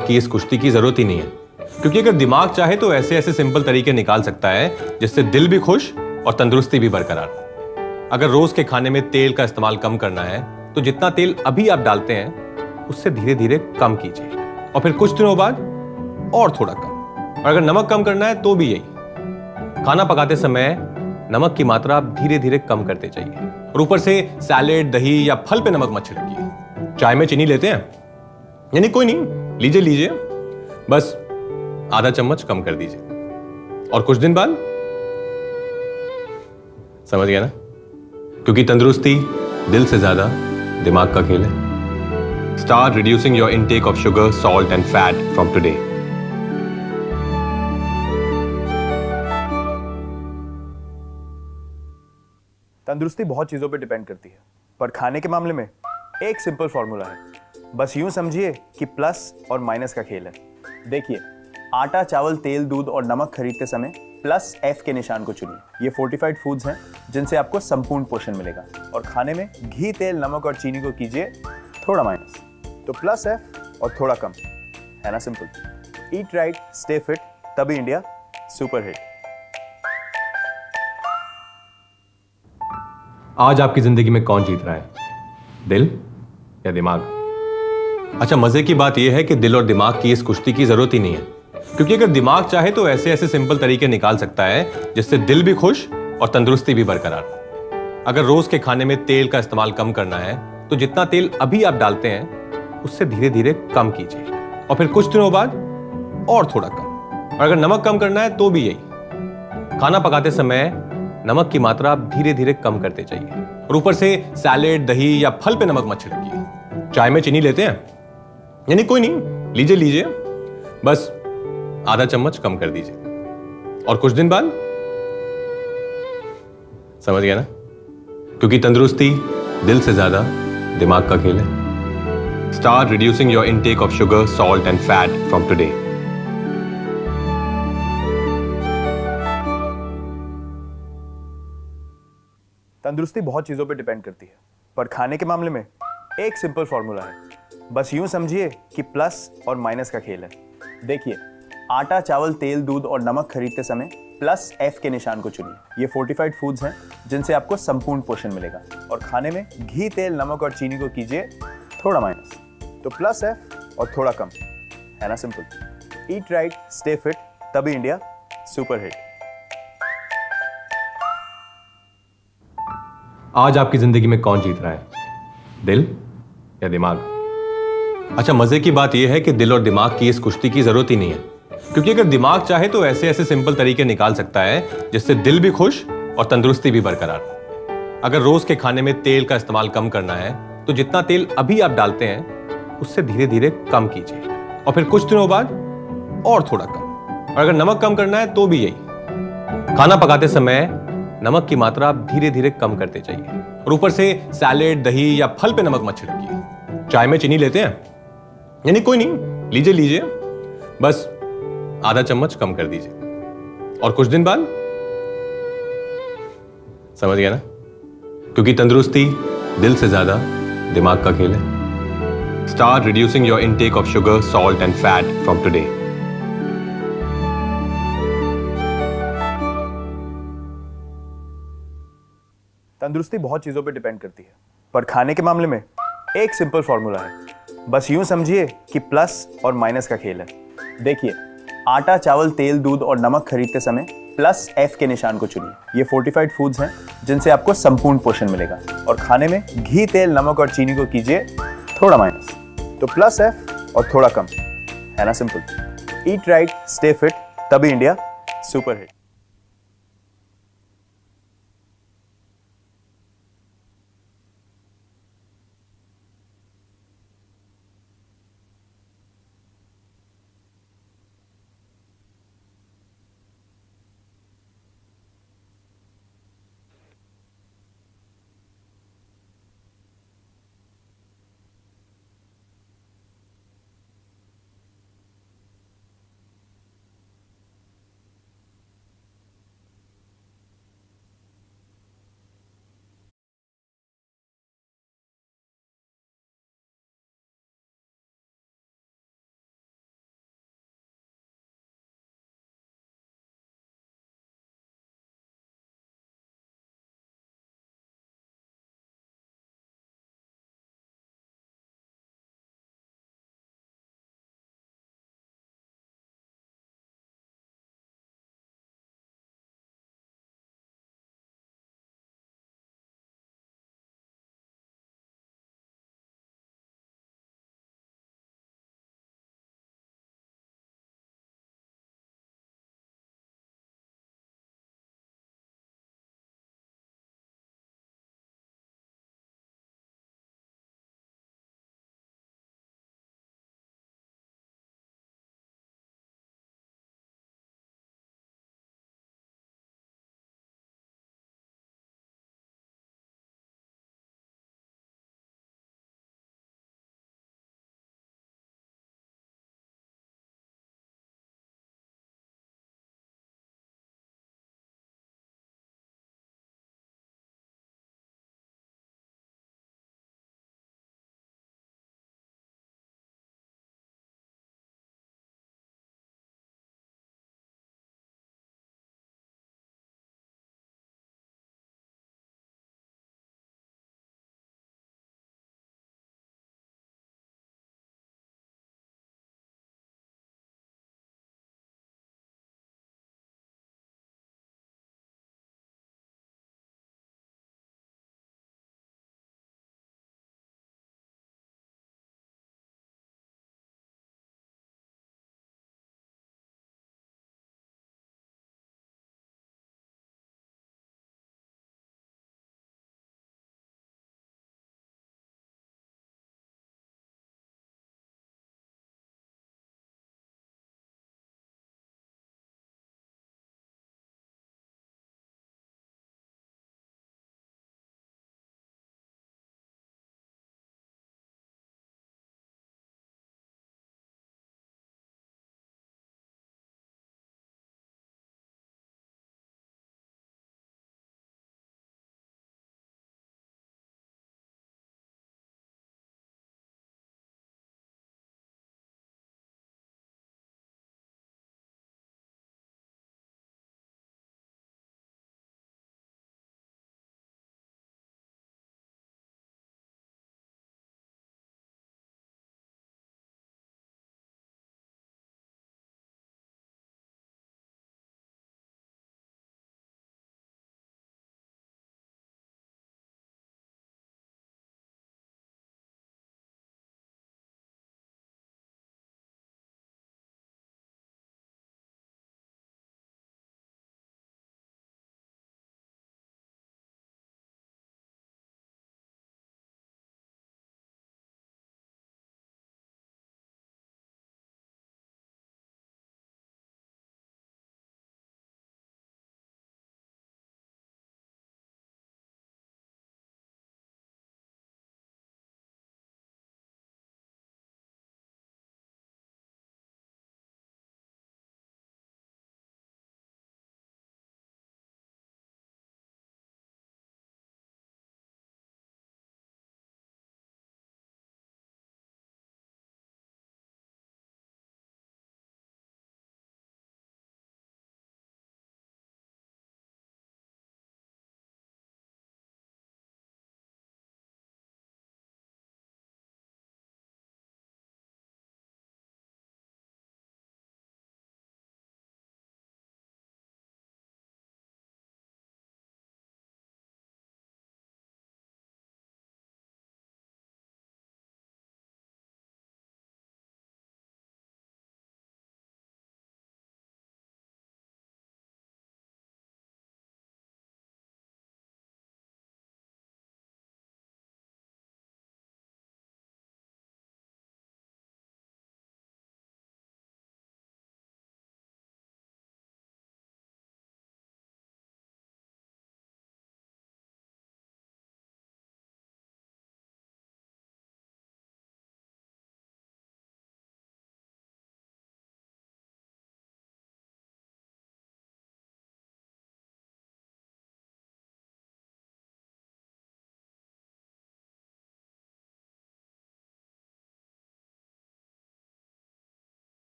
कि इस कुश्ती की जरूरत ही नहीं है, क्योंकि अगर दिमाग चाहे तो ऐसे ऐसे सिंपल तरीके निकाल सकता है जिससे दिल भी खुश और तंदुरुस्ती भी बरकरार। अगर रोज के खाने में तेल का इस्तेमाल कम करना है तो जितना तेल अभी आप डालते हैं उससे धीरे धीरे कम कीजिए, और फिर कुछ दिनों बाद और थोड़ा कम। और अगर नमक कम करना है तो भी यही, खाना पकाते समय नमक की मात्रा आप धीरे धीरे कम करते जाइए, और ऊपर से सैलेड, दही या फल पे नमक मत छिड़किए। चाय में चीनी लेते हैं, यानी कोई नहीं, लीजिए लीजिए, बस आधा चम्मच कम कर दीजिए, और कुछ दिन बाद समझ गया ना, क्योंकि तंदुरुस्ती दिल से ज्यादा दिमाग का खेल है। Start reducing your intake of sugar, salt and fat from today. तंदुरुस्ती बहुत चीजों पे डिपेंड करती है, पर खाने के मामले में एक सिंपल फॉर्मूला है। बस यूं समझिए कि प्लस और माइनस का खेल है। देखिए, आटा, चावल, तेल, दूध और नमक खरीदते समय प्लस F के निशान को चुनिए। ये फोर्टिफाइड फूड्स हैं जिनसे आपको संपूर्ण पोषण मिलेगा। और खाने में घी, तेल, नमक और चीनी को कीजिए थोड़ा माइनस। तो प्लस F और थोड़ा कम, है ना simple. Eat right, stay fit, तभी इंडिया सुपर हिट। आज आपकी जिंदगी में कौन जीत रहा है, दिल या दिमाग? अच्छा, मजे की बात यह है कि दिल और दिमाग की इस कुश्ती की जरूरत ही नहीं है, क्योंकि अगर दिमाग चाहे तो ऐसे ऐसे सिंपल तरीके निकाल सकता है जिससे दिल भी खुश और तंदुरुस्ती भी बरकरार। अगर रोज के खाने में तेल का इस्तेमाल कम करना है तो जितना तेल अभी आप डालते हैं उससे धीरे धीरे कम कीजिए, और फिर कुछ दिनों बाद और थोड़ा कम। और अगर नमक कम करना है तो भी यही, खाना पकाते समय नमक की मात्रा आप धीरे धीरे कम करते जाइए, और ऊपर से सैलेड, दही या फल पे नमक मत छिड़किए। चाय में चीनी लेते हैं, यानी कोई नहीं, लीजिए लीजिए, बस आधा चम्मच कम कर दीजिए, और कुछ दिन बाद समझ गया ना, क्योंकि तंदुरुस्ती दिल से ज्यादा दिमाग का खेल है। Start reducing your intake of sugar, salt and fat from today. तंदुरुस्ती बहुत चीजों पे डिपेंड करती है, पर खाने के मामले में एक सिंपल फॉर्मूला है। बस यूं समझिए कि प्लस और माइनस का खेल है। देखिए, आटा, चावल, तेल, दूध और नमक खरीदते समय प्लस F के निशान को चुनिए। ये फोर्टिफाइड फूड्स हैं जिनसे आपको संपूर्ण पोषण मिलेगा। और खाने में घी, तेल, नमक और चीनी को कीजिए थोड़ा माइनस। तो प्लस F और थोड़ा कम, है ना simple. Eat right, stay fit, तभी इंडिया सुपर हिट। आज आपकी जिंदगी में कौन जीत रहा है, दिल या दिमाग? अच्छा, मजे की बात यह है कि दिल और दिमाग की इस कुश्ती की जरूरत ही नहीं है, क्योंकि अगर दिमाग चाहे तो ऐसे ऐसे सिंपल तरीके निकाल सकता है जिससे दिल भी खुश और तंदुरुस्ती भी बरकरार। अगर रोज के खाने में तेल का इस्तेमाल कम करना है तो जितना तेल अभी आप डालते हैं उससे धीरे धीरे कम कीजिए, और फिर कुछ दिनों बाद और थोड़ा कम। और अगर नमक कम करना है तो भी यही, खाना पकाते समय नमक की मात्रा आप धीरे धीरे कम करते जाइए, और ऊपर से सैलेड, दही या फल पे नमक मत छिड़किए। चाय में चीनी लेते हैं, यानी कोई नहीं, लीजिए लीजिए, बस आधा चम्मच कम कर दीजिए, और कुछ दिन बाद समझ गया ना, क्योंकि तंदुरुस्ती दिल से ज्यादा दिमाग का खेल है। Start reducing your intake of sugar, salt and fat from today. तंदुरुस्ती बहुत चीजों पे डिपेंड करती है, पर खाने के मामले में एक सिंपल फॉर्मूला है। बस यूं समझिए कि प्लस और माइनस का खेल है। देखिए, आटा, चावल, तेल, दूध और नमक खरीदते समय प्लस F के निशान को चुनिए। ये फोर्टिफाइड फूड्स हैं जिनसे आपको संपूर्ण पोषण मिलेगा। और खाने में घी, तेल, नमक और चीनी को कीजिए थोड़ा माइनस। तो प्लस F और थोड़ा कम, है ना simple. Eat right, stay fit, तभी India super hit.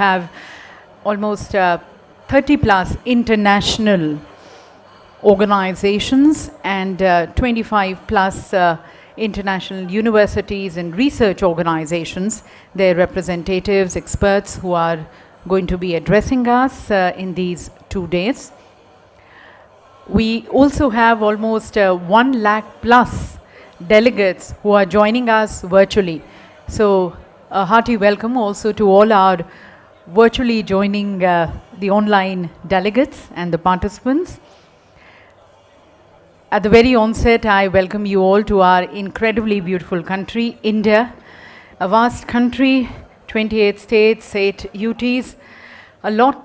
have almost 30 plus international organizations and 25 plus international universities and research organizations, their representatives, experts who are going to be addressing us in these 2 days. We also have almost 1 lakh plus delegates who are joining us virtually. So a hearty welcome also to all our virtually joining the online delegates and the participants. At the very onset, I welcome you all to our incredibly beautiful country, India, a vast country, 28 states, 8 UTs, a lot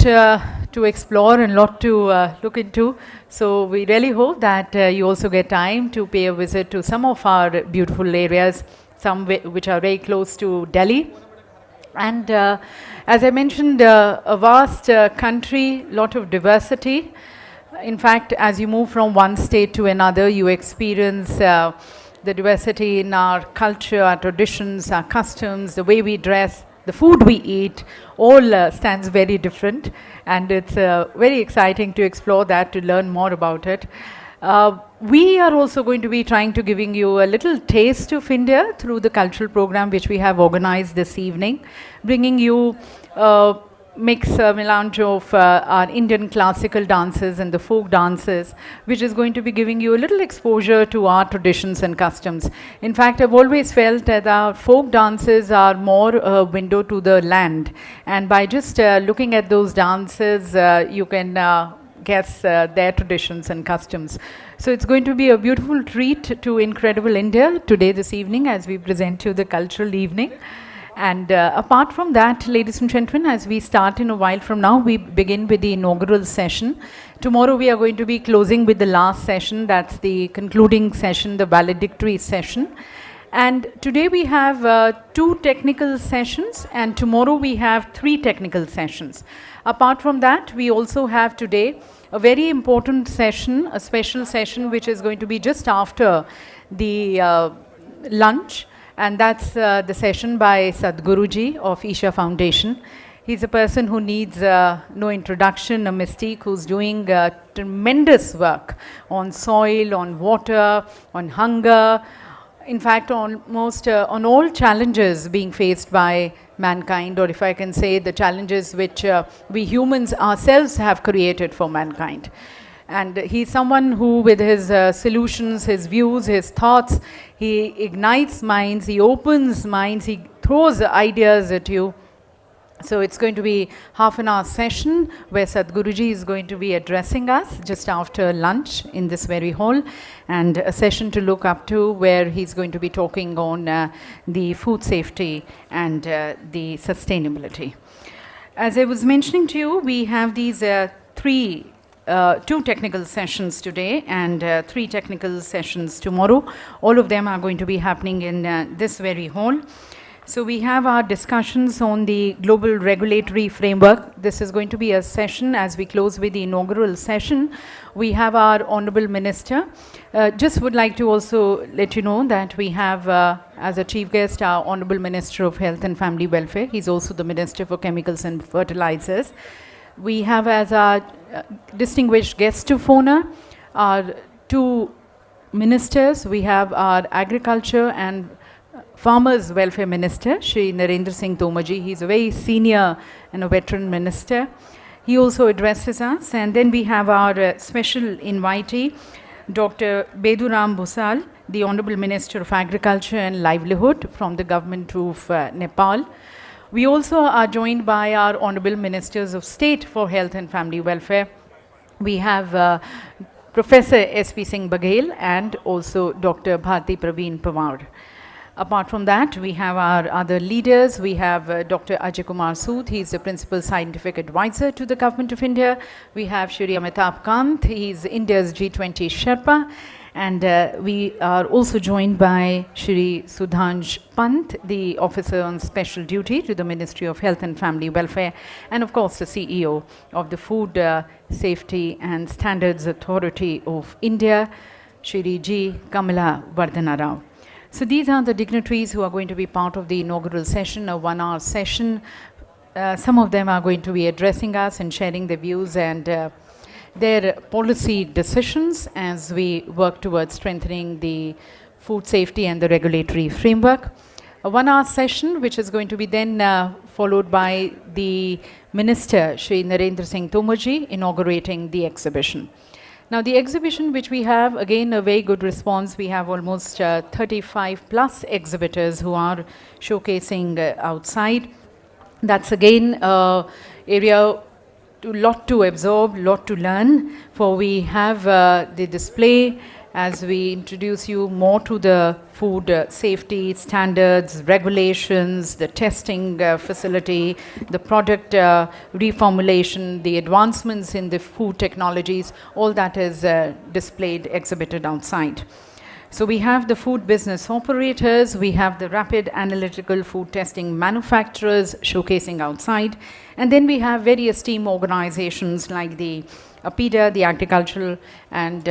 to explore and a lot to look into. So we really hope that you also get time to pay a visit to some of our beautiful areas, some which are very close to Delhi. And as I mentioned, a vast country, lot of diversity. In fact, as you move from one state to another, you experience the diversity in our culture, our traditions, our customs, the way we dress, the food we eat, all stands very different. And it's very exciting to explore that, to learn more about it. We are also going to be trying to giving you a little taste of India through the cultural program which we have organized this evening, bringing you melange of our Indian classical dances and the folk dances, which is going to be giving you a little exposure to our traditions and customs. In fact, I've always felt that our folk dances are more a window to the land, and by just looking at those dances, you can guess their traditions and customs. So it's going to be a beautiful treat to incredible India today, this evening, as we present you the cultural evening. And apart from that, ladies and gentlemen, as we start in a while from now, we begin with the inaugural session. Tomorrow we are going to be closing with the last session, that's the concluding session, the valedictory session. And today we have 2 technical sessions, and tomorrow we have 3 technical sessions. Apart from that, we also have today a very important session, a special session, which is going to be just after the lunch. And that's the session by Sadhguru ji of Isha Foundation. He's a person who needs no introduction, a mystique who's doing tremendous work on soil, on water, on hunger, in fact, almost on all challenges being faced by mankind, or if I can say the challenges which we humans ourselves have created for mankind. And he's someone who, with his solutions, his views, his thoughts, he ignites minds, he opens minds, he throws ideas at you. So it's going to be half an hour session where Sadhguruji is going to be addressing us just after lunch in this very hall, and a session to look up to where he's going to be talking on the food safety and the sustainability. As I was mentioning to you, we have these 2 technical sessions today and 3 technical sessions tomorrow. All of them are going to be happening in this very hall. So we have our discussions on the global regulatory framework. This is going to be a session as we close with the inaugural session. We have our Honorable Minister. Just would like to also let you know that we have as a chief guest our Honorable Minister of Health and Family Welfare. He's also the Minister for Chemicals and Fertilizers. We have as our distinguished guest of honor our 2 ministers. We have our Agriculture and Farmers Welfare Minister, Shri Narendra Singh Tomarji. He's a very senior and a veteran minister. He also addresses us. And then we have our special invitee, Dr. Beduram Bhusal, the Honorable Minister of Agriculture and Livelihood from the government of Nepal. We also are joined by our Honorable Ministers of State for Health and Family Welfare. We have Professor S.P. Singh Baghel and also Dr. Bharti Praveen Pawar. Apart from that, we have our other leaders. We have Dr. Ajay Kumar Sood. He is the Principal Scientific Advisor to the Government of India. We have Shri Amitabh Kant. He is India's G20 Sherpa. And we are also joined by Shri Sudhansh Pant, the Officer on Special Duty to the Ministry of Health and Family Welfare, and of course the CEO of the Food Safety and Standards Authority of India, Shri G. Kamala Vardhana Rao. So these are the dignitaries who are going to be part of the inaugural session, a 1-hour session some of them are going to be addressing us and sharing their views and their policy decisions as we work towards strengthening the food safety and the regulatory framework. A 1-hour session, which is going to be then followed by the Minister, Shri Narendra Singh Tomarji, inaugurating the exhibition. Now, the exhibition which we have, again, a very good response. We have almost 35 plus exhibitors who are showcasing outside. That's again area lot to absorb, lot to learn, for we have the display as we introduce you more to the food safety standards, regulations, the testing facility, the product reformulation, the advancements in the food technologies, all that is displayed, exhibited outside. So we have the food business operators, we have the rapid analytical food testing manufacturers showcasing outside, and then we have various team organizations like the APIDA, the Agricultural and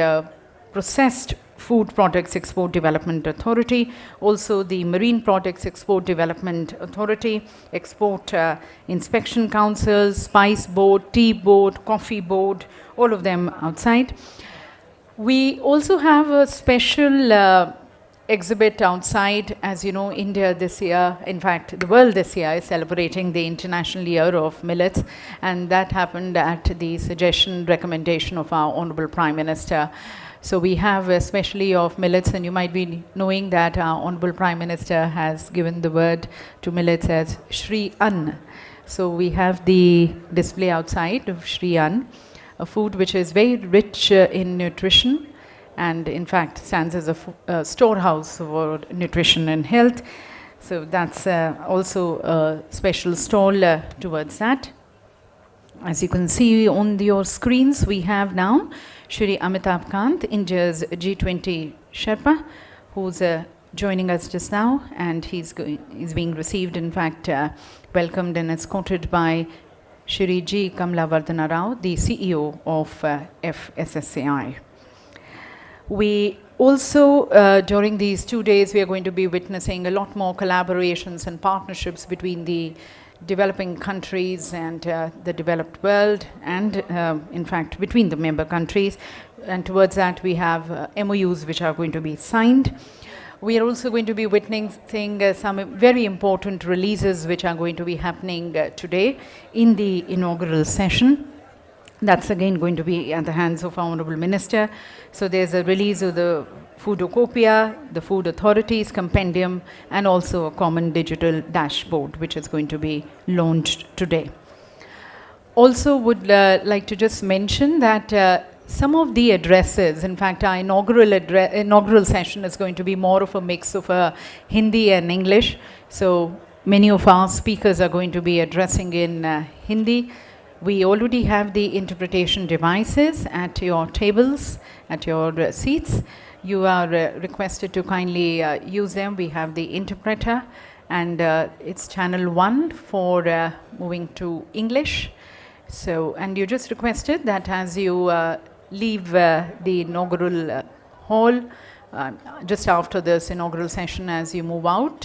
Processed Food Products Export Development Authority, also the Marine Products Export Development Authority, Export Inspection Council, Spice Board, Tea Board, Coffee Board, all of them outside. We also have a special exhibit outside. As you know, India this year, in fact, the world this year is celebrating the International Year of Millets, and that happened at the suggestion, recommendation of our Honorable Prime Minister. So we have especially of millets, and you might be knowing that our Honorable Prime Minister has given the word to millets as Shri Ann. So we have the display outside of Shri Ann, a food which is very rich in nutrition and in fact stands as a storehouse for nutrition and health. So that's also a special stall towards that. As you can see on your screens, we have now Shri Amitabh Kant, India's G20 Sherpa, who's joining us just now, and he's being received, in fact, welcomed and escorted by Shri G. Kamla Vardhana Rao, the CEO of FSSAI. We also, during these 2 days, we are going to be witnessing a lot more collaborations and partnerships between the developing countries and the developed world, and in fact between the member countries, and towards that we have MOUs which are going to be signed. We are also going to be witnessing some very important releases which are going to be happening today in the inaugural session. That's again going to be at the hands of our Honourable Minister. So there's a release of the Foodocopia, the Food Authorities Compendium, and also a common digital dashboard which is going to be launched today. Also would like to just mention that some of the addresses, in fact our inaugural session is going to be more of a mix of Hindi and English. So many of our speakers are going to be addressing in Hindi. We already have the interpretation devices at your tables, at your seats. You are requested to kindly use them. We have the interpreter, and it's channel 1 for moving to English. So, and you just requested that as you leave the inaugural hall, just after this inaugural session, as you move out,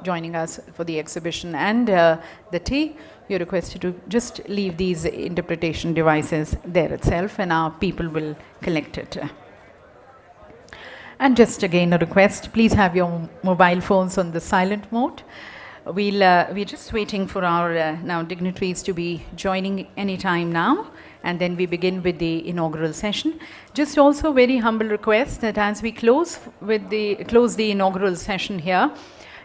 joining us for the exhibition and the tea, you're requested to just leave these interpretation devices there itself, and our people will collect it. And just again a request, please have your mobile phones on the silent mode. We're just waiting for our now dignitaries to be joining any time now, and then we begin with the inaugural session. Just also very humble request that as we close the inaugural session here,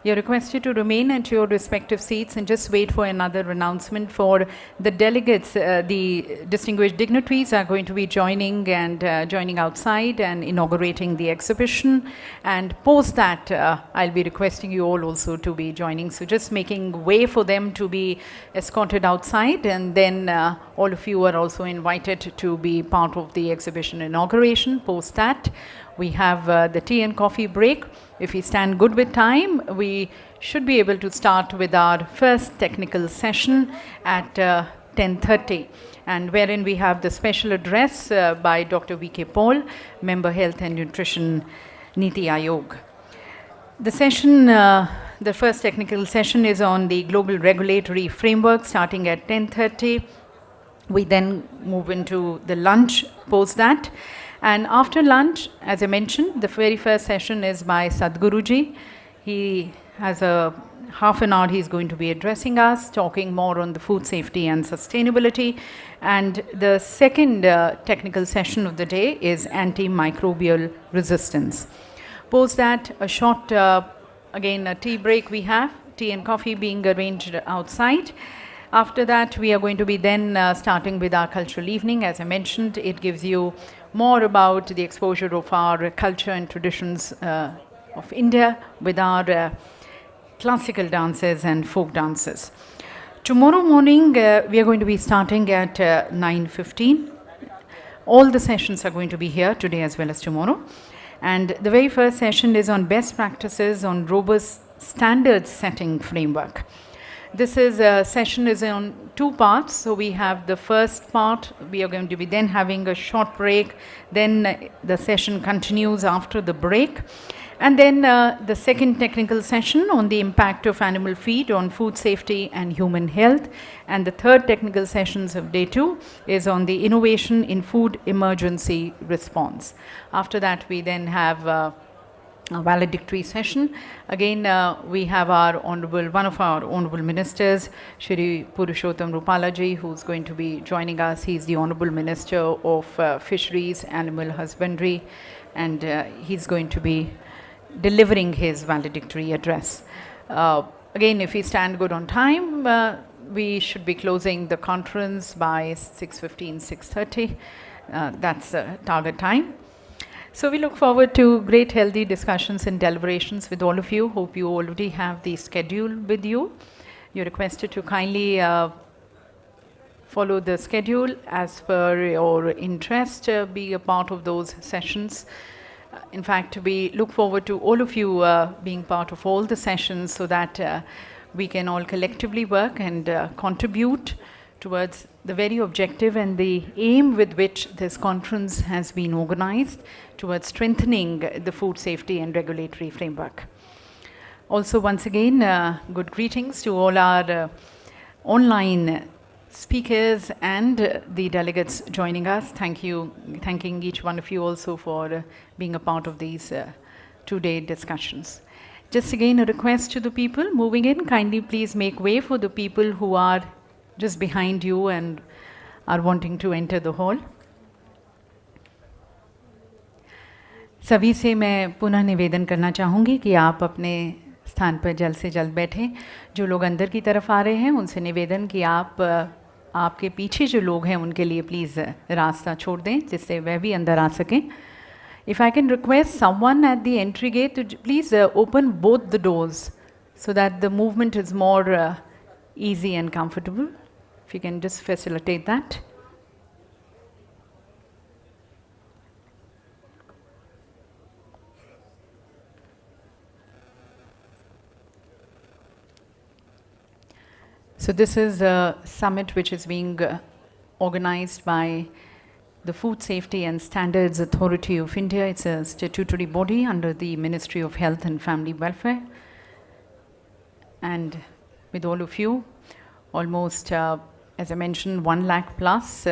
you're requested to remain at your respective seats and just wait for another announcement for the delegates. The distinguished dignitaries are going to be joining outside and inaugurating the exhibition. And post that, I'll be requesting you all also to be joining. So just making way for them to be escorted outside, and then all of you are also invited to be part of the exhibition inauguration. Post that, we have the tea and coffee break. If we stand good with time, we should be able to start with our first technical session at 10:30, and wherein we have the special address by Dr. V.K. Paul, Member Health and Nutrition, Niti Aayog. The session the first technical session is on the global regulatory framework starting at 10:30. We then move into the lunch post that. And after lunch, as I mentioned, the very first session is by Sadhguruji. He has a half an hour he's going to be addressing us, talking more on the food safety and sustainability. And the second technical session of the day is antimicrobial resistance. Post that, a short, again, a tea break we have, tea and coffee being arranged outside. After that, we are going to be then starting with our cultural evening. As I mentioned, it gives you more about the exposure of our culture and traditions of India with our classical dances and folk dances. Tomorrow morning, we are going to be starting at 9:15. All the sessions are going to be here today as well as tomorrow. And the very first session is on best practices on robust standards setting framework. This session is on two parts. So we have the first part, we are going to be then having a short break, then the session continues after the break. And then the second technical session on the impact of animal feed on food safety and human health. And the third technical sessions of day 2 is on the innovation in food emergency response. After that, we then have a valedictory session. Again, we have one of our honorable ministers, Shri Purushottam Rupalaji, who's going to be joining us. He's the Honorable Minister of Fisheries, Animal Husbandry, and he's going to be delivering his valedictory address. Again, if we stand good on time, we should be closing the conference by 6:15, 6:30. That's the target time. So we look forward to great healthy discussions and deliberations with all of you. Hope you already have the schedule with you. You're requested to kindly follow the schedule as per your interest, be a part of those sessions. In fact, we look forward to all of you being part of all the sessions so that we can all collectively work and contribute towards the very objective and the aim with which this conference has been organized towards strengthening the food safety and regulatory framework. Also, once again, good greetings to all our online speakers and the delegates joining us. Thanking each one of you also for being a part of these 2-day discussions. Just again, a request to the people moving in, kindly please make way for the people who are just behind you and are wanting to enter the hall. सभी से मैं पुनः निवेदन करना चाहूँगी कि आप अपने स्थान पर जल्द से जल्द बैठें. जो लोग अंदर की तरफ आ रहे हैं उनसे निवेदन कि आपके पीछे जो लोग हैं उनके लिए प्लीज़ रास्ता छोड़ दें जिससे वह भी अंदर आ सकें. If I can request someone at the entry gate to please open both the doors so that the movement is more easy and comfortable. If you can just facilitate that. So this is a summit which is being organized by the Food Safety and Standards Authority of India. It's a statutory body under the Ministry of Health and Family Welfare. And with all of you, almost, as I mentioned, 1 lakh plus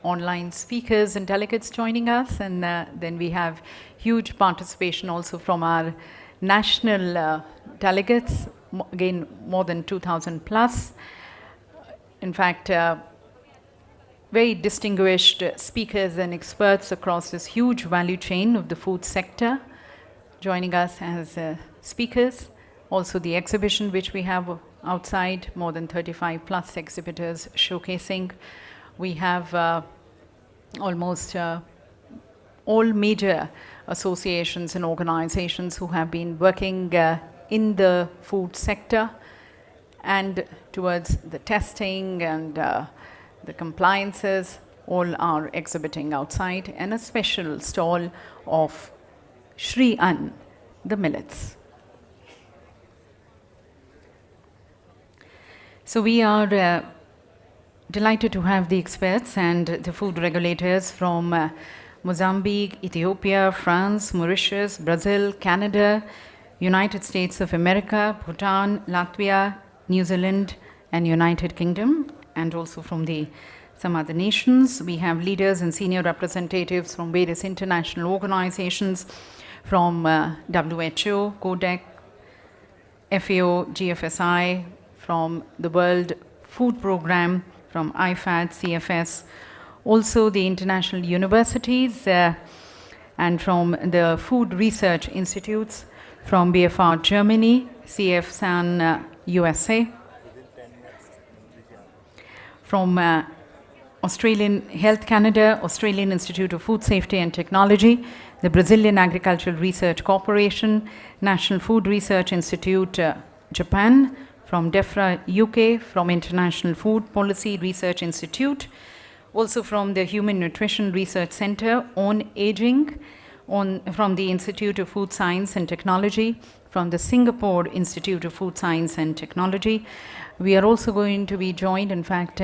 online speakers and delegates joining us. And then we have huge participation also from our national delegates, again, more than 2,000 plus. In fact, very distinguished speakers and experts across this huge value chain of the food sector joining us as speakers. Also the exhibition which we have outside, more than 35 plus exhibitors showcasing. We have almost all major associations and organizations who have been working in the food sector and towards the testing and the compliances, all are exhibiting outside, and a special stall of Shri Ann, the millets. So we are delighted to have the experts and the food regulators from Mozambique, Ethiopia, France, Mauritius, Brazil, Canada, United States of America, Bhutan, Latvia, New Zealand, and United Kingdom, and also from some other nations. We have leaders and senior representatives from various international organizations, from WHO, Codex, FAO, GFSI, from the World Food Programme, from IFAD, CFS, also the international universities, and from the Food Research Institutes, from BFR Germany, CFSAN USA, from Australian Health Canada, Australian Institute of Food Safety and Technology, the Brazilian Agricultural Research Corporation, National Food Research Institute, Japan, from DEFRA UK, from International Food Policy Research Institute, also from the Human Nutrition Research Center on Aging, from the Institute of Food Science and Technology, from the Singapore Institute of Food Science and Technology. We are also going to be joined, in fact,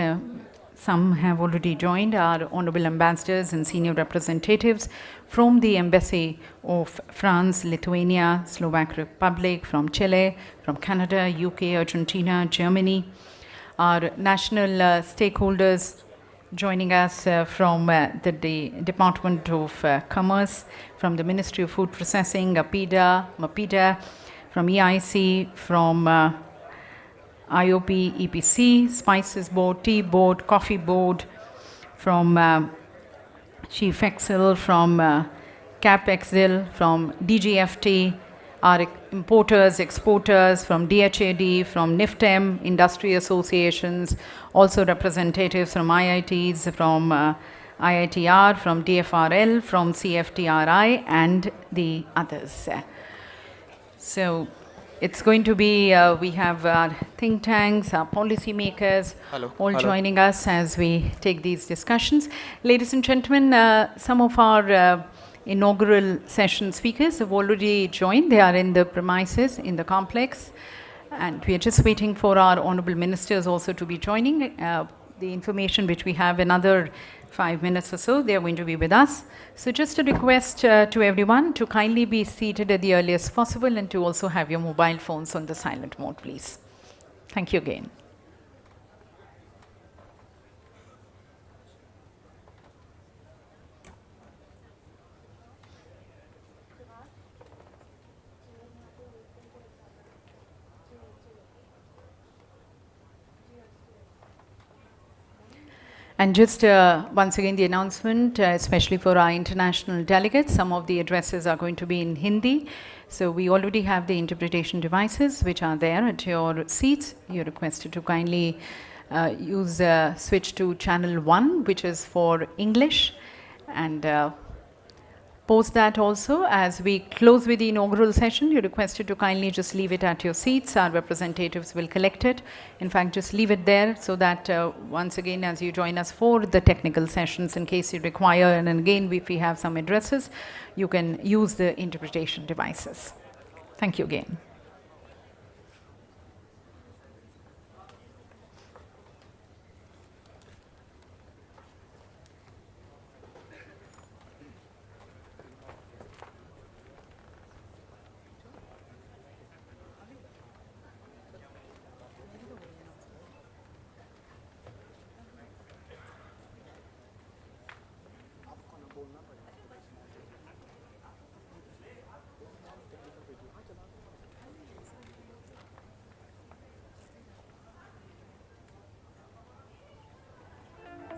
some have already joined, our honorable ambassadors and senior representatives from the Embassy of France, Lithuania, Slovak Republic, from Chile, from Canada, UK, Argentina, Germany. Our national stakeholders joining us from the Department of Commerce, from the Ministry of Food Processing, APIDA, MAPIDA, from EIC, from IOP, EPC, Spices Board, Tea Board, Coffee Board, from Chief Excel, from CapExil, from DGFT, our importers, exporters, from DHAD, from NIFTEM, industry associations, also representatives from IITs, from IITR, from DFRL, from CFTRI, and the others. So it's going to be, we have our think tanks, our policy makers, all joining us as we take these discussions. Ladies and gentlemen, some of our inaugural session speakers have already joined. They are in the premises, in the complex, and we are just waiting for our honorable ministers also to be joining. The information which we have, another 5 minutes or so, they are going to be with us. So just a request to everyone to kindly be seated at the earliest possible and to also have your mobile phones on the silent mode, please. Thank you again. And just once again, the announcement, especially for our international delegates, some of the addresses are going to be in Hindi. So we already have the interpretation devices which are there at your seats. You're requested to kindly switch to channel 1, which is for English. And post that also, as we close with the inaugural session, you're requested to kindly just leave it at your seats. Our representatives will collect it. In fact, just leave it there so that once again, as you join us for the technical sessions, in case you require, and again, if we have some addresses, you can use the interpretation devices. Thank you again.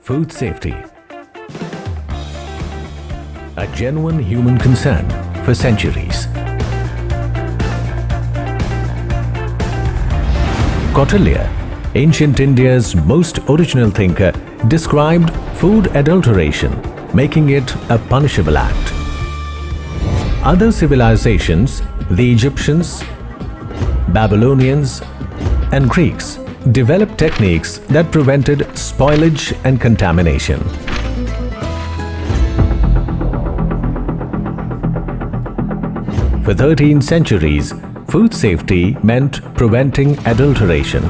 Food safety. A genuine human concern for centuries. Kautilya, ancient India's most original thinker, described food adulteration, making it a punishable act. Other civilizations, the Egyptians, Babylonians, and Greeks, developed techniques that prevented spoilage and contamination. For 13 centuries, food safety meant preventing adulteration.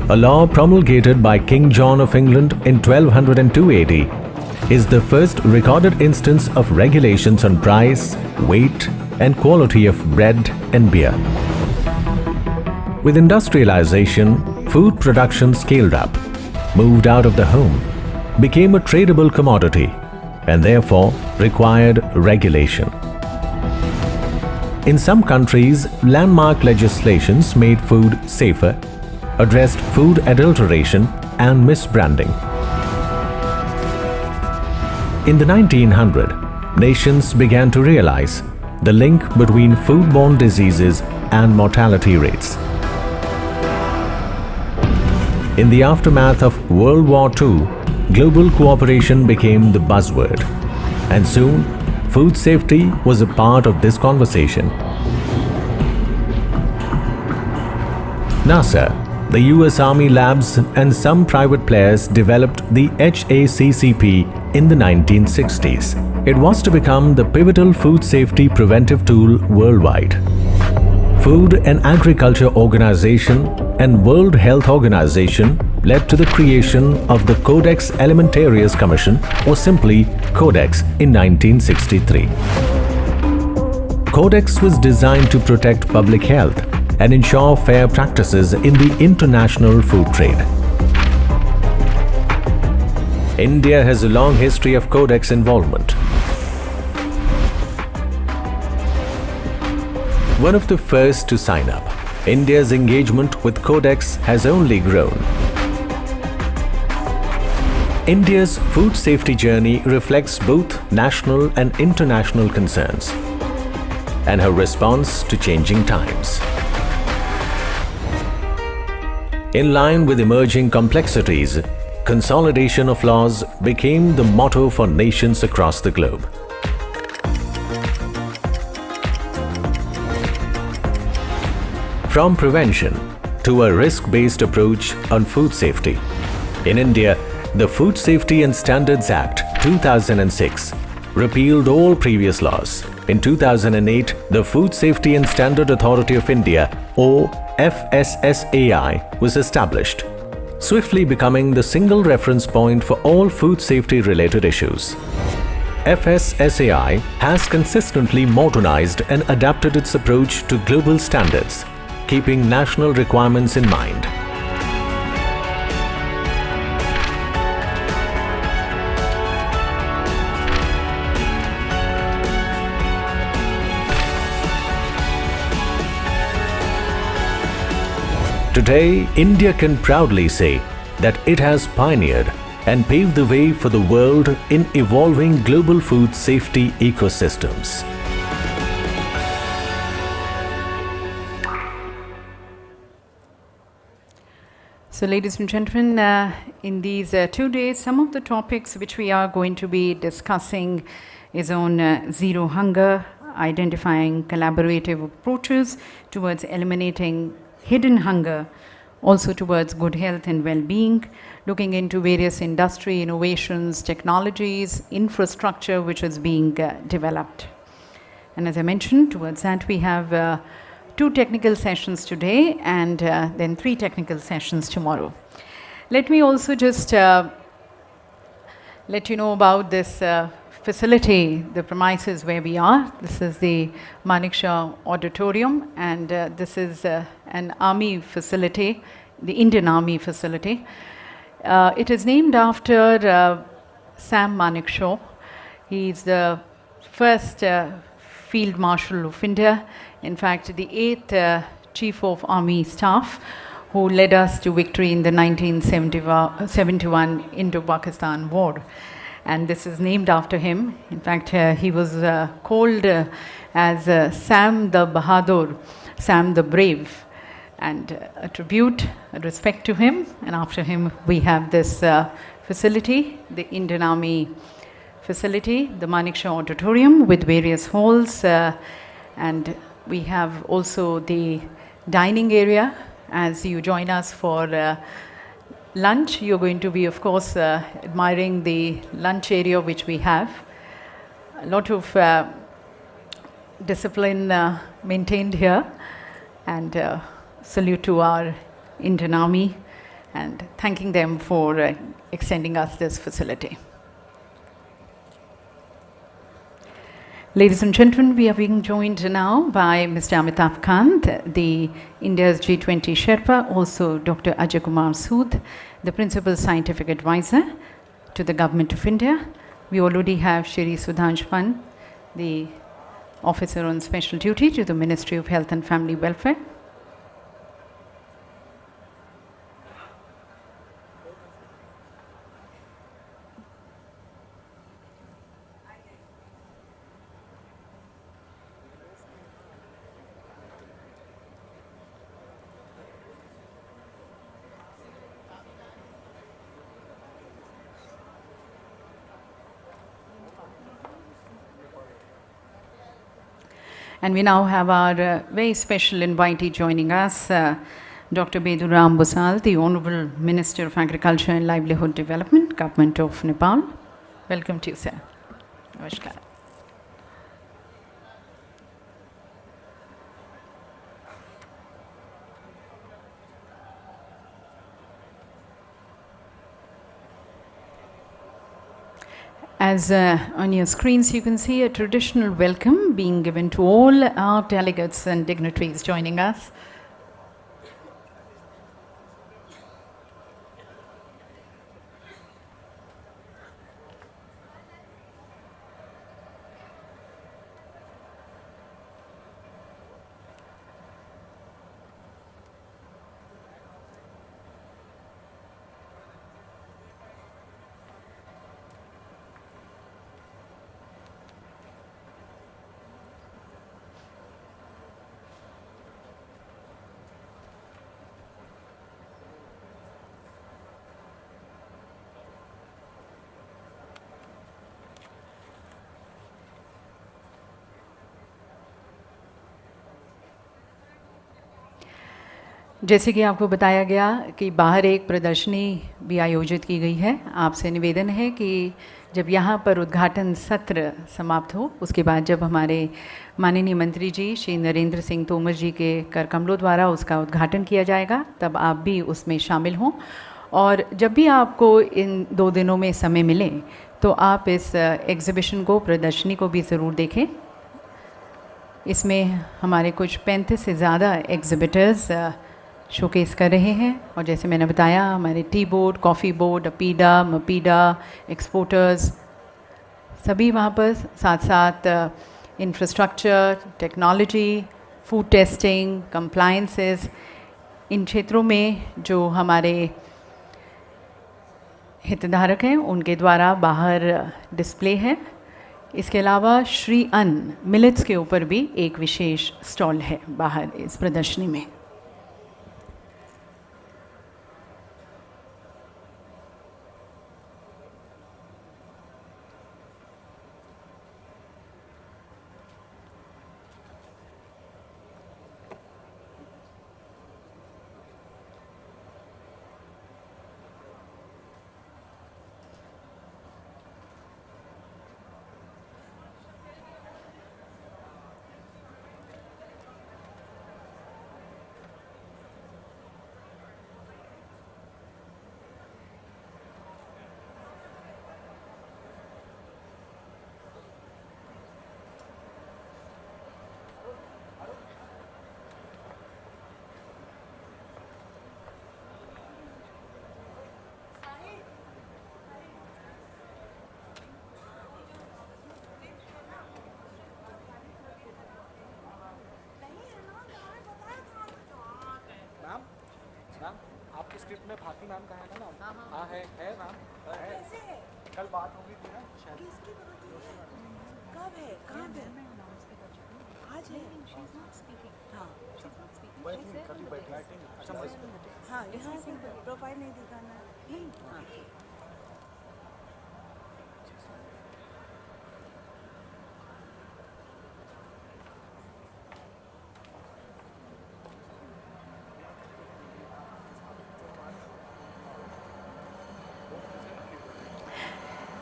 A law promulgated by King John of England in 1202 AD is the first recorded instance of regulations on price, weight, and quality of bread and beer. With industrialization, food production scaled up, moved out of the home, became a tradable commodity, and therefore required regulation. In some countries, landmark legislations made food safer, addressed food adulteration and misbranding. In the 1900s, nations began to realize the link between foodborne diseases and mortality rates. In the aftermath of World War II, global cooperation became the buzzword, and soon food safety was a part of this conversation. NASA, the US Army labs and some private players developed the HACCP in the 1960s. It was to become the pivotal food safety preventive tool worldwide. Food and Agriculture Organization and World Health Organization led to the creation of the Codex Alimentarius Commission, or simply Codex, in 1963. Codex was designed to protect public health and ensure fair practices in the international food trade. India has a long history of Codex involvement. One of the first to sign up, India's engagement with Codex has only grown. India's food safety journey reflects both national and international concerns and her response to changing times. In line with emerging complexities, consolidation of laws became the motto for nations across the globe. From prevention to a risk-based approach on food safety. In India, the Food Safety and Standards Act 2006 repealed all previous laws. In 2008, the Food Safety and Standard Authority of India, or FSSAI, was established, swiftly becoming the single reference point for all food safety-related issues. FSSAI has consistently modernized and adapted its approach to global standards, keeping national requirements in mind. Today, India can proudly say that it has pioneered and paved the way for the world in evolving global food safety ecosystems. So, ladies and gentlemen, in these 2 days, some of the topics which we are going to be discussing is on zero hunger, identifying collaborative approaches towards eliminating hidden hunger, also towards good health and well-being, looking into various industry innovations, technologies, infrastructure which is being developed. And as I mentioned, towards that we have 2 technical sessions today and then 3 technical sessions tomorrow. Let me also just let you know about this facility, the premises where we are. This is the Manekshaw Auditorium, and this is an army facility, the Indian Army facility. It is named after Sam Manekshaw. He is the first Field Marshal of India, in fact the 8th Chief of Army Staff, who led us to victory in the 1971 Indo-Pakistan War. And this is named after him. In fact, he was called as Sam the Bahadur, Sam the Brave, and a tribute, a respect to him. And after him, we have this facility, the Indian Army facility, the Manekshaw Auditorium with various halls, and we have also the dining area. As you join us for lunch, you're going to be, of course, admiring the lunch area which we have. A lot of discipline maintained here, and salute to our Indian Army and thanking them for extending us this facility. Ladies and gentlemen, we are being joined now by Mr. Amitabh Kant, the India's G20 Sherpa, also Dr. Ajay Kumar Sood, the Principal Scientific Advisor to the Government of India. We already have Shri Sudhansh Pan, the Officer on Special Duty to the Ministry of Health and Family Welfare. And we now have our very special invitee joining us, Dr. Beduram Busal, the Honorable Minister of Agriculture and Livelihood Development, Government of Nepal. Welcome to you, sir. Namaskar. As on your screens you can see a traditional welcome being given to all our delegates and dignitaries joining us. जैसे कि आपको बताया गया कि बाहर एक प्रदर्शनी भी आयोजित की गई है। आपसे निवेदन है कि जब यहाँ पर उद्घाटन सत्र समाप्त हो, उसके बाद जब हमारे माननीय मंत्री जी श्री नरेंद्र सिंह तोमर जी के कर कमलों द्वारा उसका उद्घाटन किया जाएगा, तब आप भी उसमें शामिल हों। और जब भी आपको इन 2 दिनों में समय मिले तो आप इस एग्ज़िबिशन को, प्रदर्शनी को भी ज़रूर देखें। इसमें हमारे कुछ 35 से ज़्यादा एग्ज़िबिटर्स शोकेस कर रहे हैं, और जैसे मैंने बताया हमारे tea board, coffee board, APEDA, MPEDA, exporters सभी वहाँ पर, साथ साथ infrastructure, technology, food testing, compliances, इन क्षेत्रों में जो हमारे हितधारक हैं उनके द्वारा बाहर डिस्प्ले है। इसके अलावा श्री अन्न मिलेट्स के ऊपर भी एक विशेष स्टॉल है बाहर इस प्रदर्शनी में। स्क्रिप्ट में भारती मैम का है ना नाम? हाँ है मैम, है। कल बात होगी थी ना शायद। किसकी बात है? कब है? कहाँ पे? आज है। हाँ। हाँ, यहाँ से प्रोफाइल नहीं दिखाना है। हाँ।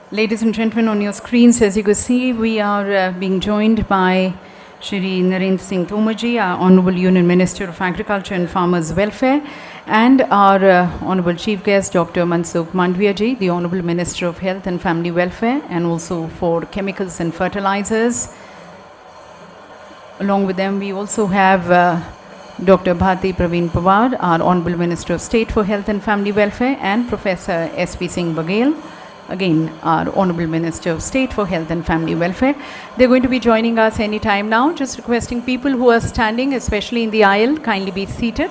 Ladies and gentlemen, on your screens, as you can see, we are being joined by Shri Narendra Singh Tomarji, our Honourable Union Minister of Agriculture and Farmers Welfare, and our Honourable Chief Guest, Dr. Mansukh Mandviya ji, the Honourable Minister of Health and Family Welfare, and also for Chemicals and Fertilizers, Along with them, we also have Dr. Bharti Praveen Pawar, our Honorable Minister of State for Health and Family Welfare, and Professor S.P. Singh Baghel, again our Honorable Minister of State for Health and Family Welfare. They're going to be joining us any time now. Just requesting people who are standing, especially in the aisle, kindly be seated.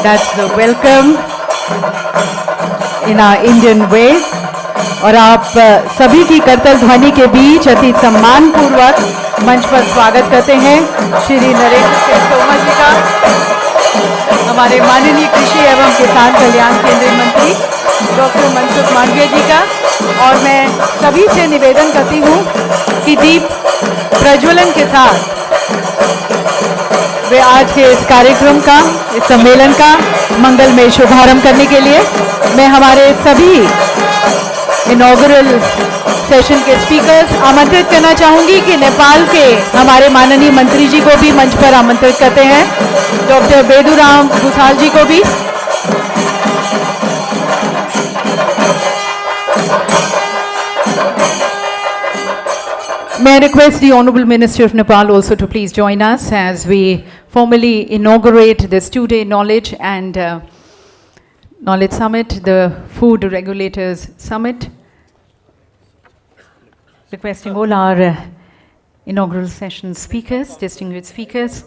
That's the welcome in our Indian way. और आप सभी की करतल ध्वनि के बीच अति सम्मान पूर्वक मंच पर स्वागत करते हैं श्री नरेंद्र सिंह तोमर जी का, हमारे माननीय कृषि एवं किसान कल्याण केंद्रीय मंत्री डॉक्टर मनसुख मांडविया जी का। और मैं सभी से निवेदन करती हूँ कि दीप प्रज्वलन के साथ वे आज के इस कार्यक्रम का, इस सम्मेलन का मंगलमय शुभारंभ करने के लिए मैं हमारे सभी इनॉगरल सेशन के स्पीकर्स आमंत्रित करना चाहूंगी कि नेपाल के हमारे माननीय मंत्री जी को भी मंच पर आमंत्रित करते हैं, डॉक्टर बेदूराम भूसाल जी को भी। May I request the Honorable Minister of Nepal also to please join us as we formally inaugurate this two-day Knowledge and Knowledge Summit, the Food Regulators Summit. Requesting all our inaugural session speakers, distinguished speakers,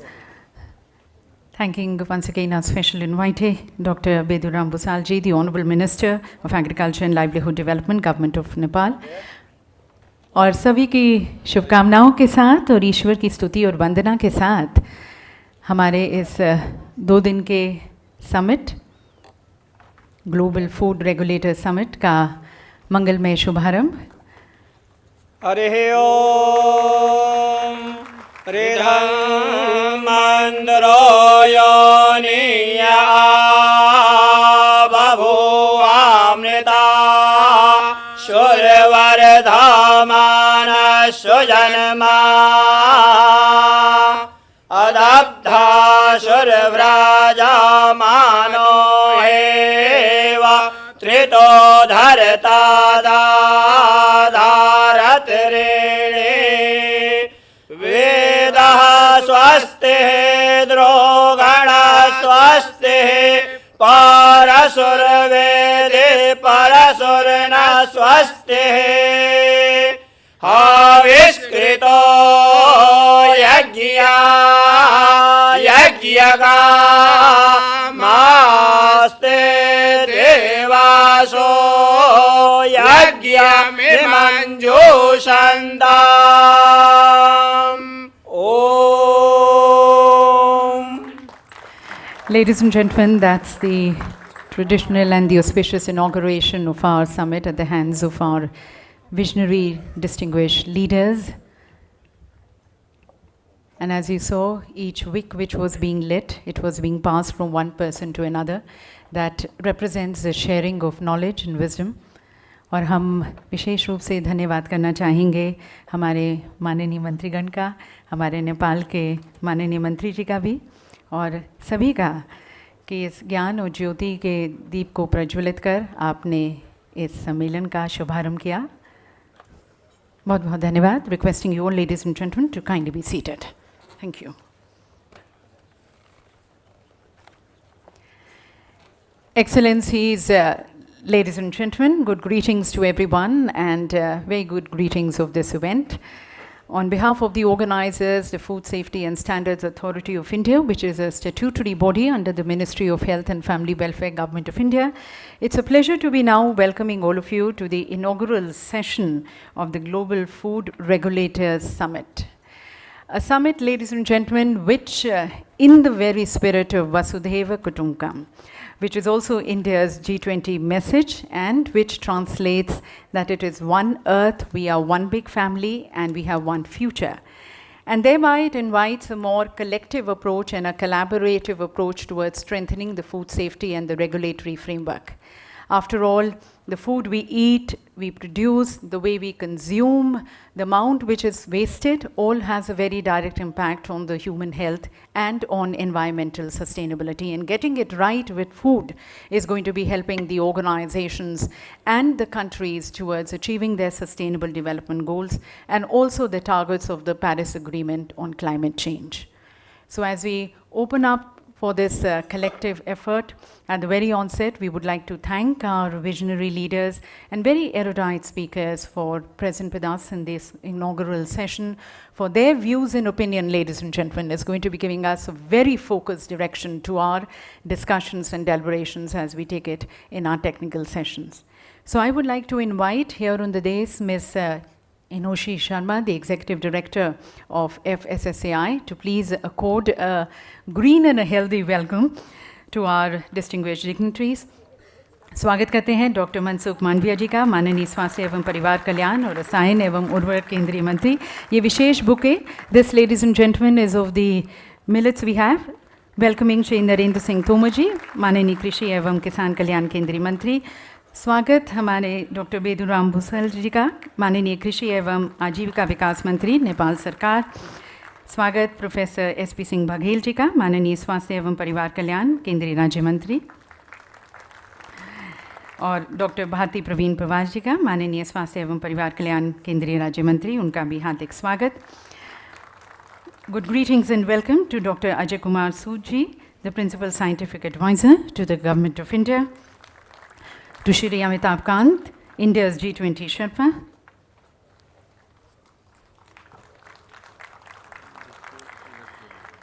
thanking once again our special invitee, Dr. Beduram Busalji, the Honorable Minister of Agriculture and Livelihood Development, Government of Nepal. और सभी की शुभकामनाओं के साथ और ईश्वर की स्तुति और वंदना के साथ हमारे इस 2 दिन के summit, global food regulator summit का मंगलमय शुभारंभ। हरि ओम हृदं मंद्रोयोनिया बभूवामृता शुरवरधामान सुजन्मा अदब्धा शुरव्राजमानो एव त्रितो धरता दाधारत रेणे वेदः स्वस्तिः द्रोगणः स्वस्तिः परशुरवेदे परशुर न स्वस्तिः हविष्कृतो यज्ञकामास्ते देवासो यज्ञमिमञ्जूषन्ताम्। Ladies and gentlemen, that's the traditional and the auspicious inauguration of our summit at the hands of our visionary, distinguished leaders. And as you saw, each wick which was being lit, it was being passed from one person to another. That represents the sharing of knowledge and wisdom. और हम विशेष रूप से धन्यवाद करना चाहेंगे हमारे माननीय मंत्रीगण का, हमारे नेपाल के माननीय मंत्री जी का भी, और सभी का कि इस ज्ञान और ज्योति के दीप को प्रज्वलित कर आपने इस सम्मेलन का शुभारंभ किया। बहुत बहुत धन्यवाद। Requesting you all, ladies and gentlemen, to kindly be seated. Thank you. Excellencies, ladies and gentlemen, good greetings to everyone and very good greetings of this event. On behalf of the organizers, the Food Safety and Standards Authority of India, which is a statutory body under the Ministry of Health and Family Welfare, Government of India, it's a pleasure to be now welcoming all of you to the inaugural session of the Global Food Regulators Summit. A summit, ladies and gentlemen, which in the very spirit of Vasudhaiva Kutumbakam, which is also India's G20 message and which translates that it is one earth, we are one big family and we have one future. And thereby it invites a more collective approach and a collaborative approach towards strengthening the food safety and the regulatory framework. After all, the food we eat, we produce, the way we consume, the amount which is wasted, all has a very direct impact on the human health and on environmental sustainability. And getting it right with food is going to be helping the organizations and the countries towards achieving their sustainable development goals and also the targets of the Paris Agreement on climate change. So as we open up for this collective effort, at the very onset, we would like to thank our visionary leaders and very erudite speakers for present with us in this inaugural session. For their views and opinion, ladies and gentlemen, is going to be giving us a very focused direction to our discussions and deliberations as we take it in our technical sessions. So I would like to invite here on the dais Ms. Inoshi Sharma, the Executive Director of FSSAI, to please accord a green and a healthy welcome to our distinguished dignitaries. स्वागत करते हैं doctor Mansukh Mandaviya जी का, माननीय स्वास्थ्य एवं परिवार कल्याण और रसायन एवं उर्वरक केंद्रीय मंत्री. ये विशेष bouquet, this ladies and gentlemen is of the millets we have. Welcoming Shri Narendra Singh Tomar ji, माननीय कृषि एवं किसान कल्याण केंद्रीय मंत्री. स्वागत हमारे डॉक्टर बेदुराम भूसल जी का, माननीय कृषि एवं आजीविका विकास मंत्री, नेपाल सरकार. स्वागत प्रोफेसर SP सिंह बघेल जी का, माननीय स्वास्थ्य एवं परिवार कल्याण केंद्रीय राज्य मंत्री. और डॉक्टर भारती प्रवीण प्रवास जी का, माननीय स्वास्थ्य एवं परिवार कल्याण केंद्रीय राज्य मंत्री, उनका भी हार्दिक स्वागत. Good greetings and welcome to Dr. Ajay Kumar Sood ji, the Principal Scientific Advisor to the Government of India. To Shri Amitabh Kant, India's G20 Sherpa.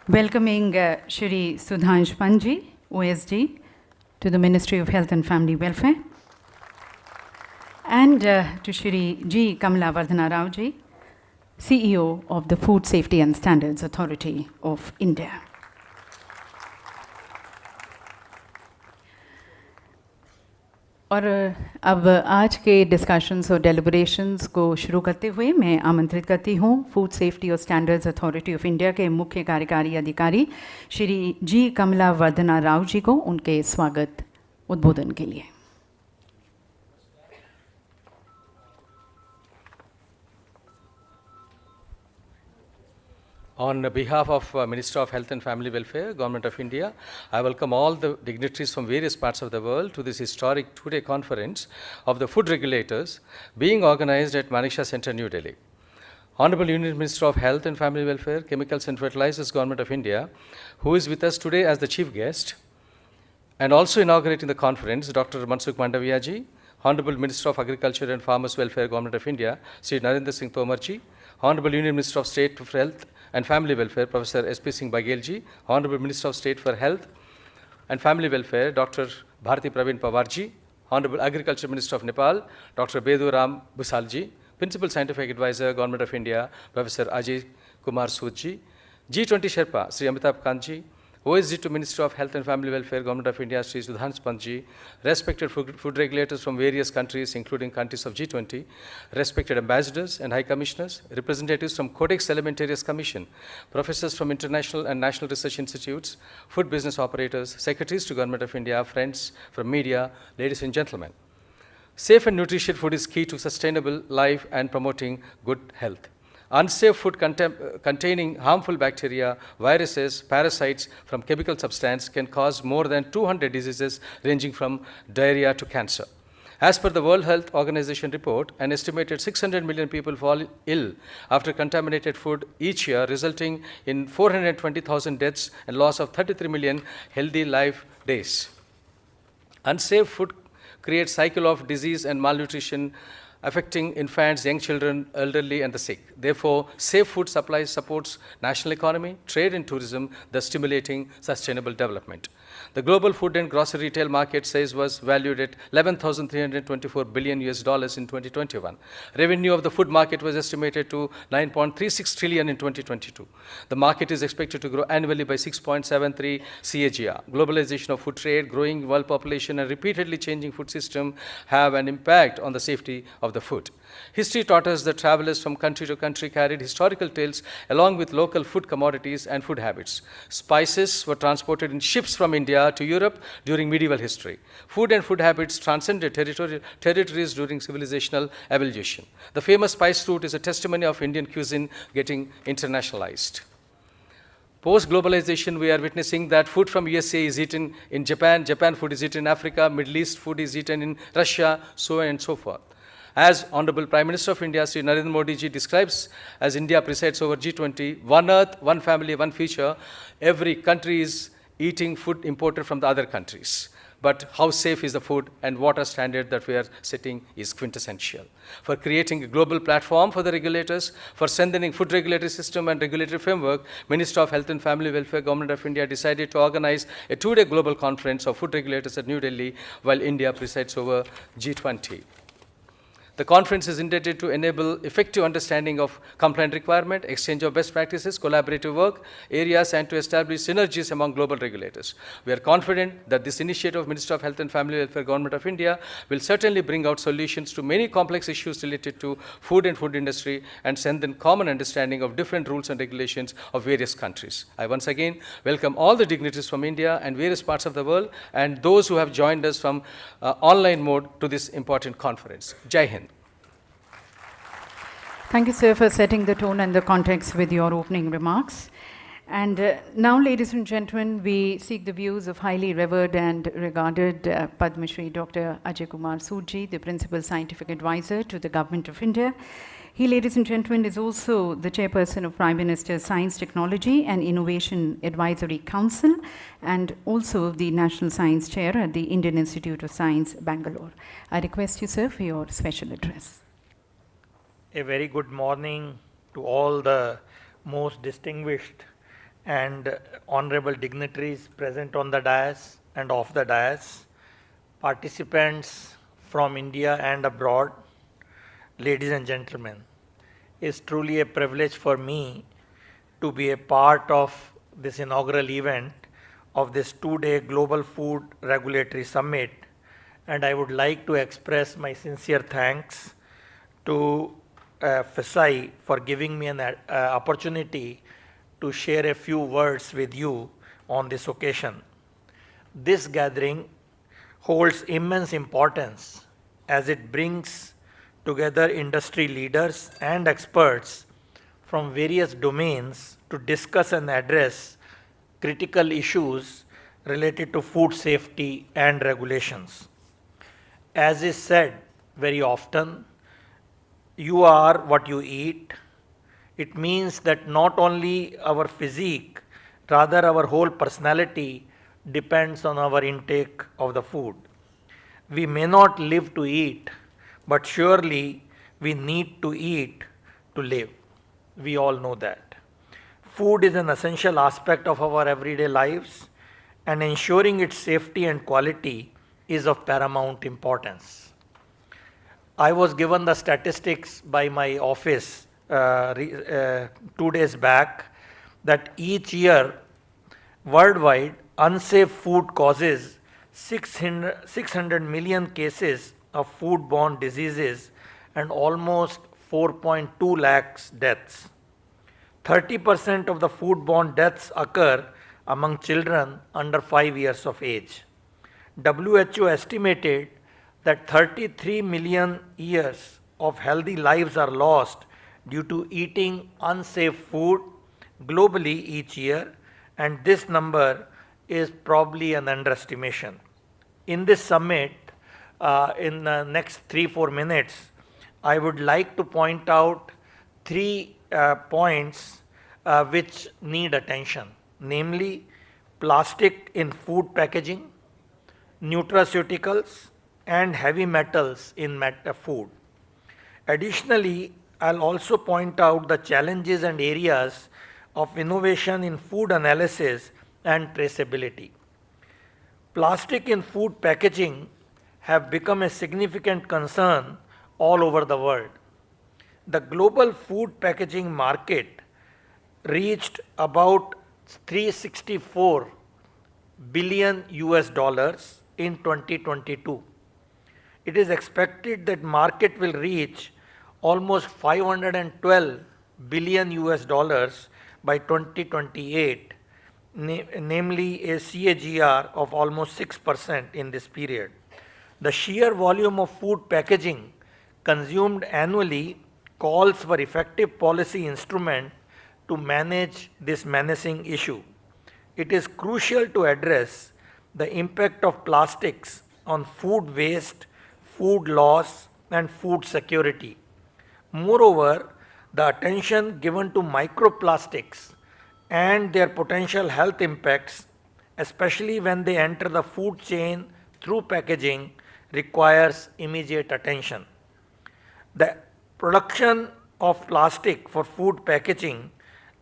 Welcoming Shri Sudhansh Panji, OSD, to the Ministry of Health and Family Welfare. And to Shri G. Kamala Vardhana Rao ji, CEO of the Food Safety and Standards Authority of India. और अब आज के discussions और deliberations को शुरू करते हुए मैं आमंत्रित करती हूँ फूड सेफ्टी और स्टैंडर्ड्स अथॉरिटी ऑफ इंडिया के मुख्य कार्यकारी अधिकारी श्री जी कमला वर्धना राव जी को उनके स्वागत उद्बोधन के लिए. On behalf of Minister of Health and Family Welfare, Government of India, I welcome all the dignitaries from various parts of the world to this historic two-day conference of the food regulators being organized at Manekshaw Center, New Delhi. Honorable Union Minister of Health and Family Welfare, Chemicals and Fertilizers, Government of India, who is with us today as the chief guest, and also inaugurating the conference, Dr. Mansook Mandavia ji, Honorable Minister of Agriculture and Farmers Welfare, Government of India, Sri Narendra Singh Tomar ji, Honorable Union Minister of State for Health and Family Welfare, Professor SP Singh Baghel ji, Honorable Minister of State for Health and Family Welfare, Dr. Bharati Praveen Pawar ji, Honorable Agriculture Minister of Nepal, Dr. Beduram Bhusal ji, Principal Scientific Advisor, Government of India, Professor Ajay Kumar Sood ji, G20 Sherpa, Sri Amitabh Kant ji, OSD to Minister of Health and Family Welfare, Government of India, Sri Sudhansh Panji, respected food regulators from various countries, including countries of G20, respected ambassadors and high commissioners, representatives from Codex Alimentarius Commission, professors from international and national research institutes, food business operators, secretaries to Government of India, friends from media, ladies and gentlemen. Safe and nutritious food is key to sustainable life and promoting good health. Unsafe food containing harmful bacteria, viruses, parasites from chemical substance can cause more than 200 diseases ranging from diarrhea to cancer. As per the World Health Organization report, an estimated 600 million people fall ill after contaminated food each year, resulting in 420,000 deaths and loss of 33 million healthy life days. Unsafe food creates cycle of disease and malnutrition affecting infants, young children, elderly, and the sick. Therefore, safe food supply supports national economy, trade, and tourism, thus stimulating sustainable development. The global food and grocery retail market size was valued at $11,324 billion in 2021. Revenue of the food market was estimated to $9.36 trillion in 2022. The market is expected to grow annually by 6.73 CAGR. Globalization of food trade, growing world population, and repeatedly changing food system have an impact on the safety of the food. History taught us that travelers from country to country carried historical tales along with local food commodities and food habits. Spices were transported in ships from India to Europe during medieval history. Food and food habits transcended territories during civilizational evolution. The famous spice route is a testimony of Indian cuisine getting internationalized. Post-globalization, we are witnessing that food from USA is eaten in Japan, Japan food is eaten in Africa, Middle East food is eaten in Russia, so on and so forth. As Honorable Prime Minister of India, Sri Narendra Modi ji describes as India presides over G20, one earth, one family, one future, every country is eating food imported from the other countries. But how safe is the food and water standard that we are setting is quintessential. For creating a global platform for the regulators, for strengthening food regulatory system and regulatory framework, Minister of Health and Family Welfare, Government of India decided to organize a two-day global conference of food regulators at New Delhi while India presides over G20. The conference is intended to enable effective understanding of compliant requirement, exchange of best practices, collaborative work areas, and to establish synergies among global regulators. We are confident that this initiative of Minister of Health and Family Welfare, Government of India, will certainly bring out solutions to many complex issues related to food and food industry and strengthen common understanding of different rules and regulations of various countries. I once again welcome all the dignitaries from India and various parts of the world and those who have joined us from online mode to this important conference. Jai Hind. Thank you, sir, for setting the tone and the context with your opening remarks. And now, ladies and gentlemen, we seek the views of highly revered and regarded Padma Shri Dr. Ajay Kumar Sood, the Principal Scientific Advisor to the Government of India. He, ladies and gentlemen, is also the Chairperson of Prime Minister's Science, Technology and Innovation Advisory Council and also the National Science Chair at the Indian Institute of Science, Bangalore. I request you, sir, for your special address. A very good morning to all the most distinguished and honorable dignitaries present on the dais and off the dais, participants from India and abroad, ladies and gentlemen. It's truly a privilege for me to be a part of this inaugural event of this two-day Global Food Regulatory Summit, and I would like to express my sincere thanks to FSSAI for giving me an opportunity to share a few words with you on this occasion. This gathering holds immense importance as it brings together industry leaders and experts from various domains to discuss and address critical issues related to food safety and regulations. As is said very often, you are what you eat. It means that not only our physique, rather our whole personality depends on our intake of the food. We may not live to eat, but surely we need to eat to live. We all know that. Food is an essential aspect of our everyday lives, and ensuring its safety and quality is of paramount importance. I was given the statistics by my office 2 days back that each year worldwide unsafe food causes 600 million cases of foodborne diseases and almost 4.2 lakhs deaths. 30% of the foodborne deaths occur among children under 5 years of age. WHO estimated that 33 million years of healthy lives are lost due to eating unsafe food globally each year, and this number is probably an underestimation. In this summit, in the next 3-4 minutes, I would like to point out 3 points which need attention, namely plastic in food packaging, nutraceuticals, and heavy metals in food. Additionally, I'll also point out the challenges and areas of innovation in food analysis and traceability. Plastic in food packaging have become a significant concern all over the world. The global food packaging market reached about 364 billion US dollars in 2022. It is expected that market will reach almost 512 billion US dollars by 2028, namely a CAGR of almost 6% in this period. The sheer volume of food packaging consumed annually calls for effective policy instrument to manage this menacing issue. It is crucial to address the impact of plastics on food waste, food loss, and food security. Moreover, the attention given to microplastics and their potential health impacts, especially when they enter the food chain through packaging, requires immediate attention. The production of plastic for food packaging,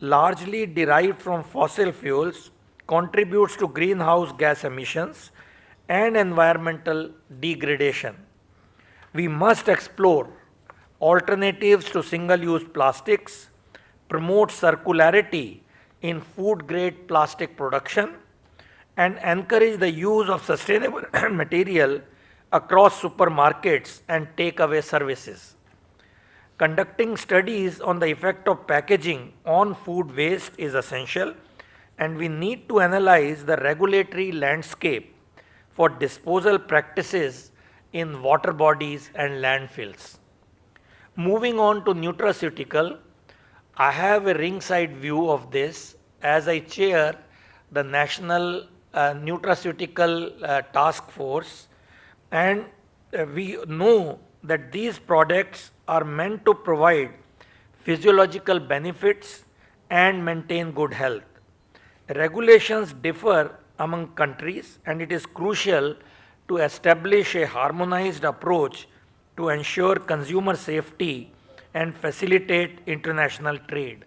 largely derived from fossil fuels, contributes to greenhouse gas emissions and environmental degradation. We must explore alternatives to single-use plastics, promote circularity in food-grade plastic production, and encourage the use of sustainable material across supermarkets and takeaway services. Conducting studies on the effect of packaging on food waste is essential, and we need to analyze the regulatory landscape for disposal practices in water bodies and landfills. Moving on to nutraceutical, I have a ringside view of this as I chair the National Nutraceutical Task Force, and we know that these products are meant to provide physiological benefits and maintain good health. Regulations differ among countries, and it is crucial to establish a harmonized approach to ensure consumer safety and facilitate international trade.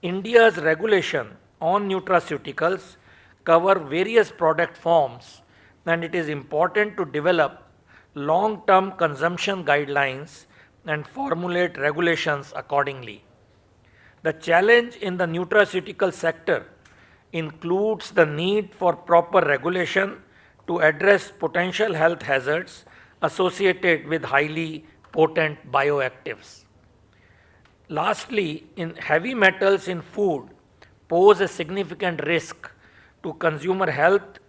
India's regulation on nutraceuticals cover various product forms, and it is important to develop long-term consumption guidelines and formulate regulations accordingly. The challenge in the nutraceutical sector includes the need for proper regulation to address potential health hazards associated with highly potent bioactives. Lastly, heavy metals in food pose a significant risk to consumer health.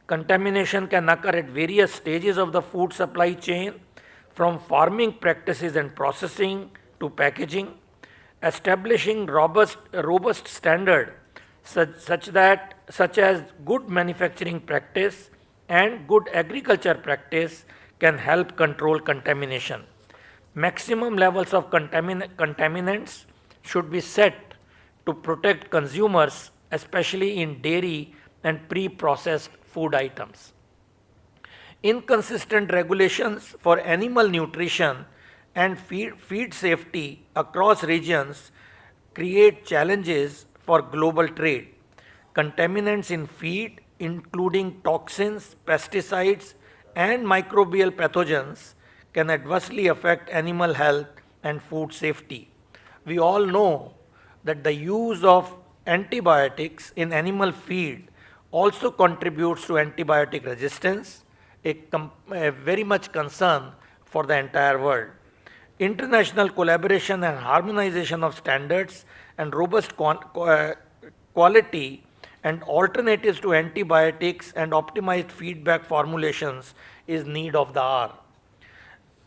Contamination can occur at various stages of the food supply chain, from farming practices and processing to packaging. Establishing robust standard such as good manufacturing practice and good agriculture practice can help control contamination. Maximum levels of contaminants should be set to protect consumers, especially in dairy and pre-processed food items. Inconsistent regulations for animal nutrition and feed safety across regions create challenges for global trade. Contaminants in feed, including toxins, pesticides, and microbial pathogens, can adversely affect animal health and food safety. We all know that the use of antibiotics in animal feed also contributes to antibiotic resistance, a very much concern for the entire world. International collaboration and harmonization of standards and robust quality and alternatives to antibiotics and optimized feedback formulations is need of the hour.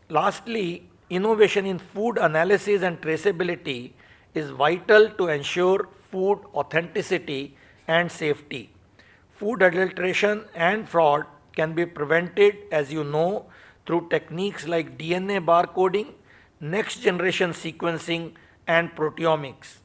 Lastly, innovation in food analysis and traceability is vital to ensure food authenticity and safety. Food adulteration and fraud can be prevented, as you know, through techniques like DNA barcoding, next generation sequencing, and proteomics.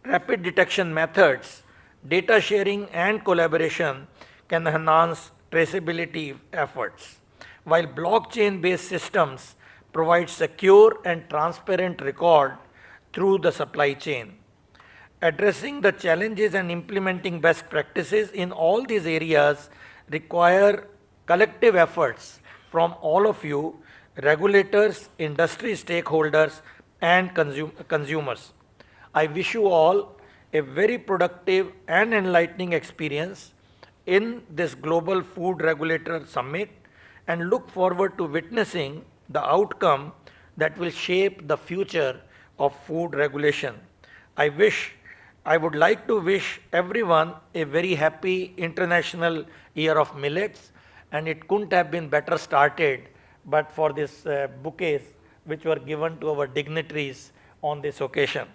Rapid detection methods, data sharing, and collaboration can enhance traceability efforts, while blockchain based systems provide secure and transparent record through the supply chain. Addressing the challenges and implementing best practices in all these areas require collective efforts from all of you, regulators, industry stakeholders, and consumers. I wish you all a very productive and enlightening experience in this Global Food Regulator Summit and look forward to witnessing the outcome that will shape the future of food regulation. I would like to wish everyone a very happy International Year of Millets, and it couldn't have been better started but for this bouquets which were given to our dignitaries on this occasion.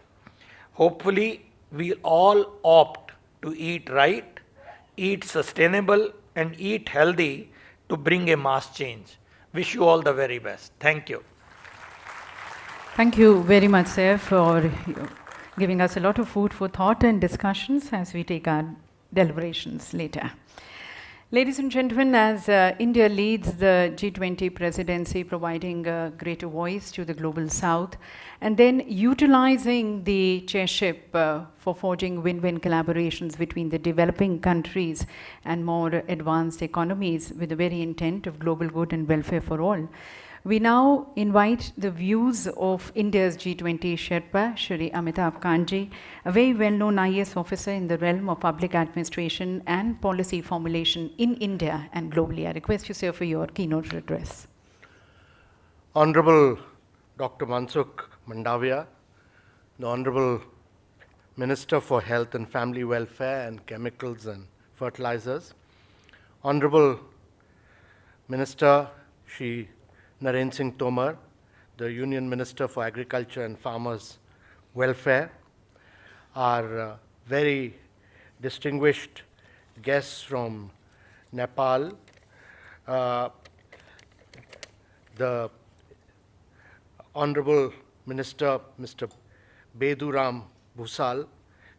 Hopefully, we'll all opt to eat right, eat sustainable, and eat healthy to bring a mass change. Wish you all the very best. Thank you. Thank you very much, sir, for giving us a lot of food for thought and discussions as we take our deliberations later. Ladies and gentlemen, as India leads the G20 presidency, providing a greater voice to the global south, and then utilizing the chairship for forging win-win collaborations between the developing countries and more advanced economies with the very intent of global good and welfare for all, we now invite the views of India's G20 Sherpa, Shri Amitabh Kanji, a very well-known IAS officer in the realm of public administration and policy formulation in India and globally. I request you, sir, for your keynote address. Honorable Dr. Mansukh Mandavia, the Honorable Minister for Health and Family Welfare and Chemicals and Fertilizers, Honorable Minister Shri Narendra Singh Tomar, the Union Minister for Agriculture and Farmers Welfare, our very distinguished guests from Nepal, the Honorable Minister, Mr. Beduram Bhusal,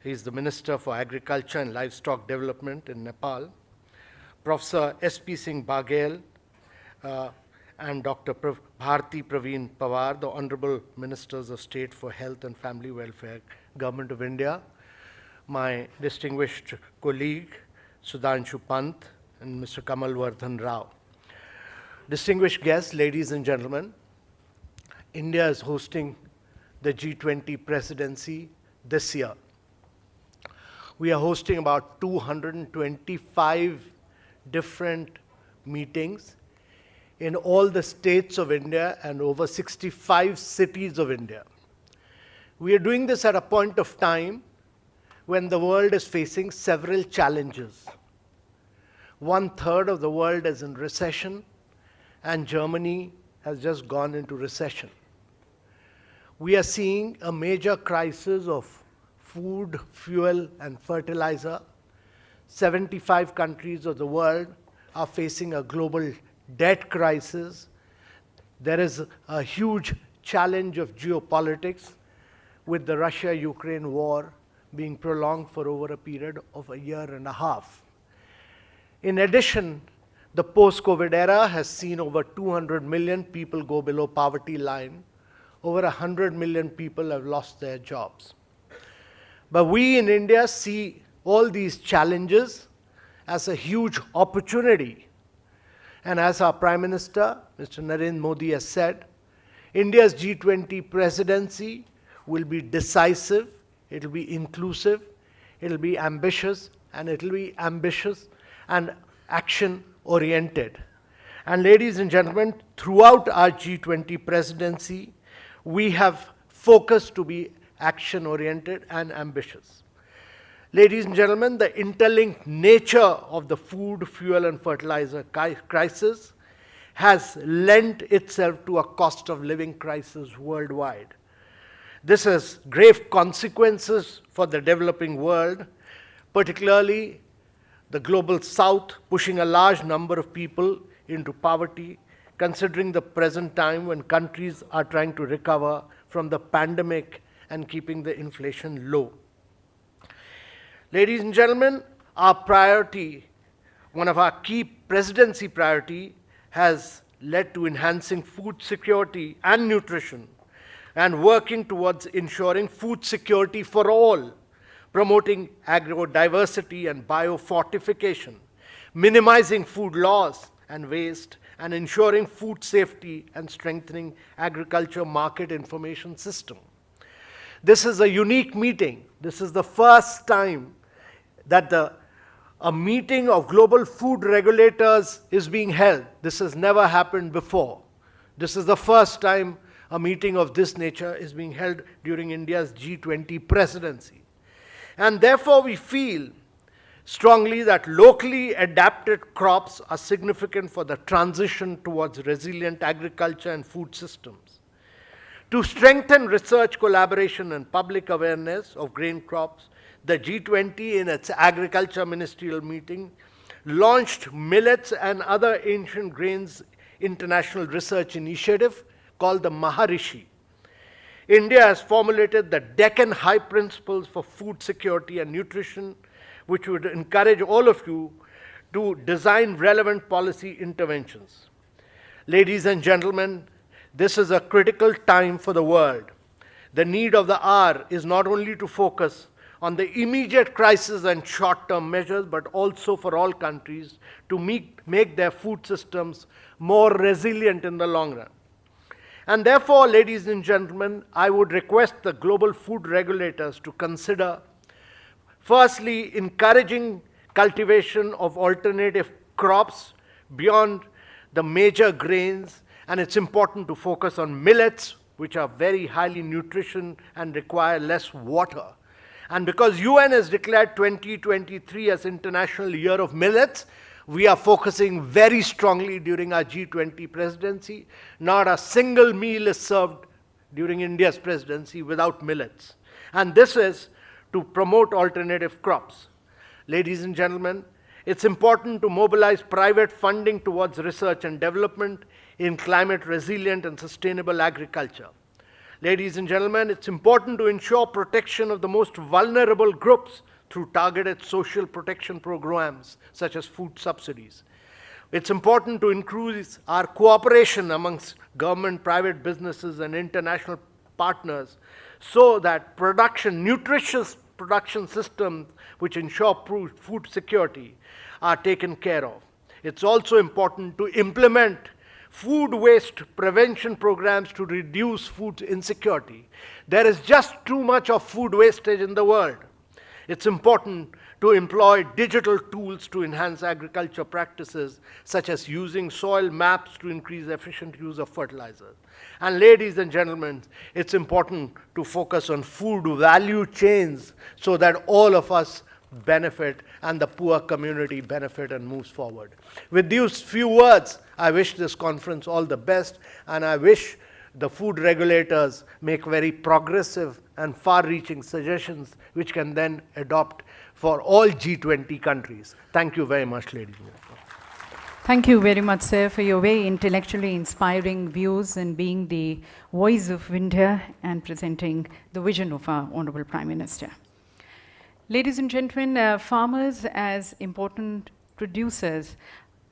he is the Minister for Agriculture and Livestock Development in Nepal, Professor S.P. Singh Baghel, and Dr. Bharti Praveen Pawar, the Honorable Ministers of State for Health and Family Welfare, Government of India, my distinguished colleague, Sudhanshu Pant, and Mr. Kamal Vardhan Rao. Distinguished guests, ladies and gentlemen, India is hosting the G20 presidency this year. We are hosting about 225 different meetings in all the states of India and over 65 cities of India. We are doing this at a point of time when the world is facing several challenges. 1/3 of the world is in recession, and Germany has just gone into recession. We are seeing a major crisis of food, fuel, and fertilizer. 75 countries of the world are facing a global debt crisis. There is a huge challenge of geopolitics with the Russia-Ukraine war being prolonged for over a period of a year and a half. In addition, the post-COVID era has seen over 200 million people go below poverty line. Over 100 million people have lost their jobs. But we in India see all these challenges as a huge opportunity. And as our Prime Minister, Mr. Narendra Modi, has said, India's G20 presidency will be decisive, it will be inclusive, it will be ambitious, and action-oriented. And ladies and gentlemen, throughout our G20 presidency, we have focused to be action-oriented and ambitious. Ladies and gentlemen, the interlinked nature of the food, fuel, and fertilizer crisis has lent itself to a cost of living crisis worldwide. This has grave consequences for the developing world, particularly the global south, pushing a large number of people into poverty, considering the present time when countries are trying to recover from the pandemic and keeping the inflation low. Ladies and gentlemen, our priority, one of our key presidency priority, has led to enhancing food security and nutrition and working towards ensuring food security for all, promoting agrodiversity and biofortification, minimizing food loss and waste, and ensuring food safety and strengthening agriculture market information system. This is a unique meeting. This is the first time that a meeting of global food regulators is being held. This has never happened before. This is the first time a meeting of this nature is being held during India's G20 presidency. And therefore we feel strongly that locally adapted crops are significant for the transition towards resilient agriculture and food systems. To strengthen research collaboration and public awareness of grain crops, the G20 in its agriculture ministerial meeting launched millets and other ancient grains international research initiative called the Maharishi. India has formulated the Deccan High Principles for Food Security and Nutrition, which would encourage all of you to design relevant policy interventions. Ladies and gentlemen, this is a critical time for the world. The need of the hour is not only to focus on the immediate crisis and short-term measures, but also for all countries to make their food systems more resilient in the long run. And therefore, ladies and gentlemen, I would request the global food regulators to consider, firstly, encouraging cultivation of alternative crops beyond the major grains, and it's important to focus on millets, which are very highly nutrition and require less water. And because UN has declared 2023 as International Year of Millets, we are focusing very strongly during our G20 presidency. Not a single meal is served during India's presidency without millets. And this is to promote alternative crops. Ladies and gentlemen, it's important to mobilize private funding towards research and development in climate resilient and sustainable agriculture. Ladies and gentlemen, it's important to ensure protection of the most vulnerable groups through targeted social protection programs such as food subsidies. It's important to increase our cooperation amongst government, private businesses, and international partners so that nutritious production systems which ensure food security are taken care of. It's also important to implement food waste prevention programs to reduce food insecurity. There is just too much of food wastage in the world. It's important to employ digital tools to enhance agriculture practices, such as using soil maps to increase efficient use of fertilizers. And ladies and gentlemen, it's important to focus on food value chains so that all of us benefit and the poor community benefit and moves forward. With these few words, I wish this conference all the best, and I wish the food regulators make very progressive and far-reaching suggestions which can then adopt for all G20 countries. Thank you very much, ladies and gentlemen. Thank you very much, sir, for your very intellectually inspiring views and being the voice of India and presenting the vision of our Honorable Prime Minister. Ladies and gentlemen, farmers as important producers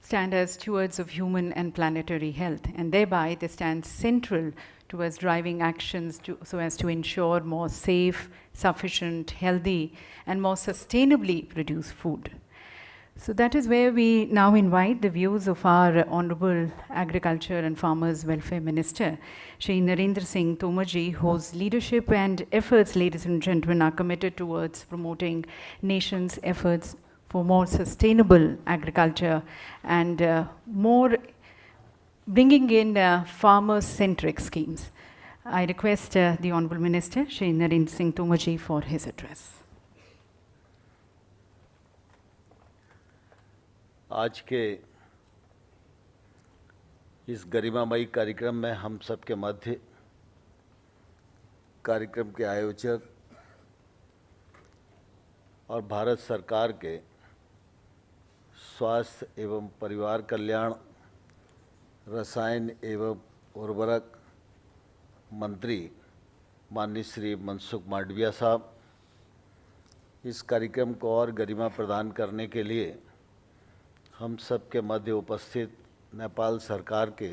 stand as stewards of human and planetary health, and thereby they stand central towards driving actions so as to ensure more safe, sufficient, healthy, and more sustainably produced food. So that is where we now invite the views of our Honorable Agriculture and Farmers Welfare Minister, Shri Narendra Singh Tomarji, whose leadership and efforts, ladies and gentlemen, are committed towards promoting nation's efforts for more sustainable agriculture and more bringing in farmer-centric schemes. I request the Honorable Minister, Shri Narendra Singh Tomarji, for his address. आज के इस गरिमामयी कार्यक्रम में हम सबके मध्य कार्यक्रम के आयोजक और भारत सरकार के स्वास्थ्य एवं परिवार कल्याण, रसायन एवं उर्वरक मंत्री माननीय श्री मनसुख मांडविया साहब, इस कार्यक्रम को और गरिमा प्रदान करने के लिए हम सबके मध्य उपस्थित नेपाल सरकार के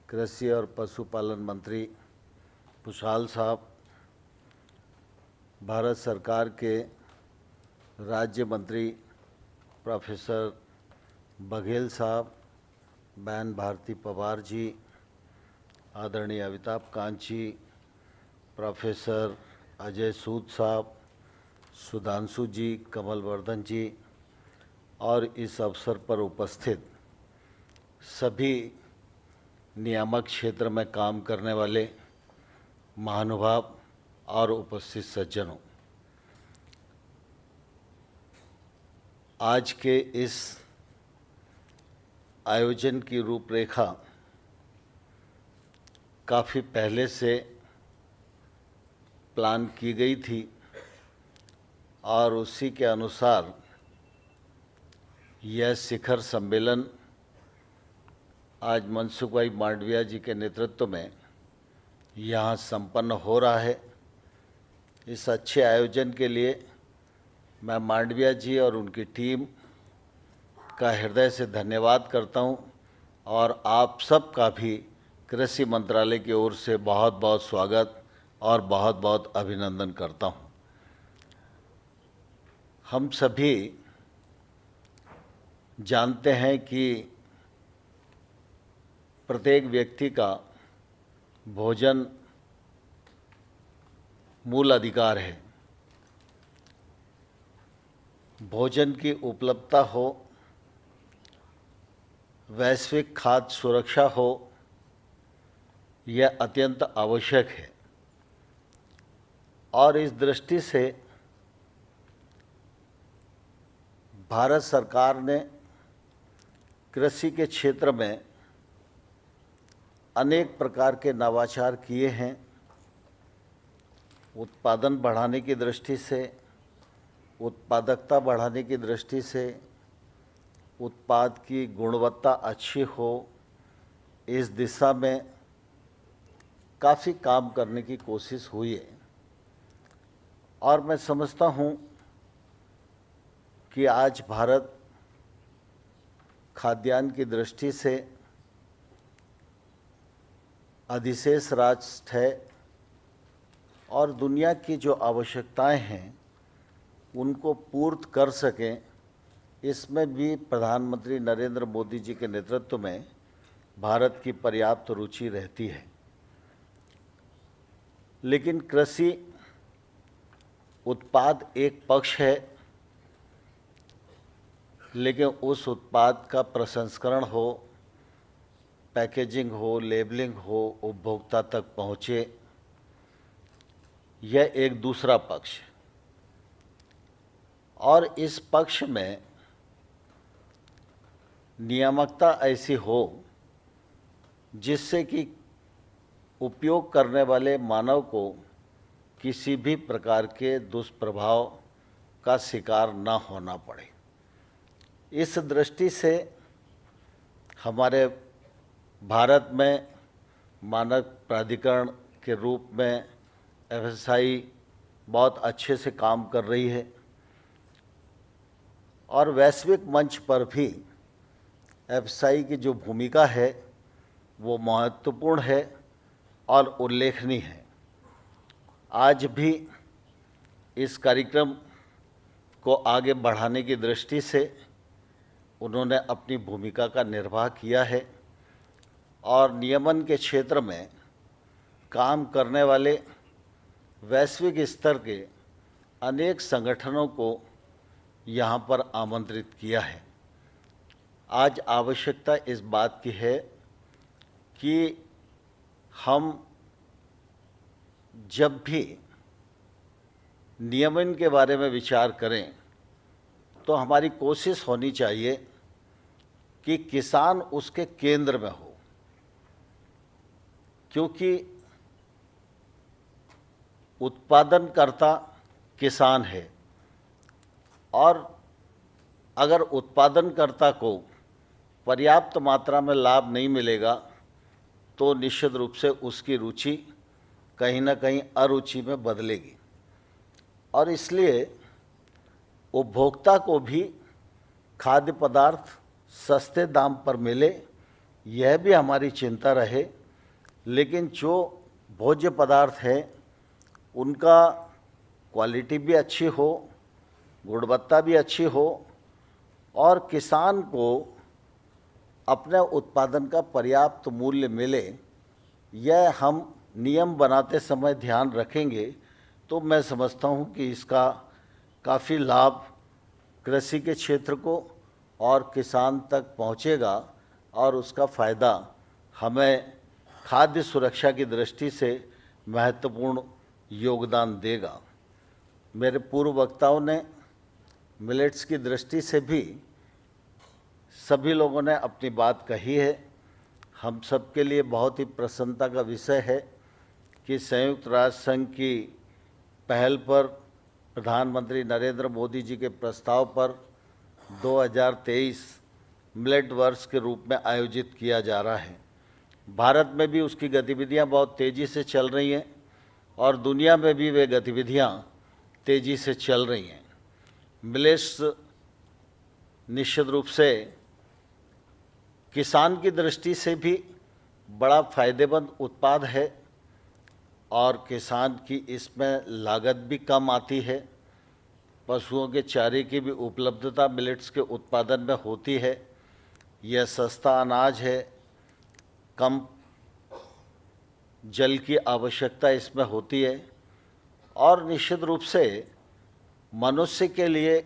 कृषि और पशुपालन मंत्री पुछाल साहब, भारत सरकार के राज्य मंत्री प्रोफेसर बघेल साहब, बहन भारती पवार जी, आदरणीय अमिताभ कांत जी, प्रोफेसर अजय सूद साहब, सुधांशु जी, कमल वर्धन जी और इस अवसर पर उपस्थित सभी नियामक क्षेत्र में काम करने वाले महानुभाव और उपस्थित सज्जनों, आज के इस आयोजन की रूपरेखा काफ़ी पहले से प्लान की गई थी और उसी के अनुसार यह शिखर सम्मेलन आज मनसुख भाई मांडविया जी के नेतृत्व में यहाँ संपन्न हो रहा है। इस अच्छे आयोजन के लिए मैं मांडविया जी और उनकी टीम का हृदय से धन्यवाद करता हूँ और आप सबका भी कृषि मंत्रालय की ओर से बहुत बहुत स्वागत और बहुत बहुत अभिनंदन करता हूँ। हम सभी जानते हैं कि प्रत्येक व्यक्ति का भोजन मूल अधिकार है। भोजन की उपलब्धता हो, वैश्विक खाद्य सुरक्षा हो, यह अत्यंत आवश्यक है और इस दृष्टि से भारत सरकार ने कृषि के क्षेत्र में अनेक प्रकार के नवाचार किए हैं। उत्पादन बढ़ाने की दृष्टि से, उत्पादकता बढ़ाने की दृष्टि से, उत्पाद की गुणवत्ता अच्छी हो, इस दिशा में काफ़ी काम करने की कोशिश हुई है और मैं समझता हूँ कि आज भारत खाद्यान्न की दृष्टि से अधिशेष राष्ट्र है और दुनिया की जो आवश्यकताएं हैं उनको पूर्त कर सकें, इसमें भी प्रधानमंत्री नरेंद्र मोदी जी के नेतृत्व में भारत की पर्याप्त रुचि रहती है। लेकिन कृषि उत्पाद एक पक्ष है, लेकिन उस उत्पाद का प्रसंस्करण हो, पैकेजिंग हो, लेबलिंग हो, उपभोक्ता तक पहुँचे, यह एक दूसरा पक्ष है। और इस पक्ष में नियामकता ऐसी हो जिससे कि उपयोग करने वाले मानव को किसी भी प्रकार के दुष्प्रभाव का शिकार न होना पड़े। इस दृष्टि से हमारे भारत में मानक प्राधिकरण के रूप में FSSAI बहुत अच्छे से काम कर रही है और वैश्विक मंच पर भी FSSAI की जो भूमिका है वो महत्वपूर्ण है और उल्लेखनीय है। आज भी इस कार्यक्रम को आगे बढ़ाने की दृष्टि से उन्होंने अपनी भूमिका का निर्वाह किया है और नियमन के क्षेत्र में काम करने वाले वैश्विक स्तर के अनेक संगठनों को यहाँ पर आमंत्रित किया है। आज आवश्यकता इस बात की है कि हम जब भी नियमन के बारे में विचार करें तो हमारी कोशिश होनी चाहिए कि किसान उसके केंद्र में हो, क्योंकि उत्पादनकर्ता किसान है और अगर उत्पादनकर्ता को पर्याप्त मात्रा में लाभ नहीं मिलेगा तो निश्चित रूप से उसकी रुचि कहीं ना कहीं अरुचि में बदलेगी और इसलिए उपभोक्ता को भी खाद्य पदार्थ सस्ते दाम पर मिले, यह भी हमारी चिंता रहे। लेकिन जो भोज्य पदार्थ हैं उनका क्वालिटी भी अच्छी हो, गुणवत्ता भी अच्छी हो और किसान को अपने उत्पादन का पर्याप्त मूल्य मिले, यह हम नियम बनाते समय ध्यान रखेंगे तो मैं समझता हूँ कि इसका काफ़ी लाभ कृषि के क्षेत्र को और किसान तक पहुँचेगा और उसका फ़ायदा हमें खाद्य सुरक्षा की दृष्टि से महत्वपूर्ण योगदान देगा। मेरे पूर्व वक्ताओं ने मिलेट्स की दृष्टि से भी सभी लोगों ने अपनी बात कही है। हम सबके लिए बहुत ही प्रसन्नता का विषय है कि संयुक्त राष्ट्र संघ की पहल पर प्रधानमंत्री नरेंद्र मोदी जी के प्रस्ताव पर 2023 मिलेट वर्ष के रूप में आयोजित किया जा रहा है। भारत में भी उसकी गतिविधियां बहुत तेज़ी से चल रही हैं और दुनिया में भी वे गतिविधियां तेज़ी से चल रही हैं। मिलेट्स निश्चित रूप से किसान की दृष्टि से भी बड़ा फ़ायदेमंद उत्पाद है और किसान की इसमें लागत भी कम आती है। पशुओं के चारे की भी उपलब्धता मिलेट्स के उत्पादन में होती है। यह सस्ता अनाज है, कम जल की आवश्यकता इसमें होती है और निश्चित रूप से मनुष्य के लिए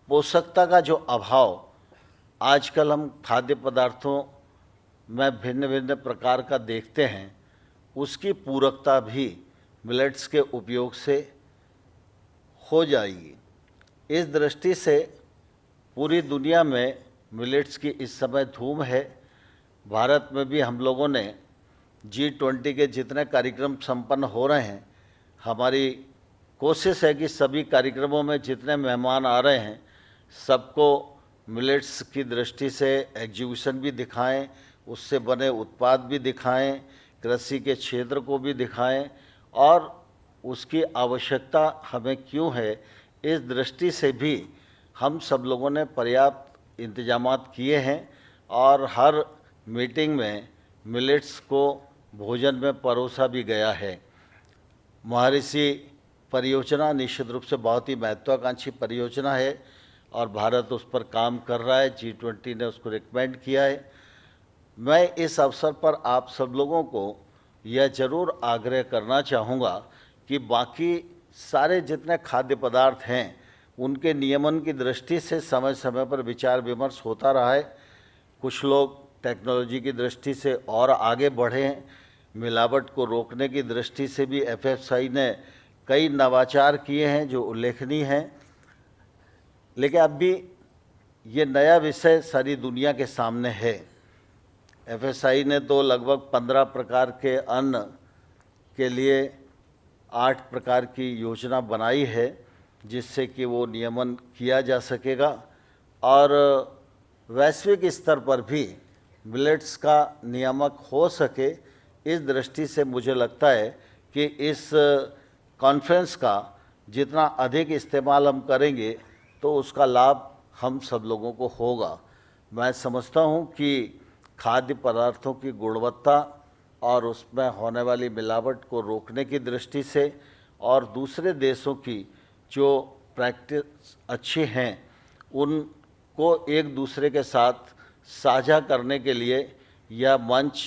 पोषकता का जो अभाव आजकल हम खाद्य पदार्थों में भिन्न भिन्न प्रकार का देखते हैं, उसकी पूरकता भी मिलेट्स के उपयोग से हो जाएगी। इस दृष्टि से पूरी दुनिया में मिलेट्स की इस समय धूम है। भारत में भी हम लोगों ने G20 के जितने कार्यक्रम संपन्न हो रहे हैं, हमारी कोशिश है कि सभी कार्यक्रमों में जितने मेहमान आ रहे हैं सबको मिलेट्स की दृष्टि से एग्जीबिशन भी दिखाएं, उससे बने उत्पाद भी दिखाएं, कृषि के क्षेत्र को भी दिखाएं और उसकी आवश्यकता हमें क्यों है, इस दृष्टि से भी हम सब लोगों ने पर्याप्त इंतजामात किए हैं और हर मीटिंग में मिलेट्स को भोजन में परोसा भी गया है। महर्षि परियोजना निश्चित रूप से बहुत ही महत्वाकांक्षी परियोजना है और भारत उस पर काम कर रहा है। G20 ने उसको रिकमेंड किया है। मैं इस अवसर पर आप सब लोगों को यह जरूर आग्रह करना चाहूँगा कि बाकी सारे जितने खाद्य पदार्थ हैं उनके नियमन की दृष्टि से समय समय पर विचार विमर्श होता रहा है। कुछ लोग टेक्नोलॉजी की दृष्टि से और आगे बढ़े हैं। मिलावट को रोकने की दृष्टि से भी FSSAI ने कई नवाचार किए हैं जो उल्लेखनीय हैं। लेकिन अब भी ये नया विषय सारी दुनिया के सामने है। FSSAI ने तो लगभग 15 प्रकार के अन्न के लिए 8 प्रकार की योजना बनाई है जिससे कि वो नियमन किया जा सकेगा और वैश्विक स्तर पर भी मिलेट्स का नियामक हो सके। इस दृष्टि से मुझे लगता है कि इस कॉन्फ्रेंस का जितना अधिक इस्तेमाल हम करेंगे तो उसका लाभ हम सब लोगों को होगा। मैं समझता हूँ कि खाद्य पदार्थों की गुणवत्ता और उसमें होने वाली मिलावट को रोकने की दृष्टि से और दूसरे देशों की जो प्रैक्टिस अच्छी हैं उनको एक दूसरे के साथ साझा करने के लिए यह मंच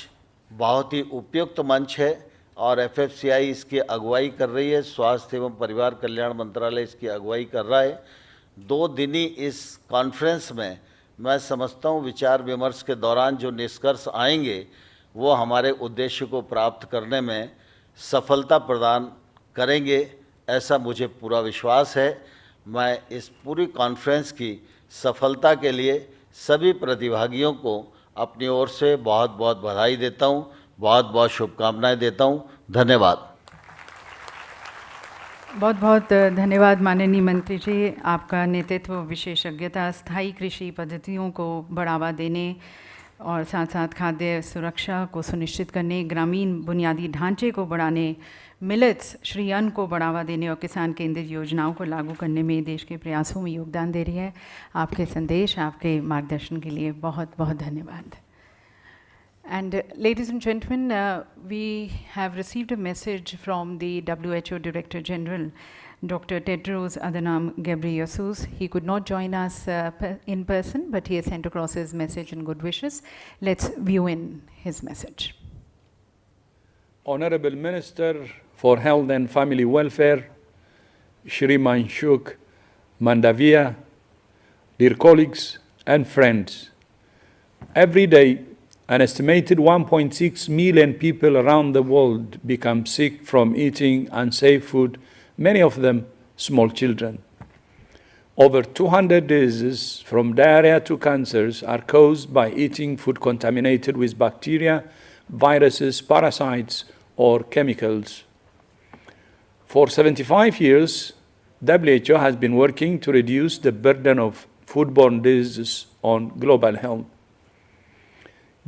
बहुत ही उपयुक्त मंच है और FSSAI इसकी अगुवाई कर रही है। स्वास्थ्य एवं परिवार कल्याण मंत्रालय इसकी अगुवाई कर रहा है। 2 दिनी इस कॉन्फ्रेंस में मैं समझता हूँ विचार विमर्श के दौरान जो निष्कर्ष आएंगे वो हमारे उद्देश्य को प्राप्त करने में सफलता प्रदान करेंगे, ऐसा मुझे पूरा विश्वास है। मैं इस पूरी कॉन्फ्रेंस की सफलता के लिए सभी प्रतिभागियों को अपनी ओर से बहुत बहुत बधाई देता हूँ, बहुत बहुत शुभकामनाएं देता हूँ। धन्यवाद। बहुत बहुत धन्यवाद माननीय मंत्री जी। आपका नेतृत्व, विशेषज्ञता स्थायी कृषि पद्धतियों को बढ़ावा देने और साथ साथ खाद्य सुरक्षा को सुनिश्चित करने, ग्रामीण बुनियादी ढांचे को बढ़ाने, मिलेट्स श्री अन्न को बढ़ावा देने और किसान केंद्रित योजनाओं को लागू करने में देश के प्रयासों में योगदान दे रही है। आपके संदेश, आपके मार्गदर्शन के लिए बहुत बहुत धन्यवाद। And ladies and gentlemen, we have received a message from the WHO Director General, Dr. Tedros Adhanom Ghebreyesus. He could not join us in person, but he has sent across his message and good wishes. Let's view in his message. Honorable Minister for Health and Family Welfare, Shri Manshuk Mandavia, dear colleagues and friends, every day an estimated 1.6 million people around the world become sick from eating unsafe food, many of them small children. Over 200 diseases, from diarrhea to cancers, are caused by eating food contaminated with bacteria, viruses, parasites, or chemicals. For 75 years, WHO has been working to reduce the burden of foodborne diseases on global health.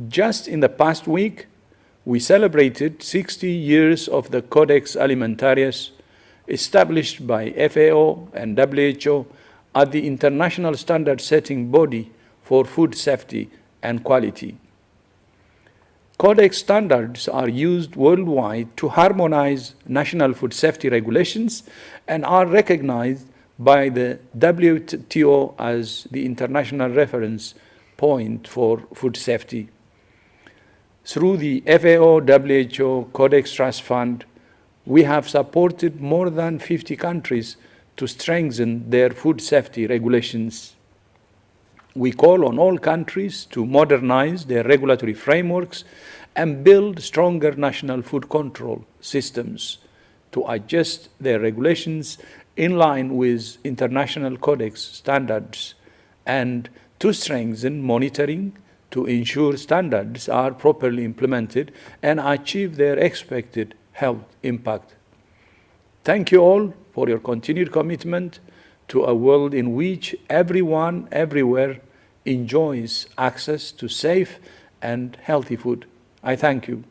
Just in the past week, we celebrated 60 years of the Codex Alimentarius, established by FAO and WHO as the international standard-setting body for food safety and quality. Codex standards are used worldwide to harmonize national food safety regulations and are recognized by the WTO as the international reference point for food safety. Through the FAO-WHO Codex Trust Fund, we have supported more than 50 countries to strengthen their food safety regulations. We call on all countries to modernize their regulatory frameworks and build stronger national food control systems to adjust their regulations in line with international Codex standards and to strengthen monitoring to ensure standards are properly implemented and achieve their expected health impact. Thank you all for your continued commitment to a world in which everyone, everywhere, enjoys access to safe and healthy food. I thank you.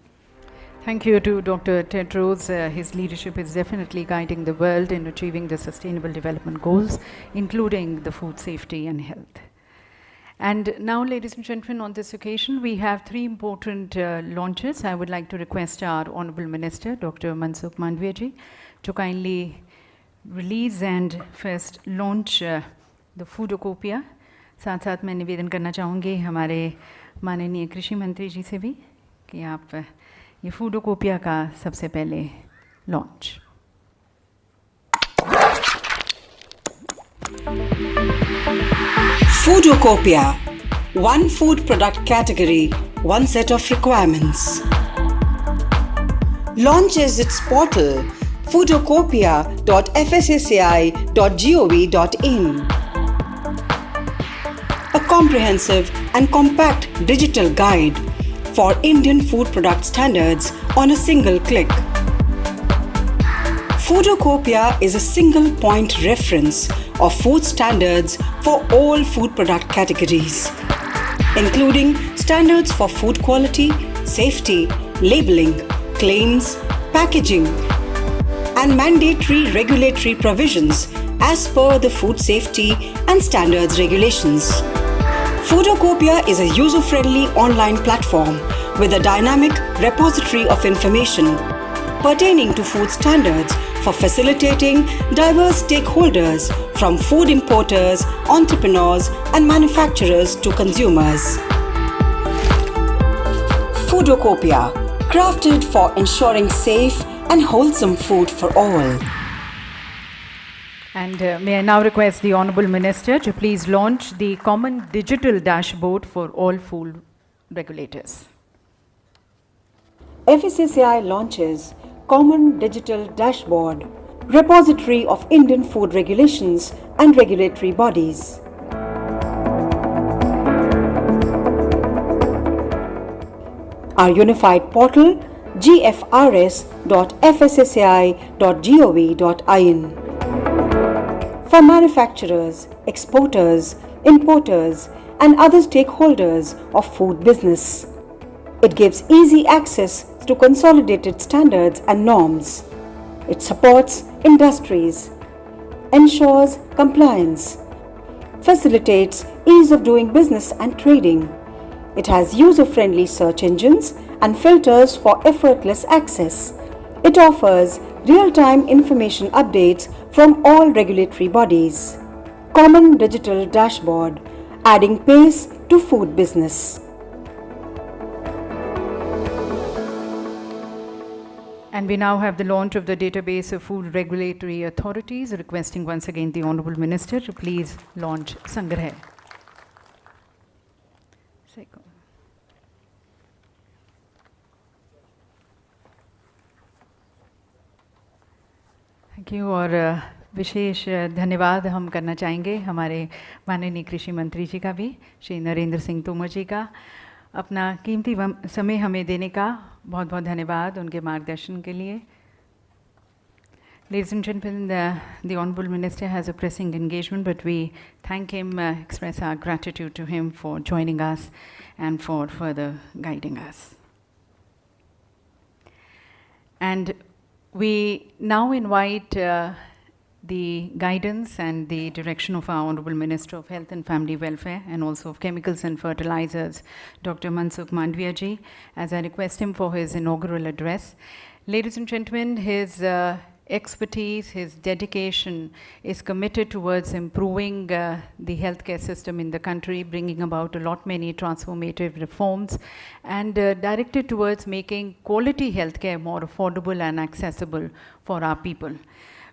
Thank you to Dr. Tedros. His leadership is definitely guiding the world in achieving the Sustainable Development Goals, including the food safety and health. And now, ladies and gentlemen, on this occasion, we have three important launches. I would like to request our Honorable Minister, Dr. Mansukh Mandavia ji, to kindly release and first launch the Foodocopia. साथ साथ मैं निवेदन करना चाहूँगी हमारे माननीय कृषि मंत्री जी से भी कि आप ये फूडोकोपिया का सबसे पहले launch. Foodocopia, one food product category, one set of requirements. Launches its portal foodocopia.fssai.gov.in. A comprehensive and compact digital guide for Indian food product standards on a single click. Foodocopia is a single point reference of food standards for all food product categories, including standards for food quality, safety, labeling, claims, packaging, and mandatory regulatory provisions as per the food safety and standards regulations. Foodocopia is a user-friendly online platform with a dynamic repository of information pertaining to food standards for facilitating diverse stakeholders from food importers, entrepreneurs, and manufacturers to consumers. Foodocopia, crafted for ensuring safe and wholesome food for all. And may I now request the Honourable Minister to please launch the Common Digital Dashboard for all food regulators. FSSAI launches Common Digital Dashboard, repository of Indian food regulations and regulatory bodies. Our unified portal gfrs.fssai.gov.in for manufacturers, exporters, importers, and other stakeholders of food business. It gives easy access to consolidated standards and norms. It supports industries, ensures compliance, facilitates ease of doing business and trading. It has user-friendly search engines and filters for effortless access. It offers real-time information updates from all regulatory bodies. Common digital dashboard, adding pace to food business. And we now have the launch of the database of food regulatory authorities, requesting once again the Honourable Minister to please launch Sangrah. Thank you. और विशेष धन्यवाद हम करना चाहेंगे हमारे माननीय कृषि मंत्री जी का भी, श्री नरेंद्र सिंह तोमर जी का। अपना कीमती समय हमें देने का बहुत बहुत धन्यवाद उनके मार्गदर्शन के लिए। Ladies and gentlemen, the Honourable Minister has a pressing engagement, but we thank him, express our gratitude to him for joining us and for further guiding us. And we now invite the guidance and the direction of our Honourable Minister of Health and Family Welfare and also of Chemicals and Fertilizers, Dr. Mansukh Mandviya ji, as I request him for his inaugural address. Ladies and gentlemen, his expertise, his dedication is committed towards improving the healthcare system in the country, bringing about a lot many transformative reforms and directed towards making quality healthcare more affordable and accessible for our people.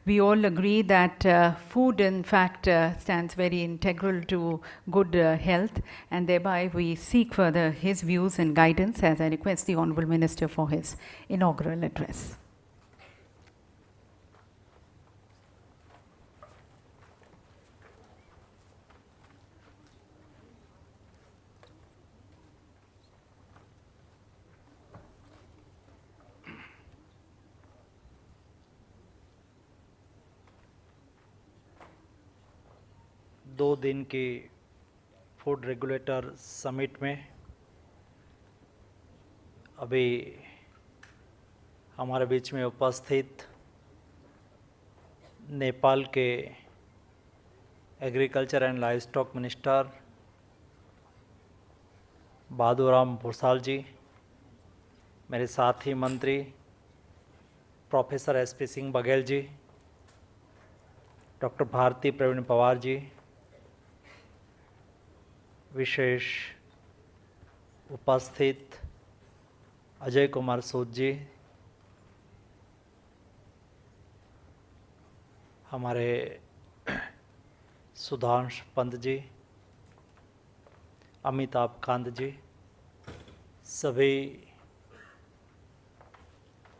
We all agree that food in fact stands very integral to good health, and thereby we seek further his views and guidance as I request the Honourable Minister for his inaugural address. दो दिन की food regulator summit में अभी हमारे बीच में उपस्थित नेपाल के agriculture and livestock minister Beduram Bhusal ji, मेरे साथी मंत्री professor SP Singh Baghel ji, doctor Bharati Pravin Pawar ji, विशेष उपस्थित अजय कुमार सूद जी, हमारे सुधांश पंत जी, अमिताभ कांत जी, सभी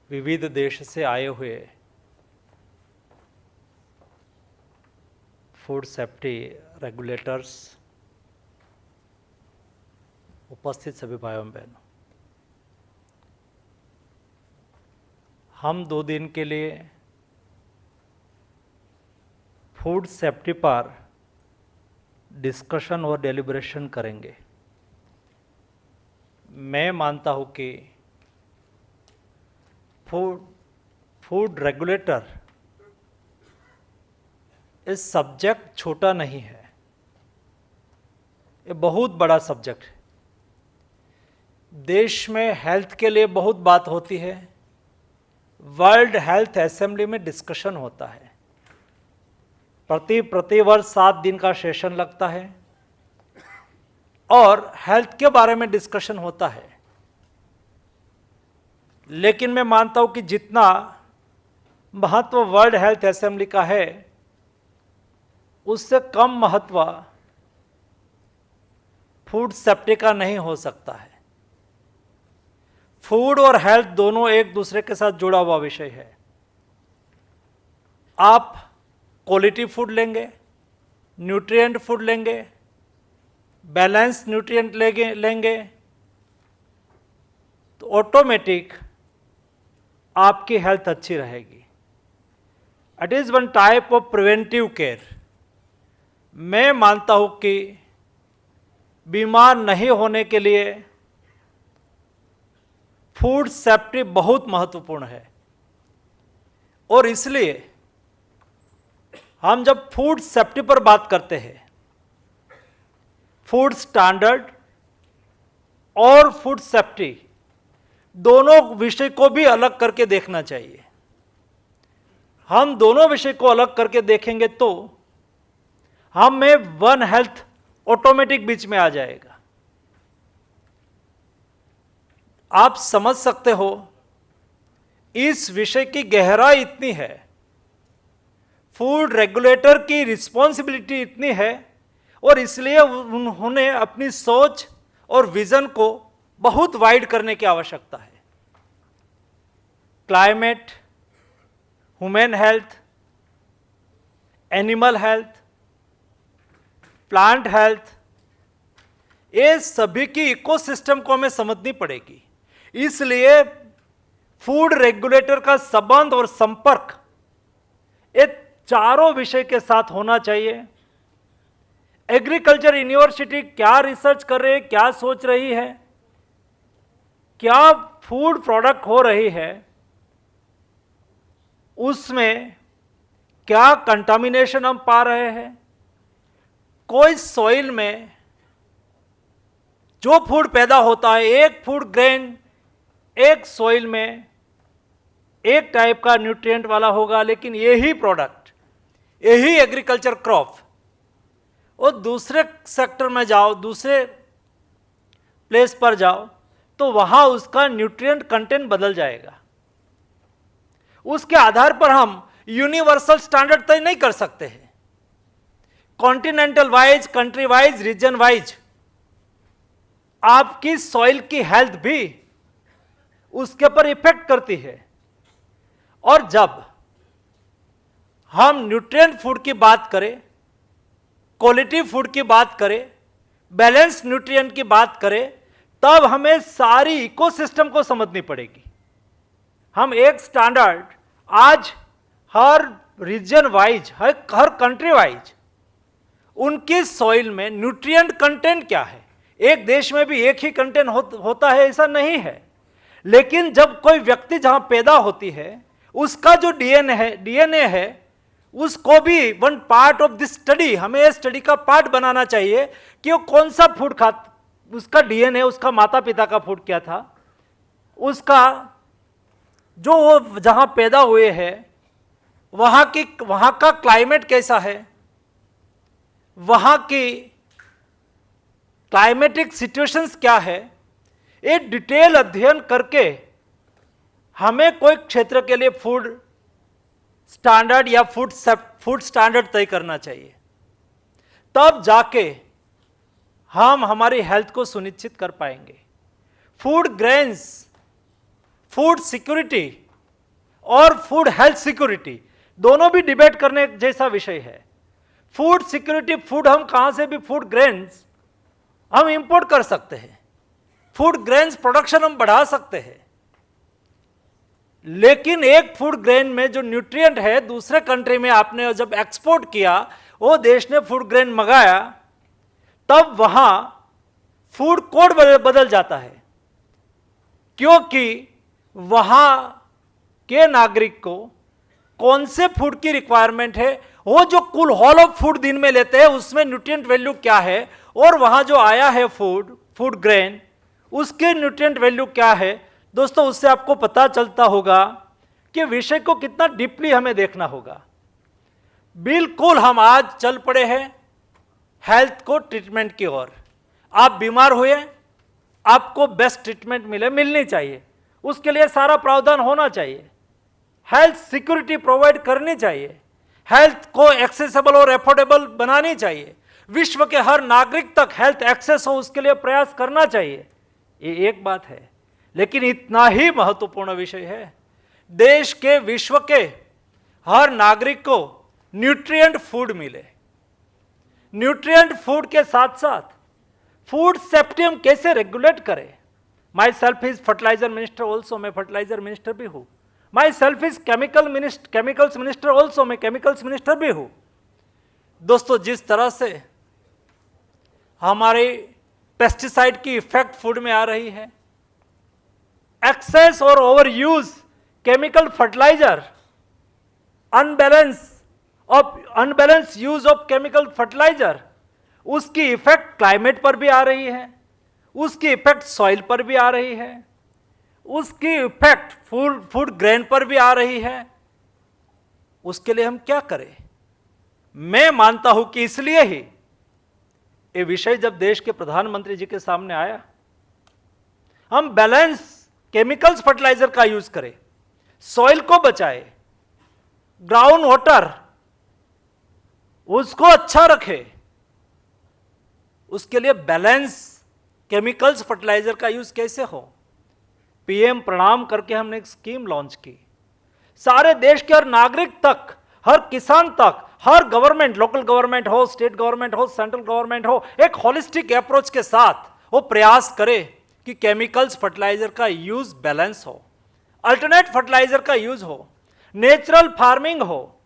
विविध देश से आए हुए फूड सेफ्टी रेगुलेटर्स, उपस्थित सभी भाइयों बहनों, हम 2 दिन के लिए फूड सेफ्टी पर डिस्कशन और डेलिब्रेशन करेंगे। मैं मानता हूँ कि फूड रेगुलेटर इस सब्जेक्ट छोटा नहीं है, ये बहुत बड़ा सब्जेक्ट है। देश में हेल्थ के लिए बहुत बात होती है, वर्ल्ड हेल्थ असेंबली में डिस्कशन होता है, प्रति वर्ष 7 दिन का सेशन लगता है और हेल्थ के बारे में डिस्कशन होता है। लेकिन मैं मानता हूं कि जितना महत्व वर्ल्ड हेल्थ असेंबली का है, उससे कम महत्व फूड सेफ्टी का नहीं हो सकता है। फूड और हेल्थ दोनों एक दूसरे के साथ जुड़ा हुआ विषय है। आप क्वालिटी फूड लेंगे, न्यूट्रिएंट फूड लेंगे, बैलेंस न्यूट्रिएंट लेंगे तो ऑटोमेटिक आपकी हेल्थ अच्छी रहेगी। It is one type of preventive care. मैं मानता हूं कि बीमार नहीं होने के लिए फूड सेफ्टी बहुत महत्वपूर्ण है। और इसलिए हम जब फूड सेफ्टी पर बात करते हैं, फूड स्टैंडर्ड और फूड सेफ्टी दोनों विषय को भी अलग करके देखना चाहिए। हम दोनों विषय को अलग करके देखेंगे तो हमें वन हेल्थ ऑटोमेटिक बीच में आ जाएगा। आप समझ सकते हो इस विषय की गहराई इतनी है, फूड रेगुलेटर की रिस्पॉन्सिबिलिटी इतनी है, और इसलिए उन्होंने अपनी सोच और विजन को बहुत वाइड करने की आवश्यकता है। Climate, human health, animal health, plant health, ये सभी की इकोसिस्टम को हमें समझनी पड़ेगी। इसलिए फूड रेगुलेटर का संबंध और संपर्क ये चारों विषय के साथ होना चाहिए। एग्रीकल्चर यूनिवर्सिटी क्या रिसर्च कर रही है, क्या सोच रही है, क्या फूड प्रोडक्ट हो रही है, उसमें क्या कंटामिनेशन हम पा रहे हैं, कोई सॉइल में जो फूड पैदा होता है, एक फूड ग्रेन एक सॉइल में एक टाइप का न्यूट्रिएंट वाला होगा, लेकिन यही प्रोडक्ट, यही एग्रीकल्चर क्रॉप, और दूसरे सेक्टर में जाओ, दूसरे प्लेस पर जाओ, तो वहां उसका न्यूट्रिएंट कंटेंट बदल जाएगा। उसके आधार पर हम यूनिवर्सल स्टैंडर्ड तय नहीं कर सकते हैं। Continental wise, country wise, region wise आपकी सॉइल की हेल्थ भी उसके पर इफेक्ट करती है। और जब हम न्यूट्रिएंट फूड की बात करें, क्वालिटी फूड की बात करें, बैलेंस न्यूट्रिएंट की बात करें, तब हमें सारी इकोसिस्टम को समझनी पड़ेगी। हम एक स्टैंडर्ड आज हर रीजन वाइज, हर कंट्री वाइज उनकी सॉइल में न्यूट्रिएंट कंटेंट क्या है, एक देश में भी एक ही कंटेंट होता है ऐसा नहीं है। लेकिन जब कोई व्यक्ति जहां पैदा होती है, उसका जो डीएनए है, उसको भी one part of this study, हमें इस स्टडी का पार्ट बनाना चाहिए कि वो कौन सा फूड खाता, उसका डीएनए, उसका माता पिता का फूड क्या था, उसका जो वो जहां पैदा हुए हैं वहां का क्लाइमेट कैसा है, वहां की क्लाइमेटिक सिचुएशंस क्या है, एक डिटेल अध्ययन करके हमें कोई क्षेत्र के लिए फूड स्टैंडर्ड या फूड स्टैंडर्ड तय करना चाहिए। तब जाके हम हमारी हेल्थ को सुनिश्चित कर पाएंगे। फूड ग्रेन्स, फूड सिक्योरिटी और फूड हेल्थ सिक्योरिटी दोनों भी डिबेट करने जैसा विषय है। फूड सिक्योरिटी, फूड हम कहां से भी फूड ग्रेन्स हम इंपोर्ट कर सकते हैं, फूड ग्रेन्स प्रोडक्शन हम बढ़ा सकते हैं, लेकिन एक फूड ग्रेन में जो न्यूट्रिएंट है, दूसरे कंट्री में आपने जब एक्सपोर्ट किया, वो देश ने फूड ग्रेन मंगाया, तब वहां फूड कोड बदल जाता है, क्योंकि वहां के नागरिक को कौन से फूड की रिक्वायरमेंट है, वो जो कुल होल ऑफ फूड दिन में लेते हैं उसमें न्यूट्रिएंट वैल्यू क्या है, और वहां जो आया है फूड ग्रेन, उसके न्यूट्रिएंट वैल्यू क्या है। दोस्तों, उससे आपको पता चलता होगा कि विषय को कितना डीपली हमें देखना होगा। बिल्कुल हम आज चल पड़े हैं हेल्थ को ट्रीटमेंट की ओर। आप बीमार हुए, आपको बेस्ट ट्रीटमेंट मिलनी चाहिए, उसके लिए सारा प्रावधान होना चाहिए, हेल्थ सिक्योरिटी प्रोवाइड करनी चाहिए, हेल्थ को एक्सेसिबल और एफोर्डेबल बनानी चाहिए, विश्व के हर नागरिक तक हेल्थ एक्सेस हो उसके लिए प्रयास करना चाहिए। ये एक बात है, लेकिन इतना ही महत्वपूर्ण विषय है, देश के, विश्व के हर नागरिक को न्यूट्रिएंट फूड मिले। न्यूट्रिएंट फूड के साथ साथ फूड सेफ्टी हम कैसे रेगुलेट करें। Myself is fertiliser minister also, मैं फर्टिलाइजर मिनिस्टर भी हूं। Myself is chemicals minister also, मैं केमिकल्स मिनिस्टर भी हूं। दोस्तों, जिस तरह से हमारी पेस्टिसाइड की इफेक्ट फूड में आ रही है, एक्सेस और overuse chemical fertiliser, unbalance use of chemical fertiliser, उसकी इफेक्ट क्लाइमेट पर भी आ रही है, उसकी इफेक्ट सॉइल पर भी आ रही है, उसकी इफेक्ट फूड ग्रेन पर भी आ रही है। उसके लिए हम क्या करें? मैं मानता हूं कि इसलिए ही ये विषय जब देश के प्रधानमंत्री जी के सामने आया, हम बैलेंस केमिकल्स फर्टिलाइजर का यूज करें, सॉइल को बचाए, ग्राउंड वाटर उसको अच्छा रखे, उसके लिए बैलेंस केमिकल्स फर्टिलाइजर का यूज कैसे हो। पीएम प्रणाम करके हमने एक स्कीम लॉन्च की, सारे देश के हर नागरिक तक, हर किसान तक, हर गवर्नमेंट, लोकल गवर्नमेंट हो, स्टेट गवर्नमेंट हो, सेंट्रल गवर्नमेंट हो, एक होलिस्टिक अप्रोच के साथ वो प्रयास करे कि केमिकल्स फर्टिलाइजर का यूज बैलेंस हो, अल्टरनेट फर्टिलाइजर का यूज हो, नेचुरल फार्मिंग हो,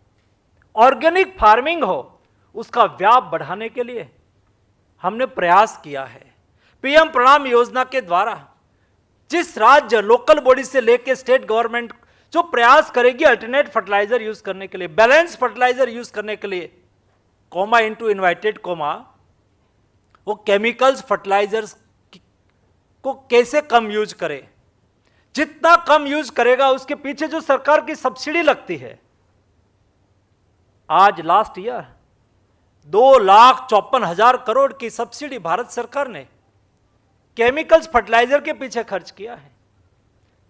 ऑर्गेनिक फार्मिंग हो, उसका व्याप बढ़ाने के लिए हमने प्रयास किया है। पीएम प्रणाम योजना के द्वारा जिस राज्य लोकल बॉडी से लेकर स्टेट गवर्नमेंट जो प्रयास करेगी अल्टरनेट फर्टिलाइजर यूज करने के लिए, बैलेंस फर्टिलाइजर यूज करने के लिए, कोमा इनटू इनवाइटेड कोमा, वो केमिकल्स फर्टिलाइजर्स को कैसे कम यूज करे, जितना कम यूज करेगा उसके पीछे जो सरकार की सब्सिडी लगती है, आज लास्ट ईयर 2,54,000 करोड़ की सब्सिडी भारत सरकार ने केमिकल्स फर्टिलाइजर के पीछे खर्च किया है।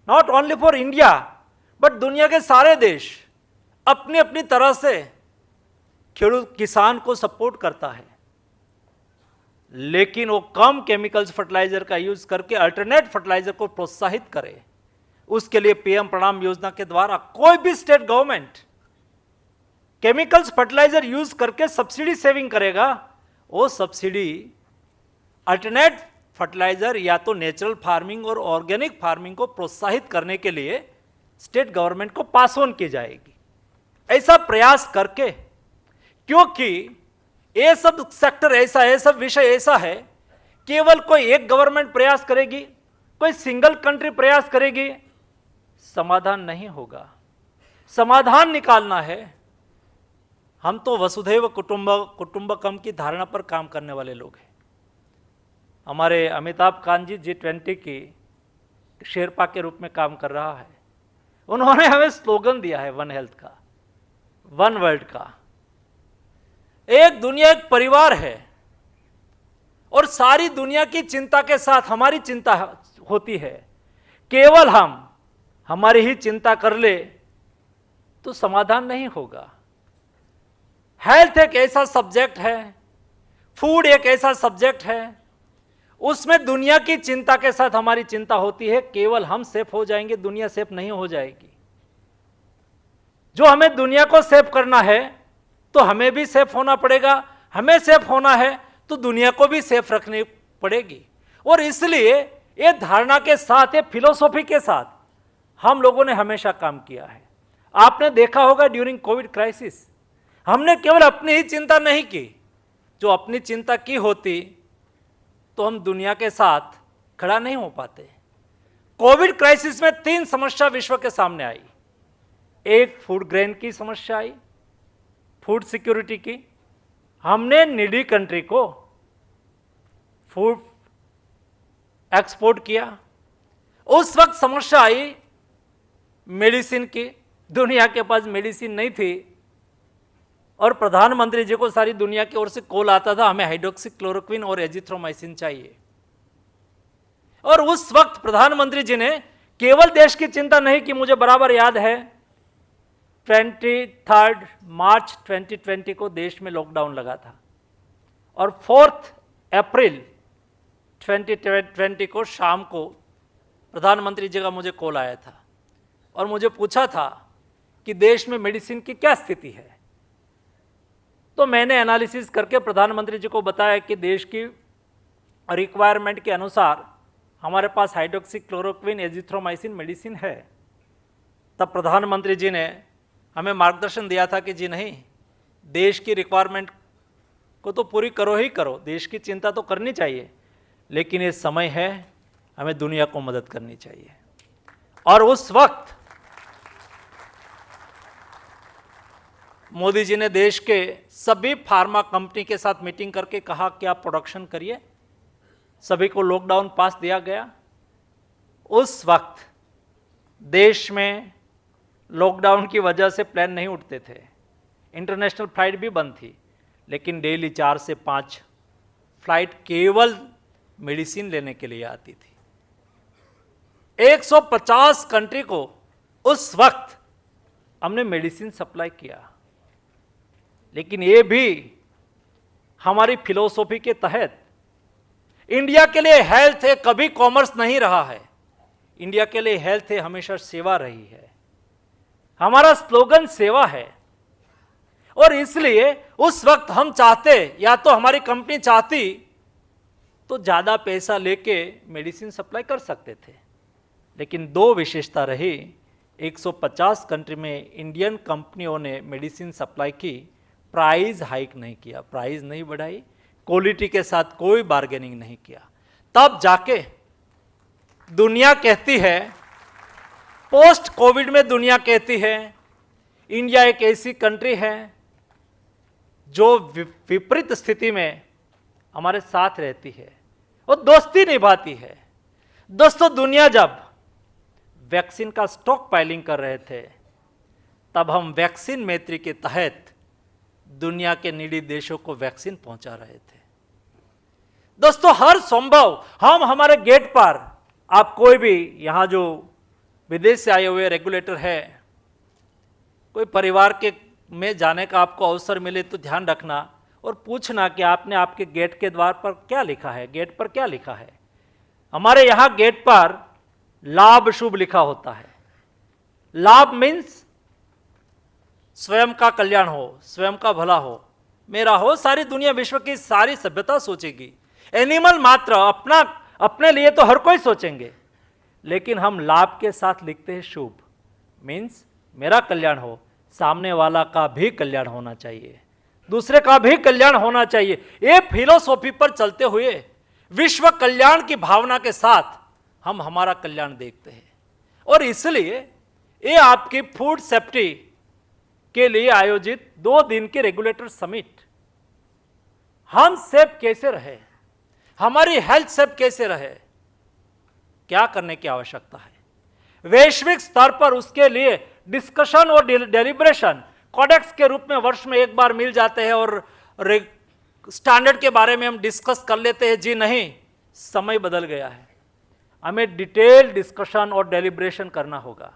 Not only for India but दुनिया के सारे देश अपनी अपनी तरह से खेडूत किसान को सपोर्ट करता है, लेकिन वो कम केमिकल्स फर्टिलाइजर का यूज करके अल्टरनेट फर्टिलाइजर को प्रोत्साहित करे। उसके लिए पीएम प्रणाम योजना के द्वारा कोई भी state government chemicals fertiliser use करके सब्सिडी सेविंग करेगा, वो सब्सिडी अल्टरनेट फर्टिलाइजर या तो नेचुरल फार्मिंग और ऑर्गेनिक फार्मिंग को प्रोत्साहित करने के लिए स्टेट गवर्नमेंट को पास ऑन की जाएगी। ऐसा प्रयास करके, क्योंकि ये सब सेक्टर ऐसा है, सब विषय ऐसा है, केवल कोई एक गवर्नमेंट प्रयास करेगी, कोई सिंगल कंट्री प्रयास करेगी, समाधान नहीं होगा। समाधान निकालना है। हम तो वसुधैव कुटुंबकम की धारणा पर काम करने वाले लोग हैं। हमारे अमिताभ कांत जी G20 की शेरपा के रूप में काम कर रहा है। उन्होंने हमें स्लोगन दिया है वन हेल्थ का, वन वर्ल्ड का। एक दुनिया एक परिवार है और सारी दुनिया की चिंता के साथ हमारी चिंता होती है। केवल हम हमारी ही चिंता कर ले तो समाधान नहीं होगा। हेल्थ एक ऐसा सब्जेक्ट है, फूड एक ऐसा सब्जेक्ट है, उसमें दुनिया की चिंता के साथ हमारी चिंता होती है। केवल हम सेफ हो जाएंगे, दुनिया सेफ नहीं हो जाएगी। जो हमें दुनिया को सेफ करना है तो हमें भी सेफ होना पड़ेगा, हमें सेफ होना है तो दुनिया को भी सेफ रखनी पड़ेगी। और इसलिए ये धारणा के साथ, ये फिलोसॉफी के साथ हम लोगों ने हमेशा काम किया है। आपने देखा होगा ड्यूरिंग कोविड क्राइसिस हमने केवल अपनी ही चिंता नहीं की। जो अपनी चिंता की होती तो हम दुनिया के साथ खड़ा नहीं हो पाते। कोविड क्राइसिस में 3 समस्या विश्व के सामने आई। एक फूड ग्रेन की समस्या आई, फूड सिक्योरिटी की। हमने नीडी कंट्री को फूड एक्सपोर्ट किया। उस वक्त समस्या आई मेडिसिन की। दुनिया के पास मेडिसिन नहीं थी और प्रधानमंत्री जी को सारी दुनिया की ओर से कॉल आता था, हमें हाइड्रोक्सीक्लोरोक्विन और एजिथ्रोमाइसिन चाहिए। और उस वक्त प्रधानमंत्री जी ने केवल देश की चिंता नहीं की। मुझे बराबर याद है 23 मार्च 2020 को देश में लॉकडाउन लगा था और 4 अप्रैल 2020 को शाम को प्रधानमंत्री जी का मुझे कॉल आया था और मुझे पूछा था कि देश में मेडिसिन की क्या स्थिति है। तो मैंने एनालिसिस करके प्रधानमंत्री जी को बताया कि देश की रिक्वायरमेंट के अनुसार हमारे पास हाइड्रोक्सीक्लोरोक्विन एजिथ्रोमाइसिन मेडिसिन है। तब प्रधानमंत्री जी ने हमें मार्गदर्शन दिया था कि जी नहीं, देश की रिक्वायरमेंट को तो पूरी करो ही करो, देश की चिंता तो करनी चाहिए, लेकिन ये समय है हमें दुनिया को मदद करनी चाहिए। और उस वक्त मोदी जी ने देश के सभी फार्मा कंपनी के साथ मीटिंग करके कहा कि आप प्रोडक्शन करिए, सभी को लॉकडाउन पास दिया गया। उस वक्त देश में लॉकडाउन की वजह से प्लेन नहीं उठते थे, इंटरनेशनल फ्लाइट भी बंद थी, लेकिन डेली 4 से 5 फ्लाइट केवल मेडिसिन लेने के लिए आती थी। 150 कंट्री को उस वक्त हमने मेडिसिन सप्लाई किया। लेकिन ये भी हमारी फिलोसॉफी के तहत, इंडिया के लिए हेल्थ है कभी कॉमर्स नहीं रहा है, इंडिया के लिए हेल्थ है हमेशा सेवा रही है। हमारा स्लोगन सेवा है। और इसलिए उस वक्त हम चाहते, या तो हमारी कंपनी चाहती तो ज्यादा पैसा लेके मेडिसिन सप्लाई कर सकते थे, लेकिन 2 विशेषता रही। 150 कंट्री में इंडियन कंपनियों ने मेडिसिन सप्लाई की, प्राइस हाइक नहीं किया, प्राइस नहीं बढ़ाई, क्वालिटी के साथ कोई बार्गेनिंग नहीं किया। तब जाके दुनिया कहती है, पोस्ट कोविड में दुनिया कहती है इंडिया एक ऐसी कंट्री है जो विपरीत स्थिति में हमारे साथ रहती है और दोस्ती निभाती है। दोस्तों, दुनिया जब वैक्सीन का स्टॉक पाइलिंग कर रहे थे, तब हम वैक्सीन मैत्री के तहत दुनिया के नीडी देशों को वैक्सीन पहुंचा रहे थे। दोस्तों, हर संभव हम हमारे गेट पर, आप कोई भी यहां जो विदेश से आए हुए रेगुलेटर है, कोई परिवार के में जाने का आपको अवसर मिले तो ध्यान रखना और पूछना कि आपने आपके गेट के द्वार पर क्या लिखा है, गेट पर क्या लिखा है। हमारे यहां गेट पर लाभ शुभ लिखा होता है। लाभ मीन्स स्वयं का कल्याण हो, स्वयं का भला हो, मेरा हो, सारी दुनिया, विश्व की सारी सभ्यता सोचेगी। एनिमल मात्र अपने लिए तो हर कोई सोचेंगे, लेकिन हम लाभ के साथ लिखते हैं शुभ, मीन्स मेरा कल्याण हो, सामने वाला का भी कल्याण होना चाहिए, दूसरे का भी कल्याण होना चाहिए। ये फिलोसॉफी पर चलते हुए विश्व कल्याण की भावना के साथ हम हमारा कल्याण देखते हैं। और इसलिए ये आपकी फूड सेफ्टी के लिए आयोजित 2 दिन की रेगुलेटर समिट, हम सेफ कैसे रहे, हमारी हेल्थ सेफ कैसे रहे, क्या करने की आवश्यकता है, वैश्विक स्तर पर उसके लिए डिस्कशन और डेलिब्रेशन कोडेक्स के रूप में वर्ष में एक बार मिल जाते हैं और स्टैंडर्ड के बारे में हम डिस्कस कर लेते हैं। जी नहीं, समय बदल गया है, हमें डिटेल डिस्कशन और डेलिब्रेशन करना होगा।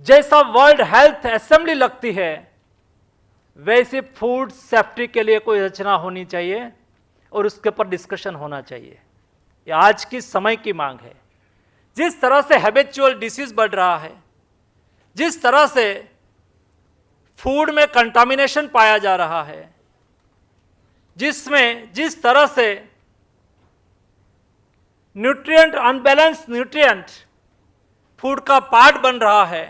जैसा वर्ल्ड हेल्थ असेंबली लगती है, वैसे फूड सेफ्टी के लिए कोई रचना होनी चाहिए और उसके ऊपर डिस्कशन होना चाहिए। ये आज की समय की मांग है। जिस तरह से हैबिचुअल डिसीज बढ़ रहा है, जिस तरह से फूड में कंटामिनेशन पाया जा रहा है, जिस तरह से न्यूट्रिएंट, अनबैलेंस न्यूट्रिएंट फूड का पार्ट बन रहा है,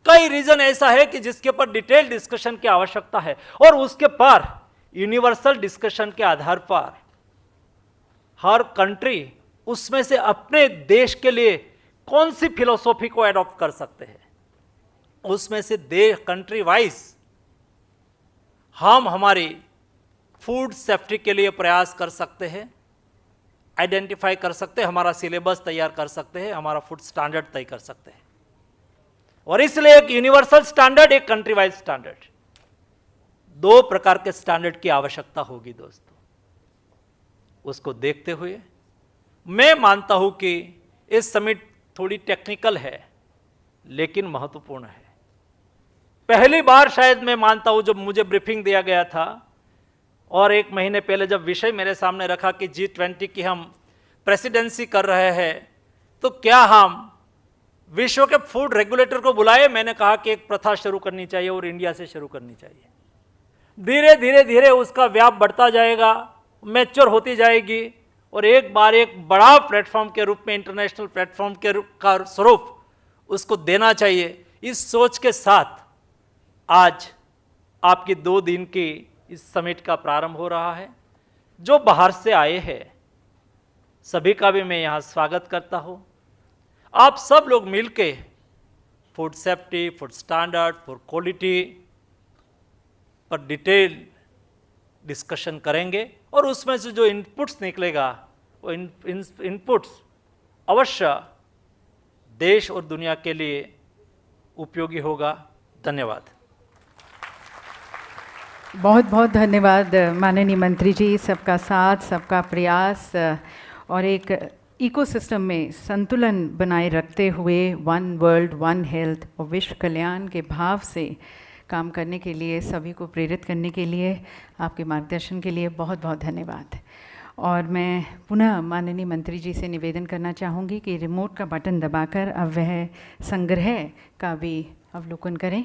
कई रीजन ऐसा है कि जिसके ऊपर डिटेल डिस्कशन की आवश्यकता है और उसके पर यूनिवर्सल डिस्कशन के आधार पर हर कंट्री उसमें से अपने देश के लिए कौन सी फिलोसॉफी को एडॉप्ट कर सकते हैं, उसमें से देश कंट्री वाइज हम हमारी फूड सेफ्टी के लिए प्रयास कर सकते हैं, आइडेंटिफाई कर सकते हैं, हमारा सिलेबस तैयार कर सकते हैं, हमारा फूड स्टैंडर्ड तय कर सकते हैं। और इसलिए एक यूनिवर्सल स्टैंडर्ड, एक कंट्री वाइज स्टैंडर्ड, 2 प्रकार के स्टैंडर्ड की आवश्यकता होगी दोस्तों। उसको देखते हुए मैं मानता हूं कि इस समिट थोड़ी टेक्निकल है लेकिन महत्वपूर्ण है। पहली बार शायद मैं मानता हूं जब मुझे ब्रीफिंग दिया गया था और 1 महीने पहले जब विषय मेरे सामने रखा कि G20 की हम प्रेसिडेंसी कर रहे हैं, तो क्या हम विश्व के फूड रेगुलेटर को बुलाए। मैंने कहा कि एक प्रथा शुरू करनी चाहिए और इंडिया से शुरू करनी चाहिए। धीरे धीरे धीरे उसका व्याप बढ़ता जाएगा, मैच्योर होती जाएगी और एक बार एक बड़ा प्लेटफॉर्म के रूप में, इंटरनेशनल प्लेटफॉर्म के का स्वरूप उसको देना चाहिए। इस सोच के साथ आज आपकी 2 दिन की इस समिट का प्रारंभ हो रहा है। जो बाहर से आए हैं सभी का भी मैं यहाँ स्वागत करता हूँ। आप सब लोग मिलके food safety, food standard, food quality पर डिटेल डिस्कशन करेंगे और उसमें से जो इनपुट्स निकलेगा वो इनपुट्स अवश्य देश और दुनिया के लिए उपयोगी होगा। धन्यवाद। बहुत बहुत धन्यवाद माननीय मंत्री जी। सबका साथ, सबका प्रयास और एक इकोसिस्टम में संतुलन बनाए रखते हुए वन वर्ल्ड, वन हेल्थ और विश्व कल्याण के भाव से काम करने के लिए, सभी को प्रेरित करने के लिए, आपके मार्गदर्शन के लिए बहुत बहुत धन्यवाद। और मैं पुनः माननीय मंत्री जी से निवेदन करना चाहूँगी कि रिमोट का बटन दबाकर अब वह संग्रह का भी अवलोकन करें।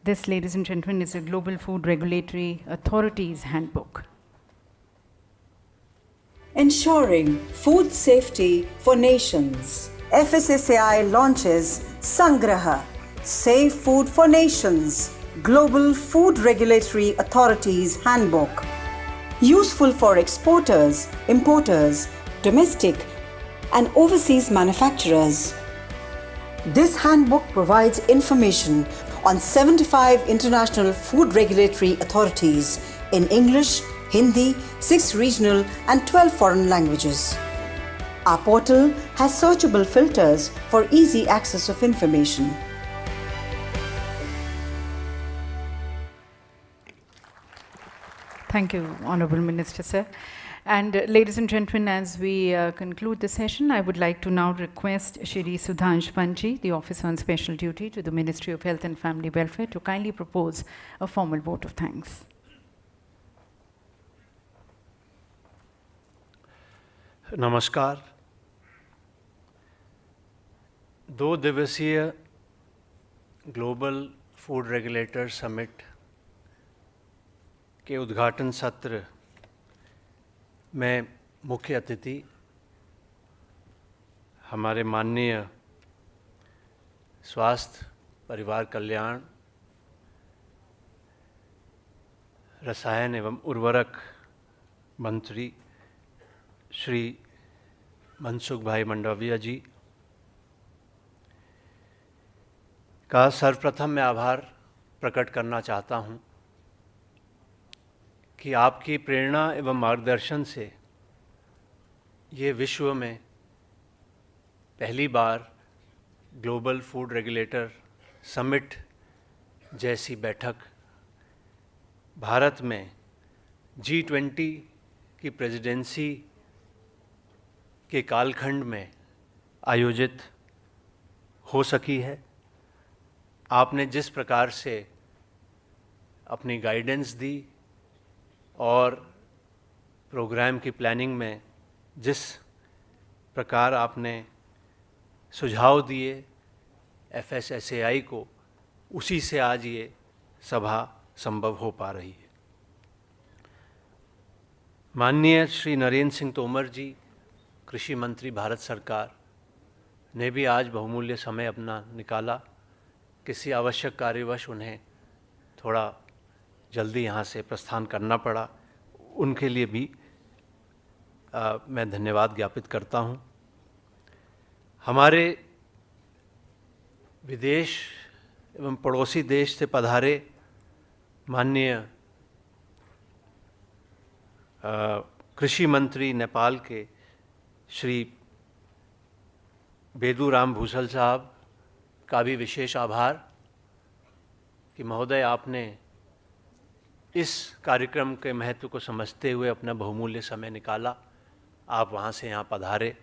This, ladies and gentlemen, is a Global Food Regulatory Authorities Handbook. Ensuring food safety for nations. FSSAI launches Sangraha, Safe Food for Nations, Global Food Regulatory Authorities Handbook. Useful for exporters, importers, domestic and overseas manufacturers. This handbook provides information on 75 international food regulatory authorities in English, Hindi, 6 regional and 12 foreign languages. Our portal has searchable filters for easy access of information. Thank you, Honorable Minister, sir. And ladies and gentlemen, as we conclude the session, I would like to now request Shri Sudhansh Panji, the Officer on Special Duty to the Ministry of Health and Family Welfare, to kindly propose a formal vote of thanks. नमस्कार। 2 दिवसीय global food regulator summit के उद्घाटन सत्र में मुख्य अतिथि हमारे माननीय स्वास्थ्य, परिवार कल्याण, रसायन एवं उर्वरक मंत्री श्री मनसुख भाई मंडविया जी का सर्वप्रथम मैं आभार प्रकट करना चाहता हूं कि आपकी प्रेरणा एवं मार्गदर्शन से ये विश्व में पहली बार ग्लोबल फूड रेगुलेटर समिट जैसी बैठक भारत में G20 की प्रेसिडेंसी के कालखंड में आयोजित हो सकी है। आपने जिस प्रकार से अपनी गाइडेंस दी और प्रोग्राम की प्लानिंग में जिस प्रकार आपने सुझाव दिए FSSAI को, उसी से आज ये सभा संभव हो पा रही है। माननीय श्री नरेंद्र सिंह तोमर जी, कृषि मंत्री भारत सरकार, ने भी आज बहुमूल्य समय अपना निकाला। किसी आवश्यक कार्यवश उन्हें थोड़ा जल्दी यहाँ से प्रस्थान करना पड़ा, उनके लिए भी मैं धन्यवाद ज्ञापित करता हूँ। हमारे विदेश एवं पड़ोसी देश से पधारे माननीय कृषि मंत्री नेपाल के श्री बेदूराम भूसल साहब का भी विशेष आभार कि महोदय आपने इस कार्यक्रम के महत्व को समझते हुए अपना बहुमूल्य समय निकाला, आप वहाँ से यहाँ पधारे,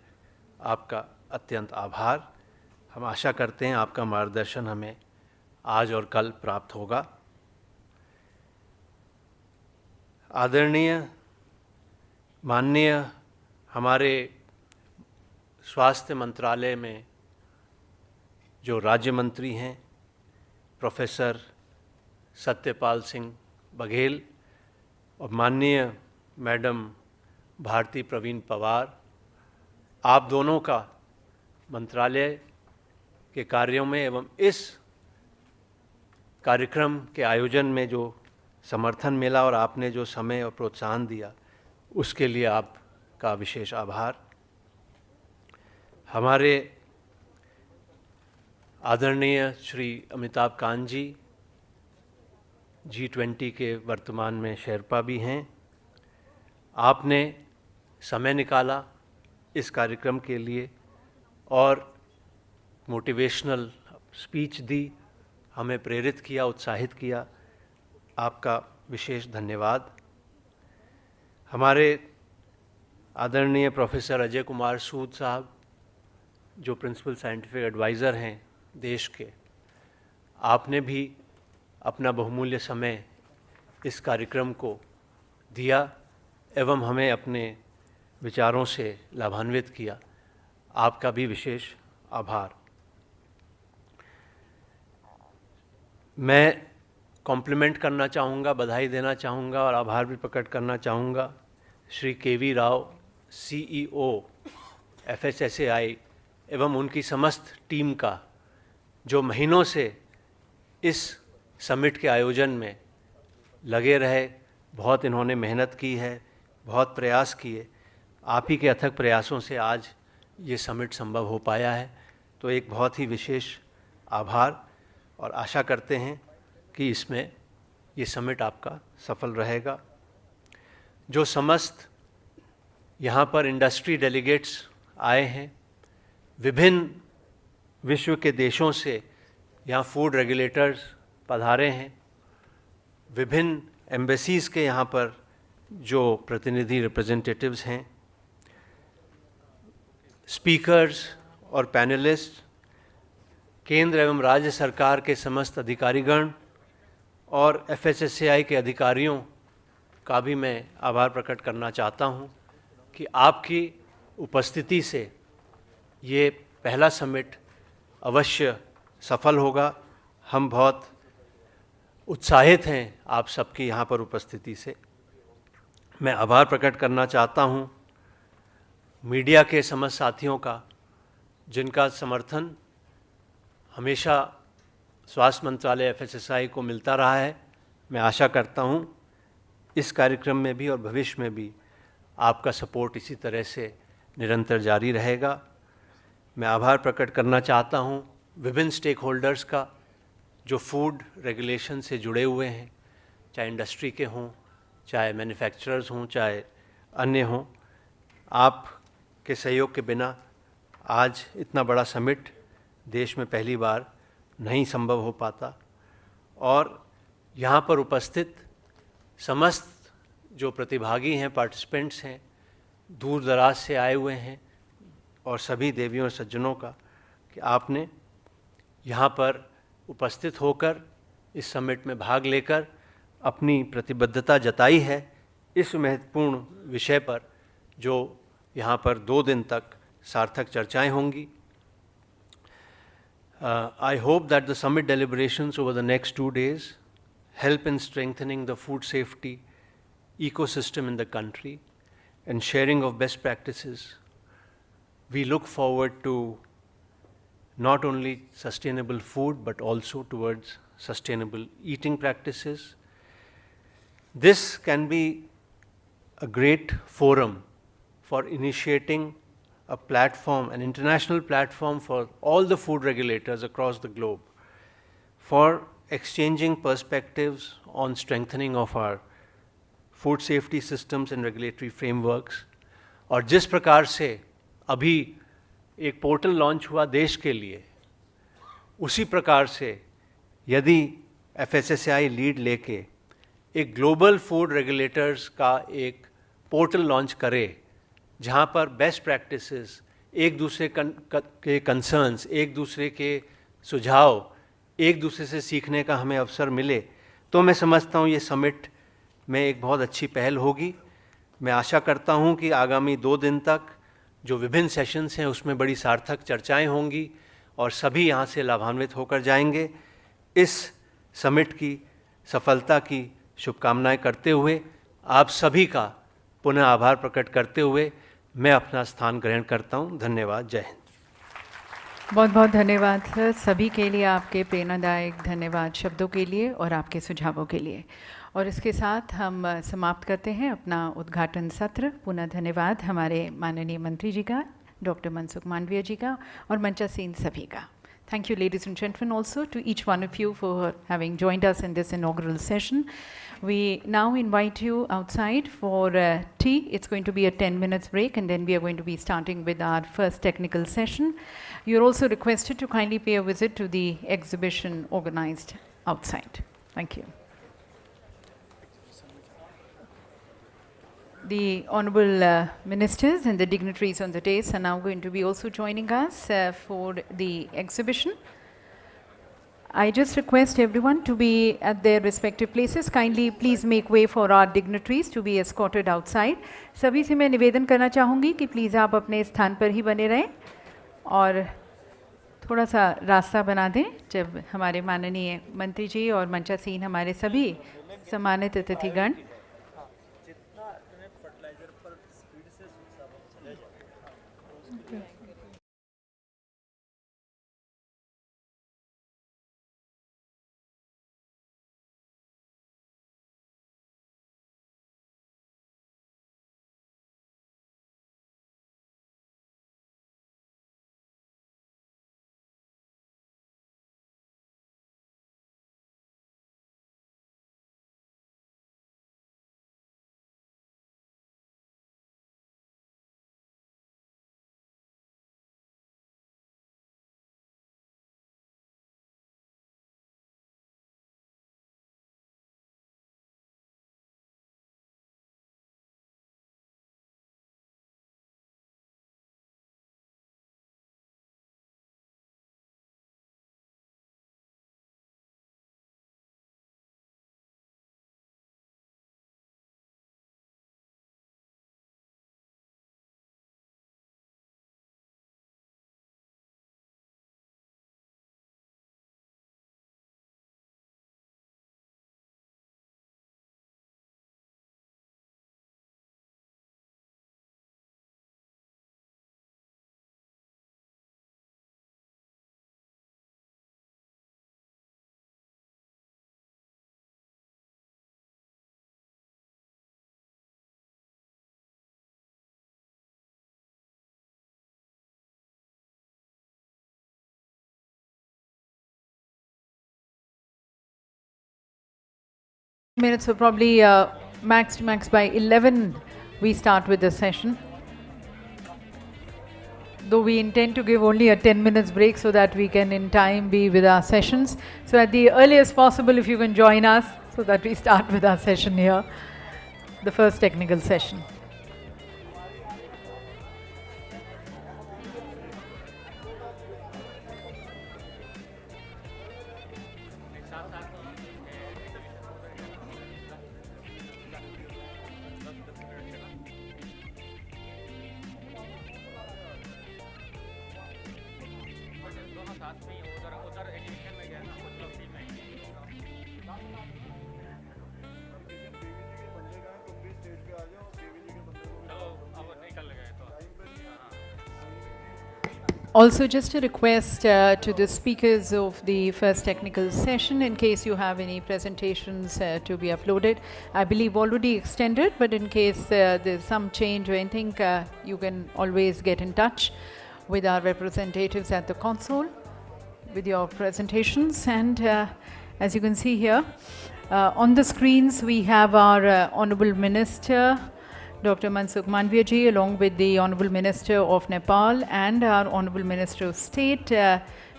आपका अत्यंत आभार। हम आशा करते हैं आपका मार्गदर्शन हमें आज और कल प्राप्त होगा। आदरणीय माननीय हमारे स्वास्थ्य मंत्रालय में जो राज्य मंत्री हैं प्रोफेसर सत्यपाल सिंह बघेल और माननीय मैडम भारती प्रवीण पवार, आप दोनों का मंत्रालय के कार्यों में एवं इस कार्यक्रम के आयोजन में जो समर्थन मिला और आपने जो समय और प्रोत्साहन दिया, उसके लिए आपका विशेष आभार। हमारे आदरणीय श्री अमिताभ कांत जी G20 के वर्तमान में शेरपा भी हैं। आपने समय निकाला इस कार्यक्रम के लिए और मोटिवेशनल स्पीच दी, हमें प्रेरित किया, उत्साहित किया। आपका विशेष धन्यवाद। हमारे आदरणीय प्रोफेसर अजय कुमार सूद साहब, जो प्रिंसिपल साइंटिफिक एडवाइज़र हैं देश के, आपने भी अपना बहुमूल्य समय इस कार्यक्रम को दिया एवं हमें अपने विचारों से लाभान्वित किया। आपका भी विशेष आभार। मैं कॉम्प्लीमेंट करना चाहूँगा, बधाई देना चाहूँगा और आभार भी प्रकट करना चाहूँगा Shri KV. Rao, CEO FSSAI एवं उनकी समस्त टीम का, जो महीनों से इस समिट के आयोजन में लगे रहे। बहुत इन्होंने मेहनत की है, बहुत प्रयास किए। आप ही के अथक प्रयासों से आज ये समिट संभव हो पाया है। तो एक बहुत ही विशेष आभार और आशा करते हैं कि इसमें ये समिट आपका सफल रहेगा। जो समस्त यहाँ पर इंडस्ट्री डेलीगेट्स आए हैं, विभिन्न विश्व के देशों से यहाँ फूड रेगुलेटर्स पधारे हैं, विभिन्न एम्बेसीज़ के यहाँ पर जो प्रतिनिधि रिप्रेजेंटेटिव्स हैं, स्पीकर्स और पैनलिस्ट, केंद्र एवं राज्य सरकार के समस्त अधिकारीगण और FSSAI के अधिकारियों का भी मैं आभार प्रकट करना चाहता हूँ कि आपकी उपस्थिति से ये पहला समिट अवश्य सफल होगा। हम बहुत उत्साहित हैं आप सबकी यहाँ पर उपस्थिति से। मैं आभार प्रकट करना चाहता हूँ मीडिया के समस्त साथियों का, जिनका समर्थन हमेशा स्वास्थ्य मंत्रालय FSSAI को मिलता रहा है। मैं आशा करता हूँ इस कार्यक्रम में भी और भविष्य में भी आपका सपोर्ट इसी तरह से निरंतर जारी रहेगा। मैं आभार प्रकट करना चाहता हूँ विभिन्न स्टेक होल्डर्स का, जो फूड रेगुलेशन से जुड़े हुए हैं, चाहे इंडस्ट्री के हों, चाहे मैन्युफैक्चरर्स हों, चाहे अन्य हों। आप के सहयोग के बिना आज इतना बड़ा समिट देश में पहली बार नहीं संभव हो पाता। और यहाँ पर उपस्थित समस्त जो प्रतिभागी हैं, पार्टिसिपेंट्स हैं, दूर दराज से आए हुए हैं, और सभी देवियों और सज्जनों का कि आपने यहाँ पर उपस्थित होकर इस समिट में भाग लेकर अपनी प्रतिबद्धता जताई है इस महत्वपूर्ण विषय पर, जो यहाँ पर 2 दिन तक सार्थक चर्चाएं होंगी। I hope that the summit deliberations over the next 2 days help in strengthening the food safety ecosystem in the country and sharing of best practices. We look forward to not only sustainable food but also towards sustainable eating practices. This can be a great forum for initiating a platform, an international platform for all the food regulators across the globe for exchanging perspectives on strengthening of our food safety systems and regulatory frameworks. और जिस प्रकार से अभी एक portal launch हुआ देश के लिए, उसी प्रकार से यदि FSSAI लीड लेके एक ग्लोबल फूड रेगुलेटर्स का एक पोर्टल लॉन्च करे, जहाँ पर बेस्ट प्रैक्टिसेस, एक दूसरे के कंसर्न्स, एक दूसरे के सुझाव, एक दूसरे से सीखने का हमें अवसर मिले, तो मैं समझता हूँ ये समिट में एक बहुत अच्छी पहल होगी। मैं आशा करता हूँ कि आगामी 2 दिन तक जो विभिन्न सेशंस हैं उसमें बड़ी सार्थक चर्चाएं होंगी और सभी यहाँ से लाभान्वित होकर जाएंगे। इस समिट की सफलता की शुभकामनाएं करते हुए आप सभी का पुनः आभार प्रकट करते हुए मैं अपना स्थान ग्रहण करता हूँ। धन्यवाद। जय हिंद। बहुत बहुत धन्यवाद सर, सभी के लिए आपके प्रेरणादायक धन्यवाद शब्दों के लिए और आपके सुझावों के लिए। और इसके साथ हम समाप्त करते हैं अपना उद्घाटन सत्र। पुनः धन्यवाद हमारे माननीय मंत्री जी का। Dr. Mansukh Mandviya ji ka और मंचा सीन सभी का. Thank you, ladies and gentlemen, also to each one of you for having joined us in this inaugural session. We now invite you outside for tea. It's going to be a 10 minutes break, and then we are going to be starting with our first technical session. You're also requested to kindly pay a visit to the exhibition organized outside. Thank you. The honorable ministers and the dignitaries on the dais are now going to be also joining us for the exhibition. I just request everyone to be at their respective places. Kindly please make way for our dignitaries to be escorted outside. सभी से मैं निवेदन करना चाहूँगी कि please आप अपने स्थान पर ही बने रहें और थोड़ा सा रास्ता बना दें जब हमारे माननीय मंत्री जी और मंचासीन हमारे सभी सम्मानित अतिथिगण minutes, so probably max to max by 11 we start with the session. Though we intend to give only a 10 minutes break so that we can in time be with our sessions. So at the earliest possible if you can join us so that we start with our session here, the first technical session. Also, just a request to the speakers of the first technical session, in case you have any presentations to be uploaded. I believe already extended, but in case there's some change or anything, you can always get in touch with our representatives at the console with your presentations. And as you can see here, on the screens we have our Honorable Minister, Dr. Mansukh Mandviya ji, along with the Honorable Minister of Nepal and our Honorable Minister of State,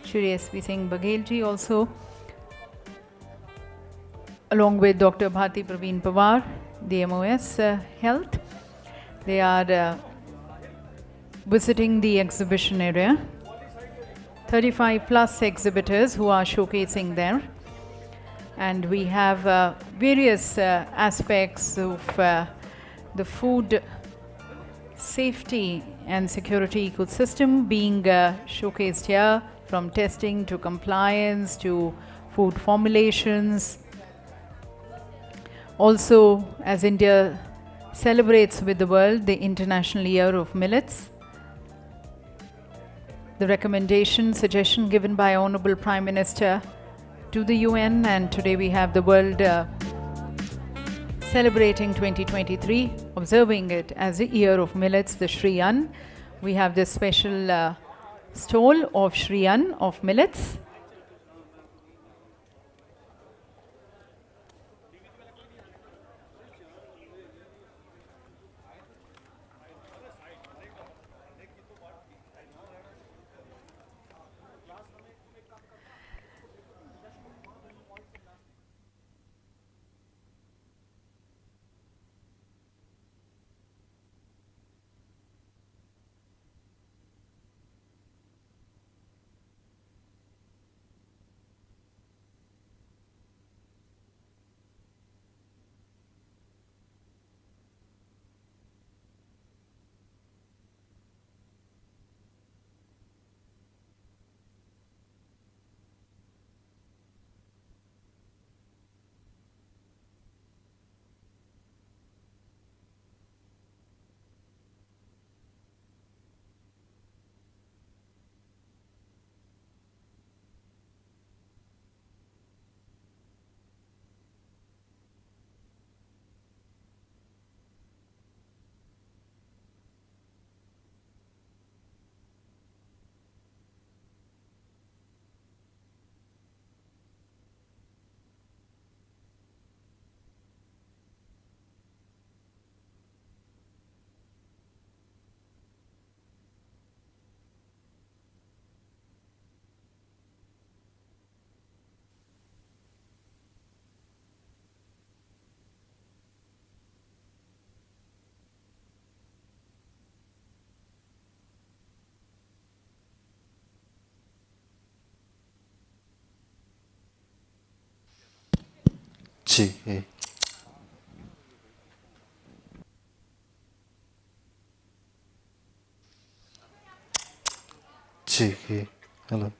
Shri S.P. Singh Baghel ji also, along with Dr. Bharti Praveen Pawar, the MOS Health. They are visiting the exhibition area. 35 plus exhibitors who are showcasing there. And we have various aspects of the food safety and security ecosystem being showcased here, from testing to compliance to food formulations. Also, as India celebrates with the world the International Year of Millets, the recommendation, suggestion given by Honorable Prime Minister to the UN, and today we have the world celebrating 2023, observing it as a year of millets, the Shri Ann, We have this special stole of Shriyan of millets. जी जी hello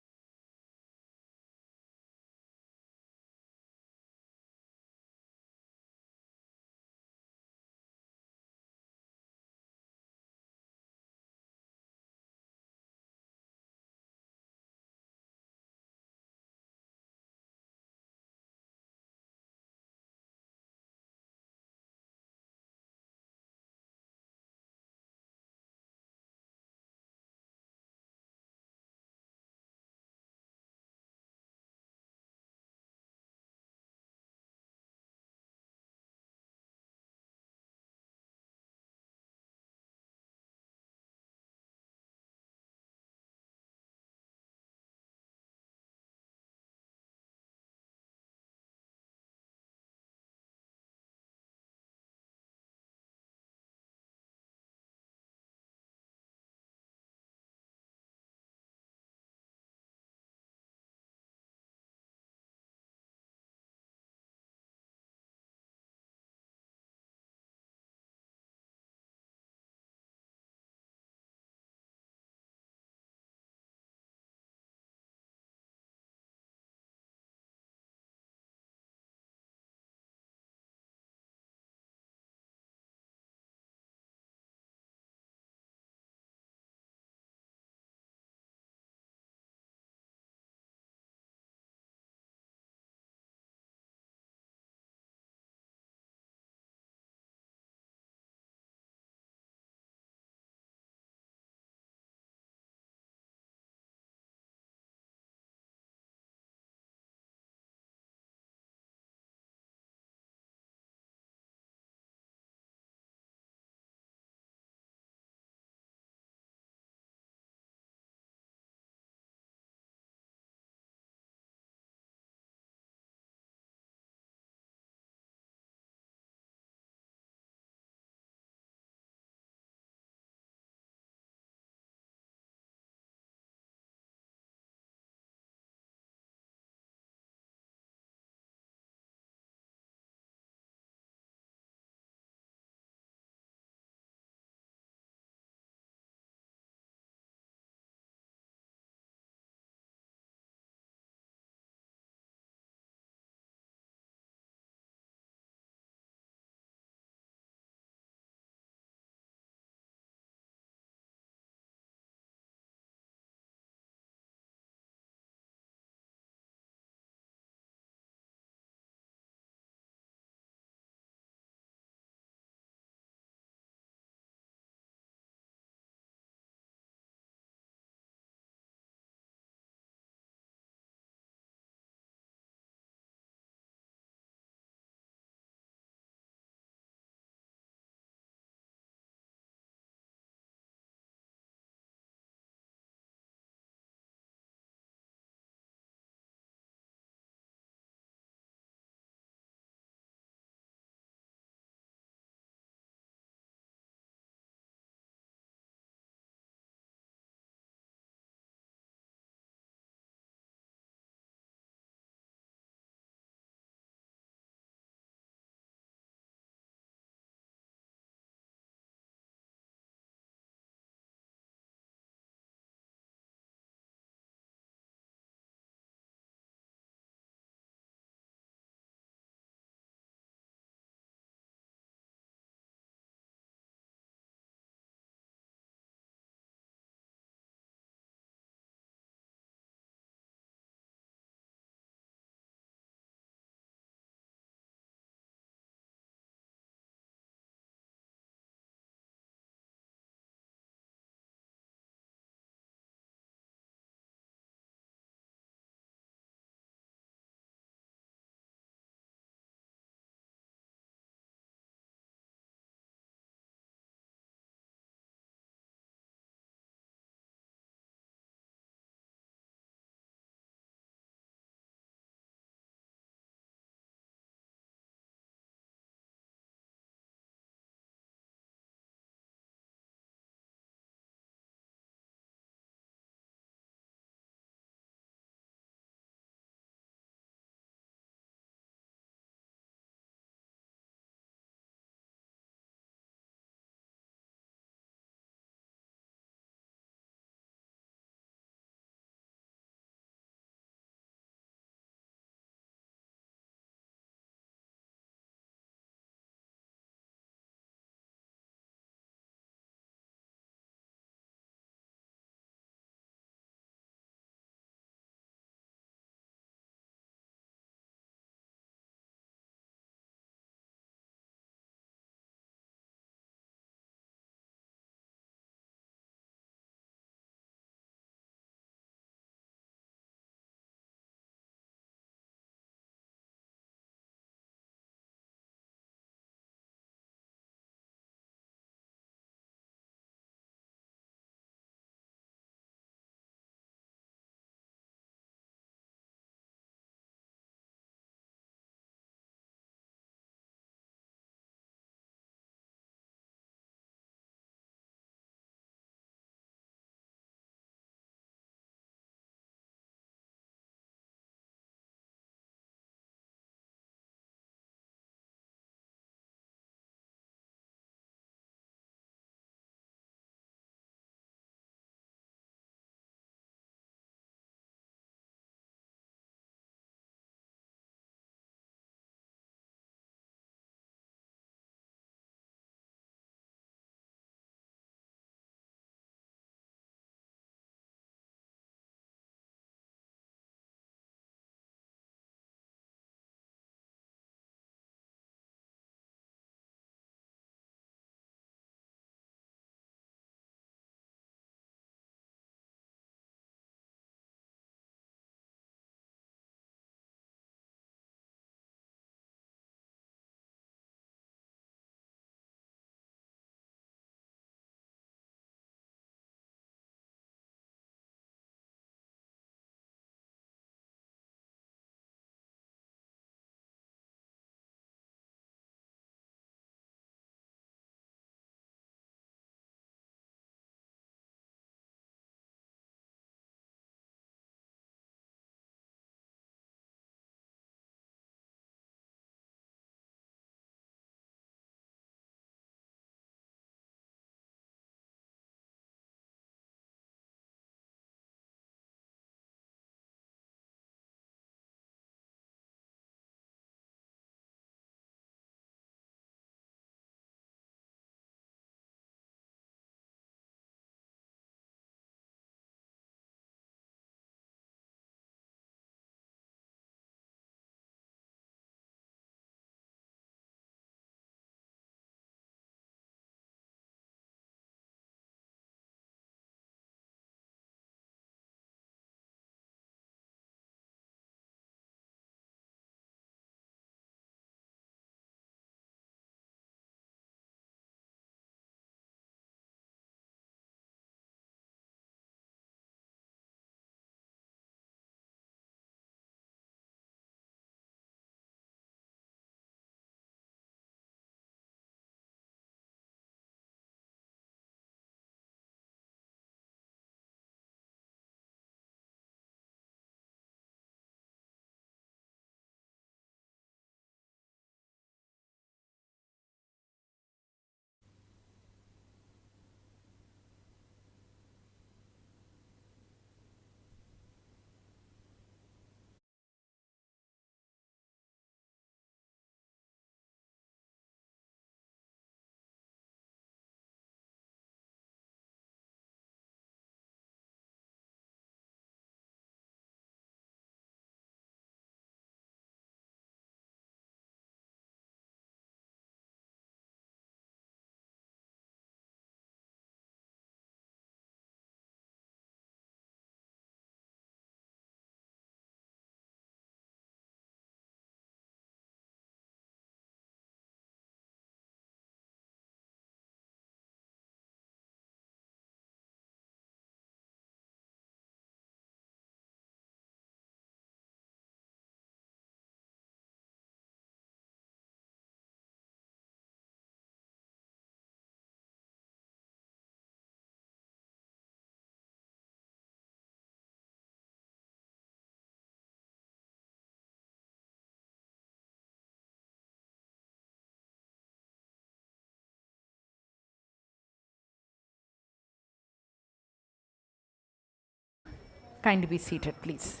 Kindly be seated, please.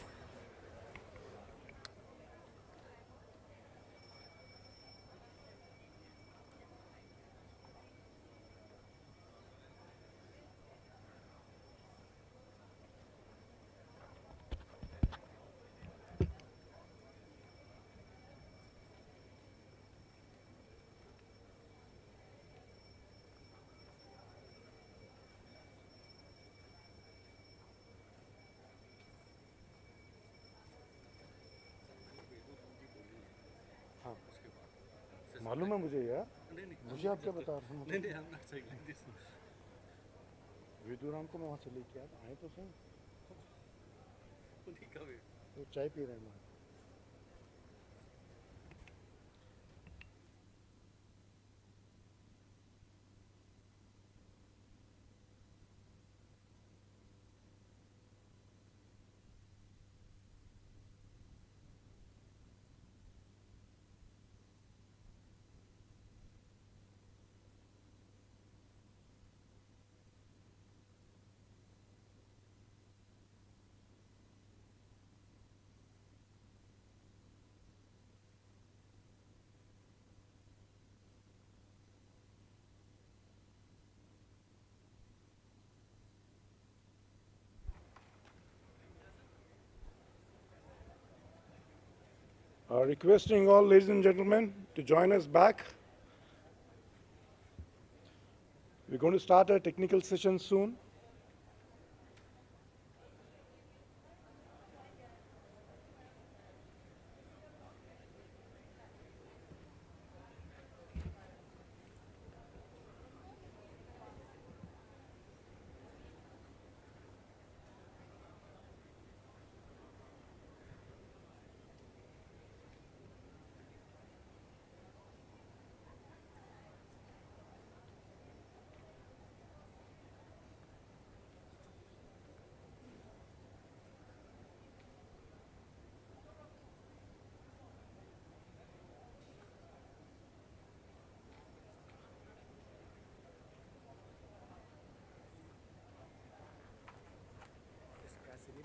मालूम है मुझे यार, मुझे आप क्या बता रहे हैं? वेदुराम को मैं वहाँ से लेके आए तो सही, वो चाय पी रहे हैं वहाँ। Requesting all ladies and gentlemen to join us back. We're going to start a technical session soon.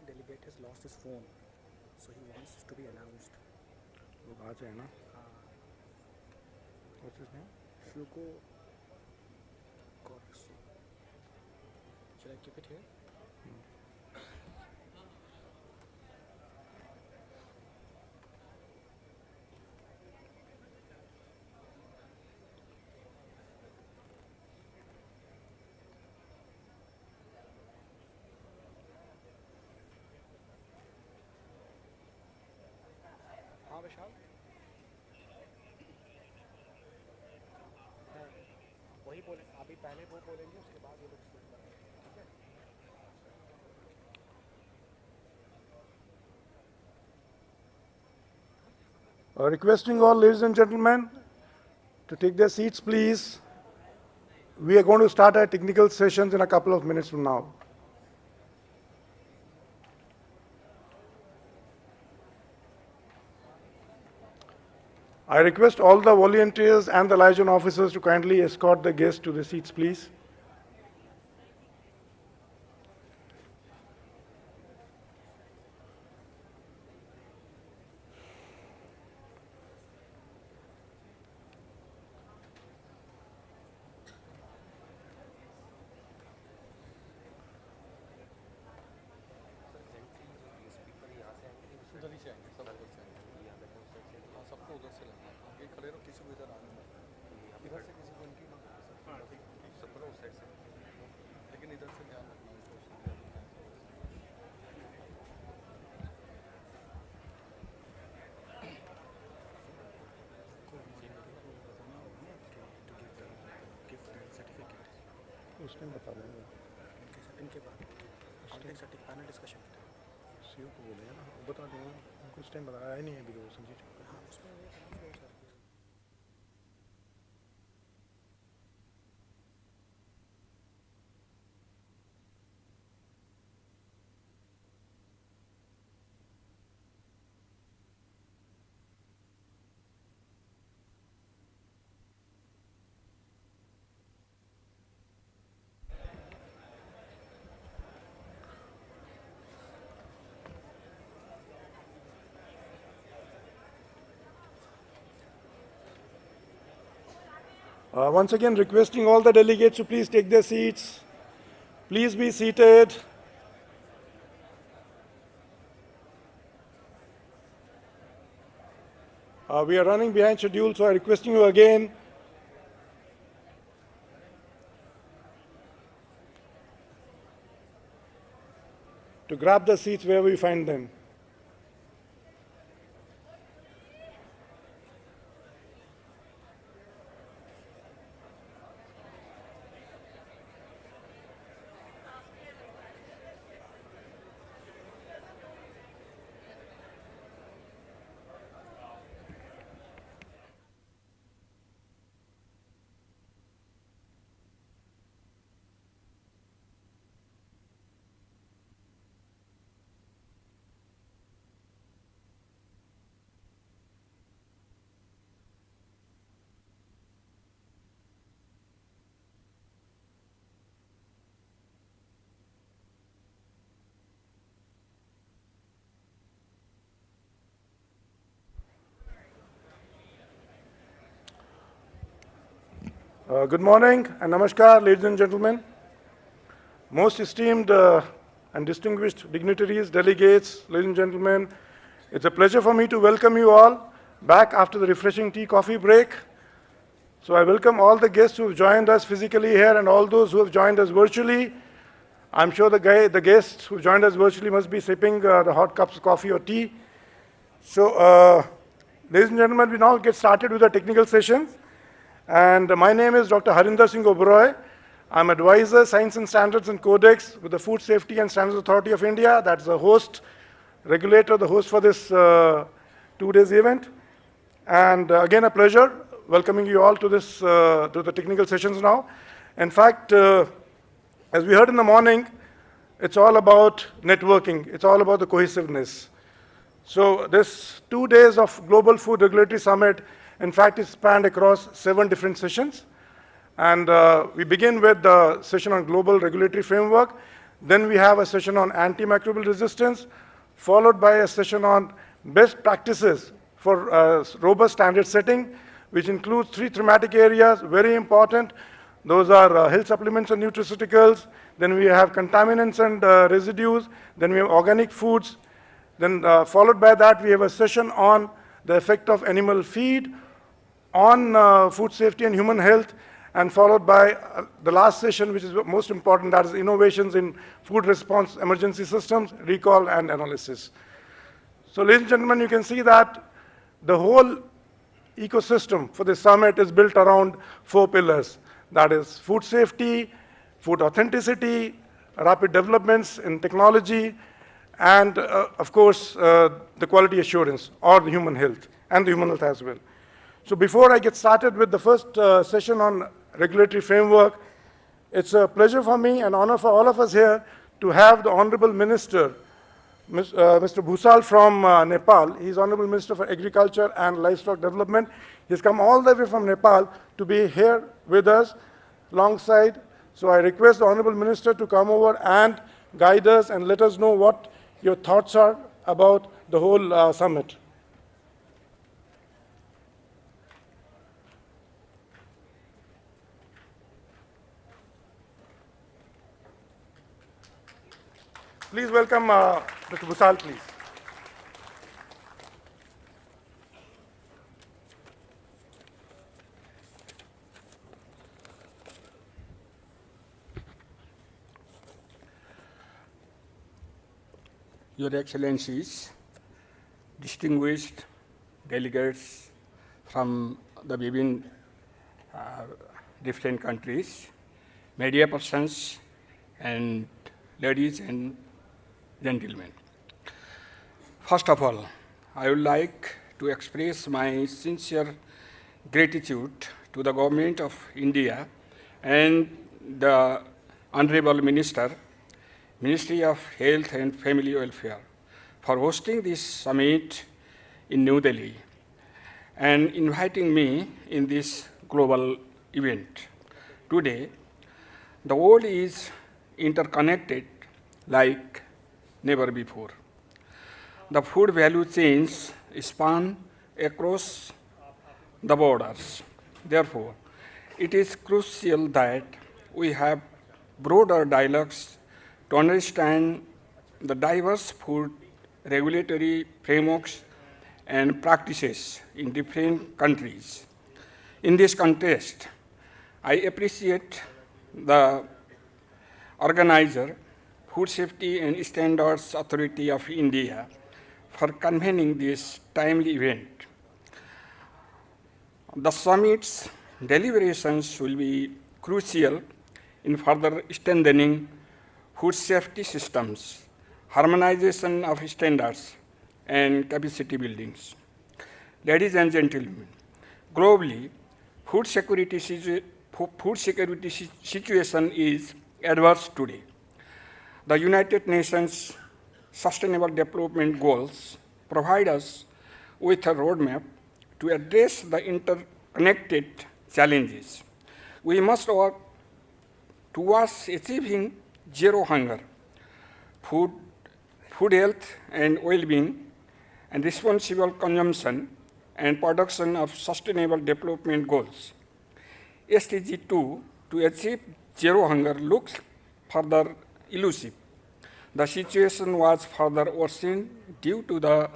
Delegate has lost his phone, so he wants to be announced. वो कहाँ से है ना? What's his name? Fluko Corso. Should I keep it here? हाँ विशाल, वही बोले, अभी पहले वो बोलेंगे, उसके बाद ये लोग शुरू करेंगे, ठीक है? Requesting all ladies and gentlemen to take their seats, please. We are going to start our technical sessions in a couple of minutes from now. I request all the volunteers and the liaison officers to kindly escort the guests to the seats, please. उस time बता देंगे इनके बाद panel discussion CO को बोलेंगे ना, बता देंगे, कुछ टाइम बताया ही नहीं है अभी तो संजीव। हाँ उसमें Once again, requesting all the delegates to please take their seats. Please be seated. We are running behind schedule, so I'm requesting you again to grab the seats wherever you find them. Good morning and namaskar, ladies and gentlemen. Most esteemed and distinguished dignitaries, delegates, ladies and gentlemen, it's a pleasure for me to welcome you all back after the refreshing tea coffee break. So I welcome all the guests who have joined us physically here and all those who have joined us virtually. I'm sure the guests who joined us virtually must be sipping the hot cups of coffee or tea. So, ladies and gentlemen, we now get started with the technical sessions. And my name is Dr. Harinder Singh Oberoi. I'm advisor, Science and Standards and Codex with the Food Safety and Standards Authority of India. That's the host, regulator, the host for this 2 days event. And again, a pleasure welcoming you all to this, to the technical sessions now. In fact, as we heard in the morning, it's all about networking. It's all about the cohesiveness. So this 2 days of Global Food Regulatory Summit, in fact, is spanned across 7 different sessions. And we begin with the session on global regulatory framework. Then we have a session on antimicrobial resistance, followed by a session on best practices for robust standard setting, which includes 3 thematic areas, very important. Those are health supplements and nutraceuticals. Then we have contaminants and residues. Then we have organic foods. Then followed by that, we have a session on the effect of animal feed on food safety and human health, and followed by the last session, which is most important, that is innovations in food response emergency systems, recall and analysis. So ladies and gentlemen, you can see that the whole ecosystem for this summit is built around 4 pillars. That is food safety, food authenticity, rapid developments in technology, and of course, the quality assurance or the human health, and the human health as well. So before I get started with the first session on regulatory framework, it's a pleasure for me and honor for all of us here to have the Honorable Minister, Mr. Bhusan from Nepal. He's Honorable Minister for Agriculture and Livestock Development. He's come all the way from Nepal to be here with us alongside. So I request the Honorable Minister to come over and guide us and let us know what your thoughts are about the whole summit. Please welcome Mr. Bhusan, please. Your Excellencies, distinguished delegates from the different countries, media persons, and ladies and gentlemen. First of all, I would like to express my sincere gratitude to the Government of India and the Honorable Minister, Ministry of Health and Family Welfare, for hosting this summit in New Delhi and inviting me in this global event. Today, the world is interconnected like never before. The food value chains span across the borders. Therefore, it is crucial that we have broader dialogues to understand the diverse food regulatory frameworks and practices in different countries. In this context, I appreciate the organizer, Food Safety and Standards Authority of India, for convening this timely event. The summit's deliberations will be crucial in further strengthening food safety systems, harmonization of standards, and capacity buildings. Ladies and gentlemen, globally, food security situation is adverse today. The United Nations Sustainable Development Goals provide us with a roadmap to address the interconnected challenges. We must work towards achieving zero hunger, food health and well-being, and responsible consumption and production of Sustainable Development Goals. SDG 2 to achieve zero hunger looks further elusive. The situation was further worsened due to the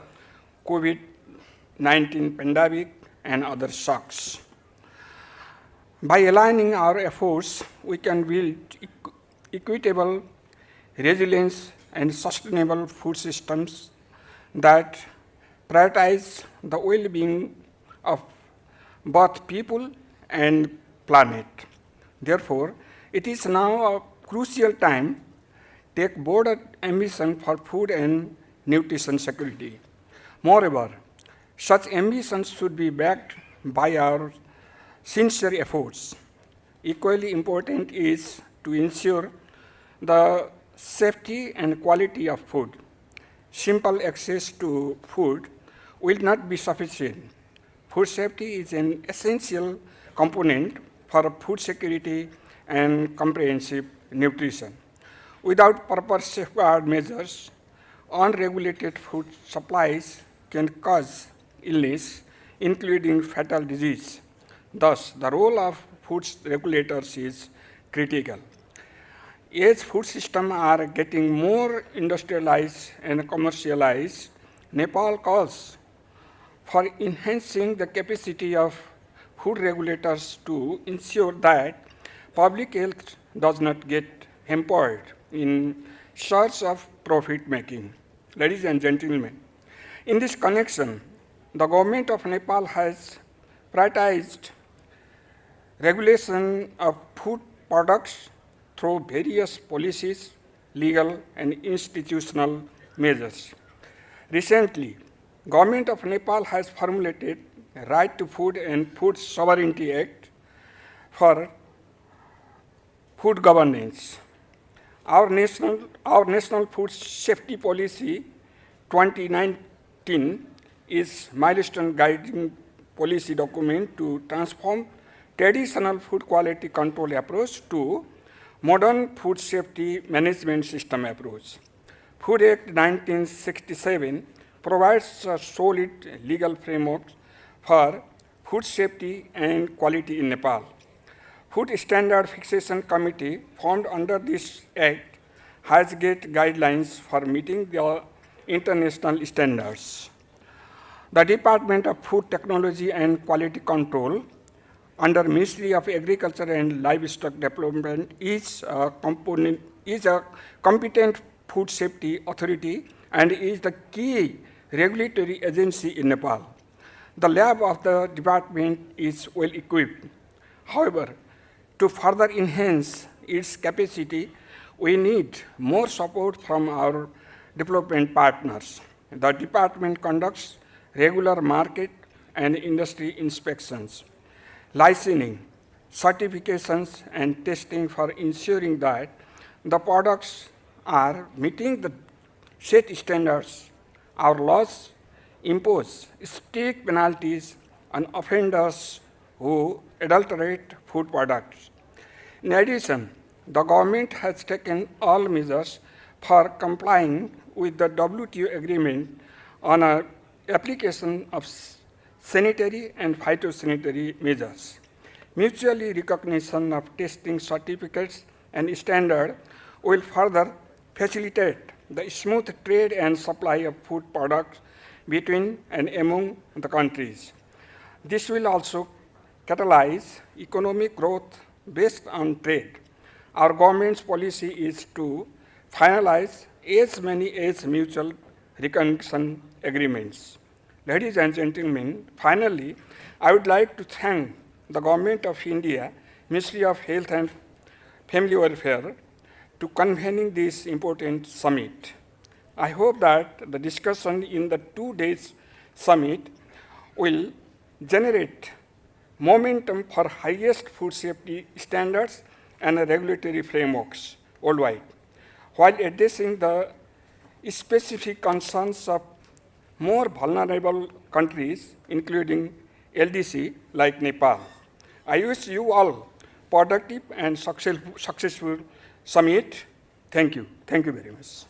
COVID-19 pandemic and other shocks. By aligning our efforts, we can build equitable, resilient, and sustainable food systems that prioritize the well-being of both people and planet. Therefore, it is now a crucial time to take broader ambition for food and nutrition security. Moreover, such ambitions should be backed by our sincere efforts. Equally important is to ensure the safety and quality of food. Simple access to food will not be sufficient. Food safety is an essential component for food security and comprehensive nutrition. Without proper safeguard measures, unregulated food supplies can cause illness, including fatal disease. Thus, the role of food regulators is critical. As food systems are getting more industrialized and commercialized, Nepal calls for enhancing the capacity of food regulators to ensure that public health does not get hampered in search of profit making. Ladies and gentlemen, in this connection, the government of Nepal has prioritized regulation of food products through various policies, legal and institutional measures. Recently, Government of Nepal has formulated a Right to Food and Food Sovereignty Act for food governance. Our national food safety policy 2019 is milestone guiding policy document to transform traditional food quality control approach to modern food safety management system approach. Food Act 1967 provides a solid legal framework for food safety and quality in Nepal. Food Standard Fixation Committee formed under this act has get guidelines for meeting the international standards. The Department of Food Technology and Quality Control under Ministry of Agriculture and Livestock Development is a competent food safety authority and is the key regulatory agency in Nepal. The lab of the department is well equipped. However, to further enhance its capacity, we need more support from our development partners. The department conducts regular market and industry inspections, licensing, certifications, and testing for ensuring that the products are meeting the set standards. Our laws impose strict penalties on offenders who adulterate food products. In addition, the government has taken all measures for complying with the WTO agreement on an application of sanitary and phytosanitary measures. mutually recognition of testing certificates and standard will further facilitate the smooth trade and supply of food products between and among the countries. This will also catalyze economic growth based on trade. Our government's policy is to finalize as many as mutual recognition agreements. Ladies and gentlemen, finally, I would like to thank the Government of India, Ministry of Health and Family Welfare, to convening this important summit. I hope that the discussion in the 2 days summit will generate momentum for highest food safety standards and regulatory frameworks worldwide, while addressing the specific concerns of more vulnerable countries, including LDC like Nepal. I wish you all productive and successful summit. Thank you. Thank you very much.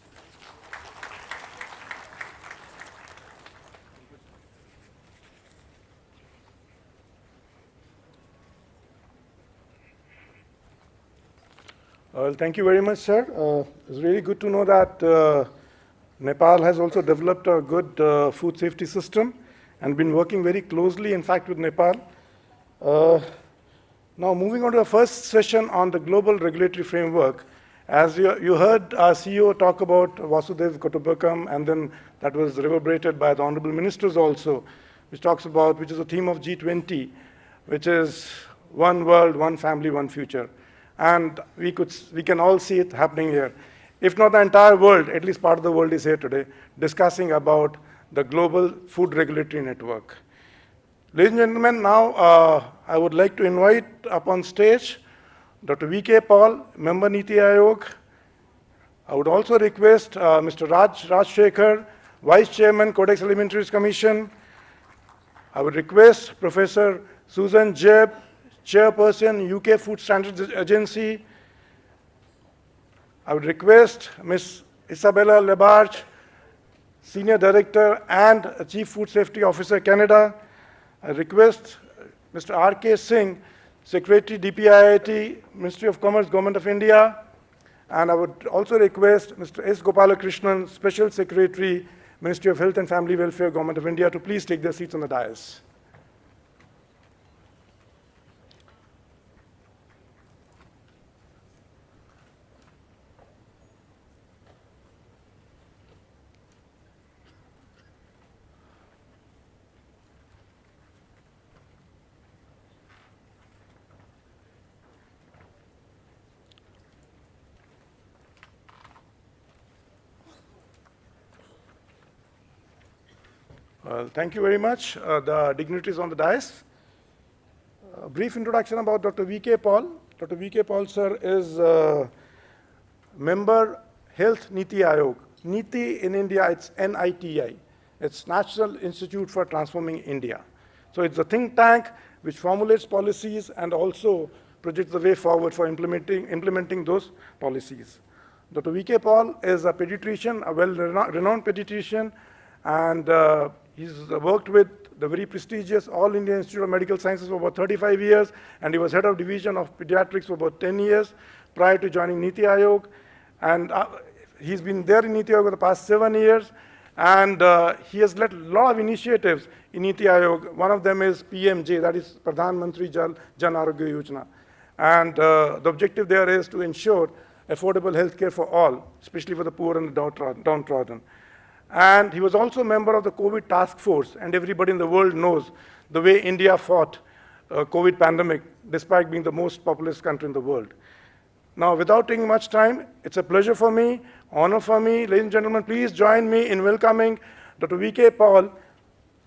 Well, thank you very much, sir. It's really good to know that Nepal has also developed a good food safety system and been working very closely, in fact, with Nepal. Now, moving on to the first session on the global regulatory framework. As you heard our CEO talk about Vasudev Kutumbakam, and then that was reverberated by the honorable ministers also, which is a theme of G20, which is one world, one family, one future. And we can all see it happening here. If not the entire world, at least part of the world is here today, discussing about the global food regulatory network. Ladies and gentlemen, now I would like to invite up on stage Dr. V.K. Paul, Member Niti Aayog. I would also request Mr. Rajshekhar, Vice Chairman, Codex Alimentaries Commission. I would request Professor Susan Jebb, Chairperson, UK Food Standards Agency. I would request Ms. Isabella Labarge, Senior Director and Chief Food Safety Officer, Canada. I request Mr. R.K. Singh, Secretary, DPIIT, Ministry of Commerce, Government of India. And I would also request Mr. S. Gopalakrishnan, Special Secretary, Ministry of Health and Family Welfare, Government of India, to please take their seats on the dais. Well, thank you very much, the dignitaries on the dais. A brief introduction about Dr. V.K. Paul. Dr. V.K. Paul, sir, is member Health Niti Aayog. Niti in India, it's NITI. It's National Institute for Transforming India. So it's a think tank which formulates policies and also projects the way forward for implementing those policies. Dr. V.K. Paul is a pediatrician, a well-renowned pediatrician, and he's worked with the very prestigious All India Institute of Medical Sciences for about 35 years, and he was head of division of pediatrics for about 10 years prior to joining Niti Aayog. And he's been there in Niti Aayog for the past 7 years, and he has led a lot of initiatives in Niti Aayog. One of them is PMJ, that is Pradhan Mantri Jan Arogya Yojana. And the objective there is to ensure affordable healthcare for all, especially for the poor and the downtrodden. And he was also a member of the COVID task force, and everybody in the world knows the way India fought COVID pandemic, despite being the most populous country in the world. Now, without taking much time, it's a pleasure for me, honor for me. Ladies and gentlemen, please join me in welcoming Dr. V.K. Paul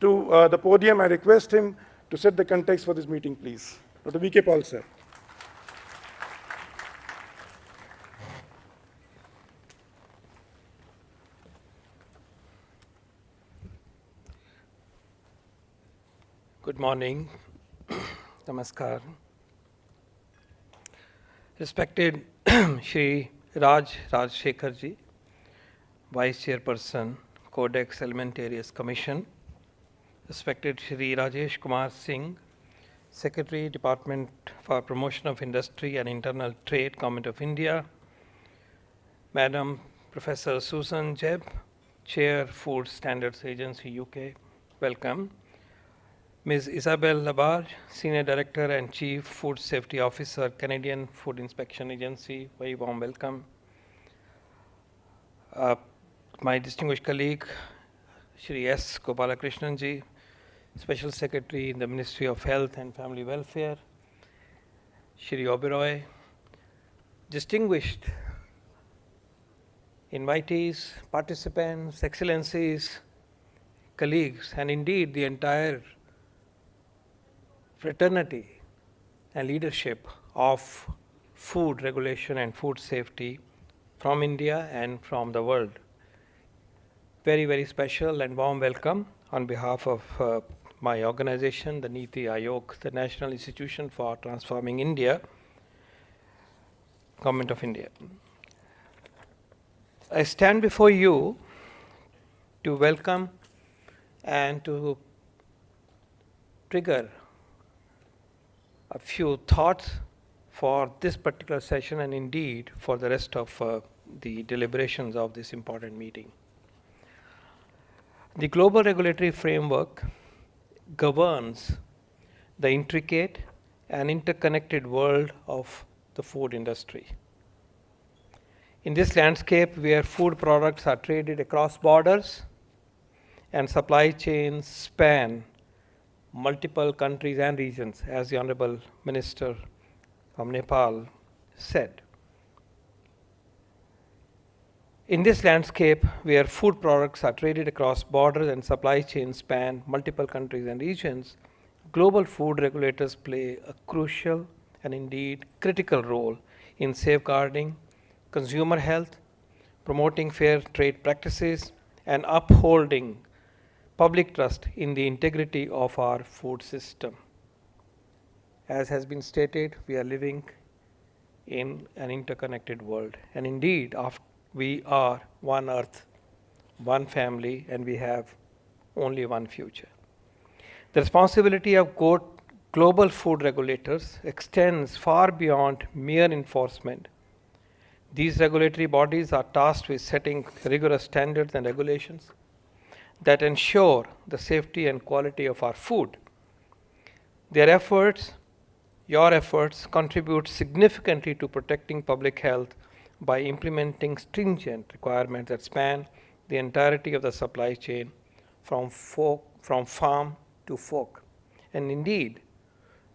to the podium. I request him to set the context for this meeting, please. Dr. V.K. Paul, sir. Good morning. Namaskar. Respected Shri Rajshekhar ji, Vice Chairperson, Codex Alimentaries Commission. Respected Shri Rajesh Kumar Singh, Secretary, Department for Promotion of Industry and Internal Trade, Government of India, Madam Professor Susan Jebb, Chair, Food Standards Agency, UK, welcome. Ms. Isabel Labarge, Senior Director and Chief Food Safety Officer, Canadian Food Inspection Agency, very warm welcome. My distinguished colleague, Shri S. Gopalakrishnan ji, Special Secretary in the Ministry of Health and Family Welfare, Shri Oberoi, distinguished invitees, participants, excellencies, colleagues, and indeed the entire fraternity and leadership of food regulation and food safety from India and from the world. Very, very special and warm welcome on behalf of my organization, the Niti Aayog, the National Institution for Transforming India, Government of India. I stand before you to welcome and to trigger a few thoughts for this particular session and indeed for the rest of the deliberations of this important meeting. The global regulatory framework governs the intricate and interconnected world of the food industry. In this landscape where food products are traded across borders and supply chains span multiple countries and regions, as the Honorable Minister from Nepal said. In this landscape, where food products are traded across borders and supply chains span multiple countries and regions, global food regulators play a crucial and indeed critical role in safeguarding consumer health, promoting fair trade practices, and upholding public trust in the integrity of our food system. As has been stated, we are living in an interconnected world, and indeed we are one earth, one family, and we have only one future. The responsibility of global food regulators extends far beyond mere enforcement. These regulatory bodies are tasked with setting rigorous standards and regulations that ensure the safety and quality of our food. Their efforts, your efforts, contribute significantly to protecting public health by implementing stringent requirements that span the entirety of the supply chain from farm to fork. And indeed,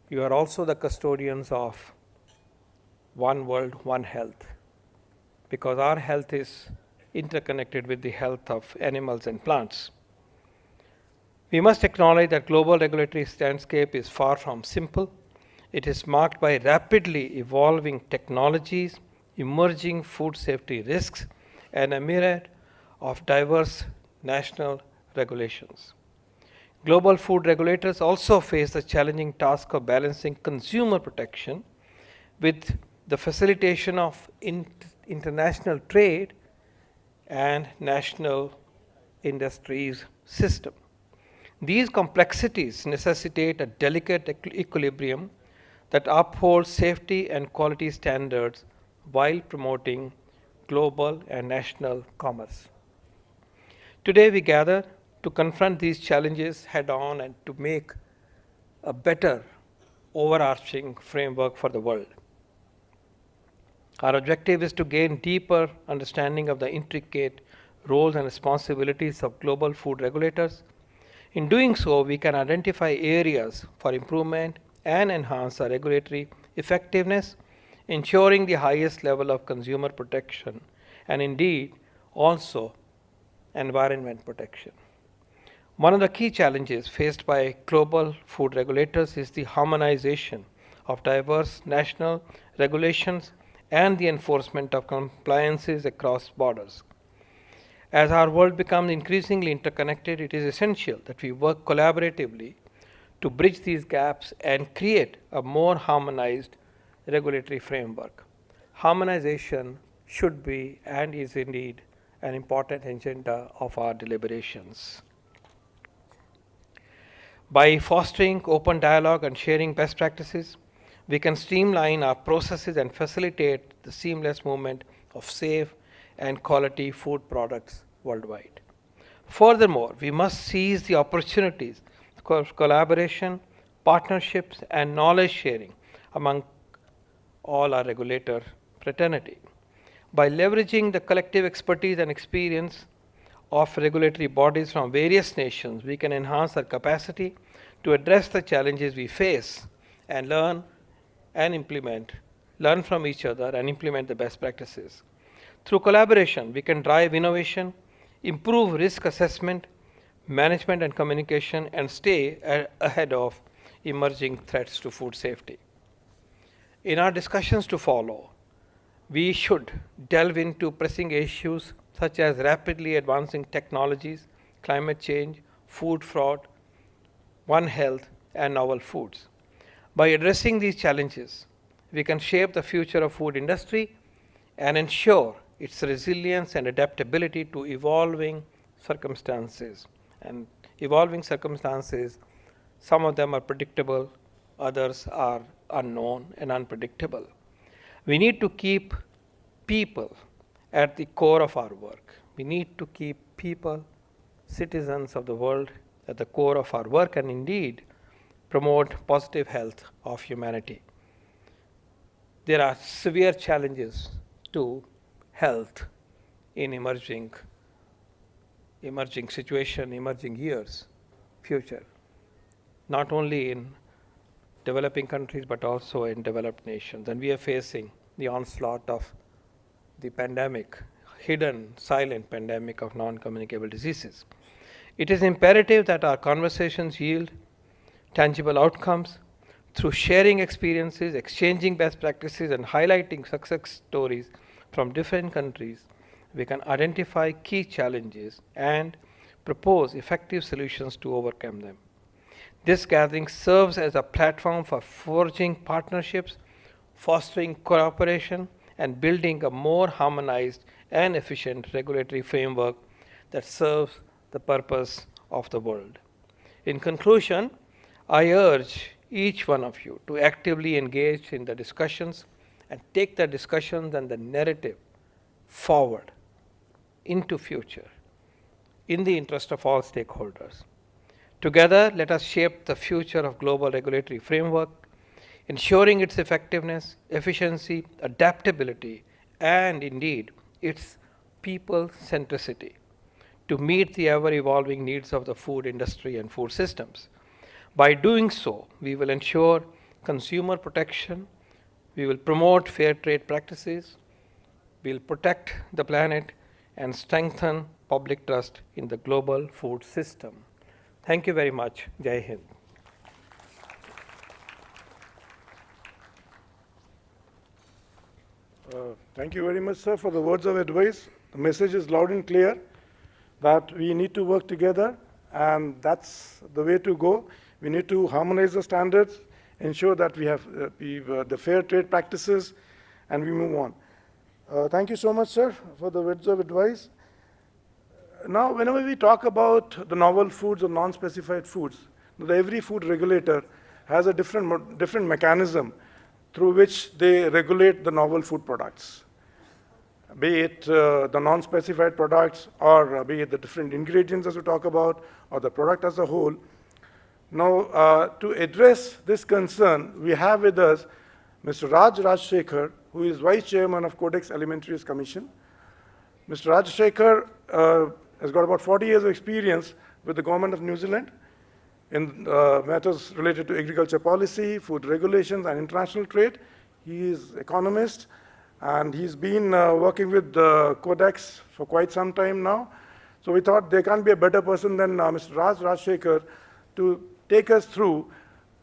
you are also the custodians of one world, one health, because our health is interconnected with the health of animals and plants. We must acknowledge that global regulatory landscape is far from simple. It is marked by rapidly evolving technologies, emerging food safety risks, and a myriad of diverse national regulations. Global food regulators also face the challenging task of balancing consumer protection with the facilitation of international trade and national industries system. These complexities necessitate a delicate equilibrium that upholds safety and quality standards while promoting global and national commerce. Today we gather to confront these challenges head-on and to make a better overarching framework for the world. Our objective is to gain deeper understanding of the intricate roles and responsibilities of global food regulators. In doing so, we can identify areas for improvement and enhance our regulatory effectiveness, ensuring the highest level of consumer protection and indeed also environment protection. One of the key challenges faced by global food regulators is the harmonization of diverse national regulations and the enforcement of compliances across borders. As our world becomes increasingly interconnected, it is essential that we work collaboratively to bridge these gaps and create a more harmonized regulatory framework. Harmonization should be and is indeed an important agenda of our deliberations. By fostering open dialogue and sharing best practices, we can streamline our processes and facilitate the seamless movement of safe and quality food products worldwide. Furthermore, we must seize the opportunities for collaboration, partnerships, and knowledge sharing among all our regulator fraternity. By leveraging the collective expertise and experience of regulatory bodies from various nations, we can enhance our capacity to address the challenges we face and learn from each other and implement the best practices. Through collaboration, we can drive innovation, improve risk assessment, management and communication, and stay ahead of emerging threats to food safety. In our discussions to follow, we should delve into pressing issues such as rapidly advancing technologies, climate change, food fraud, One Health, and novel foods. By addressing these challenges, we can shape the future of food industry and ensure its resilience and adaptability to evolving circumstances. And evolving circumstances, some of them are predictable, others are unknown and unpredictable. We need to keep people at the core of our work. We need to keep people, citizens of the world, at the core of our work, and indeed promote positive health of humanity. There are severe challenges to health in emerging situation, emerging years, future, not only in developing countries but also in developed nations. And we are facing the onslaught of the pandemic, hidden, silent pandemic of non-communicable diseases. It is imperative that our conversations yield tangible outcomes through sharing experiences, exchanging best practices, and highlighting success stories from different countries. We can identify key challenges and propose effective solutions to overcome them. This gathering serves as a platform for forging partnerships, fostering cooperation, and building a more harmonized and efficient regulatory framework that serves the purpose of the world. In conclusion, I urge each one of you to actively engage in the discussions and take the discussions and the narrative forward into future in the interest of all stakeholders. Together, let us shape the future of global regulatory framework, ensuring its effectiveness, efficiency, adaptability, and indeed its people centricity to meet the ever-evolving needs of the food industry and food systems. By doing so, we will ensure consumer protection, we will promote fair trade practices, we will protect the planet, and strengthen public trust in the global food system. Thank you very much. Jai Hind. Thank you very much, sir, for the words of advice. The message is loud and clear that we need to work together, and that's the way to go. We need to harmonize the standards, ensure that we have the fair trade practices, and we move on. Thank you so much, sir, for the words of advice. Now, whenever we talk about the novel foods or non-specified foods, every food regulator has a different mechanism through which they regulate the novel food products, be it the non-specified products or be it the different ingredients as we talk about or the product as a whole. Now, to address this concern, we have with us Mr. Rajshekhar, who is Vice Chairman of Codex Alimentaries Commission. Mr. Rajshekhar has got about 40 years of experience with the government of New Zealand in matters related to agriculture policy, food regulations, and international trade. He is an economist, and he's been working with the Codex for quite some time now. So we thought there can't be a better person than Mr. Rajshekhar to take us through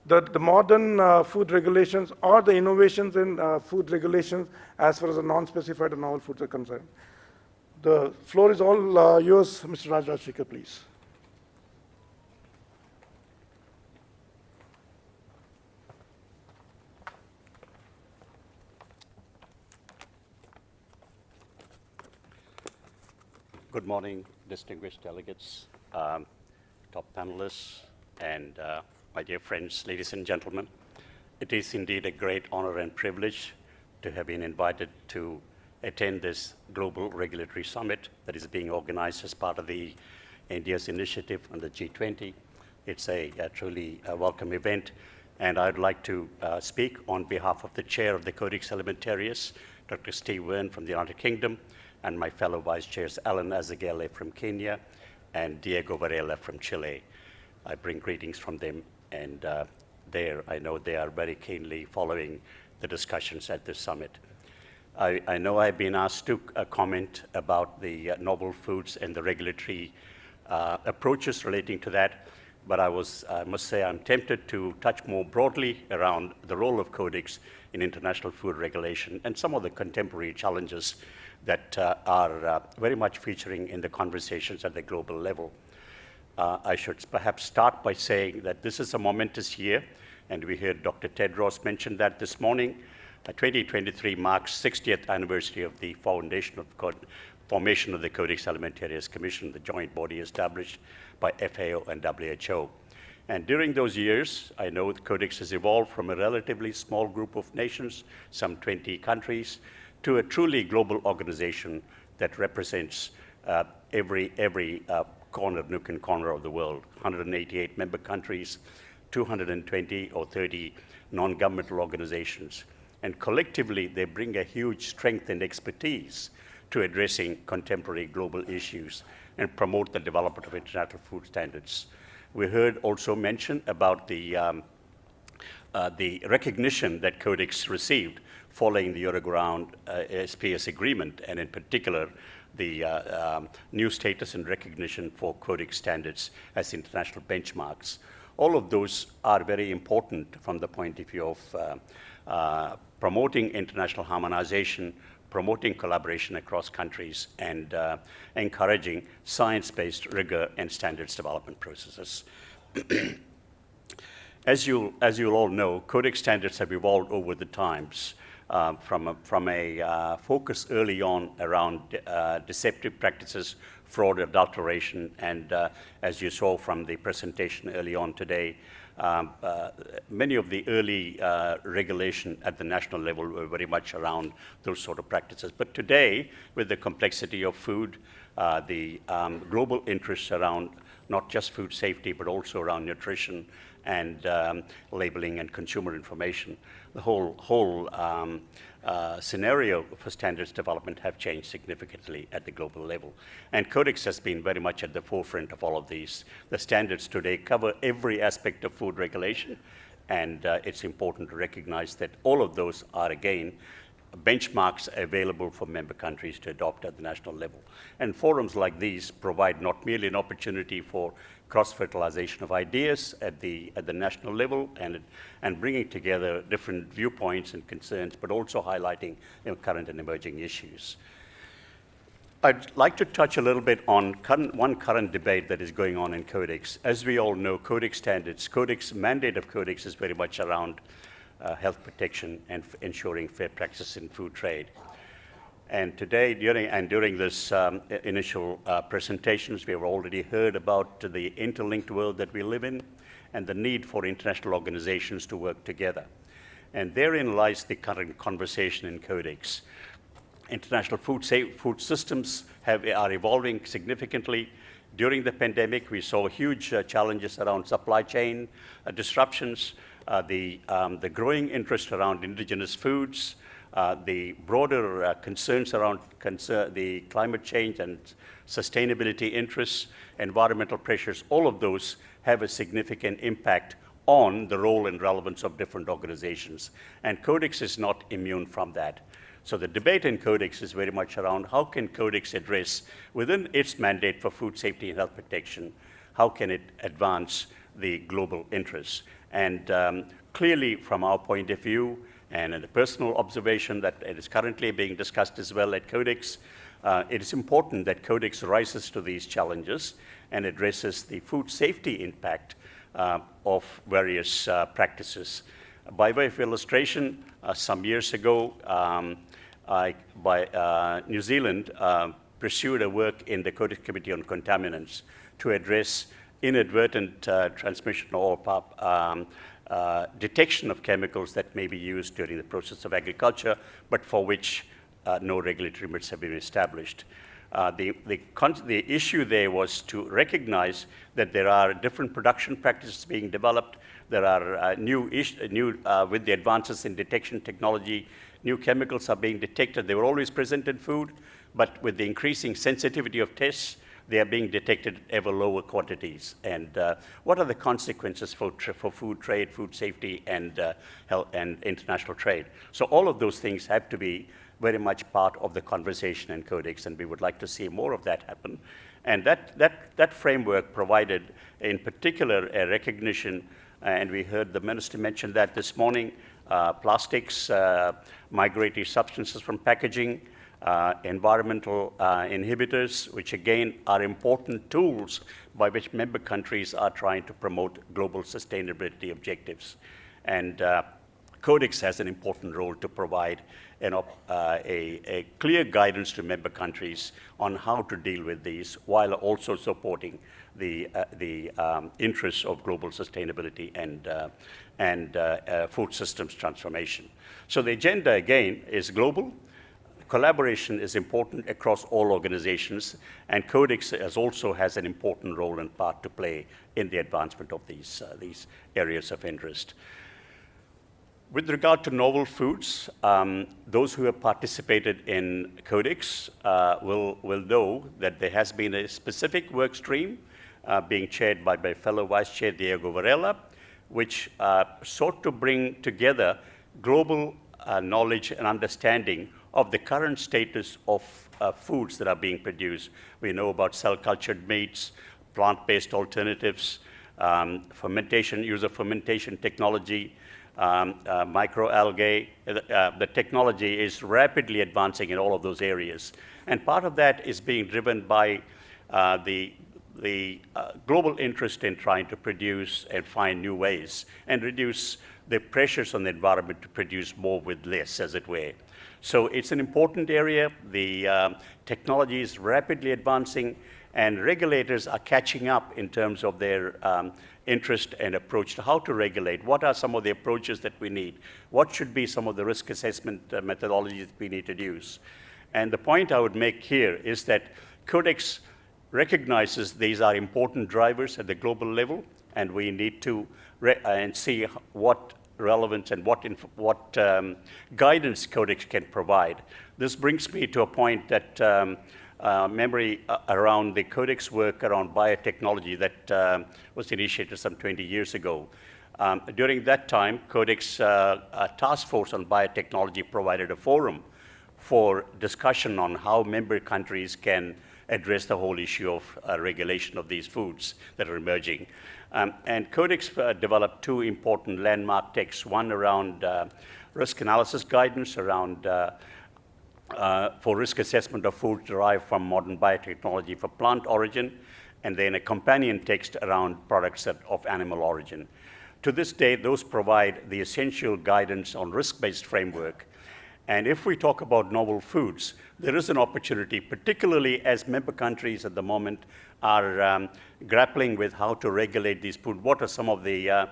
the modern food regulations or the innovations in food regulations as far as the non-specified and novel foods are concerned. The floor is all yours, Mr. Rajshekhar, please. Good morning, distinguished delegates, top panelists, and my dear friends, ladies and gentlemen. It is indeed a great honor and privilege to have been invited to attend this global regulatory summit that is being organized as part of the India's initiative on the G20. It's a truly welcome event, and I'd like to speak on behalf of the chair of the Codex Alimentarius, Dr. Steve Wern from the United Kingdom, and my fellow vice chairs, Alan Azagele from Kenya and Diego Varela from Chile. I bring greetings from them, and I know they are very keenly following the discussions at this summit. I know I've been asked to comment about the novel foods and the regulatory approaches relating to that, but I must say I'm tempted to touch more broadly around the role of Codex in international food regulation and some of the contemporary challenges that are very much featuring in the conversations at the global level. I should perhaps start by saying that this is a momentous year, and we heard Dr. Tedros mention that this morning. 2023 marks 60th anniversary of the formation of the Codex Alimentarius Commission, the joint body established by FAO and WHO. And during those years, I know the Codex has evolved from a relatively small group of nations, some 20 countries, to a truly global organization that represents every corner, nook and corner of the world. 188 member countries, 220 or 30 non-governmental organizations. And collectively, they bring a huge strength and expertise to addressing contemporary global issues and promote the development of international food standards. We heard also mention about the recognition that Codex received following the Uruguayan SPS agreement, and in particular, the new status and recognition for Codex standards as international benchmarks. All of those are very important from the point of view of promoting international harmonization, promoting collaboration across countries, and encouraging science-based rigor and standards development processes. As you'll all know, Codex standards have evolved over the times from a focus early on around deceptive practices, fraud, adulteration, and as you saw from the presentation early on today, many of the early regulation at the national level were very much around those sort of practices. But today, with the complexity of food, the global interests around not just food safety, but also around nutrition and labeling and consumer information, the whole scenario for standards development have changed significantly at the global level. And Codex has been very much at the forefront of all of these. The standards today cover every aspect of food regulation, and it's important to recognize that all of those are, again, benchmarks available for member countries to adopt at the national level. And forums like these provide not merely an opportunity for cross-fertilization of ideas at the national level and bringing together different viewpoints and concerns, but also highlighting current and emerging issues. I'd like to touch a little bit on one current debate that is going on in Codex. As we all know, Codex standards, mandate of Codex is very much around health protection and ensuring fair practice in food trade. And today, during this initial presentations, we have already heard about the interlinked world that we live in and the need for international organizations to work together. And therein lies the current conversation in Codex. International food systems are evolving significantly. During the pandemic, we saw huge challenges around supply chain disruptions, the growing interest around indigenous foods, the broader concerns around the climate change and sustainability interests, environmental pressures. All of those have a significant impact on the role and relevance of different organizations. And Codex is not immune from that. So the debate in Codex is very much around how can Codex address, within its mandate for food safety and health protection, how can it advance the global interests? And clearly, from our point of view, and in a personal observation that it is currently being discussed as well at Codex, it is important that Codex rises to these challenges and addresses the food safety impact of various practices. By way of illustration, some years ago, New Zealand pursued a work in the Codex Committee on Contaminants to address inadvertent transmission or detection of chemicals that may be used during the process of agriculture, but for which no regulatory limits have been established. The issue there was to recognize that there are different production practices being developed. There are with the advances in detection technology, new chemicals are being detected. They were always present in food, but with the increasing sensitivity of tests, they are being detected at ever lower quantities. And what are the consequences for food trade, food safety, and health and international trade? So all of those things have to be very much part of the conversation in Codex, and we would like to see more of that happen. And that framework provided, in particular, a recognition, and we heard the minister mention that this morning, plastics, migratory substances from packaging, environmental inhibitors, which again are important tools by which member countries are trying to promote global sustainability objectives. And Codex has an important role to provide a clear guidance to member countries on how to deal with these, while also supporting the interests of global sustainability and food systems transformation. So the agenda, again, is global. Collaboration is important across all organizations, and Codex also has an important role and part to play in the advancement of these areas of interest. With regard to novel foods, those who have participated in Codex will know that there has been a specific work stream being chaired by my fellow Vice Chair Diego Varela, which sought to bring together global knowledge and understanding of the current status of foods that are being produced. We know about cell-cultured meats, plant-based alternatives, fermentation, use of fermentation technology, microalgae. The technology is rapidly advancing in all of those areas. And part of that is being driven by the global interest in trying to produce and find new ways and reduce the pressures on the environment to produce more with less, as it were. So it's an important area. The technology is rapidly advancing, and regulators are catching up in terms of their interest and approach to how to regulate. What are some of the approaches that we need? What should be some of the risk assessment methodologies that we need to use? And the point I would make here is that Codex recognizes these are important drivers at the global level, and we need to see what relevance and what guidance Codex can provide. This brings me to a point that memory around the Codex work around biotechnology that was initiated some 20 years ago. During that time, Codex Task Force on Biotechnology provided a forum for discussion on how member countries can address the whole issue of regulation of these foods that are emerging. And Codex developed two important landmark texts, one around risk analysis guidance around for risk assessment of food derived from modern biotechnology for plant origin, and then a companion text around products of animal origin. To this day, those provide the essential guidance on risk-based framework. And if we talk about novel foods, there is an opportunity, particularly as member countries at the moment are grappling with how to regulate these foods. What are some of the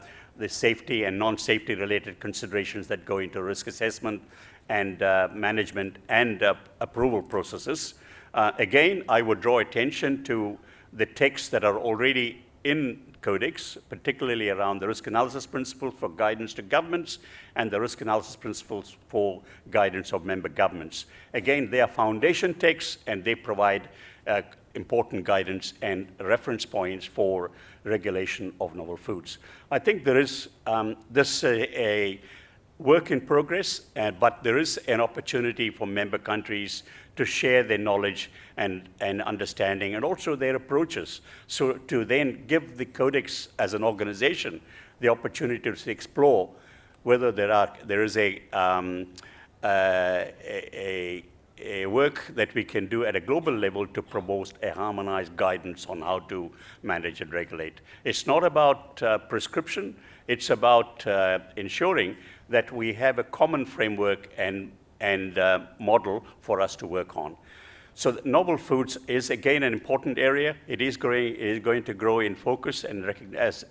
safety and non-safety related considerations that go into risk assessment and management and approval processes? Again, I would draw attention to the texts that are already in Codex, particularly around the risk analysis principles for guidance to governments and the risk analysis principles for guidance of member governments. Again, they are foundation texts, and they provide important guidance and reference points for regulation of novel foods. I think there is a work in progress, but there is an opportunity for member countries to share their knowledge and understanding, and also their approaches, so to then give the Codex as an organization the opportunity to explore whether there is a work that we can do at a global level to promote a harmonized guidance on how to manage and regulate. It's not about prescription, it's about ensuring that we have a common framework and model for us to work on. So novel foods is again an important area. It is going to grow in focus and as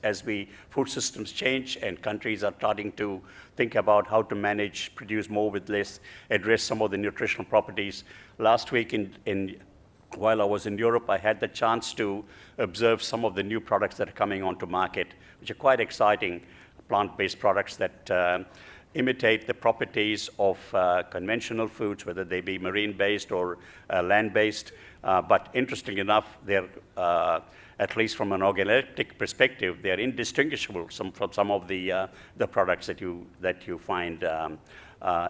food systems change and countries are starting to think about how to manage, produce more with less, address some of the nutritional properties. Last week while I was in Europe, I had the chance to observe some of the new products that are coming onto market, which are quite exciting, plant-based products that imitate the properties of conventional foods, whether they be marine-based or land-based. But interestingly enough, they're, at least from an organoleptic perspective, they're indistinguishable from some of the products that you find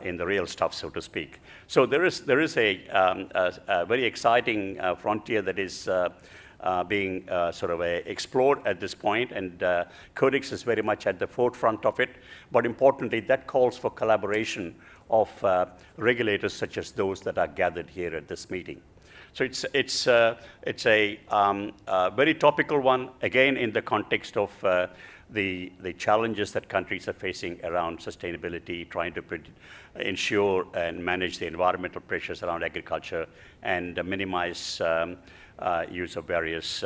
in the real stuff, so to speak. So there is a very exciting frontier that is being sort of explored at this point, and Codex is very much at the forefront of it. But importantly, that calls for collaboration of regulators such as those that are gathered here at this meeting. So it's a very topical one, again in the context of the challenges that countries are facing around sustainability, trying to ensure and manage the environmental pressures around agriculture and minimize use of various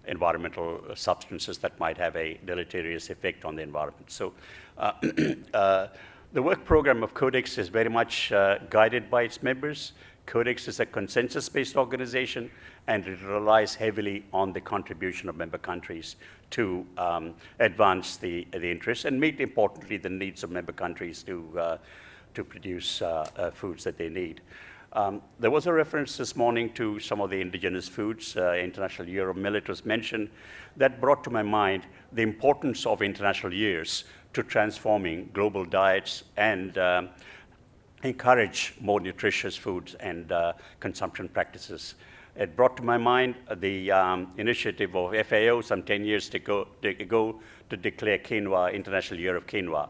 environmental substances that might have a deleterious effect on the environment. So the work program of Codex is very much guided by its members. Codex is a consensus-based organization, and it relies heavily on the contribution of member countries to advance the interests and meet, importantly, the needs of member countries to produce foods that they need. There was a reference this morning to some of the indigenous foods. International Year of Millet was mentioned. That brought to my mind the importance of international years to transforming global diets and encourage more nutritious foods and consumption practices. It brought to my mind the initiative of FAO some 10 years ago to declare quinoa International Year of Quinoa.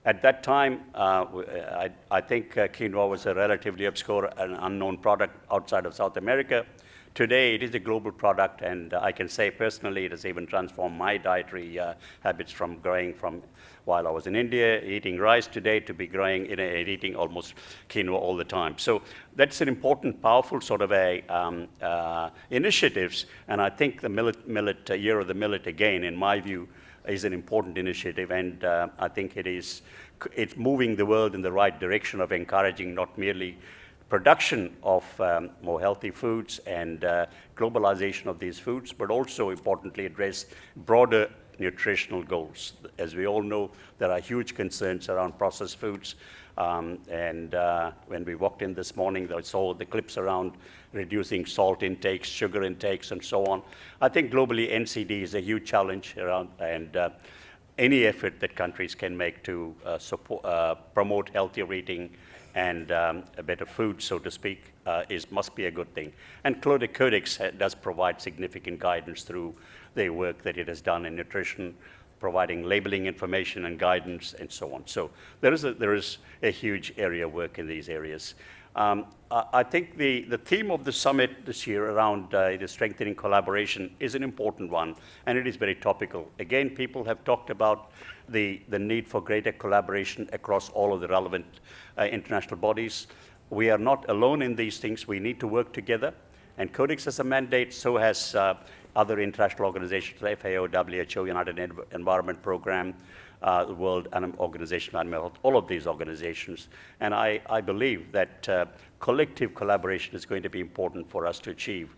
At that time, I think quinoa was a relatively obscure and unknown product outside of South America. Today, it is a global product, and I can say personally it has even transformed my dietary habits from growing from while I was in India, eating rice today, to be growing and eating almost quinoa all the time. So that's an important, powerful sort of initiatives, and I think the Year of the Millet, again, in my view, is an important initiative, and I think it's moving the world in the right direction of encouraging not merely production of more healthy foods and globalization of these foods, but also importantly address broader nutritional goals. As we all know, there are huge concerns around processed foods, and when we walked in this morning, I saw the clips around reducing salt intakes, sugar intakes, and so on. I think globally NCD is a huge challenge around, and any effort that countries can make to promote healthier eating and a better food, so to speak, must be a good thing. And Codex does provide significant guidance through the work that it has done in nutrition, providing labeling information and guidance, and so on. So there is a huge area of work in these areas. I think the theme of the summit this year around the strengthening collaboration is an important one, and it is very topical. Again, people have talked about the need for greater collaboration across all of the relevant international bodies. We are not alone in these things. We need to work together, and Codex has a mandate, so has other international organizations, FAO, WHO, United Environment Program, the World Organization of Animal Health, all of these organizations. And I believe that collective collaboration is going to be important for us to achieve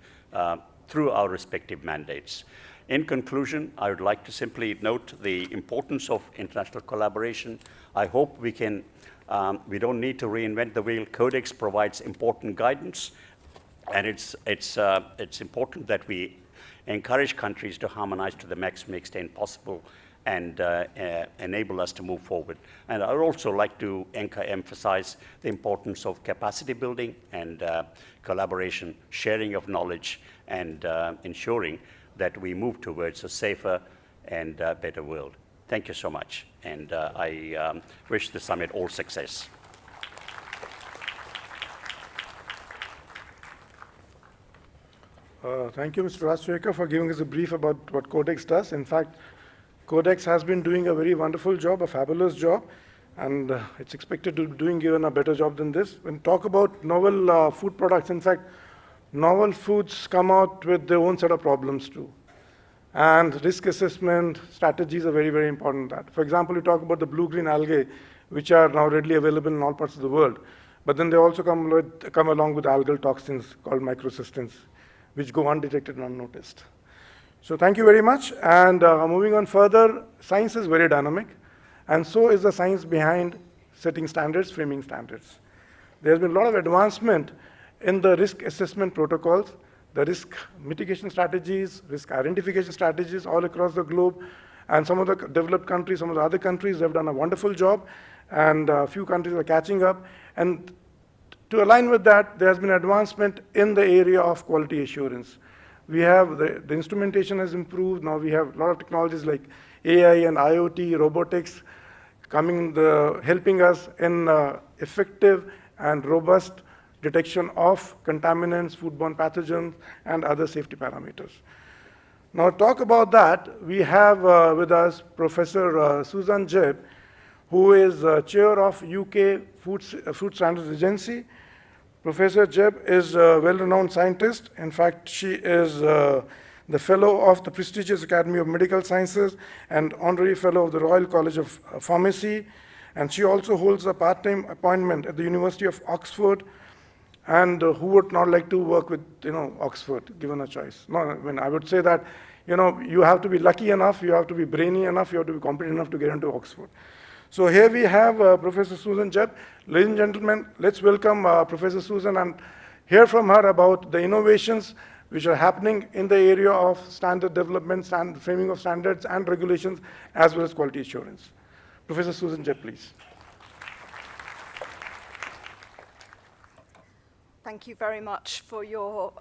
through our respective mandates. In conclusion, I would like to simply note the importance of international collaboration. I hope we don't need to reinvent the wheel. Codex provides important guidance, and it's important that we encourage countries to harmonize to the maximum extent possible and enable us to move forward. And I would also like to emphasize the importance of capacity building and collaboration, sharing of knowledge, and ensuring that we move towards a safer and better world. Thank you so much, and I wish the summit all success. Thank you, Mr. Rajshekar, for giving us a brief about what Codex does. In fact, Codex has been doing a very wonderful job, a fabulous job. and it's expected to be doing even a better job than this. When talk about novel food products, in fact, novel foods come out with their own set of problems too. And risk assessment strategies are very, very important in that. For example, we talk about the blue-green algae, which are now readily available in all parts of the world. But then they also come along with algal toxins called microcystins, which go undetected and unnoticed. So thank you very much. And moving on further, science is very dynamic. And so is the science behind setting standards, framing standards. There's been a lot of advancement in the risk assessment protocols, the risk mitigation strategies, risk identification strategies all across the globe. And some of the developed countries, some of the other countries have done a wonderful job. And a few countries are catching up. And to align with that, there has been advancement in the area of quality assurance. We have the instrumentation has improved. Now we have a lot of technologies like AI and IoT, robotics, helping us in effective and robust detection of contaminants, foodborne pathogens, and other safety parameters. Now, to talk about that, we have with us Professor Susan Jebb, who is chair of UK Food Standards Agency. Professor Jebb is a well-renowned scientist. In fact, she is the fellow of the prestigious Academy of Medical Sciences and honorary fellow of the Royal College of Pharmacy. And she also holds a part-time appointment at the University of Oxford. And who would not like to work with, Oxford, given a choice? No, I mean, I would say that, you have to be lucky enough, you have to be brainy enough, you have to be competent enough to get into Oxford. So here we have Professor Susan Jebb. Ladies and gentlemen, let's welcome Professor Susan and hear from her about the innovations which are happening in the area of standard development, framing of standards and regulations, as well as quality assurance. Professor Susan Jebb, please. Thank you very much for your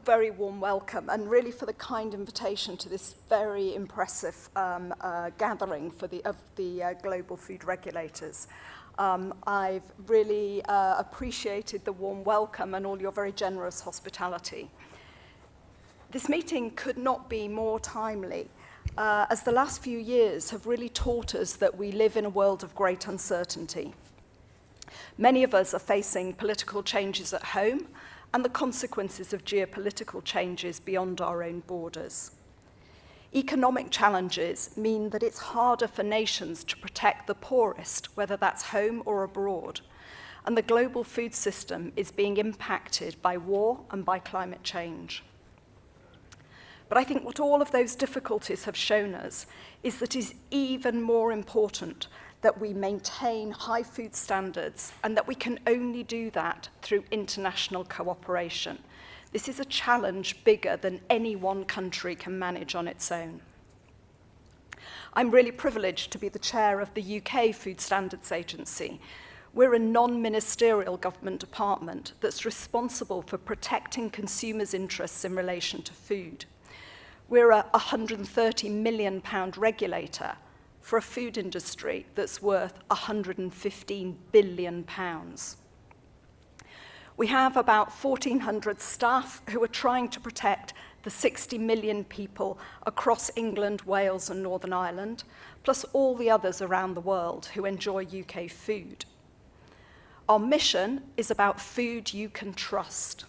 very warm welcome and really for the kind invitation to this very impressive gathering of the global food regulators. I've really appreciated the warm welcome and all your very generous hospitality. This meeting could not be more timely, as the last few years have really taught us that we live in a world of great uncertainty. Many of us are facing political changes at home and the consequences of geopolitical changes beyond our own borders. Economic challenges mean that it's harder for nations to protect the poorest, whether that's home or abroad. And the global food system is being impacted by war and by climate change. But I think what all of those difficulties have shown us is that it is even more important that we maintain high food standards and that we can only do that through international cooperation. This is a challenge bigger than any one country can manage on its own. I'm really privileged to be the chair of the UK Food Standards Agency. We're a non-ministerial government department that's responsible for protecting consumers' interests in relation to food. We're a £130 million regulator for a food industry that's worth £115 billion. We have about 1,400 staff who are trying to protect the 60 million people across England, Wales, and Northern Ireland, plus all the others around the world who enjoy UK food. Our mission is about food you can trust.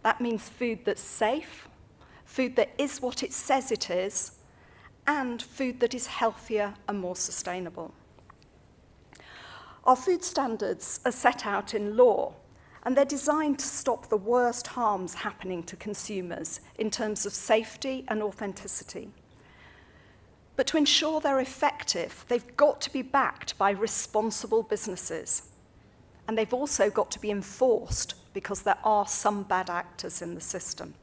That means food that's safe, food that is what it says it is, and food that is healthier and more sustainable. Our food standards are set out in law, and they're designed to stop the worst harms happening to consumers in terms of safety and authenticity. But to ensure they're effective, they've got to be backed by responsible businesses. And they've also got to be enforced because there are some bad actors in the system.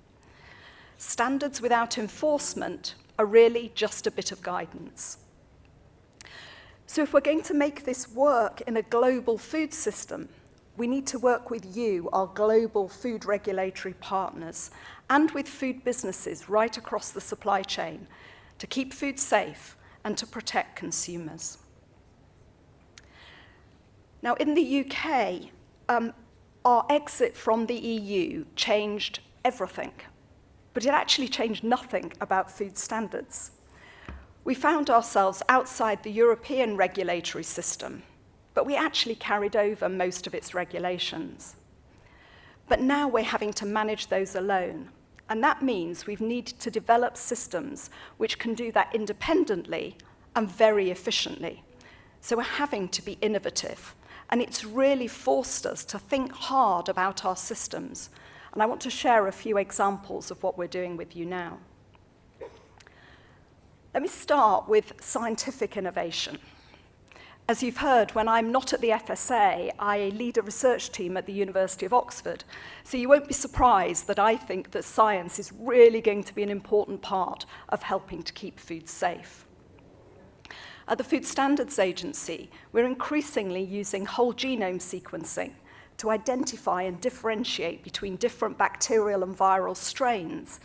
Standards without enforcement are really just a bit of guidance. So if we're going to make this work in a global food system, we need to work with you, our global food regulatory partners, and with food businesses right across the supply chain to keep food safe and to protect consumers. Now, in the UK, our exit from the EU changed everything. But it actually changed nothing about food standards. We found ourselves outside the European regulatory system, but we actually carried over most of its regulations. But now we're having to manage those alone, and that means we've needed to develop systems which can do that independently and very efficiently. So we're having to be innovative, and it's really forced us to think hard about our systems. And I want to share a few examples of what we're doing with you now. Let me start with scientific innovation. As you've heard, when I'm not at the FSA, I lead a research team at the University of Oxford. So you won't be surprised that I think that science is really going to be an important part of helping to keep food safe. At the Food Standards Agency, we're increasingly using whole genome sequencing to identify and differentiate between different bacterial and viral strains,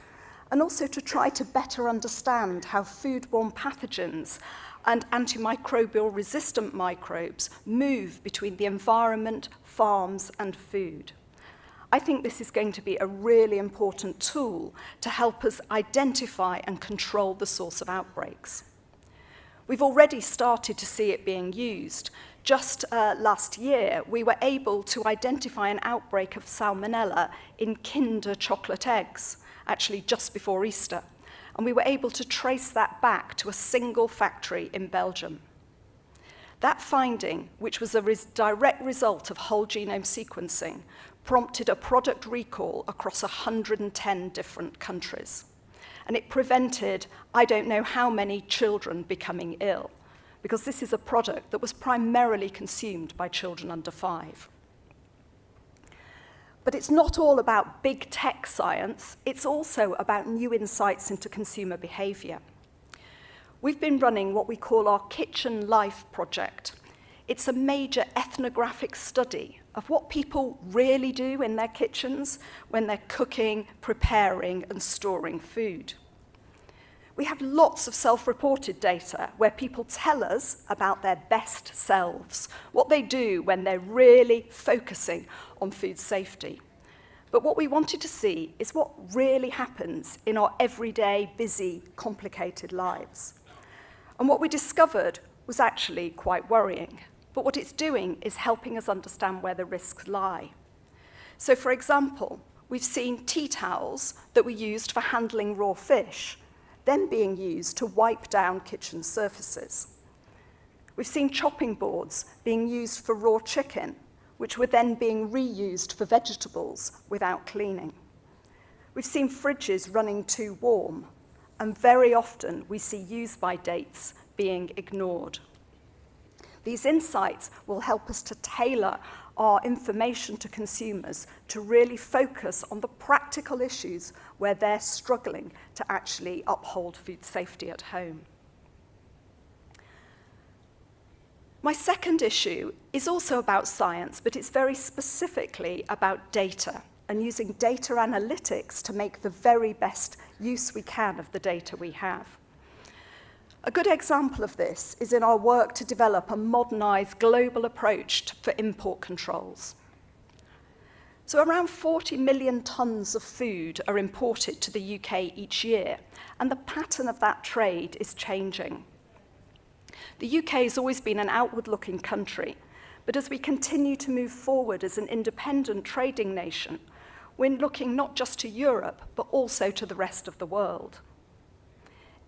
and also to try to better understand how foodborne pathogens and antimicrobial resistant microbes move between the environment, farms, and food. I think this is going to be a really important tool to help us identify and control the source of outbreaks. We've already started to see it being used. Just last year, we were able to identify an outbreak of salmonella in Kinder chocolate eggs, actually just before Easter. And we were able to trace that back to a single factory in Belgium. That finding, which was a direct result of whole genome sequencing, prompted a product recall across 110 different countries. And it prevented, I don't know how many children becoming ill, because this is a product that was primarily consumed by children under 5. But it's not all about big tech science, it's also about new insights into consumer behavior. We've been running what we call our Kitchen Life project. It's a major ethnographic study of what people really do in their kitchens when they're cooking, preparing, and storing food. We have lots of self-reported data where people tell us about their best selves, what they do when they're really focusing on food safety. But what we wanted to see is what really happens in our everyday, busy, complicated lives. And what we discovered was actually quite worrying. But what it's doing is helping us understand where the risks lie. So for example, we've seen tea towels that were used for handling raw fish, then being used to wipe down kitchen surfaces. We've seen chopping boards being used for raw chicken, which were then being reused for vegetables without cleaning. We've seen fridges running too warm, and very often we see use-by dates being ignored. These insights will help us to tailor our information to consumers to really focus on the practical issues where they're struggling to actually uphold food safety at home. My second issue is also about science, but it's very specifically about data and using data analytics to make the very best use we can of the data we have. A good example of this is in our work to develop a modernized global approach for import controls. So around 40 million tons of food are imported to the UK each year, and the pattern of that trade is changing. The UK has always been an outward-looking country, but as we continue to move forward as an independent trading nation, we're looking not just to Europe, but also to the rest of the world.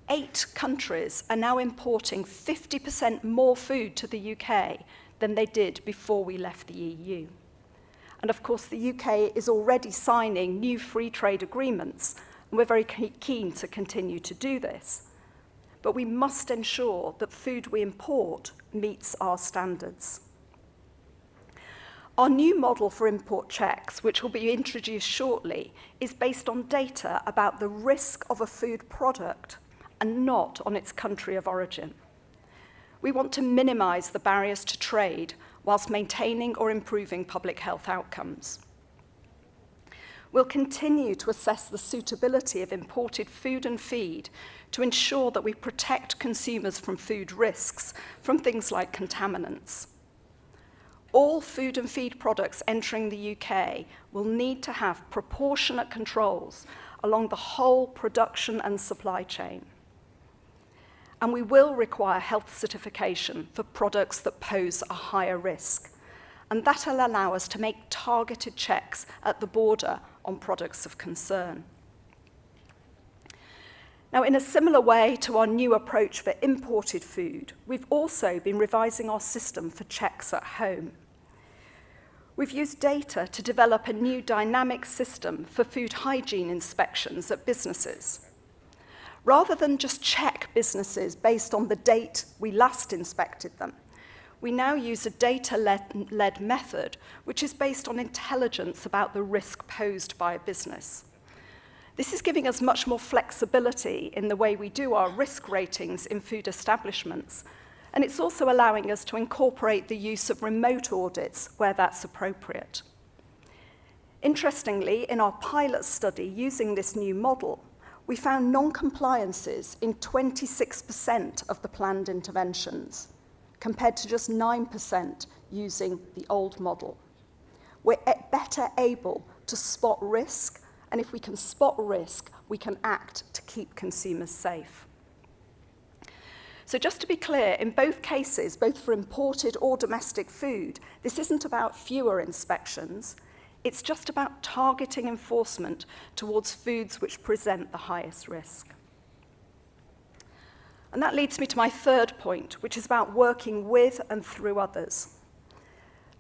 8 countries are now importing 50% more food to the UK than they did before we left the EU. And of course, the UK is already signing new free trade agreements, and we're very keen to continue to do this. But we must ensure that food we import meets our standards. Our new model for import checks, which will be introduced shortly, is based on data about the risk of a food product and not on its country of origin. We want to minimize the barriers to trade whilst maintaining or improving public health outcomes. We'll continue to assess the suitability of imported food and feed to ensure that we protect consumers from food risks, from things like contaminants. All food and feed products entering the UK will need to have proportionate controls along the whole production and supply chain. and we will require health certification for products that pose a higher risk. And that will allow us to make targeted checks at the border on products of concern. Now, in a similar way to our new approach for imported food, we've also been revising our system for checks at home. We've used data to develop a new dynamic system for food hygiene inspections at businesses. Rather than just check businesses based on the date we last inspected them, we now use a data-led method which is based on intelligence about the risk posed by a business. This is giving us much more flexibility in the way we do our risk ratings in food establishments, and it's also allowing us to incorporate the use of remote audits where that's appropriate. Interestingly, in our pilot study using this new model, we found non-compliances in 26% of the planned interventions, compared to just 9% using the old model. We're better able to spot risk, and if we can spot risk, we can act to keep consumers safe. So just to be clear, in both cases, both for imported or domestic food, this isn't about fewer inspections. It's just about targeting enforcement towards foods which present the highest risk. And that leads me to my third point, which is about working with and through others.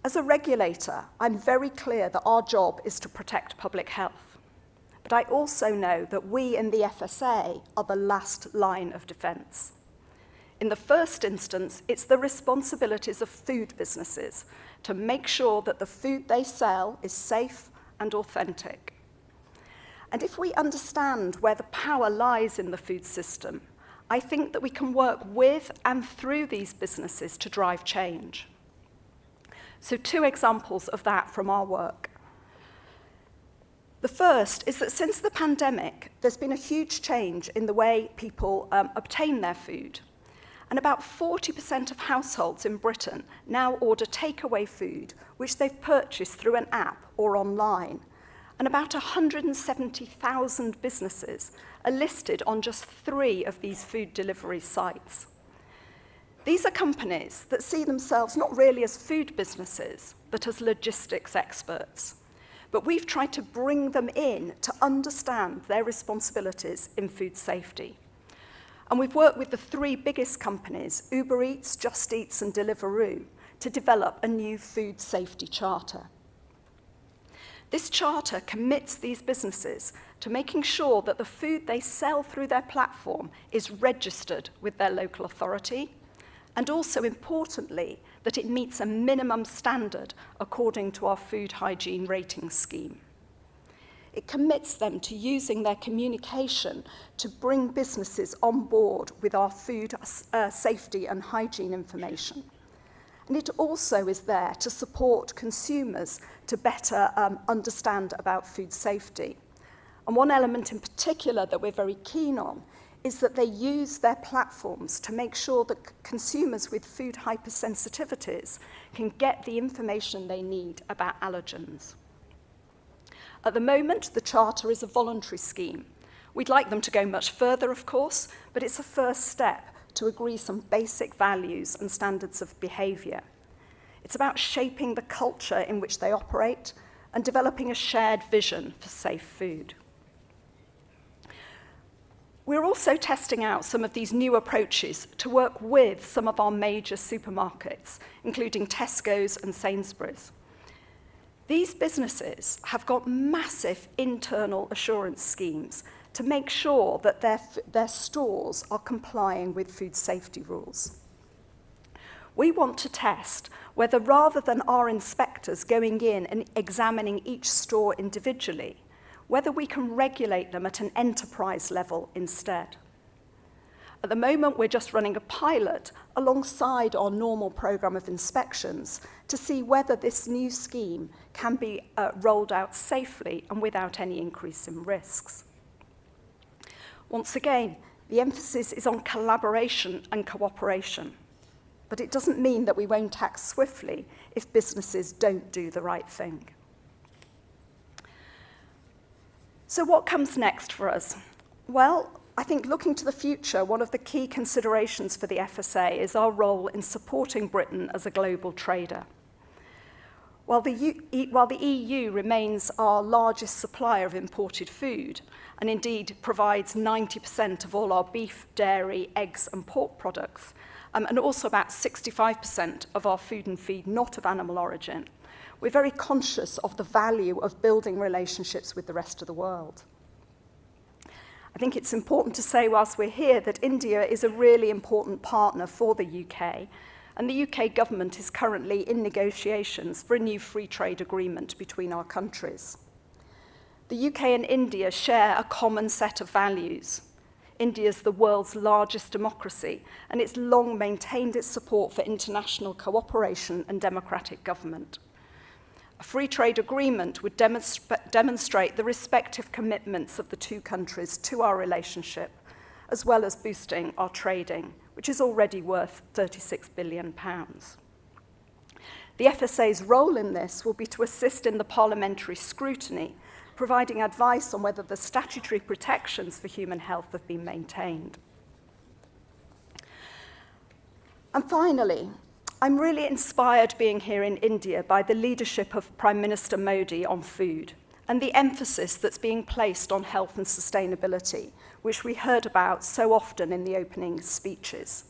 As a regulator, I'm very clear that our job is to protect public health. But I also know that we in the FSA are the last line of defense. In the first instance, it's the responsibilities of food businesses to make sure that the food they sell is safe and authentic. And if we understand where the power lies in the food system, I think that we can work with and through these businesses to drive change. So 2 examples of that from our work. The first is that since the pandemic, there's been a huge change in the way people obtain their food. And about 40% of households in Britain now order takeaway food, which they've purchased through an app or online. And about 170,000 businesses are listed on just 3 of these food delivery sites. These are companies that see themselves not really as food businesses, but as logistics experts. But we've tried to bring them in to understand their responsibilities in food safety. And we've worked with the 3 biggest companies, Uber Eats, Just Eats, and Deliveroo, to develop a new food safety charter. This charter commits these businesses to making sure that the food they sell through their platform is registered with their local authority, and also, importantly, that it meets a minimum standard according to our food hygiene rating scheme. It commits them to using their communication to bring businesses on board with our food safety and hygiene information. And it also is there to support consumers to better understand about food safety. And one element in particular that we're very keen on is that they use their platforms to make sure that consumers with food hypersensitivities can get the information they need about allergens. At the moment, the charter is a voluntary scheme. We'd like them to go much further, of course, but it's a first step to agree some basic values and standards of behaviour. It's about shaping the culture in which they operate and developing a shared vision for safe food. We're also testing out some of these new approaches to work with some of our major supermarkets, including Tesco's and Sainsbury's. These businesses have got massive internal assurance schemes to make sure that their stores are complying with food safety rules. We want to test whether, rather than our inspectors going in and examining each store individually, whether we can regulate them at an enterprise level instead. At the moment, we're just running a pilot alongside our normal programme of inspections to see whether this new scheme can be rolled out safely and without any increase in risks. Once again, the emphasis is on collaboration and cooperation, but it doesn't mean that we won't act swiftly if businesses don't do the right thing. So what comes next for us? Well, I think looking to the future, one of the key considerations for the FSA is our role in supporting Britain as a global trader. While the EU remains our largest supplier of imported food, and indeed provides 90% of all our beef, dairy, eggs and pork products, and also about 65% of our food and feed not of animal origin, we're very conscious of the value of building relationships with the rest of the world. I think it's important to say whilst we're here that India is a really important partner for the UK, and the UK government is currently in negotiations for a new free trade agreement between our countries. The UK and India share a common set of values. India is the world's largest democracy, and it's long maintained its support for international cooperation and democratic government. A free trade agreement would demonstrate the respective commitments of the two countries to our relationship, as well as boosting our trading, which is already worth £36 billion. The FSA's role in this will be to assist in the parliamentary scrutiny, providing advice on whether the statutory protections for human health have been maintained. And finally, I'm really inspired being here in India by the leadership of Prime Minister Modi on food and the emphasis that's being placed on health and sustainability, which we heard about so often in the opening speeches.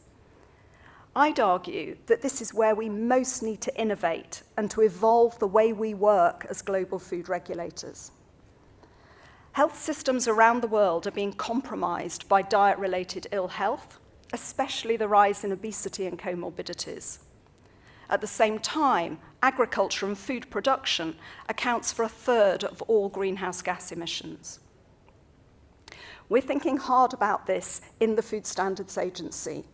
I'd argue that this is where we most need to innovate and to evolve the way we work as global food regulators. Health systems around the world are being compromised by diet-related ill health, especially the rise in obesity and comorbidities. At the same time, agriculture and food production accounts for 1/3 of all greenhouse gas emissions. We're thinking hard about this in the Food Standards Agency.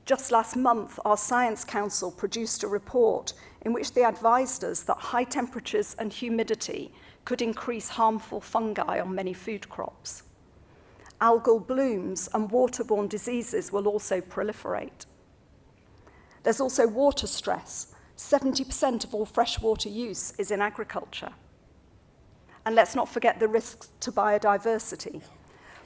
Just last month, our Science Council produced a report in which they advised us that high temperatures and humidity could increase harmful fungi on many food crops. Algal blooms and waterborne diseases will also proliferate. There's also water stress. 70% of all freshwater use is in agriculture. And let's not forget the risks to biodiversity.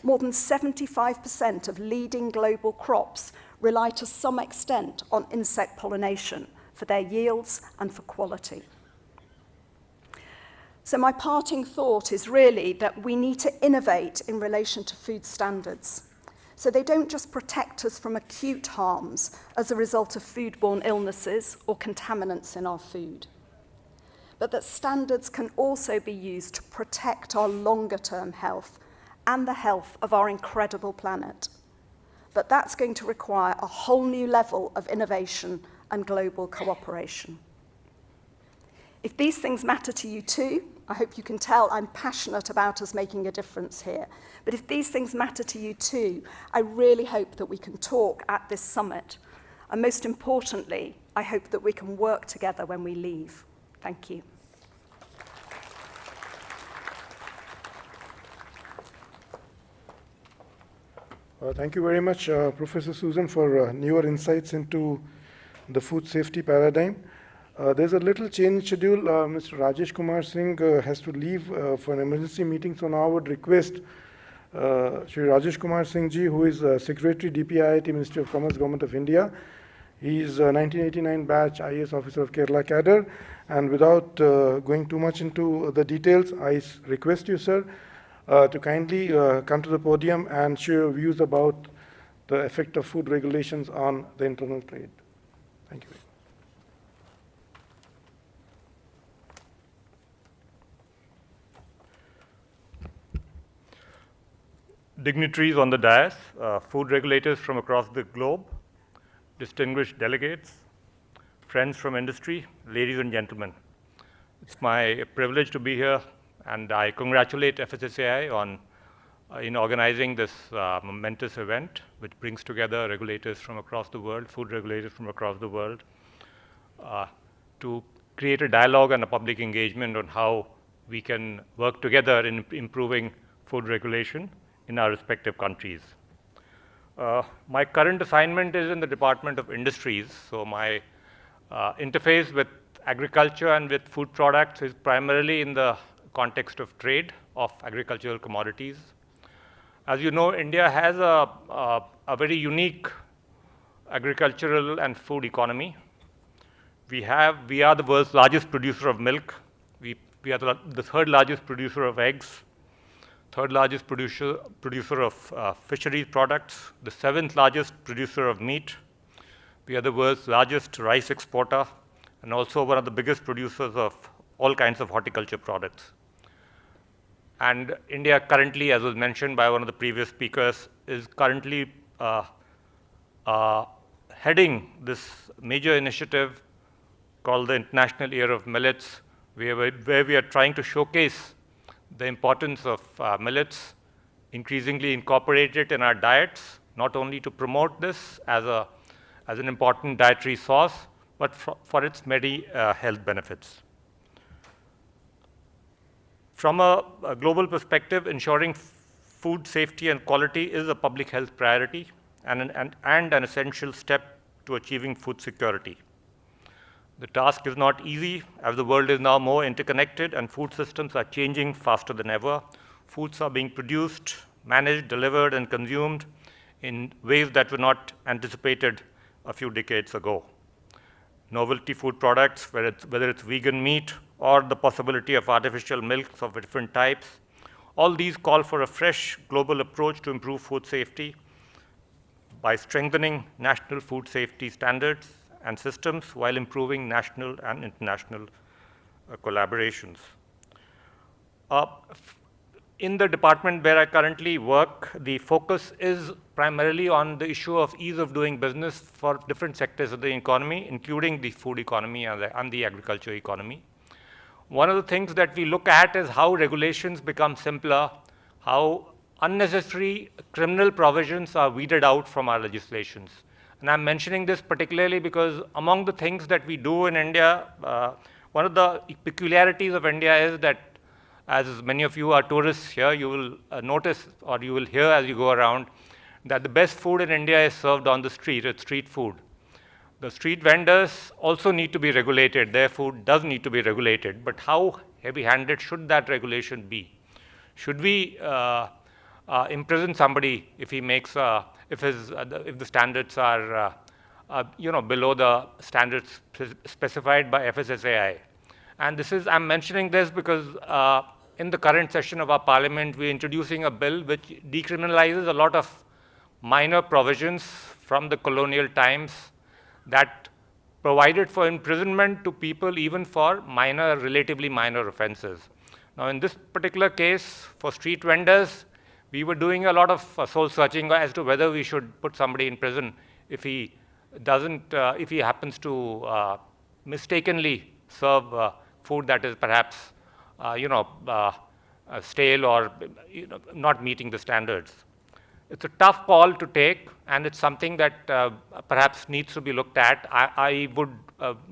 More than 75% of leading global crops rely to some extent on insect pollination for their yields and for quality. So my parting thought is really that we need to innovate in relation to food standards, so they don't just protect us from acute harms as a result of foodborne illnesses or contaminants in our food, but that standards can also be used to protect our longer-term health and the health of our incredible planet. But that's going to require a whole new level of innovation and global cooperation. If these things matter to you too, I hope you can tell I'm passionate about us making a difference here. But if these things matter to you too, I really hope that we can talk at this summit. And most importantly, I hope that we can work together when we leave. Thank you. Thank you very much, Professor Susan, for newer insights into the food safety paradigm. There's a little change in schedule. Mr. Rajesh Kumar Singh has to leave for an emergency meeting, so now I would request Shri Rajesh Kumar Singh ji, who is Secretary DPIIT, Ministry of Commerce, Government of India. He is a 1989 batch IAS officer of Kerala cadre, and without going too much into the details, I request you, sir, to kindly come to the podium and share your views about the effect of food regulations on the internal trade. Thank you. Dignitaries on the dais, food regulators from across the globe, distinguished delegates, friends from industry, ladies and gentlemen. It's my privilege to be here, and I congratulate FSSAI on in organizing this momentous event, which brings together regulators from across the world, food regulators from across the world, to create a dialogue and a public engagement on how we can work together in improving food regulation in our respective countries. My current assignment is in the Department of Industries, so my interface with agriculture and with food products is primarily in the context of trade of agricultural commodities. As you know, India has a very unique agricultural and food economy. We are the world's largest producer of milk. We are the third largest producer of eggs, third largest producer of fisheries products, the seventh largest producer of meat. We are the world's largest rice exporter, and also one of the biggest producers of all kinds of horticulture products. And India currently, as was mentioned by one of the previous speakers, is currently heading this major initiative called the International Year of Millets, where we are trying to showcase the importance of millets, increasingly incorporate it in our diets, not only to promote this as an important dietary source, but for its many health benefits. From a global perspective, ensuring food safety and quality is a public health priority and an essential step to achieving food security. The task is not easy, as the world is now more interconnected and food systems are changing faster than ever. Foods are being produced, managed, delivered, and consumed in ways that were not anticipated a few decades ago. Novelty food products, whether it's vegan meat or the possibility of artificial milks of different types, all these call for a fresh global approach to improve food safety by strengthening national food safety standards and systems while improving national and international collaborations. In the department where I currently work, the focus is primarily on the issue of ease of doing business for different sectors of the economy, including the food economy and the agriculture economy. One of the things that we look at is how regulations become simpler, how unnecessary criminal provisions are weeded out from our legislations. And I'm mentioning this particularly because among the things that we do in India, one of the peculiarities of India is that, as many of you are tourists here, you will notice or you will hear as you go around that the best food in India is served on the street. It's street food. The street vendors also need to be regulated. Their food does need to be regulated. But how heavy-handed should that regulation be? Should we imprison somebody if he makes if the standards are below the standards specified by FSSAI? And I'm mentioning this because in the current session of our parliament, we're introducing a bill which decriminalizes a lot of minor provisions from the colonial times that provided for imprisonment to people even for relatively minor offenses. Now, in this particular case, for street vendors, we were doing a lot of soul searching as to whether we should put somebody in prison if he happens to mistakenly serve food that is perhaps, stale or not meeting the standards. It's a tough call to take, and it's something that perhaps needs to be looked at. I would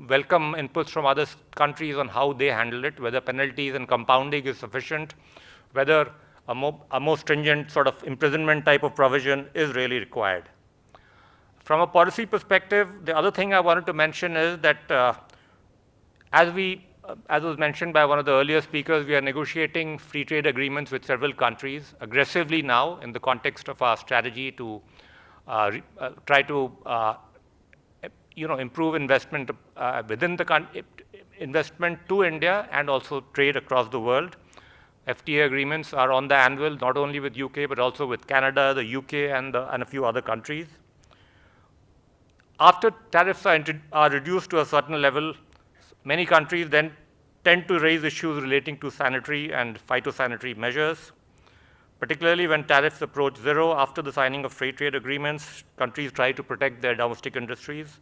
welcome inputs from other countries on how they handle it, whether penalties and compounding is sufficient, whether a more stringent sort of imprisonment type of provision is really required. From a policy perspective, the other thing I wanted to mention is that as was mentioned by one of the earlier speakers, we are negotiating free trade agreements with several countries aggressively now in the context of our strategy to try to improve investment within the investment to India and also trade across the world. FTA agreements are on the anvil, not only with UK, but also with Canada, the UK, and a few other countries. After tariffs are reduced to a certain level, many countries then tend to raise issues relating to sanitary and phytosanitary measures. Particularly when tariffs approach zero after the signing of free trade agreements, countries try to protect their domestic industries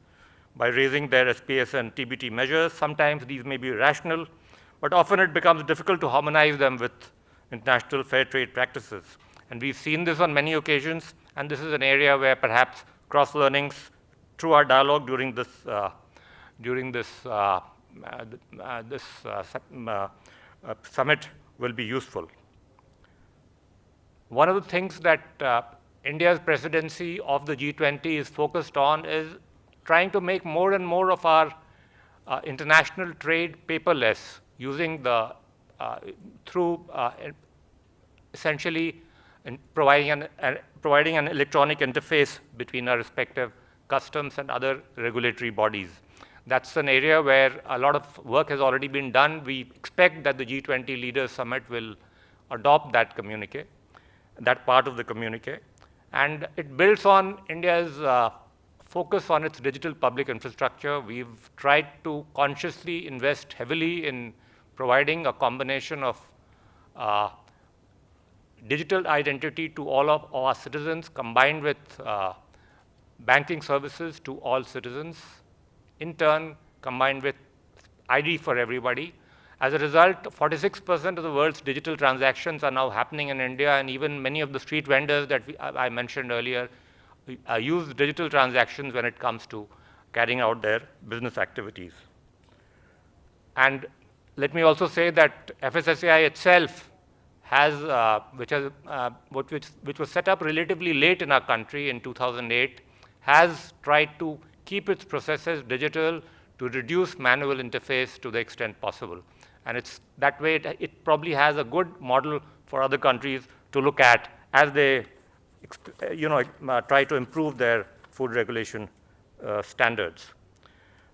by raising their SPS and TBT measures. Sometimes these may be rational, but often it becomes difficult to harmonize them with international fair trade practices. And we've seen this on many occasions, and this is an area where perhaps cross-learnings through our dialogue during this summit will be useful. One of the things that India's presidency of the G20 is focused on is trying to make more and more of our international trade paperless, using through essentially in providing an electronic interface between our respective customs and other regulatory bodies. That's an area where a lot of work has already been done. We expect that the G20 Leaders Summit will adopt that communique, that part of the communique. And it builds on India's focus on its digital public infrastructure. We've tried to consciously invest heavily in providing a combination of digital identity to all of our citizens, combined with banking services to all citizens, in turn combined with ID for everybody. As a result, 46% of the world's digital transactions are now happening in India, and even many of the street vendors that I mentioned earlier use digital transactions when it comes to carrying out their business activities. And let me also say that FSSAI itself has, which was set up relatively late in our country in 2008, has tried to keep its processes digital to reduce manual interface to the extent possible. And it's that way, it probably has a good model for other countries to look at as they try to improve their food regulation standards.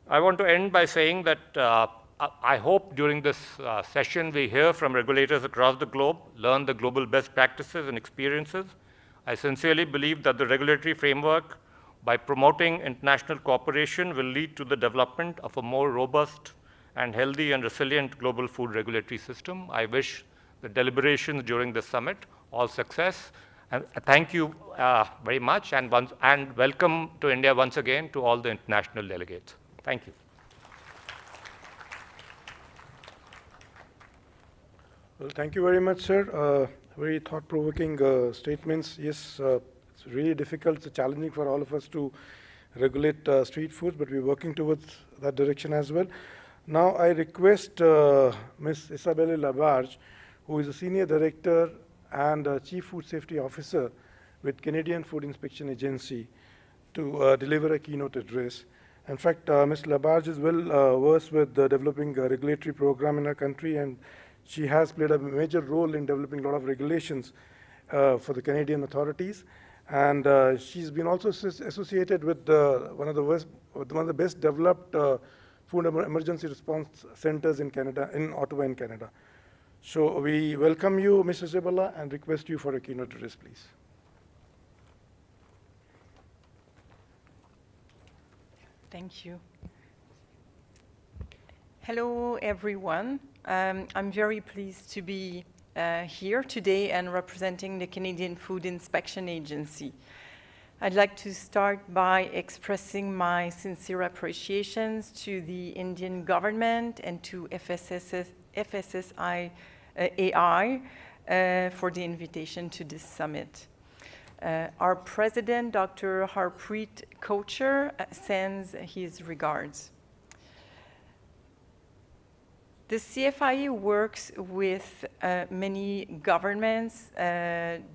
I want to end by saying that I hope during this session we hear from regulators across the globe, learn the global best practices and experiences. I sincerely believe that the regulatory framework, by promoting international cooperation, will lead to the development of a more robust and healthy and resilient global food regulatory system. I wish the deliberations during this summit all success. And thank you very much, and welcome to India once again to all the international delegates. Thank you. Well, thank you very much, sir. Very thought-provoking statements. Yes, it's really difficult, it's challenging for all of us to regulate street food, but we're working towards that direction as well. Now I request Ms. Isabelle Labarge, who is a Senior Director and Chief Food Safety Officer with Canadian Food Inspection Agency, to deliver a keynote address. In fact, Ms. Labarge is well versed with developing a regulatory program in our country, and she has played a major role in developing a lot of regulations for the Canadian authorities. And she's been also associated with one of the best developed food emergency response centers in Canada, in Ottawa, in Canada. So we welcome you, Ms. Isabella, and request you for a keynote address, please. Thank you. Hello, everyone. I'm very pleased to be here today and representing the Canadian Food Inspection Agency. I'd like to start by expressing my sincere appreciations to the Indian government and to FSSAI for the invitation to this summit. Our president, Dr. Harpreet Kocher, sends his regards. The CFIA works with many governments,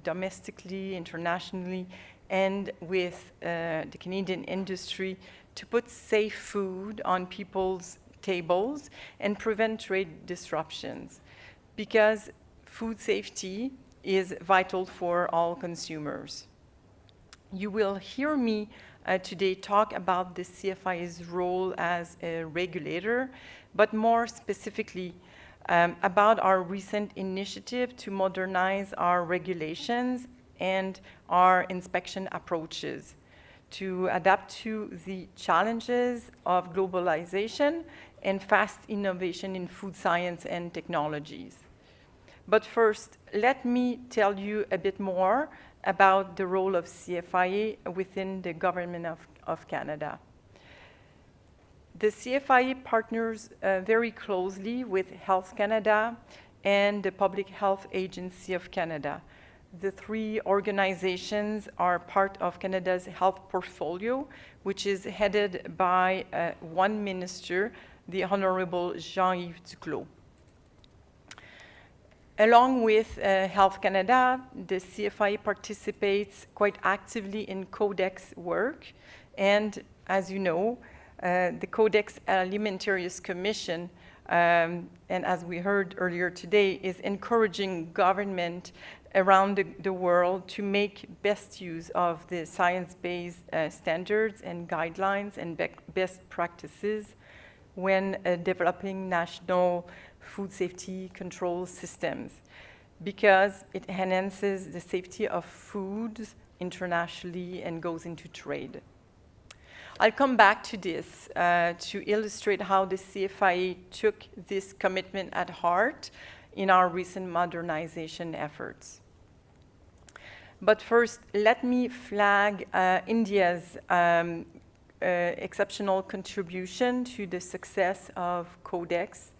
domestically, internationally, and with the Canadian industry to put safe food on people's tables and prevent trade disruptions, because food safety is vital for all consumers. You will hear me today talk about the CFIA's role as a regulator, but more specifically about our recent initiative to modernize our regulations and our inspection approaches to adapt to the challenges of globalization and fast innovation in food science and technologies. But first, let me tell you a bit more about the role of CFIA within the Government of Canada. The CFIA partners very closely with Health Canada and the Public Health Agency of Canada. The three organizations are part of Canada's health portfolio, which is headed by one minister, the Honorable Jean-Yves Duclos. Along with Health Canada, the CFIA participates quite actively in Codex work, and as you know, the Codex Alimentarius Commission, and as we heard earlier today, is encouraging government around the world to make best use of the science-based standards and guidelines and best practices when developing national food safety control systems, because it enhances the safety of foods internationally and goes into trade. I'll come back to this to illustrate how the CFIA took this commitment at heart in our recent modernization efforts. But first, let me flag India's exceptional contribution to the success of Codex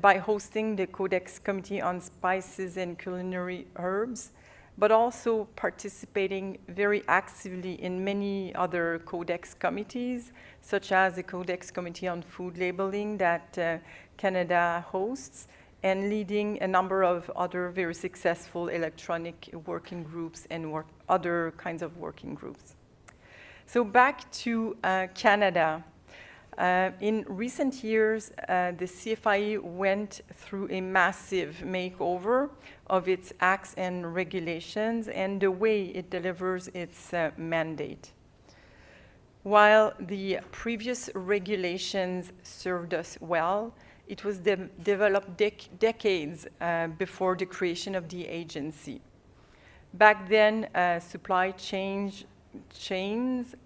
by hosting the Codex Committee on Spices and Culinary Herbs, but also participating very actively in many other Codex committees, such as the Codex Committee on Food Labeling that Canada hosts, and leading a number of other very successful electronic working groups and other kinds of working groups. So back to Canada. In recent years, the CFIA went through a massive makeover of its acts and regulations and the way it delivers its mandate. While the previous regulations served us well, it was developed decades before the creation of the agency. Back then, supply chains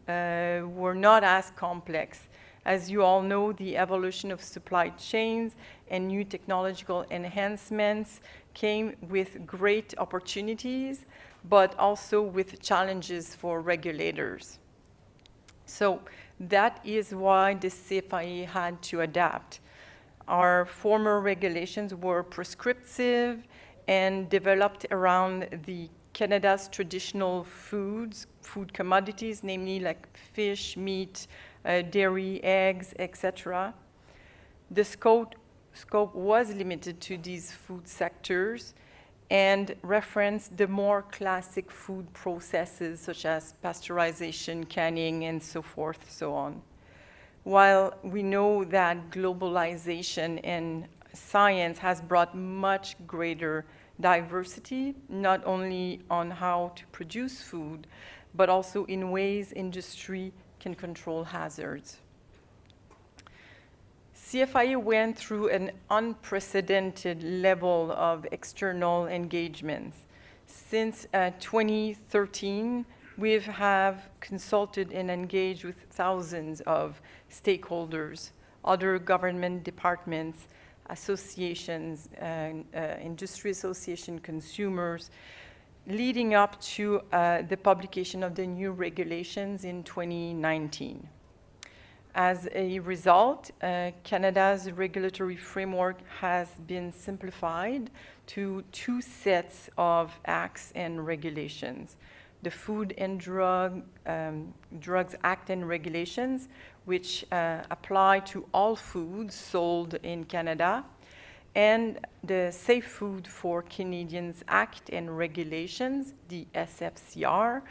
were not as complex. As you all know, the evolution of supply chains and new technological enhancements came with great opportunities, but also with challenges for regulators. So that is why the CFIA had to adapt. Our former regulations were prescriptive and developed around Canada's traditional food commodities, namely like fish, meat, dairy, eggs, etc. The scope was limited to these food sectors and referenced the more classic food processes such as pasteurization, canning, and so forth, so on. While we know that globalization and science has brought much greater diversity, not only on how to produce food, but also in ways industry can control hazards. CFIA went through an unprecedented level of external engagements. Since 2013, we have consulted and engaged with thousands of stakeholders, other government departments, associations, industry association, consumers, leading up to the publication of the new regulations in 2019. As a result, Canada's regulatory framework has been simplified to 2 sets of acts and regulations. The Food and Drugs Act and Regulations, which apply to all foods sold in Canada, and the Safe Food for Canadians Act and Regulations, the SFCR,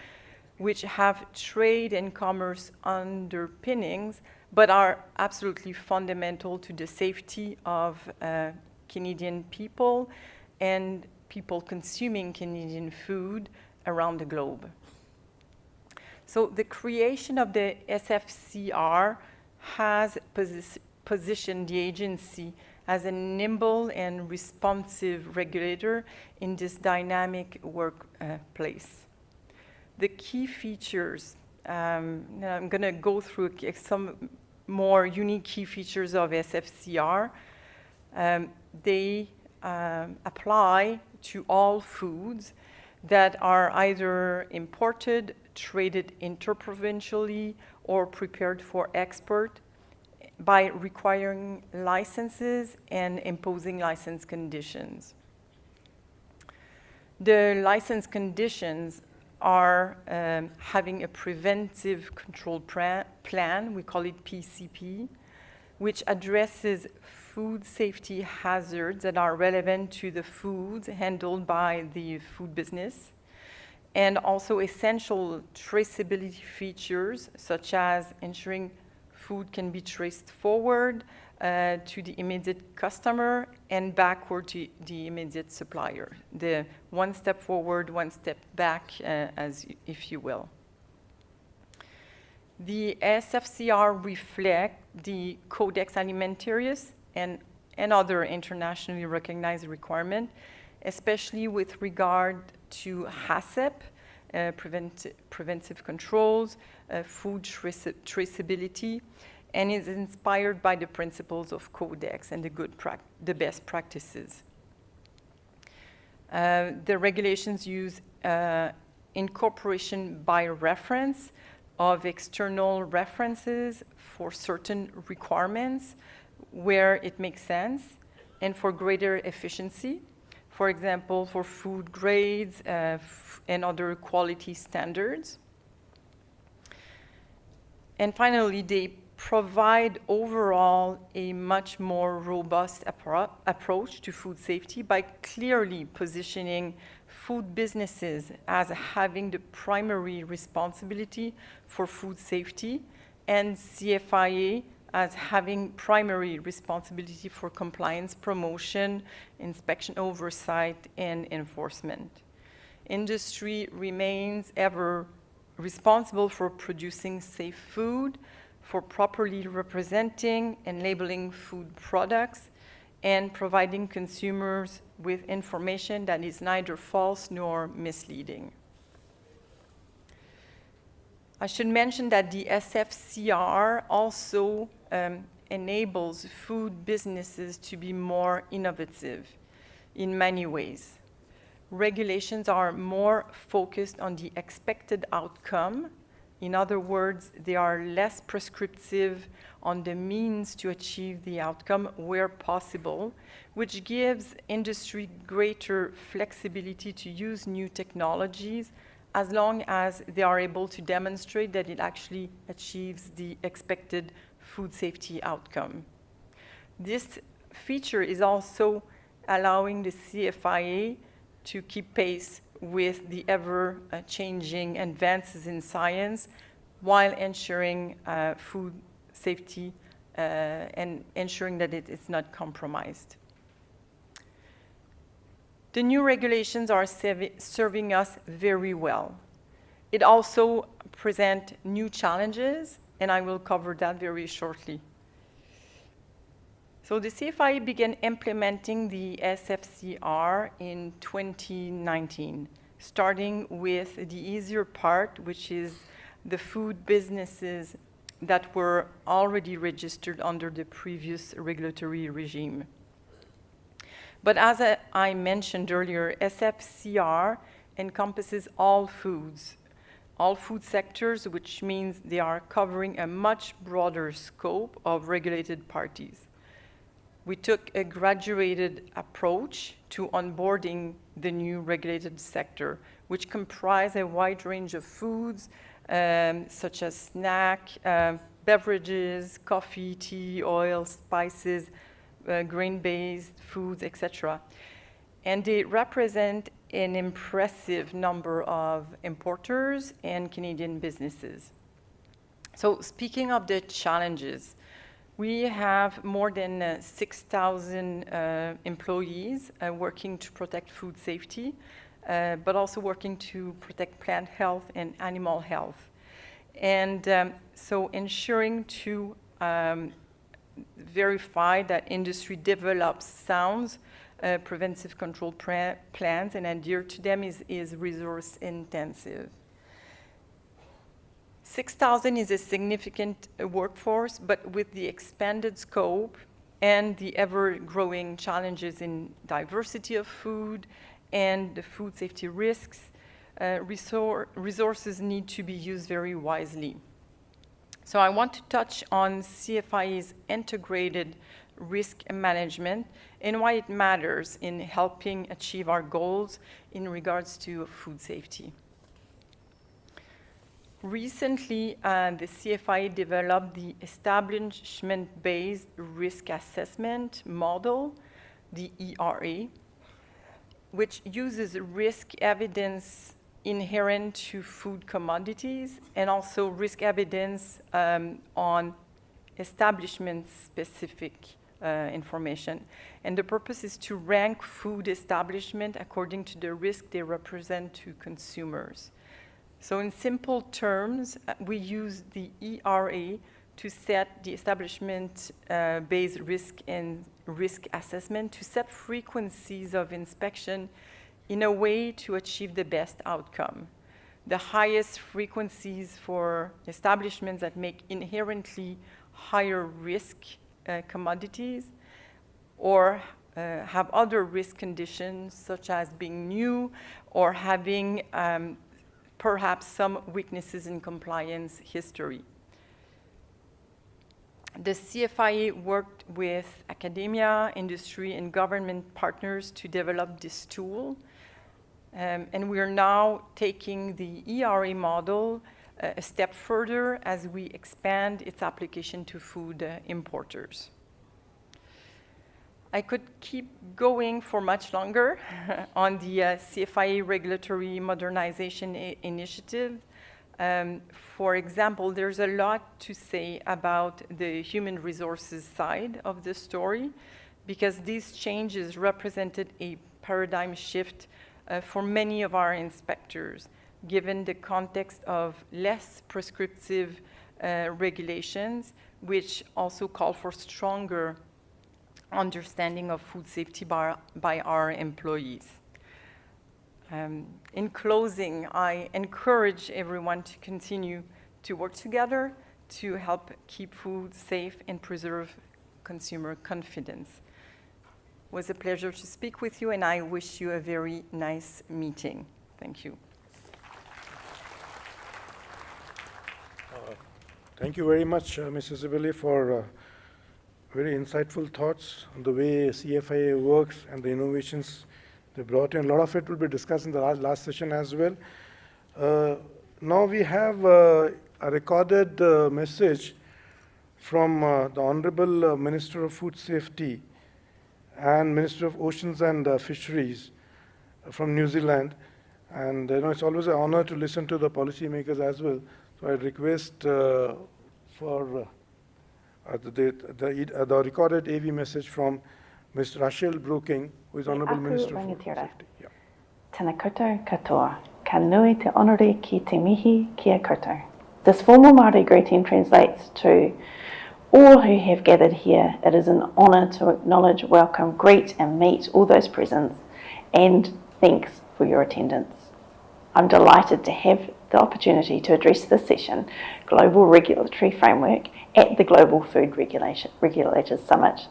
which have trade and commerce underpinnings, but are absolutely fundamental to the safety of Canadian people and people consuming Canadian food around the globe. So the creation of the SFCR has positioned the agency as a nimble and responsive regulator in this dynamic workplace. The key features, I'm going to go through some more unique key features of SFCR. They apply to all foods that are either imported, traded interprovincially, or prepared for export by requiring licenses and imposing license conditions. The license conditions are having a preventive control plan, we call it PCP, which addresses food safety hazards that are relevant to the foods handled by the food business, and also essential traceability features such as ensuring food can be traced forward to the immediate customer and backward to the immediate supplier. The one step forward, one step back, if you will. The SFCR reflect the Codex Alimentarius and other internationally recognized requirements, especially with regard to HACCP, preventive controls, food traceability, and is inspired by the principles of Codex and the best practices. The regulations use incorporation by reference of external references for certain requirements where it makes sense and for greater efficiency. For example, for food grades and other quality standards. And finally, they provide overall a much more robust approach to food safety by clearly positioning food businesses as having the primary responsibility for food safety and CFIA as having primary responsibility for compliance, promotion, inspection oversight, and enforcement. Industry remains ever responsible for producing safe food, for properly representing and labeling food products, and providing consumers with information that is neither false nor misleading. I should mention that the SFCR also enables food businesses to be more innovative in many ways. Regulations are more focused on the expected outcome. In other words, they are less prescriptive on the means to achieve the outcome where possible, which gives industry greater flexibility to use new technologies as long as they are able to demonstrate that it actually achieves the expected food safety outcome. This feature is also allowing the CFIA to keep pace with the ever-changing advances in science while ensuring food safety and ensuring that it is not compromised. The new regulations are serving us very well. It also presents new challenges, and I will cover that very shortly. So the CFIA began implementing the SFCR in 2019, starting with the easier part, which is the food businesses that were already registered under the previous regulatory regime. But as I mentioned earlier, SFCR encompasses all food sectors, which means they are covering a much broader scope of regulated parties. We took a graduated approach to onboarding the new regulated sector, which comprise a wide range of foods, such as snack, beverages, coffee, tea, oil, spices, grain-based foods, etc. And they represent an impressive number of importers and Canadian businesses. So speaking of the challenges, we have more than 6,000 employees working to protect food safety, but also working to protect plant health and animal health. And so ensuring to verify that industry develops sound preventive control plans and adhere to them is resource intensive. 6,000 is a significant workforce, but with the expanded scope and the ever-growing challenges in diversity of food and the food safety risks, resources need to be used very wisely. So I want to touch on CFIA's integrated risk management and why it matters in helping achieve our goals in regards to food safety. Recently, the CFIA developed the establishment-based risk assessment model, the ERA, which uses risk evidence inherent to food commodities and also risk evidence on establishment-specific information. And the purpose is to rank food establishment according to the risk they represent to consumers. So in simple terms, we use the ERA to set the establishment-based risk and risk assessment to set frequencies of inspection in a way to achieve the best outcome. The highest frequencies for establishments that make inherently higher risk commodities or have other risk conditions such as being new or having perhaps some weaknesses in compliance history. The CFIA worked with academia, industry, and government partners to develop this tool. And we are now taking the ERA model a step further as we expand its application to food importers. I could keep going for much longer on the CFIA regulatory modernization initiative. For example, there's a lot to say about the human resources side of the story because these changes represented a paradigm shift for many of our inspectors, given the context of less prescriptive regulations, which also call for stronger understanding of food safety by our employees. In closing, I encourage everyone to continue to work together to help keep food safe and preserve consumer confidence. It was a pleasure to speak with you, and I wish you a very nice meeting. Thank you. Thank you very much, Mrs. Sibeli, for very insightful thoughts on the way CFIA works and the innovations they brought in. A lot of it will be discussed in the last session as well. Now we have a recorded message from the Honorable Minister of Food Safety and Minister of Oceans and Fisheries from New Zealand. And it's always an honor to listen to the policymakers as well. So I request for the recorded AV message from Ms. Rachel Brooking, who is Honourable Minister of Food Safety. Yeah. Tēnā koutou katoa, ka nui te onore ki te mihi kia koutou. This formal Māori greeting translates to all who have gathered here. It is an honour to acknowledge, welcome, greet and meet all those present, and thanks for your attendance. I'm delighted to have the opportunity to address this session, Global Regulatory Framework, at the Global Food Regulators Summit.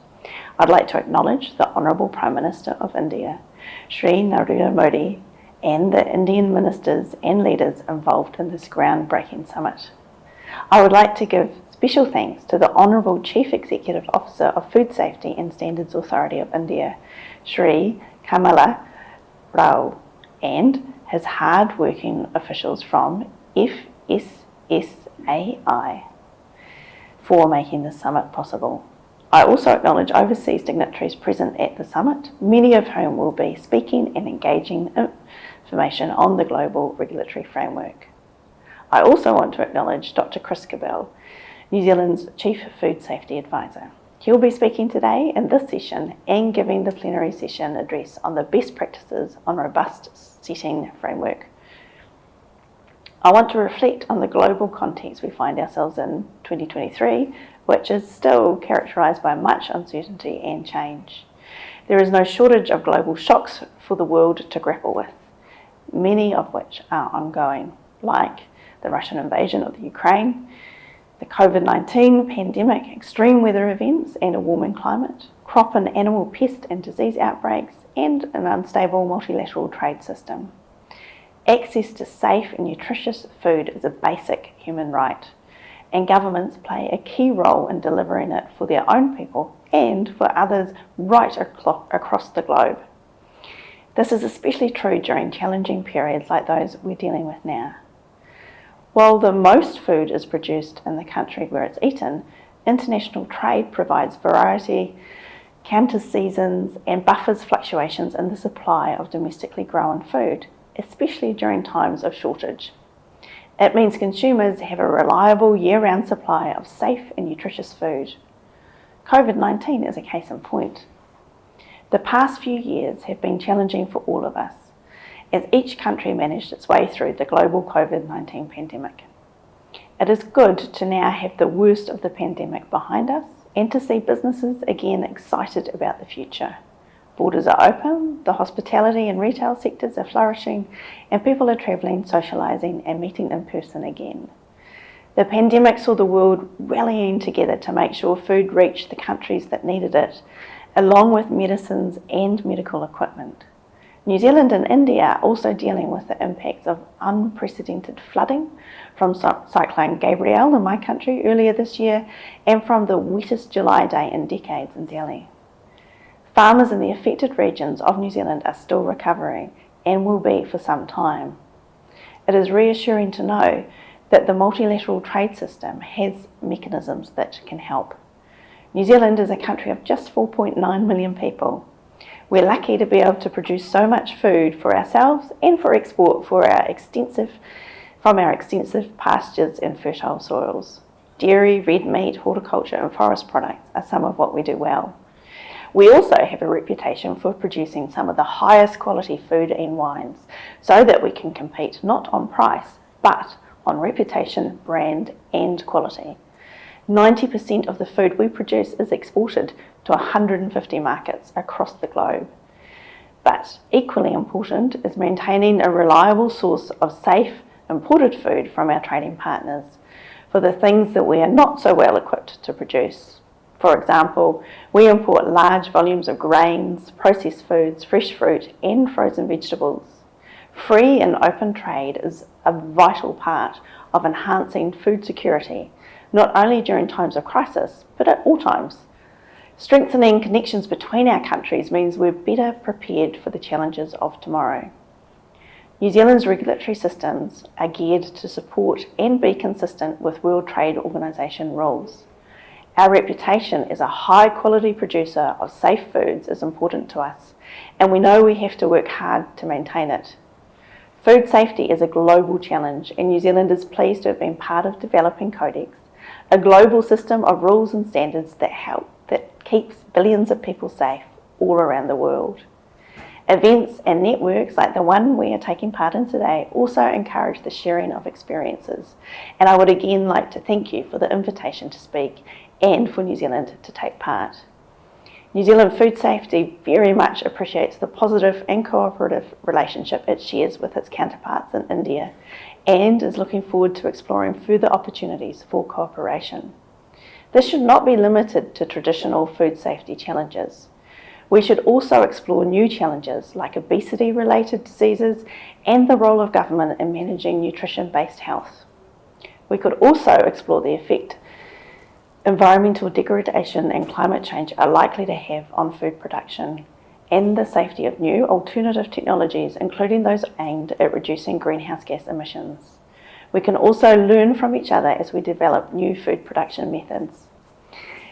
I'd like to acknowledge the Honourable Prime Minister of India, Shri Narendra Modi, and the Indian ministers and leaders involved in this groundbreaking summit. I would like to give special thanks to the Honourable Chief Executive Officer of Food Safety and Standards Authority of India, Shri Kamala Rao, and his hard-working officials from FSSAI for making this summit possible. I also acknowledge overseas dignitaries present at the summit, many of whom will be speaking and engaging information on the global regulatory framework. I also want to acknowledge Dr. Chris Cabell, New Zealand's Chief Food Safety Advisor. He'll be speaking today in this session and giving the plenary session address on the best practices on robust setting framework. I want to reflect on the global context we find ourselves in 2023, which is still characterised by much uncertainty and change. There is no shortage of global shocks for the world to grapple with, many of which are ongoing, like the Russian invasion of the Ukraine, the COVID-19 pandemic, extreme weather events and a warming climate, crop and animal pest and disease outbreaks, and an unstable multilateral trade system. Access to safe and nutritious food is a basic human right, and governments play a key role in delivering it for their own people and for others right across the globe. This is especially true during challenging periods like those we're dealing with now. While the most food is produced in the country where it's eaten, international trade provides variety, counters seasons, and buffers fluctuations in the supply of domestically grown food, especially during times of shortage. It means consumers have a reliable year-round supply of safe and nutritious food. COVID-19 is a case in point. The past few years have been challenging for all of us, as each country managed its way through the global COVID-19 pandemic. It is good to now have the worst of the pandemic behind us and to see businesses again excited about the future. Borders are open, the hospitality and retail sectors are flourishing, and people are travelling, socialising and meeting in person again. The pandemic saw the world rallying together to make sure food reached the countries that needed it, along with medicines and medical equipment. New Zealand and India are also dealing with the impacts of unprecedented flooding from Cyclone Gabrielle in my country earlier this year and from the wettest July day in decades in Delhi. Farmers in the affected regions of New Zealand are still recovering and will be for some time. It is reassuring to know that the multilateral trade system has mechanisms that can help. New Zealand is a country of just 4.9 million people. We're lucky to be able to produce so much food for ourselves and for export from our extensive pastures and fertile soils. Dairy, red meat, horticulture and forest products are some of what we do well. We also have a reputation for producing some of the highest quality food and wines so that we can compete not on price but on reputation, brand and quality. 90% of the food we produce is exported to 150 markets across the globe. But equally important is maintaining a reliable source of safe, imported food from our trading partners for the things that we are not so well equipped to produce. For example, we import large volumes of grains, processed foods, fresh fruit and frozen vegetables. Free and open trade is a vital part of enhancing food security, not only during times of crisis, but at all times. Strengthening connections between our countries means we're better prepared for the challenges of tomorrow. New Zealand's regulatory systems are geared to support and be consistent with World Trade Organization rules. Our reputation as a high-quality producer of safe foods is important to us, and we know we have to work hard to maintain it. Food safety is a global challenge, and New Zealand is pleased to have been part of developing Codex, a global system of rules and standards that keeps billions of people safe all around the world. Events and networks like the one we are taking part in today also encourage the sharing of experiences, and I would again like to thank you for the invitation to speak and for New Zealand to take part. New Zealand Food Safety very much appreciates the positive and cooperative relationship it shares with its counterparts in India and is looking forward to exploring further opportunities for cooperation. This should not be limited to traditional food safety challenges. We should also explore new challenges like obesity-related diseases and the role of government in managing nutrition-based health. We could also explore the effect environmental degradation and climate change are likely to have on food production and the safety of new alternative technologies, including those aimed at reducing greenhouse gas emissions. We can also learn from each other as we develop new food production methods.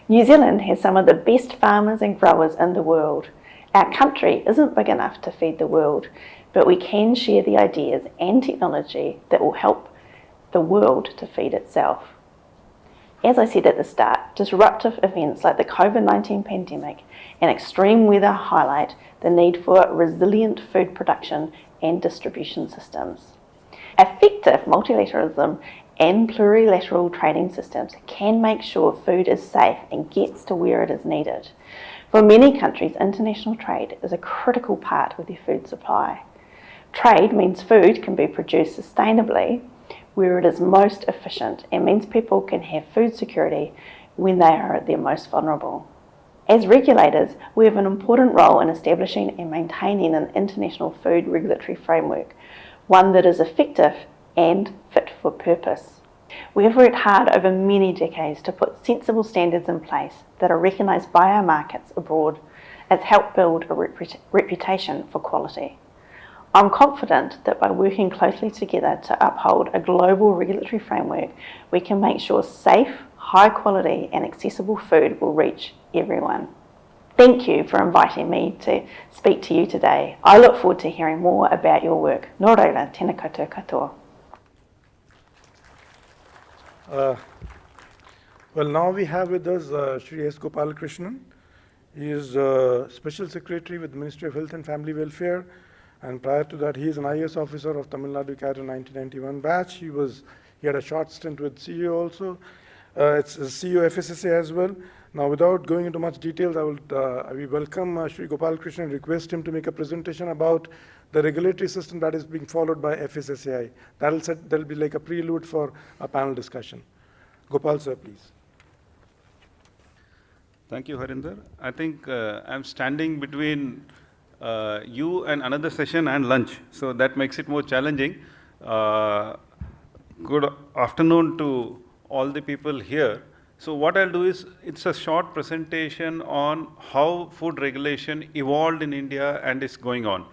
New Zealand has some of the best farmers and growers in the world. Our country isn't big enough to feed the world, but we can share the ideas and technology that will help the world to feed itself. As I said at the start, disruptive events like the COVID-19 pandemic and extreme weather highlight the need for resilient food production and distribution systems. Effective multilateralism and plurilateral trading systems can make sure food is safe and gets to where it is needed. For many countries, international trade is a critical part of their food supply. Trade means food can be produced sustainably where it is most efficient and means people can have food security when they are at their most vulnerable. As regulators, we have an important role in establishing and maintaining an international food regulatory framework, one that is effective and fit for purpose. We have worked hard over many decades to put sensible standards in place that are recognised by our markets abroad as help build a reputation for quality. I'm confident that by working closely together to uphold a global regulatory framework, we can make sure safe, high quality and accessible food will reach everyone. Thank you for inviting me to speak to you today. I look forward to hearing more about your work. Nō reira, tēnā koutou katoa. Well, now we have with us Shri S. Gopalakrishnan. He is Special Secretary with the Ministry of Health and Family Welfare, and prior to that, he is an IAS officer of Tamil Nadu Cadre 1991 batch. He had a short stint with CEO also. It's CEO FSSAI as well. Now, without going into much details, we welcome Shri Gopalakrishnan and request him to make a presentation about the regulatory system that is being followed by FSSAI. That'll be like a prelude for a panel discussion. Gopal sir, please. Thank you, Harinder. I think I'm standing between you and another session and lunch, so that makes it more challenging. Good afternoon to all the people here. So what I'll do is, it's a short presentation on how food regulation evolved in India and is going on.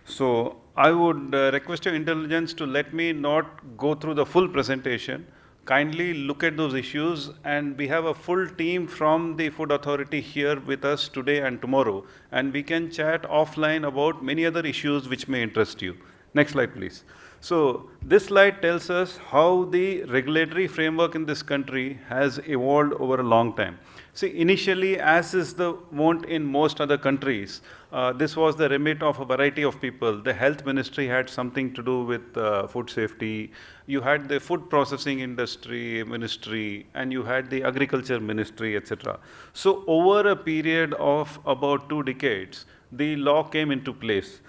So I would request your indulgence to let me not go through the full presentation. Kindly look at those issues, and we have a full team from the Food Authority here with us today and tomorrow, and we can chat offline about many other issues which may interest you. Next slide, please. So this slide tells us how the regulatory framework in this country has evolved over a long time. See, initially, as is the wont in most other countries, this was the remit of a variety of people. The health ministry had something to do with food safety. You had the food processing industry ministry, and you had the agriculture ministry, etc. So over a period of about 2 decades, the law came into place.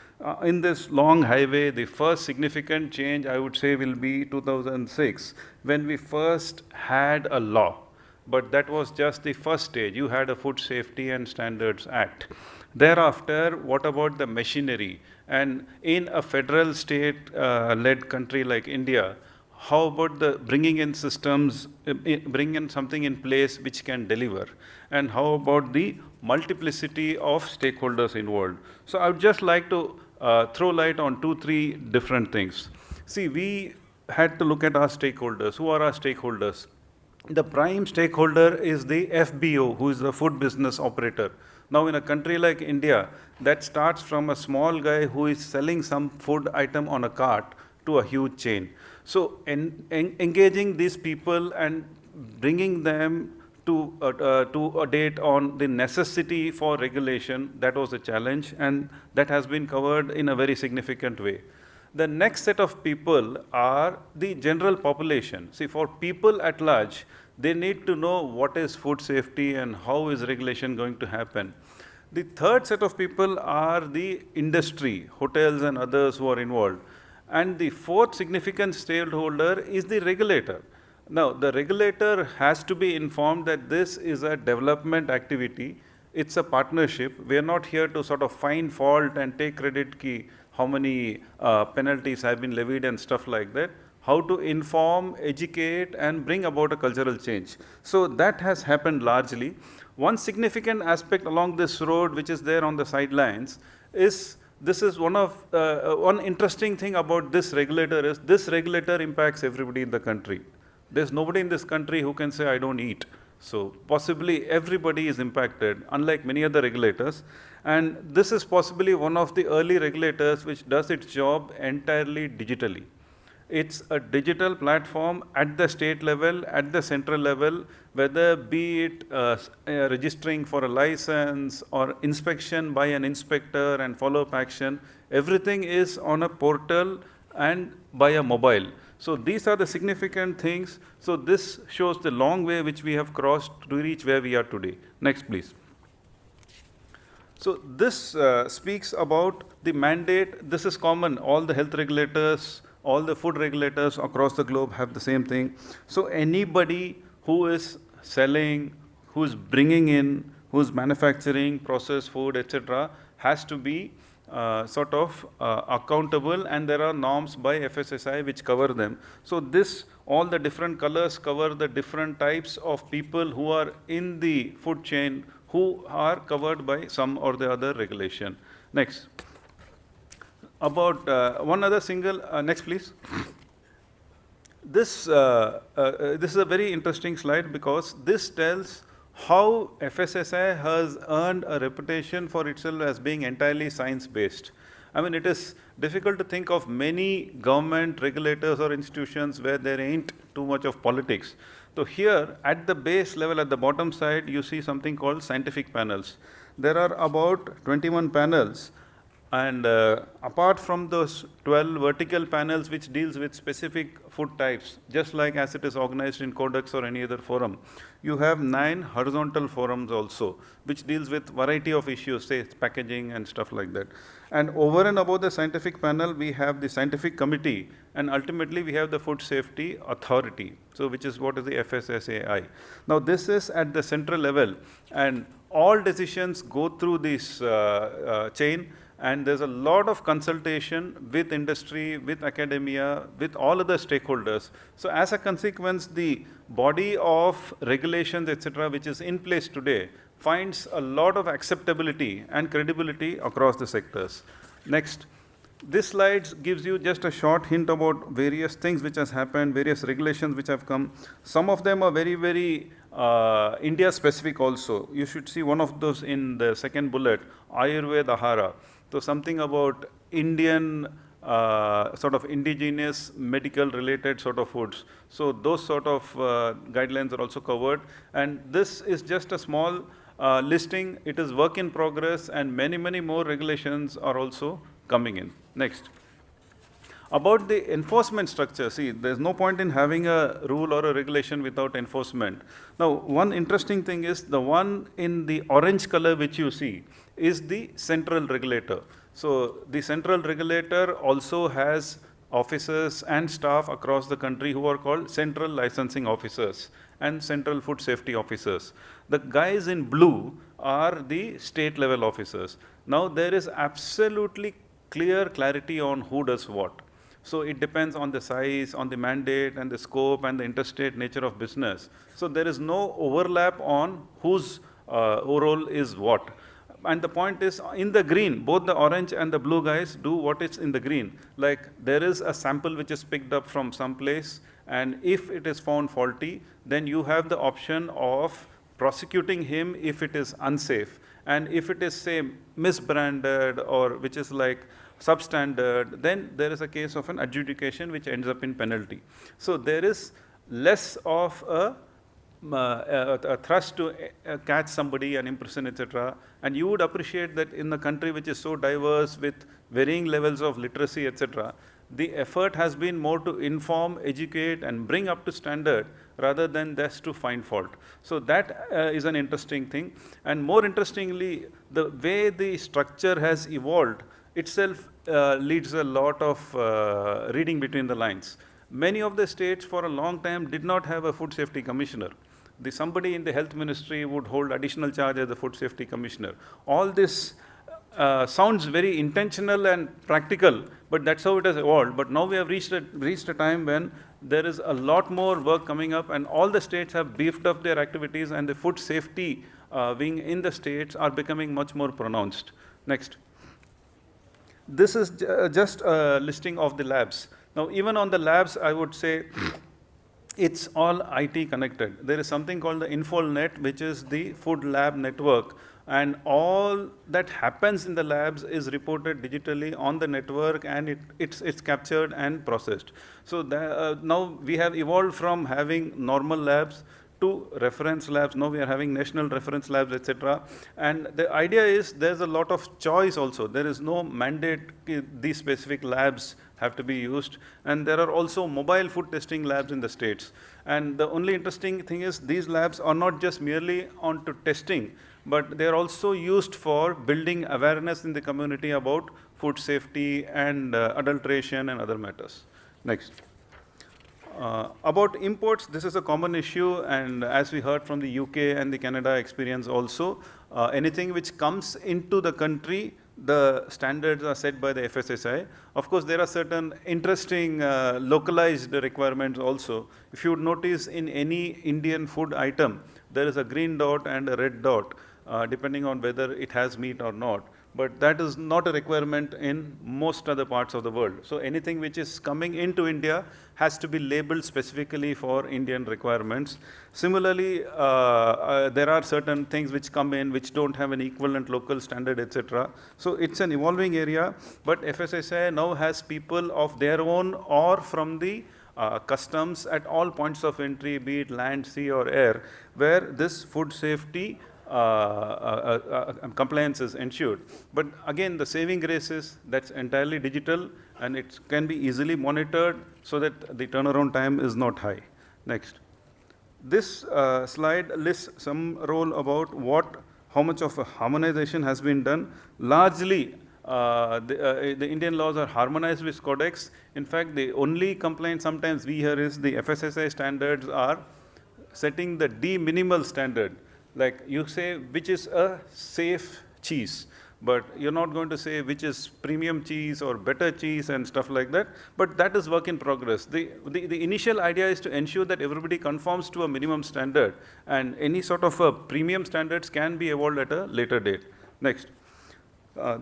In this long highway, the first significant change, I would say, will be 2006, when we first had a law. But that was just the first stage. You had a Food Safety and Standards Act. Thereafter, what about the machinery? And in a federal state-led country like India, how about the bringing in systems, bring in something in place which can deliver? And how about the multiplicity of stakeholders involved? So I would just like to throw light on 2-3 different things. See, we had to look at our stakeholders. Who are our stakeholders? The prime stakeholder is the FBO, who is the food business operator. Now, in a country like India, that starts from a small guy who is selling some food item on a cart to a huge chain. So, engaging these people and bringing them to a date on the necessity for regulation, that was a challenge, and that has been covered in a very significant way. The next set of people are the general population. See, for people at large, they need to know what is food safety and how is regulation going to happen. The third set of people are the industry, hotels and others who are involved. And the fourth significant stakeholder is the regulator. Now, the regulator has to be informed that this is a development activity. It's a partnership. We are not here to sort of find fault and take credit key how many penalties have been levied and stuff like that. How to inform, educate, and bring about a cultural change. So that has happened largely. One significant aspect along this road, which is there on the sidelines, is this is one interesting thing about this regulator is this regulator impacts everybody in the country. There's nobody in this country who can say, I don't eat. So possibly everybody is impacted, unlike many other regulators. And this is possibly one of the early regulators which does its job entirely digitally. It's a digital platform at the state level, at the central level, whether be it registering for a license or inspection by an inspector and follow-up action, everything is on a portal and by a mobile. So these are the significant things. So this shows the long way which we have crossed to reach where we are today. Next, please. So this speaks about the mandate. This is common. All the health regulators, all the food regulators across the globe have the same thing. So anybody who is selling, who's bringing in, who's manufacturing, processed food, etc., has to be accountable, and there are norms by FSSAI which cover them. So this, all the different colors cover the different types of people who are in the food chain who are covered by some or the other regulation. Next. About one other single, next please. This is a very interesting slide because this tells how FSSAI has earned a reputation for itself as being entirely science-based. I mean, it is difficult to think of many government regulators or institutions where there ain't too much of politics. So here, at the base level, at the bottom side, you see something called scientific panels. There are about 21 panels. And apart from those 12 vertical panels which deals with specific food types, just like as it is organized in Codex or any other forum, you have 9 horizontal forums also, which deals with variety of issues, say packaging and stuff like that. And over and above the scientific panel, we have the scientific committee, and ultimately we have the food safety authority, so which is what is the FSSAI. Now this is at the central level, and all decisions go through this chain. And there's a lot of consultation with industry, with academia, with all other stakeholders. So as a consequence, the body of regulations, etc., which is in place today, finds a lot of acceptability and credibility across the sectors. Next. This slide gives you just a short hint about various things which has happened, various regulations which have come. Some of them are very, very India specific also. You should see one of those in the second bullet, Ayurveda Ahara. So something about Indian sort of indigenous medical related sort of foods. So those sort of guidelines are also covered. And this is just a small listing. It is work in progress, and many, many more regulations are also coming in. Next. About the enforcement structure, see, there's no point in having a rule or a regulation without enforcement. Now, one interesting thing is the one in the orange color which you see is the central regulator. So the central regulator also has officers and staff across the country who are called central licensing officers and central food safety officers. The guys in blue are the state level officers. Now, there is absolutely clear clarity on who does what. So it depends on the size, on the mandate and the scope and the interstate nature of business. So there is no overlap on whose role is what. And the point is, in the green, both the orange and the blue guys do what is in the green. Like there is a sample which is picked up from some place, and if it is found faulty, then you have the option of prosecuting him if it is unsafe. And if it is, say, misbranded or which is like substandard, then there is a case of an adjudication which ends up in penalty. So there is less of a thrust to catch somebody and imprison, etc. And you would appreciate that in a country which is so diverse with varying levels of literacy, etc., the effort has been more to inform, educate, and bring up to standard rather than just to find fault. So that is an interesting thing. And more interestingly, the way the structure has evolved itself leads a lot of reading between the lines. Many of the states for a long time did not have a food safety commissioner. Somebody in the health ministry would hold additional charge as the food safety commissioner. All this sounds very intentional and practical, but that's how it has evolved. But now we have reached a time when there is a lot more work coming up, and all the states have beefed up their activities, and the food safety wing in the states are becoming much more pronounced. Next. This is just a listing of the labs. Now, even on the labs, I would say it's all IT connected. There is something called the InfolNet, which is the food lab network. And all that happens in the labs is reported digitally on the network, and it's captured and processed. So now we have evolved from having normal labs to reference labs. Now we are having national reference labs, etc. And the idea is there's a lot of choice also. There is no mandate these specific labs have to be used. And there are also mobile food testing labs in the states. And the only interesting thing is these labs are not just merely onto testing, but they are also used for building awareness in the community about food safety and adulteration and other matters. Next. About imports, this is a common issue, and as we heard from the UK and the Canada experience also, anything which comes into the country, the standards are set by the FSSAI. Of course, there are certain interesting localized requirements also. If you would notice in any Indian food item, there is a green dot and a red dot, depending on whether it has meat or not. but that is not a requirement in most other parts of the world. So anything which is coming into India has to be labeled specifically for Indian requirements. Similarly, there are certain things which come in which don't have an equivalent local standard, etc. So it's an evolving area, but FSSAI now has people of their own or from the customs at all points of entry, be it land, sea or air, where this food safety compliance is ensured. But again, the saving grace is that's entirely digital and it can be easily monitored so that the turnaround time is not high. Next. This slide lists some role about how much of a harmonization has been done. Largely, the Indian laws are harmonized with Codex. In fact, the only complaint sometimes we hear is the FSSAI standards are setting the de minimal standard. Like you say, which is a safe cheese, but you're not going to say which is premium cheese or better cheese and stuff like that. But that is work in progress. The initial idea is to ensure that everybody conforms to a minimum standard, and any sort of premium standards can be evolved at a later date. Next.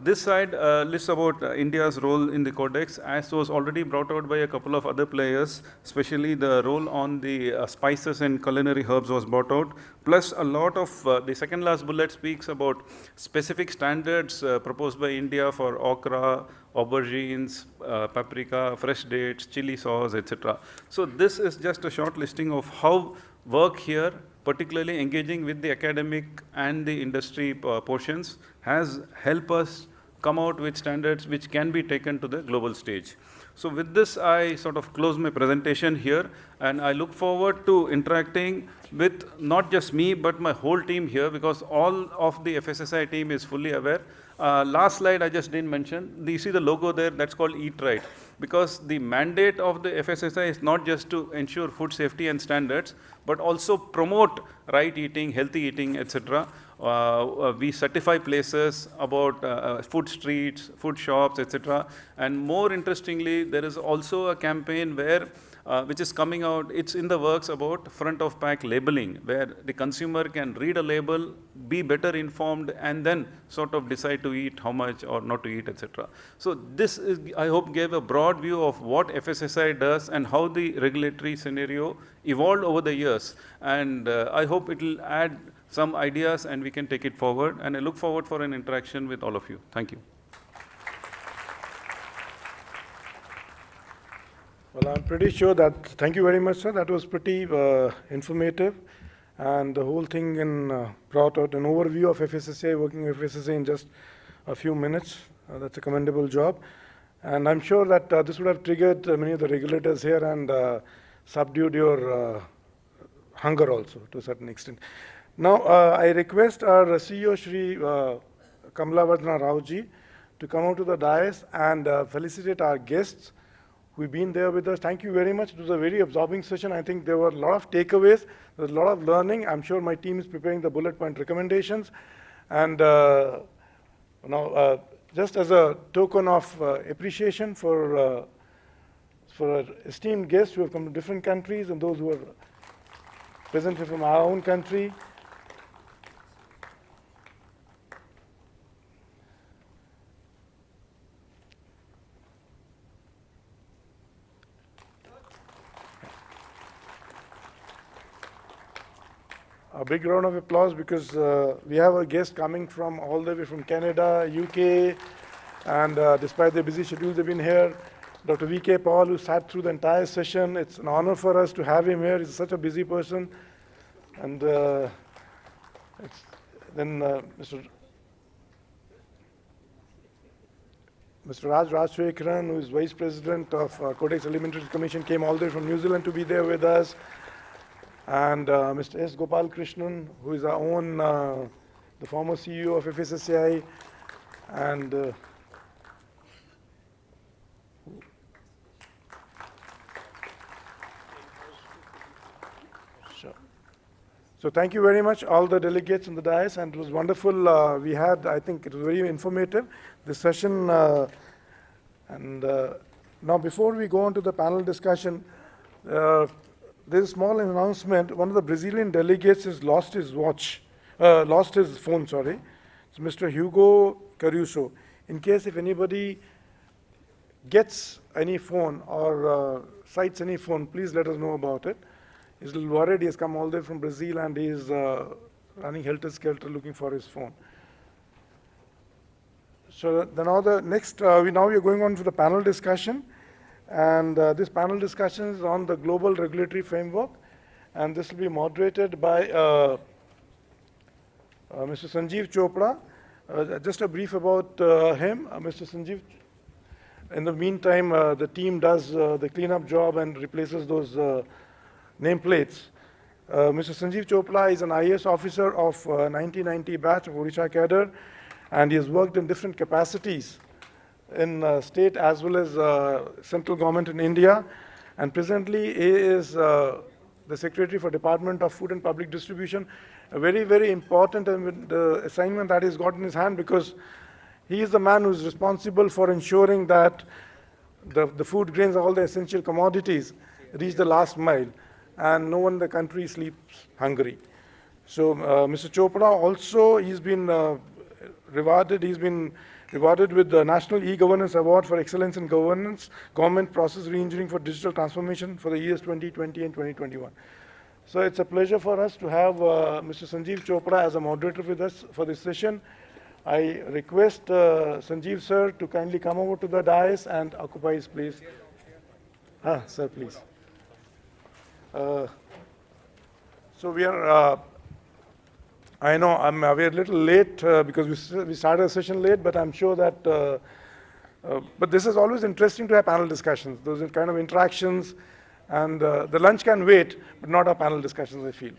This side lists about India's role in the Codex, as was already brought out by a couple of other players, especially the role on the spices and culinary herbs was brought out, plus a lot of, the second last bullet speaks about specific standards proposed by India for okra, aubergines, paprika, fresh dates, chili sauce, etc. So this is just a short listing of how work here, particularly engaging with the academic and the industry portions, has helped us come out with standards which can be taken to the global stage. So with this, I sort of close my presentation here, and I look forward to interacting with not just me, but my whole team here, because all of the FSSAI team is fully aware. Last slide I just didn't mention, you see the logo there, that's called Eat Right, because the mandate of the FSSAI is not just to ensure food safety and standards, but also promote right eating, healthy eating, etc. We certify places about food streets, food shops, etc. And more interestingly, there is also a campaign where which is coming out, it's in the works about front of pack labeling, where the consumer can read a label, be better informed, and then sort of decide to eat how much or not to eat, etc. So this is, I hope, gave a broad view of what FSSAI does and how the regulatory scenario evolved over the years. And I hope it will add some ideas and we can take it forward. And I look forward for an interaction with all of you. Thank you. Well, I'm pretty sure that, thank you very much, sir. That was pretty informative. And the whole thing brought out an overview of FSSAI, working with FSSAI in just a few minutes. That's a commendable job. And I'm sure that this would have triggered many of the regulators here and subdued your hunger also to a certain extent. Now, I request our CEO, Shri Kamalavardhana Raoji, to come out to the dais and felicitate our guests who've been there with us. Thank you very much. It was a very absorbing session. I think there were a lot of takeaways. There was a lot of learning. I'm sure my team is preparing the bullet point recommendations. And just as a token of appreciation for our esteemed guests who have come from different countries and those who are present from our own country, a big round of applause, because we have a guest coming from all the way from Canada, UK, and despite their busy schedules, they've been here. Dr. V.K. Paul, who sat through the entire session. It's an honor for us to have him here. He's such a busy person. And then Mr. Raj Rajshekaran, who is Vice President of Codex Alimentary Commission, came all the way from New Zealand to be there with us. And Mr. S. Gopal Krishnan, who is our own, the former CEO of FSSAI, and sure. So thank you very much, all the delegates in the dais, and it was wonderful. We had, I think it was very informative, this session. Now before we go on to the panel discussion, there's a small announcement. One of the Brazilian delegates has lost his phone, sorry. It's Mr. Hugo Caruso. In case if anybody gets any phone or cites any phone, please let us know about it. He's a little worried. He has come all the way from Brazil and he is running helter-skelter looking for his phone. So now the next, we are going on to the panel discussion. And this panel discussion is on the global regulatory framework. And this will be moderated by Mr. Sanjeev Chopra. Just a brief about him. Mr. Sanjeev, in the meantime, the team does the cleanup job and replaces those nameplates. Mr. Sanjeev Chopra is an IAS officer of 1990 batch of Odisha cadre, and he has worked in different capacities in state as well as central government in India. And presently, he is the Secretary for Department of Food and Public Distribution. A very, very important assignment that he's got in his hand, because he is the man who is responsible for ensuring that the food grains, all the essential commodities, reach the last mile, and no one in the country sleeps hungry. So Mr. Chopra also, he's been rewarded with the National E-Governance Award for Excellence in Governance, Government Process Reengineering for Digital Transformation for the years 2020 and 2021. So it's a pleasure for us to have Mr. Sanjeev Chopra as a moderator with us for this session. I request Sanjeev sir to kindly come over to the dais and occupy his place. Sir, please. So we are, I know we are a little late because we started the session late, but I'm sure that, but this is always interesting to have panel discussions. Those are kind of interactions, and the lunch can wait, but not our panel discussions, I feel,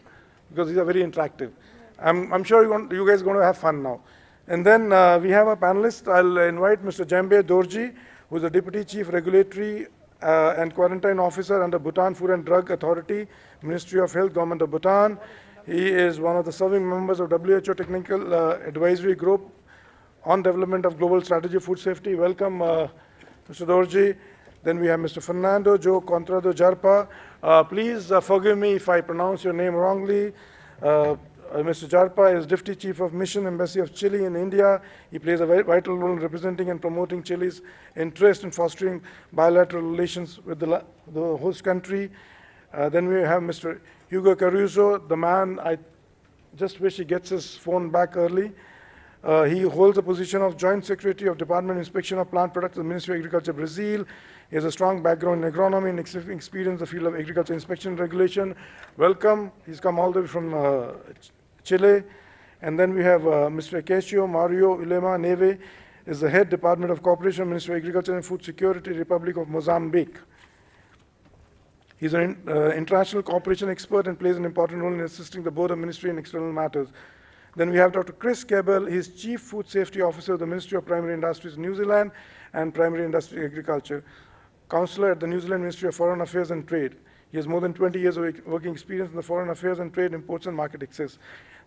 because these are very interactive. I'm sure you guys are going to have fun now. And then we have a panelist. I'll invite Mr. Jembe Dorji, who is the Deputy Chief Regulatory and Quarantine Officer under Bhutan Food and Drug Authority, Ministry of Health, Government of Bhutan. He is one of the serving members of WHO Technical Advisory Group on Development of Global Strategy of Food Safety. Welcome, Mr. Dorji. Then we have Mr. Fernando Jo Contrado Jarpa. Please forgive me if I pronounce your name wrongly. Mr. Jarpa is Deputy Chief of Mission, Embassy of Chile in India. He plays a very vital role in representing and promoting Chile's interest in fostering bilateral relations with the host country. Then we have Mr. Hugo Caruso, the man, I just wish he gets his phone back early. He holds the position of Joint Secretary of Department of Inspection of Plant Products of the Ministry of Agriculture, Brazil. He has a strong background in agronomy and experience in the field of agriculture inspection and regulation. Welcome. He's come all the way from Chile. And then we have Mr. Acacio Mario Ulema Neve, is the Head Department of Cooperation, Ministry of Agriculture and Food Security, Republic of Mozambique. He's an international cooperation expert and plays an important role in assisting the Board of Ministry in external matters. Then we have Dr. Chris Cabell. He's Chief Food Safety Officer of the Ministry of Primary Industries, New Zealand, and Primary Industry Agriculture. Counselor at the New Zealand Ministry of Foreign Affairs and Trade. He has more than 20 years of working experience in the foreign affairs and trade, imports and market access.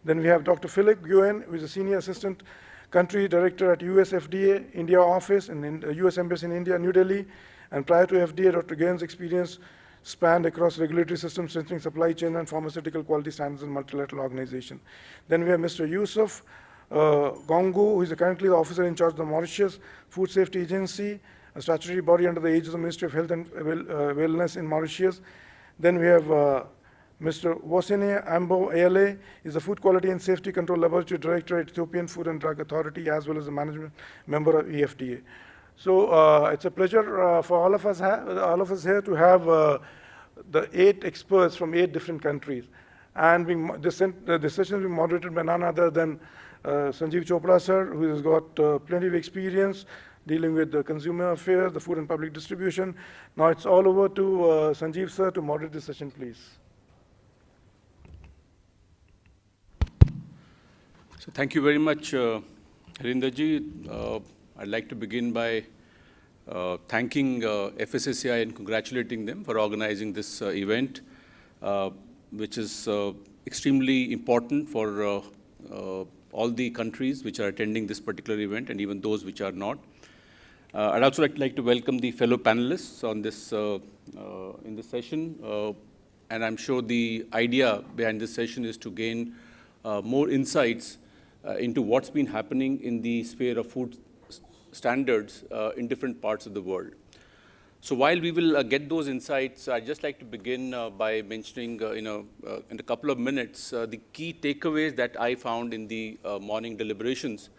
Then we have Dr. Philip Guen, who is a Senior Assistant Country Director at US FDA, India office, in the US Embassy in India, New Delhi. And prior to FDA, Dr. Guen's experience spanned across regulatory systems, strengthening supply chain and pharmaceutical quality standards in multilateral organization. Then we have Mr. Yusuf Gongu, who is currently the officer in charge of the Mauritius Food Safety Agency, a statutory body under the aegis of the Ministry of Health and Wellness in Mauritius. Then we have Mr. Wosine Ambo ALA, is the Food Quality and Safety Control Laboratory Director at Ethiopian Food and Drug Authority, as well as a management member of EFDA. So it's a pleasure for all of us here to have the 8 experts from 8 different countries. And the session will be moderated by none other than Sanjeev Chopra sir, who has got plenty of experience dealing with the consumer affairs, the food and public distribution. Now it's all over to Sanjeev sir to moderate the session, please. So thank you very much, Harinderji. I'd like to begin by thanking FSSAI and congratulating them for organizing this event, which is extremely important for all the countries which are attending this particular event and even those which are not. I'd also like to welcome the fellow panelists on this in this session, and I'm sure the idea behind this session is to gain more insights into what's been happening in the sphere of food standards in different parts of the world. So while we will get those insights, I'd just like to begin by mentioning, in a couple of minutes, the key takeaways that I found in the morning deliberations.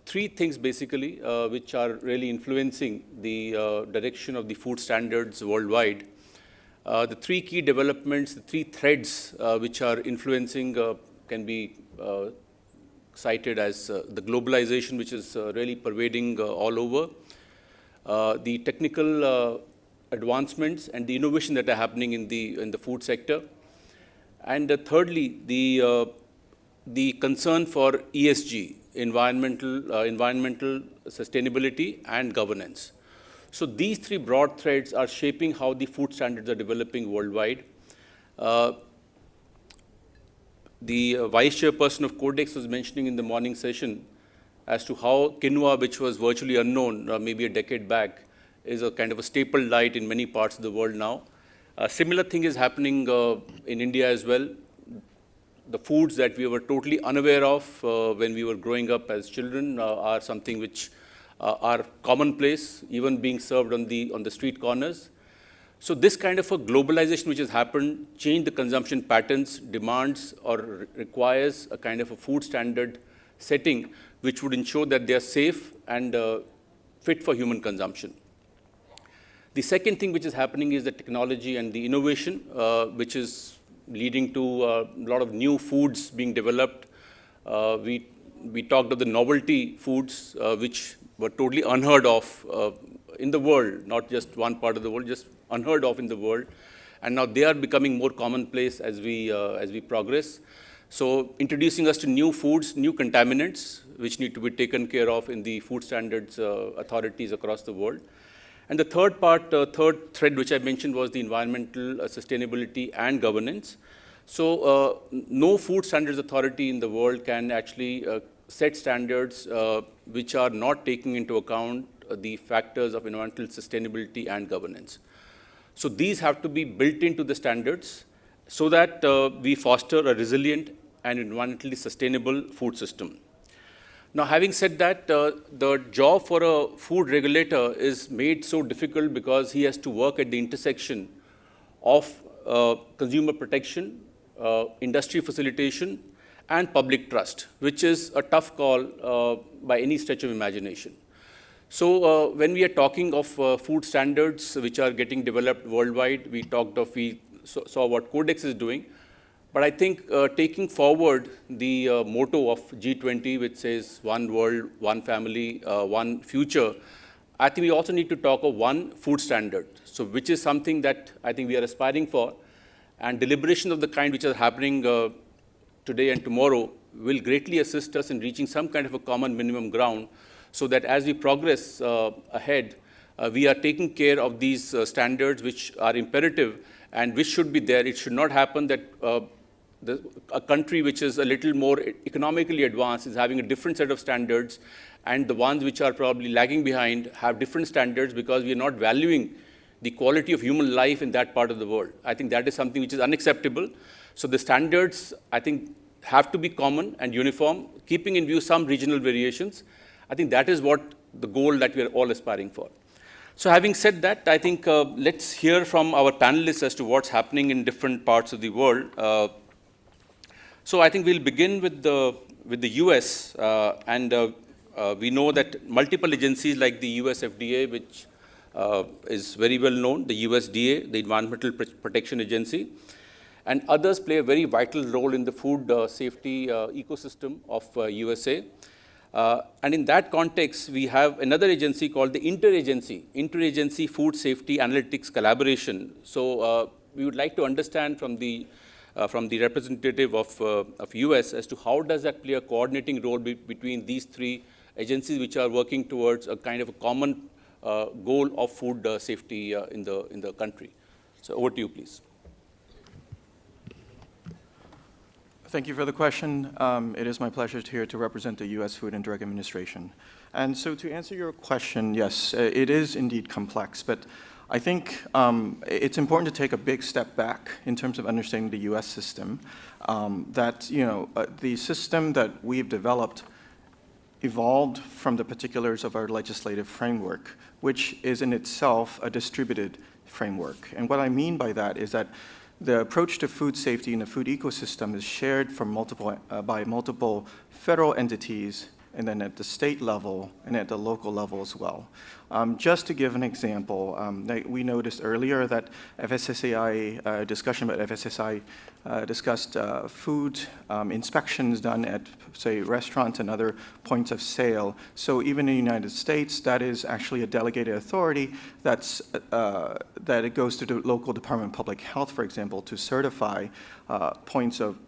Three things basically, which are really influencing the direction of the food standards worldwide. The three key developments, the three threads which are influencing can be cited as the globalization, which is really pervading all over, the technical advancements and the innovation that are happening in the food sector, and thirdly, the concern for ESG, environmental sustainability and governance. So these three broad threads are shaping how the food standards are developing worldwide. The vice chairperson of Codex was mentioning in the morning session as to how quinoa, which was virtually unknown maybe a decade back, is a kind of a staple diet in many parts of the world now. A similar thing is happening in India as well. The foods that we were totally unaware of when we were growing up as children are something which are commonplace, even being served on the street corners. So this kind of a globalization which has happened changed the consumption patterns, demands or requires a kind of a food standard setting which would ensure that they are safe and fit for human consumption. The second thing which is happening is the technology and the innovation, which is leading to a lot of new foods being developed. We talked of the novelty foods, which were totally unheard of in the world, not just one part of the world, just unheard of in the world. And now they are becoming more commonplace as we progress. So introducing us to new foods, new contaminants, which need to be taken care of in the food standards authorities across the world. And the third thread which I mentioned was the environmental sustainability and governance. So no food standards authority in the world can actually set standards which are not taking into account the factors of environmental sustainability and governance. So these have to be built into the standards so that we foster a resilient and environmentally sustainable food system. Now, having said that, the job for a food regulator is made so difficult because he has to work at the intersection of consumer protection, industry facilitation, and public trust, which is a tough call by any stretch of imagination. So when we are talking of food standards which are getting developed worldwide, we saw what Codex is doing. But I think taking forward the motto of G20, which says one world, one family, one future, I think we also need to talk of one food standard, so which is something that I think we are aspiring for. And deliberation of the kind which are happening today and tomorrow will greatly assist us in reaching some kind of a common minimum ground, so that as we progress ahead, we are taking care of these standards which are imperative and which should be there. It should not happen that a country which is a little more economically advanced is having a different set of standards, and the ones which are probably lagging behind have different standards because we are not valuing the quality of human life in that part of the world. I think that is something which is unacceptable. So the standards, I think, have to be common and uniform, keeping in view some regional variations. I think that is what the goal that we are all aspiring for. So having said that, I think let's hear from our panelists as to what's happening in different parts of the world. So I think we'll begin with the US, and we know that multiple agencies like the US FDA, which is very well known, the USDA, the Environmental Protection Agency, and others play a very vital role in the food safety ecosystem of USA. And in that context, we have another agency called the Interagency Food Safety Analytics Collaboration. So we would like to understand from the representative of US as to how does that play a coordinating role between these three agencies which are working towards a kind of a common goal of food safety in the country. So over to you, please. Thank you for the question. It is my pleasure here to represent the U.S. Food and Drug Administration. And so to answer your question, yes, it is indeed complex, but I think it's important to take a big step back in terms of understanding the U.S. system. The system that we've developed evolved from the particulars of our legislative framework, which is in itself a distributed framework. And what I mean by that is that the approach to food safety in the food ecosystem is shared by multiple federal entities, and then at the state level and at the local level as well. Just to give an example, we noticed earlier that FSSAI, discussion about FSSAI discussed food inspections done at, say, restaurants and other points of sale. So even in the United States, that is actually a delegated authority that it goes to the local Department of Public Health, for example, to certify points of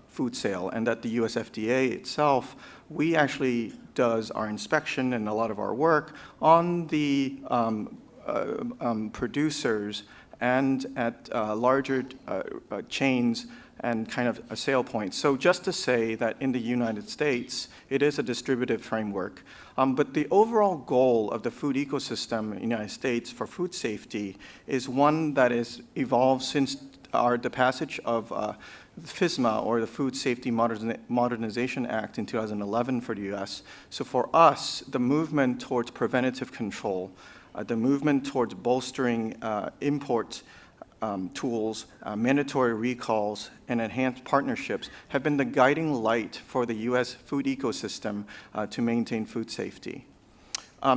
food sale, and that the US FDA itself, we actually does our inspection and a lot of our work on the producers and at larger chains and kind of a sale point. So just to say that in the United States, it is a distributive framework. But the overall goal of the food ecosystem in the United States for food safety is one that has evolved since the passage of FSMA, or the Food Safety Modernization Act in 2011 for the US. So for us, the movement towards preventative control, the movement towards bolstering import tools, mandatory recalls, and enhanced partnerships have been the guiding light for the US food ecosystem to maintain food safety.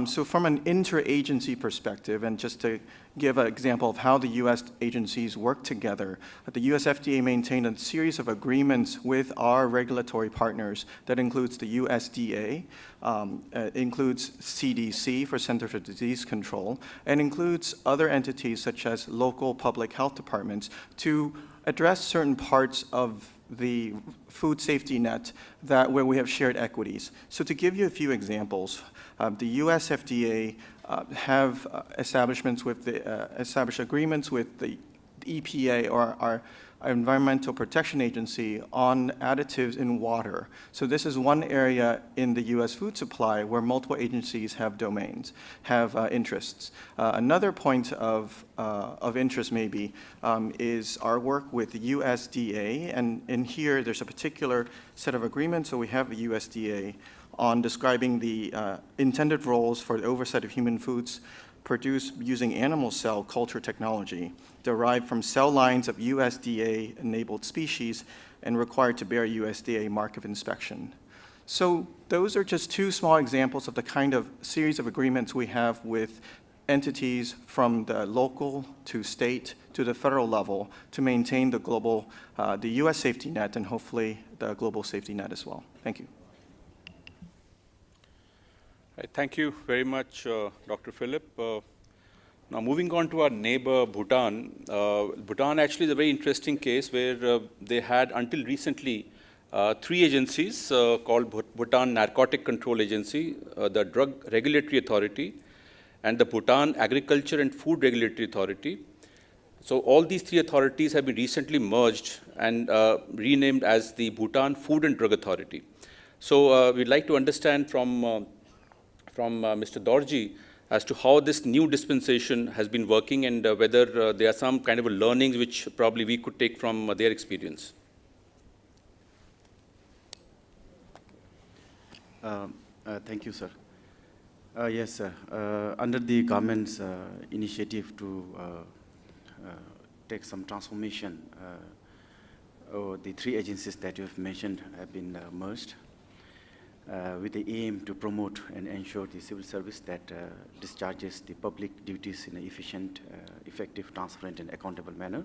So from an interagency perspective, and just to give an example of how the US agencies work together, the US FDA maintained a series of agreements with our regulatory partners that includes the USDA, includes CDC for Center for Disease Control, and includes other entities such as local public health departments to address certain parts of the food safety net where we have shared equities. So to give you a few examples, the US FDA have established agreements with the EPA, or our Environmental Protection Agency, on additives in water. So this is one area in the US food supply where multiple agencies have domains, have interests. Another point of interest maybe is our work with the USDA, and in here there's a particular set of agreements. So we have the USDA on describing the intended roles for the oversight of human foods produced using animal cell culture technology derived from cell lines of USDA-enabled species and required to bear USDA mark of inspection. So those are just two small examples of the kind of series of agreements we have with entities from the local to state to the federal level to maintain the global, the US safety net, and hopefully the global safety net as well. Thank you. Thank you very much, Dr. Philip. Now moving on to our neighbor, Bhutan. Bhutan actually is a very interesting case where they had until recently 3 agencies called Bhutan Narcotic Control Agency, the Drug Regulatory Authority, and the Bhutan Agriculture and Food Regulatory Authority. So all these 3 authorities have been recently merged and renamed as the Bhutan Food and Drug Authority. So we'd like to understand from Mr. Dorji as to how this new dispensation has been working, and whether there are some kind of learnings which probably we could take from their experience. Thank you, sir. Yes, sir. Under the government's initiative to take some transformation, the 3 agencies that you have mentioned have been merged with the aim to promote and ensure the civil service that discharges the public duties in an efficient, effective, transparent, and accountable manner,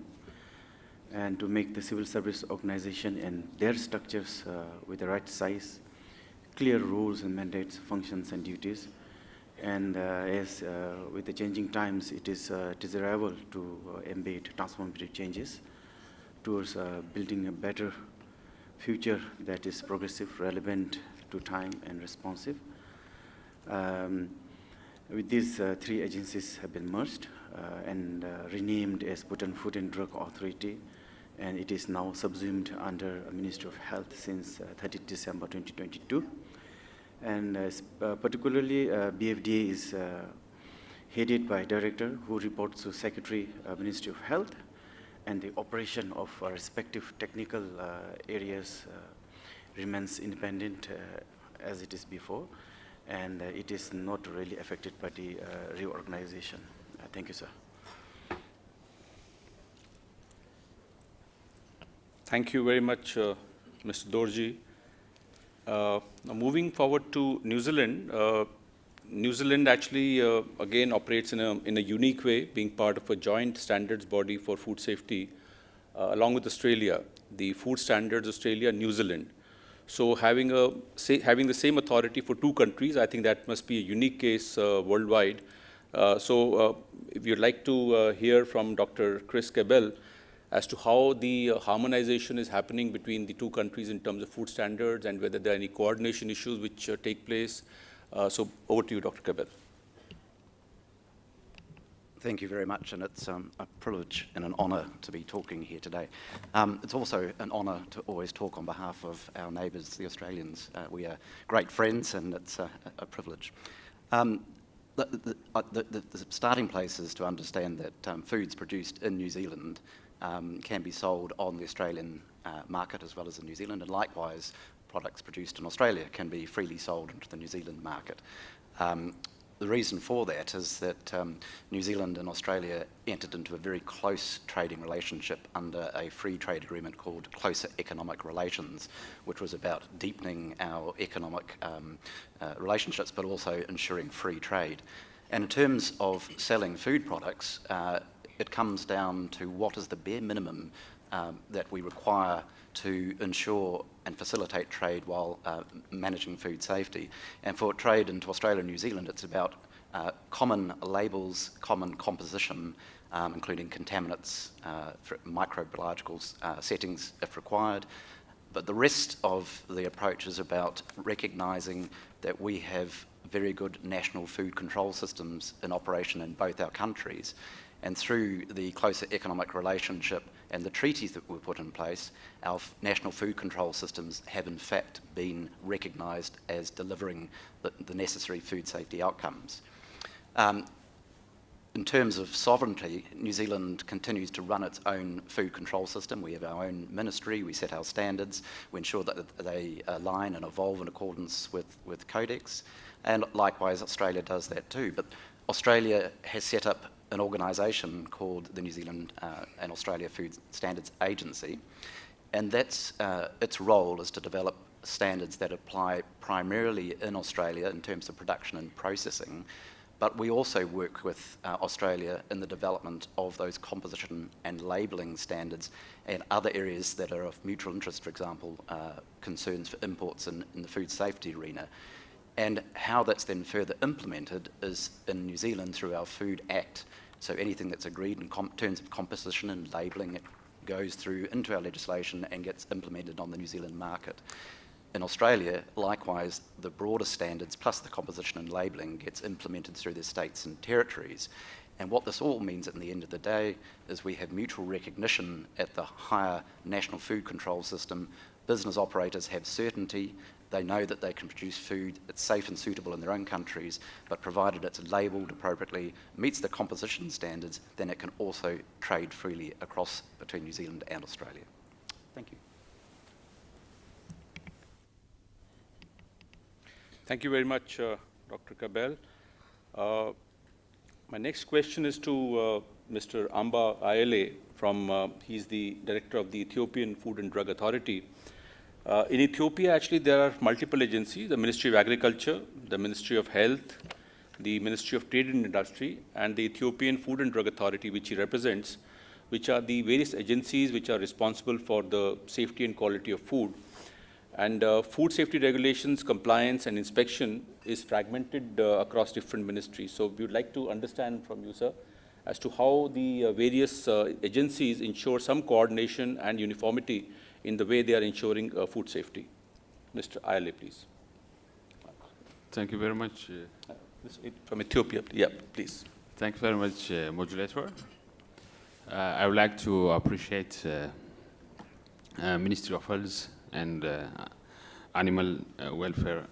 and to make the civil service organization and their structures with the right size, clear rules and mandates, functions, and duties. And as with the changing times, it is desirable to embed transformative changes towards building a better future that is progressive, relevant to time, and responsive. With these 3 agencies have been merged and renamed as Bhutan Food and Drug Authority, and it is now subsumed under Ministry of Health since 30 December 2022. And particularly BFDA is headed by Director who reports to Secretary, Ministry of Health, and the operation of respective technical areas remains independent as it is before, and it is not really affected by the reorganization. Thank you, sir. Thank you very much, Mr. Dorji. Now moving forward to New Zealand. New Zealand actually, again, operates in a unique way, being part of a joint standards body for food safety, along with Australia, the Food Standards Australia, New Zealand. So having the same authority for two countries, I think that must be a unique case worldwide. If you'd like to hear from Dr. Chris Cabell as to how the harmonization is happening between the two countries in terms of food standards and whether there are any coordination issues which take place. So over to you, Dr. Cabell. Thank you very much, and it's a privilege and an honour to be talking here today. It's also an honour to always talk on behalf of our neighbours, the Australians. We are great friends, and it's a privilege. The starting place is to understand that foods produced in New Zealand can be sold on the Australian market as well as in New Zealand, and likewise products produced in Australia can be freely sold into the New Zealand market. The reason for that is that New Zealand and Australia entered into a very close trading relationship under a free trade agreement called Closer Economic Relations, which was about deepening our economic relationships but also ensuring free trade. And in terms of selling food products, it comes down to what is the bare minimum that we require to ensure and facilitate trade while managing food safety. And for trade into Australia and New Zealand, it's about common labels, common composition, including contaminants, microbiological settings if required. But the rest of the approach is about recognising that we have very good national food control systems in operation in both our countries. And through the closer economic relationship and the treaties that were put in place, our national food control systems have in fact been recognised as delivering the necessary food safety outcomes. In terms of sovereignty, New Zealand continues to run its own food control system. We have our own ministry, we set our standards, we ensure that they align and evolve in accordance with Codex, and likewise Australia does that too. But Australia has set up an organisation called the New Zealand and Australia Food Standards Agency, and that's its role is to develop standards that apply primarily in Australia in terms of production and processing, but we also work with Australia in the development of those composition and labelling standards and other areas that are of mutual interest, for example, concerns for imports in the food safety arena. And how that's then further implemented is in New Zealand through our Food Act. So anything that's agreed in terms of composition and labelling, it goes through into our legislation and gets implemented on the New Zealand market. In Australia, likewise, the broader standards plus the composition and labelling gets implemented through the states and territories. And what this all means at the end of the day is we have mutual recognition at the higher national food control system. Business operators have certainty. They know that they can produce food that's safe and suitable in their own countries, but provided it's labelled appropriately, meets the composition standards, then it can also trade freely across between New Zealand and Australia. Thank you. Thank you very much, Dr. Cabell. My next question is to Mr. Amba Ayele he's the director of the Ethiopian Food and Drug Authority. In Ethiopia, actually, there are multiple agencies, the Ministry of Agriculture, the Ministry of Health, the Ministry of Trade and Industry, and the Ethiopian Food and Drug Authority, which he represents, which are the various agencies which are responsible for the safety and quality of food. And food safety regulations, compliance, and inspection is fragmented across different ministries. So we would like to understand from you, sir, as to how the various agencies ensure some coordination and uniformity in the way they are ensuring food safety. Mr. Ayele, please. Thank you very much. From Ethiopia, yeah, please. Thank you very much, Modulator. I would like to appreciate Ministry of Health and Animal Welfare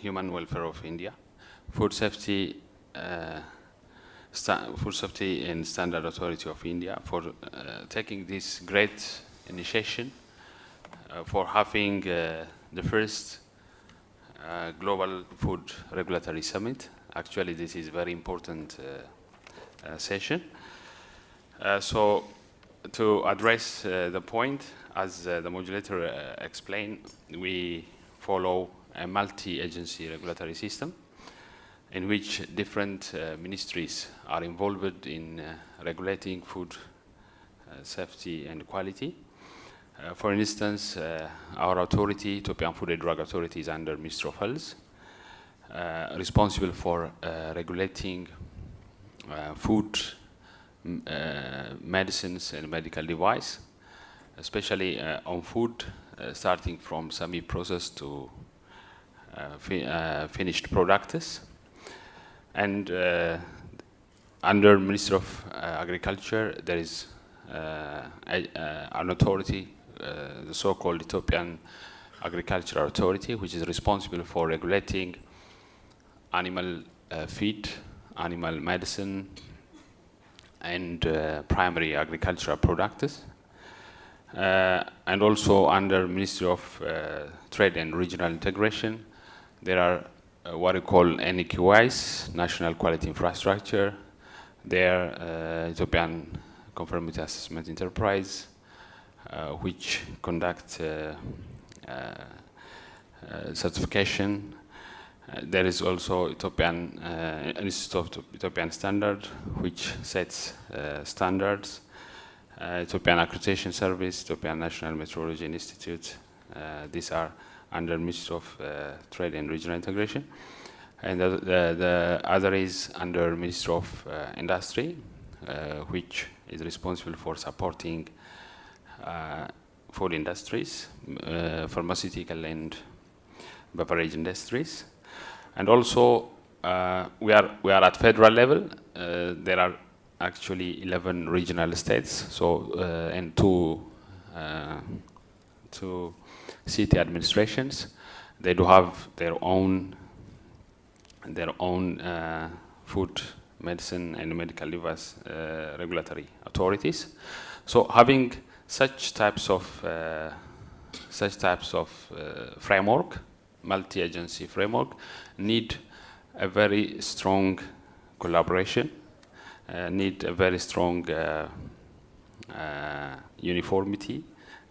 human welfare of India. Food safety Food Safety and Standard Authority of India for taking this great initiation, for having the first Global Food Regulatory Summit. Actually, this is a very important session. So, to address the point, as the modulator explained, we follow a multi-agency regulatory system in which different ministries are involved in regulating food safety and quality. For instance, our authority, Ethiopian Food and Drug Authority, is under Ministry of Health, responsible for regulating food, medicines and medical device, especially on food, starting from semi-processed to finished products. And under Ministry of Agriculture, there is an authority, the so-called Ethiopian Agricultural Authority, which is responsible for regulating animal feed, animal medicine, and primary agricultural products. And also under Ministry of Trade and Regional Integration, there are what we call NQIs, National Quality Infrastructure. There, Ethiopian Conformity Assessment Enterprise, which conduct certification. There is also Ethiopian Institute of Ethiopian Standard, which sets standards. Ethiopian Accreditation Service, Ethiopian National Meteorology Institute. These are under Ministry of Trade and Regional Integration. And the other is under Ministry of Industry, which is responsible for supporting food industries, pharmaceutical and beverage industries. And also, we are at federal level. There are actually 11 regional states, so and two city administrations. They do have their own food, medicine, and medical device regulatory authorities. So having such types of framework, multi-agency framework, need a very strong collaboration, need a very strong uniformity,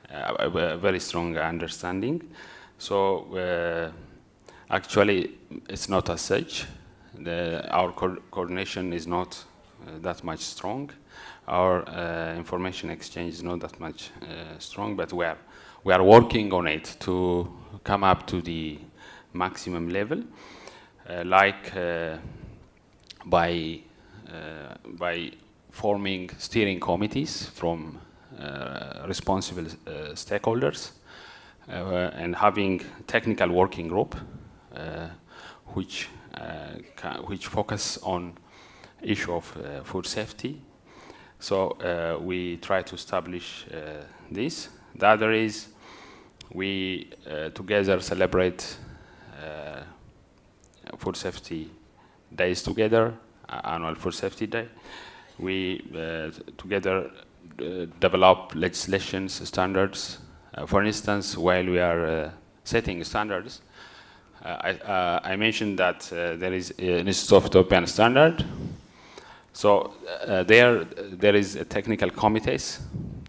a very strong understanding. So actually, it's not as such. Our coordination is not that much strong. Our information exchange is not that much strong, but we are working on it to come up to the maximum level, like by forming steering committees from responsible stakeholders and having technical working group which focus on issue of food safety. So we try to establish this. The other is we together celebrate food safety days together, annual food safety day. We together develop legislations, standards. For instance, while we are setting standards, I mentioned that there is an Institute of Ethiopian Standard. So there is a technical committees.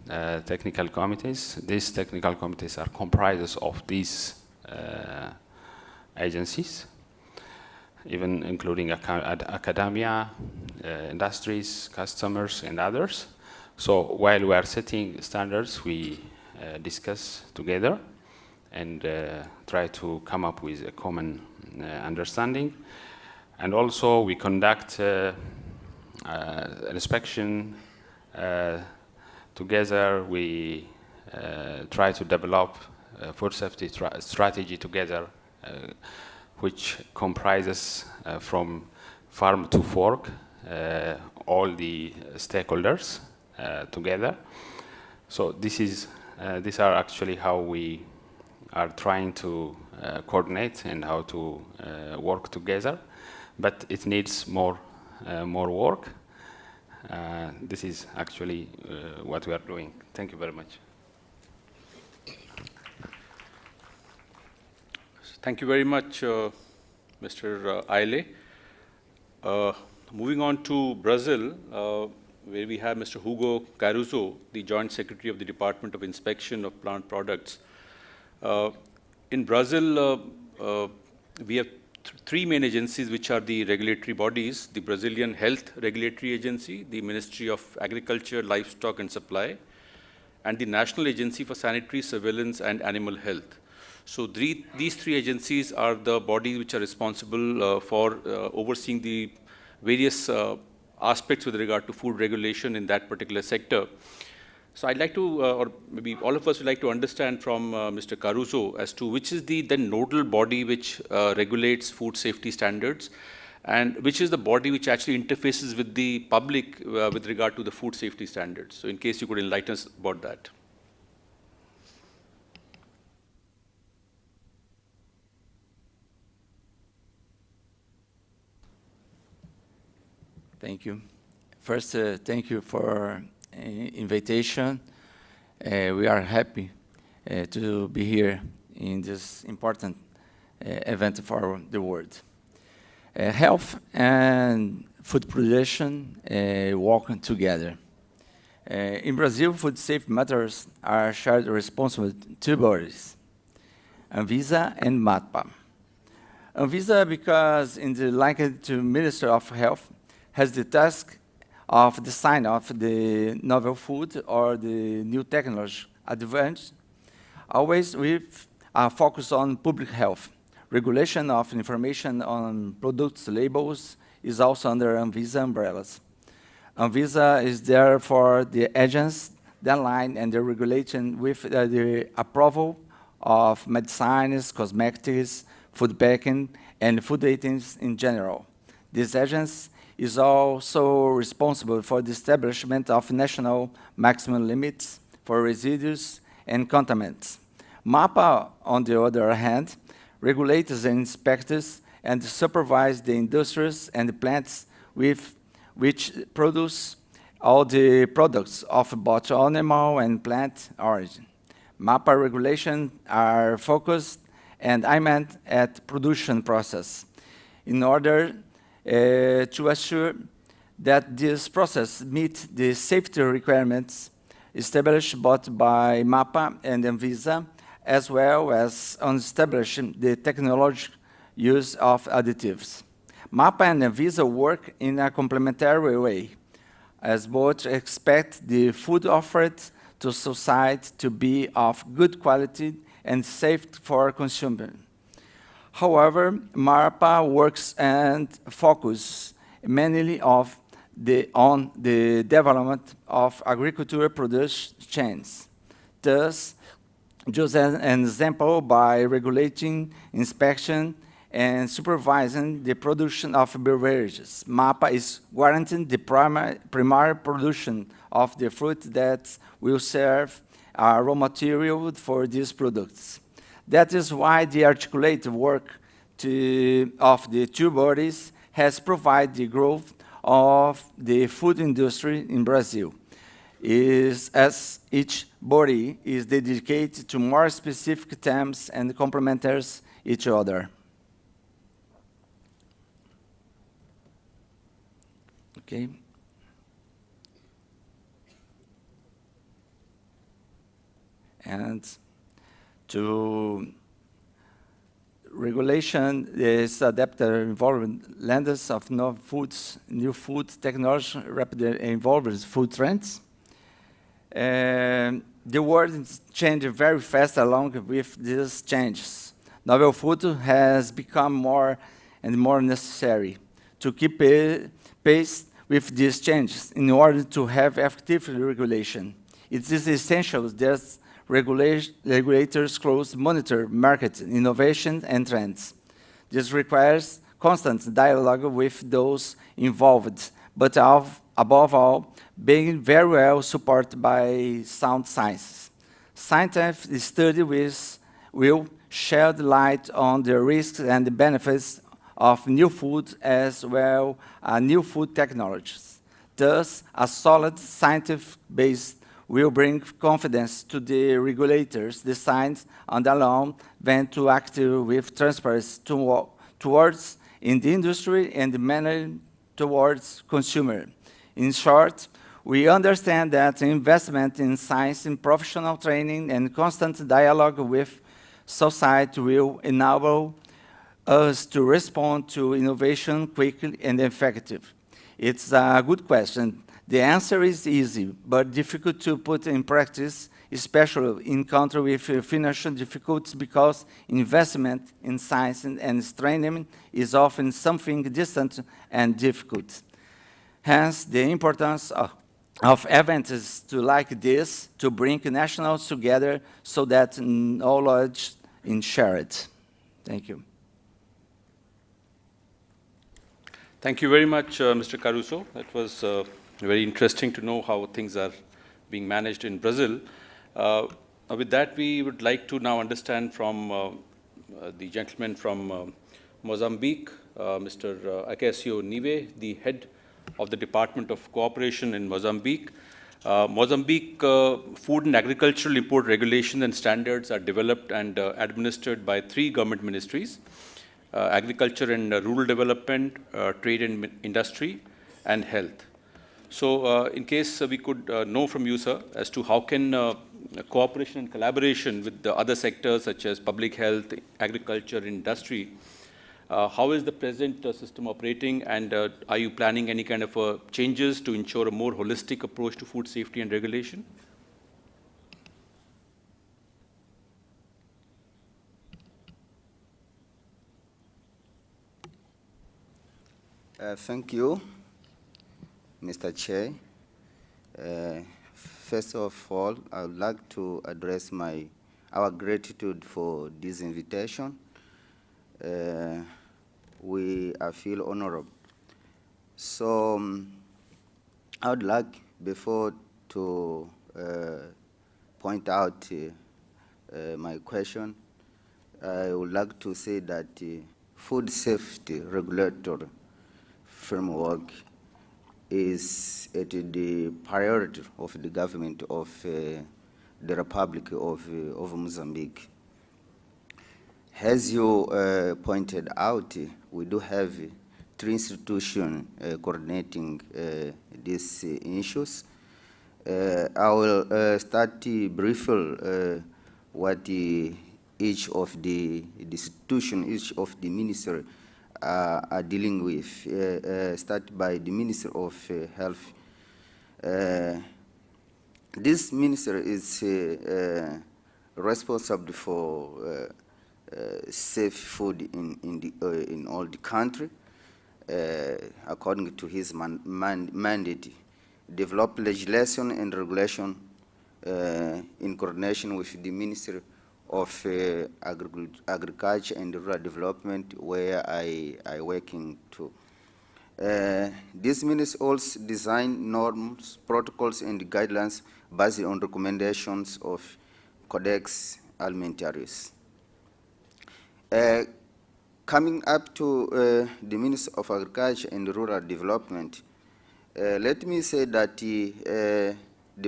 These technical committees are comprised of these agencies, even including academia, industries, customers, and others. So while we are setting standards, we discuss together and try to come up with a common understanding. And also we conduct an inspection together. We try to develop a food safety strategy together, which comprises from farm to fork, all the stakeholders together. So these are actually how we are trying to coordinate and how to work together, but it needs more more work. This is actually what we are doing. Thank you very much. Thank you very much, Mr. Aile. Moving on to Brazil, where we have Mr. Hugo Caruso, the Joint Secretary of the Department of Inspection of Plant Products. In Brazil, we have three main agencies which are the regulatory bodies: the Brazilian Health Regulatory Agency, the Ministry of Agriculture, Livestock and Supply, and the National Agency for Sanitary Surveillance and Animal Health. So these three agencies are the bodies which are responsible for overseeing the various aspects with regard to food regulation in that particular sector. So I'd like to, or maybe all of us would like to understand from Mr. Caruso as to which is the then nodal body which regulates food safety standards, and which is the body which actually interfaces with the public with regard to the food safety standards. So in case you could enlighten us about that. Thank you. First, thank you for invitation. We are happy to be here in this important event for the world. Health and food production walk together. In Brazil, food safety matters are shared responsible two bodies, Anvisa and MAPA. Anvisa because in the likened to Minister of Health has the task of the sign of the novel food or the new technology advance, always with a focus on public health. Regulation of information on products labels is also under Anvisa umbrellas. Anvisa is there for the agents, the line and the regulation with the approval of medicines, cosmetics, food packing, and food items in general. These agents is also responsible for the establishment of national maximum limits for residues and contaminants. MAPA, on the other hand, regulates and inspects and supervises the industries and the plants which produce all the products of both animal and plant origin. MAPA regulations are focused and aimed at production process in order to assure that this process meets the safety requirements established both by MAPA and Anvisa, as well as on establishing the technological use of additives. MAPA and Anvisa work in a complementary way, as both expect the food offered to society to be of good quality and safe for consumption. However, MAPA works and focuses mainly on the development of agricultural production chains. Thus, just an example, by regulating inspection and supervising the production of beverages, MAPA is guaranteeing the primary production of the fruit that will serve a raw material for these products. That is why the articulated work of the two bodies has provided the growth of the food industry in Brazil, as each body is dedicated to more specific themes and complements each other. Okay. And to regulation is adapted involving lenders of new food technology rapidly evolving food trends. The world is changing very fast along with these changes. Novel food has become more and more necessary to keep pace with these changes in order to have effective regulation. It is essential that regulators closely monitor market innovation and trends. This requires constant dialogue with those involved, but above all, being very well supported by sound science. Scientific study will shed light on the risks and the benefits of new food as well as new food technologies. Thus, a solid scientific base will bring confidence to the regulators designed and allow them to act with transparency towards in the industry and mainly towards consumer. In short, we understand that investment in science, in professional training, and constant dialogue with society will enable us to respond to innovation quickly and effective. It's a good question. The answer is easy, but difficult to put in practice, especially in countries with financial difficulties, because investment in science and training is often something distant and difficult. Hence, the importance of events like this to bring nationals together so that knowledge is shared. Thank you. Thank you very much, Mr. Caruso. That was very interesting to know how things are being managed in Brazil. With that, we would like to now understand from the gentleman from Mozambique, Mr. Acasio Nive, the head of the Department of Cooperation in Mozambique. Mozambique food and agricultural import regulations and standards are developed and administered by 3 government ministries: Agriculture and Rural Development, Trade and Industry, and Health. So in case we could know from you, sir, as to how can cooperation and collaboration with the other sectors such as public health, agriculture, industry, how is the present system operating, and are you planning any kind of changes to ensure a more holistic approach to food safety and regulation? Thank you, Mr. Chair. First of all, I would like to address our gratitude for this invitation. We feel honorable. So I would like, before to point out my question, I would like to say that food safety regulatory framework is at the priority of the government of the Republic of Mozambique. As you pointed out, we do have 3 institutions coordinating these issues. I will start briefly what each of the institutions, each of the ministries are dealing with. Start by the Minister of Health. This minister is responsible for safe food in all the country, according to his mandate. Develop legislation and regulation in coordination with the Ministry of Agriculture and Rural Development, where I working too. This ministry also design norms, protocols, and guidelines based on recommendations of Codex Alimentarius. Coming up to the Ministry of Agriculture and Rural Development, let me say that the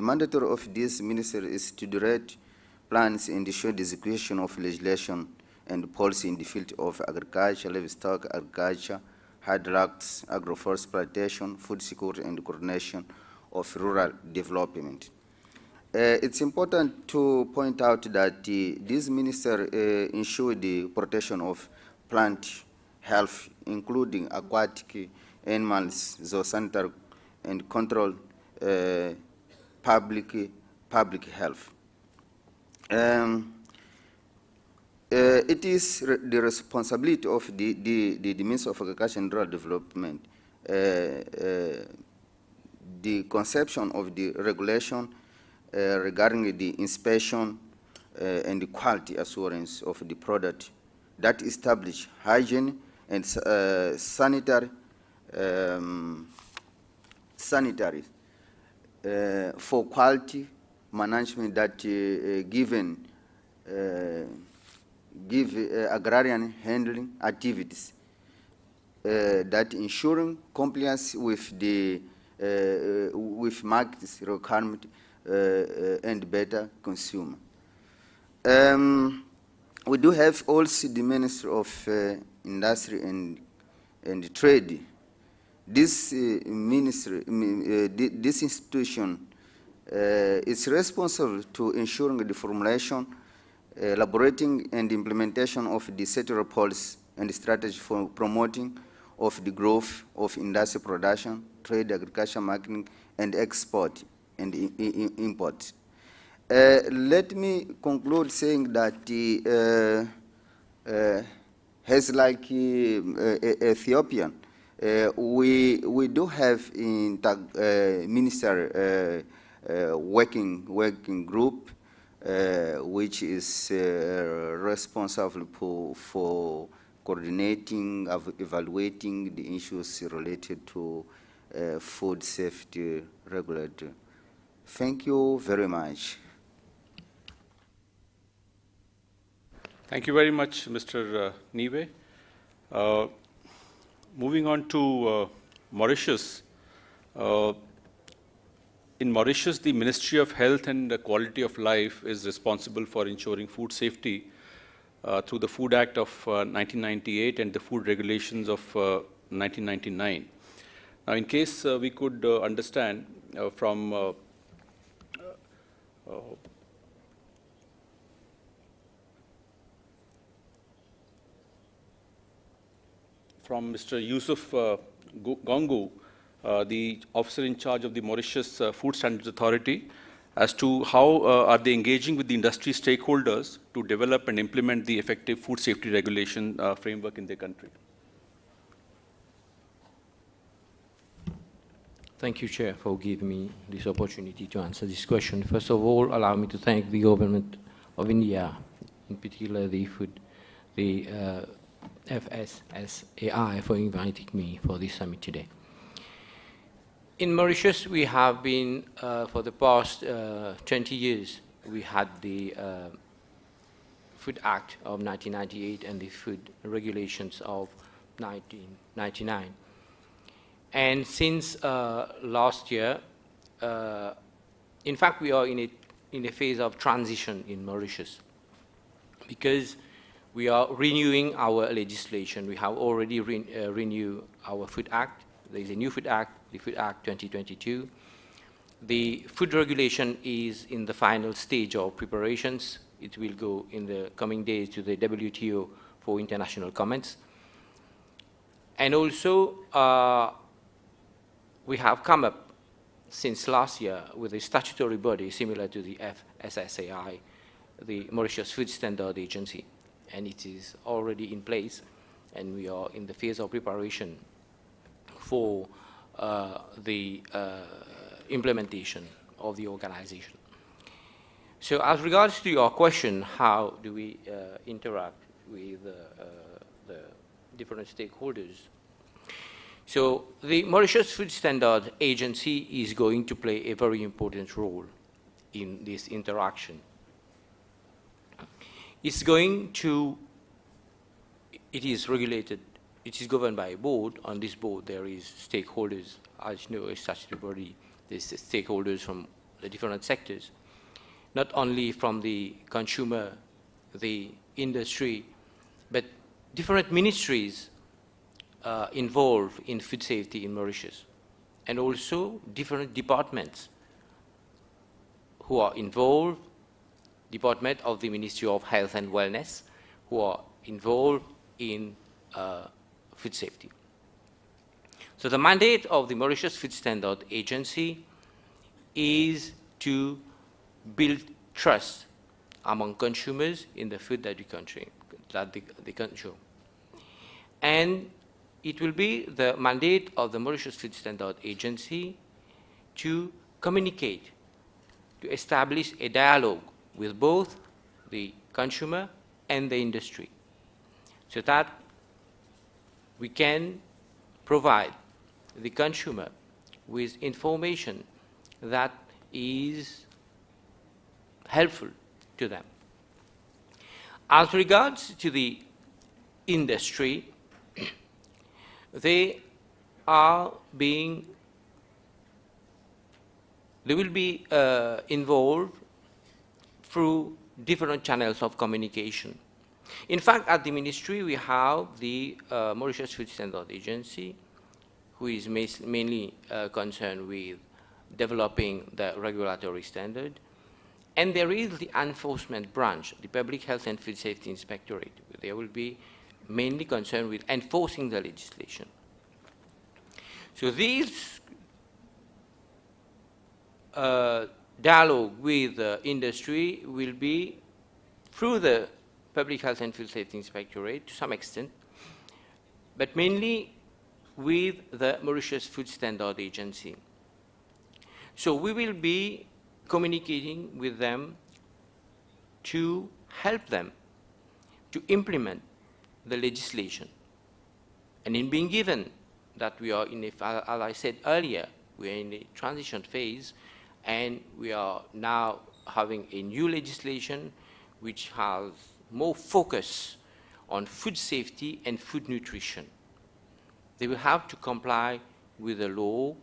mandate of this ministry is to direct plans and ensure the execution of legislation and policy in the field of agriculture, livestock, agriculture, hydrocarbons, agroforest plantation, food security, and coordination of rural development. It's important to point out that this minister ensure the protection of plant health, including aquatic animals, zoosanitary, and control public health. It is the responsibility of the Ministry of Agriculture and Rural Development, the conception of the regulation regarding the inspection and the quality assurance of the product that establish hygiene and sanitary for quality management that give agrarian handling activities that ensuring compliance with the with markets requirement and better consumer. We do have also the Ministry of Industry and Trade. This ministry, this institution is responsible to ensuring the formulation, elaborating and implementation of the sectoral policy and strategy for promoting of the growth of industry production, trade, agriculture, marketing, and export and import. Let me conclude saying that as like Ethiopian, we do have in ministerial working group which is responsible for coordinating, evaluating the issues related to food safety regulatory. Thank you very much. Thank you very much, Mr. Nive. Moving on to Mauritius. In Mauritius, the Ministry of Health and Quality of Life is responsible for ensuring food safety through the Food Act of 1998 and the food regulations of 1999. Now, in case we could understand from Mr. Yusuf Gongu, the officer in charge of the Mauritius Food Standards Authority, as to how are they engaging with the industry stakeholders to develop and implement the effective food safety regulation framework in their country. Thank you, Chair, for giving me this opportunity to answer this question. First of all, allow me to thank the government of India, in particular the FSSAI, for inviting me for this summit today. In Mauritius, we have been, for the past 20 years, we had the Food Act of 1998 and the food regulations of 1999. And since last year, in fact, we are in a phase of transition in Mauritius, because we are renewing our legislation. We have already renewed our Food Act. There is a new Food Act, the Food Act 2022. The food regulation is in the final stage of preparations. It will go in the coming days to the WTO for international comments. And also, we have come up since last year with a statutory body similar to the FSSAI, the Mauritius Food Standard Agency, and it is already in place, and we are in the phase of preparation for the implementation of the organization. So as regards to your question, how do we interact with the different stakeholders? So the Mauritius Food Standard Agency is going to play a very important role in this interaction. It's going to, it is regulated, it is governed by a board. On this board there is stakeholders, as you know, a statutory body, there's stakeholders from the different sectors, not only from the consumer, the industry, but different ministries involved in food safety in Mauritius, and also different departments who are involved, Department of the Ministry of Health and Wellness, who are involved in food safety. So the mandate of the Mauritius Food Standard Agency is to build trust among consumers in the food that they consume. And it will be the mandate of the Mauritius Food Standard Agency to communicate, to establish a dialogue with both the consumer and the industry, so that we can provide the consumer with information that is helpful to them. As regards to the industry, they will be involved through different channels of communication. In fact, at the ministry, we have the Mauritius Food Standard Agency, who is mainly concerned with developing the regulatory standard. And there is the enforcement branch, the Public Health and Food Safety Inspectorate. They will be mainly concerned with enforcing the legislation. So these dialogue with industry will be through the Public Health and Food Safety Inspectorate to some extent, but mainly with the Mauritius Food Standard Agency. So we will be communicating with them to help them to implement the legislation. And in being given that we are in, as I said earlier, we are in a transition phase, and we are now having a new legislation which has more focus on food safety and food nutrition. They will have to comply with the law.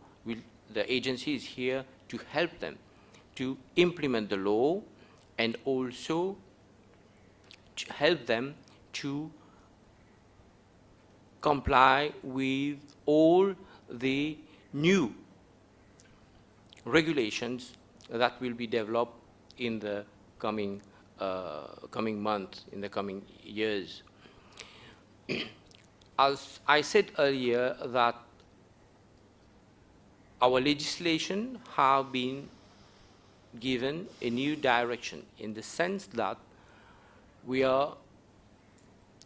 The agency is here to help them to implement the law and also to help them to comply with all the new regulations that will be developed in the coming months, in the coming years. As I said earlier, that our legislation have been given a new direction in the sense that we are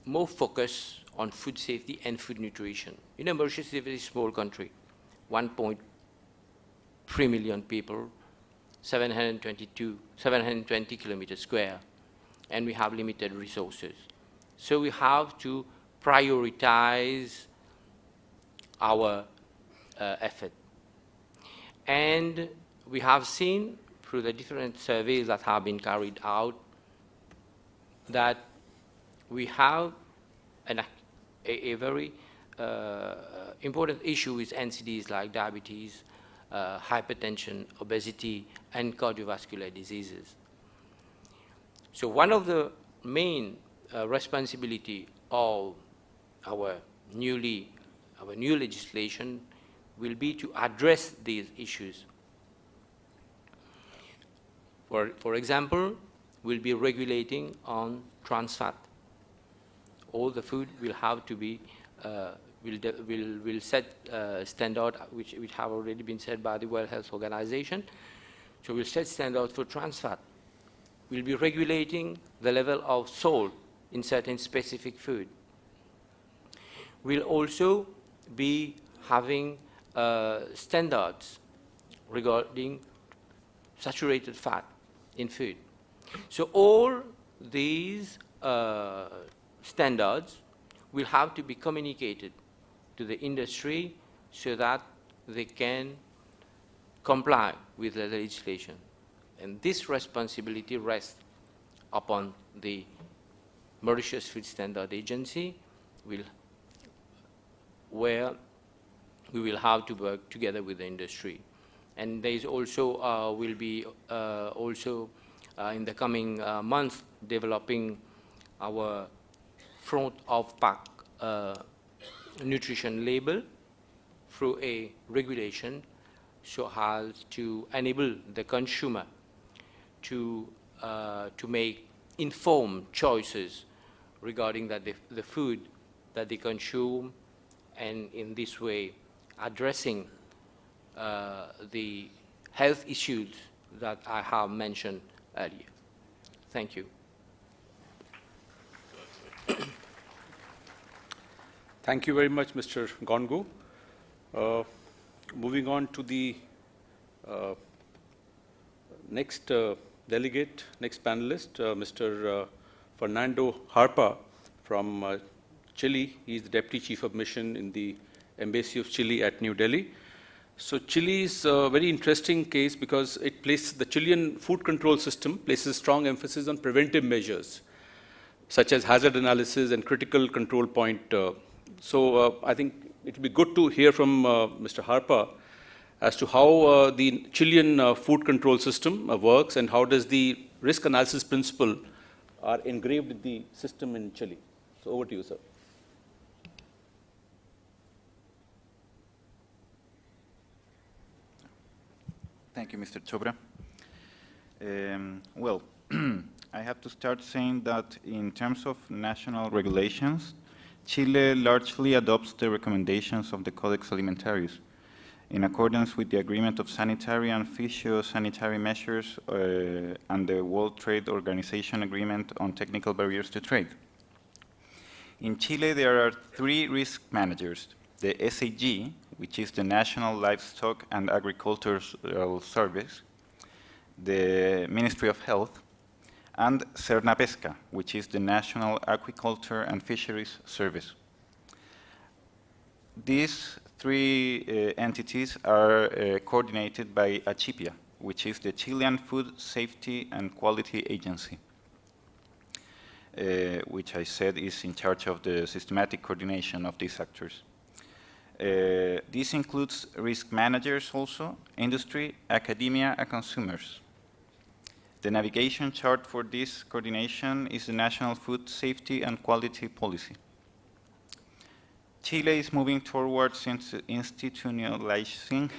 more focused on food safety and food nutrition. You know, Mauritius is a very small country, 1.3 million people, 720 kilometers square, and we have limited resources. So we have to prioritize our effort. And we have seen through the different surveys that have been carried out that we have a very important issue with NCDs like diabetes, hypertension, obesity, and cardiovascular diseases. So one of the main responsibility of our new legislation will be to address these issues. For example, we'll be regulating on trans fat. All the food will have to be, will set standard, which have already been set by the World Health Organization. So we'll set standards for trans fat. We'll be regulating the level of salt in certain specific food. We'll also be having standards regarding saturated fat in food. So all these standards will have to be communicated to the industry so that they can comply with the legislation. And this responsibility rests upon the Mauritius Food Standard Agency, where we will have to work together with the industry. And there is also, will be also in the coming months developing our front of pack nutrition label through a regulation so as to enable the consumer to make informed choices regarding the food that they consume, and in this way addressing the health issues that I have mentioned earlier. Thank you. Thank you very much, Mr. Gongu. Moving on to the next delegate, next panelist, Mr. Fernando Harpa from Chile. He is the Deputy Chief of Mission in the Embassy of Chile at New Delhi. So Chile is a very interesting case because it places the Chilean food control system places strong emphasis on preventive measures, such as hazard analysis and critical control point. I think it would be good to hear from Mr. Harpa as to how the Chilean food control system works and how does the risk analysis principle are engraved in the system in Chile. So over to you, sir. Thank you, Mr. Chobra. Well, I have to start saying that in terms of national regulations, Chile largely adopts the recommendations of the Codex Alimentarius in accordance with the Agreement of Sanitary and Phytosanitary Measures and the World Trade Organization Agreement on Technical Barriers to Trade. In Chile, there are 3 risk managers: the SAG, which is the National Livestock and Agricultural Service, the Ministry of Health, and Cernapesca, which is the National Aquaculture and Fisheries Service. These 3 entities are coordinated by ACHIPIA, which is the Chilean Food Safety and Quality Agency, which I said is in charge of the systematic coordination of these actors. This includes risk managers also, industry, academia, and consumers. The navigation chart for this coordination is the National Food Safety and Quality Policy. Chile is moving towards institutionalizing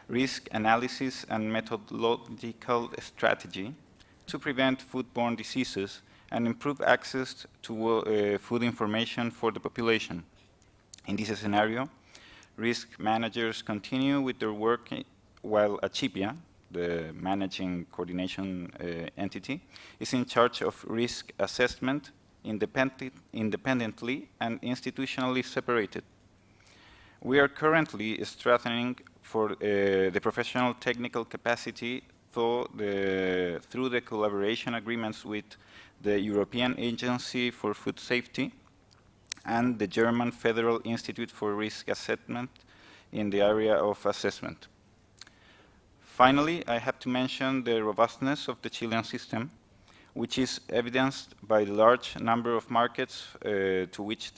risk analysis and methodological strategy to prevent foodborne diseases and improve access to food information for the population. In this scenario, risk managers continue with their work while ACHIPIA, the managing coordination entity, is in charge of risk assessment independently and institutionally separated. We are currently strengthening for the professional technical capacity through the collaboration agreements with the European Agency for Food Safety and the German Federal Institute for Risk Assessment in the area of assessment. Finally, I have to mention the robustness of the Chilean system, which is evidenced by the large number of markets to which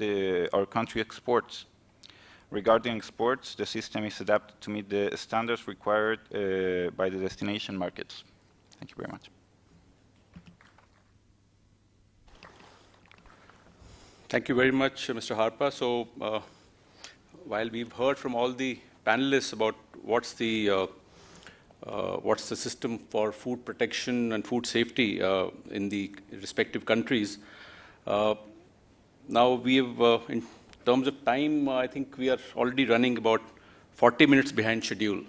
our country exports. Regarding exports, the system is adapted to meet the standards required by the destination markets. Thank you very much. Thank you very much, Mr. Harpa. So, while we've heard from all the panelists about what's the system for food protection and food safety in the respective countries, now we have, in terms of time, I think we are already running about 40 minutes behind schedule.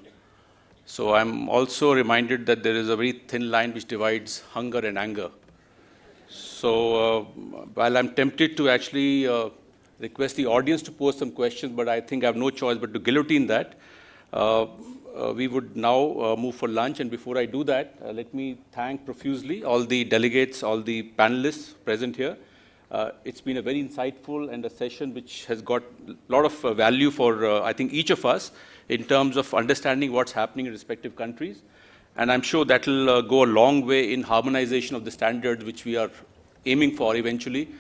So I'm also reminded that there is a very thin line which divides hunger and anger. So while I'm tempted to actually request the audience to pose some questions, but I think I have no choice but to guillotine that, we would now move for lunch. And before I do that, let me thank profusely all the delegates, all the panelists present here. It's been a very insightful and a session which has got a lot of value for, I think, each of us in terms of understanding what's happening in respective countries. And I'm sure that will go a long way in harmonization of the standards which we are aiming for eventually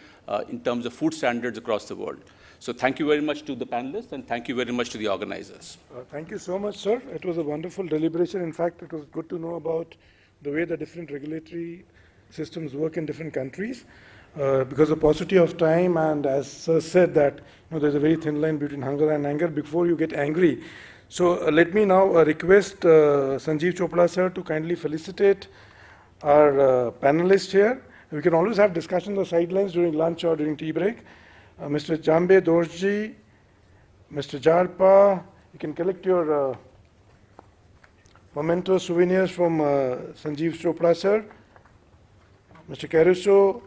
in terms of food standards across the world. So thank you very much to the panelists, and thank you very much to the organizers. Thank you so much, sir. It was a wonderful deliberation. In fact, it was good to know about the way the different regulatory systems work in different countries. Because of paucity of time, and as sir said that there's a very thin line between hunger and anger before you get angry. So let me now request Sanjeev Chopra sir to kindly felicitate our panelists here. We can always have discussions on the sidelines during lunch or during tea break. Mr. Jambe Dorji, Mr. Jarpa, you can collect your memento souvenirs from Sanjeev Chopra sir. Mr. Caruso.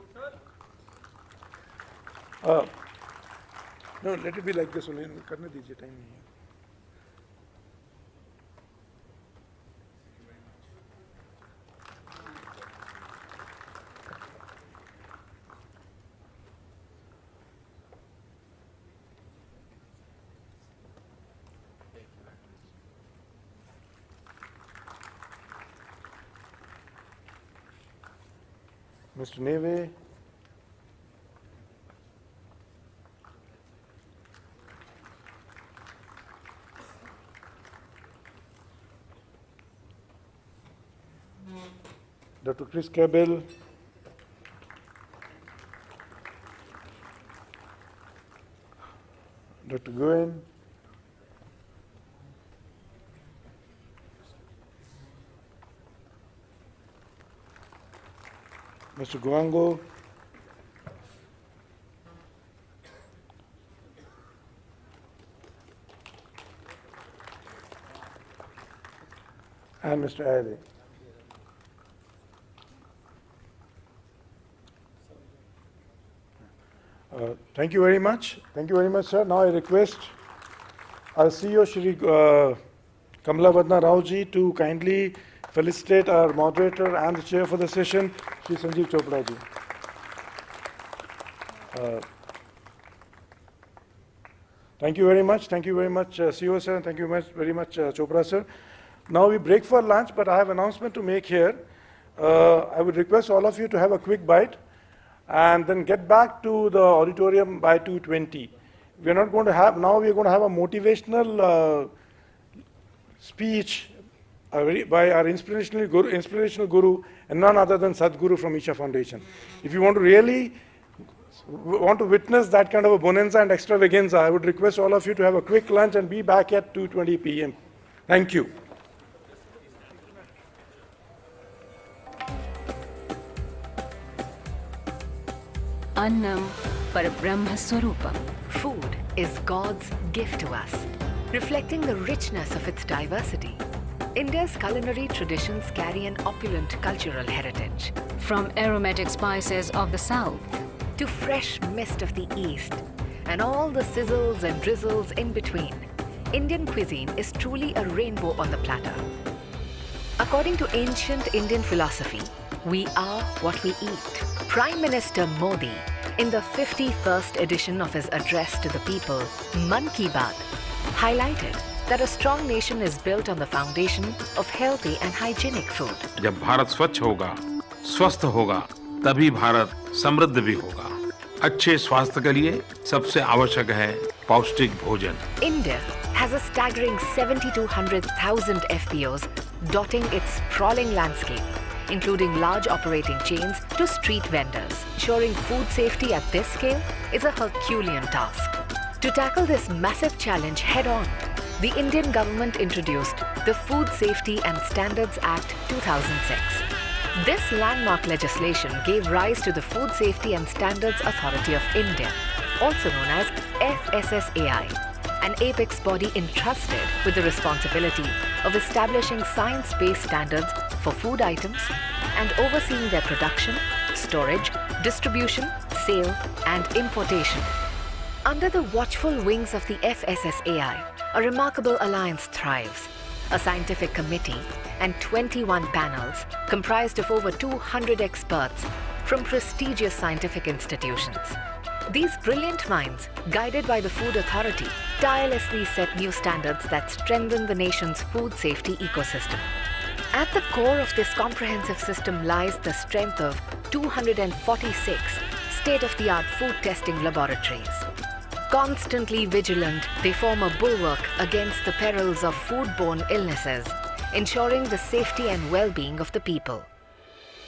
No, let it be like this only. Karne dijiye, time nahi hai. Mr. Neve. Dr. Chris Cabell, Dr. Goen, Mr. Guango, and Mr. Ali. Thank you very much. Thank you very much, sir. Now I request our CEO, Shri Kamalabadna Raoji, to kindly felicitate our moderator and the chair for the session, Shri Sanjeev Chopra ji. Thank you very much. Thank you very much, CEO sir, and thank you very much, Chopra sir. Now we break for lunch, but I have an announcement to make here. I would request all of you to have a quick bite and then get back to the auditorium by 2:20. We are not going to have, now we are going to have a motivational speech by our inspirational guru, and none other than Sadhguru from Isha Foundation. If you want to really want to witness that kind of a bonanza and extravaganza, I would request all of you to have a quick lunch and be back at 2:20 p.m. Thank you. Annam Parabrahma Swarupam. Food is God's gift to us, reflecting the richness of its diversity. India's culinary traditions carry an opulent cultural heritage. From aromatic spices of the south to fresh mist of the east and all the sizzles and drizzles in between, Indian cuisine is truly a rainbow on the platter. According to ancient Indian philosophy, we are what we eat. Prime Minister Modi, in the 51st edition of his address to the people, Man Ki Baat, highlighted that a strong nation is built on the foundation of healthy and hygienic food. जब भारत स्वच्छ होगा, स्वस्थ होगा, तभी भारत समृद्ध भी होगा. अच्छे स्वास्थ्य के लिए सबसे आवश्यक है पौष्टिक भोजन. India has a staggering 7,200,000 FPOs dotting its sprawling landscape, including large operating chains to street vendors. Ensuring food safety at this scale is a Herculean task. To tackle this massive challenge head-on, the Indian government introduced the Food Safety and Standards Act 2006. This landmark legislation gave rise to the Food Safety and Standards Authority of India, also known as FSSAI, an apex body entrusted with the responsibility of establishing science-based standards for food items and overseeing their production, storage, distribution, sale, and importation. Under the watchful wings of the FSSAI, a remarkable alliance thrives. A scientific committee and 21 panels comprised of over 200 experts from prestigious scientific institutions. These brilliant minds, guided by the Food Authority, tirelessly set new standards that strengthen the nation's food safety ecosystem. At the core of this comprehensive system lies the strength of 246 state-of-the-art food testing laboratories. Constantly vigilant, they form a bulwark against the perils of foodborne illnesses, ensuring the safety and well-being of the people.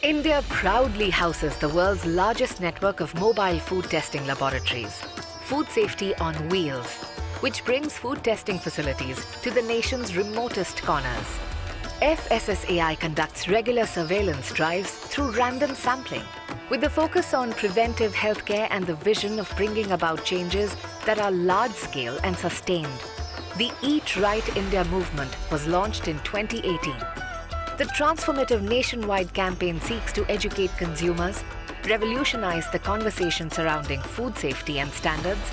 India proudly houses the world's largest network of mobile food testing laboratories, Food Safety on Wheels, which brings food testing facilities to the nation's remotest corners. FSSAI conducts regular surveillance drives through random sampling, with the focus on preventive healthcare and the vision of bringing about changes that are large-scale and sustained. The Eat Right India movement was launched in 2018. The transformative nationwide campaign seeks to educate consumers, revolutionize the conversation surrounding food safety and standards,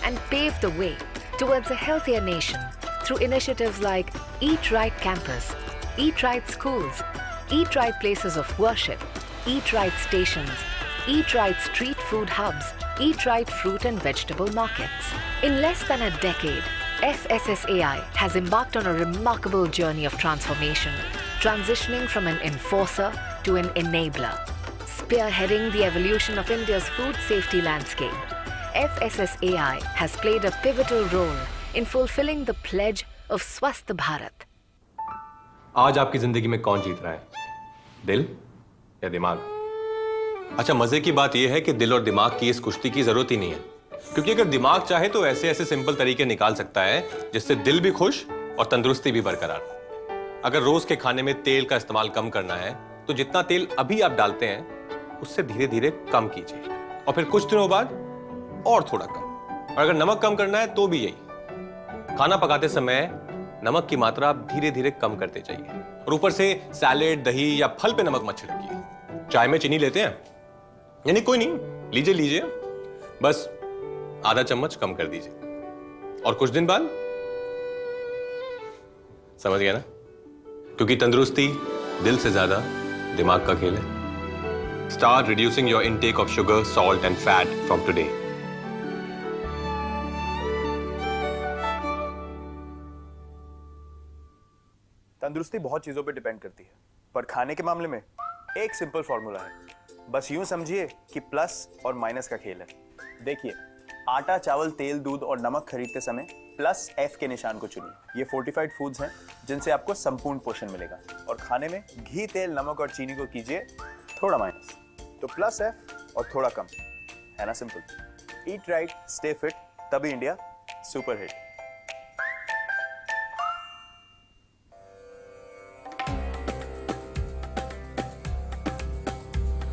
and pave the way towards a healthier nation through initiatives like Eat Right Campus, Eat Right Schools, Eat Right Places of Worship, Eat Right Stations, Eat Right Street Food Hubs, Eat Right Fruit and Vegetable Markets. In less than a decade, FSSAI has embarked on a remarkable journey of transformation, transitioning from an enforcer to an enabler. Spearheading the evolution of India's food safety landscape, FSSAI has played a pivotal role in fulfilling the pledge of Swasth Bharat. आज आपकी जिंदगी में कौन जीत रहा है? दिल या दिमाग? अच्छा, मजे की बात यह है कि दिल और दिमाग की इस कुश्ती की जरूरत ही नहीं है, क्योंकि अगर दिमाग चाहे तो ऐसे ऐसे सिंपल तरीके निकाल सकता है जिससे दिल भी खुश और तंदुरुस्ती भी बरकरार। अगर रोज के खाने में तेल का इस्तेमाल कम करना है तो जितना तेल अभी आप डालते हैं उससे धीरे धीरे कम कीजिए, और फिर कुछ दिनों बाद और थोड़ा कम। और अगर नमक कम करना है तो भी यही, खाना पकाते समय नमक की मात्रा आप धीरे धीरे कम करते जाइए। और ऊपर से सैलेड, दही या फल पे नमक मत छिड़किए। चाय में चीनी लेते हैं, यानी कोई नहीं, लीजिए लीजिए, बस आधा चम्मच कम कर दीजिए, और कुछ दिन बाद समझ गया ना, क्योंकि तंदुरुस्ती दिल से ज्यादा दिमाग का खेल है। Start reducing your intake of sugar, salt and fat from today. तंदुरुस्ती बहुत चीजों पे डिपेंड करती है, पर खाने के मामले में एक सिंपल फॉर्मूला है। बस यूं समझिए कि प्लस और माइनस का खेल है। देखिए, आटा, चावल, तेल, दूध और नमक खरीदते समय प्लस F के निशान को चुनिए। ये फोर्टिफाइड फूड्स हैं जिनसे आपको संपूर्ण पोषण मिलेगा। और खाने में घी, तेल, नमक और चीनी को कीजिए थोड़ा माइनस। तो प्लस F और थोड़ा कम, है ना simple. Eat right, stay fit, तभी India super hit.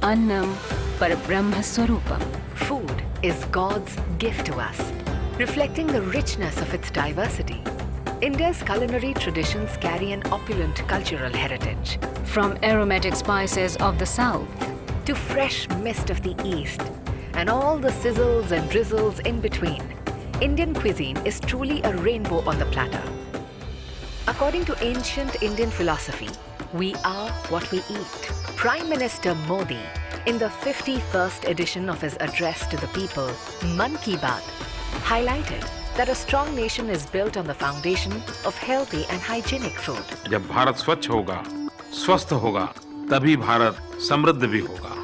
Annam Parabrahma Swarupam. Food is God's gift to us, reflecting the richness of its diversity. India's culinary traditions carry an opulent cultural heritage. From aromatic spices of the south to fresh mist of the east and all the sizzles and drizzles in between, Indian cuisine is truly a rainbow on the platter. According to ancient Indian philosophy, we are what we eat. Prime Minister Modi, in the 51st edition of his address to the people, Man Ki Baat, highlighted that a strong nation is built on the foundation of healthy and hygienic food. जब भारत स्वच्छ होगा, स्वस्थ होगा, तभी भारत समृद्ध भी होगा।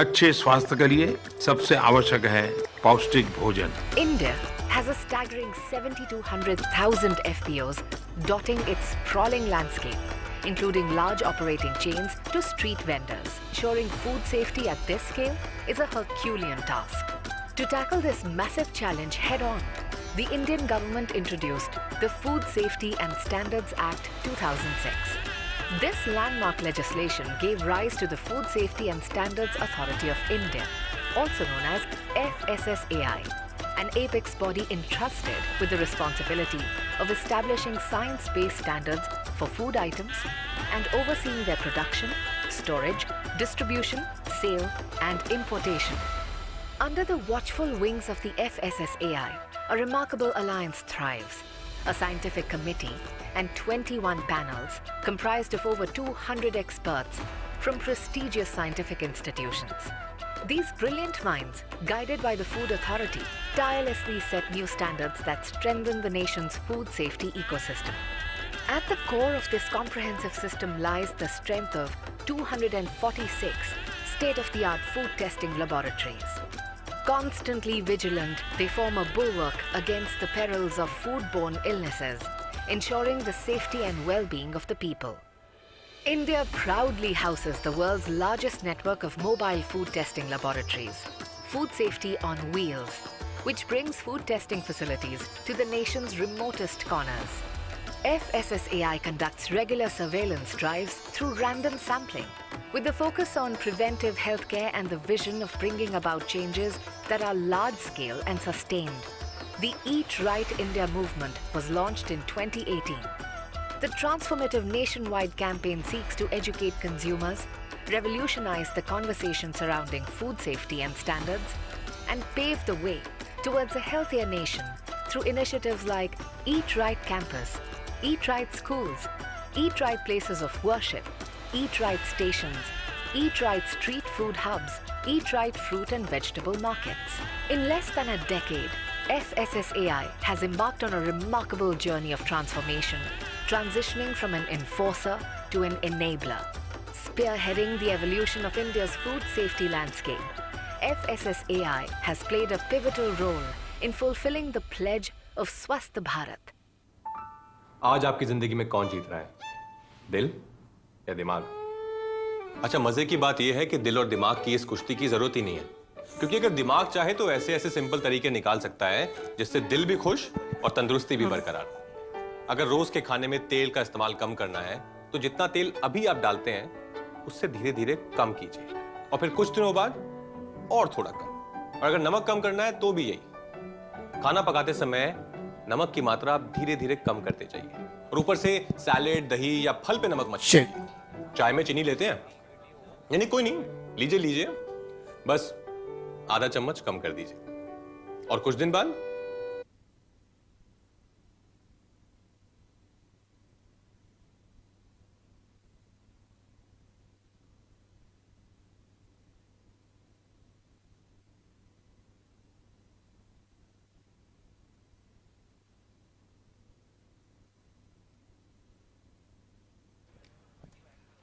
अच्छे स्वास्थ्य के लिए सबसे आवश्यक है पौष्टिक भोजन। India has a staggering 70 to 100,000 FPOs dotting its sprawling landscape, including large operating chains to street vendors. Ensuring food safety at this scale is a Herculean task. To tackle this massive challenge head-on, the Indian government introduced the Food Safety and Standards Act 2006. This landmark legislation gave rise to the Food Safety and Standards Authority of India, also known as FSSAI, an apex body entrusted with the responsibility of establishing science-based standards for food items and overseeing their production, storage, distribution, sale, and importation. Under the watchful wings of the FSSAI, a remarkable alliance thrives. A scientific committee and 21 panels comprised of over 200 experts from prestigious scientific institutions. These brilliant minds, guided by the Food Authority, tirelessly set new standards that strengthen the nation's food safety ecosystem. At the core of this comprehensive system lies the strength of 246 state-of-the-art food testing laboratories. Constantly vigilant, they form a bulwark against the perils of foodborne illnesses, ensuring the safety and well-being of the people. India proudly houses the world's largest network of mobile food testing laboratories, Food Safety on Wheels, which brings food testing facilities to the nation's remotest corners. FSSAI conducts regular surveillance drives through random sampling, with the focus on preventive healthcare and the vision of bringing about changes that are large-scale and sustained. The Eat Right India movement was launched in 2018. The transformative nationwide campaign seeks to educate consumers, revolutionize the conversation surrounding food safety and standards, and pave the way towards a healthier nation through initiatives like Eat Right Campus, Eat Right Schools, Eat Right Places of Worship, Eat Right Stations, Eat Right Street Food Hubs, Eat Right Fruit and Vegetable Markets. In less than a decade, FSSAI has embarked on a remarkable journey of transformation, transitioning from an enforcer to an enabler. Spearheading the evolution of India's food safety landscape, FSSAI has played a pivotal role in fulfilling the pledge of Swasth Bharat. आज आपकी जिंदगी में कौन जीत रहा है, दिल या दिमाग? अच्छा, मजे की बात यह है कि दिल और दिमाग की इस कुश्ती की जरूरत ही नहीं है, क्योंकि अगर दिमाग चाहे तो ऐसे ऐसे सिंपल तरीके निकाल सकता है जिससे दिल भी खुश और तंदुरुस्ती भी बरकरार। अगर रोज के खाने में तेल का इस्तेमाल कम करना है तो जितना तेल अभी आप डालते हैं उससे धीरे धीरे कम कीजिए, और फिर कुछ दिनों बाद और थोड़ा कम। और अगर नमक कम करना है तो भी यही, खाना पकाते समय नमक की मात्रा आप धीरे धीरे कम करते जाइए, और ऊपर से सैलेड, दही या फल पे नमक मत छीटिए। चाय में चीनी लेते हैं, यानी कोई नहीं, लीजिए लीजिए, बस आधा चम्मच कम कर दीजिए, और कुछ दिन बाद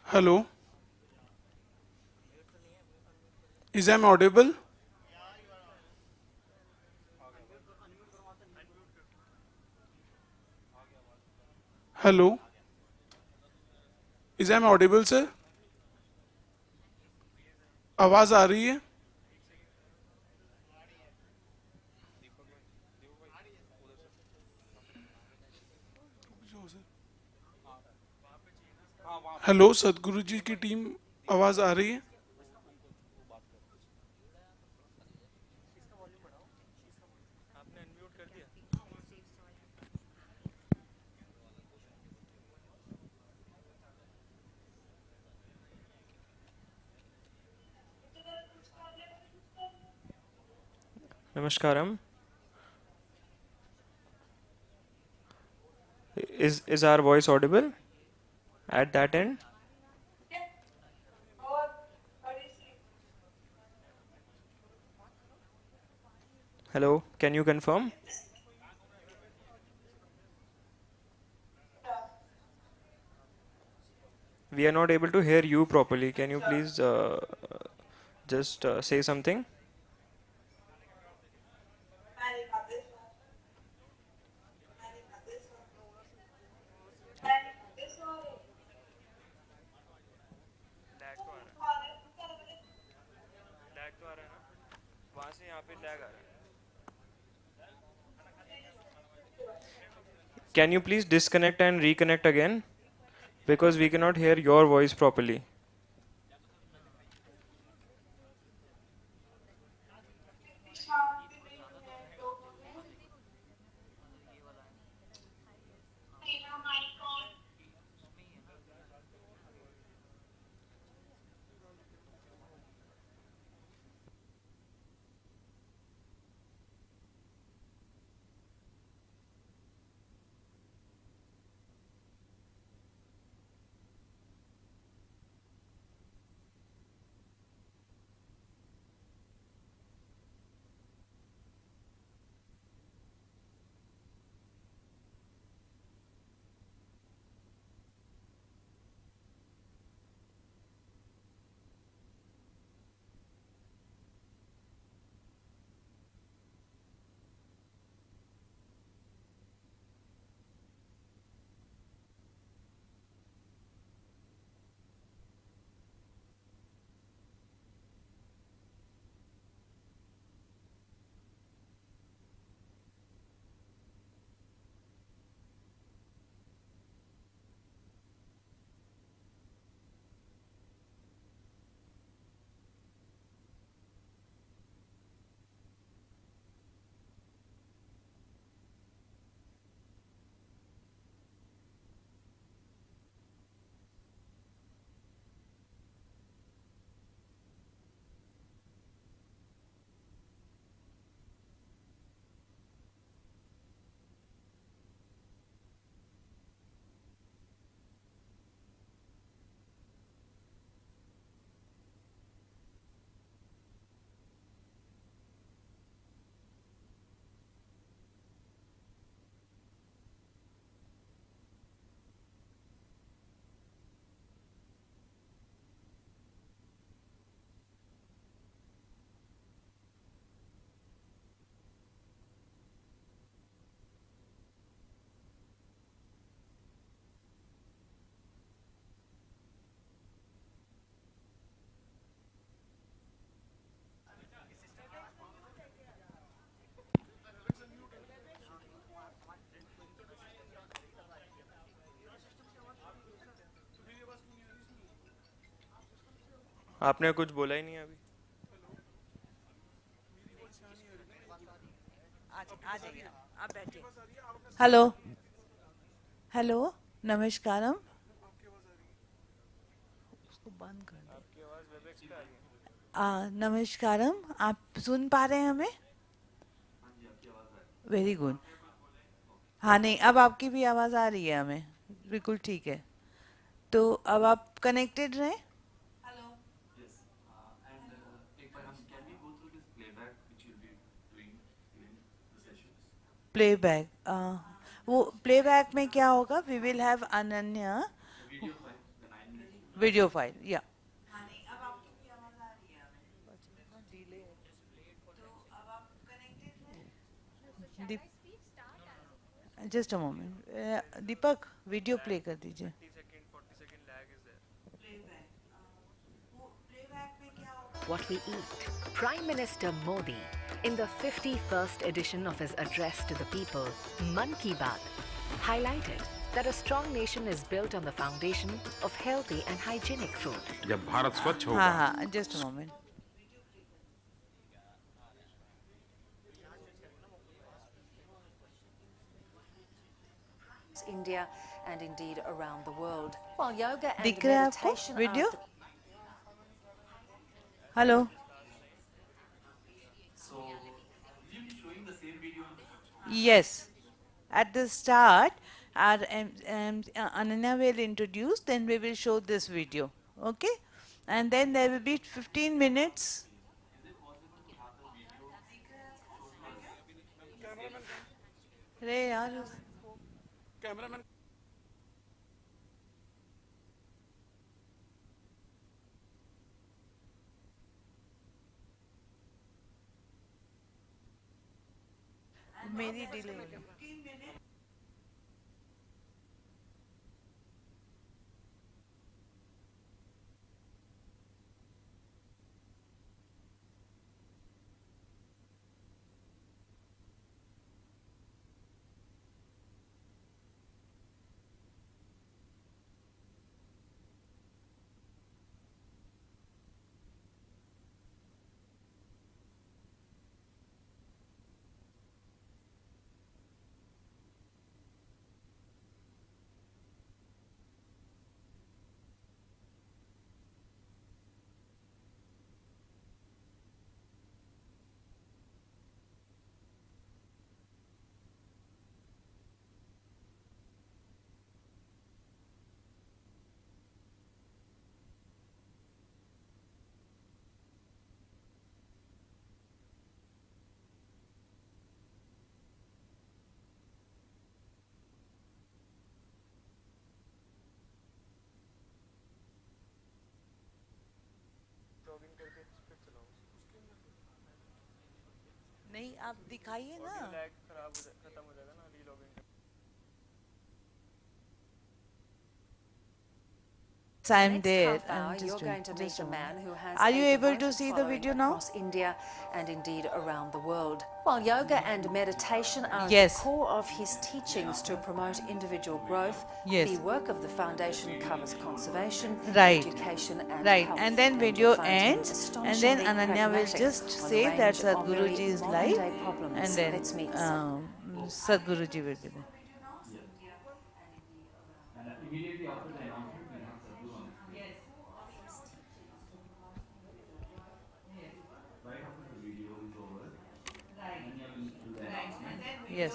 Hello. Is I'm audible? Hello. Is I'm audible, sir? आवाज आ रही है? हेलो, सदगुरु जी की टीम, आवाज आ रही है? Namaskaram. Is our voice audible at that end? Hello, can you confirm? We are not able to hear you properly. Can you please just say something? Can you please disconnect and reconnect again? Because we cannot hear your voice properly. आपने कुछ बोला ही नहीं अभी. Hello hello नमस्कारम. उसको बंद कर दो. आपकी आवाज वेबएक्स पे आ रही है. नमस्कारम. आप सुन पा रहे हैं हमें? Very good. हाँ नहीं, अब आपकी भी आवाज़ आ रही है हमें, बिल्कुल ठीक है. तो अब आप कनेक्टेड रहें. प्लेबैक, वो प्लेबैक में क्या होगा? We will have Ananya video file. या just a moment. Deepak video play कर दीजिए. 40 second lag is there. What we eat. Prime Minister Modi, in the 51st edition of his address to the people, Man Ki Baat, highlighted that a strong nation is built on the foundation of healthy and hygienic food. जब भारत स्वच्छ होगा. हाँ हाँ, just a moment. India and indeed around the world. While yoga and दिख रहा है आपको meditation video? are hello. Yes. At the start, our Ananya will introduce, then we will show this video. Okay? And then there will be 15 minutes. Ray, yaar. Cameraman. मेरी delay. नहीं, आप दिखाइए ना. Lag खत्म हो जाएगा ना रीलॉगिंग. I'm next there. half hour, I'm just you're going to doing, meet just a a man moment. who has Are a you able to devoted see the following video now? across India and indeed around the world. While yoga and meditation are Yes. the core of his teachings to promote individual growth, Yes. the work of the foundation covers conservation, Right. education and Right. health. And then you'll video find him ends, and then astonishingly Ananya will pragmatic just on a say that range of Sadhguruji very is modern-day live, problems. and then Let's meet Sadhguruji will be there. Immediately after the announcement, we have Sadhguru on the screen. Yes. Right after the video is over, Ananya will do the announcement. Yes.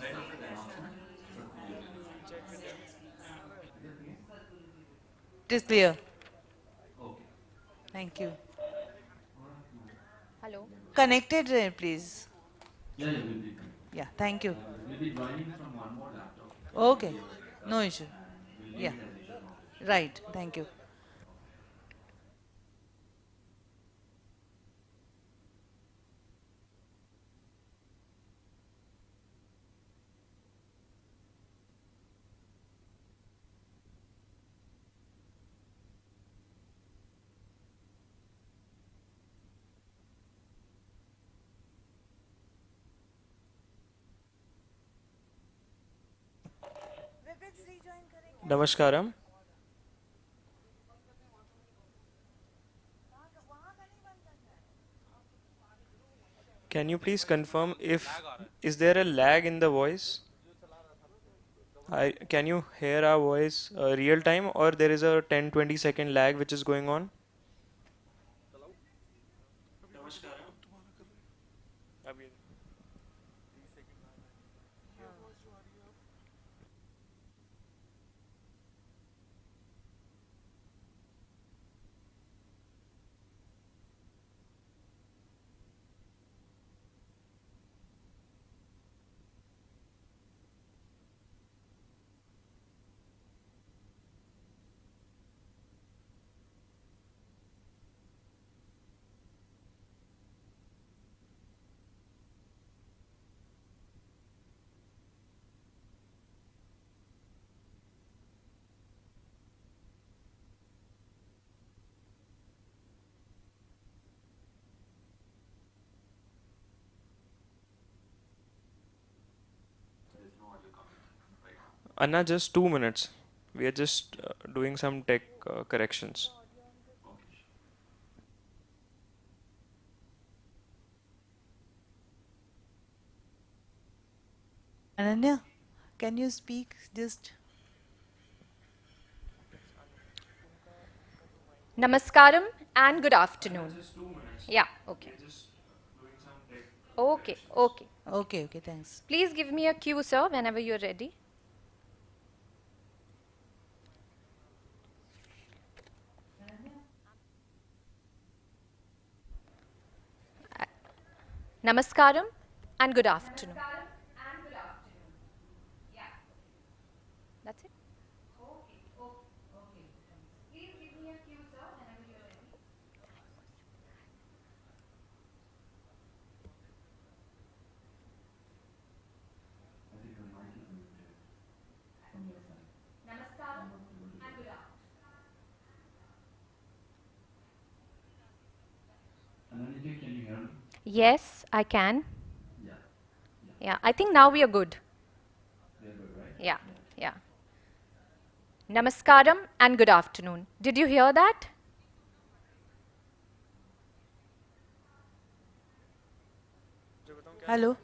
Right after the announcement, Sadhguru will do the announcement. It is clear. Okay. Thank you. Hello. Connected, please. Yeah, we'll be connected. Yeah, thank you. We'll be joining from one more laptop. Okay, no issue. Yeah, right, thank you. Namaskaram. Can you please confirm if is there a lag in the voice? Can you hear our voice real time, or there is a 10-20 second lag which is going on? Anna, just 2 minutes. We are just doing some tech corrections. Ananya, can you speak just? Namaskaram and good afternoon. Yeah, okay. Okay, okay. Okay, thanks. Please give me a cue, sir, whenever you're ready. Namaskaram and good afternoon. That's it? Okay. Please give me a cue, sir, whenever you're ready. Namaskaram and good afternoon. Ananya, can you hear me? Yes, I can. Yeah, I think now we are good. We're good, right? Yeah. Namaskaram and good afternoon. Did you hear that? Hello.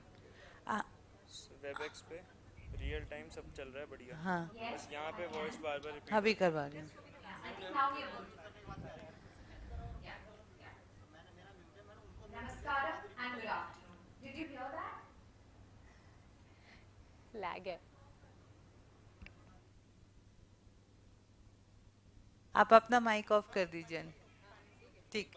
Webex पे real time सब चल रहा है बढ़िया. हाँ. बस यहाँ पे वॉइस बार-बार रिपीट. अभी करवा रही हूँ. Namaskaram and good afternoon. Did you hear that? Lag है. आप अपना माइक ऑफ कर दीजिए. ठीक.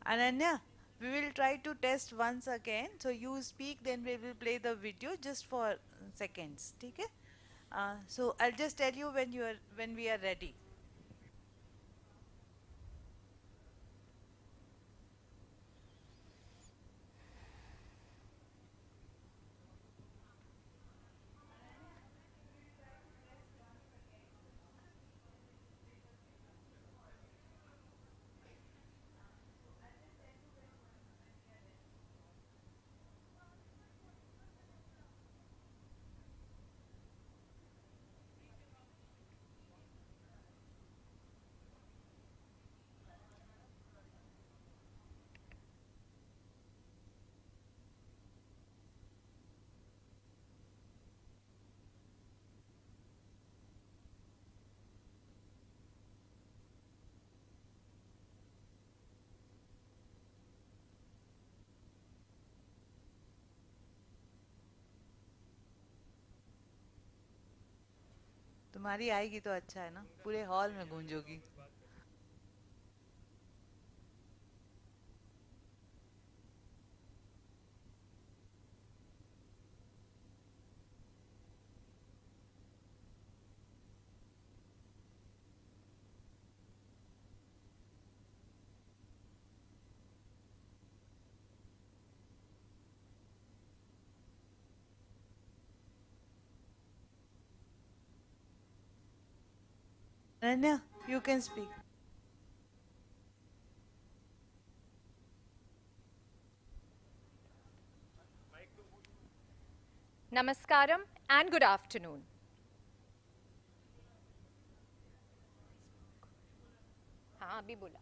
Ananya, we will try to test once again. So you speak, then we will play the video just for seconds. Okay? So I'll just tell you when we are ready. तुम्हारी आएगी तो अच्छा है ना, पूरे हॉल में गूंजोगी. Ananya, you can speak. Namaskaram and good afternoon. हाँ अभी बोला.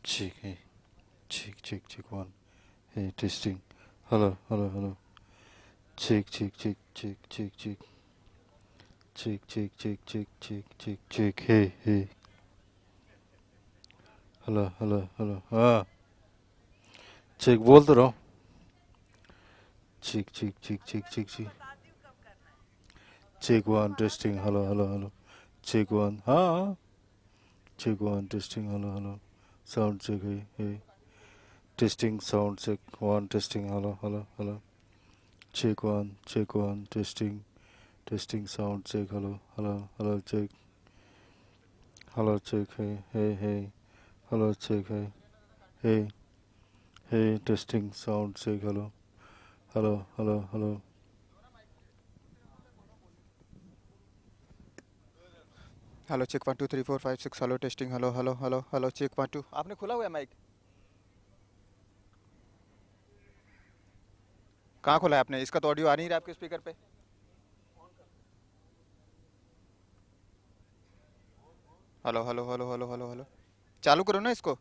Check, hey, check one. Hey, testing. Hello. Check. Check. Hey. Hello. हाँ. Check बोल तो रहा हूँ. Check. Check one, testing. Hello. Check one. हाँ. Check one, testing. Hello. Sound check. Hey. Testing sound check one, testing. Hello. Check one, testing sound check. Hello check. Hello check. Hey. Hello check. Hey. Testing sound check. Hello. Hello check 1 2 3 4 5 6 hello testing hello check 1 2 आपने खोला हुआ है mic कहाँ खोला है आपने? इसका तो ऑडियो आ नहीं रहा आपके स्पीकर पे। Hello hello hello hello hello hello, चालू करो ना इसको,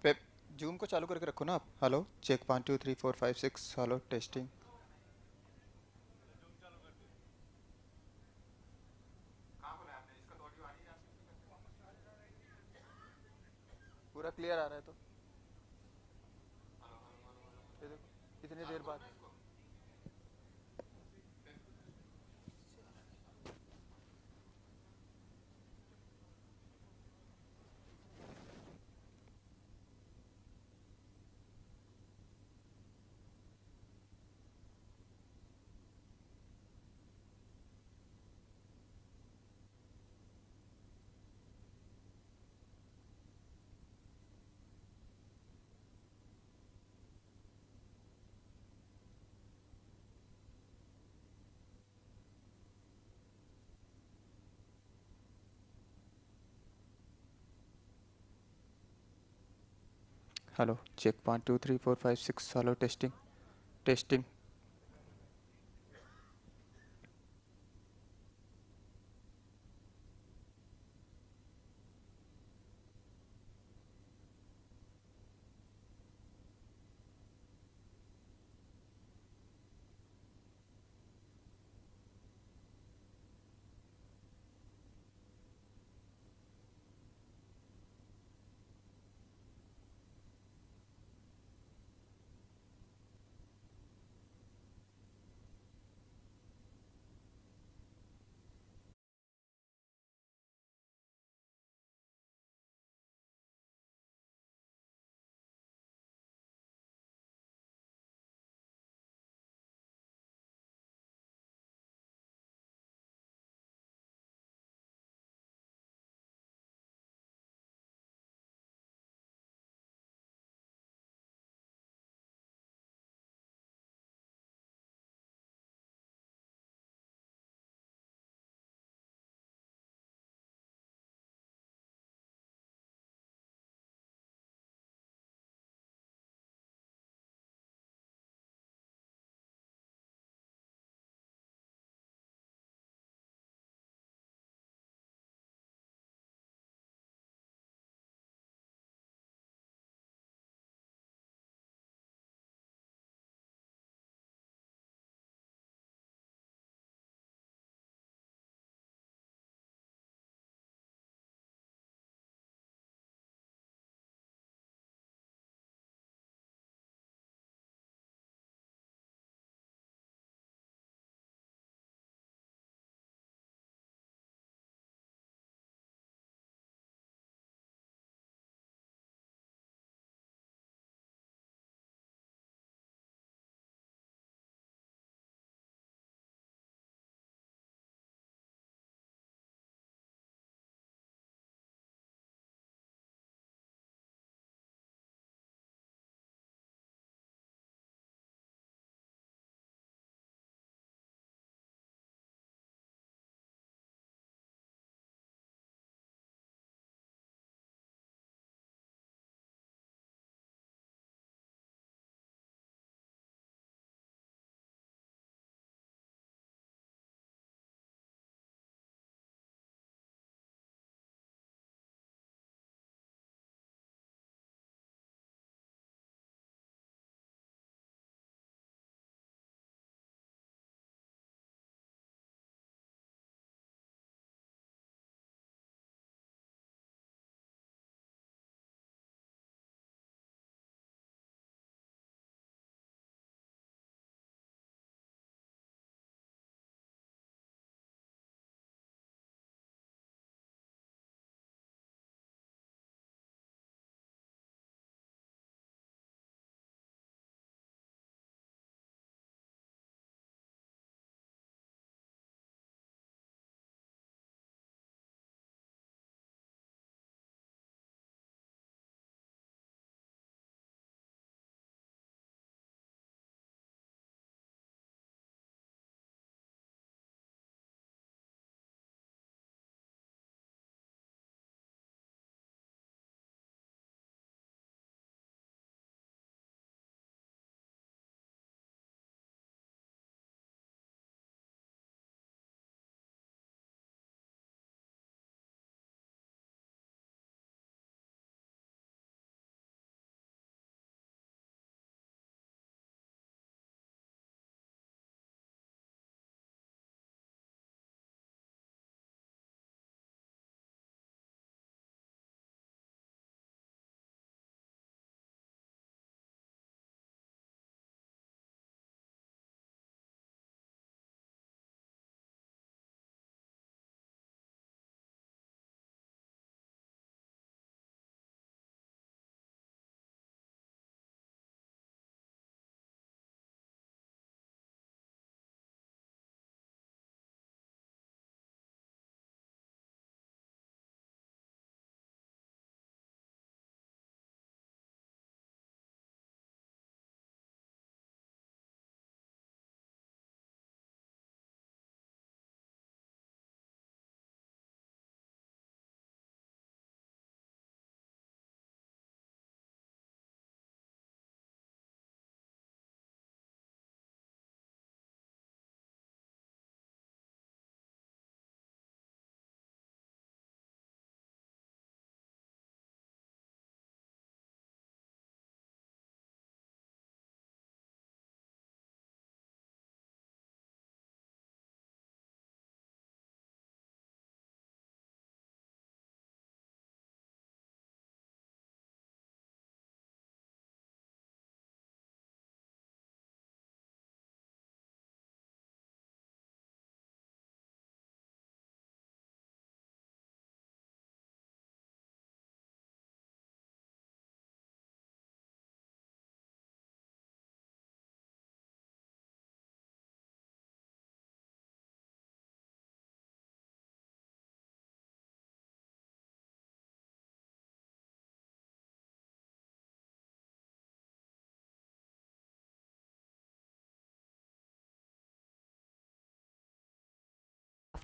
पे जूम को चालू करके रखो ना आप। Hello check 1 2 3 4 5 6 hello testing. पूरा क्लियर आ रहा है तो ये देखो इतनी देर बाद। Hello check 1 2 3 4 5 6 hello testing testing.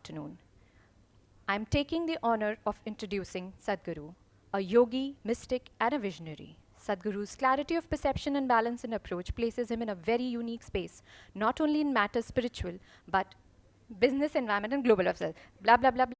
afternoon. I'm taking the honor of introducing Sadhguru, a yogi, mystic, and a visionary. Sadhguru's clarity of perception and balance in approach places him in a very unique space, not only in matters spiritual, but business, environment, and global affairs. Blah, blah, blah, blah.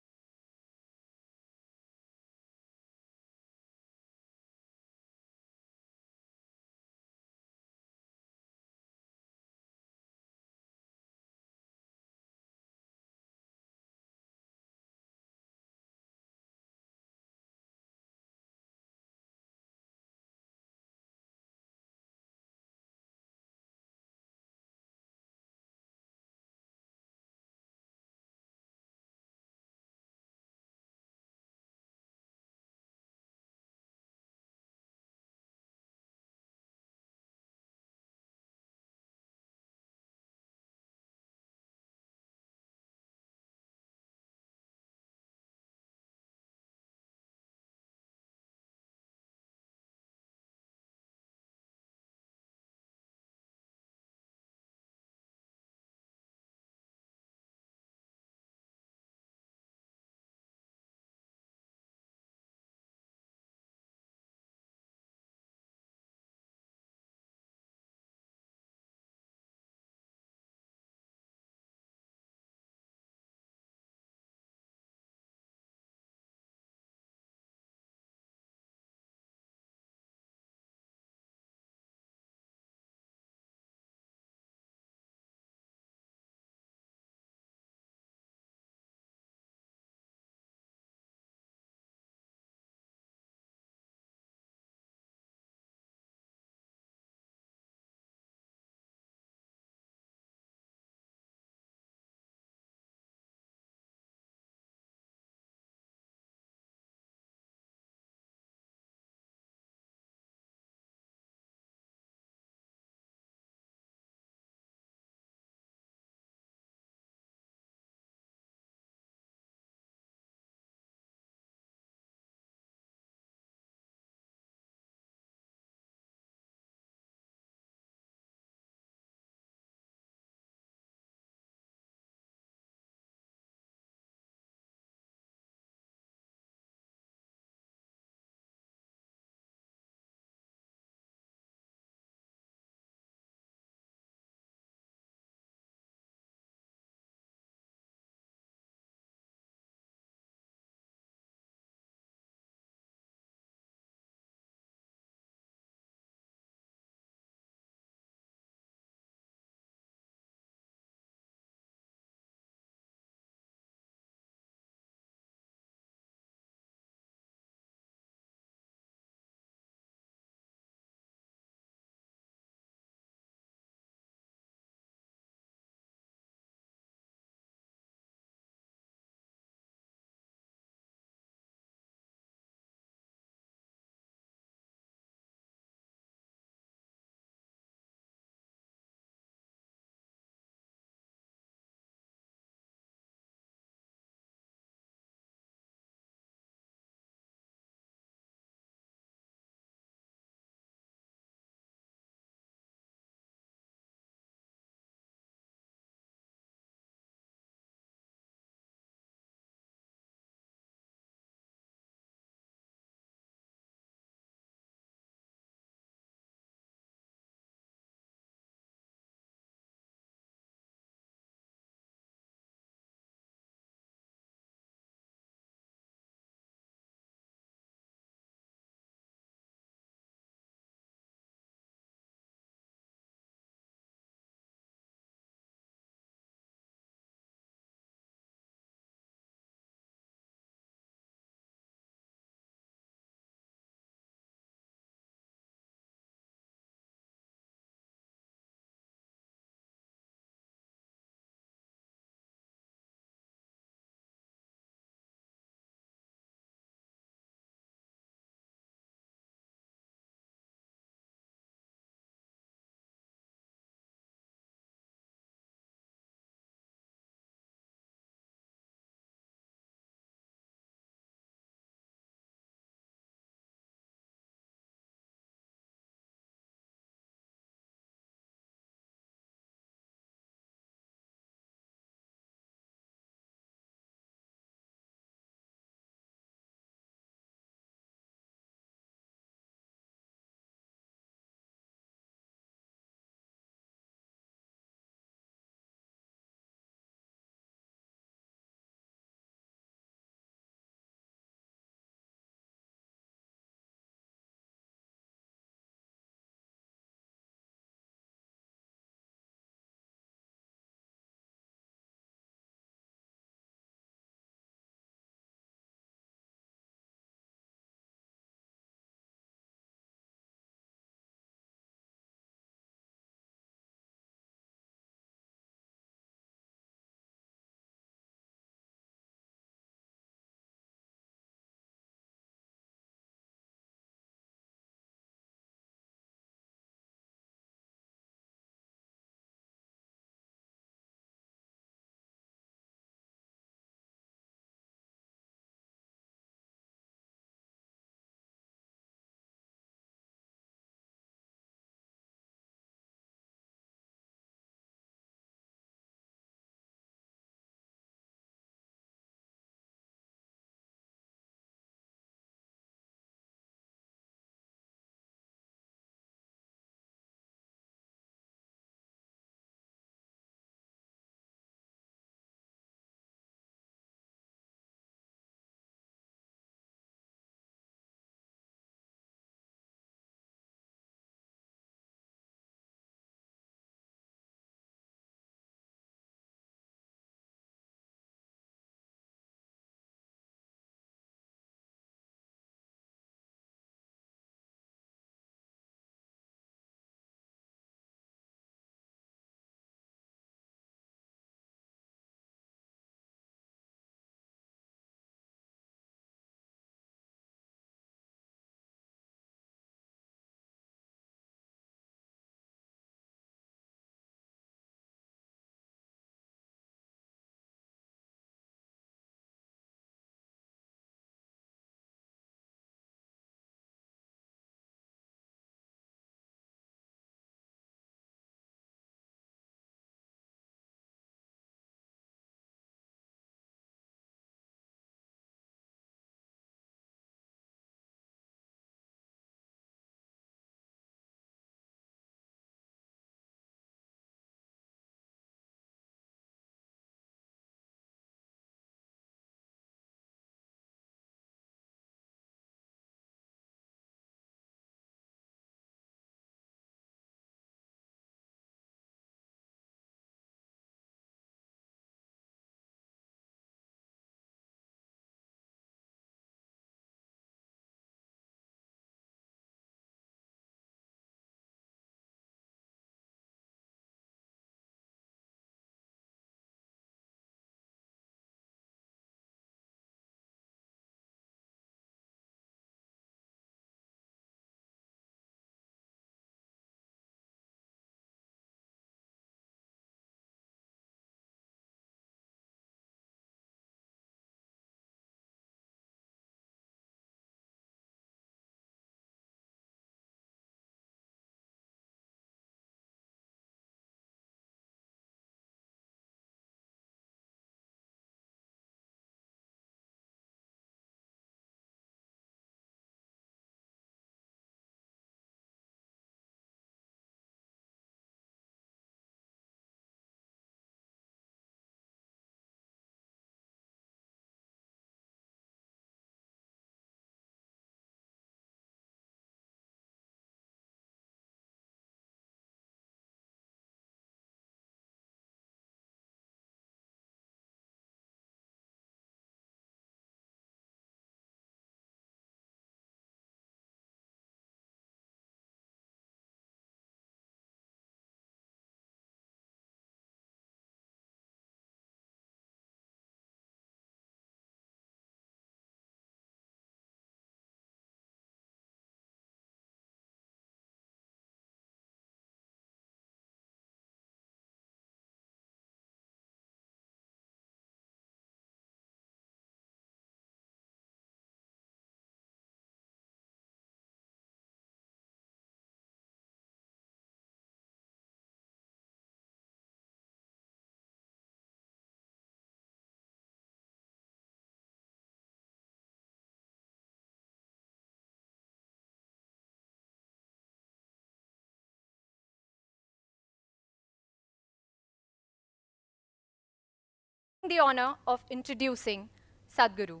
The honor of introducing Sadhguru,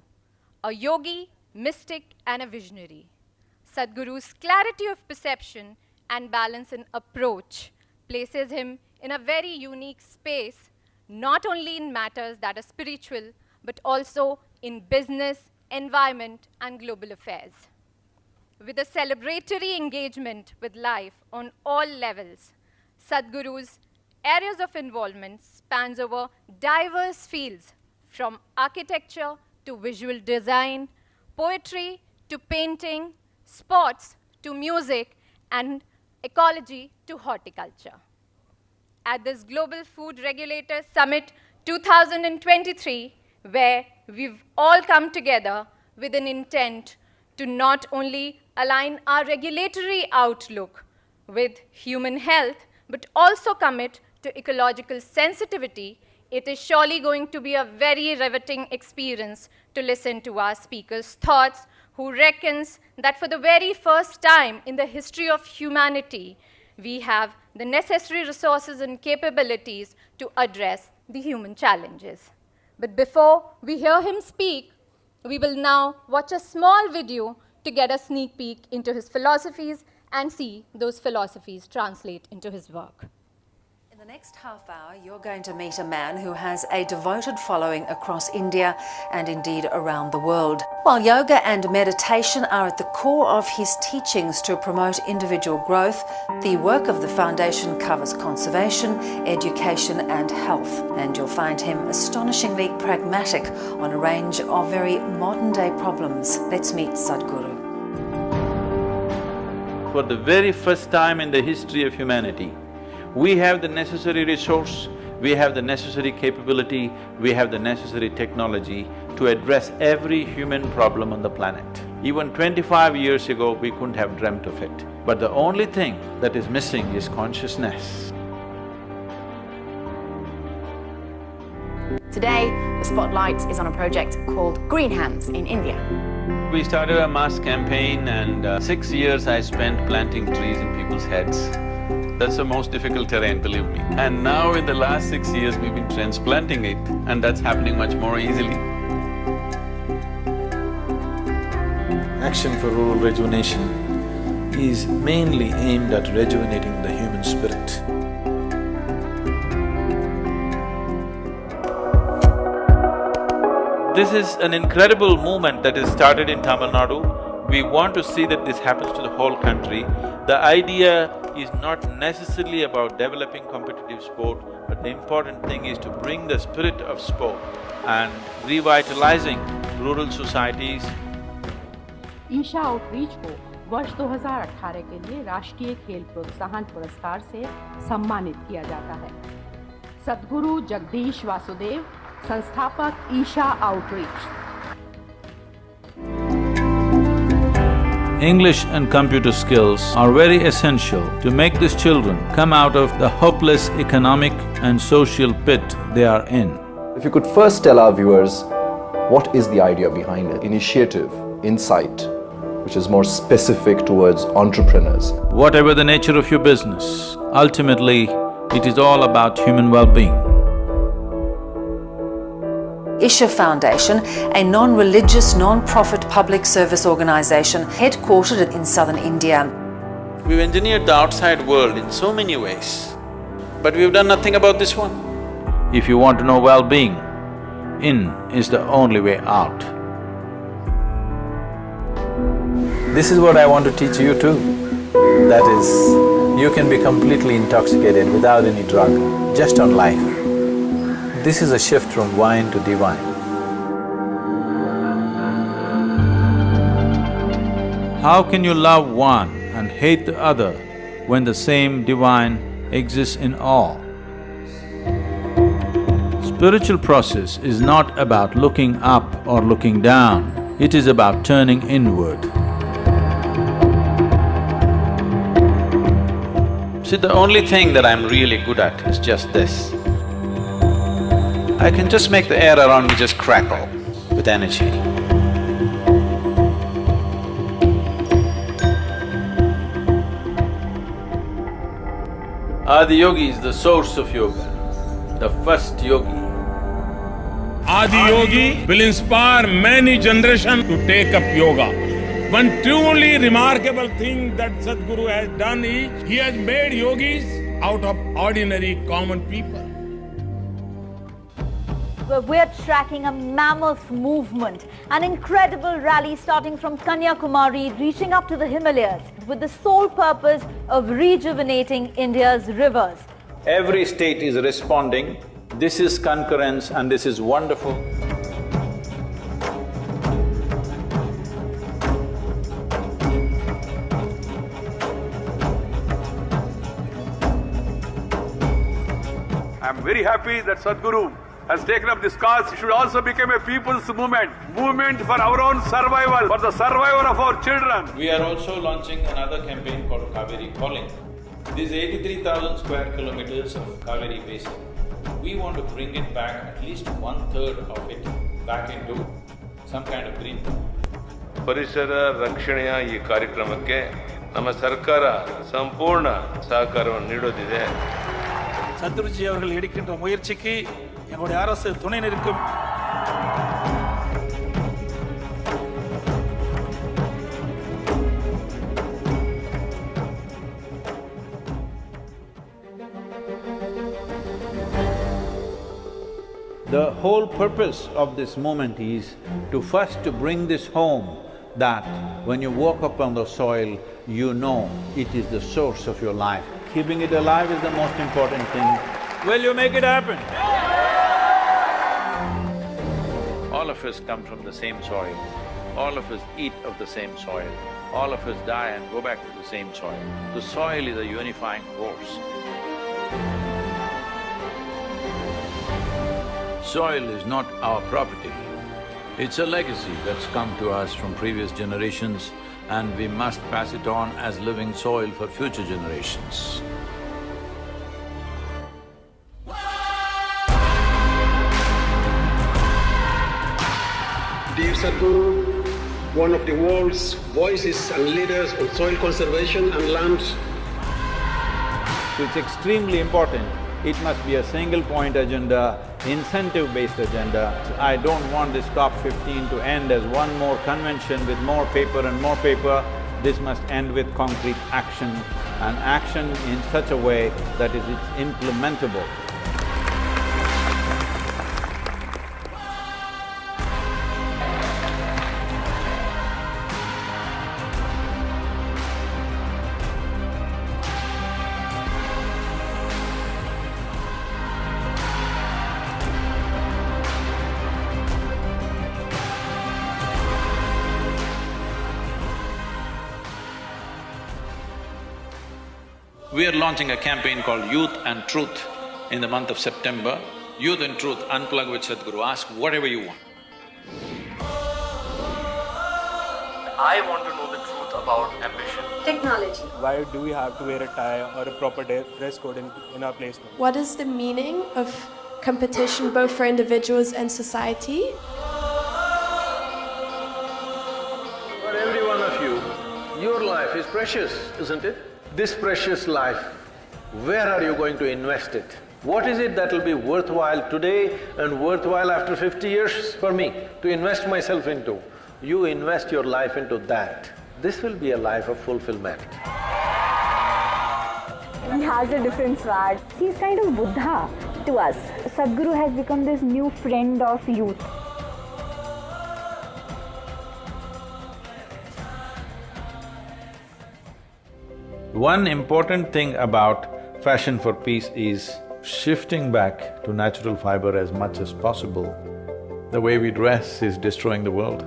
a yogi, mystic, and a visionary. Sadhguru's clarity of perception and balance in approach places him in a very unique space, not only in matters that are spiritual, but also in business, environment, and global affairs. With a celebratory engagement with life on all levels, Sadhguru's areas of involvement spans over diverse fields, from architecture to visual design, poetry to painting, sports to music, and ecology to horticulture. At this Global Food Regulators Summit 2023, where we've all come together with an intent to not only align our regulatory outlook with human health, but also commit to ecological sensitivity, it is surely going to be a very riveting experience to listen to our speaker's thoughts, who reckons that for the very first time in the history of humanity, we have the necessary resources and capabilities to address the human challenges. But before we hear him speak, we will now watch a small video to get a sneak peek into his philosophies and see those philosophies translate into his work. In the next half hour, you're going to meet a man who has a devoted following across India and indeed around the world. While yoga and meditation are at the core of his teachings to promote individual growth, the work of the foundation covers conservation, education and health. And you'll find him astonishingly pragmatic on a range of very modern-day problems. Let's meet Sadhguru. For the very first time in the history of humanity, we have the necessary resource, we have the necessary capability, we have the necessary technology to address every human problem on the planet. Even 25 years ago, we couldn't have dreamt of it. But the only thing that is missing is consciousness. Today, the spotlight is on a project called Green Hands in India. We started a mass campaign and 6 years I spent planting trees in people's heads. That's the most difficult terrain, believe me. And now in the last 6 years, we've been transplanting it, and that's happening much more easily. Action for Rural Rejuvenation is mainly aimed at rejuvenating the human spirit. This is an incredible movement that is started in Tamil Nadu. We want to see that this happens to the whole country. The idea is not necessarily about developing competitive sport, but the important thing is to bring the spirit of sport and revitalizing rural societies. Isha outreach को वर्ष 2018 के लिए राष्ट्रीय खेल प्रोत्साहन पुरस्कार से सम्मानित किया जाता है। सद्गुरु जगदीश वासुदेव, संस्थापक Isha outreach. English and computer skills are very essential to make these children come out of the hopeless economic and social pit they are in. If you could first tell our viewers what is the idea behind it, initiative, insight, which is more specific towards entrepreneurs. Whatever the nature of your business, ultimately it is all about human well-being. Isha Foundation, a non-religious, non-profit public service organisation headquartered in southern India. We've engineered the outside world in so many ways, but we've done nothing about this one. If you want to know well-being, in is the only way out. This is what I want to teach you too. That is, you can be completely intoxicated without any drug, just on life. This is a shift from wine to divine. How can you love one and hate the other when the same divine exists in all? Spiritual process is not about looking up or looking down, it is about turning inward. See, the only thing that I'm really good at is just this. I can just make the air around me just crackle with energy. Adi Yogi is the source of yoga, the first yogi. Adi Yogi will inspire many generations to take up yoga. One truly remarkable thing that Sadhguru has done is he has made yogis out of ordinary common people. We're tracking a mammoth movement, an incredible rally starting from Kanyakumari, reaching up to the Himalayas, with the sole purpose of rejuvenating India's rivers. Every state is responding. This is concurrence and this is wonderful. I'm very happy that Sadhguru has taken up this cause. It should also become a people's movement for our own survival, for the survival of our children. We are also launching another campaign called Kaveri Calling. These 83,000 square kilometers of Kaveri Basin, we want to bring it back, at least 1/3 of it, back into some kind of green. ಪರಿಸರ ರಕ್ಷಣೆಯ ಈ ಕಾರ್ಯಕ್ರಮಕ್ಕೆ ನಮ್ಮ ಸರ್ಕಾರ ಸಂಪೂರ್ಣ ಸಹಕಾರವನ್ನು ನೀಡೋದಿದೆ. சத்குருஜி அவர்கள் எடுக்கின்ற முயற்சிக்கு எங்களுடைய அரசு துணை நிற்கும். The whole purpose of this movement is to first to bring this home, that when you walk upon the soil, you know it is the source of your life. Keeping it alive is the most important thing. Will you make it happen? All of us come from the same soil. All of us eat of the same soil. All of us die and go back to the same soil. The soil is a unifying force. Soil is not our property. It's a legacy that's come to us from previous generations, and we must pass it on as living soil for future generations. Dear Sadhguru, one of the world's voices and leaders on soil conservation and land. It's extremely important. It must be a single-point agenda, incentive-based agenda. I don't want this COP15 to end as one more convention with more paper and more paper. This must end with concrete action, and action in such a way that it's implementable. We are launching a campaign called Youth and Truth in the month of September. Youth and Truth, unplug with Sadhguru, ask whatever you want. I want to know the truth about ambition. Technology. Why do we have to wear a tie or a proper dress code in our placement? What is the meaning of competition both for individuals and society? For every one of you, your life is precious, isn't it? This precious life, where are you going to invest it? What is it that will be worthwhile today and worthwhile after 50 years for me to invest myself into? You invest your life into that. This will be a life of fulfillment. He has a different swag. He's kind of Buddha to us. Sadhguru has become this new friend of youth. One important thing about Fashion for Peace is shifting back to natural fiber as much as possible. The way we dress is destroying the world.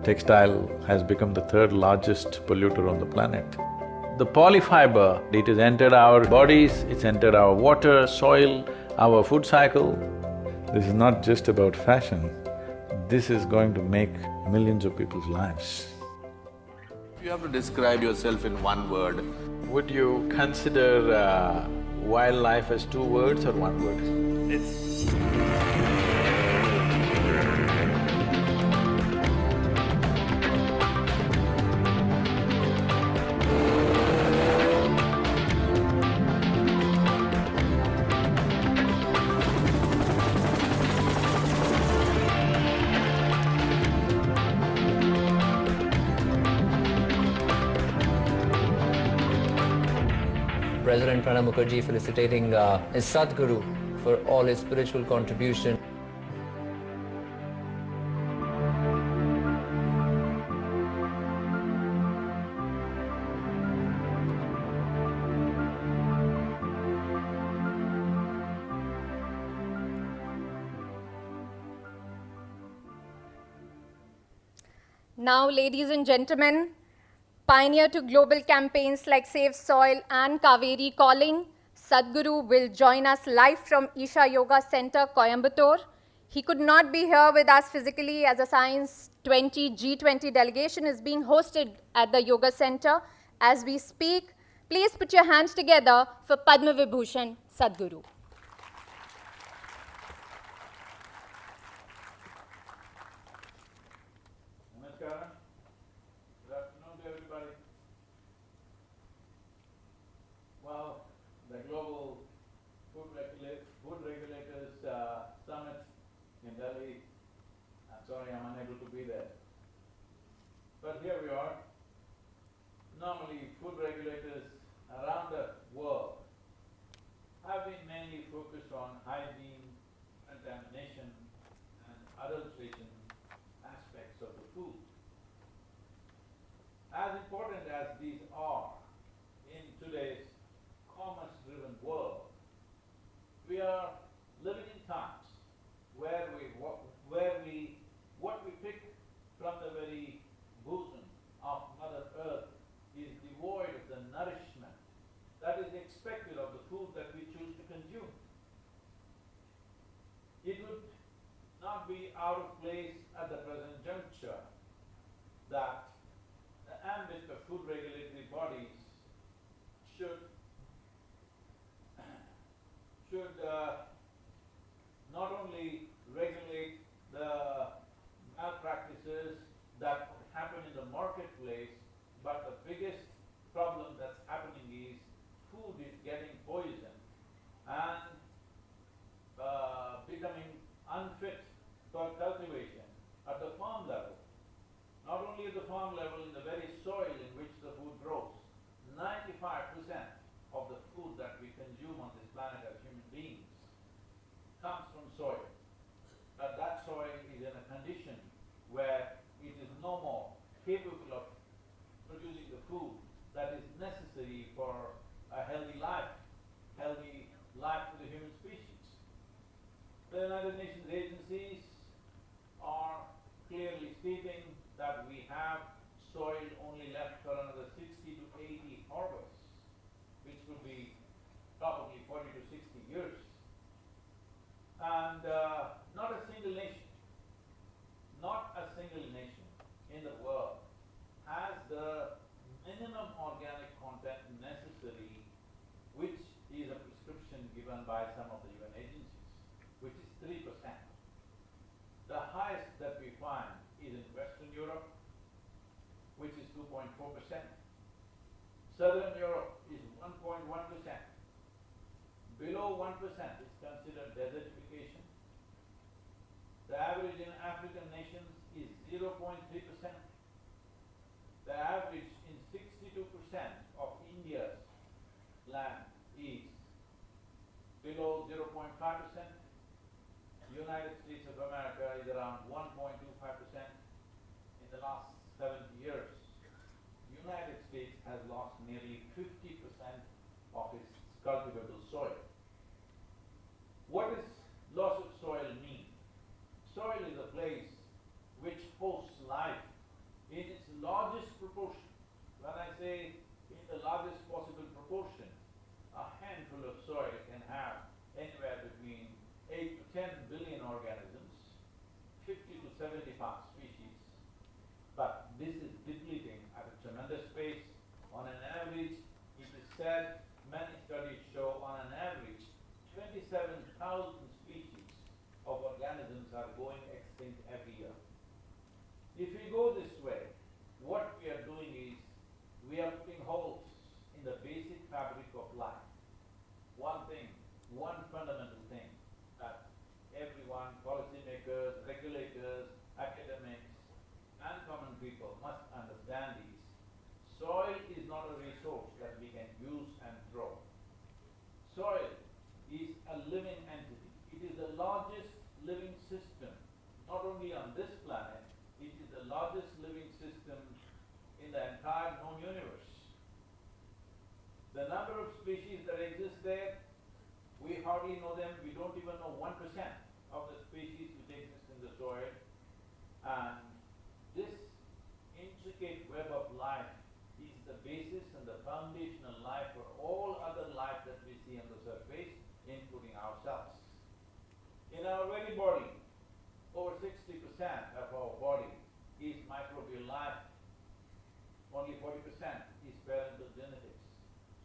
Textile has become the third largest polluter on the planet. The polyfiber, it has entered our bodies, it's entered our water, soil, our food cycle. This is not just about fashion, this is going to make millions of people's lives. If you have to describe yourself in one word, would you consider wildlife as two words or one word? It's… President Pranab Mukherjee felicitating his Sadhguru for all his spiritual contribution. Now, ladies and gentlemen, pioneer to global campaigns like Save Soil and Kaveri Calling, Sadhguru will join us live from Isha Yoga Center, Coimbatore. He could not be here with us physically as a Science 20 G20 delegation is being hosted at the Yoga Center. As we speak, please put your hands together for Padma Vibhushan Sadhguru. Namaskaram. Good afternoon to everybody. Well, the Global Food Regulators Summit in Delhi, I'm sorry I'm unable to be there. But here we are. Normally, food regulators around the world have been mainly focused on hygiene, contamination, and adulteration aspects of the food. As important as these are in today's commerce-driven world, we are living in times where what we pick from the very bosom of Mother Earth is devoid of the nourishment that is expected of the food that we choose to consume. It would not be out of place at the present juncture that the ambit of food regulatory bodies should not only regulate the malpractices that happen in the marketplace, but the biggest problem that's happening is food is getting poisoned and becoming unfit for cultivation at the farm level. Not only at the farm level, in the very soil in which the food grows. 95% of the food that we consume on this planet as human beings comes from soil. But that soil is in a condition where it is no more capable of producing the food that is necessary for a healthy life for the human species. The United Nations agencies are clearly stating that we have soil only left for another 60 to 80 harvests, which would be probably 40 to 60 years. And not a single nation in the world has the minimum organic content necessary, which is a prescription given by some of the UN agencies, which is 3%. The highest that we find is in Western Europe, which is 2.4%. Southern Europe is 1.1%. Below 1% is considered desertification. The average in African nations is 0.3%. The average in 62% of India's land is below 0.5%. United States of America is around 1.25%. In the last 70 years, United States has lost nearly 50% of its cultivable soil. What does loss of soil mean? Soil is a place which hosts life in its largest proportion. When I say in the largest possible proportion, a handful of soil can have anywhere between 8 to 10 billion organisms, 50 to 75 species. But this is depleting at a tremendous pace. On an average, it is said, many studies show on an average, 27,000 species of organisms are going extinct every year. If we go this way, what we are doing is, we are putting holes in the basic fabric of life. One fundamental thing that everyone, policymakers, regulators, academics, and common people must understand is, soil is not a resource that we can use and throw. soil is a living entity. It is the largest living system, not only on this planet, it is the largest living system in the entire known universe. The number of species that exist there, we hardly know them. We don't even know 1% of the species which exist in the soil. And this intricate web of life is the basis and the foundational life for all other life that we see on the surface, including ourselves. In our very body, over 60% of our body is microbial life. Only 40% is parental genetics.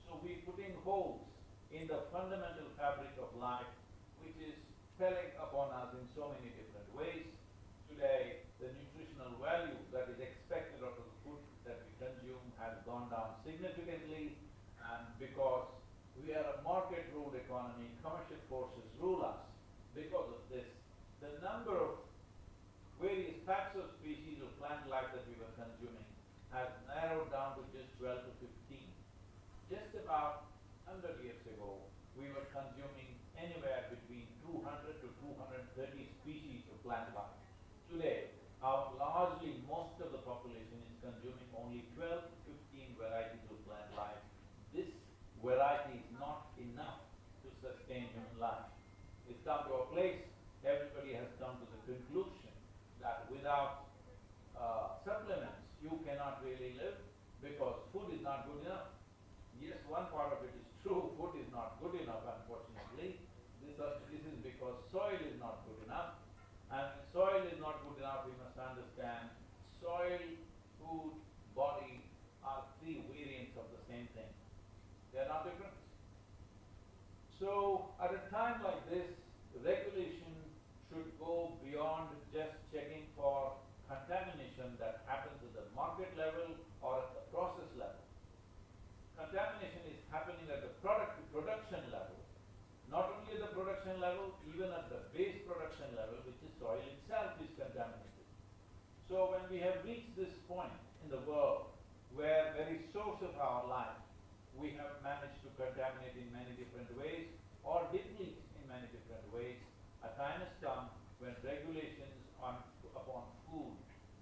So we're putting holes in the fundamental fabric of life, which is telling upon us in so many different ways. Today, the nutritional value that is expected out of the food that we consume has gone down significantly, and because we are a market-ruled economy, commercial forces rule us. Because of this, the number of various types of species of plant life that we were consuming has narrowed down to just 12 to 15. Just about 100 years ago, we were consuming anywhere between 200 to 230 species of plant life. Today, largely most of the population is consuming only 12 to 15 varieties of plant life. This variety is not enough to sustain human life. It's come to a place, everybody has come to the conclusion that without supplements, you cannot really live because food is not good enough. Yes, one part of it is true, food is not good enough, unfortunately. This is because soil is not good enough. And when soil is not good enough, we must understand soil, food, body are three variants of the same thing. They are not different. So, at a time like this, regulation should go beyond just checking for contamination that happens at the market level or at the process level. Contamination is happening at the production level, not only at the production level, even at the base production level, which is soil itself is contaminated. So when we have reached this point in the world where very source of our life, we have managed to contaminate in many different ways or deplete in many different ways, a time has come when regulations upon food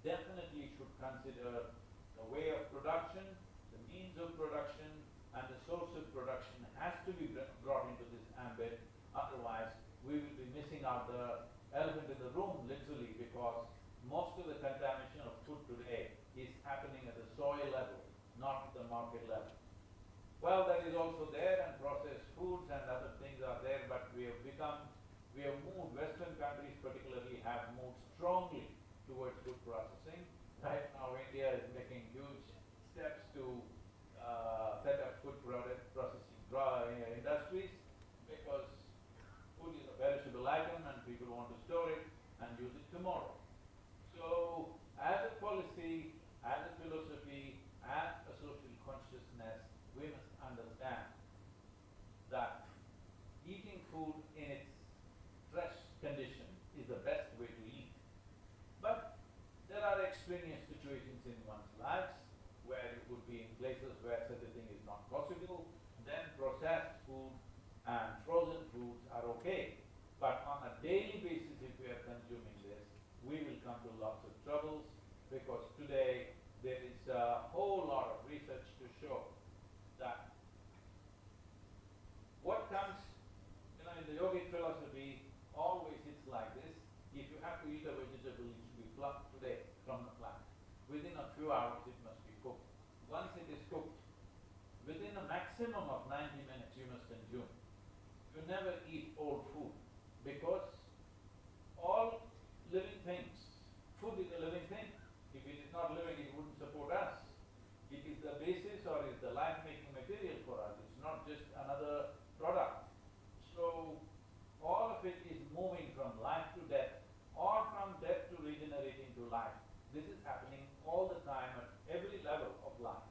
definitely should consider the way of production, the means of production, and the source of production has to be brought into this ambit. Otherwise, we will be missing out the elephant in the room, literally, because most of the contamination of food today is happening at the soil level, not at the market level. Well, that is also there, and processed foods and other things are there, but we have moved, Western countries particularly have moved strongly towards food processing. Right now, India is making huge steps to set up food processing industries, because food is a perishable item and people want to store it and use it tomorrow. So, as a policy, as a philosophy, as a social consciousness, we must understand that eating food in its fresh condition is the best way to eat. But there are extraneous situations in one's lives where you could be in places where such a thing is not possible. Then processed food and frozen foods are okay. But on a daily basis, if we are consuming this, we will come to lots of troubles, because today there is a whole lot of research to show that what comes, in the yogic philosophy, always it's like this. If you have to eat a vegetable, it should be plucked today from the plant. Within a few hours, it must be cooked. Once it is cooked, within a maximum of 90 minutes, you must consume. You never eat old food, because all living things, food is a living thing. If it is not living, it wouldn't support us. It is the basis or is the life-making material for us. It's not just another product. So, all of it is moving from life to death, or from death to regenerating to life. This is happening all the time at every level of life.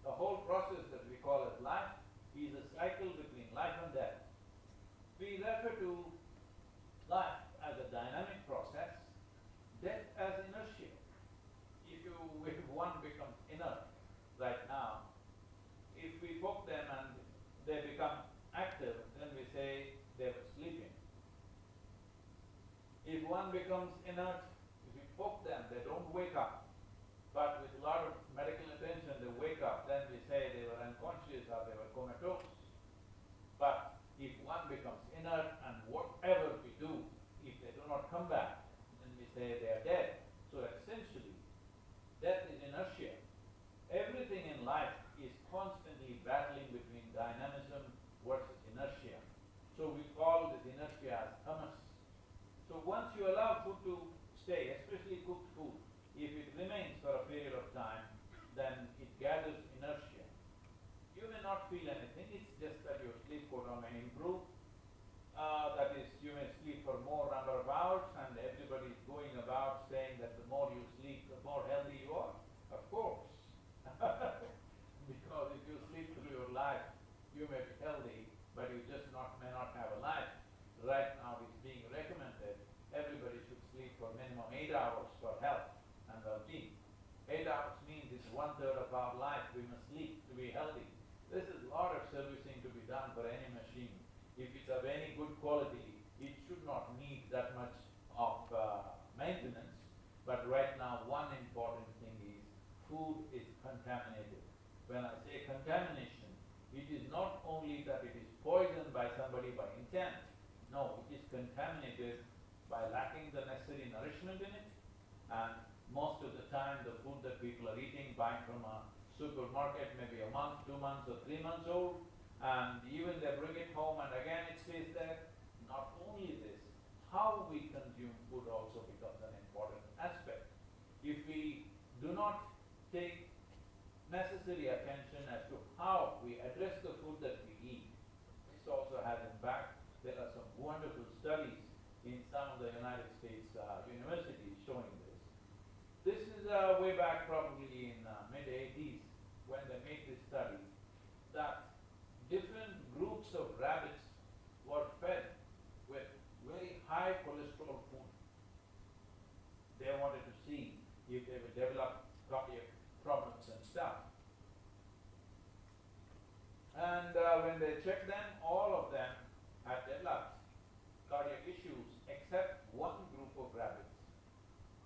The whole process that we call as life is a cycle between life and death. We refer to life as a dynamic process, death as inertia. If one becomes inert right now, if we poke them and they become becomes inert, if you poke them, they don't wake up. But with a lot of medical attention, they wake up, then we say they were unconscious or they were comatose. But if one becomes inert and whatever we do, if they do not come back, then we say they are dead. So essentially, death is inertia. Everything in life is constantly battling between dynamism versus inertia. So we call this inertia as humus. So once you allow food to stay, especially cooked food, if it remains for a period of time, then it gathers inertia. You may not feel anything, it's just that your sleep quota may improve. That is, you may sleep for more number of hours, and everybody is going about saying that the more you sleep, the more healthy you are. Of course. Because if you sleep through your life, you may be healthy, but you just may not have a life. Right now it's being recommended, everybody should sleep for minimum 8 hours for health and well-being. 8 hours means it's 1/3 of our life we must sleep to be healthy. This is a lot of servicing to be done for any machine. If it's of any good quality, it should not need that much of maintenance. But right now, one important thing is food is contaminated. When I say contamination, it is not only that it is poisoned by somebody by intent. No, it is contaminated by lacking the necessary nourishment in it, and most of the time the food that people are eating, buying from a supermarket, maybe a month, 2 months or 3 months old, and even they bring it home and again it stays there. Not only this, how we consume food also becomes an important aspect. If we do not take necessary attention as to how we address the food that we eat, this also has impact. There are some wonderful studies in some of the United States universities showing this. This is way back probably in mid-80s when they made this study, that different groups of rabbits were fed with very high cholesterol food. They wanted to see if they would develop cardiac problems and stuff. And when they checked them, all of them had developed cardiac issues except one group of rabbits.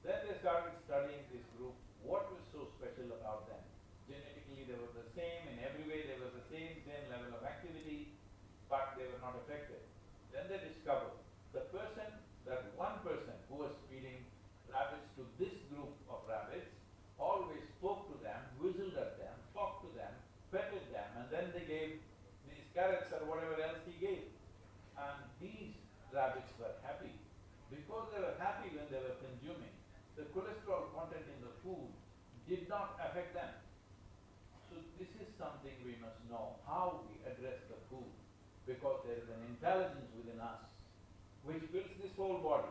Then they started studying this group. What was so special about them? Genetically they were the same, in every way they were the same level of activity, but they were not affected. Then they discovered that one person who was feeding rabbits to this group of rabbits always spoke to them, whistled at them, talked to them, petted them, and then they gave these carrots or whatever else he gave. And these rabbits were happy. Because they were happy when they were consuming, the cholesterol content in the food did not affect them. So this is something we must know, how we address the food, because there is an intelligence within us which builds this whole body.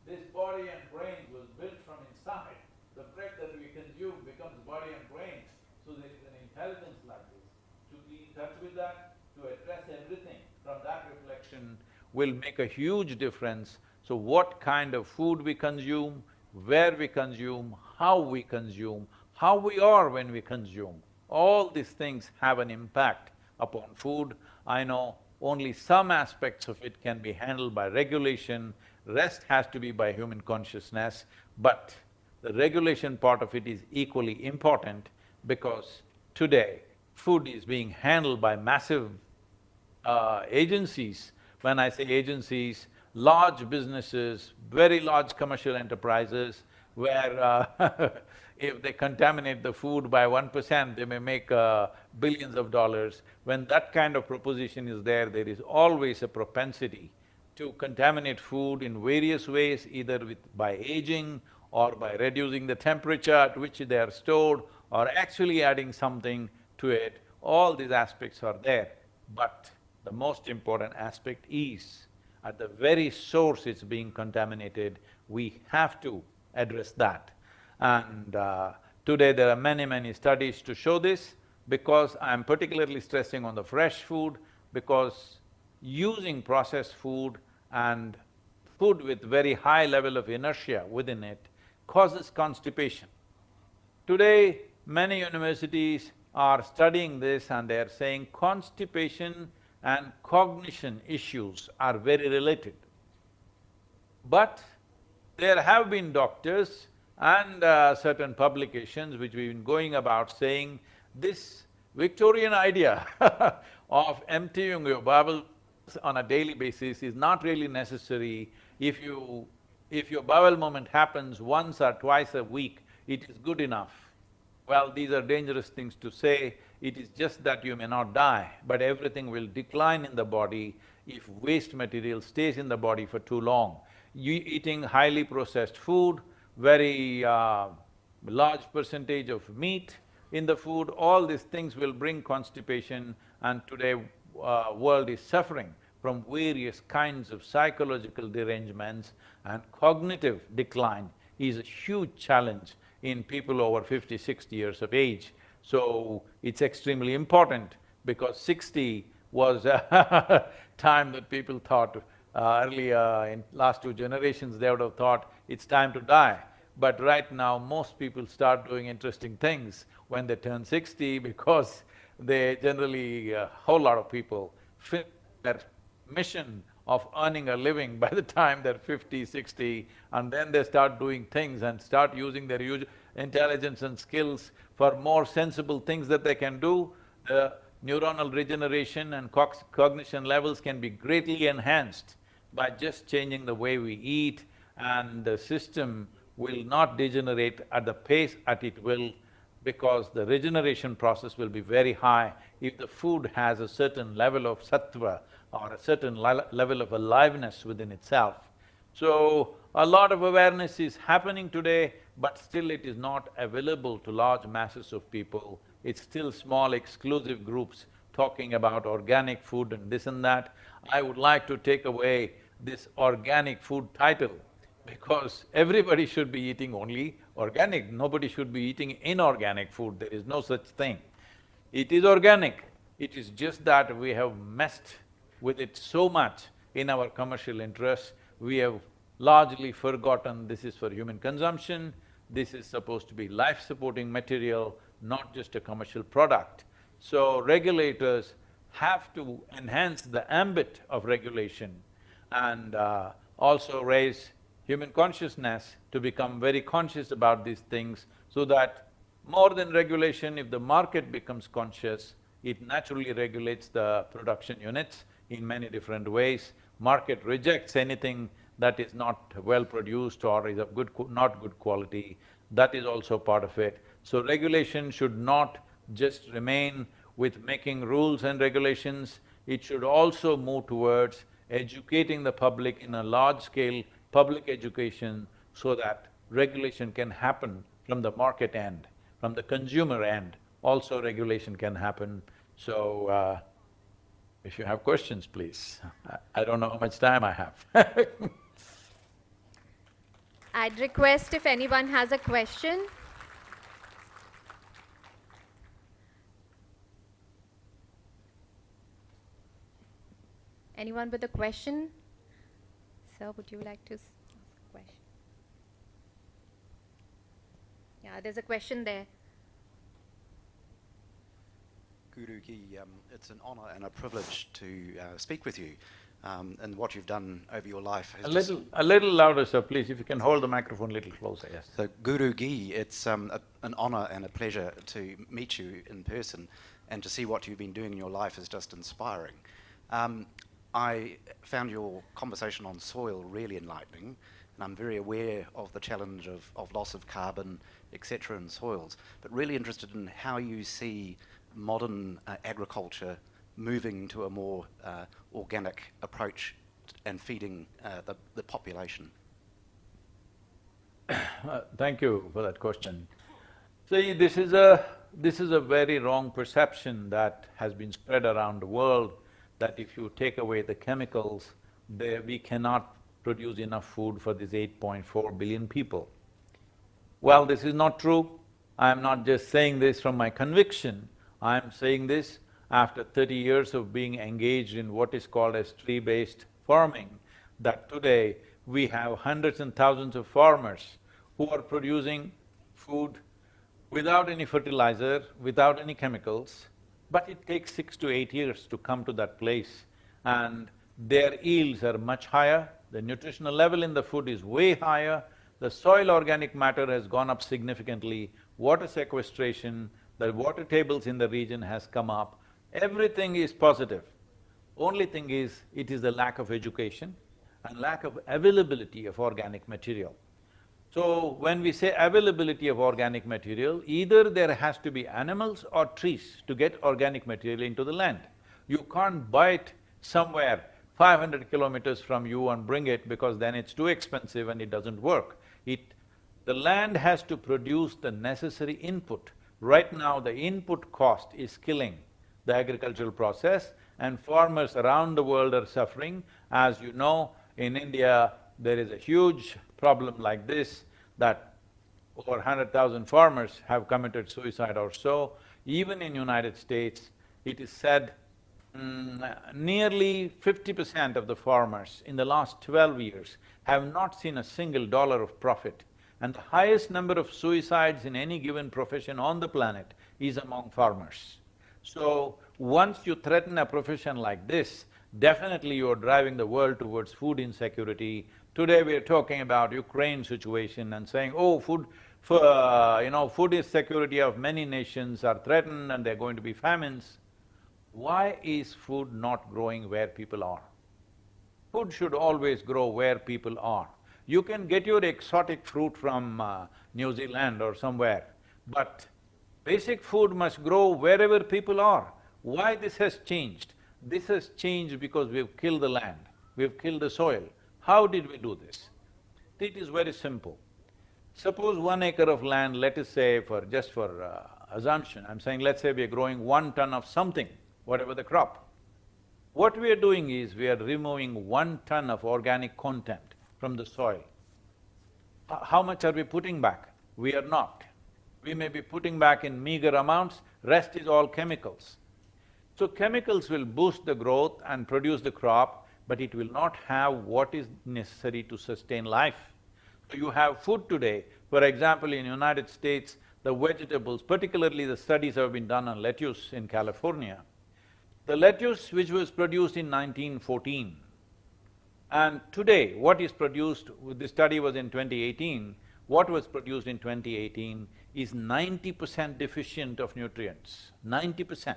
This body and brain was built from inside. The bread that we consume becomes body and brain. So there is an intelligence like this. To be in touch with that, to address everything from that reflection will make a huge difference. So what kind of food we consume, where we consume, how we consume, how we are when we consume, all these things have an impact upon food. I know only some aspects of it can be handled by regulation, rest has to be by human consciousness, but the regulation part of it is equally important because today food is being handled by massive agencies. When I say agencies, large businesses, very large commercial enterprises where if they contaminate the food by 1%, they may make billions of dollars. When that kind of proposition is there is always a propensity to contaminate food in various ways, either by aging or by reducing the temperature at which they are stored or actually adding something to it. All these aspects are there. But the most important aspect is, at the very source it's being contaminated, we have to address that. And today there are many studies to show this, because I'm particularly stressing on the fresh food, because using processed food and food with very high level of inertia within it causes constipation. Today, many universities are studying this and they are saying constipation and cognition issues are very related. But There have been doctors and certain publications which we've been going about saying this Victorian idea of emptying your bowels on a daily basis is not really necessary. If your bowel movement happens once or twice a week, it is good enough. Well, these are dangerous things to say. It is just that you may not die, but everything will decline in the body if waste material stays in the body for too long. You eating highly processed food, very large percentage of meat in the food, all these things will bring constipation, and today world is suffering from various kinds of psychological derangements, and cognitive decline is a huge challenge in people over 50, 60 years of age. So it's extremely important, because 60 was a time that people thought earlier, in last 2 generations, they would have thought it's time to die. But right now, most people start doing interesting things when they turn 60, because they generally, a whole lot of people finish their mission of earning a living by the time they're 50, 60, and then they start doing things and start using their intelligence and skills for more sensible things that they can do. Neuronal regeneration and cognition levels can be greatly enhanced by just changing the way we eat, and the system will not degenerate at the pace at it will, because the regeneration process will be very high if the food has a certain level of sattva or a certain level of aliveness within itself. So, a lot of awareness is happening today, but still it is not available to large masses of people. It's still small exclusive groups talking about organic food and this and that. I would like to take away this organic food title, because everybody should be eating only organic, nobody should be eating inorganic food, there is no such thing. It is organic, it is just that we have messed with it so much in our commercial interests, we have largely forgotten this is for human consumption, this is supposed to be life-supporting material, not just a commercial product. So regulators have to enhance the ambit of regulation and also raise human consciousness to become very conscious about these things, so that more than regulation, if the market becomes conscious, it naturally regulates the production units in many different ways. Market rejects anything that is not well produced or is of not good quality, that is also part of it. So regulation should not just remain with making rules and regulations, it should also move towards educating the public in a large-scale public education, so that regulation can happen from the market end, from the consumer end, also regulation can happen. So, if you have questions, please. I don't know how much time I have. I'd request if anyone has a question. Anyone with a question? Sir, would you like to ask a question? Yeah, there's a question there. Guruji, it's an honour and a privilege to speak with you, and what you've done over your life has A little louder, sir, please, if you can hold the microphone a little closer, yes. So, Guruji, it's an honour and a pleasure to meet you in person, and to see what you've been doing in your life is just inspiring. I found your conversation on soil really enlightening, and I'm very aware of the challenge of loss of carbon, etc. in soils, but really interested in how you see modern agriculture moving to a more organic approach and feeding the population. Thank you for that question. See, this is a very wrong perception that has been spread around the world, that if you take away the chemicals, we cannot produce enough food for these 8.4 billion people. Well, this is not true. I'm not just saying this from my conviction, I'm saying this after 30 years of being engaged in what is called as tree-based farming, that today we have hundreds and thousands of farmers who are producing food without any fertilizer, without any chemicals, but it takes 6 to 8 years to come to that place, and their yields are much higher, the nutritional level in the food is way higher, the soil organic matter has gone up significantly, water sequestration, the water tables in the region has come up, everything is positive. Only thing is, it is the lack of education and lack of availability of organic material. So, when we say availability of organic material, either there has to be animals or trees to get organic material into the land. You can't buy it somewhere 500 kilometers from you and bring it because then it's too expensive and it doesn't work. The land has to produce the necessary input. Right now, the input cost is killing the agricultural process and farmers around the world are suffering. As you know, in India, there is a huge problem like this, that over 100,000 farmers have committed suicide or so. Even in United States, it is said nearly 50% of the farmers in the last 12 years have not seen a single dollar of profit. And the highest number of suicides in any given profession on the planet is among farmers. So, once you threaten a profession like this, definitely you are driving the world towards food insecurity. Today we are talking about Ukraine situation and saying, oh, food insecurity of many nations are threatened and there are going to be famines. Why is food not growing where people are? Food should always grow where people are. You can get your exotic fruit from New Zealand or somewhere, but basic food must grow wherever people are. Why this has changed? This has changed because we've killed the land, we've killed the soil. How did we do this? It is very simple. Suppose 1 acre of land, let us say just for assumption, I'm saying let's say we are growing 1 ton of something, whatever the crop. What we are doing is, we are removing 1 ton of organic content from the soil. How much are we putting back? We are not. We may be putting back in meager amounts, rest is all chemicals. So chemicals will boost the growth and produce the crop, but it will not have what is necessary to sustain life. So you have food today, for example, in United States, the vegetables, particularly the studies have been done on lettuce in California. The lettuce which was produced in 1914, and today what is produced, the study was in 2018, what was produced in 2018 is 90% deficient of nutrients, 90%.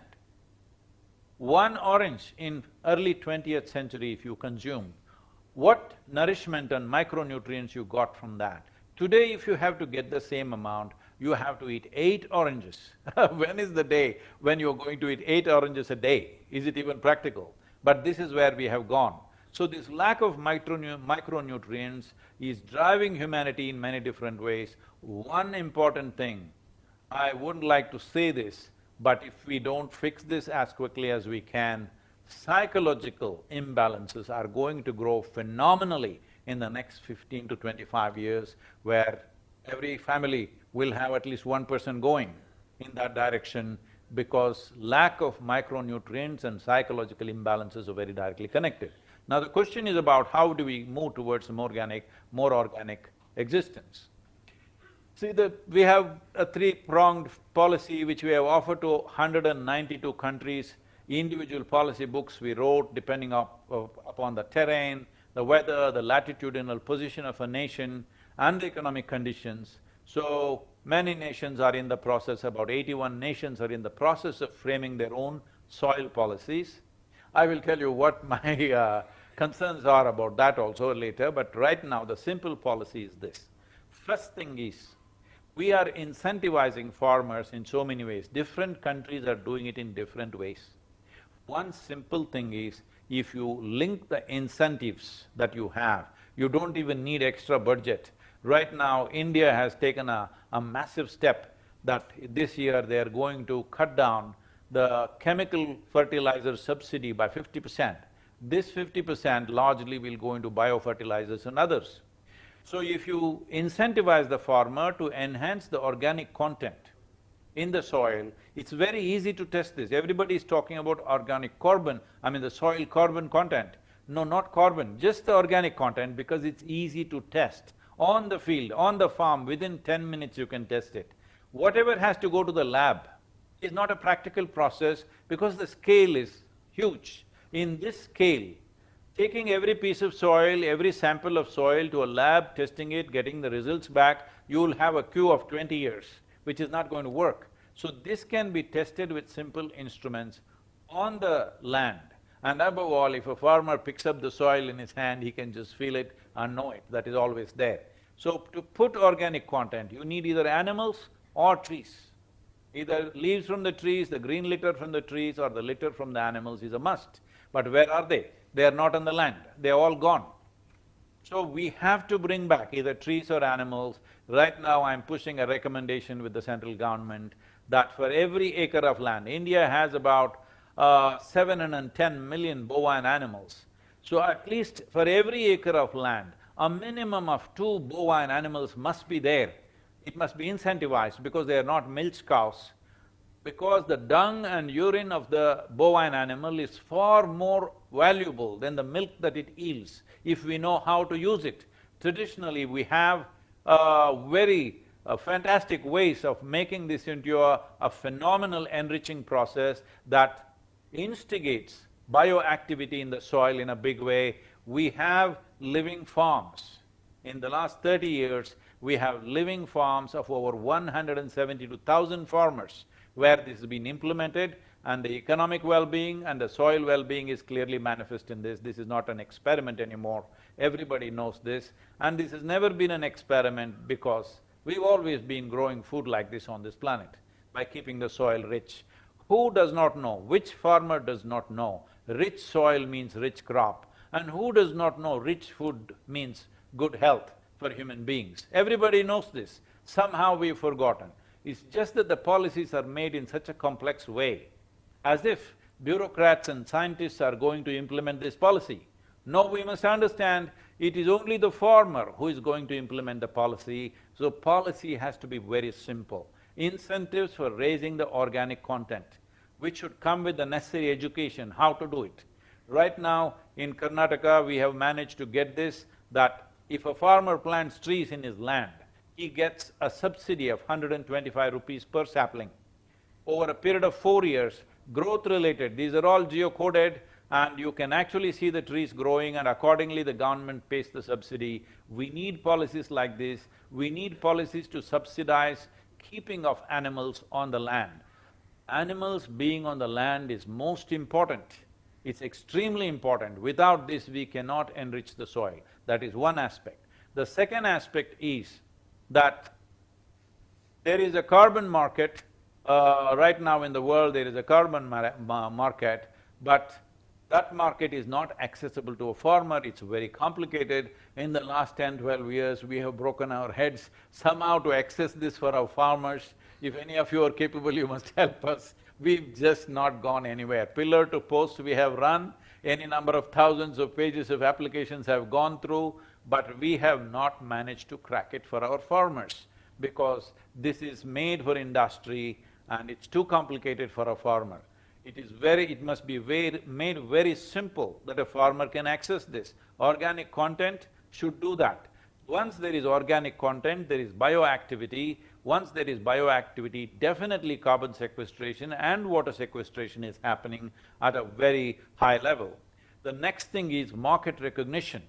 1 orange in early 20th century if you consume, what nourishment and micronutrients you got from that? Today if you have to get the same amount, you have to eat 8 oranges. When is the day when you're going to eat 8 oranges a day? Is it even practical? But this is where we have gone. So this lack of micronutrients is driving humanity in many different ways. One important thing, I wouldn't like to say this, but if we don't fix this as quickly as we can, psychological imbalances are going to grow phenomenally in the next 15 to 25 years, where every family will have at least 1 person going in that direction, because lack of micronutrients and psychological imbalances are very directly connected. Now the question is about how do we move towards more organic existence. See, we have a 3-pronged policy which we have offered to 192 countries. Individual policy books we wrote depending upon the terrain, the weather, the latitudinal position of a nation and the economic conditions. So, many nations are in the process, about 81 nations are in the process of framing their own soil policies. I will tell you what my concerns are about that also later, but right now the simple policy is this. First thing is, we are incentivizing farmers in so many ways. Different countries are doing it in different ways. One simple thing is, if you link the incentives that you have, you don't even need extra budget. Right now, India has taken a massive step that this year they are going to cut down the chemical fertilizer subsidy by 50%. This 50% largely will go into biofertilizers and others. So if you incentivize the farmer to enhance the organic content in the soil, it's very easy to test this. Everybody is talking about organic carbon, the soil carbon content. No, not carbon, just the organic content, because it's easy to test. On the field, on the farm, within 10 minutes you can test it. Whatever has to go to the lab is not a practical process because the scale is huge. In this scale, Taking every piece of soil, every sample of soil to a lab, testing it, getting the results back, you'll have a queue of 20 years, which is not going to work. So this can be tested with simple instruments on the land. And above all, if a farmer picks up the soil in his hand, he can just feel it and know it, that is always there. So to put organic content, you need either animals or trees. Either leaves from the trees, the green litter from the trees, or the litter from the animals is a must. But where are they? They are not on the land, they're all gone. So we have to bring back either trees or animals. Right now I'm pushing a recommendation with the central government that for every acre of land, India has about 710 million bovine animals. So at least for every acre of land, a minimum of 2 bovine animals must be there. It must be incentivized because they are not milch cows. Because the dung and urine of the bovine animal is far more valuable than the milk that it yields, if we know how to use it. Traditionally, we have very fantastic ways of making this into a phenomenal enriching process that instigates bioactivity in the soil in a big way. We have living farms. In the last 30 years, we have living farms of over 172,000 farmers where this has been implemented, and the economic well-being and the soil well-being is clearly manifest in this. This is not an experiment anymore. Everybody knows this, and this has never been an experiment because we've always been growing food like this on this planet by keeping the soil rich. Who does not know? Which farmer does not know? Rich soil means rich crop, and who does not know rich food means good health for human beings? Everybody knows this. Somehow we've forgotten. It's just that the policies are made in such a complex way, as if bureaucrats and scientists are going to implement this policy. No, we must understand it is only the farmer who is going to implement the policy, so policy has to be very simple. Incentives for raising the organic content, which should come with the necessary education, how to do it. Right now, in Karnataka, we have managed to get this, that if a farmer plants trees in his land, he gets a subsidy of 125 rupees per sapling. Over a period of 4 years, growth-related, these are all geocoded, and you can actually see the trees growing, and accordingly the government pays the subsidy. We need policies like this. We need policies to subsidize keeping of animals on the land. Animals being on the land is most important. It's extremely important. Without this, we cannot enrich the soil. That is one aspect. The second aspect is that there is a carbon market, right now in the world there is a carbon market, but that market is not accessible to a farmer, it's very complicated. In the last 10–12 years, we have broken our heads somehow to access this for our farmers. If any of you are capable, you must help us. We've just not gone anywhere. Pillar to post we have run, any number of thousands of pages of applications have gone through, but we have not managed to crack it for our farmers because this is made for industry and it's too complicated for a farmer. It must be made very simple that a farmer can access this. Organic content should do that. Once there is organic content, there is bioactivity. Once there is bioactivity, definitely carbon sequestration and water sequestration is happening at a very high level. The next thing is market recognition.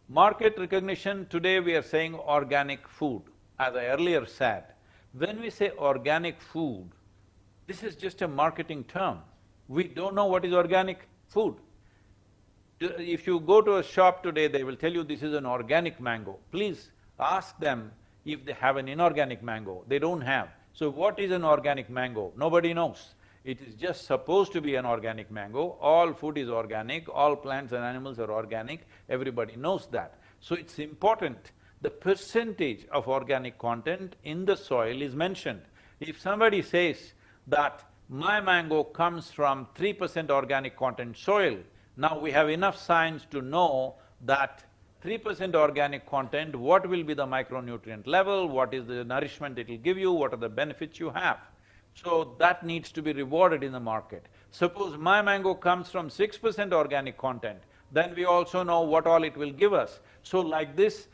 Market recognition, today we are saying organic food, as I earlier said. When we say organic food, this is just a marketing term. We don't know what is organic food. If you go to a shop today, they will tell you this is an organic mango. Please ask them if they have an inorganic mango. They don't have. So what is an organic mango? Nobody knows. It is just supposed to be an organic mango. All food is organic, all plants and animals are organic, everybody knows that. So it's important, the percentage of organic content in the soil is mentioned. If somebody says that my mango comes from 3% organic content soil, now we have enough science to know that 3% organic content, what will be the micronutrient level, what is the nourishment it will give you, what are the benefits you have. So that needs to be rewarded in the market. Suppose my mango comes from 6% organic content, then we also know what all it will give us. So like this,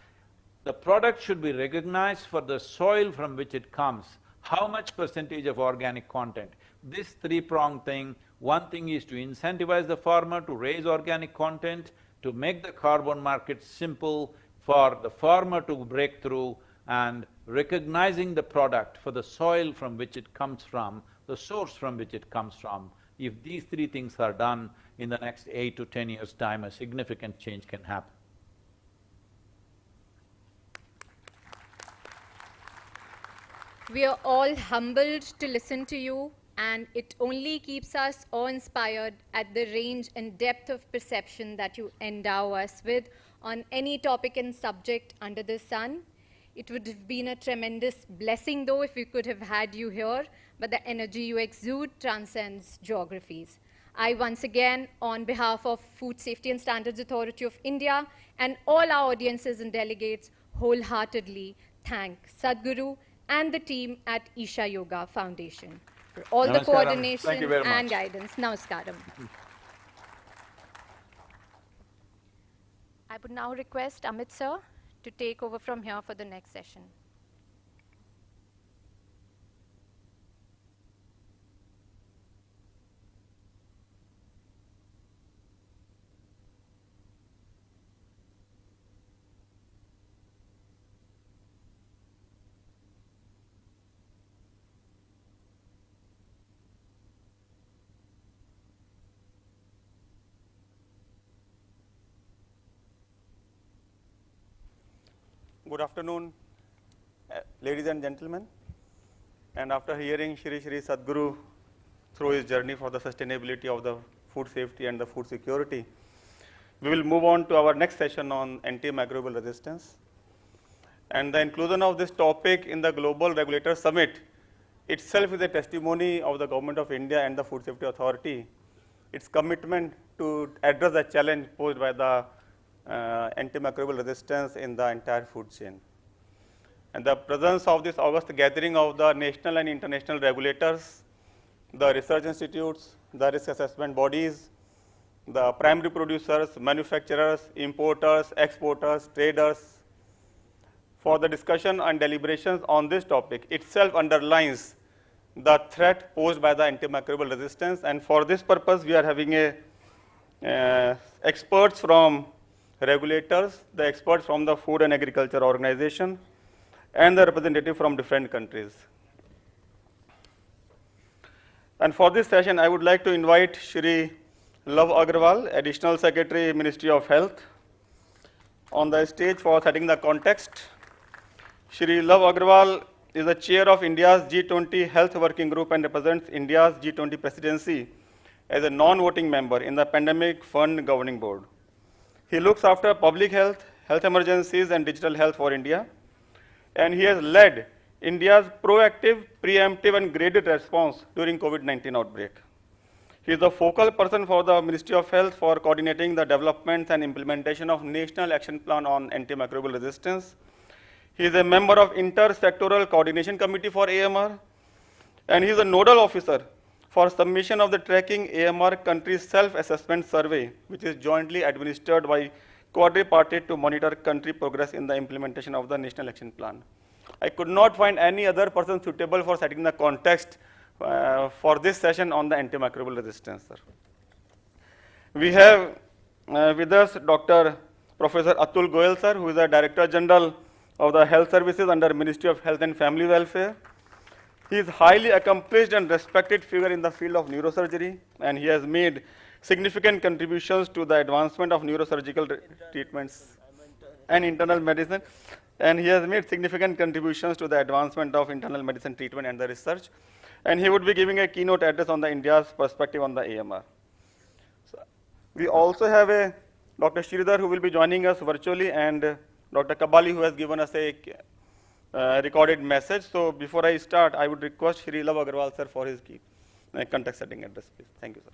the product should be recognized for the soil from which it comes, how much percentage of organic content. This three-pronged thing, one thing is to incentivize the farmer to raise organic content, to make the carbon market simple for the farmer to break through, and recognizing the product for the soil from which it comes from, the source from which it comes from. If these three things are done, in the next 8 to 10 years' time, a significant change can happen. We are all humbled to listen to you, and it only keeps us awe-inspired at the range and depth of perception that you endow us with on any topic and subject under the sun. It would have been a tremendous blessing, though, if we could have had you here, but the energy you exude transcends geographies. I once again, on behalf of Food Safety and Standards Authority of India and all our audiences and delegates, wholeheartedly thank Sadhguru and the team at Isha Yoga Foundation for all the coordination and guidance. Namaskaram. I would now request Amit sir to take over from here for the next session. Good afternoon, ladies and gentlemen. And after hearing Shri Sadhguru through his journey for the sustainability of the food safety and the food security, we will move on to our next session on antimicrobial resistance. And the inclusion of this topic in the Global Regulators Summit itself is a testimony of the Government of India and the Food Safety Authority, its commitment to address the challenge posed by the antimicrobial resistance in the entire food chain. And the presence of this august gathering of the national and international regulators, the research institutes, the risk assessment bodies, the primary producers, manufacturers, importers, exporters, traders, for the discussion and deliberations on this topic itself underlines the threat posed by the antimicrobial resistance. And for this purpose, we are having experts from regulators, the experts from the Food and Agriculture Organization, and the representative from different countries. And for this session, I would like to invite Shri Love Agrawal, Additional Secretary, Ministry of Health, on the stage for setting the context. Shri Love Agrawal is the chair of India's G20 Health Working Group and represents India's G20 presidency as a non-voting member in the Pandemic Fund Governing Board. He looks after public health, health emergencies, and digital health for India. And he has led India's proactive, preemptive, and graded response during COVID-19 outbreak. He is the focal person for the Ministry of Health for coordinating the development and implementation of National Action Plan on Antimicrobial Resistance. He is a member of Inter-Sectoral Coordination Committee for AMR, and he is a nodal officer for submission of the tracking AMR country self-assessment survey, which is jointly administered by quadripartite to monitor country progress in the implementation of the National Action Plan. I could not find any other person suitable for setting the context for this session on the antimicrobial resistance, sir. We have with us Dr. Professor Atul Goyal, sir, who is the Director General of the Health Services under Ministry of Health and Family Welfare. He is highly accomplished and respected figure in the field of neurosurgery, and he has made significant contributions to the advancement of neurosurgical treatments and internal medicine. And he has made significant contributions to the advancement of internal medicine treatment and the research. And he would be giving a keynote address on the India's perspective on the AMR. So we also have a Dr. Sridhar who will be joining us virtually, and Dr. Kabali who has given us a recorded message. So before I start, I would request Shri Love Agrawal, sir, for his context setting address, please. Thank you, sir.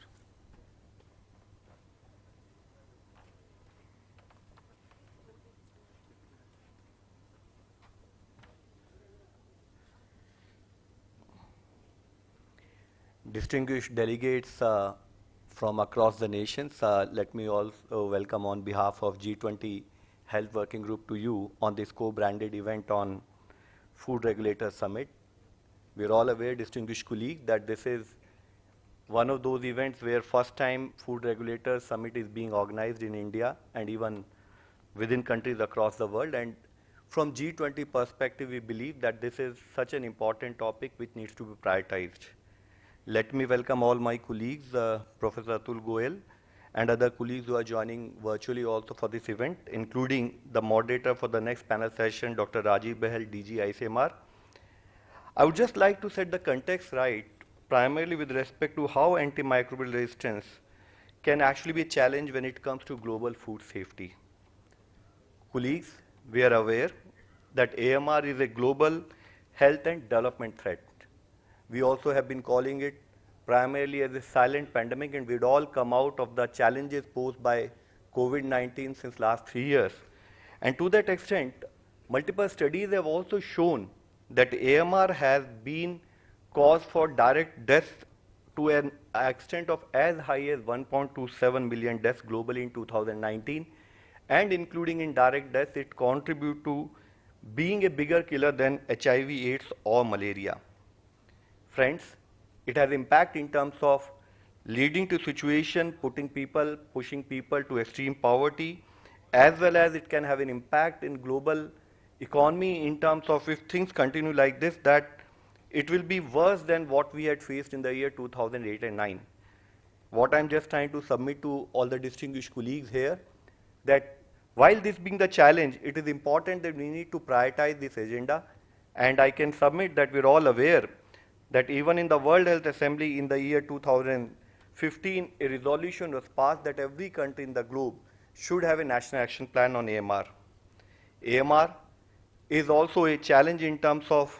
Distinguished delegates from across the nations, let me also welcome on behalf of G20 Health Working Group to you on this co-branded event on Food Regulators Summit. We're all aware, distinguished colleague, that this is one of those events where first time Food Regulators Summit is being organized in India and even within countries across the world. And from G20 perspective, we believe that this is such an important topic which needs to be prioritized. Let me welcome all my colleagues, Professor Atul Goel, and other colleagues who are joining virtually also for this event, including the moderator for the next panel session, Dr. Rajiv Behel, DG ICMR. I would just like to set the context right, primarily with respect to how antimicrobial resistance can actually be a challenge when it comes to global food safety. Colleagues, we are aware that AMR is a global health and development threat. We also have been calling it primarily as a silent pandemic, and we'd all come out of the challenges posed by COVID-19 since last 3 years. And to that extent, multiple studies have also shown that AMR has been cause for direct deaths to an extent of as high as 1.27 million deaths globally in 2019, and including indirect deaths, it contributes to being a bigger killer than HIV, AIDS or malaria. Friends, it has impact in terms of leading to situation, pushing people to extreme poverty, as well as it can have an impact in global economy in terms of, if things continue like this, that it will be worse than what we had faced in the year 2008 and 9. What I'm just trying to submit to all the distinguished colleagues here, that while this being the challenge, it is important that we need to prioritize this agenda, and I can submit that we're all aware that even in the World Health Assembly in the year 2015, a resolution was passed that every country in the globe should have a national action plan on AMR. AMR is also a challenge in terms of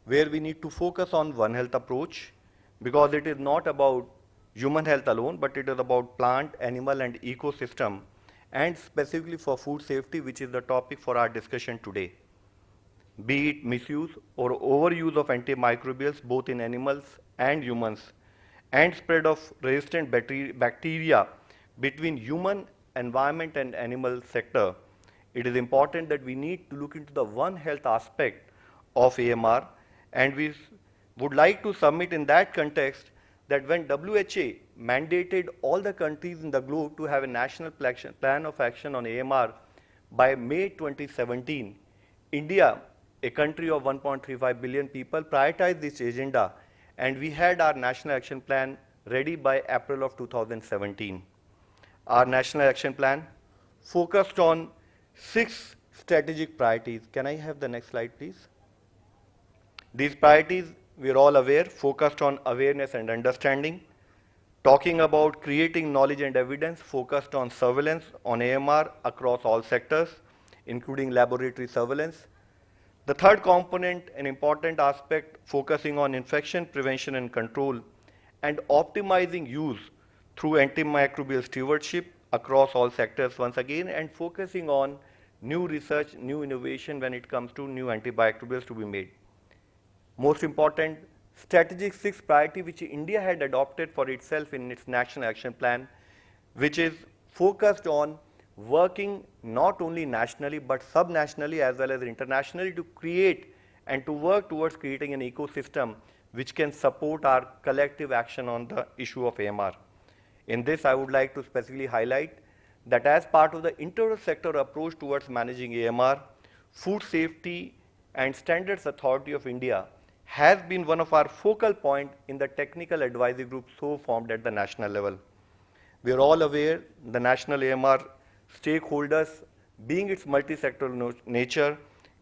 where we need to focus on One Health approach, because it is not about human health alone, but it is about plant, animal and ecosystem, and specifically for food safety, which is the topic for our discussion today. Be it misuse or overuse of antimicrobials both in animals and humans, and spread of resistant bacteria between human, environment and animal sector, it is important that we need to look into the One Health aspect of AMR, and we would like to submit in that context that when WHO mandated all the countries in the globe to have a national plan of action on AMR by May 2017, India, a country of 1.35 billion people, prioritized this agenda, and we had our national action plan ready by April of 2017. Our national action plan focused on 6 strategic priorities. Can I have the next slide, please? These priorities, we're all aware, focused on awareness and understanding, talking about creating knowledge and evidence, focused on surveillance on AMR across all sectors, including laboratory surveillance. The third component, an important aspect, focusing on infection prevention and control, and optimizing use through antimicrobial stewardship across all sectors once again, and focusing on new research, new innovation when it comes to new antimicrobials to be made. Most important, strategic 6th priority which India had adopted for itself in its national action plan, which is focused on working not only nationally but subnationally as well as internationally to create and to work towards creating an ecosystem which can support our collective action on the issue of AMR. In this, I would like to specifically highlight that as part of the inter-sector approach towards managing AMR, Food Safety and Standards Authority of India has been one of our focal points in the technical advisory group so formed at the national level. We are all aware the national AMR stakeholders, being its multi-sectoral nature,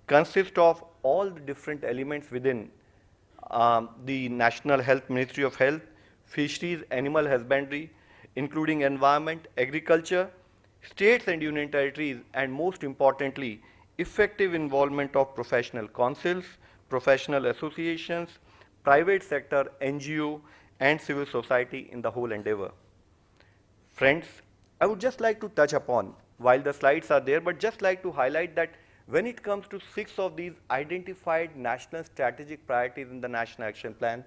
consist of all the different elements within the National Health Ministry of Health, Fisheries, Animal Husbandry, including environment, agriculture, states and union territories, and most importantly, effective involvement of professional councils, professional associations, private sector, NGO, and civil society in the whole endeavor. Friends, I would just like to touch upon, while the slides are there, but just like to highlight that when it comes to 6 of these identified national strategic priorities in the National Action Plan,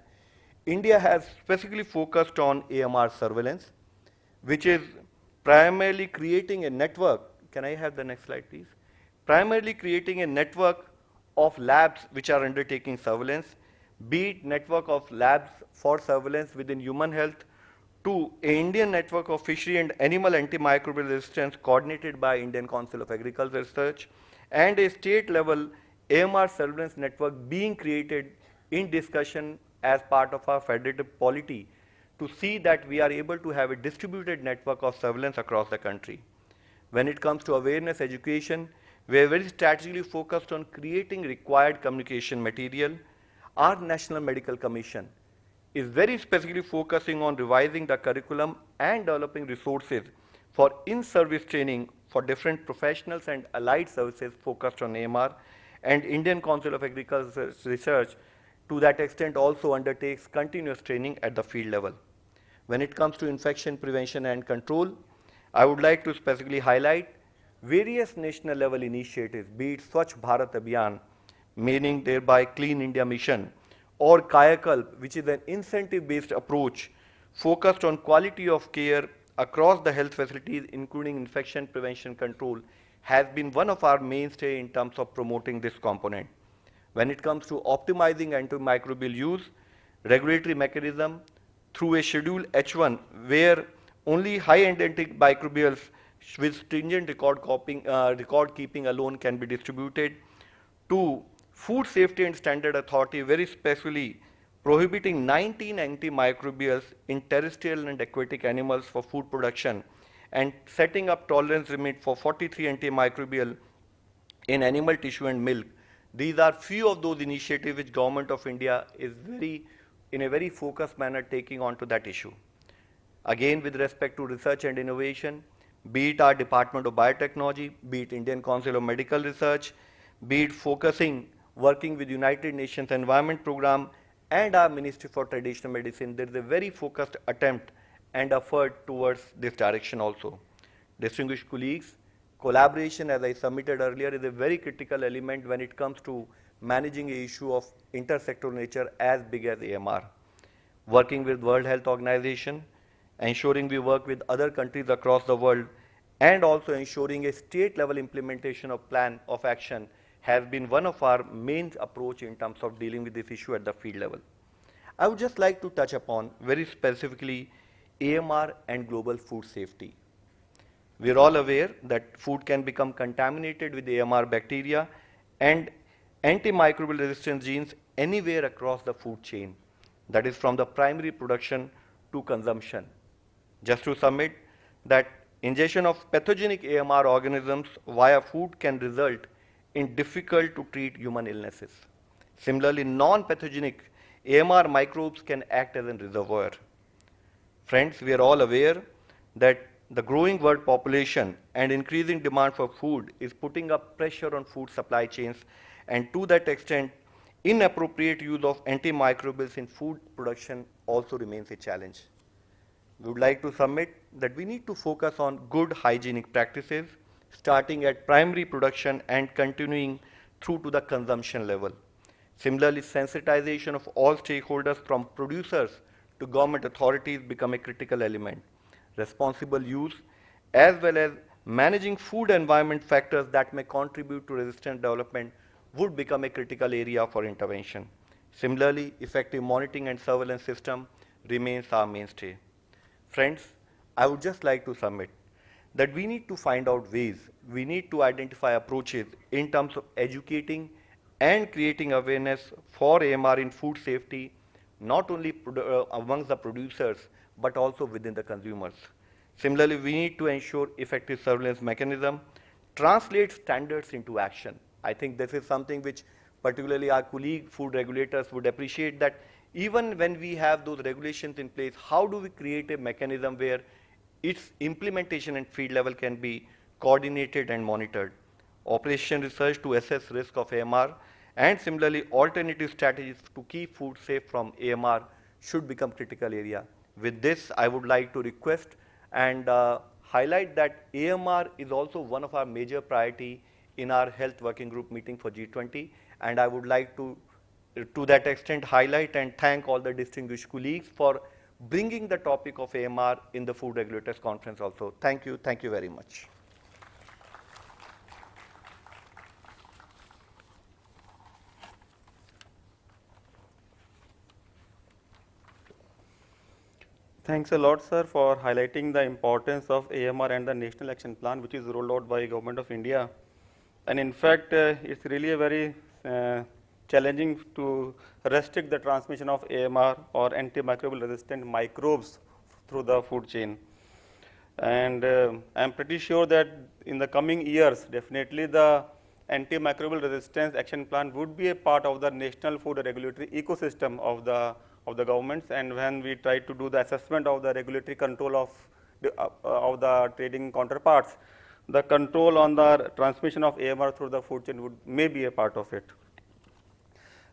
India has specifically focused on AMR surveillance, which is primarily creating a network. Can I have the next slide, please? Primarily creating a network of labs which are undertaking surveillance, be it network of labs for surveillance within human health, 2, an Indian network of fishery and animal antimicrobial resistance coordinated by Indian Council of Agricultural Research, and a state level AMR surveillance network being created in discussion as part of our federative polity to see that we are able to have a distributed network of surveillance across the country. When it comes to awareness education, we are very strategically focused on creating required communication material. Our National Medical Commission is very specifically focusing on revising the curriculum and developing resources for in-service training for different professionals and allied services focused on AMR, and Indian Council of Agricultural Research to that extent also undertakes continuous training at the field level. When it comes to infection prevention and control, I would like to specifically highlight various national level initiatives, be it Swachh Bharat Abhiyan, meaning thereby Clean India Mission, or Kayakalp, which is an incentive-based approach focused on quality of care across the health facilities, including infection prevention control, has been one of our mainstay in terms of promoting this component. When it comes to optimizing antimicrobial use, regulatory mechanism through a Schedule H1, where only high-end antimicrobials with stringent record keeping alone can be distributed, to Food Safety and Standard Authority very specifically prohibiting 19 antimicrobials in terrestrial and aquatic animals for food production and setting up tolerance limit for 43 antimicrobial in animal tissue and milk. These are few of those initiatives which Government of India is in a very focused manner taking on to that issue. Again, with respect to research and innovation, be it our Department of Biotechnology, be it Indian Council of Medical Research, be it working with United Nations Environment Programme and our Ministry for Traditional Medicine, there is a very focused attempt and effort towards this direction also. Distinguished colleagues, collaboration, as I submitted earlier, is a very critical element when it comes to managing an issue of intersectoral nature as big as AMR. Working with World Health Organization, ensuring we work with other countries across the world, and also ensuring a state level implementation of plan of action has been one of our main approach in terms of dealing with this issue at the field level. I would just like to touch upon very specifically AMR and global food safety. We are all aware that food can become contaminated with AMR bacteria and antimicrobial resistance genes anywhere across the food chain, that is from the primary production to consumption. Just to submit that ingestion of pathogenic AMR organisms via food can result in difficult to treat human illnesses. Similarly, non-pathogenic AMR microbes can act as a reservoir. Friends, we are all aware that the growing world population and increasing demand for food is putting up pressure on food supply chains, and to that extent, inappropriate use of antimicrobials in food production also remains a challenge. We would like to submit that we need to focus on good hygienic practices, starting at primary production and continuing through to the consumption level. Similarly, sensitization of all stakeholders from producers to government authorities become a critical element. Responsible use as well as managing food environment factors that may contribute to resistant development would become a critical area for intervention. Similarly, effective monitoring and surveillance system remains our mainstay. Friends, I would just like to submit that we need to find out ways, we need to identify approaches in terms of educating and creating awareness for AMR in food safety, not only amongst the producers, but also within the consumers. Similarly, we need to ensure effective surveillance mechanism, translate standards into action. I think this is something which particularly our colleague food regulators would appreciate, that even when we have those regulations in place, how do we create a mechanism where its implementation and field level can be coordinated and monitored. Operation research to assess risk of AMR, and similarly alternative strategies to keep food safe from AMR should become critical area. With this, I would like to request and highlight that AMR is also one of our major priority in our health working group meeting for G20, and I would like to that extent highlight and thank all the distinguished colleagues for bringing the topic of AMR in the Food Regulators Conference also. Thank you very much. Thanks a lot, sir, for highlighting the importance of AMR and the National Action Plan, which is rolled out by Government of India. And in fact, it's really a very challenging to restrict the transmission of AMR or antimicrobial resistant microbes through the food chain. And I'm pretty sure that in the coming years, definitely the antimicrobial resistance action plan would be a part of the national food regulatory ecosystem of the governments. And when we try to do the assessment of the regulatory control of the trading counterparts, the control on the transmission of AMR through the food chain may be a part of it.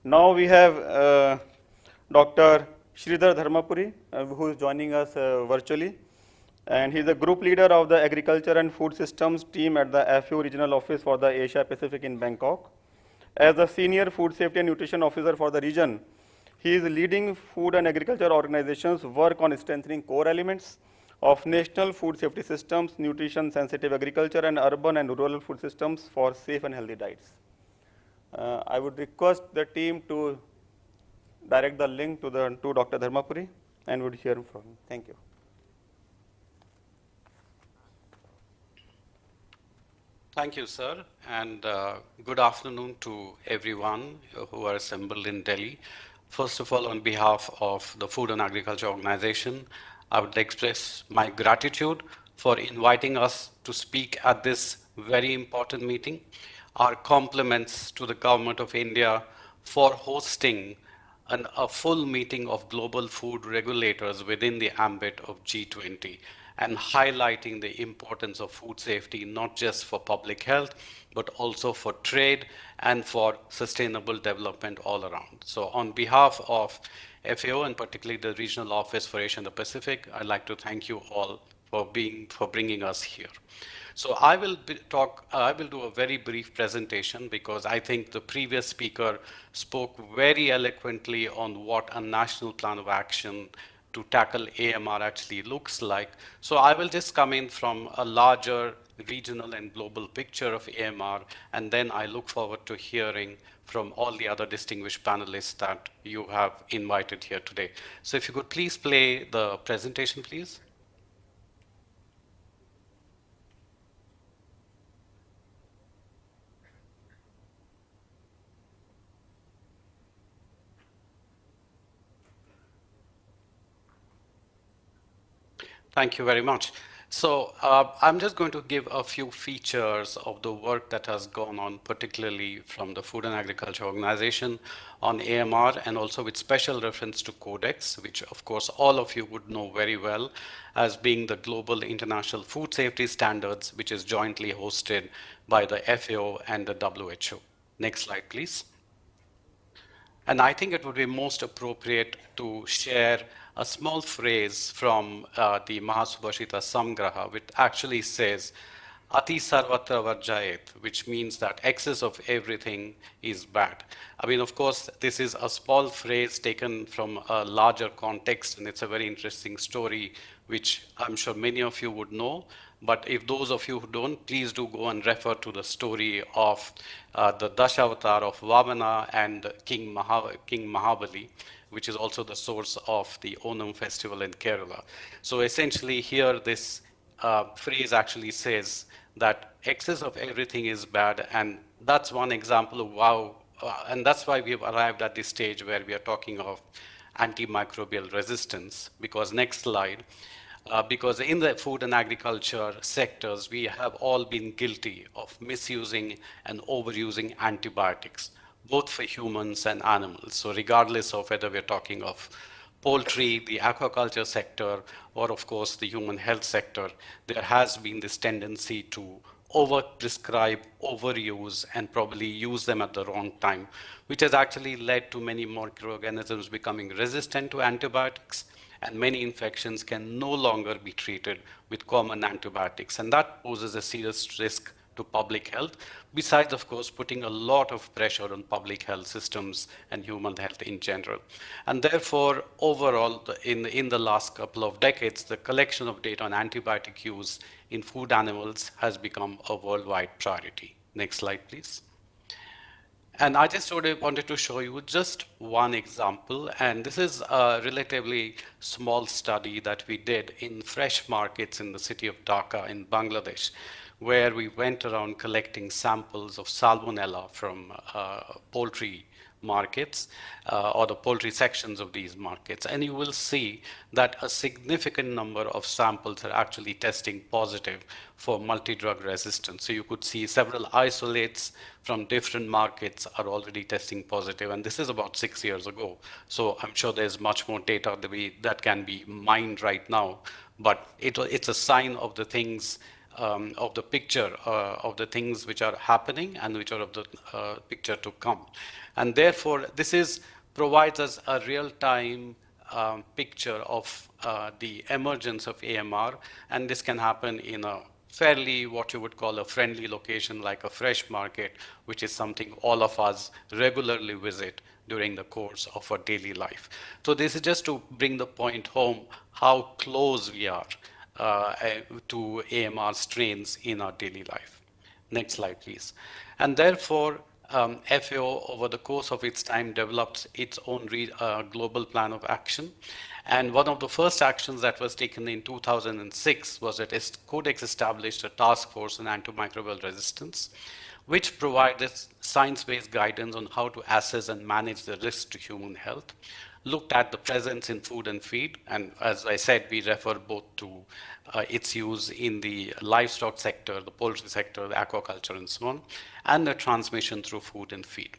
Now we have Dr. Sridhar Dharmapuri, who is joining us virtually. And he's the group leader of the Agriculture and Food Systems team at the FAO Regional Office for the Asia Pacific in Bangkok. As the Senior Food Safety and Nutrition Officer for the region, he is leading food and agriculture organizations work on strengthening core elements of national food safety systems, nutrition sensitive agriculture, and urban and rural food systems for safe and healthy diets. I would request the team to direct the link to Dr. Dharmapuri and would hear from him. Thank you. Thank you, sir, and good afternoon to everyone who are assembled in Delhi. First of all, on behalf of the Food and Agriculture Organization, I would express my gratitude for inviting us to speak at this very important meeting. Our compliments to the Government of India for hosting a full meeting of global food regulators within the ambit of G20 and highlighting the importance of food safety, not just for public health, but also for trade and for sustainable development all around. So on behalf of FAO and particularly the Regional Office for Asia and the Pacific, I'd like to thank you all for bringing us here. So I will do a very brief presentation because I think the previous speaker spoke very eloquently on what a national plan of action to tackle AMR actually looks like. So I will just come in from a larger regional and global picture of AMR, and then I look forward to hearing from all the other distinguished panelists that you have invited here today. So if you could please play the presentation, please. Thank you very much. So I'm just going to give a few features of the work that has gone on, particularly from the Food and Agriculture Organization on AMR, and also with special reference to Codex, which of course all of you would know very well as being the global international food safety standards, which is jointly hosted by the FAO and the WHO. Next slide, please. And I think it would be most appropriate to share a small phrase from the Mahasubhashita Samgraha, which actually says, Ati sarvatra varjayet, which means that excess of everything is bad. I mean, of course, this is a small phrase taken from a larger context, and it's a very interesting story, which I'm sure many of you would know. But if those of you who don't, please do go and refer to the story of the Dashavatar of Vamana and King Mahabali, which is also the source of the Onam festival in Kerala. So essentially here, this phrase actually says that excess of everything is bad, and that's one example of wow, and that's why we've arrived at this stage where we are talking of antimicrobial resistance, because next slide, because in the food and agriculture sectors, we have all been guilty of misusing and overusing antibiotics, both for humans and animals. So regardless of whether we're talking of poultry, the aquaculture sector, or of course the human health sector, there has been this tendency to over-prescribe, overuse, and probably use them at the wrong time, which has actually led to many microorganisms becoming resistant to antibiotics, and many infections can no longer be treated with common antibiotics. And that poses a serious risk to public health, besides, of course, putting a lot of pressure on public health systems and human health in general. And therefore, overall, in the last couple of decades, the collection of data on antibiotic use in food animals has become a worldwide priority. Next slide, please. And I just wanted to show you just one example, and this is a relatively small study that we did in fresh markets in the city of Dhaka in Bangladesh, where we went around collecting samples of salmonella from poultry markets or the poultry sections of these markets, and you will see that a significant number of samples are actually testing positive for multi-drug resistance. So you could see several isolates from different markets are already testing positive, and this is about 6 years ago. So I'm sure there's much more data that can be mined right now, but it's a sign of the things of the picture of the things which are happening and which are of the picture to come. And therefore, this provides us a real-time picture of the emergence of AMR, and this can happen in a fairly what you would call a friendly location like a fresh market, which is something all of us regularly visit during the course of our daily life. So this is just to bring the point home how close we are to AMR strains in our daily life. Next slide, please. And therefore, FAO, over the course of its time, developed its own global plan of action. And one of the first actions that was taken in 2006 was that Codex established a task force on antimicrobial resistance, which provided science-based guidance on how to assess and manage the risk to human health, looked at the presence in food and feed, and as I said, we refer both to its use in the livestock sector, the poultry sector, the aquaculture, and so on, and the transmission through food and feed.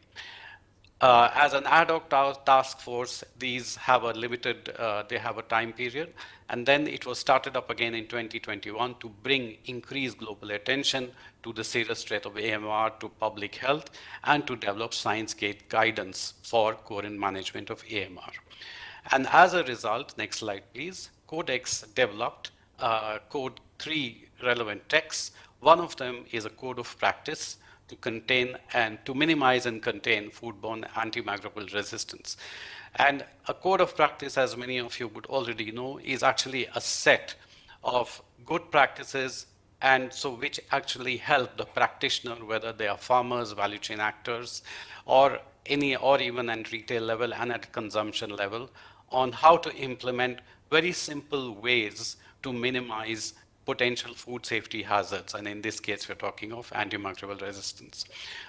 As an ad hoc task force, these have a limited, they have a time period, and then it was started up again in 2021 to bring increased global attention to the serious threat of AMR to public health and to develop science-based guidance for current management of AMR. And as a result, next slide please, Codex developed code 3 relevant texts. One of them is a code of practice to contain and to minimize and contain foodborne antimicrobial resistance. And a code of practice, as many of you would already know, is actually a set of good practices and so which actually help the practitioner, whether they are farmers, value chain actors, or even at retail level and at consumption level, on how to implement very simple ways to minimize potential food safety hazards, and in this case we're talking of antimicrobial resistance.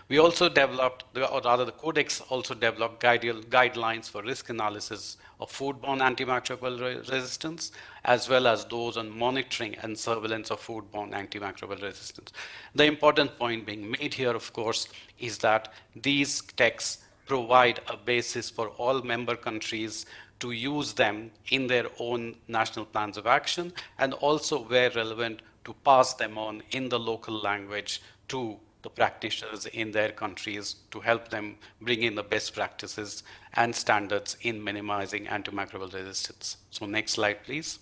We also developed, or rather the Codex also developed guidelines for risk analysis of foodborne antimicrobial resistance, as well as those on monitoring and surveillance of foodborne antimicrobial resistance. The important point being made here, of course, is that these texts provide a basis for all member countries to use them in their own national plans of action, and also, where relevant, to pass them on in the local language to the practitioners in their countries to help them bring in the best practices and standards in minimizing antimicrobial resistance. So next slide, please.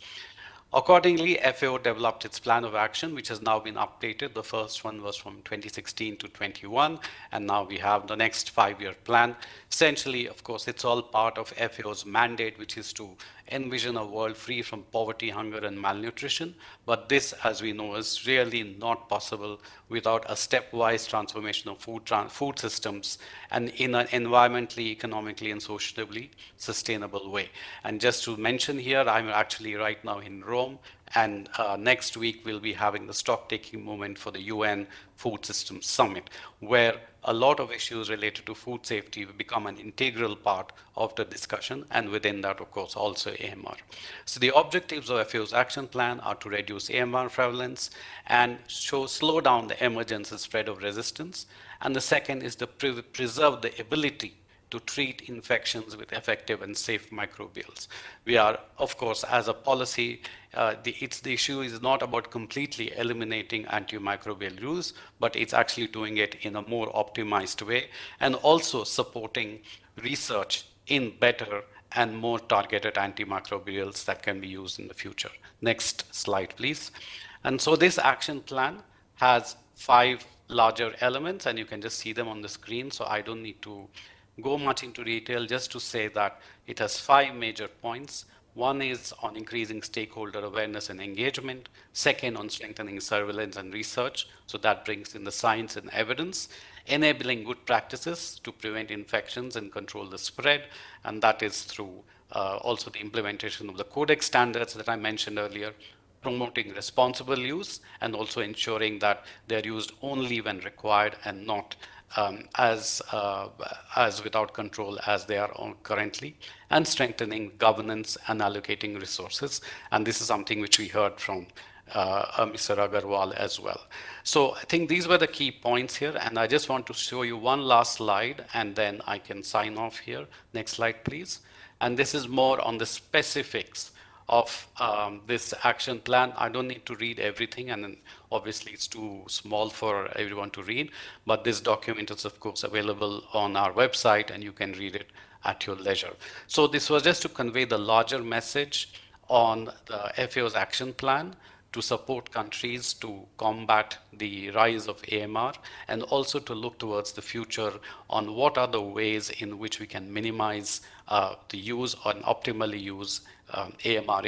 Accordingly, FAO developed its plan of action, which has now been updated. The first one was from 2016 to 21, and now we have the next 5-year plan. Essentially, of course, it's all part of FAO's mandate, which is to envision a world free from poverty, hunger, and malnutrition. But this, as we know, is really not possible without a stepwise transformation of food systems and in an environmentally, economically, and socially sustainable way. And just to mention here, I'm actually right now in Rome, and next week we'll be having the stock-taking moment for the UN Food Systems Summit, where a lot of issues related to food safety will become an integral part of the discussion, and within that, of course, also AMR. So the objectives of FAO's action plan are to reduce AMR prevalence and slow down the emergence and spread of resistance. And the second is to preserve the ability to treat infections with effective and safe microbials. We are, of course, as a policy, the issue is not about completely eliminating antimicrobial use, but it's actually doing it in a more optimized way, and also supporting research in better and more targeted antimicrobials that can be used in the future. Next slide, please. And so this action plan has 5 larger elements, and you can just see them on the screen, so I don't need to go much into detail, just to say that it has 5 major points. One is on increasing stakeholder awareness and engagement. Second, on strengthening surveillance and research. So that brings in the science and evidence. enabling good practices to prevent infections and control the spread, and that is through also the implementation of the Codex standards that I mentioned earlier, promoting responsible use, and also ensuring that they're used only when required and not as without control as they are currently, and strengthening governance and allocating resources. And this is something which we heard from Mr. Agarwal as well. So I think these were the key points here, and I just want to show you one last slide, and then I can sign off here. Next slide, please. And this is more on the specifics of this action plan. I don't need to read everything, and then obviously it's too small for everyone to read, but this document is of course available on our website and you can read it at your leisure. So this was just to convey the larger message on the FAO's action plan to support countries to combat the rise of AMR, and also to look towards the future on what are the ways in which we can minimize the use and optimally use AMR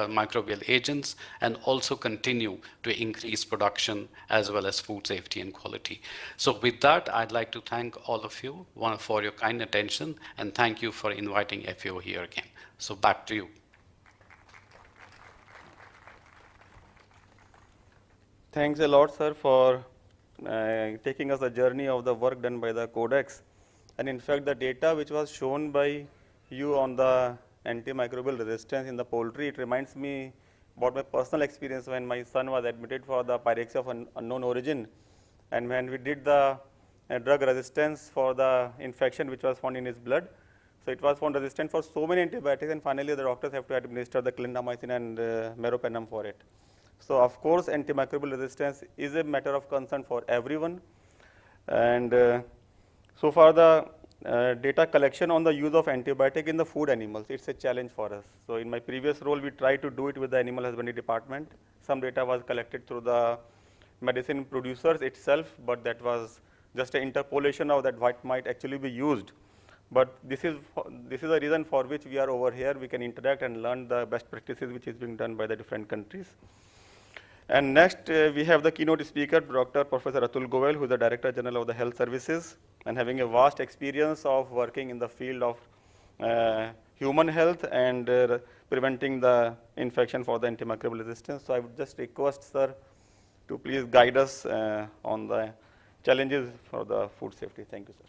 microbial agents, and also continue to increase production as well as food safety and quality. So with that, I'd like to thank all of you for your kind attention, and thank you for inviting FAO here again. So back to you. Thanks a lot, sir, for taking us a journey of the work done by the Codex. And in fact, the data which was shown by you on the antimicrobial resistance in the poultry, it reminds me about my personal experience when my son was admitted for the pyrexia of unknown origin. And when we did the drug resistance for the infection which was found in his blood, so it was found resistant for so many antibiotics, and finally the doctors have to administer the clindamycin and meropenem for it. So of course, antimicrobial resistance is a matter of concern for everyone. And so far the data collection on the use of antibiotic in the food animals, it's a challenge for us. So in my previous role, we tried to do it with the animal husbandry department. Some data was collected through the medicine producers itself, but that was just an interpolation of that what might actually be used. But this is the reason for which we are over here. We can interact and learn the best practices which is being done by the different countries. And next, we have the keynote speaker, Dr. Professor Atul Goel, who is the Director General of the Health Services, and having a vast experience of working in the field of human health and preventing the infection for the antimicrobial resistance. So I would just request, sir, to please guide us on the challenges for the food safety. Thank you, sir.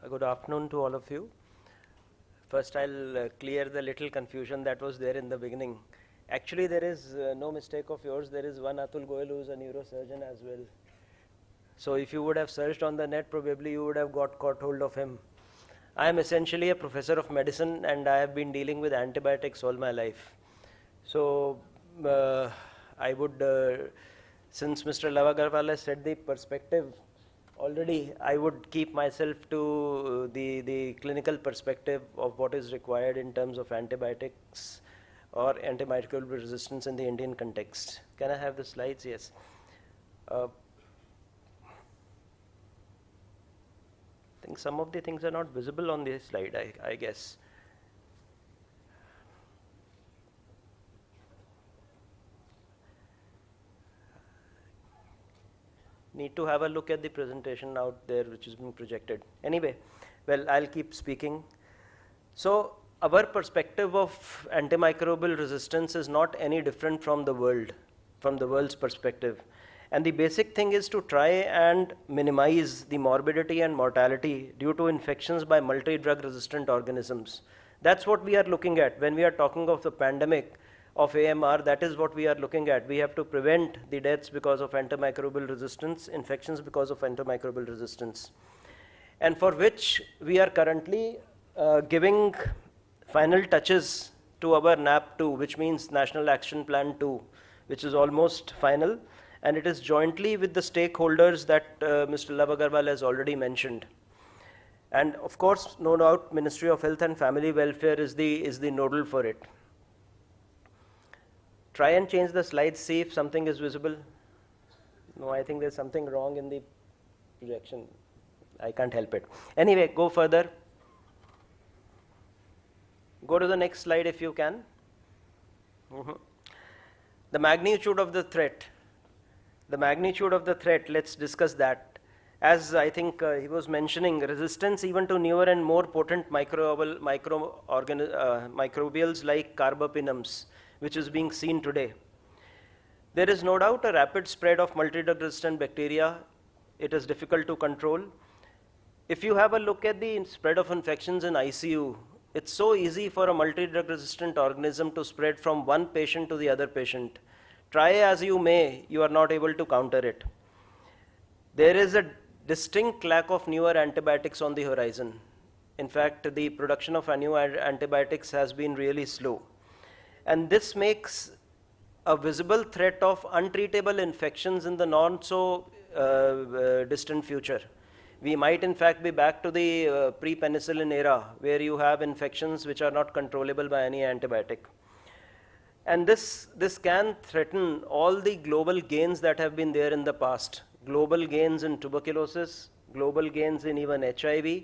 Good afternoon to all of you. First, I'll clear the little confusion that was there in the beginning. Actually, there is no mistake of yours. There is one Atul Goel who is a neurosurgeon as well. So if you would have searched on the net, probably you would have caught hold of him. I am essentially a professor of medicine, and I have been dealing with antibiotics all my life. So I would, since Mr. Lava Agarwal has said the perspective, already I would keep myself to the clinical perspective of what is required in terms of antibiotics or antimicrobial resistance in the Indian context. Can I have the slides? Yes. I think some of the things are not visible on this slide, I guess. Need to have a look at the presentation out there which is being projected. Anyway, well, I'll keep speaking. So our perspective of antimicrobial resistance is not any different from the world's perspective. And the basic thing is to try and minimize the morbidity and mortality due to infections by multi-drug resistant organisms. That's what we are looking at when we are talking of the pandemic of AMR. That is what we are looking at. We have to prevent the deaths because of antimicrobial resistance, infections because of antimicrobial resistance, and for which we are currently giving final touches to our NAP2, which means National Action Plan 2, which is almost final, and it is jointly with the stakeholders that Mr. Lava Agarwal has already mentioned. And of course, no doubt, Ministry of Health and Family Welfare is the nodal for it. Try and change the slides, see if something is visible. No, I think there's something wrong in the projection. I can't help it. Anyway, go further. Go to the next slide if you can. The magnitude of the threat. The magnitude of the threat, let's discuss that. As I think he was mentioning, resistance even to newer and more potent microbials like carbapenems, which is being seen today. There is no doubt a rapid spread of multi-drug resistant bacteria. It is difficult to control. If you have a look at the spread of infections in ICU, it's so easy for a multi-drug resistant organism to spread from one patient to the other patient. Try as you may, you are not able to counter it. There is a distinct lack of newer antibiotics on the horizon. In fact, the production of new antibiotics has been really slow. And this makes a visible threat of untreatable infections in the not so distant future. We might in fact be back to the pre-penicillin era, where you have infections which are not controllable by any antibiotic. And this can threaten all the global gains that have been there in the past. Global gains in tuberculosis, global gains in even HIV,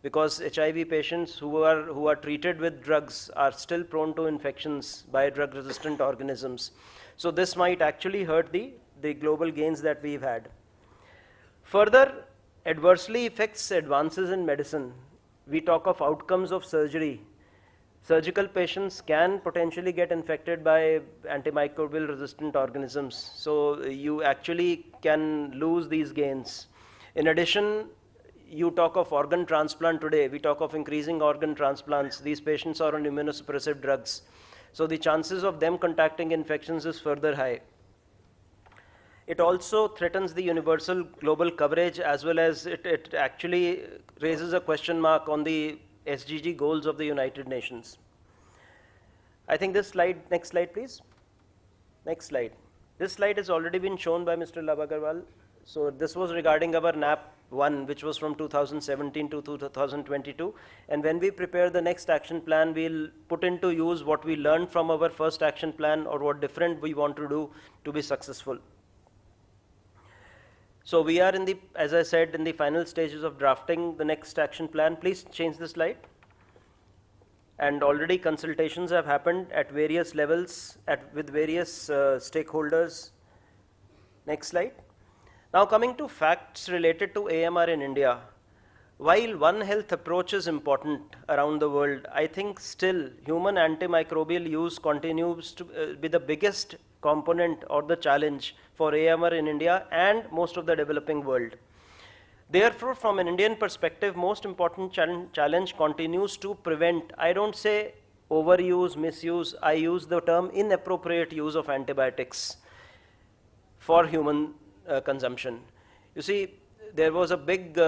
because HIV patients who are treated with drugs are still prone to infections by drug-resistant organisms. So this might actually hurt the global gains that we've had. Further, adversely affects advances in medicine. We talk of outcomes of surgery. Surgical patients can potentially get infected by antimicrobial resistant organisms. So you actually can lose these gains. In addition, you talk of organ transplant today. We talk of increasing organ transplants. These patients are on immunosuppressive drugs. So the chances of them contacting infections is further high. It also threatens the universal global coverage, as well as it actually raises a question mark on the SDG goals of the United Nations. I think this slide, next slide please. Next slide. This slide has already been shown by Mr. Love Agarwal. So this was regarding our NAP1, which was from 2017 to 2022. And when we prepare the next action plan, we'll put into use what we learned from our first action plan, or what different we want to do to be successful. So we are in the, as I said, in the final stages of drafting the next action plan. Please change the slide. And already consultations have happened at various levels with various stakeholders. Next slide. Now coming to facts related to AMR in India. While One Health approach is important around the world, I think still human antimicrobial use continues to be the biggest component or the challenge for AMR in India and most of the developing world. Therefore, from an Indian perspective, most important challenge continues to prevent, I don't say overuse, misuse, I use the term inappropriate use of antibiotics for human consumption. You see, there was a big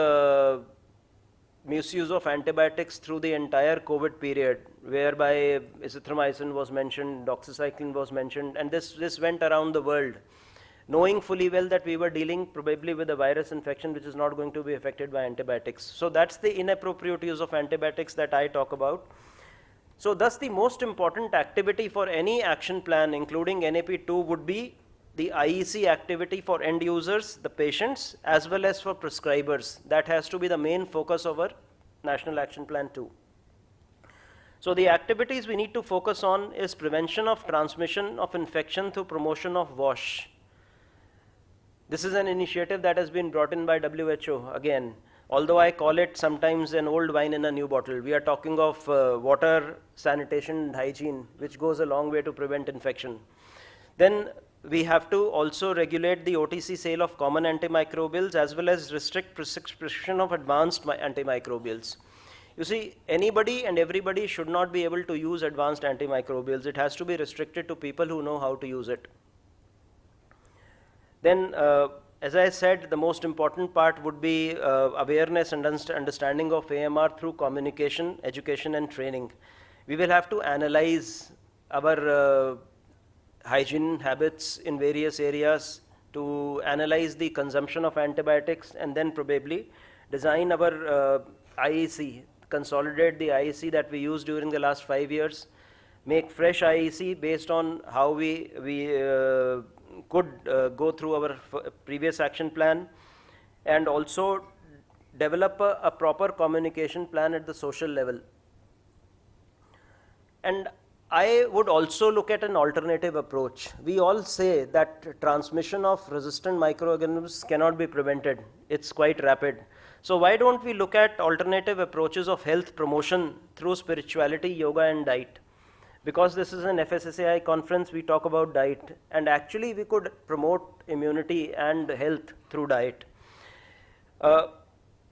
misuse of antibiotics through the entire COVID period, whereby azithromycin was mentioned, doxycycline was mentioned, and this went around the world, knowing fully well that we were dealing probably with a virus infection which is not going to be affected by antibiotics. So that's the inappropriate use of antibiotics that I talk about. So thus the most important activity for any action plan, including NAP2, would be the IEC activity for end users, the patients, as well as for prescribers. That has to be the main focus of our National Action Plan 2. So the activities we need to focus on is prevention of transmission of infection through promotion of WASH. This is an initiative that has been brought in by WHO again. Although I call it sometimes an old wine in a new bottle, we are talking of water, sanitation, and hygiene, which goes a long way to prevent infection. Then we have to also regulate the OTC sale of common antimicrobials, as well as restrict prescription of advanced antimicrobials. You see, anybody and everybody should not be able to use advanced antimicrobials. It has to be restricted to people who know how to use it. Then, as I said, the most important part would be awareness and understanding of AMR through communication, education, and training. We will have to analyze our hygiene habits in various areas, to analyze the consumption of antibiotics, and then probably design our IEC, consolidate the IEC that we used during the last 5 years, make fresh IEC based on how we could go through our previous action plan, and also develop a proper communication plan at the social level. And I would also look at an alternative approach. We all say that transmission of resistant microorganisms cannot be prevented. It's quite rapid. So why don't we look at alternative approaches of health promotion through spirituality, yoga and diet? Because this is an FSSAI conference, we talk about diet, and actually we could promote immunity and health through diet.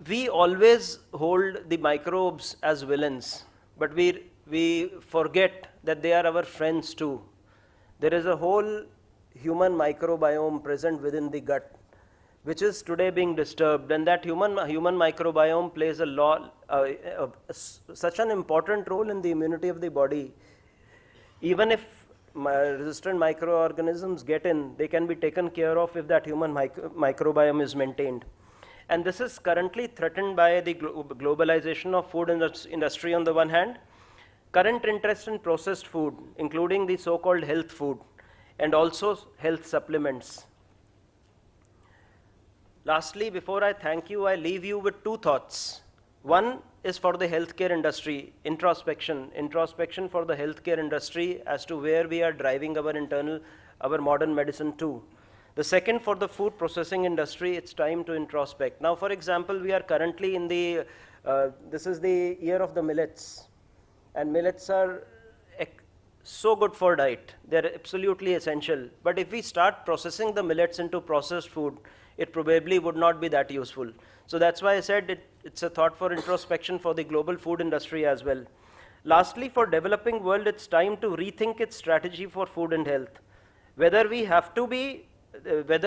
We always hold the microbes as villains, but we forget that they are our friends too. There is a whole human microbiome present within the gut, which is today being disturbed, and that human microbiome plays such an important role in the immunity of the body. Even if resistant microorganisms get in, they can be taken care of if that human microbiome is maintained. And this is currently threatened by the globalization of food industry on the one hand, current interest in processed food, including the so-called health food, and also health supplements. Lastly, before I thank you, I leave you with two thoughts. One is for the healthcare industry, introspection for the healthcare industry as to where we are driving our modern medicine to. The second, for the food processing industry, it's time to introspect. Now, for example, we are currently in this is the year of the millets, and millets are so good for diet. They're absolutely essential. But if we start processing the millets into processed food, it probably would not be that useful. So that's why I said it's a thought for introspection for the global food industry as well. Lastly, for developing world, it's time to rethink its strategy for food and health. Whether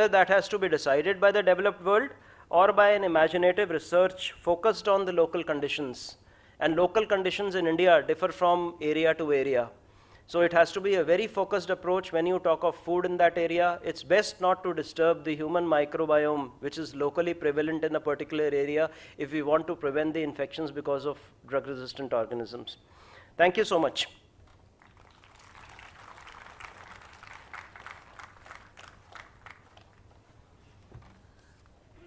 that has to be decided by the developed world or by an imaginative research focused on the local conditions. And local conditions in India differ from area to area. So it has to be a very focused approach when you talk of food in that area. It's best not to disturb the human microbiome, which is locally prevalent in a particular area, if we want to prevent the infections because of drug-resistant organisms. Thank you so much.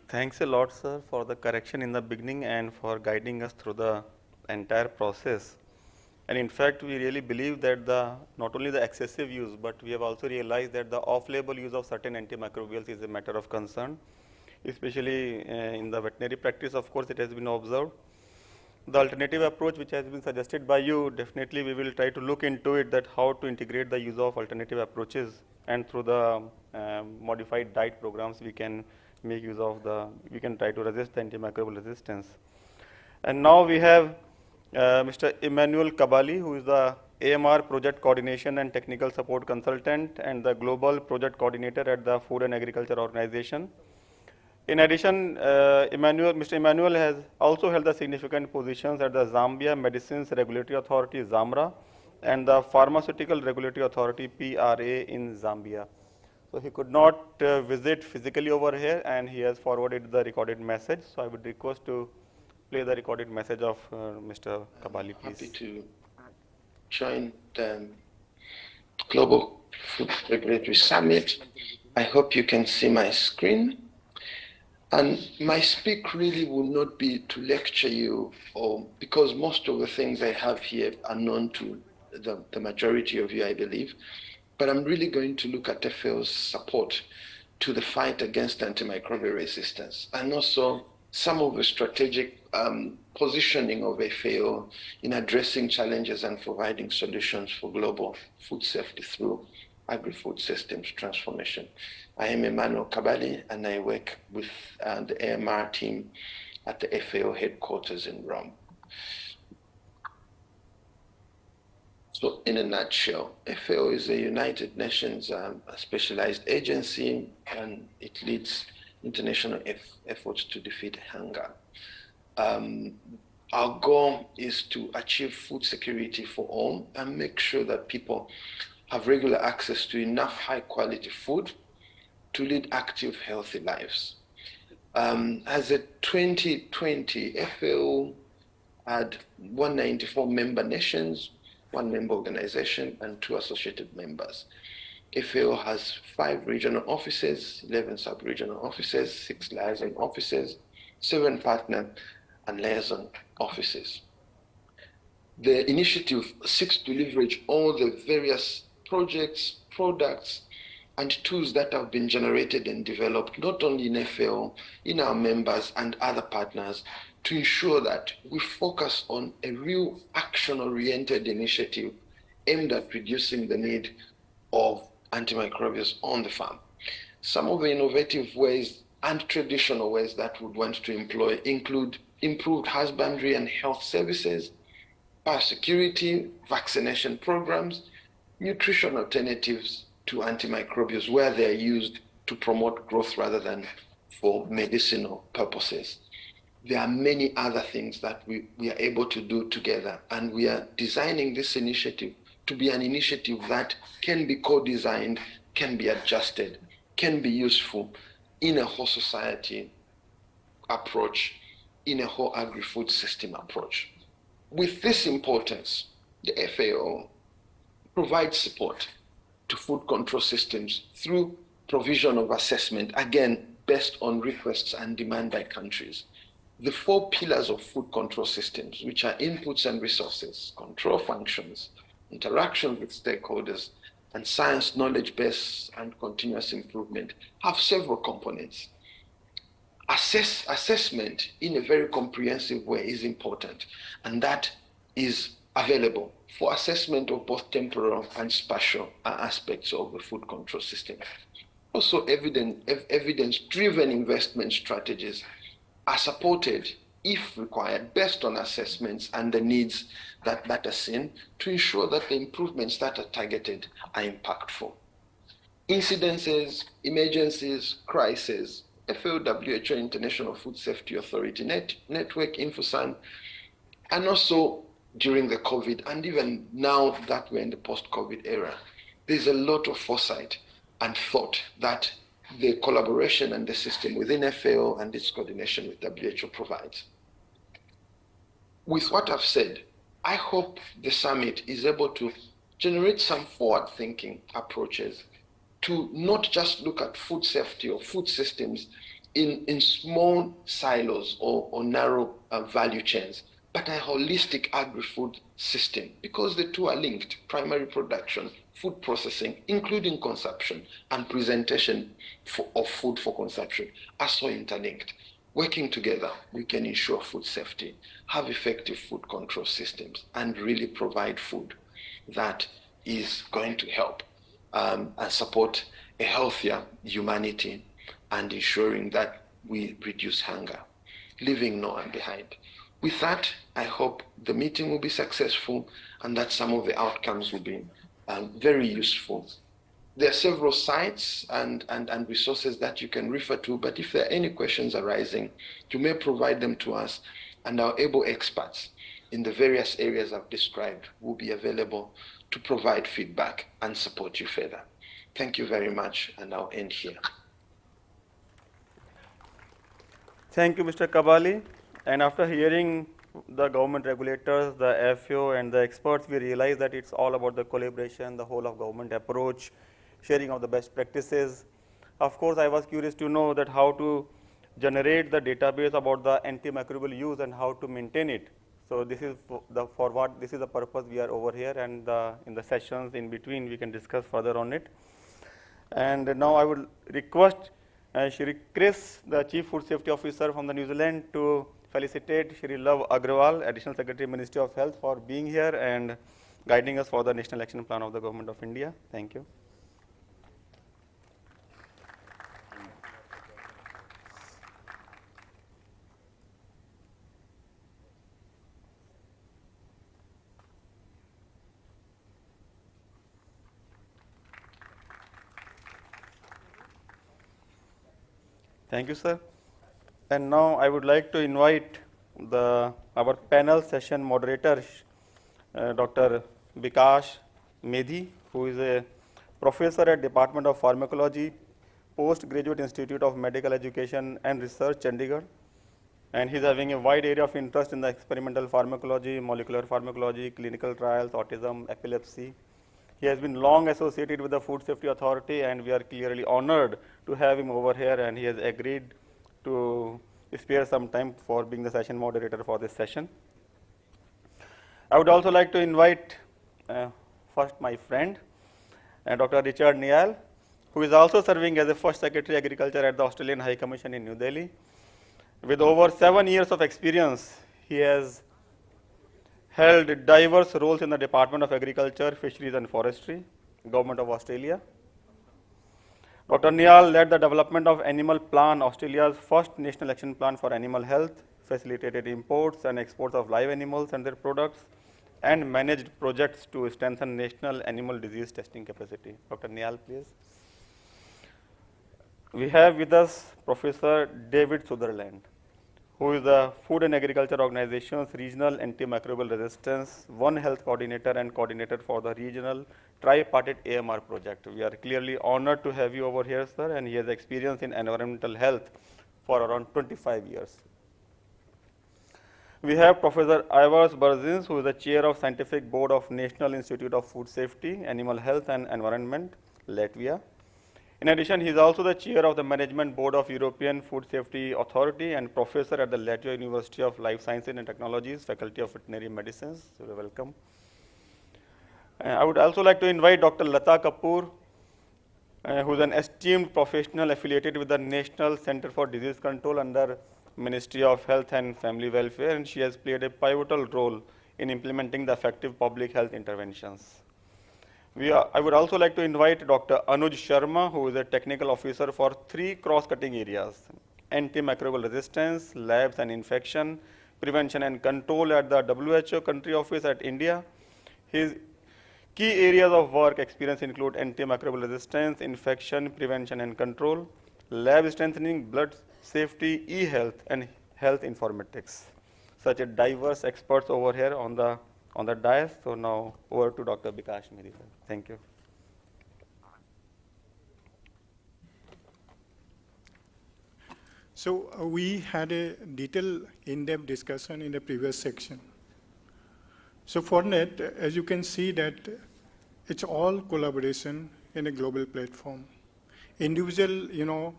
Thanks a lot, sir, for the correction in the beginning and for guiding us through the entire process. And in fact, we really believe that not only the excessive use, but we have also realized that the off-label use of certain antimicrobials is a matter of concern, especially in the veterinary practice. Of course, it has been observed. The alternative approach which has been suggested by you, definitely we will try to look into it, that how to integrate the use of alternative approaches, and through the modified diet programs we can make use of we can try to resist the antimicrobial resistance. And now we have Mr. Emmanuel Kabali, who is the AMR Project Coordination and Technical Support Consultant and the Global Project Coordinator at the Food and Agriculture Organization. In addition, Mr. Emmanuel has also held the significant positions at the Zambia Medicines Regulatory Authority, ZAMRA, and the Pharmaceutical Regulatory Authority, PRA, in Zambia. So he could not visit physically over here, and he has forwarded the recorded message. So I would request to play the recorded message of Mr. Kabali, please. Happy to join the Global Food Regulatory Summit. I hope you can see my screen. And my speak really will not be to lecture you, because most of the things I have here are known to the majority of you, I believe. But I'm really going to look at FAO's support to the fight against antimicrobial resistance, and also some of the strategic positioning of FAO in addressing challenges and providing solutions for global food safety through agri-food systems transformation. I am Emmanuel Kabali, and I work with the AMR team at the FAO headquarters in Rome. So in a nutshell, FAO is a United Nations specialized agency, and it leads international efforts to defeat hunger. Our goal is to achieve food security for all and make sure that people have regular access to enough high quality food to lead active, healthy lives. As of 2020, FAO had 194 member nations, 1 member organization, and 2 associated members. FAO has 5 regional offices, 11 sub-regional offices, 6 liaison offices, 7 partner and liaison offices. The initiative seeks to leverage all the various projects, products, and tools that have been generated and developed, not only in FAO, in our members and other partners, to ensure that we focus on a real action-oriented initiative aimed at reducing the need of antimicrobials on the farm. Some of the innovative ways and traditional ways that we would want to employ include improved husbandry and health services, biosecurity, vaccination programs, nutrition alternatives to antimicrobials where they are used to promote growth rather than for medicinal purposes. There are many other things that we are able to do together, and we are designing this initiative to be an initiative that can be co-designed, can be adjusted, can be useful in a whole society approach, in a whole agri-food system approach. With this importance, the FAO provides support to food control systems through provision of assessment, again, based on requests and demand by countries. The 4 pillars of food control systems, which are inputs and resources, control functions, interaction with stakeholders, and science, knowledge base, and continuous improvement, have several components. Assessment in a very comprehensive way is important, and that is available for assessment of both temporal and spatial aspects of the food control system. Also, evidence-driven investment strategies are supported, if required, based on assessments and the needs that are seen, to ensure that the improvements that are targeted are impactful. Incidences, emergencies, crises, FAO, WHO, International Food Safety Authority Network, InfoSan, and also during the COVID, and even now that we're in the post-COVID era, there's a lot of foresight and thought that the collaboration and the system within FAO and its coordination with WHO provides. With what I've said, I hope the summit is able to generate some forward-thinking approaches to not just look at food safety or food systems in small silos or narrow value chains, but a holistic agri-food system, because the two are linked: primary production, food processing, including consumption, and presentation of food for consumption are so interlinked. Working together, we can ensure food safety, have effective food control systems, and really provide food that is going to help and support a healthier humanity, and ensuring that we reduce hunger, leaving no one behind. With that, I hope the meeting will be successful and that some of the outcomes will be very useful. There are several sites and resources that you can refer to, but if there are any questions arising, you may provide them to us, and our able experts in the various areas I've described will be available to provide feedback and support you further. Thank you very much, and I'll end here. Thank you, Mr. Kabali. And after hearing the government regulators, the FAO, and the experts, we realize that it's all about the collaboration, the whole of government approach, sharing of the best practices. Of course, I was curious to know that how to generate the database about the antimicrobial use and how to maintain it. So this is this is the purpose we are over here, and in the sessions in between we can discuss further on it. And now I would request Shri Chris, the Chief Food Safety Officer from the New Zealand, to felicitate Shri Love Agrawal, Additional Secretary, Ministry of Health, for being here and guiding us for the National Action Plan of the Government of India. Thank you. Thank you, sir. And now I would like to invite our panel session moderator, Dr. Bikash Medhi, who is a professor at Department of Pharmacology, Postgraduate Institute of Medical Education and Research, Chandigarh. And he's having a wide area of interest in the experimental pharmacology, molecular pharmacology, clinical trials, autism, epilepsy. He has been long associated with the Food Safety Authority, and we are clearly honored to have him over here, and he has agreed to spare some time for being the session moderator for this session. I would also like to invite first my friend, Dr. Richard Niall, who is also serving as the first Secretary Agriculture at the Australian High Commission in New Delhi. With over 7 years of experience, he has held diverse roles in the Department of Agriculture, Fisheries and Forestry, Government of Australia. Dr. Niall led the development of Animal Plan, Australia's first national action plan for animal health, facilitated imports and exports of live animals and their products, and managed projects to strengthen national animal disease testing capacity. Dr. Niall, please. We have with us Professor David Sutherland, who is the Food and Agriculture Organization's Regional Antimicrobial Resistance One Health Coordinator and Coordinator for the Regional Tripartite AMR project. We are clearly honored to have you over here, sir, and he has experience in environmental health for around 25 years. We have Professor Ivars Berzins, who is the Chair of Scientific Board of National Institute of Food Safety, Animal Health and Environment, Latvia. In addition, he is also the Chair of the Management Board of European Food Safety Authority and Professor at the Latvia University of Life Sciences and Technologies, Faculty of Veterinary Medicine. So welcome. I would also like to invite Dr. Lata Kapoor, who is an esteemed professional affiliated with the National Center for Disease Control under Ministry of Health and Family Welfare, and she has played a pivotal role in implementing the effective public health interventions. I would also like to invite Dr. Anuj Sharma, who is a technical officer for 3 cross-cutting areas: antimicrobial resistance, labs and infection, prevention and control at the WHO country office at India. His key areas of work experience include antimicrobial resistance, infection, prevention and control, lab strengthening, blood safety, e-health, and health informatics. Such a diverse experts over here on the dais. So now over to Dr. Bikash Mehri. Thank you. So we had a detailed in-depth discussion in the previous section. So for that, as you can see that it's all collaboration in a global platform. Individual,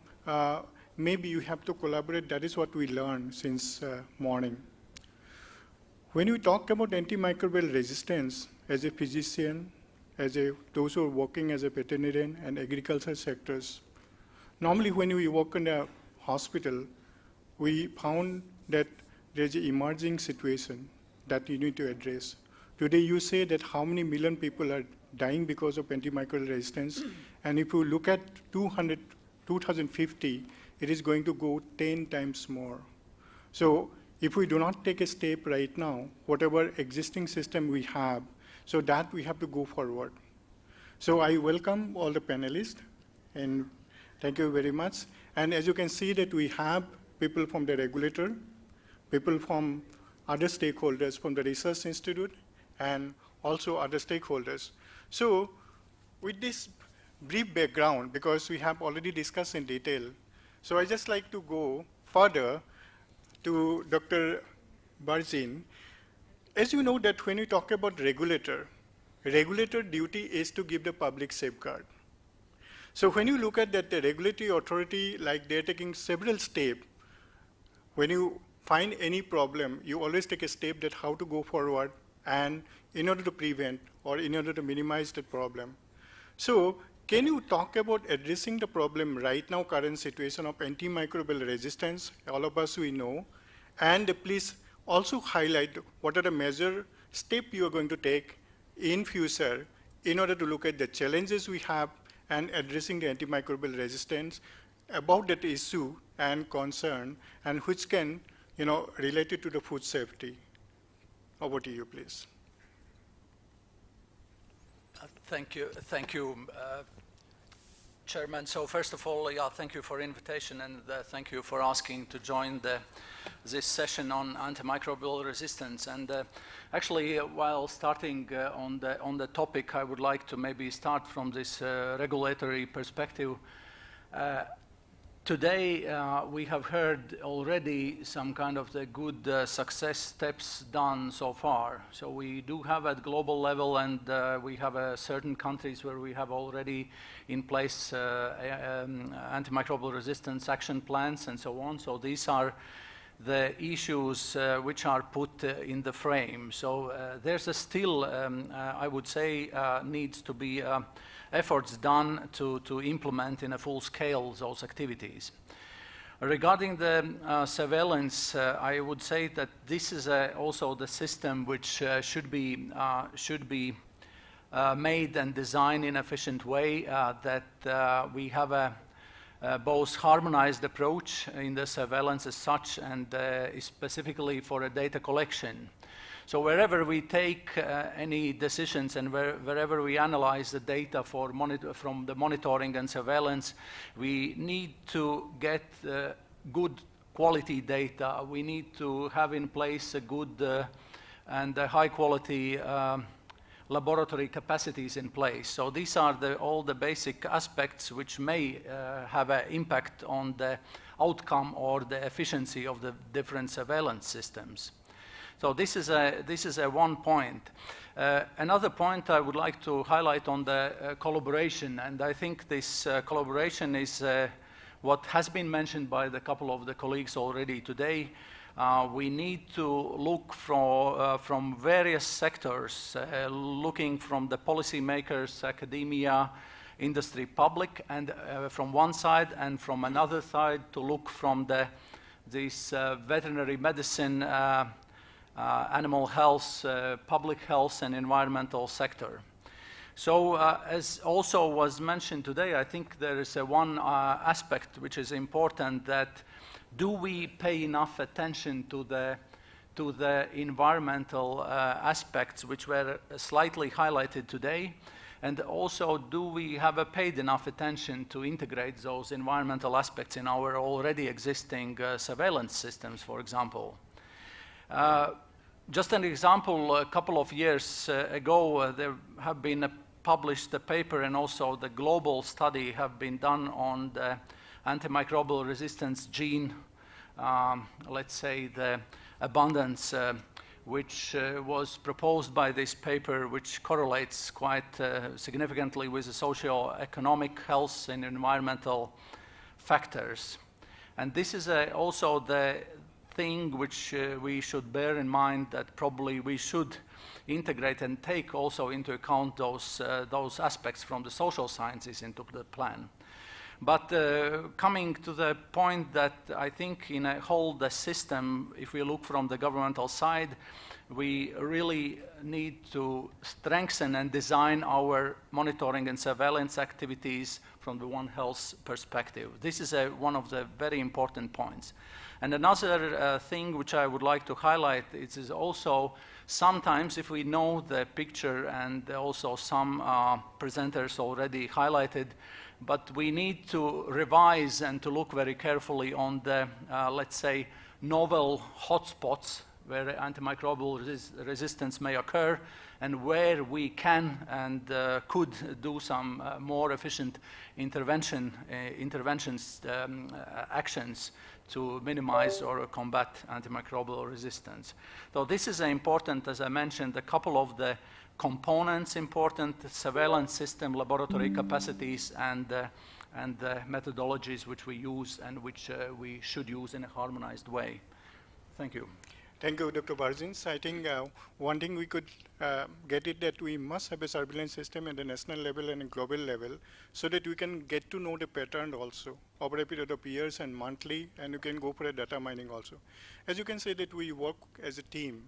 maybe you have to collaborate. That is what we learned since morning. When we talk about antimicrobial resistance, as a physician, those who are working as a veterinarian and agriculture sectors, normally when we work in a hospital, we found that there's an emerging situation that you need to address. Today you say that how many million people are dying because of antimicrobial resistance, and if you look at 2050, it is going to go 10 times more. So if we do not take a step right now, whatever existing system we have, so that we have to go forward. So I welcome all the panelists, and thank you very much. And as you can see that we have people from the regulator, people from other stakeholders from the research institute, and also other stakeholders. So with this brief background, because we have already discussed in detail, so I just like to go further to Dr. Berzin. As you know that when we talk about regulator duty is to give the public safeguard. So when you look at that, the regulatory authority, like they're taking several steps. When you find any problem, you always take a step that how to go forward and in order to prevent or in order to minimize the problem. So can you talk about addressing the problem right now, current situation of antimicrobial resistance? All of us we know. And please also highlight what are the major steps you are going to take in future in order to look at the challenges we have and addressing the antimicrobial resistance about that issue and concern, and which can, relate it to the food safety. Over to you, please. Thank you, Chairman. So first of all, thank you for invitation, and thank you for asking to join this session on antimicrobial resistance. And actually, while starting on the topic, I would like to maybe start from this regulatory perspective. Today, we have heard already some kind of the good success steps done so far. So we do have at global level, and we have certain countries where we have already in place antimicrobial resistance action plans and so on. So these are the issues which are put in the frame. So there's a still, I would say, needs to be efforts done to implement in a full scale those activities. Regarding the surveillance, I would say that this is also the system which should be made and designed in an efficient way, that we have a both harmonized approach in the surveillance as such, and specifically for a data collection. So wherever we take any decisions and wherever we analyze the data from the monitoring and surveillance, we need to get good quality data. We need to have in place a good and high quality laboratory capacities in place. So these are all the basic aspects which may have an impact on the outcome or the efficiency of the different surveillance systems. So this is a one point. Another point I would like to highlight on the collaboration, and I think this collaboration is what has been mentioned by a couple of the colleagues already today. We need to look from various sectors, looking from the policymakers, academia, industry, public, and from one side, and from another side to look from this veterinary medicine, animal health, public health, and environmental sector. So as also was mentioned today, I think there is one aspect which is important, that do we pay enough attention to the environmental aspects which were slightly highlighted today, and also do we have paid enough attention to integrate those environmental aspects in our already existing surveillance systems, for example. Just an example, a couple of years ago, there have been published a paper, and also the global study have been done on the antimicrobial resistance gene, let's say the abundance, which was proposed by this paper, which correlates quite significantly with the socio-economic, health, and environmental factors. And this is also the thing which we should bear in mind, that probably we should integrate and take also into account those aspects from the social sciences into the plan. But coming to the point that I think in a whole the system, if we look from the governmental side, we really need to strengthen and design our monitoring and surveillance activities from the One Health perspective. This is one of the very important points. And another thing which I would like to highlight is also sometimes, if we know the picture, and also some presenters already highlighted, but we need to revise and to look very carefully on the, let's say, novel hotspots where antimicrobial resistance may occur, and where we can and could do some more efficient actions to minimize or combat antimicrobial resistance. So this is important, as I mentioned, a couple of the components important: surveillance system, laboratory capacities, and the methodologies which we use and which we should use in a harmonized way. Thank you. Thank you, Dr. Barzins. I think one thing we could get it that we must have a surveillance system at the national level and a global level, so that we can get to know the pattern also over a period of years and monthly, and you can go for a data mining also. As you can say that we work as a team.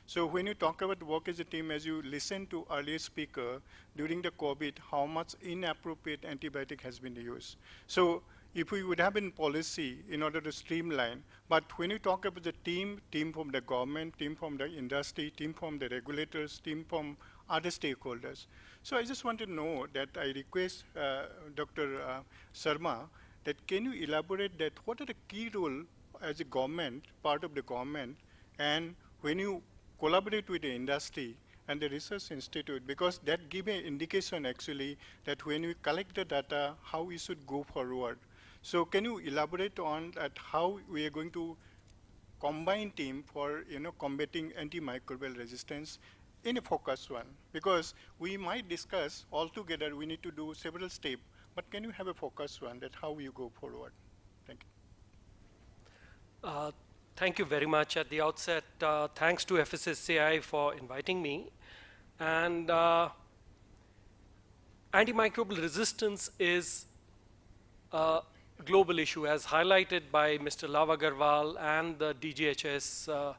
So when you talk about work as a team, as you listen to earlier speaker, during the COVID, how much inappropriate antibiotic has been used. So if we would have in policy in order to streamline, but when you talk about the team from the government, team from the industry, team from the regulators, team from other stakeholders. So I just want to know that I request Dr. Sharma, that can you elaborate that what are the key role as a government, part of the government, and when you collaborate with the industry and the research institute, because that give an indication actually that when we collect the data, how we should go forward. So can you elaborate on that, how we are going to combine team for combating antimicrobial resistance in a focused one? Because we might discuss all together, we need to do several steps, but can you have a focused one that how you go forward? Thank you. Thank you very much. At the outset, thanks to FSSAI for inviting me. And antimicrobial resistance is a global issue, as highlighted by Mr. Love Agarwal and the DGHS,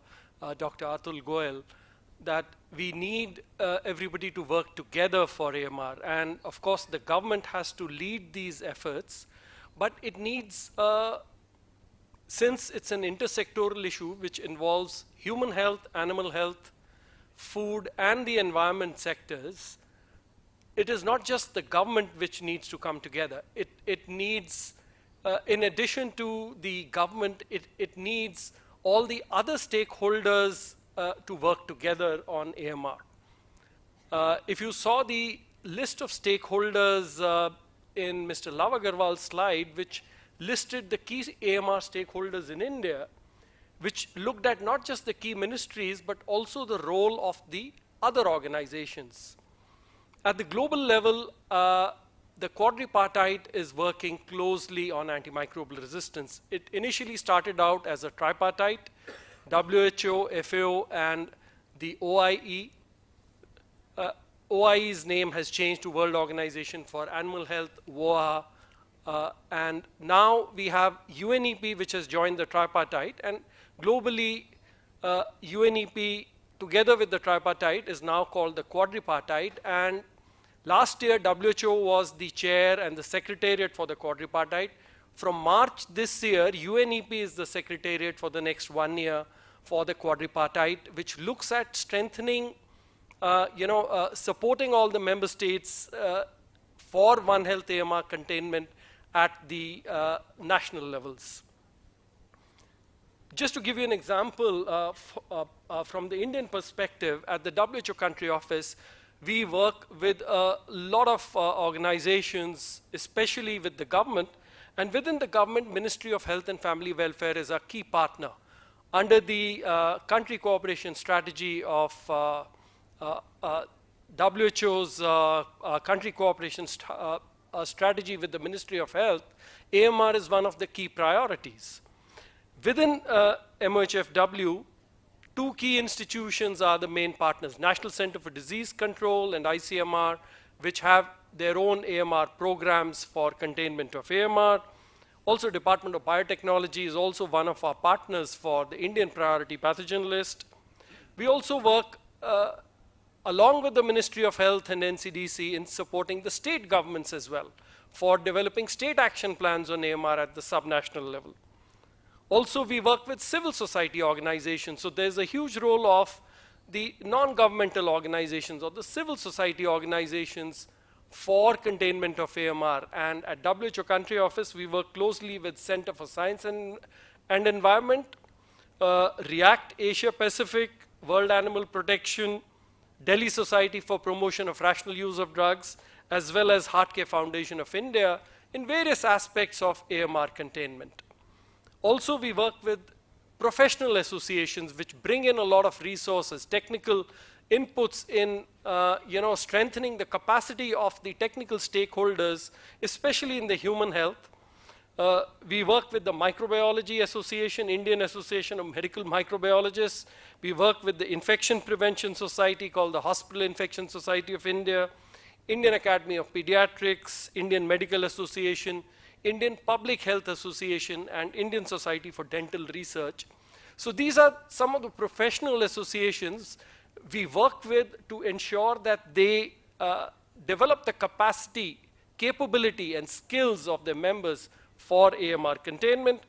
Dr. Atul Goel, that we need everybody to work together for AMR. And of course, the government has to lead these efforts, but it needs, since it's an intersectoral issue which involves human health, animal health, food, and the environment sectors, it is not just the government which needs to come together. It needs, in addition to the government, it needs all the other stakeholders to work together on AMR. If you saw the list of stakeholders in Mr. Love Agarwal's slide, which listed the key AMR stakeholders in India, which looked at not just the key ministries, but also the role of the other organizations. At the global level, the quadripartite is working closely on antimicrobial resistance. It initially started out as a tripartite, WHO, FAO, and the OIE. OIE's name has changed to World Organization for Animal Health, WOA, and now we have UNEP, which has joined the tripartite, and globally, UNEP, together with the tripartite, is now called the quadripartite, and last year, WHO was the chair and the secretariat for the quadripartite. From March this year, UNEP is the secretariat for the next 1 year for the quadripartite, which looks at strengthening, supporting all the member states for One Health AMR containment at the national levels. Just to give you an example from the Indian perspective, at the WHO country office, we work with a lot of organizations, especially with the government. And within the government, Ministry of Health and Family Welfare is a key partner. Under the country cooperation strategy of WHO's country cooperation strategy with the Ministry of Health, AMR is one of the key priorities. Within MOHFW, two key institutions are the main partners, National Center for Disease Control and ICMR, which have their own AMR programs for containment of AMR. Also, Department of Biotechnology is also one of our partners for the Indian priority pathogen list. We also work along with the Ministry of Health and NCDC in supporting the state governments as well for developing state action plans on AMR at the subnational level. Also, we work with civil society organizations. So there's a huge role of the non-governmental organizations or the civil society organizations for containment of AMR. And at WHO country office, we work closely with Center for Science and Environment, REACT Asia Pacific, World Animal Protection, Delhi Society for Promotion of Rational Use of Drugs, as well as Heartcare Foundation of India in various aspects of AMR containment. Also, we work with professional associations which bring in a lot of resources, technical inputs in strengthening the capacity of the technical stakeholders, especially in the human health. We work with the Microbiology Association, Indian Association of Medical Microbiologists. We work with the Infection Prevention Society called the Hospital Infection Society of India, Indian Academy of Pediatrics, Indian Medical Association, Indian Public Health Association, and Indian Society for Dental Research. So these are some of the professional associations we work with to ensure that they develop the capacity, capability, and skills of their members for AMR containment.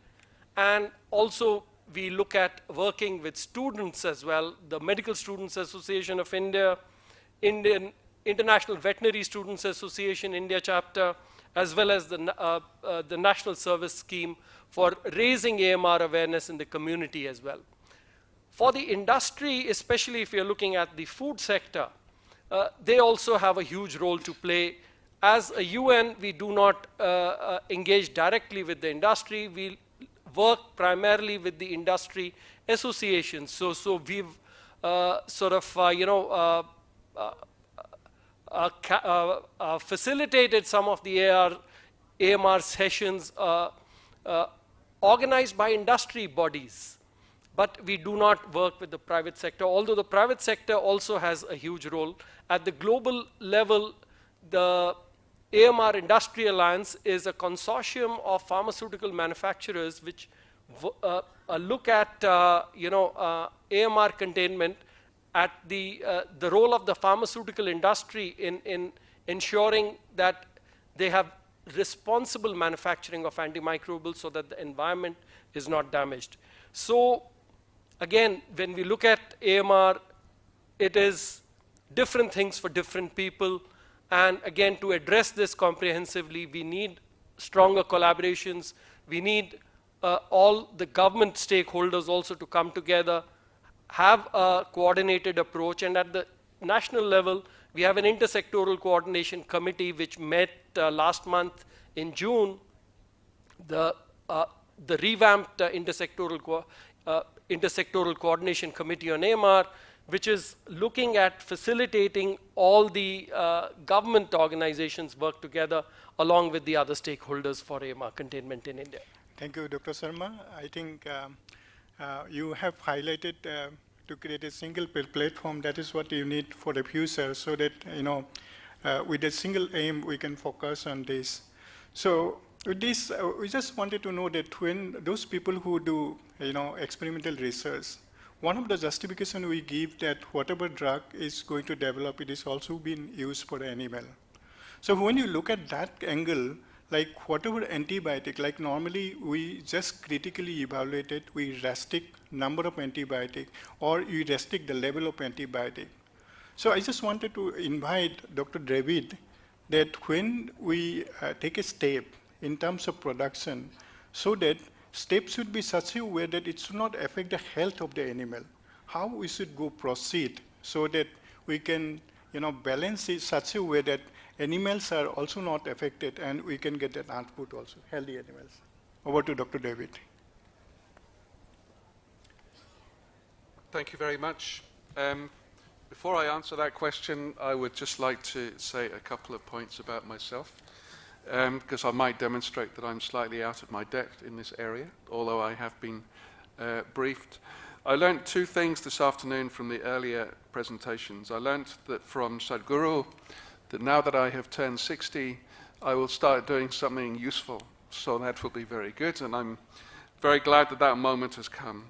And also, we look at working with students as well, the Medical Students Association of India, Indian International Veterinary Students Association, India chapter, as well as the National Service Scheme for raising AMR awareness in the community as well. For the industry, especially if you're looking at the food sector, they also have a huge role to play. As a UN, we do not engage directly with the industry. We work primarily with the industry associations. So we've facilitated some of the AMR sessions organized by industry bodies. but we do not work with the private sector, although the private sector also has a huge role. At the global level, the AMR Industry Alliance is a consortium of pharmaceutical manufacturers which look at AMR containment, at the role of the pharmaceutical industry in ensuring that they have responsible manufacturing of antimicrobials so that the environment is not damaged. So again, when we look at AMR, it is different things for different people. And again, to address this comprehensively, we need stronger collaborations. We need all the government stakeholders also to come together, have a coordinated approach. And at the national level, we have an intersectoral coordination committee which met last month in June. The revamped intersectoral coordination committee on AMR, which is looking at facilitating all the government organizations work together along with the other stakeholders for AMR containment in India. Thank you, Dr. Sharma. I think you have highlighted to create a single platform. That is what you need for the future, so that with a single aim we can focus on this. So with this, we just wanted to know that when those people who do experimental research, one of the justification we give that whatever drug is going to develop, it is also being used for the animal. So when you look at that angle, like whatever antibiotic, like normally we just critically evaluate it, we restrict number of antibiotic, or we restrict the level of antibiotic. So I just wanted to invite Dr. David that when we take a step in terms of production, so that steps should be such a way that it should not affect the health of the animal. How we should go proceed so that we can balance it such a way that animals are also not affected and we can get an output also, healthy animals. Over to Dr. David. Thank you very much. Before I answer that question, I would just like to say a couple of points about myself, because I might demonstrate that I'm slightly out of my depth in this area, although I have been briefed. I learned two things this afternoon from the earlier presentations. I learned that from Sadhguru that now that I have turned 60, I will start doing something useful. So that will be very good, and I'm very glad that that moment has come.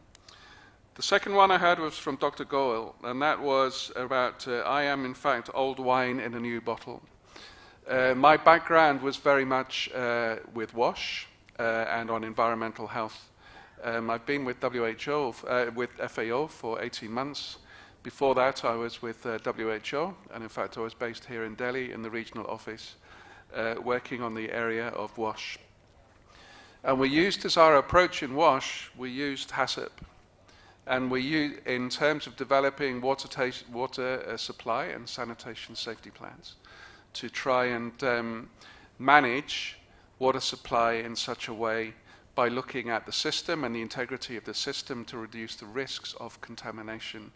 The second one I heard was from Dr. Goel, and that was about I am in fact old wine in a new bottle. My background was very much with WASH and on environmental health. I've been with WHO, with FAO for 18 months. Before that, I was with WHO, and in fact, I was based here in Delhi in the regional office, working on the area of WASH. And we used, as our approach in WASH, we used HACCP. And we used, in terms of developing water supply and sanitation safety plans, to try and manage water supply in such a way by looking at the system and the integrity of the system to reduce the risks of contamination,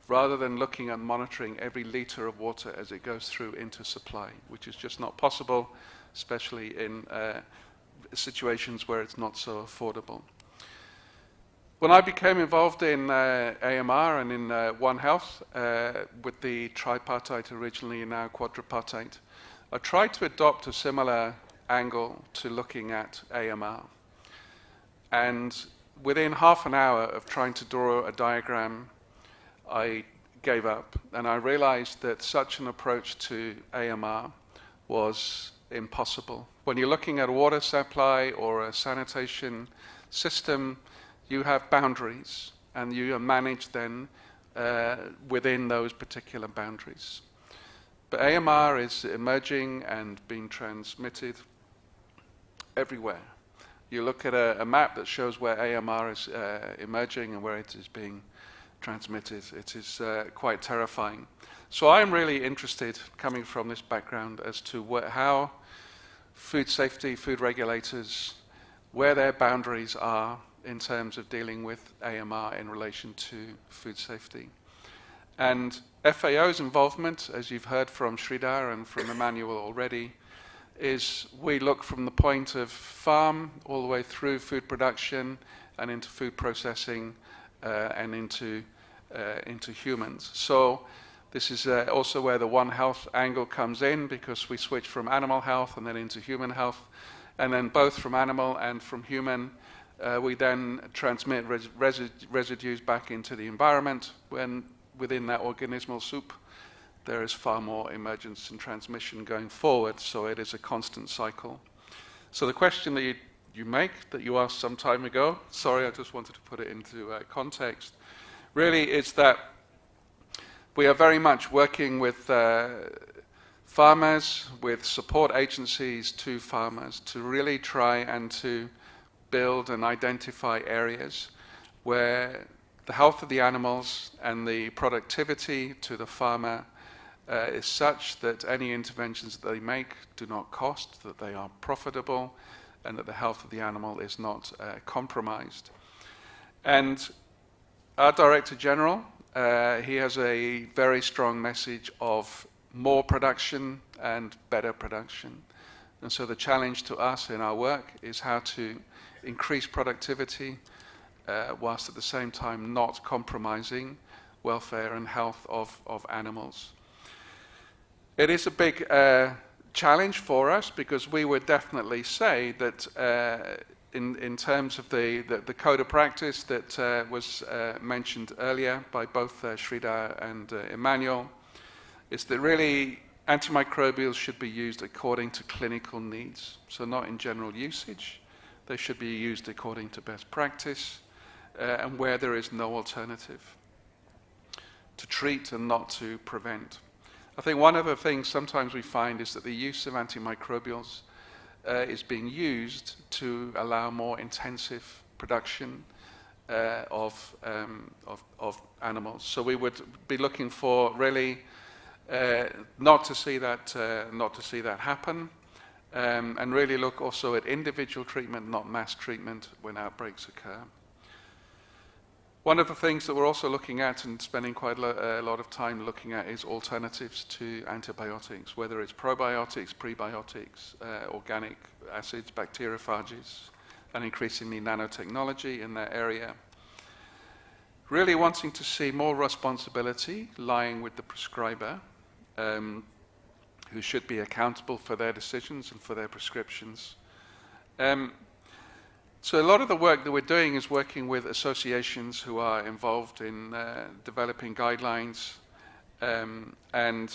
rather than looking at monitoring every liter of water as it goes through into supply, which is just not possible, especially in situations where it's not so affordable. When I became involved in AMR and in One Health, with the tripartite originally and now quadripartite, I tried to adopt a similar angle to looking at AMR. And within half an hour of trying to draw a diagram, I gave up, and I realized that such an approach to AMR was impossible. When you're looking at a water supply or a sanitation system, you have boundaries, and you manage then within those particular boundaries. But AMR is emerging and being transmitted everywhere. You look at a map that shows where AMR is emerging and where it is being transmitted. It is quite terrifying. So I'm really interested, coming from this background, as to how food safety, food regulators, where their boundaries are in terms of dealing with AMR in relation to food safety. And FAO's involvement, as you've heard from Sridhar and from Emmanuel already, is we look from the point of farm all the way through food production and into food processing and into humans. So this is also where the One Health angle comes in, because we switch from animal health and then into human health, and then both from animal and from human, we then transmit residues back into the environment, when within that organismal soup there is far more emergence and transmission going forward, so it is a constant cycle. So the question that you make, that you asked some time ago, sorry, I just wanted to put it into context, really is that we are very much working with farmers, with support agencies to farmers, to really try and to build and identify areas where the health of the animals and the productivity to the farmer is such that any interventions that they make do not cost, that they are profitable, and that the health of the animal is not compromised. And our Director General, he has a very strong message of more production and better production. And so the challenge to us in our work is how to increase productivity whilst at the same time not compromising welfare and health of animals. It is a big challenge for us, because we would definitely say that in terms of the code of practice that was mentioned earlier by both Sridhar and Emmanuel, is that really antimicrobials should be used according to clinical needs, so not in general usage. They should be used according to best practice and where there is no alternative, to treat and not to prevent. I think one of the things sometimes we find is that the use of antimicrobials is being used to allow more intensive production of animals. So we would be looking for really not to see that happen, and really look also at individual treatment, not mass treatment, when outbreaks occur. One of the things that we're also looking at and spending quite a lot of time looking at is alternatives to antibiotics, whether it's probiotics, prebiotics, organic acids, bacteriophages, and increasingly nanotechnology in that area. Really wanting to see more responsibility lying with the prescriber, who should be accountable for their decisions and for their prescriptions. So a lot of the work that we're doing is working with associations who are involved in developing guidelines, and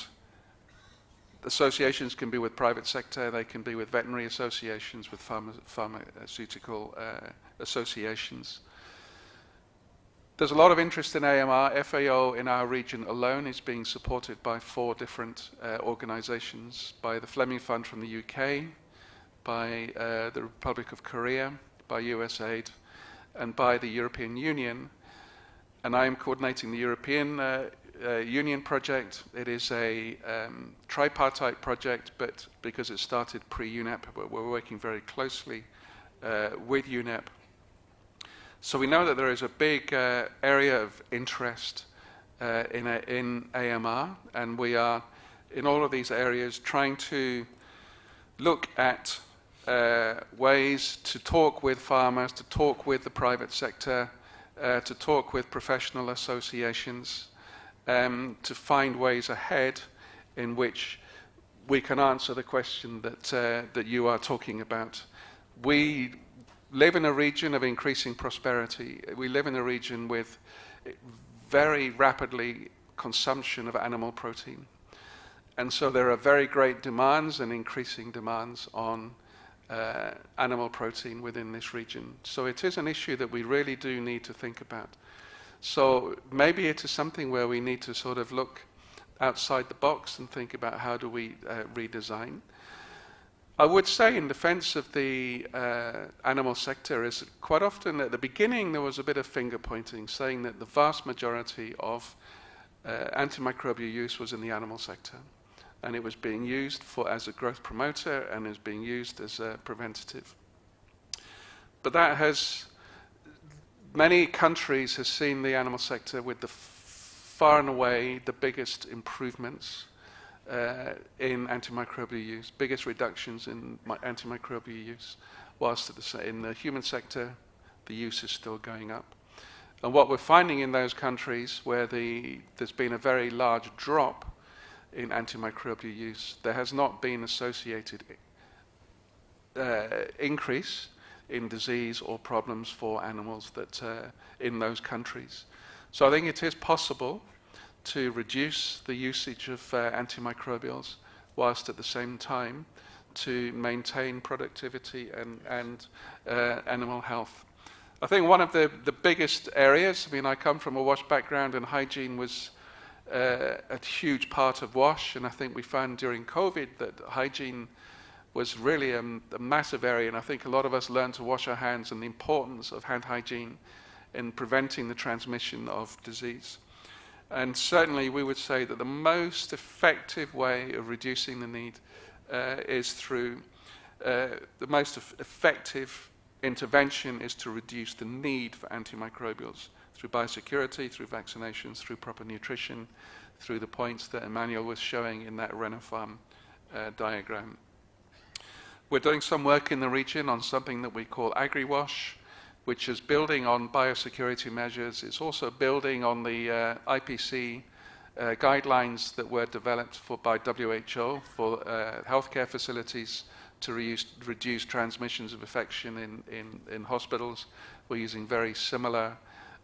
associations can be with private sector, they can be with veterinary associations, with pharmaceutical associations. There's a lot of interest in AMR. FAO in our region alone is being supported by 4 different organizations, by the Fleming Fund from the UK, by the Republic of Korea, by USAID, and by the European Union. And I am coordinating the European Union project. It is a tripartite project, but because it started pre-UNEP, we're working very closely with UNEP. So we know that there is a big area of interest in AMR, and we are in all of these areas trying to look at ways to talk with farmers, to talk with the private sector, to talk with professional associations, to find ways ahead in which we can answer the question that you are talking about. We live in a region of increasing prosperity. We live in a region with very rapidly consumption of animal protein. And so there are very great demands and increasing demands on animal protein within this region. So it is an issue that we really do need to think about. So maybe it is something where we need to sort of look outside the box and think about how do we redesign. I would say in defense of the animal sector is quite often at the beginning there was a bit of finger pointing, saying that the vast majority of antimicrobial use was in the animal sector. And it was being used as a growth promoter and is being used as a preventative. But that has, many countries have seen the animal sector with the far and away the biggest improvements in antimicrobial use, biggest reductions in antimicrobial use, whilst in the human sector, the use is still going up. And what we're finding in those countries where there's been a very large drop in antimicrobial use, there has not been associated increase in disease or problems for animals that in those countries. So I think it is possible to reduce the usage of antimicrobials whilst at the same time to maintain productivity and animal health. I think one of the biggest areas, I mean, I come from a WASH background, and hygiene was a huge part of WASH, and I think we found during COVID that hygiene was really a massive area, and I think a lot of us learned to wash our hands and the importance of hand hygiene in preventing the transmission of disease. And certainly we would say that the most effective way of reducing the need is through the most effective intervention is to reduce the need for antimicrobials through biosecurity, through vaccinations, through proper nutrition, through the points that Emmanuel was showing in that Renofarm diagram. We're doing some work in the region on something that we call agri-wash, which is building on biosecurity measures. It's also building on the IPC guidelines that were developed by WHO for healthcare facilities to reduce transmissions of infection in hospitals. We're using very similar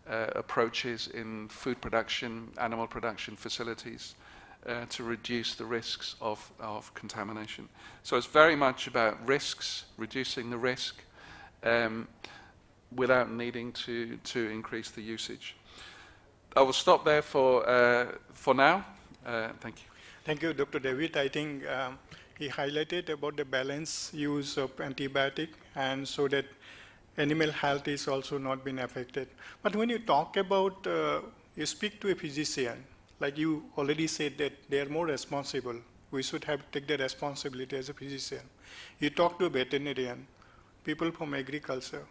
approaches in food production, animal production facilities to reduce the risks of contamination. So it's very much about risks, reducing the risk, without needing to increase the usage. I will stop there for now. Thank you. Thank you, Dr. David. I think he highlighted about the balanced use of antibiotic, and so that animal health is also not been affected. But when you talk about, you speak to a physician, like you already said that they are more responsible. We should take the responsibility as a physician. You talk to a veterinarian, people from agriculture.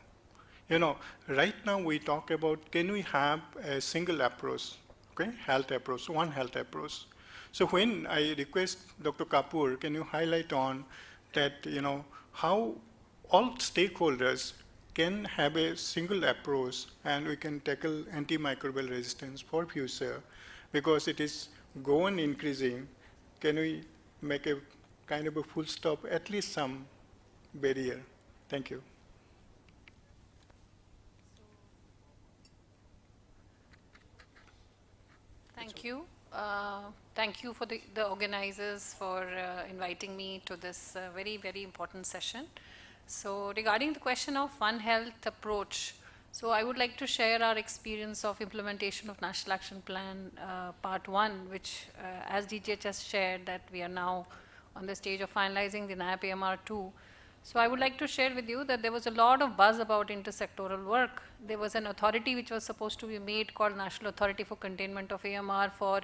You know, right now we talk about, can we have a single approach, okay, health approach, one health approach. So when I request Dr. Kapoor, can you highlight on that, you know, how all stakeholders can have a single approach and we can tackle antimicrobial resistance for future, because it is going increasing. Can we make a kind of a full stop, at least some barrier? Thank you. Thank you. Thank you for the organizers for inviting me to this very, very important session. So regarding the question of One Health approach, so I would like to share our experience of implementation of National Action Plan Part 1, which as DGH has shared that we are now on the stage of finalizing the NAP AMR 2. So I would like to share with you that there was a lot of buzz about intersectoral work. There was an authority which was supposed to be made called National Authority for Containment of AMR for,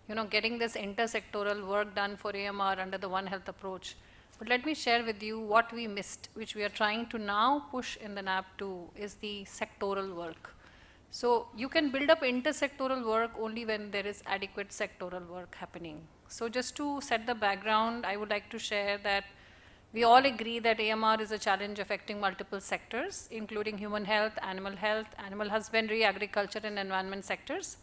you know, getting this intersectoral work done for AMR under the One Health approach. But let me share with you what we missed, which we are trying to now push in the NAP 2 is the sectoral work. So you can build up intersectoral work only when there is adequate sectoral work happening. So just to set the background, I would like to share that we all agree that AMR is a challenge affecting multiple sectors, including human health, animal husbandry, agriculture, and environment sectors.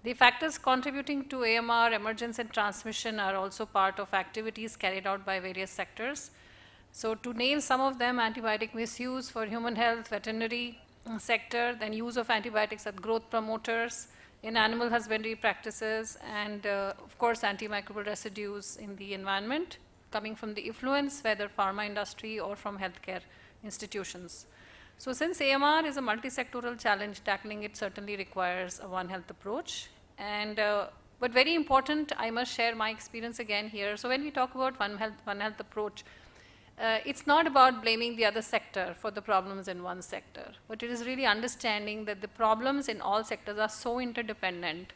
The factors contributing to AMR emergence and transmission are also part of activities carried out by various sectors. So to name some of them, antibiotic misuse for human health, veterinary sector, then use of antibiotics as growth promoters in animal husbandry practices, and of course antimicrobial residues in the environment coming from the effluents, whether pharma industry or from healthcare institutions. So since AMR is a multi-sectoral challenge, tackling it certainly requires a One Health approach. And but very important, I must share my experience again here. So when we talk about One Health approach, it's not about blaming the other sector for the problems in one sector, but it is really understanding that the problems in all sectors are so interdependent,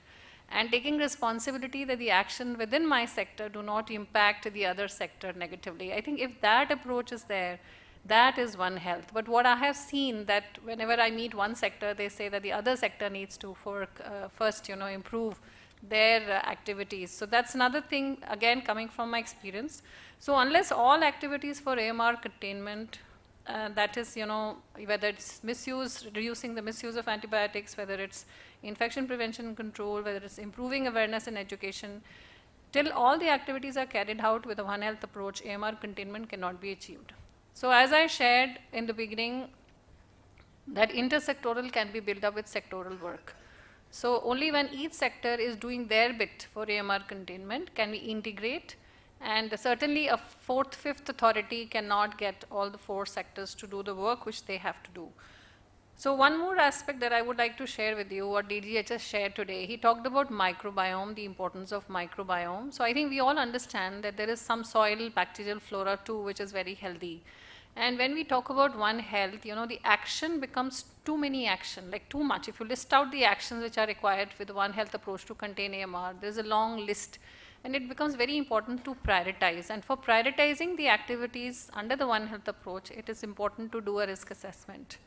and taking responsibility that the action within my sector do not impact the other sector negatively. I think if that approach is there, that is One Health. But what I have seen that whenever I meet one sector, they say that the other sector needs to first, you know, improve their activities. So that's another thing, again, coming from my experience. So unless all activities for AMR containment that is, whether it's misuse, reducing the misuse of antibiotics, whether it's infection prevention and control, whether it's improving awareness and education, till all the activities are carried out with a One Health approach, AMR containment cannot be achieved. So as I shared in the beginning, that intersectoral can be built up with sectoral work. So only when each sector is doing their bit for AMR containment can we integrate, and certainly a fourth, fifth authority cannot get all the 4 sectors to do the work which they have to do. So one more aspect that I would like to share with you, what DGHS shared today, he talked about microbiome, the importance of microbiome. So I think we all understand that there is some soil bacterial flora too, which is very healthy. And when we talk about One Health, the action becomes too many action, like too much. If you list out the actions which are required with the One Health approach to contain AMR, there's a long list. And it becomes very important to prioritize. And for prioritizing the activities under the One Health approach, it is important to do a risk assessment.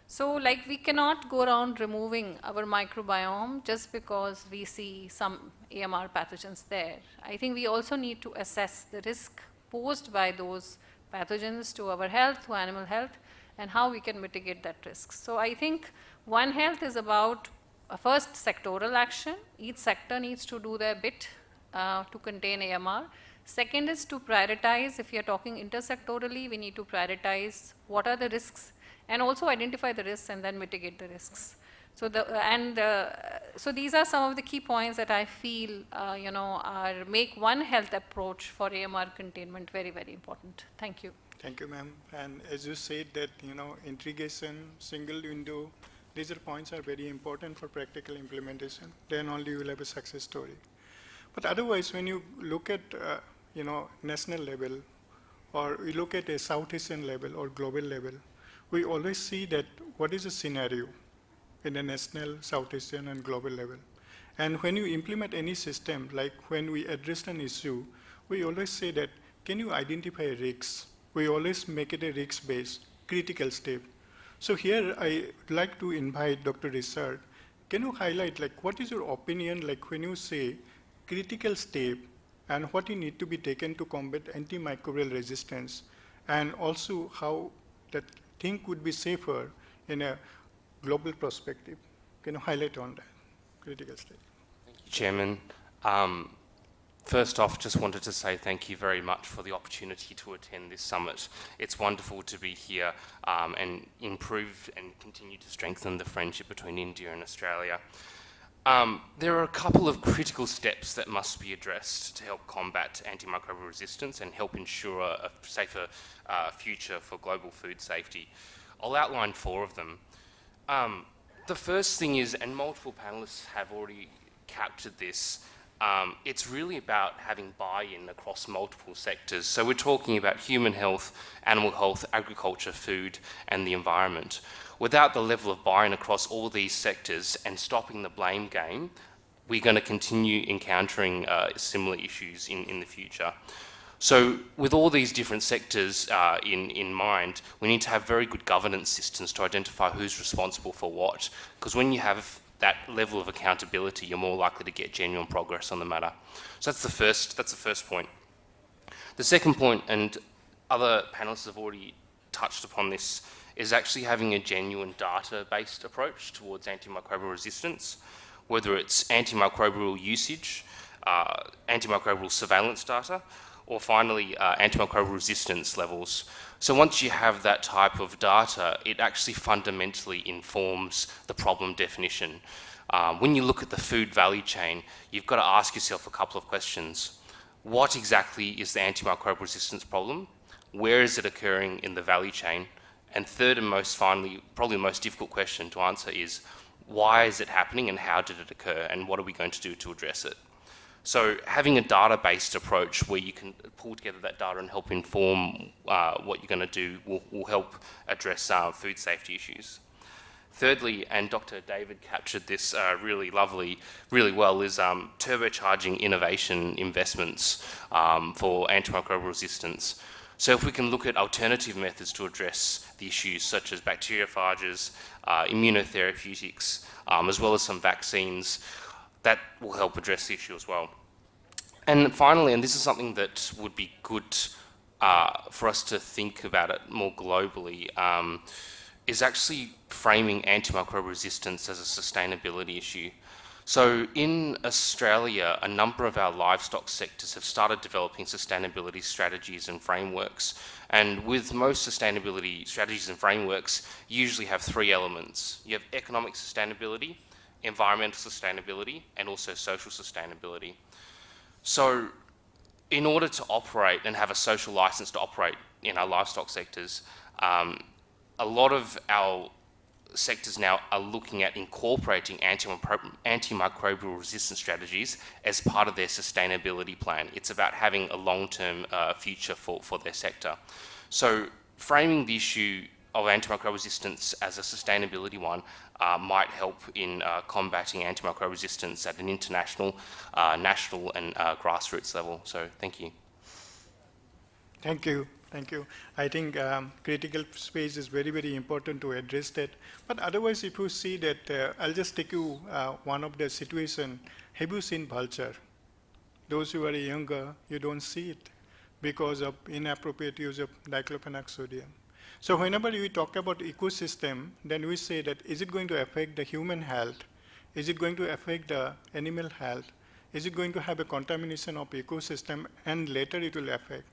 So like we cannot go around removing our microbiome just because we see some AMR pathogens there. I think we also need to assess the risk posed by those pathogens to our health, to animal health, and how we can mitigate that risk. So I think One Health is about a first sectoral action. Each sector needs to do their bit to contain AMR. Second is to prioritize. If we are talking intersectorally, we need to prioritize what are the risks and also identify the risks and then mitigate the risks. So so these are some of the key points that I feel make One Health approach for AMR containment very, very important. Thank you. Thank you, ma'am. And as you said that integration, single window, these points are very important for practical implementation. Then only you will have a success story. But otherwise, when you look at national level, or we look at a South Asian level or global level, we always see that what is the scenario in a national, South Asian, and global level. And when you implement any system, like when we address an issue, we always say that, can you identify risks? We always make it a risk-based, critical step. So here I'd like to invite Dr. Richard. Can you highlight, what is your opinion, when you say critical step, and what you need to be taken to combat antimicrobial resistance, and also how that thing would be safer in a global perspective? Can you highlight on that critical step? Thank you, Chairman. First off, just wanted to say thank you very much for the opportunity to attend this summit. It's wonderful to be here and improve and continue to strengthen the friendship between India and Australia. There are a couple of critical steps that must be addressed to help combat antimicrobial resistance and help ensure a safer future for global food safety. I'll outline 4 of them. The first thing is, and multiple panelists have already captured this, it's really about having buy-in across multiple sectors. So we're talking about human health, animal health, agriculture, food, and the environment. Without the level of buy-in across all these sectors and stopping the blame game, we're going to continue encountering similar issues in the future. So with all these different sectors in mind, we need to have very good governance systems to identify who's responsible for what. Because when you have that level of accountability, you're more likely to get genuine progress on the matter. So that's the first point. The second point, and other panelists have already touched upon this, is actually having a genuine data-based approach towards antimicrobial resistance, whether it's antimicrobial usage, antimicrobial surveillance data, or finally antimicrobial resistance levels. So once you have that type of data, it actually fundamentally informs the problem definition. When you look at the food value chain, you've got to ask yourself a couple of questions. What exactly is the antimicrobial resistance problem? Where is it occurring in the value chain? And third and most finally, probably the most difficult question to answer is, why is it happening and how did it occur and what are we going to do to address it? So having a data-based approach where you can pull together that data and help inform what you're going to do will help address food safety issues. Thirdly, and Dr. David captured this really well, is turbocharging innovation investments for antimicrobial resistance. So if we can look at alternative methods to address the issues such as bacteriophages, immunotherapeutics, as well as some vaccines, that will help address the issue as well. And finally, and this is something that would be good for us to think about it more globally is actually framing antimicrobial resistance as a sustainability issue. So in Australia, a number of our livestock sectors have started developing sustainability strategies and frameworks. And with most sustainability strategies and frameworks, you usually have three elements. You have economic sustainability, environmental sustainability, and also social sustainability. So in order to operate and have a social license to operate in our livestock sectors, a lot of our sectors now are looking at incorporating antimicrobial resistance strategies as part of their sustainability plan. It's about having a long-term future for their sector. So framing the issue of antimicrobial resistance as a sustainability one might help in combating antimicrobial resistance at an international, national and grassroots level. So thank you. Thank you. Thank you. I think critical space is very, very important to address that. But otherwise, if you see that, I'll just take you one of the situation. Have you seen vulture? Those who are younger, you don't see it because of inappropriate use of diclofenac sodium. So whenever we talk about ecosystem, then we say that is it going to affect the human health? Is it going to affect the animal health? Is it going to have a contamination of ecosystem and later it will affect?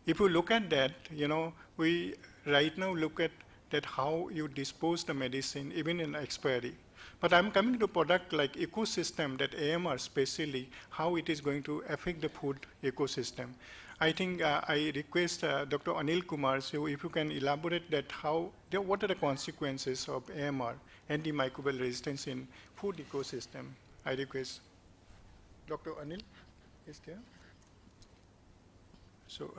If you look at that, you know, we right now look at that how you dispose the medicine, even in expiry. But I'm coming to product like ecosystem, that AMR especially, how it is going to affect the food ecosystem. I think I request Dr. Anil Kumar, so if you can elaborate that what are the consequences of AMR, antimicrobial resistance in food ecosystem. I request Dr. Anil is there. So,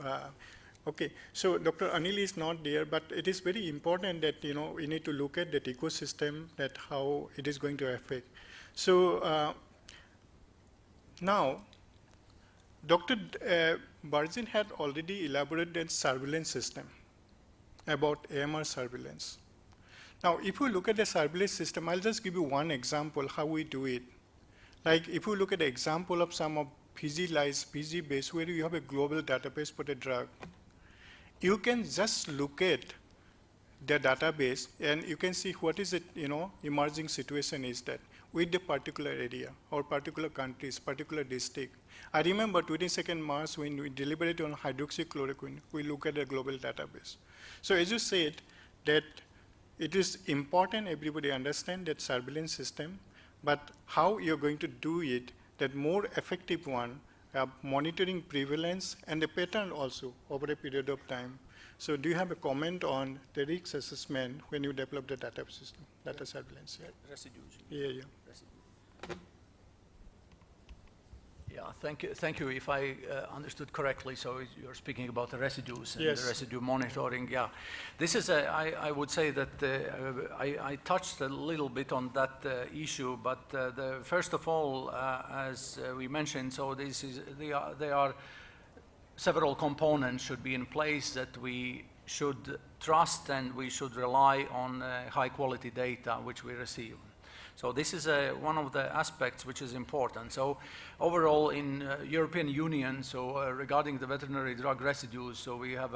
okay, so Dr. Anil is not there, but it is very important that, you know, we need to look at that ecosystem, that how it is going to affect. So now, Dr. Burjin had already elaborated that surveillance system about AMR surveillance. Now, if you look at the surveillance system, I'll just give you one example how we do it. Like if you look at the example of some of PG base where you have a global database for the drug, you can just look at the database and you can see what is it, you know, emerging situation is that with the particular area or particular countries, particular district. I remember 22nd March when we deliberated on hydroxychloroquine, we look at the global database. So as you said, that it is important everybody understand that surveillance system, but how you're going to do it, that more effective one, monitoring prevalence and the pattern also over a period of time. So do you have a comment on the risk assessment when you develop the data system, data surveillance? Residues. Yeah. Yeah, thank you. If I understood correctly, so you're speaking about the residues and yes. the residue monitoring. Yeah, this is I would say that I touched a little bit on that issue, but first of all, as we mentioned, so there are several components should be in place that we should trust and we should rely on high quality data which we receive. So this is one of the aspects which is important. So overall in European Union, so regarding the veterinary drug residues, so we have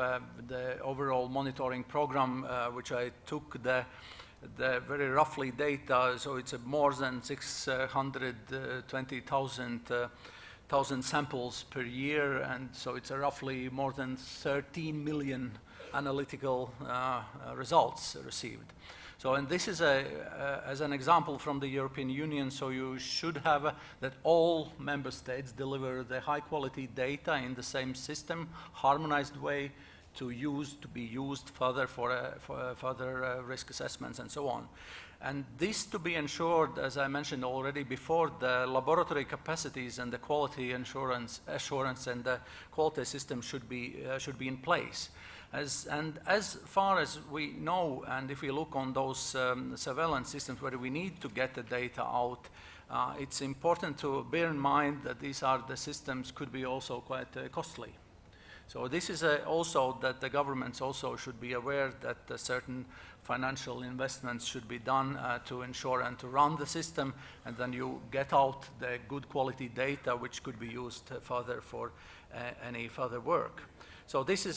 the overall monitoring program, which I took the very roughly data, so it's more than 620,000 samples per year, and so it's roughly more than 13 million analytical results received. So, and this is as an example from the European Union, so you should have that all member states deliver the high quality data in the same system, harmonized way to be used further for further risk assessments and so on. And this to be ensured, as I mentioned already before, the laboratory capacities and the quality assurance and the quality system should be in place. As far as we know, and if we look on those surveillance systems where we need to get the data out, it's important to bear in mind that these are the systems could be also quite costly. So this is also that the governments also should be aware that certain financial investments should be done to ensure and to run the system, and then you get out the good quality data which could be used further for any further work. So this is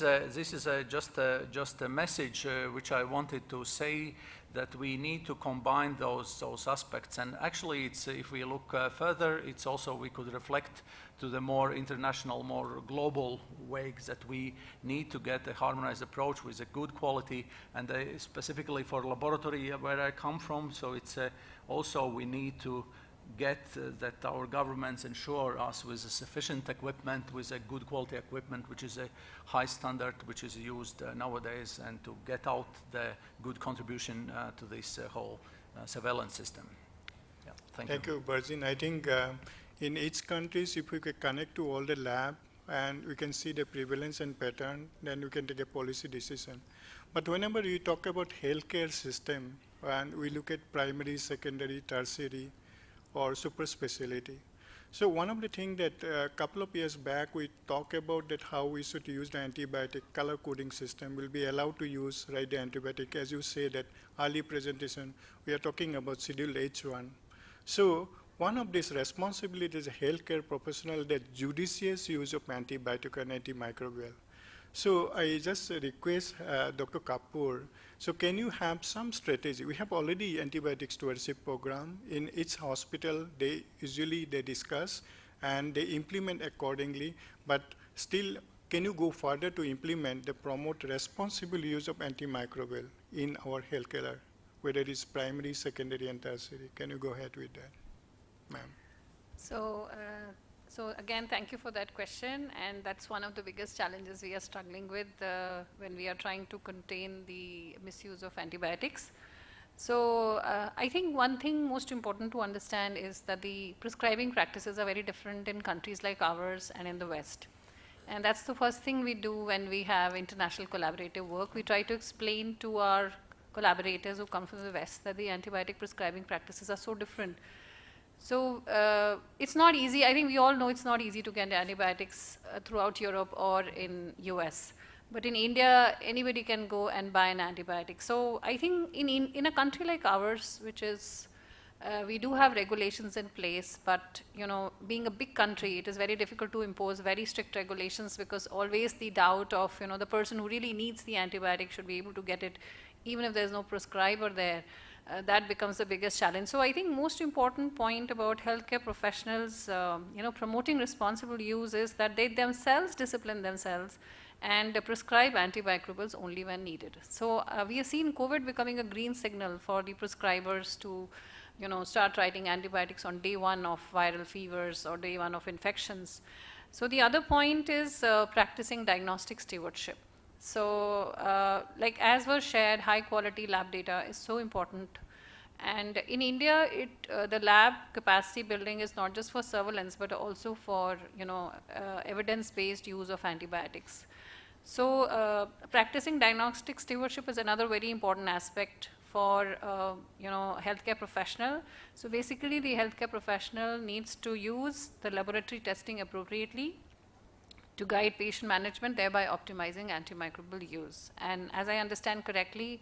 just a message which I wanted to say, that we need to combine those aspects. And actually, it's, if we look further, it's also, we could reflect to the more international, more global ways that we need to get a harmonized approach with a good quality, and specifically for laboratory where I come from. So it's also we need to get that our governments ensure us with a sufficient equipment, with a good quality equipment, which is a high standard, which is used nowadays, and to get out the good contribution to this whole surveillance system. Yeah, thank you, Barzin. I think in each countries, if we can connect to all the lab and we can see the prevalence and pattern, then we can take a policy decision. But whenever we talk about healthcare system, and we look at primary, secondary, tertiary, or super specialty. So one of the things that a couple of years back we talked about that how we should use the antibiotic color coding system will be allowed to use the antibiotic. As you say that early presentation, we are talking about Schedule H1. So one of these responsibilities as a healthcare professional that judicious use of antibiotic and antimicrobial. So I just request Dr. Kapoor, so can you have some strategy? We have already antibiotic stewardship program. In each hospital, they usually discuss and they implement accordingly, but still, can you go further to implement the promote responsible use of antimicrobial in our healthcare, whether it is primary, secondary, and tertiary? Can you go ahead with that, ma'am? So again, thank you for that question, and that's one of the biggest challenges we are struggling with when we are trying to contain the misuse of antibiotics. So I think one thing most important to understand is that the prescribing practices are very different in countries like ours and in the West. And that's the first thing we do when we have international collaborative work. We try to explain to our collaborators who come from the West that the antibiotic prescribing practices are so different. So it's not easy. I think we all know it's not easy to get antibiotics throughout Europe or in US. But in India, anybody can go and buy an antibiotic. So I think in a country like ours, which is, we do have regulations in place, but you know, being a big country, it is very difficult to impose very strict regulations because always the doubt of, you know, the person who really needs the antibiotic should be able to get it, even if there's no prescriber there. That becomes the biggest challenge. So I think most important point about healthcare professionals, you know, promoting responsible use is that they themselves discipline themselves and prescribe antimicrobials only when needed. So we have seen COVID becoming a green signal for the prescribers to, you know, start writing antibiotics on day one of viral fevers or day one of infections. So the other point is practicing diagnostic stewardship. So like as was shared, high quality lab data is so important. And in India, the lab capacity building is not just for surveillance, but also for, you know, evidence-based use of antibiotics. So practicing diagnostic stewardship is another very important aspect for, you know, healthcare professional. So basically the healthcare professional needs to use the laboratory testing appropriately to guide patient management, thereby optimizing antimicrobial use. And as I understand correctly,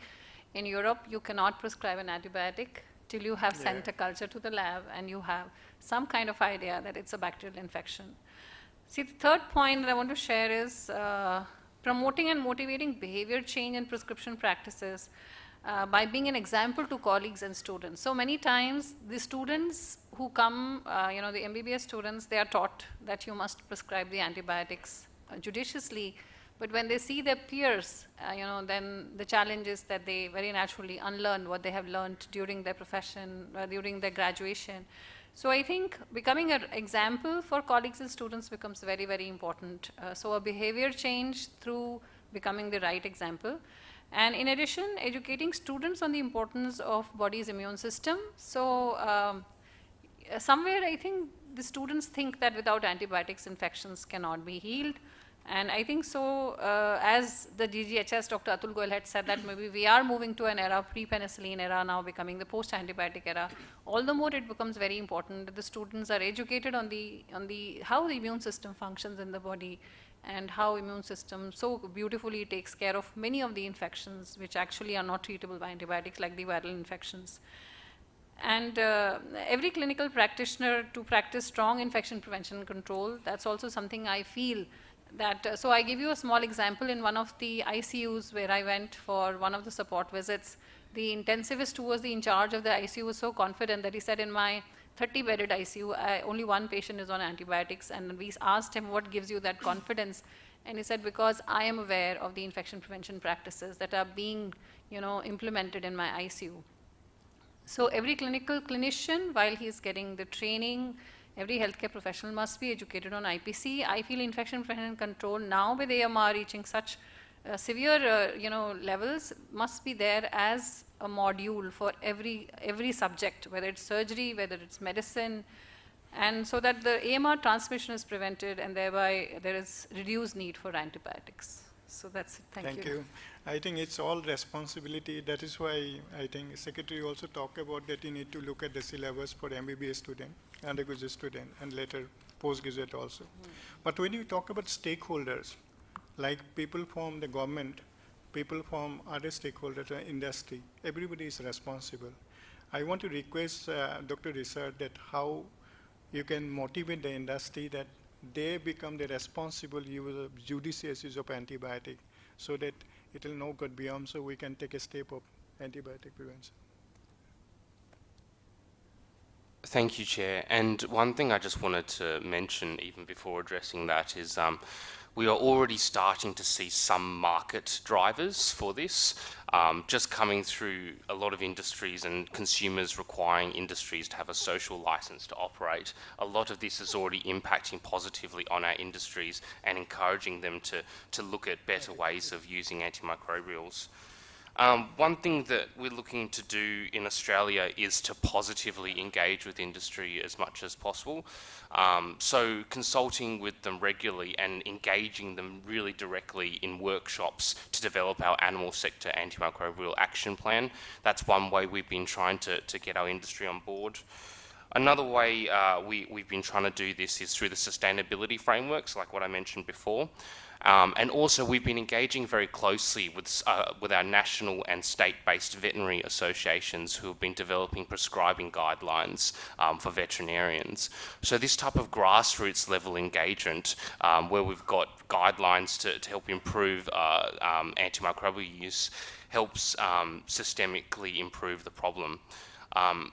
in Europe, you cannot prescribe an antibiotic till you have sent a culture to the lab and you have some kind of idea that it's a bacterial infection. See, the third point that I want to share is promoting and motivating behavior change in prescription practices by being an example to colleagues and students. So many times the students who come, you know, the MBBS students, they are taught that you must prescribe the antibiotics judiciously, but when they see their peers, you know, then the challenge is that they very naturally unlearn what they have learned during their profession, during their graduation. So I think becoming an example for colleagues and students becomes very, very important. So a behavior change through becoming the right example. And in addition, educating students on the importance of body's immune system. So somewhere I think the students think that without antibiotics, infections cannot be healed. And I think so, as the DGHS, Dr. Atul Goyal had said that maybe we are moving to an era, pre-penicillin era, now becoming the post-antibiotic era. All the more it becomes very important that the students are educated on how the immune system functions in the body and how immune system so beautifully takes care of many of the infections which actually are not treatable by antibiotics, like the viral infections. And every clinical practitioner to practice strong infection prevention and control, that's also something I feel that, so I give you a small example. In one of the ICUs where I went for one of the support visits, the intensivist who was in charge of the ICU was so confident that he said, in my 30-bedded ICU, only one patient is on antibiotics. And we asked him, what gives you that confidence? And he said, because I am aware of the infection prevention practices that are being, implemented in my ICU. So every clinical clinician, while he's getting the training, every healthcare professional must be educated on IPC. I feel infection prevention control now with AMR reaching such severe, levels, must be there as a module for every subject, whether it's surgery, whether it's medicine, and so that the AMR transmission is prevented, and thereby there is reduced need for antibiotics. So that's it. Thank you. I think it's all responsibility. That is why I think Secretary also talked about that you need to look at the syllabus for MBBS student, undergraduate student, and later postgraduate also. But when you talk about stakeholders, like people from the government, people from other stakeholders, industry, everybody is responsible. I want to request Dr. Risar that how you can motivate the industry that they become the responsible user, judicious use of antibiotic, so that it will not go beyond, so we can take a step of antibiotic prevention. Thank you, Chair. And one thing I just wanted to mention, even before addressing that, is we are already starting to see some market drivers for this, just coming through a lot of industries and consumers requiring industries to have a social license to operate. A lot of this is already impacting positively on our industries and encouraging them to look at better ways of using antimicrobials. One thing that we're looking to do in Australia is to positively engage with industry as much as possible. So consulting with them regularly and engaging them really directly in workshops to develop our animal sector antimicrobial action plan. That's one way we've been trying to get our industry on board. Another way we've been trying to do this is through the sustainability frameworks, like what I mentioned before. And also we've been engaging very closely with our national and state-based veterinary associations who have been developing prescribing guidelines for veterinarians. So this type of grassroots level engagement where we've got guidelines to help improve antimicrobial use helps systemically improve the problem.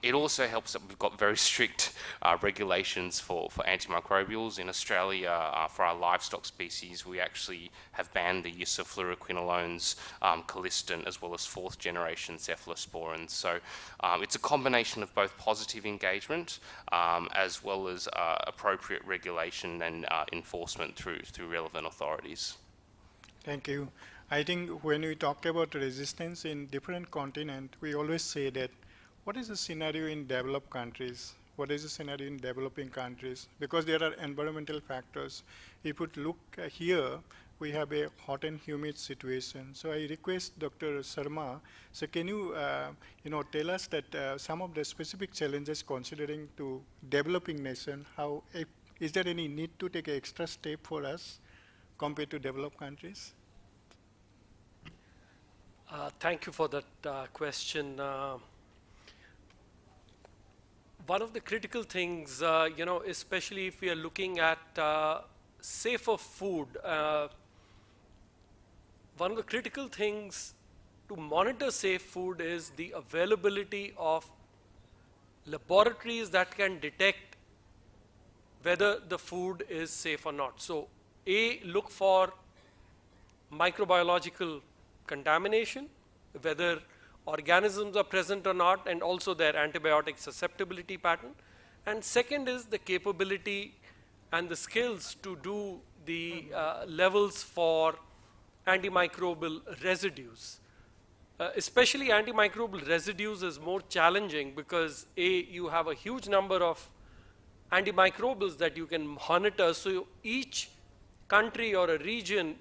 It also helps that we've got very strict regulations for antimicrobials. In Australia, for our livestock species, we actually have banned the use of fluoroquinolones, colistin, as well as fourth generation cephalosporins. So it's a combination of both positive engagement as well as appropriate regulation and enforcement through relevant authorities. Thank you. I think when we talk about resistance in different continents, we always say that what is the scenario in developed countries? What is the scenario in developing countries? Because there are environmental factors. If you look here, we have a hot and humid situation. So I request Dr. Sharma, so can you, tell us that some of the specific challenges considering to developing nation, is there any need to take an extra step for us compared to developed countries? Thank you for that question. One of the critical things, especially if we are looking at safer food, one of the critical things to monitor safe food is the availability of laboratories that can detect whether the food is safe or not. So, look for microbiological contamination, whether organisms are present or not, and also their antibiotic susceptibility pattern. And second is the capability and the skills to do the levels for antimicrobial residues. Especially antimicrobial residues is more challenging because you have a huge number of antimicrobials that you can monitor. So each country or a region,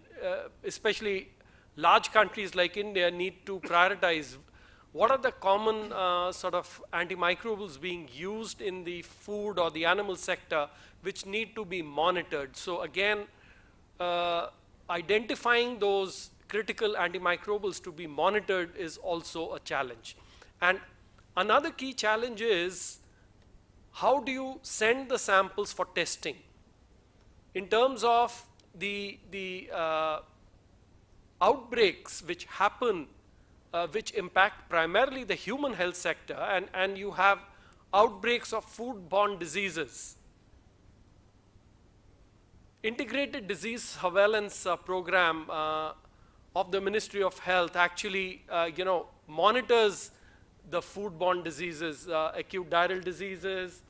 especially large countries like India, need to prioritize what are the common sort of antimicrobials being used in the food or the animal sector which need to be monitored. So again, identifying those critical antimicrobials to be monitored is also a challenge. And another key challenge is how do you send the samples for testing? In terms of the outbreaks which happen, which impact primarily the human health sector, and you have outbreaks of foodborne diseases. Integrated Disease Surveillance Program of the Ministry of Health actually, monitors the foodborne diseases, acute diarrheal diseases,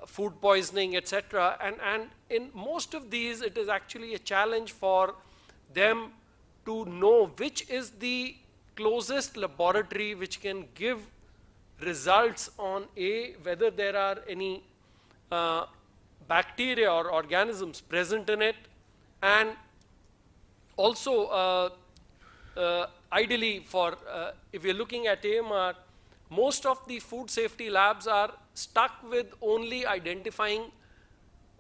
food poisoning, etc. And in most of these, it is actually a challenge for them to know which is the closest laboratory which can give results on whether there are any bacteria or organisms present in it, and also ideally for if you're looking at AMR, most of the food safety labs are stuck with only identifying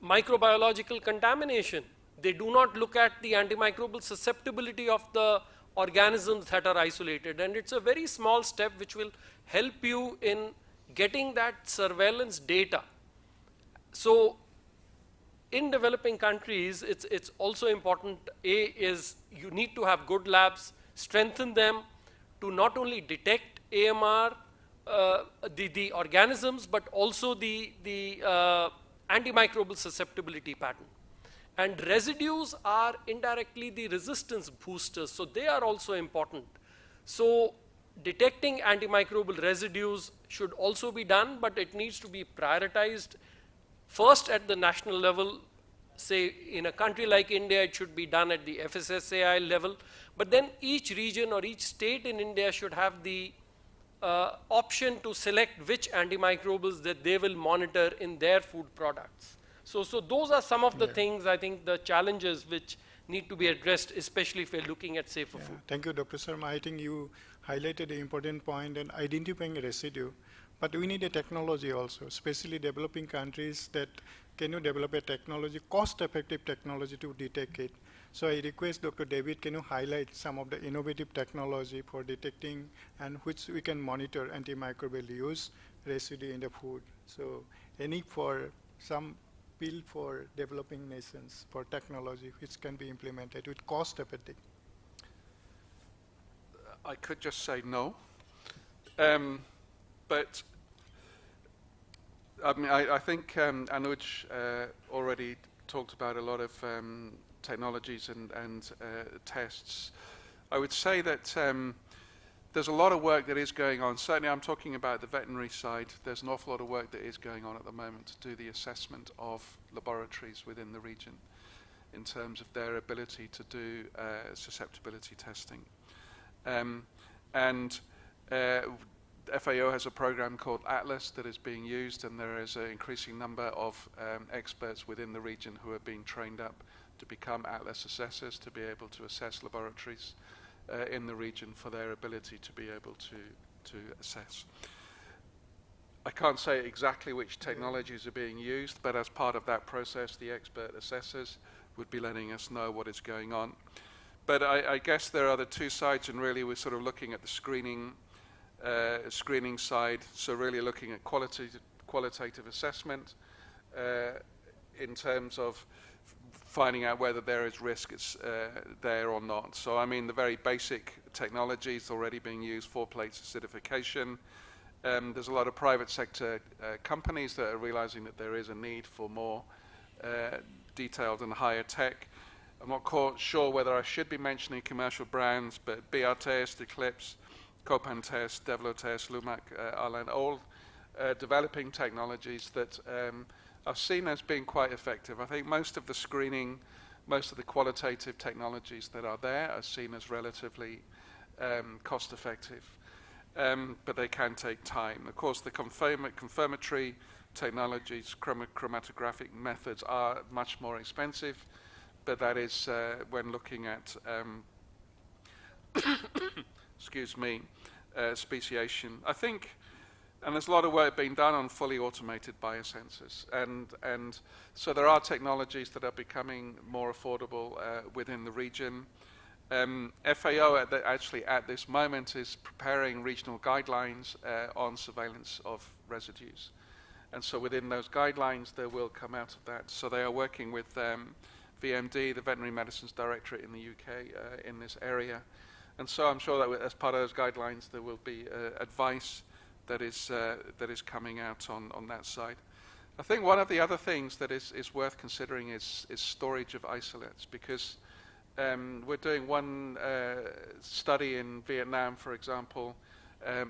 microbiological contamination. They do not look at the antimicrobial susceptibility of the organisms that are isolated, and it's a very small step which will help you in getting that surveillance data. So in developing countries, it's also important, is you need to have good labs, strengthen them to not only detect AMR, the organisms, but also the antimicrobial susceptibility pattern. And residues are indirectly the resistance boosters, so they are also important. So detecting antimicrobial residues should also be done, but it needs to be prioritized first at the national level. Say in a country like India, it should be done at the FSSAI level, but then each region or each state in India should have the option to select which antimicrobials that they will monitor in their food products. So those are some of the things, I think, the challenges which need to be addressed, especially if we're looking at safer food. Thank you, Dr. Sharma. I think you highlighted an important point in identifying a residue. But we need a technology also, especially developing countries, that can you develop a technology, cost-effective technology to detect it. So I request Dr. David, can you highlight some of the innovative technology for detecting and which we can monitor antimicrobial use residue in the food. So any for some bill for developing nations for technology which can be implemented with cost-effective. I could just say no, but I mean, I think Anuj already talked about a lot of technologies and tests. I would say that there's a lot of work that is going on. Certainly I'm talking about the veterinary side. There's an awful lot of work that is going on at the moment to do the assessment of laboratories within the region in terms of their ability to do susceptibility testing. FAO has a program called Atlas that is being used, and there is an increasing number of experts within the region who are being trained up to become Atlas assessors, to be able to assess laboratories in the region for their ability to be able to assess. I can't say exactly which technologies are being used, but as part of that process, the expert assessors would be letting us know what is going on. But I guess there are the two sides, and really we're sort of looking at the screening side, so really looking at qualitative assessment in terms of finding out whether there is risk there or not. So I mean the very basic technologies already being used, 4-plate acidification. There's a lot of private sector companies that are realizing that there is a need for more detailed and higher tech. I'm not sure whether I should be mentioning commercial brands, but BR Test, Eclipse, Copan Test, Devlo Test, Lumac, Arlan, all developing technologies that are seen as being quite effective. I think most of the screening, most of the qualitative technologies that are there are seen as relatively cost effective, but they can take time. Of course, the confirmatory technologies, chromatographic methods are much more expensive, but that is when looking at excuse me, speciation. I think, and there's a lot of work being done on fully automated biosensors, and so there are technologies that are becoming more affordable within the region. FAO actually at this moment is preparing regional guidelines on surveillance of residues, and so within those guidelines there will come out of that. So they are working with VMD, the Veterinary Medicines Directorate in the UK, in this area. And so I'm sure that as part of those guidelines, there will be advice that is coming out on that side. I think one of the other things that is worth considering is storage of isolates, because we're doing one study in Vietnam, for example,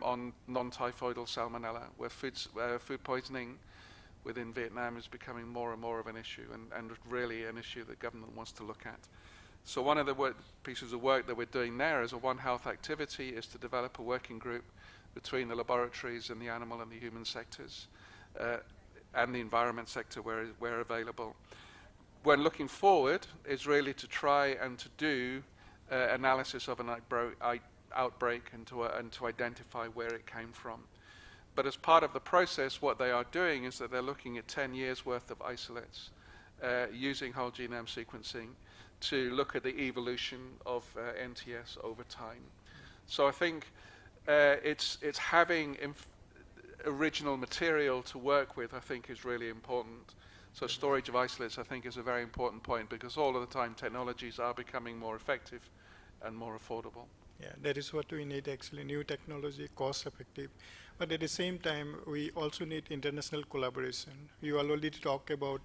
on non-typhoidal salmonella, where food poisoning within Vietnam is becoming more and more of an issue, and really an issue that government wants to look at. So one of the pieces of work that we're doing there as a One Health activity is to develop a working group between the laboratories and the animal and the human sectors, and the environment sector where available. When looking forward is really to try and to do analysis of an outbreak and to identify where it came from. But as part of the process, what they are doing is that they're looking at 10 years worth of isolates using whole genome sequencing to look at the evolution of NTS over time. So I think it's having original material to work with, I think, is really important. So storage of isolates, I think, is a very important point, because all of the time technologies are becoming more effective and more affordable. Yeah, that is what we need, actually, new technology, cost effective. But at the same time, we also need international collaboration. You already talked about,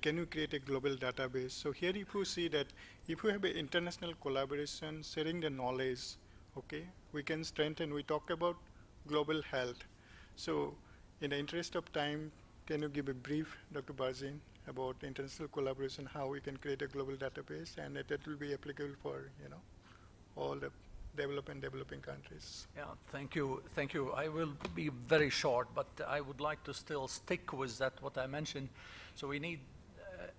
can you create a global database? So here if you see that, if we have an international collaboration, sharing the knowledge, okay, we can strengthen. We talk about global health. So in the interest of time, can you give a brief, Dr. Barzin, about international collaboration, how we can create a global database, and that will be applicable for, all the developing countries. Yeah, thank you. Thank you. I will be very short, but I would like to still stick with that, what I mentioned. So we need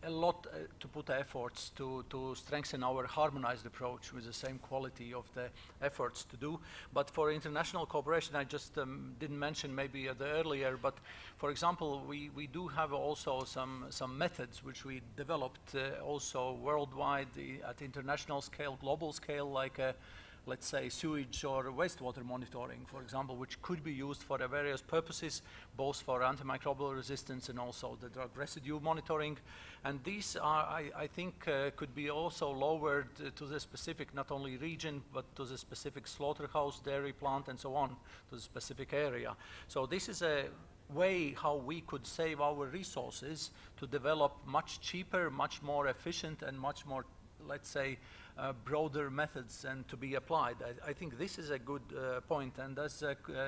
a lot to put efforts to strengthen our harmonized approach with the same quality of the efforts to do. But for international cooperation, I just didn't mention maybe earlier, but for example, we do have also some methods which we developed also worldwide at international scale, global scale, like let's say sewage or wastewater monitoring, for example, which could be used for various purposes, both for antimicrobial resistance and also the drug residue monitoring. And these are, I think, could be also lowered to the specific, not only region, but to the specific slaughterhouse, dairy plant, and so on, to the specific area. So this is a way how we could save our resources to develop much cheaper, much more efficient, and much more, let's say, broader methods and to be applied. I think this is a good point. And as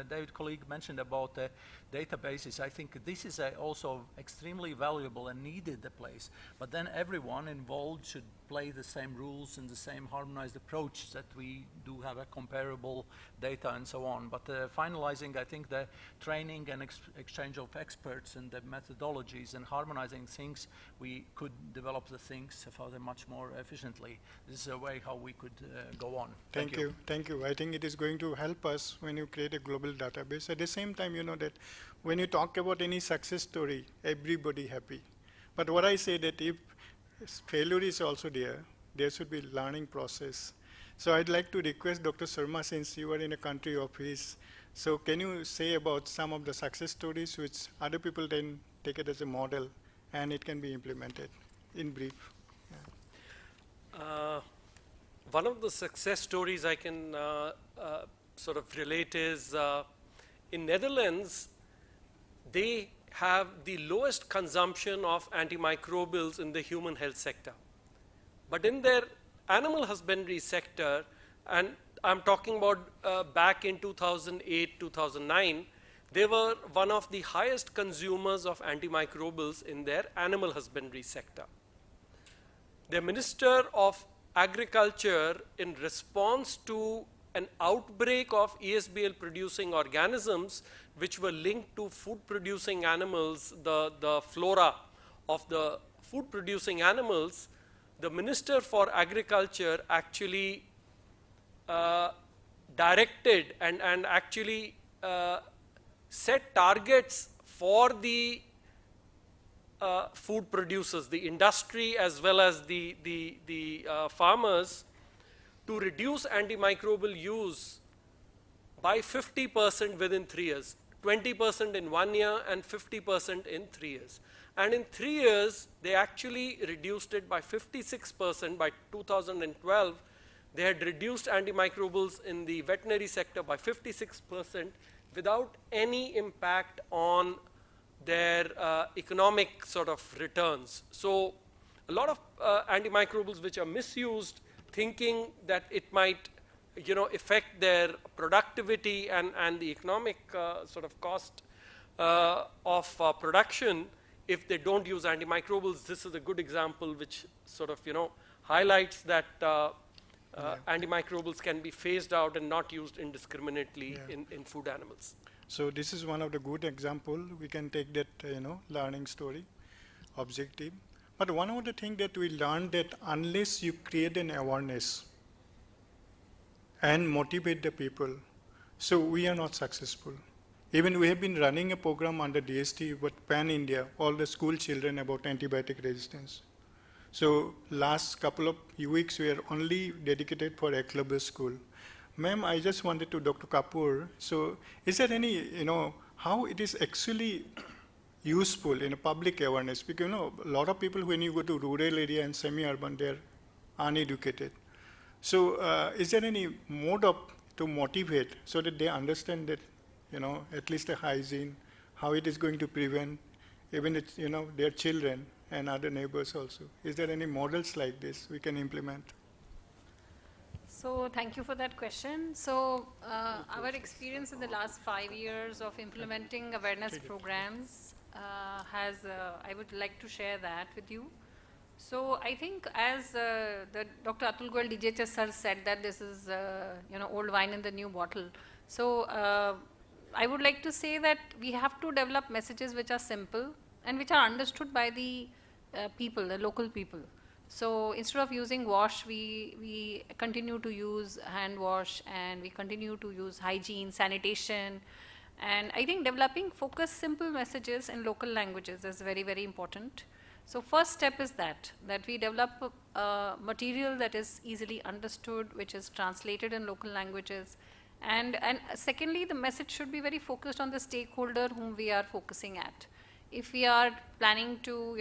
David colleague mentioned about databases, I think this is also extremely valuable and needed a place. But then everyone involved should play the same rules and the same harmonized approach, that we do have a comparable data and so on. But finalizing, I think the training and exchange of experts and the methodologies and harmonizing things, we could develop the things further much more efficiently. This is a way how we could go on. Thank you. Thank you. I think it is going to help us when you create a global database. At the same time, you know that when you talk about any success story, everybody happy. But what I say that if failure is also there should be learning process. So I'd like to request Dr. Sharma, since you are in a country office, so can you say about some of the success stories which other people then take it as a model and it can be implemented in brief? Yeah. One of the success stories I can sort of relate is in Netherlands, they have the lowest consumption of antimicrobials in the human health sector. But in their animal husbandry sector, and I'm talking about back in 2008, 2009, they were one of the highest consumers of antimicrobials in their animal husbandry sector. The Minister of Agriculture, in response to an outbreak of ESBL producing organisms which were linked to food producing animals, the flora of the food producing animals, the Minister for Agriculture actually directed and actually set targets for the food producers, the industry as well as the farmers, to reduce antimicrobial use by 50% within 3 years. 20% in 1 year, and 50% in 3 years. And in 3 years, they actually reduced it by 56%. By 2012, they had reduced antimicrobials in the veterinary sector by 56% without any impact on their economic sort of returns. So a lot of antimicrobials which are misused, thinking that it might affect their productivity and the economic sort of cost of production if they don't use antimicrobials. This is a good example which sort of highlights that antimicrobials can be phased out and not used indiscriminately in food animals. So this is one of the good example. We can take that learning story, objective. But one of the things that we learned that unless you create an awareness and motivate the people, so we are not successful. Even we have been running a program under DST with Pan-India, all the school children about antibiotic resistance. So last couple of weeks we are only dedicated for Eklabya school. Ma'am, I just wanted to Dr. Kapoor, so is there any, how it is actually useful in a public awareness? Because a lot of people when you go to rural area and semi-urban, they're uneducated. So is there any mode to motivate so that they understand that, at least the hygiene, how it is going to prevent even their children and other neighbors also? Is there any models like this we can implement? So thank you for that question. So our experience in the last 5 years of implementing awareness programs I would like to share that with you. So I think as the Dr. Atul Goyal DJHS sir said that this is old wine in the new bottle. So I would like to say that we have to develop messages which are simple and which are understood by the people, the local people. So instead of using wash, we continue to use hand wash, and we continue to use hygiene, sanitation. And I think developing focused, simple messages in local languages is very, very important. So first step is that we develop material that is easily understood, which is translated in local languages. And secondly, the message should be very focused on the stakeholder whom we are focusing at. If we are planning to,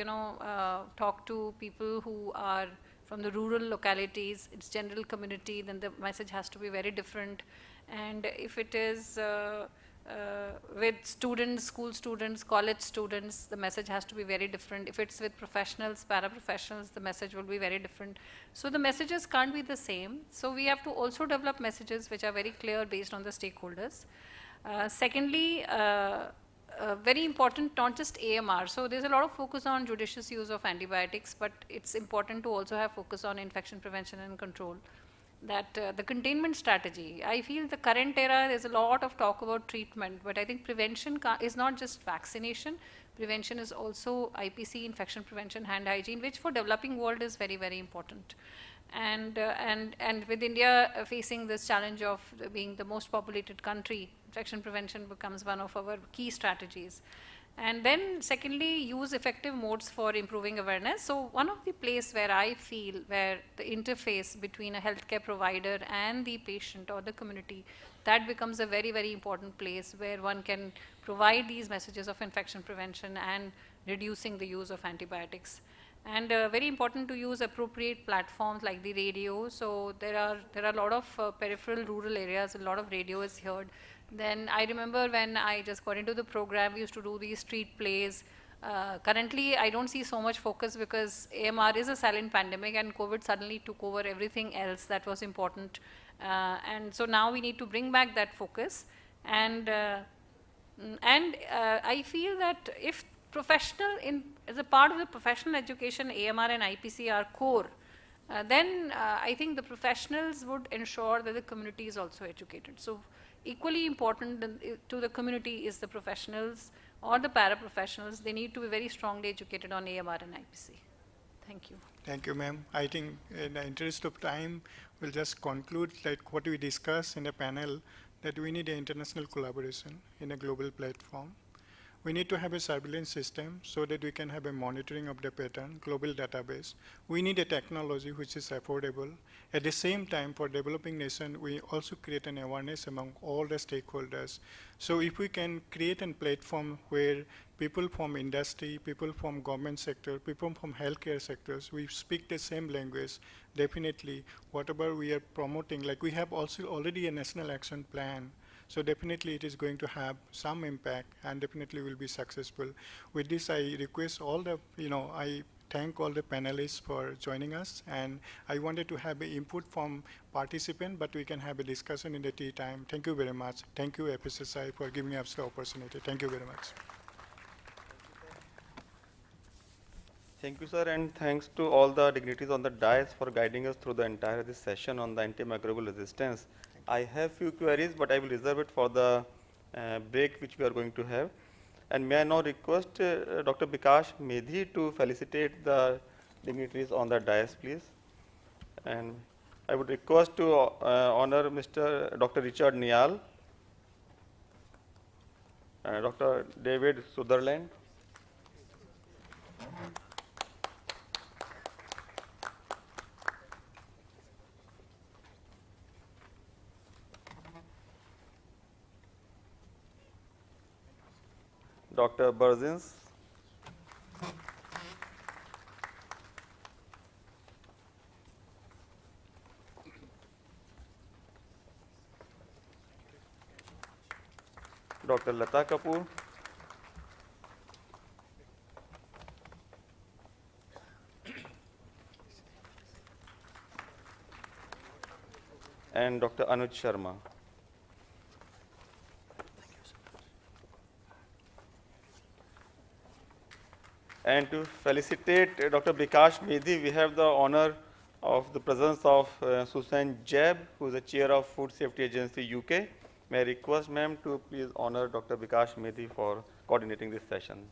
talk to people who are from the rural localities, its general community, then the message has to be very different. And if it is with students, school students, college students, the message has to be very different. If it's with professionals, paraprofessionals, the message will be very different. So the messages can't be the same. So we have to also develop messages which are very clear based on the stakeholders. Secondly, very important, not just AMR. So there's a lot of focus on judicious use of antibiotics, but it's important to also have focus on infection prevention and control. That the containment strategy, I feel the current era, there's a lot of talk about treatment, but I think prevention is not just vaccination. Prevention is also IPC, infection prevention, hand hygiene, which for developing world is very, very important. And with India facing this challenge of being the most populated country, infection prevention becomes one of our key strategies. And then secondly, use effective modes for improving awareness. So one of the place where I feel where the interface between a healthcare provider and the patient or the community, that becomes a very, very important place where one can provide these messages of infection prevention and reducing the use of antibiotics. And very important to use appropriate platforms like the radio. So there are a lot of peripheral rural areas, a lot of radio is heard. Then I remember when I just got into the program, we used to do these street plays. Currently, I don't see so much focus because AMR is a silent pandemic and COVID suddenly took over everything else that was important. And so now we need to bring back that focus. And I feel that if professional, as a part of the professional education, AMR and IPC are core, then I think the professionals would ensure that the community is also educated. So equally important to the community is the professionals or the paraprofessionals. They need to be very strongly educated on AMR and IPC. Thank you. Thank you, ma'am. I think in the interest of time, we'll just conclude like what we discussed in the panel, that we need an international collaboration in a global platform. We need to have a surveillance system so that we can have a monitoring of the pattern, global database. We need a technology which is affordable. At the same time, for developing nation, we also create an awareness among all the stakeholders. So if we can create a platform where people from industry, people from government sector, people from healthcare sectors, we speak the same language, definitely whatever we are promoting, like we have also already a national action plan. So definitely it is going to have some impact and definitely will be successful. With this, I request all the, I thank all the panelists for joining us. And I wanted to have an input from participants, but we can have a discussion in the tea time. Thank you very much. Thank you, FSSAI, for giving us the opportunity. Thank you very much. Thank you, sir, and thanks to all the dignitaries on the dais for guiding us through the entire this session on the antimicrobial resistance. I have few queries, but I will reserve it for the break which we are going to have. And may I now request Dr. Bikash Medhi to felicitate the dignitaries on the dais, please. And I would request to honor Dr. Richard Nial, Dr. David Sutherland, Dr. Burzins, Dr. Lata Kapoor, and Dr. Anuj Sharma. And to felicitate Dr. Bikash Medhi, we have the honor of the presence of Susan Jeb, who is the chair of Food Safety Agency UK. May I request ma'am to please honor Dr. Bikash Medhi for coordinating this session.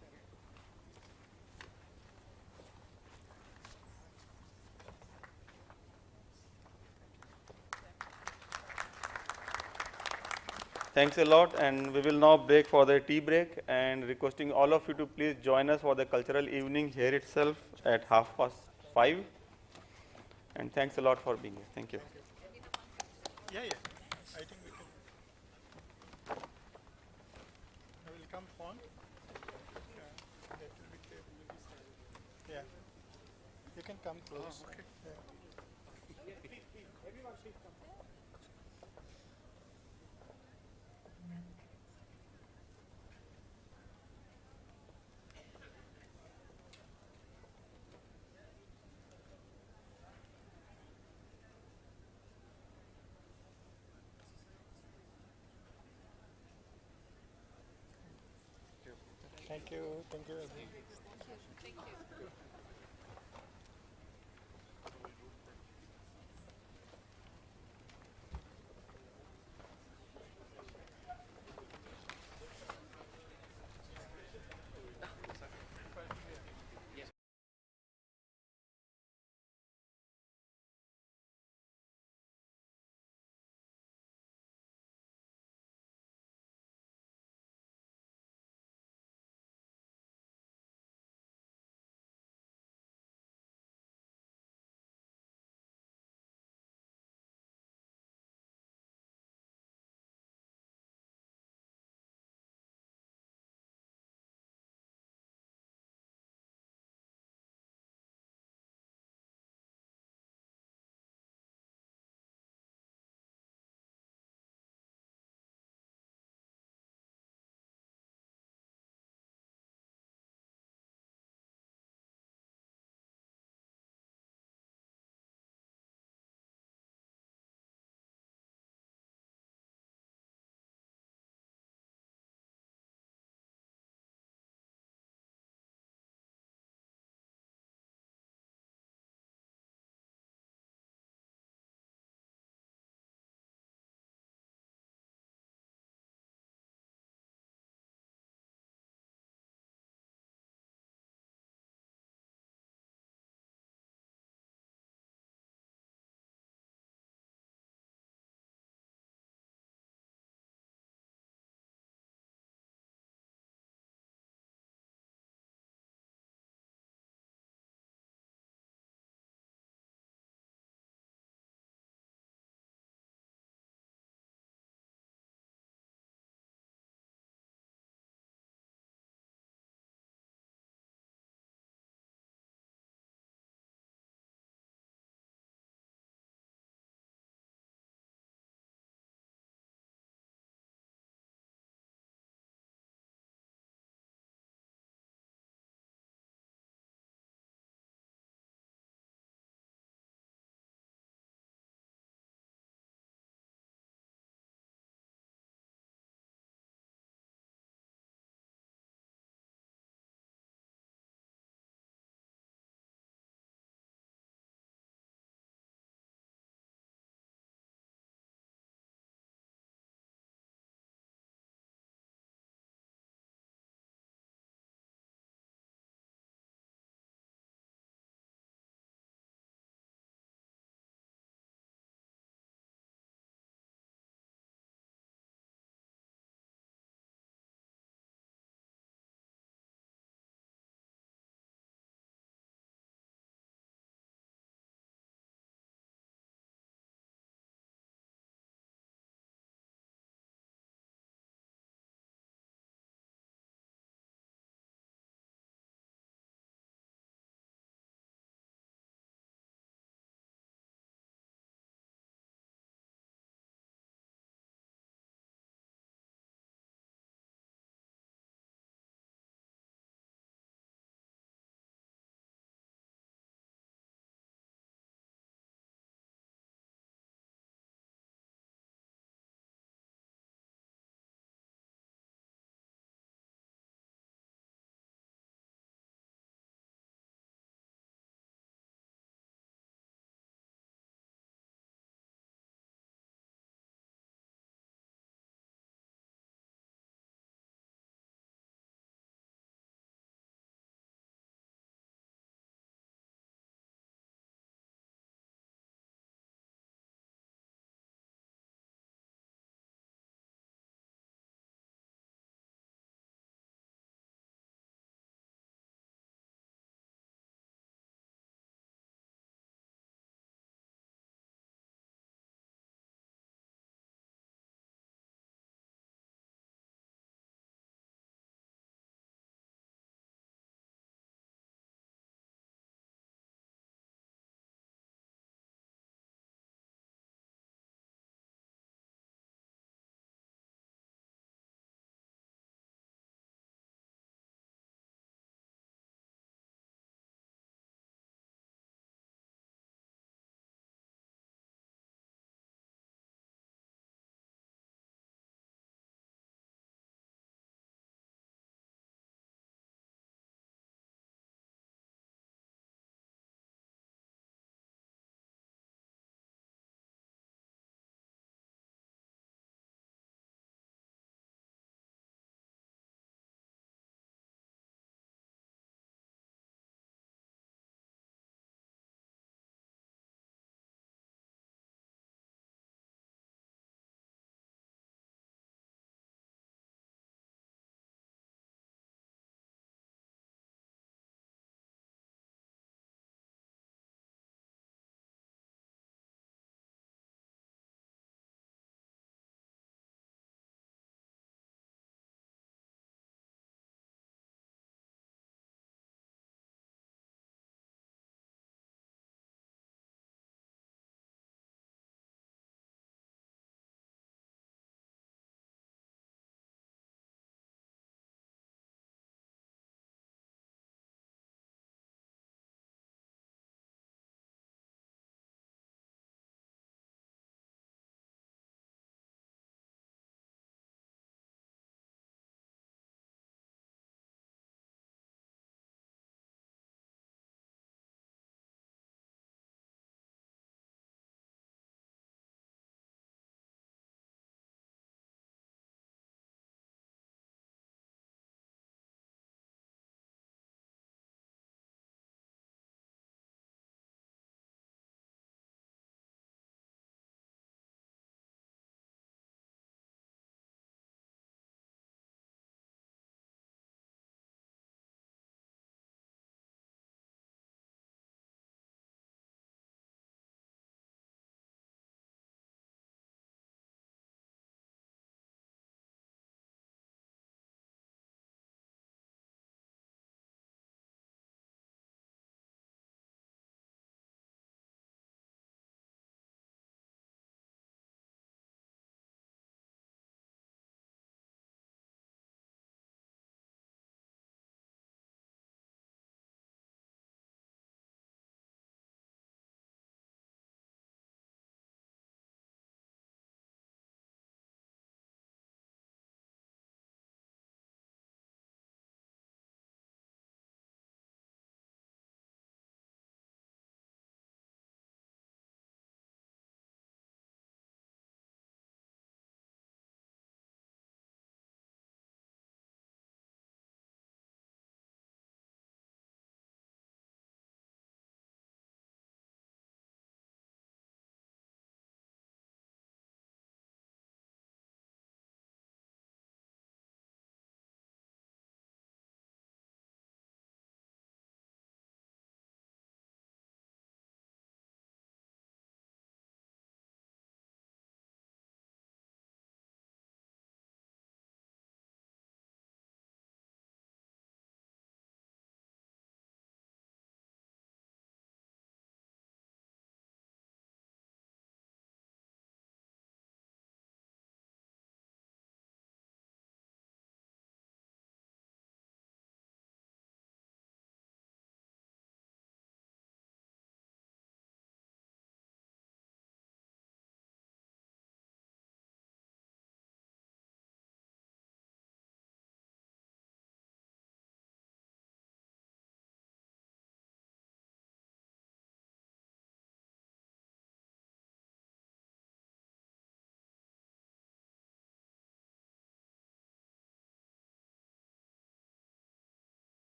Thanks a lot, and we will now break for the tea break, and requesting all of you to please join us for the cultural evening here itself at 5:30. And thanks a lot for being here. Thank you. Yeah, yeah. I think we can. I will come on. Yeah, that will be clear. Yeah. You can come close. Oh, okay. Thank you. Thank you.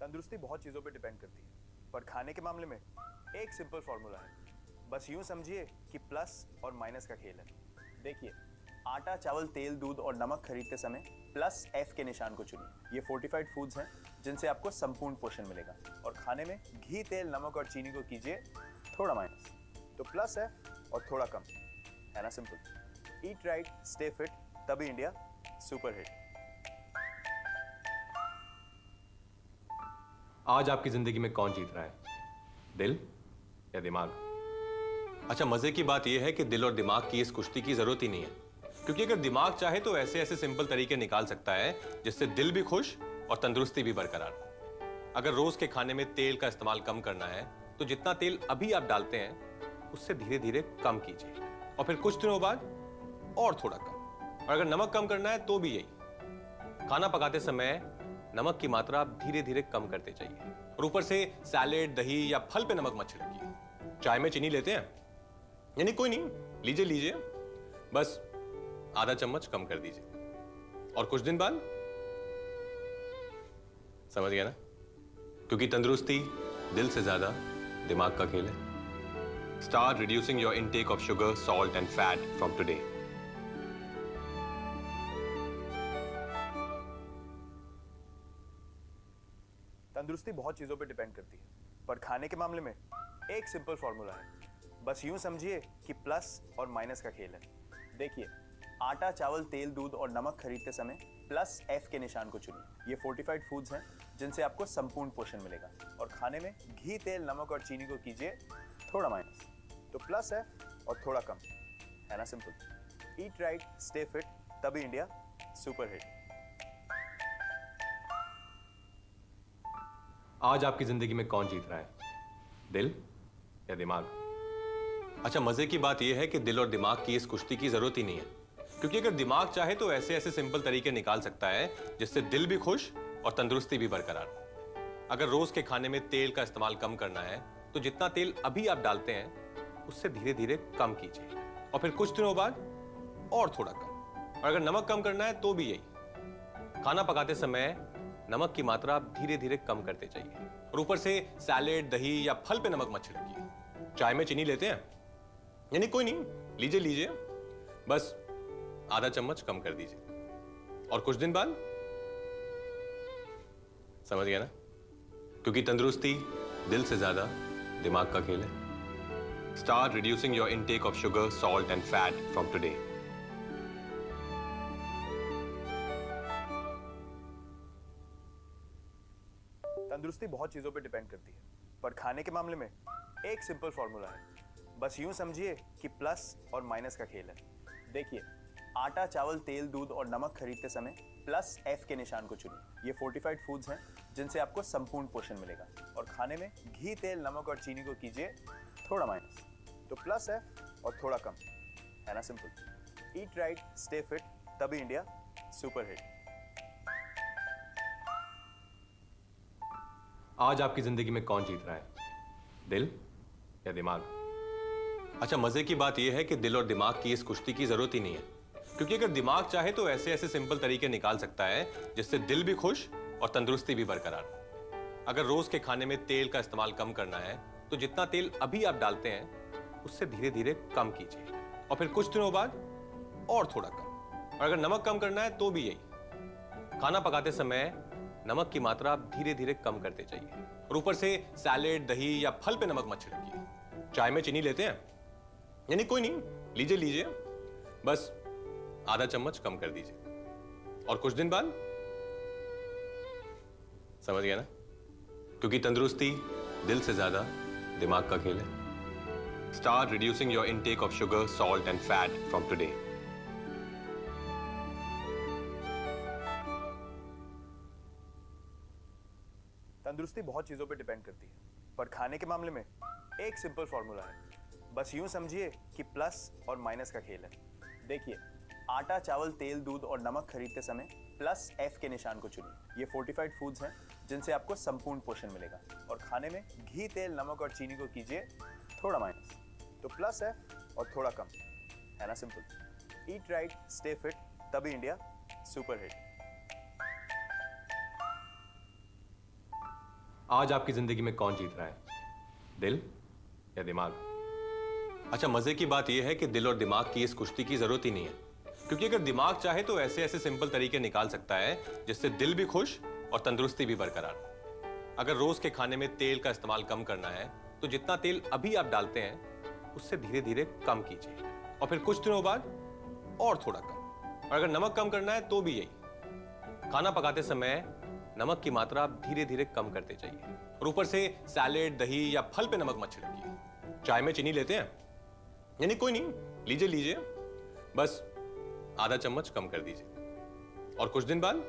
तंदुरुस्ती बहुत चीज़ों पे depend करती है, पर खाने के मामले में एक सिंपल फॉर्मूला है। बस यूं समझिए कि प्लस और माइनस का खेल है। देखिए, आटा, चावल, तेल, दूध और नमक खरीदते समय प्लस F के निशान को चुनिए। ये फोर्टिफाइड फूड्स हैं जिनसे आपको संपूर्ण पोषण मिलेगा। और खाने में घी, तेल, नमक और चीनी को कीजिए थोड़ा माइनस। तो प्लस F और थोड़ा कम, है ना simple. Eat right, stay fit, तभी इंडिया सुपर हिट। आज आपकी जिंदगी में कौन जीत रहा है, दिल या दिमाग? अच्छा, मजे की बात यह है कि दिल और दिमाग की इस कुश्ती की जरूरत ही नहीं है, क्योंकि अगर दिमाग चाहे तो ऐसे ऐसे सिंपल तरीके निकाल सकता है जिससे दिल भी खुश और तंदुरुस्ती भी बरकरार। अगर रोज के खाने में तेल का इस्तेमाल कम करना है तो जितना तेल अभी आप डालते हैं उससे धीरे धीरे कम कीजिए, और फिर कुछ दिनों बाद और थोड़ा कम। और अगर नमक कम करना है तो भी यही। खाना पकाते समय नमक की मात्रा आप धीरे धीरे कम करते जाइए, और ऊपर से सैलेड, दही या फल पे नमक मत छिड़किए। चाय में चीनी लेते हैं, यानी कोई नहीं, लीजिए लीजिए, बस आधा चम्मच कम कर दीजिए, और कुछ दिन बाद समझ गया ना, क्योंकि तंदुरुस्ती दिल से ज्यादा दिमाग का खेल है। Start reducing your intake of sugar, salt and fat from today. तंदुरुस्ती बहुत चीज़ों पे डिपेंड करती है, पर खाने के मामले में एक सिंपल फॉर्मूला है। बस यूं समझिए कि प्लस और माइनस का खेल है। देखिए, आटा, चावल, तेल, दूध और नमक खरीदते समय प्लस F के निशान को चुनिए। ये फोर्टिफाइड फूड्स हैं जिनसे आपको संपूर्ण पोषण मिलेगा। और खाने में घी, तेल, नमक और चीनी को कीजिए थोड़ा माइनस। तो प्लस F और थोड़ा कम, है ना simple. Eat right, stay fit, तभी इंडिया सुपर हिट। आज आपकी जिंदगी में कौन जीत रहा है, दिल या दिमाग? अच्छा, मजे की बात यह है कि दिल और दिमाग की इस कुश्ती की जरूरत ही नहीं है, क्योंकि अगर दिमाग चाहे तो ऐसे ऐसे सिंपल तरीके निकाल सकता है जिससे दिल भी खुश और तंदुरुस्ती भी बरकरार। अगर रोज के खाने में तेल का इस्तेमाल कम करना है तो जितना तेल अभी आप डालते हैं उससे धीरे धीरे कम कीजिए, और फिर कुछ दिनों बाद और थोड़ा कम। और अगर नमक कम करना है तो भी यही। खाना पकाते समय नमक की मात्रा आप धीरे धीरे कम करते जाइए, और ऊपर से सैलेड, दही या फल पे नमक मत छिड़किए। चाय में चीनी लेते हैं, यानी कोई नहीं, लीजिए लीजिए, बस आधा चम्मच कम कर दीजिए, और कुछ दिन बाद समझ गया ना, क्योंकि तंदुरुस्ती दिल से ज्यादा दिमाग का खेल है। Start reducing your intake of sugar, salt and fat from today. तंदुरुस्ती बहुत चीज़ों पे डिपेंड करती है, पर खाने के मामले में एक सिंपल फॉर्मूला है। बस यूं समझिए कि प्लस और माइनस का खेल है। देखिए, आटा, चावल, तेल, दूध और नमक खरीदते समय प्लस F के निशान को चुनिए। ये फोर्टिफाइड फूड्स हैं जिनसे आपको संपूर्ण पोषण मिलेगा। और खाने में घी, तेल, नमक और चीनी को कीजिए थोड़ा माइनस। तो प्लस F और थोड़ा कम, है ना simple. Eat right, stay fit, तभी इंडिया सुपर हिट। आज आपकी जिंदगी में कौन जीत रहा है, दिल या दिमाग? अच्छा, मजे की बात यह है कि दिल और दिमाग की इस कुश्ती की जरूरत ही नहीं है, क्योंकि अगर दिमाग चाहे तो ऐसे ऐसे सिंपल तरीके निकाल सकता है जिससे दिल भी खुश और तंदुरुस्ती भी बरकरार। अगर रोज के खाने में तेल का इस्तेमाल कम करना है तो जितना तेल अभी आप डालते हैं उससे धीरे धीरे कम कीजिए, और फिर कुछ दिनों बाद और थोड़ा कम। और अगर नमक कम करना है तो भी यही। खाना पकाते समय नमक की मात्रा आप धीरे धीरे कम करते जाइए, और ऊपर से सैलेड, दही या फल पे नमक मत छिड़किए। चाय में चीनी लेते हैं, यानी कोई नहीं, लीजिए लीजिए, बस आधा चम्मच कम कर दीजिए, और कुछ दिन बाद समझ गया ना, क्योंकि तंदुरुस्ती दिल से ज्यादा दिमाग का खेल है। Start reducing your intake of sugar, salt and fat from today. तंदुरुस्ती बहुत चीज़ों पे डिपेंड करती है, पर खाने के मामले में एक सिंपल फॉर्मूला है। बस यूं समझिए कि प्लस और माइनस का खेल है। देखिए, आटा, चावल, तेल, दूध और नमक खरीदते समय प्लस F के निशान को चुनिए। ये फोर्टिफाइड फूड्स हैं जिनसे आपको संपूर्ण पोषण मिलेगा। और खाने में घी, तेल, नमक और चीनी को कीजिए थोड़ा माइनस। तो प्लस F और थोड़ा कम, है ना simple. Eat right, stay fit, तभी इंडिया सुपर हिट। आज आपकी जिंदगी में कौन जीत रहा है, दिल या दिमाग? अच्छा, मजे की बात यह है कि दिल और दिमाग की इस कुश्ती की जरूरत ही नहीं है, क्योंकि अगर दिमाग चाहे तो ऐसे ऐसे सिंपल तरीके निकाल सकता है जिससे दिल भी खुश और तंदुरुस्ती भी बरकरार। अगर रोज के खाने में तेल का इस्तेमाल कम करना है तो जितना तेल अभी आप डालते हैं उससे धीरे धीरे कम कीजिए, और फिर कुछ दिनों बाद और थोड़ा कम। और अगर नमक कम करना है तो भी यही, खाना पकाते समय नमक की मात्रा आप धीरे धीरे कम करते जाइए, और ऊपर से सैलेड, दही या फल पे नमक मत छिड़किए। चाय में चीनी लेते हैं, यानी कोई नहीं, लीजिए लीजिए, बस आधा चम्मच कम कर दीजिए, और कुछ दिन बाद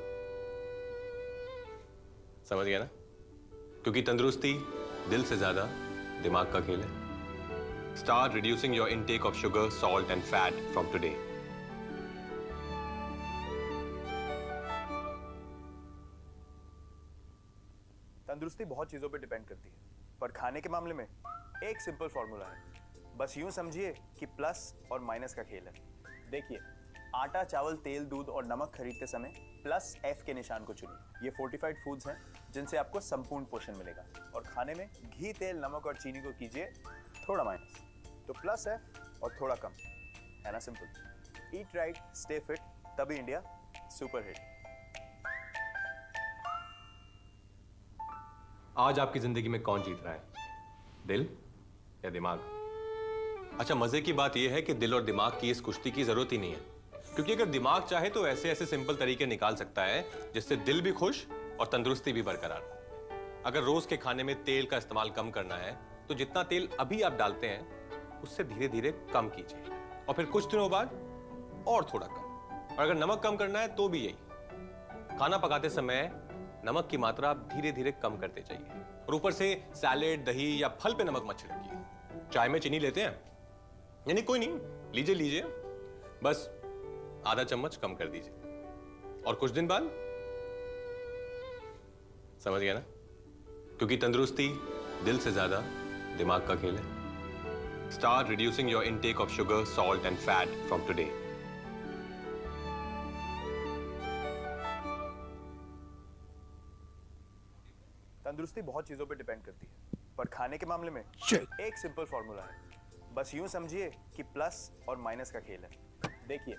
समझ गया ना, क्योंकि तंदुरुस्ती दिल से ज्यादा दिमाग का खेल है। Start reducing your intake of sugar, salt and fat from today. तंदुरुस्ती बहुत चीजों पे डिपेंड करती है, पर खाने के मामले में एक सिंपल फॉर्मूला है। बस यूं समझिए कि प्लस और माइनस का खेल है। देखिए, आटा, चावल, तेल, दूध और नमक खरीदते समय प्लस F के निशान को चुनिए। ये फोर्टिफाइड फूड्स हैं जिनसे आपको संपूर्ण पोषण मिलेगा। और खाने में घी, तेल, नमक और चीनी को कीजिए थोड़ा माइनस, तो प्लस है और थोड़ा कम, है ना simple. Eat right, stay fit, तभी इंडिया सुपर हिट। आज आपकी जिंदगी में कौन जीत रहा है, दिल या दिमाग? अच्छा, मजे की बात यह है कि दिल और दिमाग की इस कुश्ती की जरूरत ही नहीं है, क्योंकि अगर दिमाग चाहे तो ऐसे ऐसे सिंपल तरीके निकाल सकता है जिससे दिल भी खुश और तंदुरुस्ती भी बरकरार। अगर रोज के खाने में तेल का इस्तेमाल कम करना है तो जितना तेल अभी आप डालते हैं उससे धीरे धीरे कम कीजिए, और फिर कुछ दिनों बाद और थोड़ा कम। और अगर नमक कम करना है तो भी यही, खाना पकाते समय नमक की मात्रा आप धीरे धीरे कम करते जाइए, और ऊपर से सैलेड, दही या फल पे नमक मत छिड़किए। चाय में चीनी लेते हैं, यानी कोई नहीं, लीजिए लीजिए, बस आधा चम्मच कम कर दीजिए, और कुछ दिन बाद समझ गया ना, क्योंकि तंदुरुस्ती दिल से ज्यादा दिमाग का खेल है। Start reducing your intake of sugar, salt and fat from today. तंदुरुस्ती बहुत चीजों पे डिपेंड करती है, पर खाने के मामले में एक सिंपल फॉर्मूला है। बस यूं समझिए कि प्लस और माइनस का खेल है। देखिए,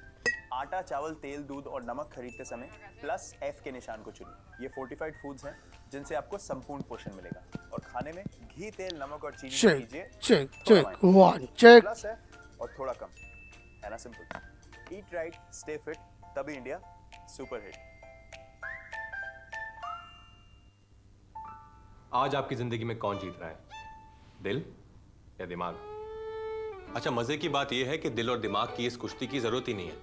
आटा, चावल, तेल, दूध और नमक खरीदते समय प्लस F के निशान को चुनिए। ये फोर्टिफाइड फूड्स हैं जिनसे आपको संपूर्ण पोषण मिलेगा। और खाने में घी, तेल, नमक और चीनी को कीजिए प्लस है और थोड़ा कम, है ना simple. Eat right, stay fit, तभी इंडिया सुपर हिट। आज आपकी जिंदगी में कौन जीत रहा है, दिल या दिमाग? अच्छा, मजे की बात यह है कि दिल और दिमाग की इस कुश्ती की जरूरत ही नहीं है,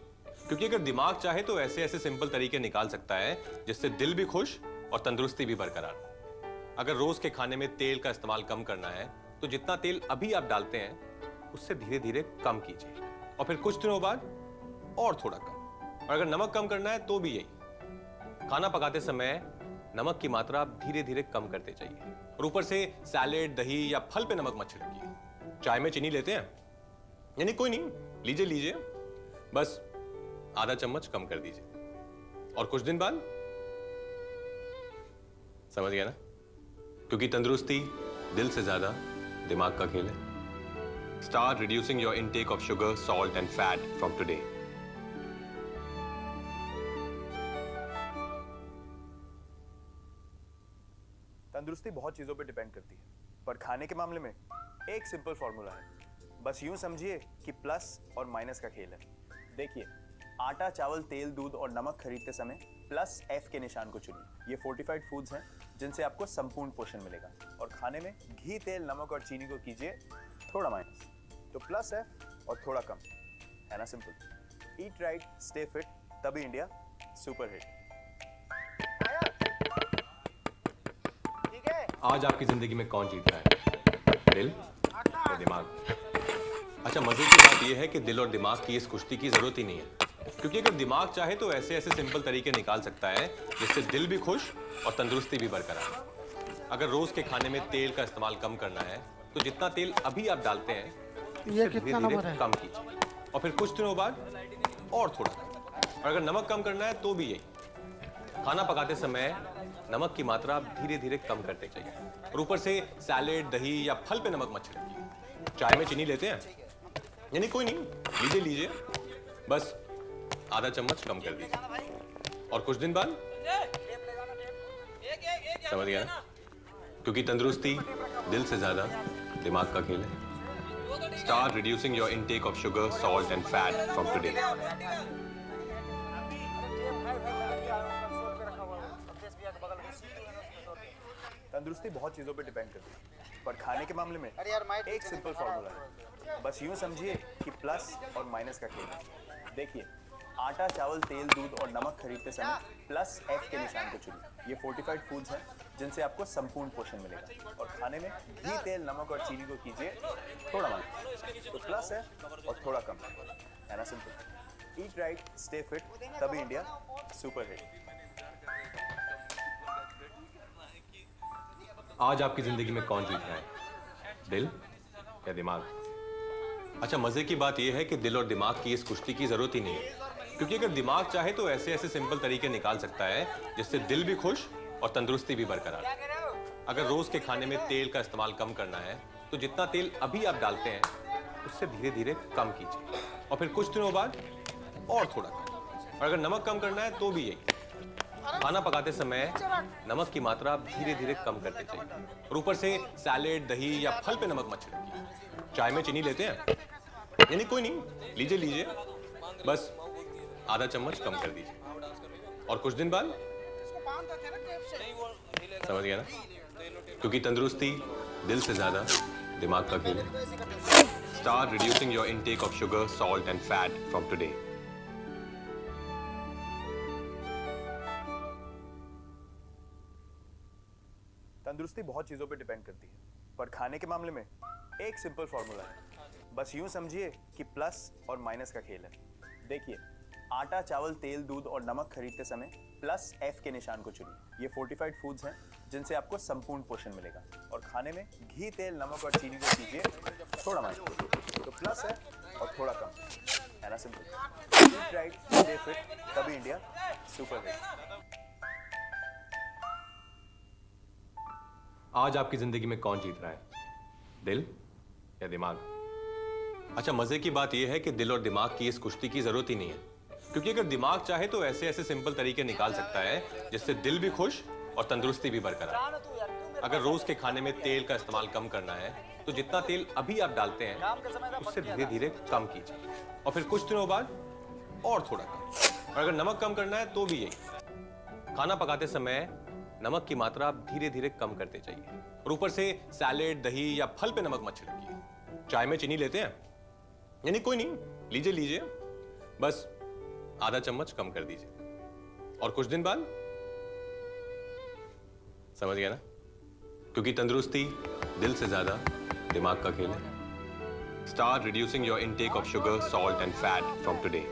क्योंकि अगर दिमाग चाहे तो ऐसे ऐसे सिंपल तरीके निकाल सकता है जिससे दिल भी खुश और तंदुरुस्ती भी बरकरार। अगर रोज के खाने में तेल का इस्तेमाल कम करना है तो जितना तेल अभी आप डालते हैं उससे धीरे धीरे कम कीजिए, और फिर कुछ दिनों बाद और थोड़ा कम। और अगर नमक कम करना है तो भी यही, खाना पकाते समय नमक की मात्रा आप धीरे धीरे कम करते जाइए, और ऊपर से सैलेड, दही या फल पे नमक मत छिड़किए। चाय में चीनी लेते हैं, यानी कोई नहीं, लीजिए लीजिए, बस आधा चम्मच कम कर दीजिए, और कुछ दिन बाद समझ गया ना, क्योंकि तंदुरुस्ती दिल से ज्यादा दिमाग का खेल है। Start reducing your intake of sugar, salt and fat from today. तंदुरुस्ती बहुत चीजों पे डिपेंड करती है, पर खाने के मामले में एक सिंपल फॉर्मूला है। बस यूं समझिए कि प्लस और माइनस का खेल है। देखिए, आटा, चावल, तेल, दूध और नमक खरीदते समय प्लस F के निशान को चुनिए। ये फोर्टिफाइड फूड्स हैं जिनसे आपको संपूर्ण पोषण मिलेगा। और खाने में घी, तेल, नमक और चीनी को कीजिए थोड़ा माइनस, तो प्लस है और थोड़ा कम, है ना simple. Eat right, stay fit, तभी इंडिया सुपर हिट। आज आपकी जिंदगी में कौन जीत रहा है, दिल या दिमाग? अच्छा, मजे की बात यह है कि दिल और दिमाग की इस कुश्ती की जरूरत ही नहीं है, क्योंकि अगर दिमाग चाहे तो ऐसे ऐसे सिंपल तरीके निकाल सकता है जिससे दिल भी खुश और तंदुरुस्ती भी बरकरार। अगर रोज के खाने में तेल का इस्तेमाल कम करना है तो जितना तेल अभी आप डालते हैं उससे धीरे धीरे कम कीजिए, और फिर कुछ दिनों बाद और थोड़ा कम। और अगर नमक कम करना है तो भी यही, खाना पकाते समय नमक की मात्रा आप धीरे धीरे कम करते जाइए। और ऊपर से सैलेड, दही या फल पे नमक मत छिड़किए। चाय में चीनी लेते हैं? यानी कोई नहीं, लीजिए लीजिए, बस आधा चम्मच कम कर दीजिए। और कुछ दिन बाद समझ गया ना? क्योंकि तंदुरुस्ती दिल से ज्यादा दिमाग का खेल है। Start reducing your intake of sugar, salt and fat from today. तंदुरुस्ती बहुत चीज़ों पे डिपेंड करती है, पर खाने के मामले में एक सिंपल फार्मूला है। बस यूं समझिए कि प्लस और माइनस का खेल है। देखिए, आटा, चावल, तेल, दूध और नमक खरीदते समय प्लस F के निशान को चुनिए। ये फोर्टिफाइड फूड्स हैं जिनसे आपको संपूर्ण पोषण मिलेगा। और खाने में घी, तेल, नमक और चीनी को कीजिए थोड़ा मात्रा, तो प्लस है और थोड़ा कम है ना? Simple. Eat right, stay fit, तभी इंडिया सुपर हिट। आज आपकी जिंदगी में कौन जीत रहा है, दिल या दिमाग? अच्छा, मजे की बात यह है कि दिल और दिमाग की इस कुश्ती की जरूरत ही नहीं है, क्योंकि अगर दिमाग चाहे तो ऐसे ऐसे सिंपल तरीके निकाल सकता है जिससे दिल भी खुश और तंदुरुस्ती भी बरकरार। अगर रोज के खाने में तेल का इस्तेमाल कम करना है तो जितना तेल अभी आप डालते हैं उससे धीरे धीरे कम कीजिए, और फिर कुछ दिनों बाद और थोड़ा कम। और अगर नमक कम करना है तो भी यही, खाना पकाते समय नमक की मात्रा आप धीरे धीरे कम करते जाइए। और ऊपर से सैलेड, दही या फल पे नमक मत छिड़किए। चाय में चीनी लेते हैं? यानी कोई नहीं, लीजिए लीजिए, बस आधा चम्मच कम कर दीजिए। और कुछ दिन बाद समझ गया ना? क्योंकि तंदुरुस्ती दिल से ज्यादा दिमाग का खेल है। Start reducing your intake of sugar, salt and fat from today. तंदुरुस्ती बहुत चीज़ों पे डिपेंड करती है, पर खाने के मामले में एक सिंपल फार्मूला है। बस यूं समझिए कि प्लस और माइनस का खेल है। देखिए, आटा, चावल, तेल, दूध और नमक खरीदते समय प्लस F के निशान को चुनिए। ये फोर्टिफाइड फूड्स हैं जिनसे आपको संपूर्ण पोषण मिलेगा। और खाने में घी, तेल, नमक और चीनी को कीजिए थोड़ा मात्रा, तो प्लस है और थोड़ा कम है ना? Simple. Eat right, stay fit, तभी इंडिया सुपर हिट। आज आपकी जिंदगी में कौन जीत रहा है, दिल या दिमाग? अच्छा, मजे की बात यह है कि दिल और दिमाग की इस कुश्ती की जरूरत ही नहीं है, क्योंकि अगर दिमाग चाहे तो ऐसे ऐसे सिंपल तरीके निकाल सकता है जिससे दिल भी खुश और तंदुरुस्ती भी बरकरार। अगर रोज के खाने में तेल का इस्तेमाल कम करना है तो जितना तेल अभी आप डालते हैं उससे धीरे धीरे कम कीजिए, और फिर कुछ दिनों बाद और थोड़ा कम। और अगर नमक कम करना है तो भी यही, खाना पकाते समय नमक की मात्रा आप धीरे धीरे कम करते जाइए। और ऊपर से सैलेड, दही या फल पे नमक मत छिड़किए। चाय में चीनी लेते हैं? यानी कोई नहीं, लीजिए लीजिए, बस आधा चम्मच कम कर दीजिए। और कुछ दिन बाद समझ गया ना? क्योंकि तंदुरुस्ती दिल से ज्यादा दिमाग का खेल है। Start reducing your intake of sugar, salt and fat from today.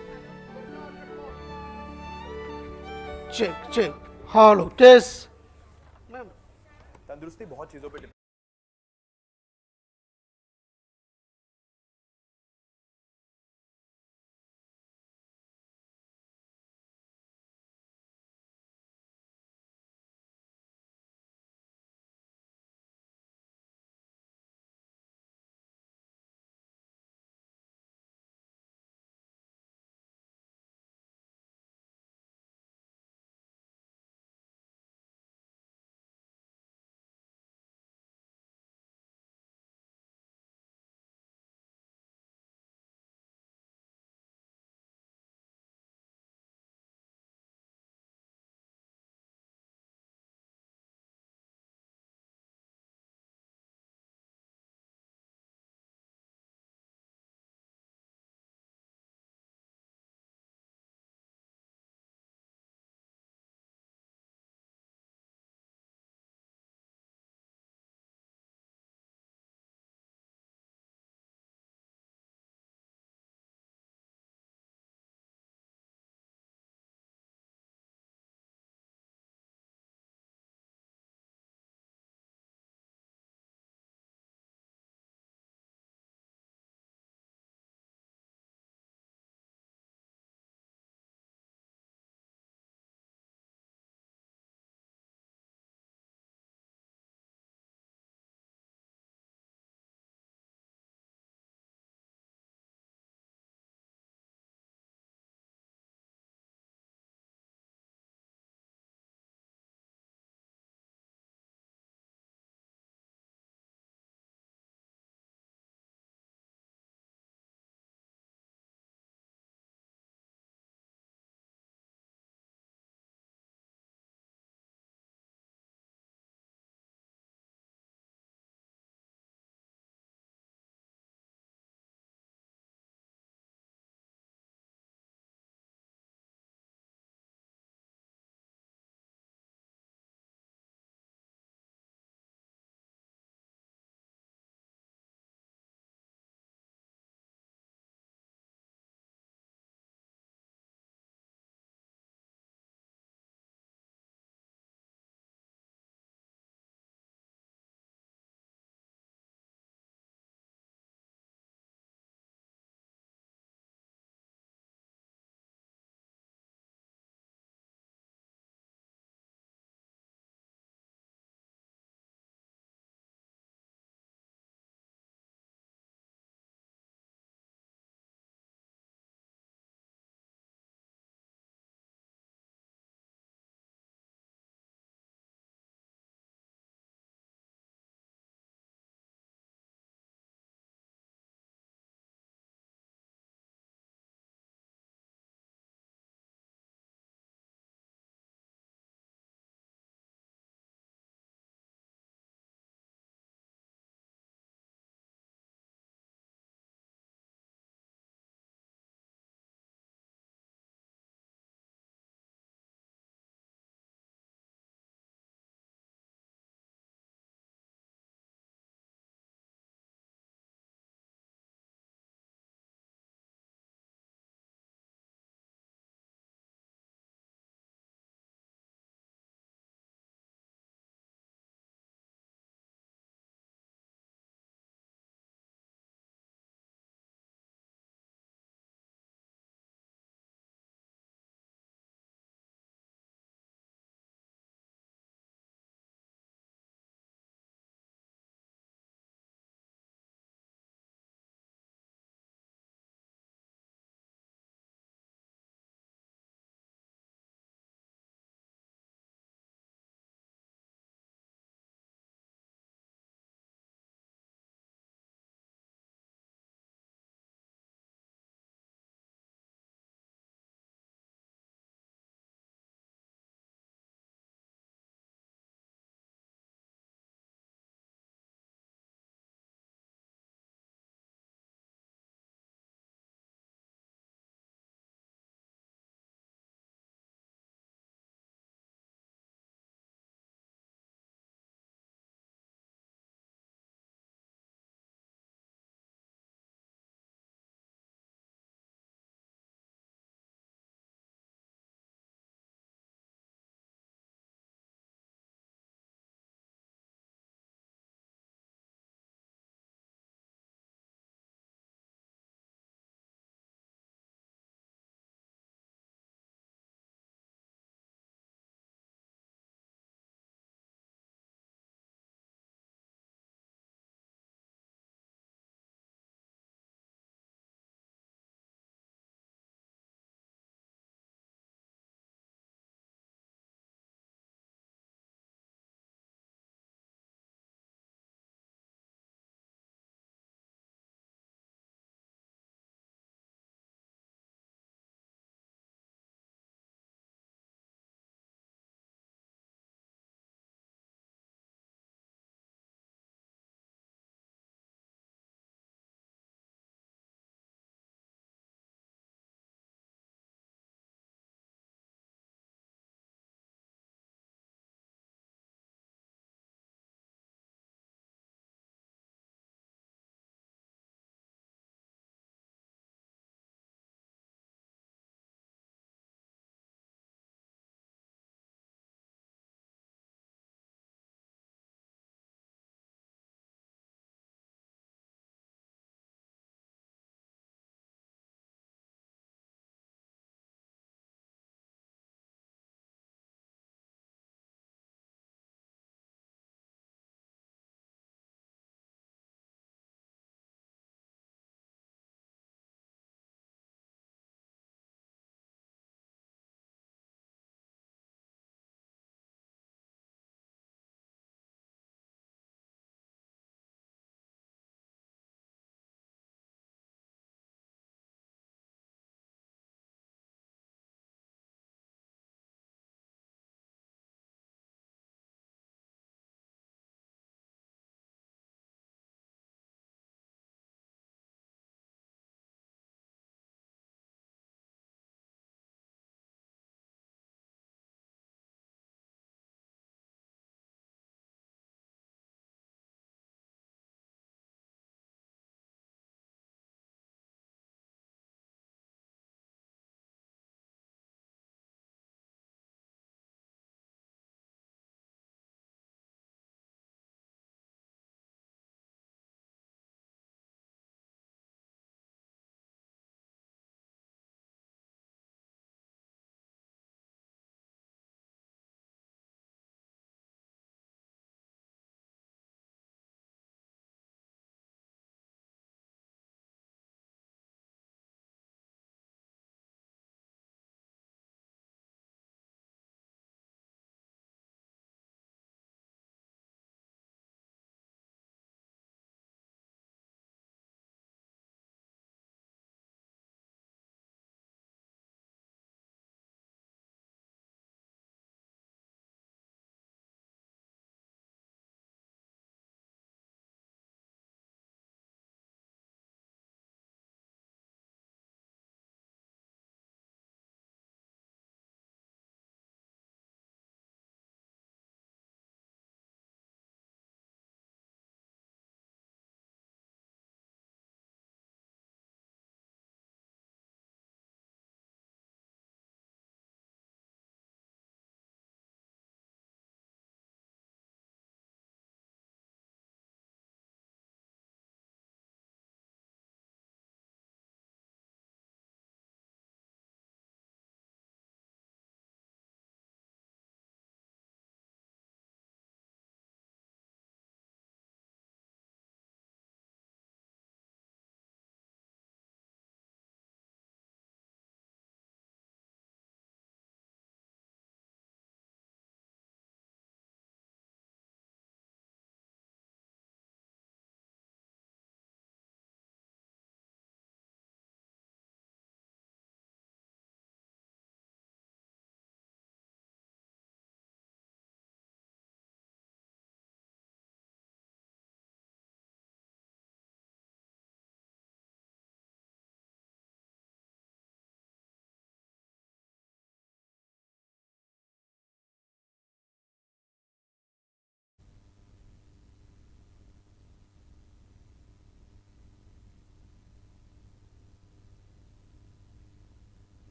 Check. Hello, test. तंदुरुस्ती बहुत चीज़ों पे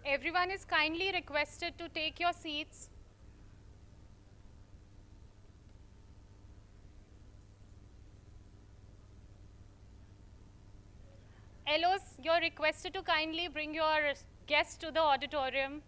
Everyone is kindly requested to take your seats. Elos, you're requested to kindly bring your guests to the auditorium.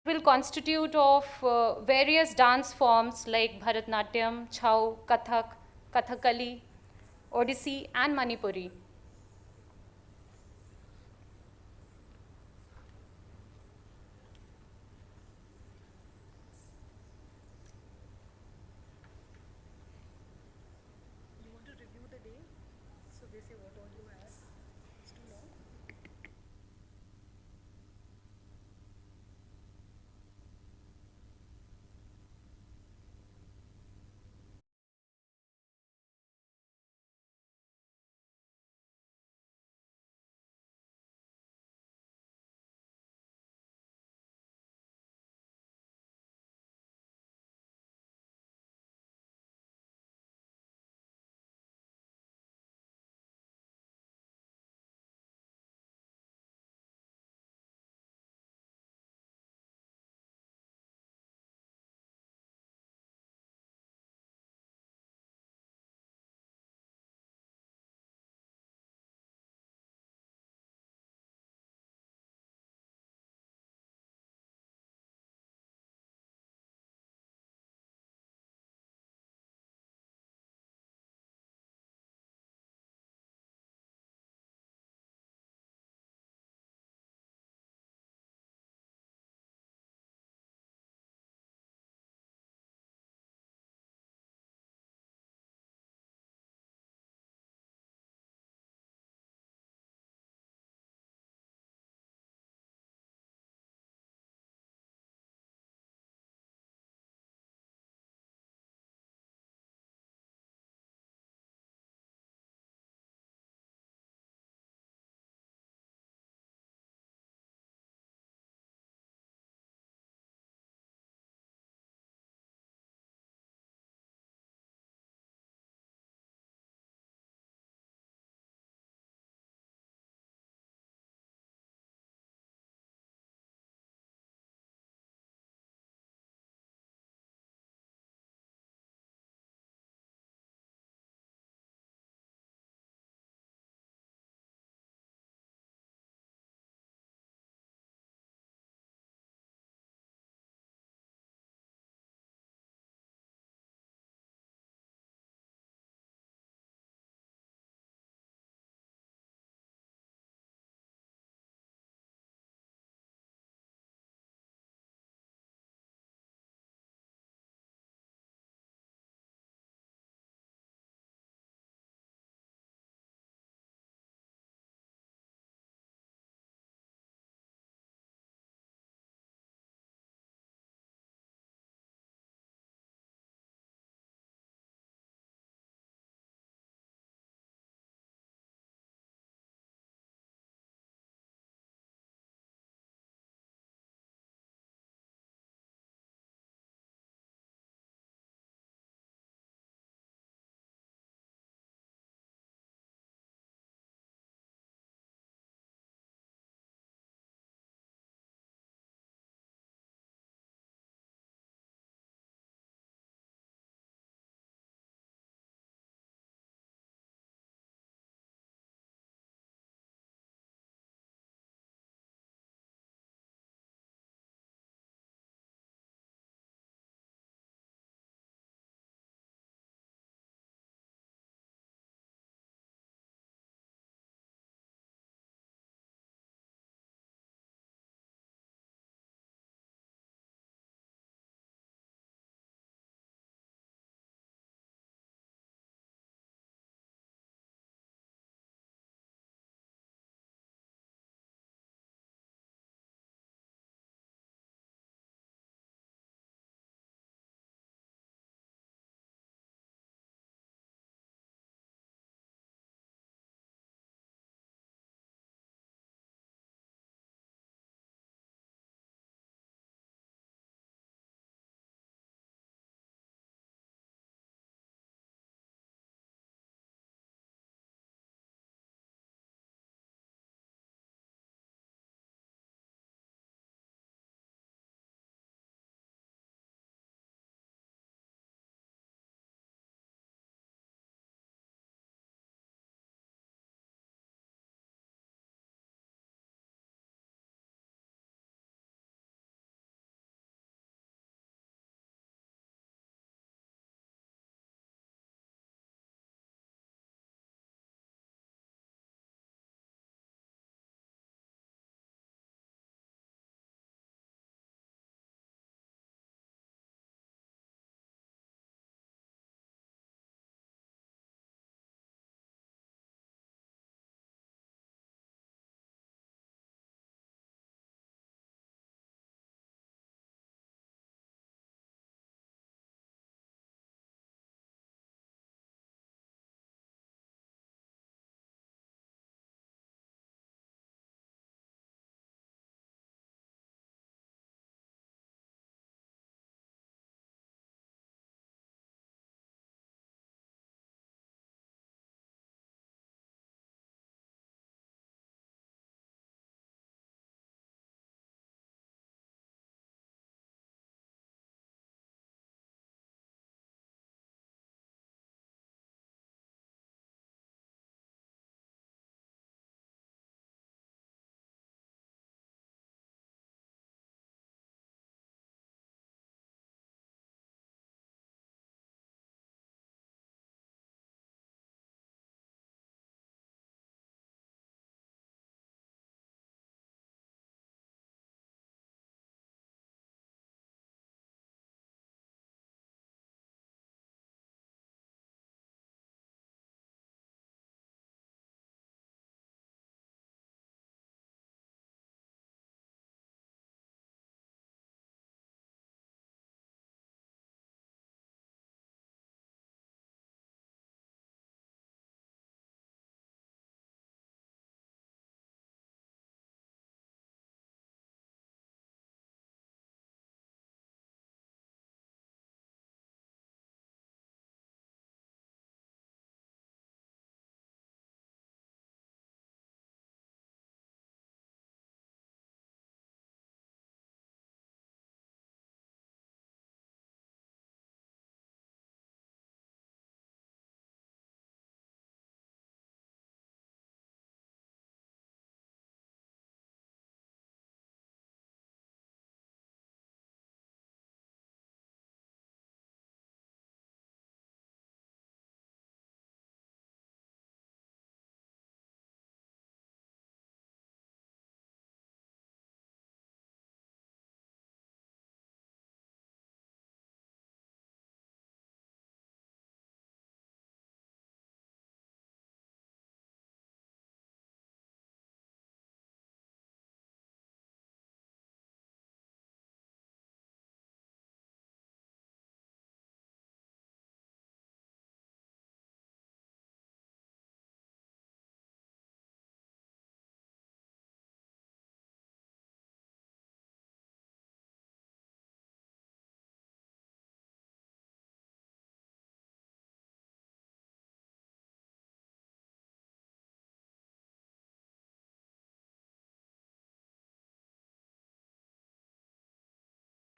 will constitute of various dance forms like Bharatnatyam, Chhau, Kathak, Kathakali, Odissi and Manipuri.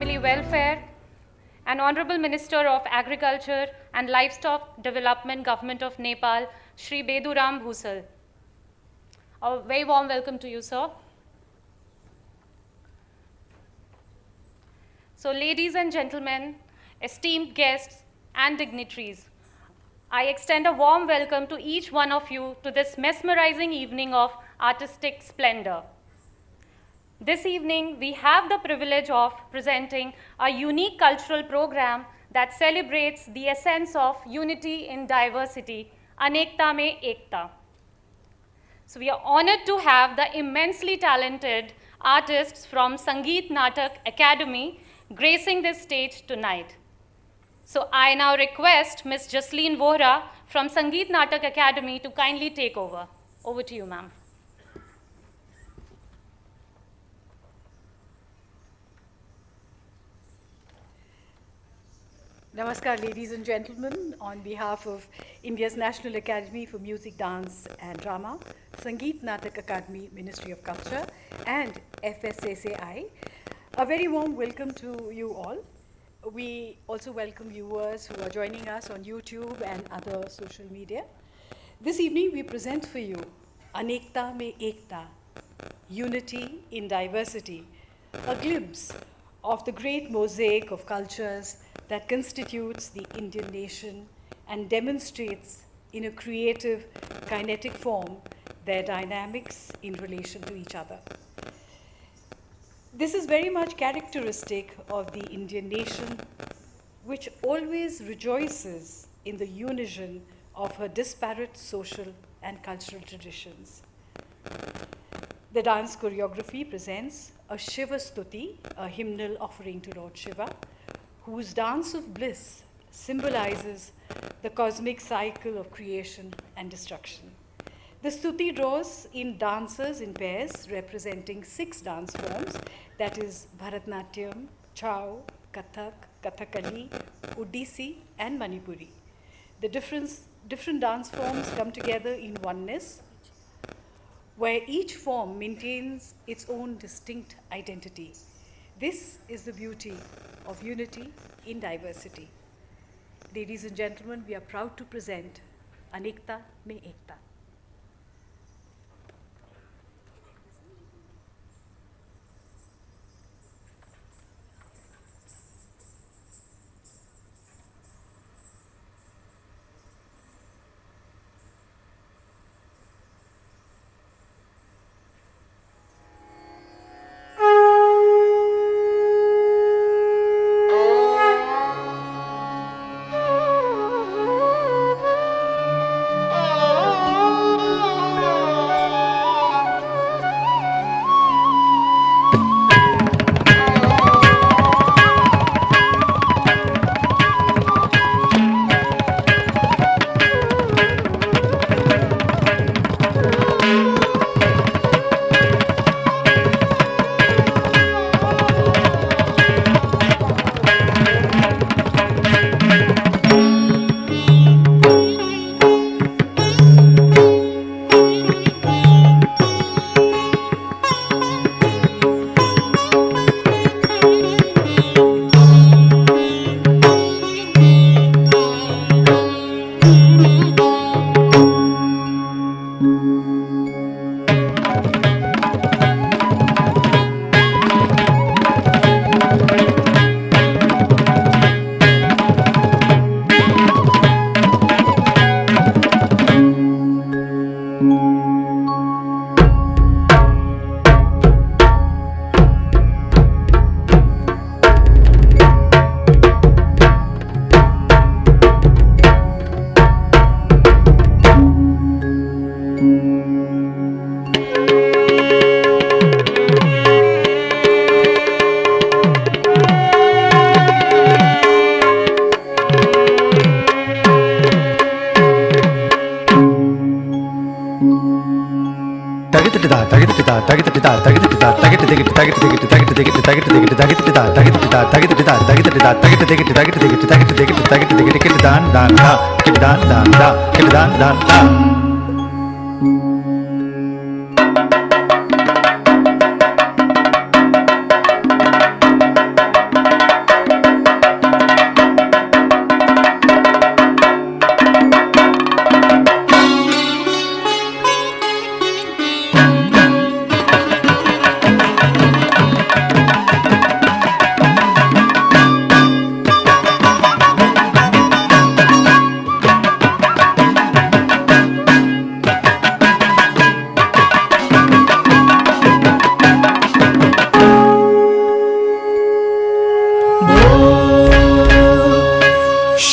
Family Welfare, and Honorable Minister of Agriculture and Livestock Development, Government of Nepal, Shri Beduram Bhusal. A very warm welcome to you, sir. So, ladies and gentlemen, esteemed guests and dignitaries, I extend a warm welcome to each one of you to this mesmerizing evening of artistic splendor. This evening, we have the privilege of presenting a unique cultural program that celebrates the essence of unity in diversity, Anekta Mein Ekta. So we are honored to have the immensely talented artists from Sangeet Natak Academy gracing this stage tonight. So I now request Ms. Jasleen Vohra from Sangeet Natak Academy to kindly take over. Over to you, ma'am. Namaskar, ladies and gentlemen. On behalf of India's National Academy for Music, Dance and Drama, Sangeet Natak Academy, Ministry of Culture, and FSSAI, a very warm welcome to you all. We also welcome viewers who are joining us on YouTube and other social media. This evening we present for you Anekta Mein Ekta, Unity in Diversity, a glimpse of the great mosaic of cultures that constitutes the Indian nation and demonstrates in a creative, kinetic form their dynamics in relation to each other. This is very much characteristic of the Indian nation, which always rejoices in the unison of her disparate social and cultural traditions. The dance choreography presents a Shiva Stuti, a hymnal offering to Lord Shiva, whose dance of bliss symbolizes the cosmic cycle of creation and destruction. The Stuti draws in dancers in pairs representing 6 dance forms, that is Bharatnatyam, Chau, Kathak, Kathakali, Odissi, and Manipuri. The different dance forms come together in oneness, where each form maintains its own distinct identity. This is the beauty of unity in diversity. Ladies and gentlemen, we are proud to present Anekta Mein Ekta.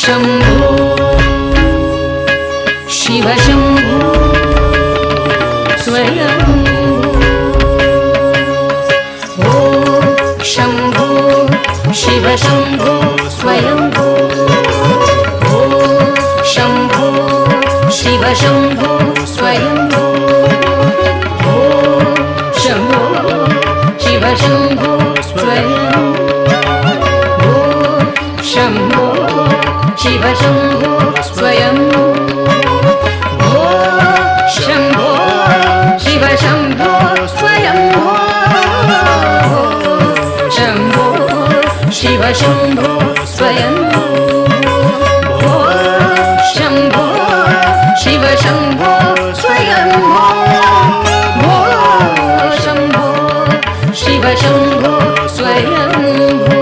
Shambho Shiv Shambho स्वयं शम्भो शिव शम्भो स्वयंभो शम्भो शिव शम्भो स्वयंभो शम्भो शिव शम्भो स्वयंभो शम्भो शिव शम्भो स्वयंभो शम्भो शिव शम्भो स्वयंभो शम्भो शिव शम्भो स्वयंभो शम्भो शिव शम्भो स्वयंभो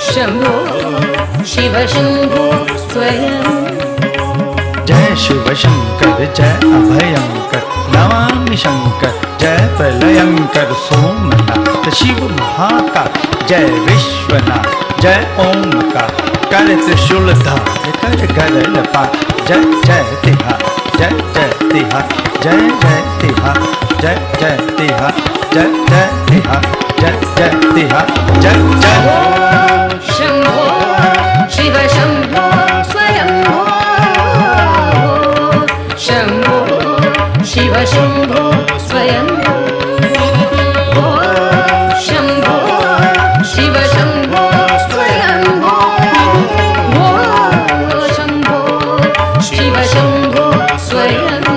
शम्भो शिव शम्भो स्वयंभो जय शिव शंकर जय अभयंकर नमामि शंकर जय प्रलयंकर सोमनाथ शिव महाकाल जय विश्वनाथ जय ओमकार कर त्रिशूलधार कर गरल पार जय जय तिहार जय जय तिहार जय जय तिहार जय जय तिहार जय जय तिहार जय जय तिहार जय जय शम्भो शिव शम्भो स्वयंभो शम्भो शिव शम्भो स्वयंभो शम्भो शिव शम्भो स्वयंभो शम्भो शिव शम्भो स्वयंभो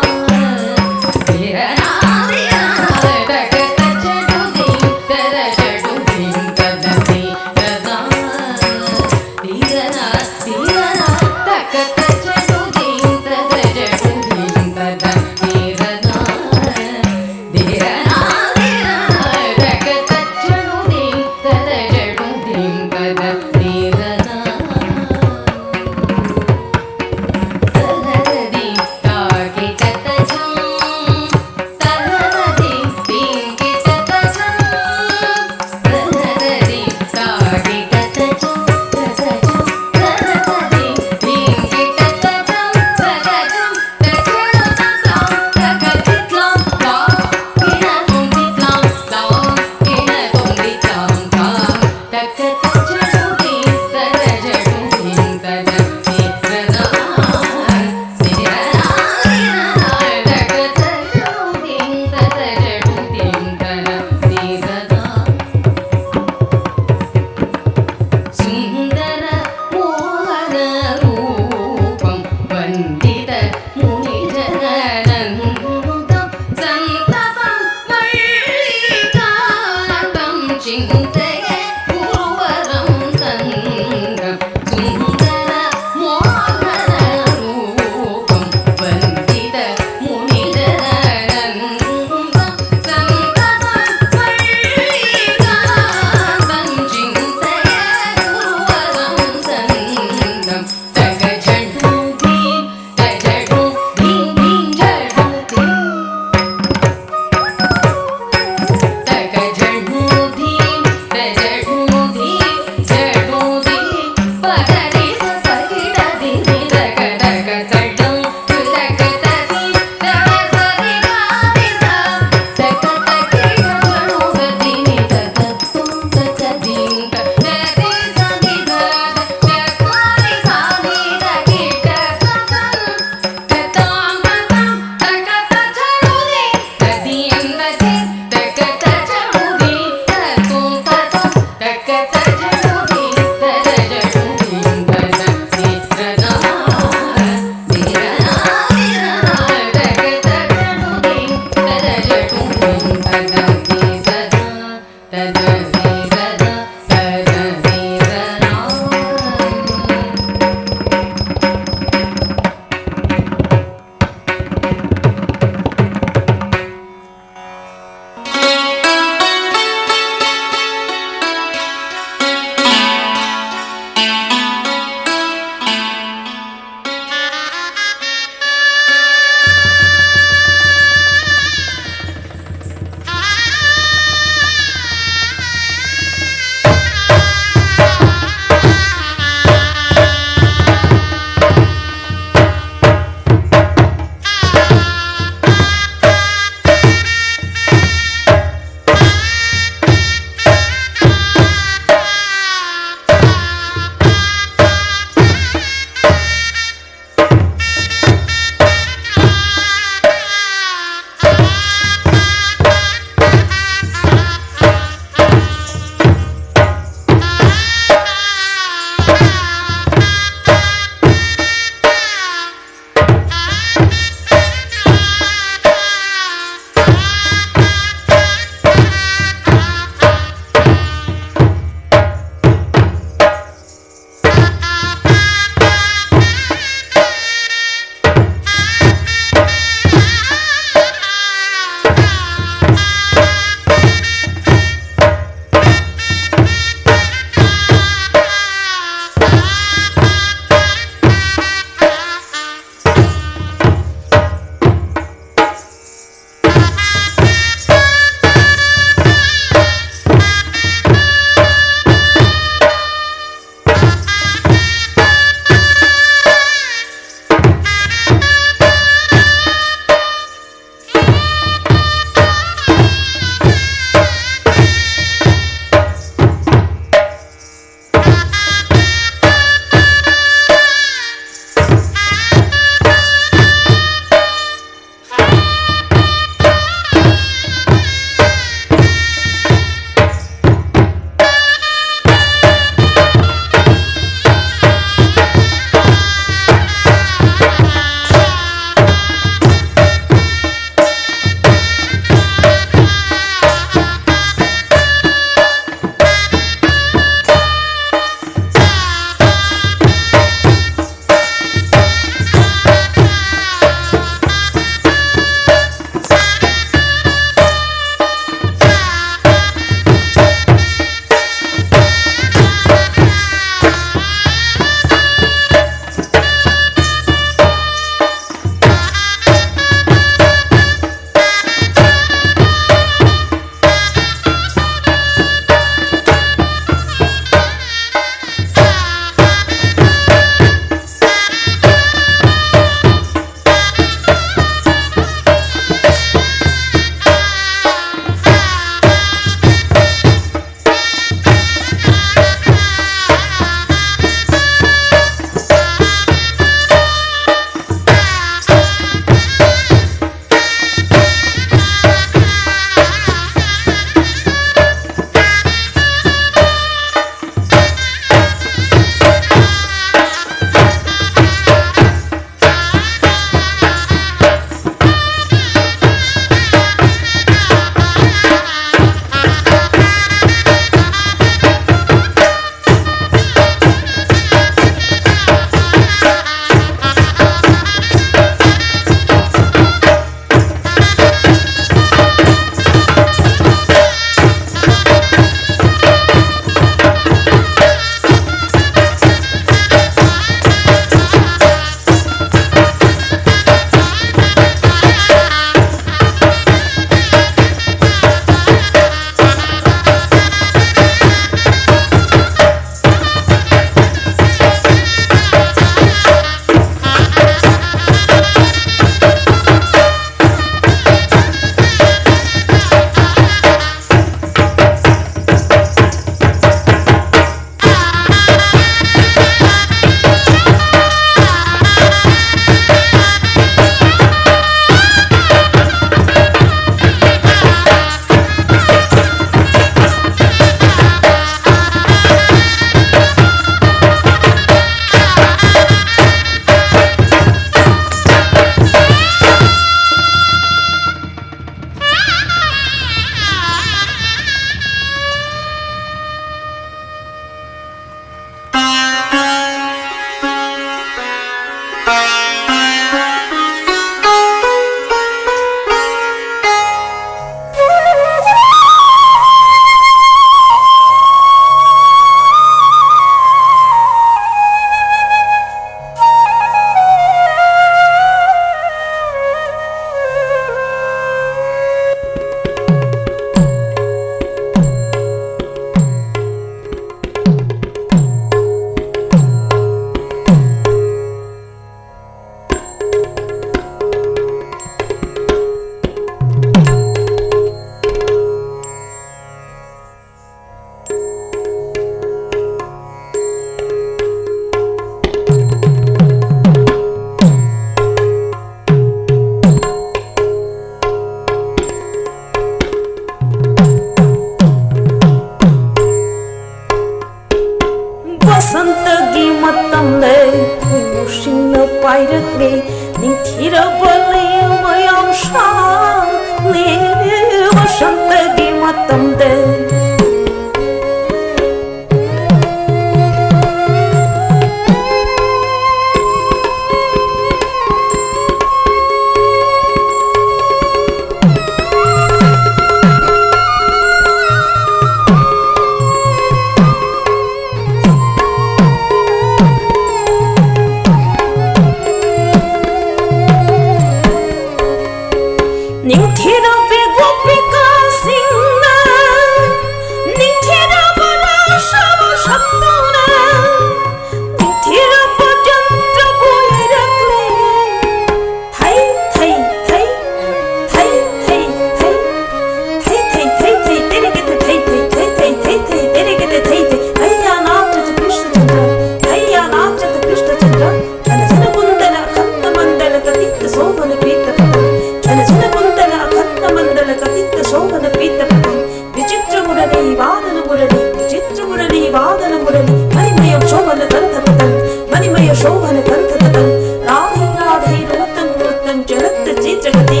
शोभन कंठततं राधे राधे रूतं रूतं चलत चित्रगति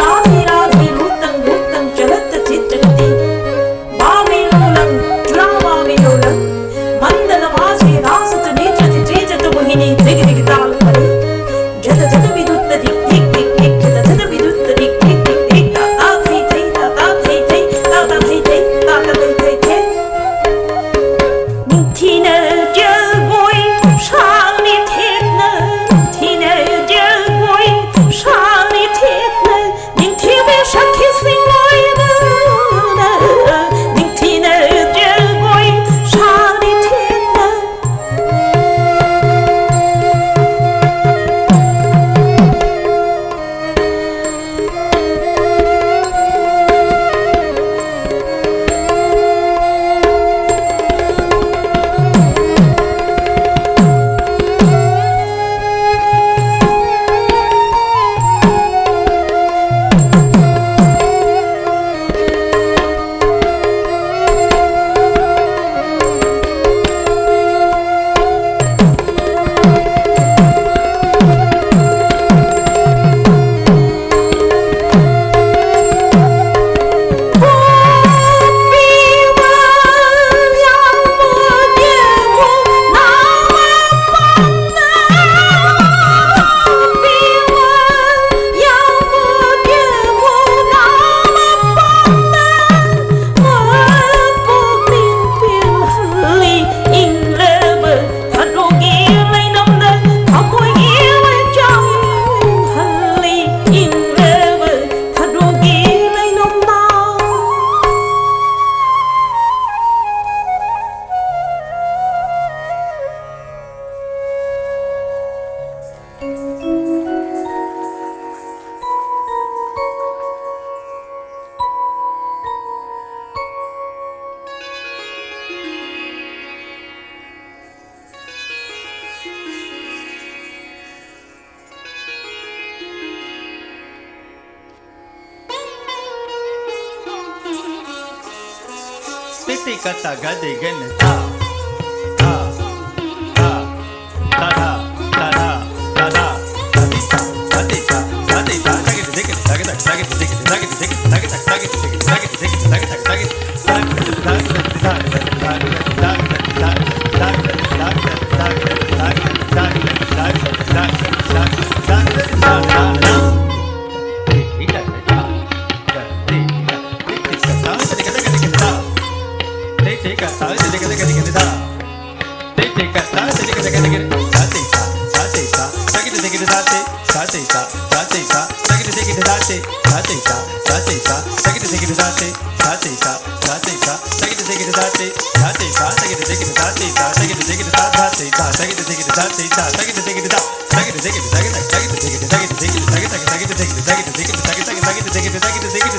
राधे राधे रूतं रूतं चलत चित्रगति वामिलोलं चुरावामिलोलं मंदलवासे रासत नेत्रति त्रिजत मोहिनी दिग दिग ताल करे जत जत विद्युत दिग दिग दिग दिग जत जत विद्युत दिग दिग दिग दिग ता ता थै थै ता ता थै थै ता ता थै थै ता ता थै थै थै听得这鬼上的天呢，听得这鬼上的天呢，聆听我上天心来了，聆听得这鬼上的天呢。Titi kata gade gene ta ta ta ta ta ta ta ta ta ta ta ta take it take it take it take it take it take it take it take it take it take it take it take it take it take it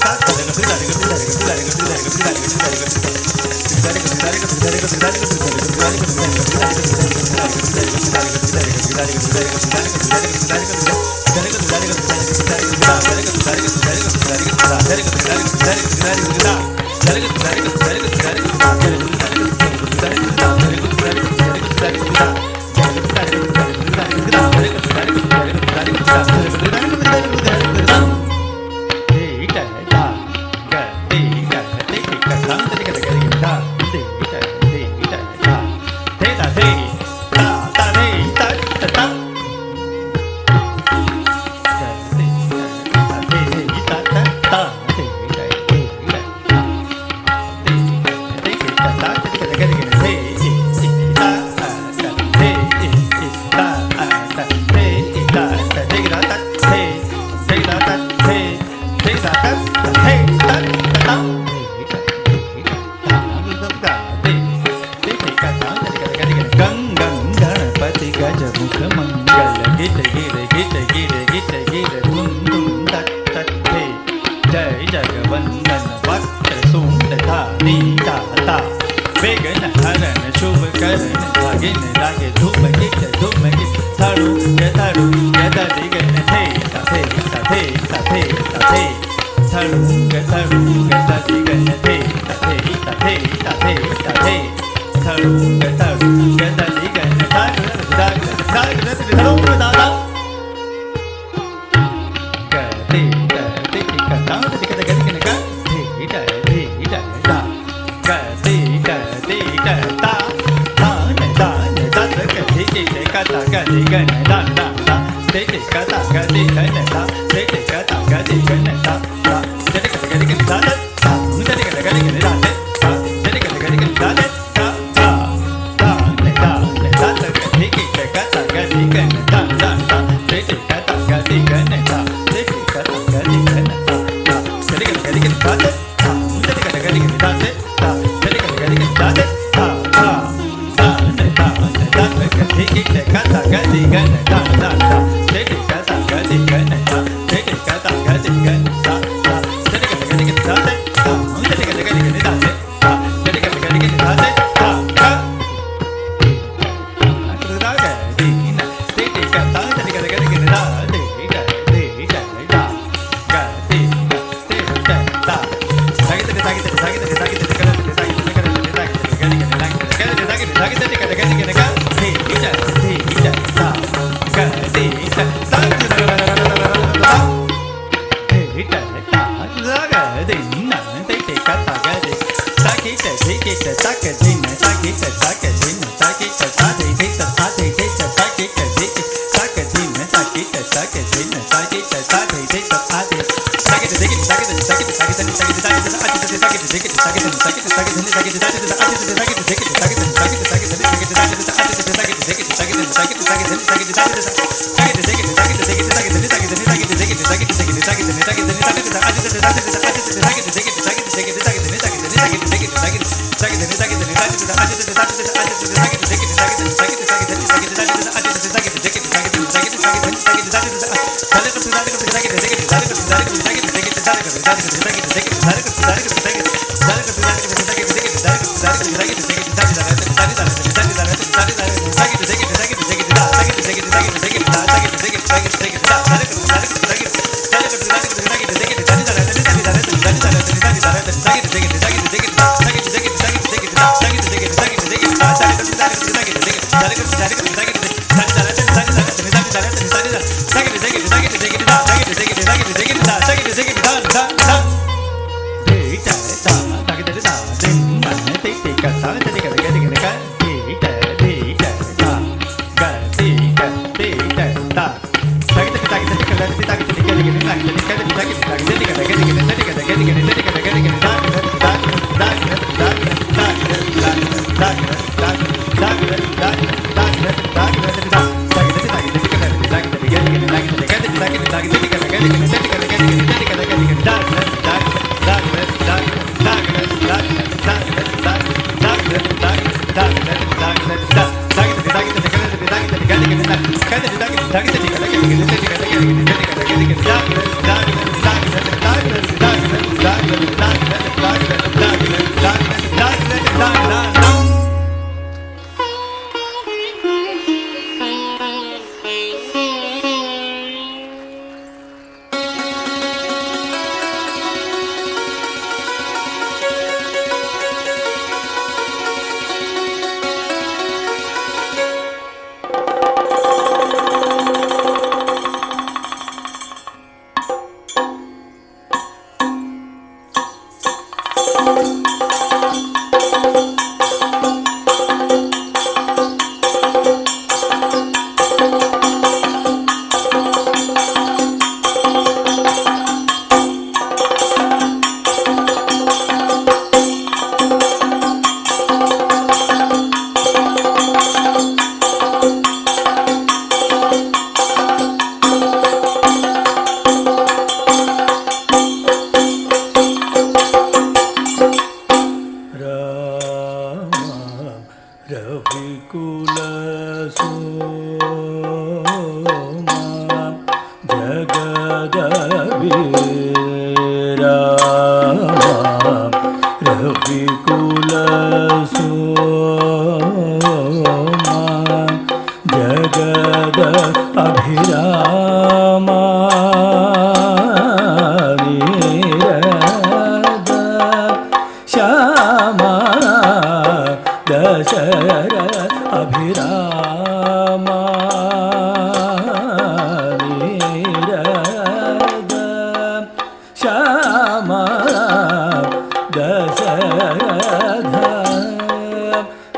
अभिरामा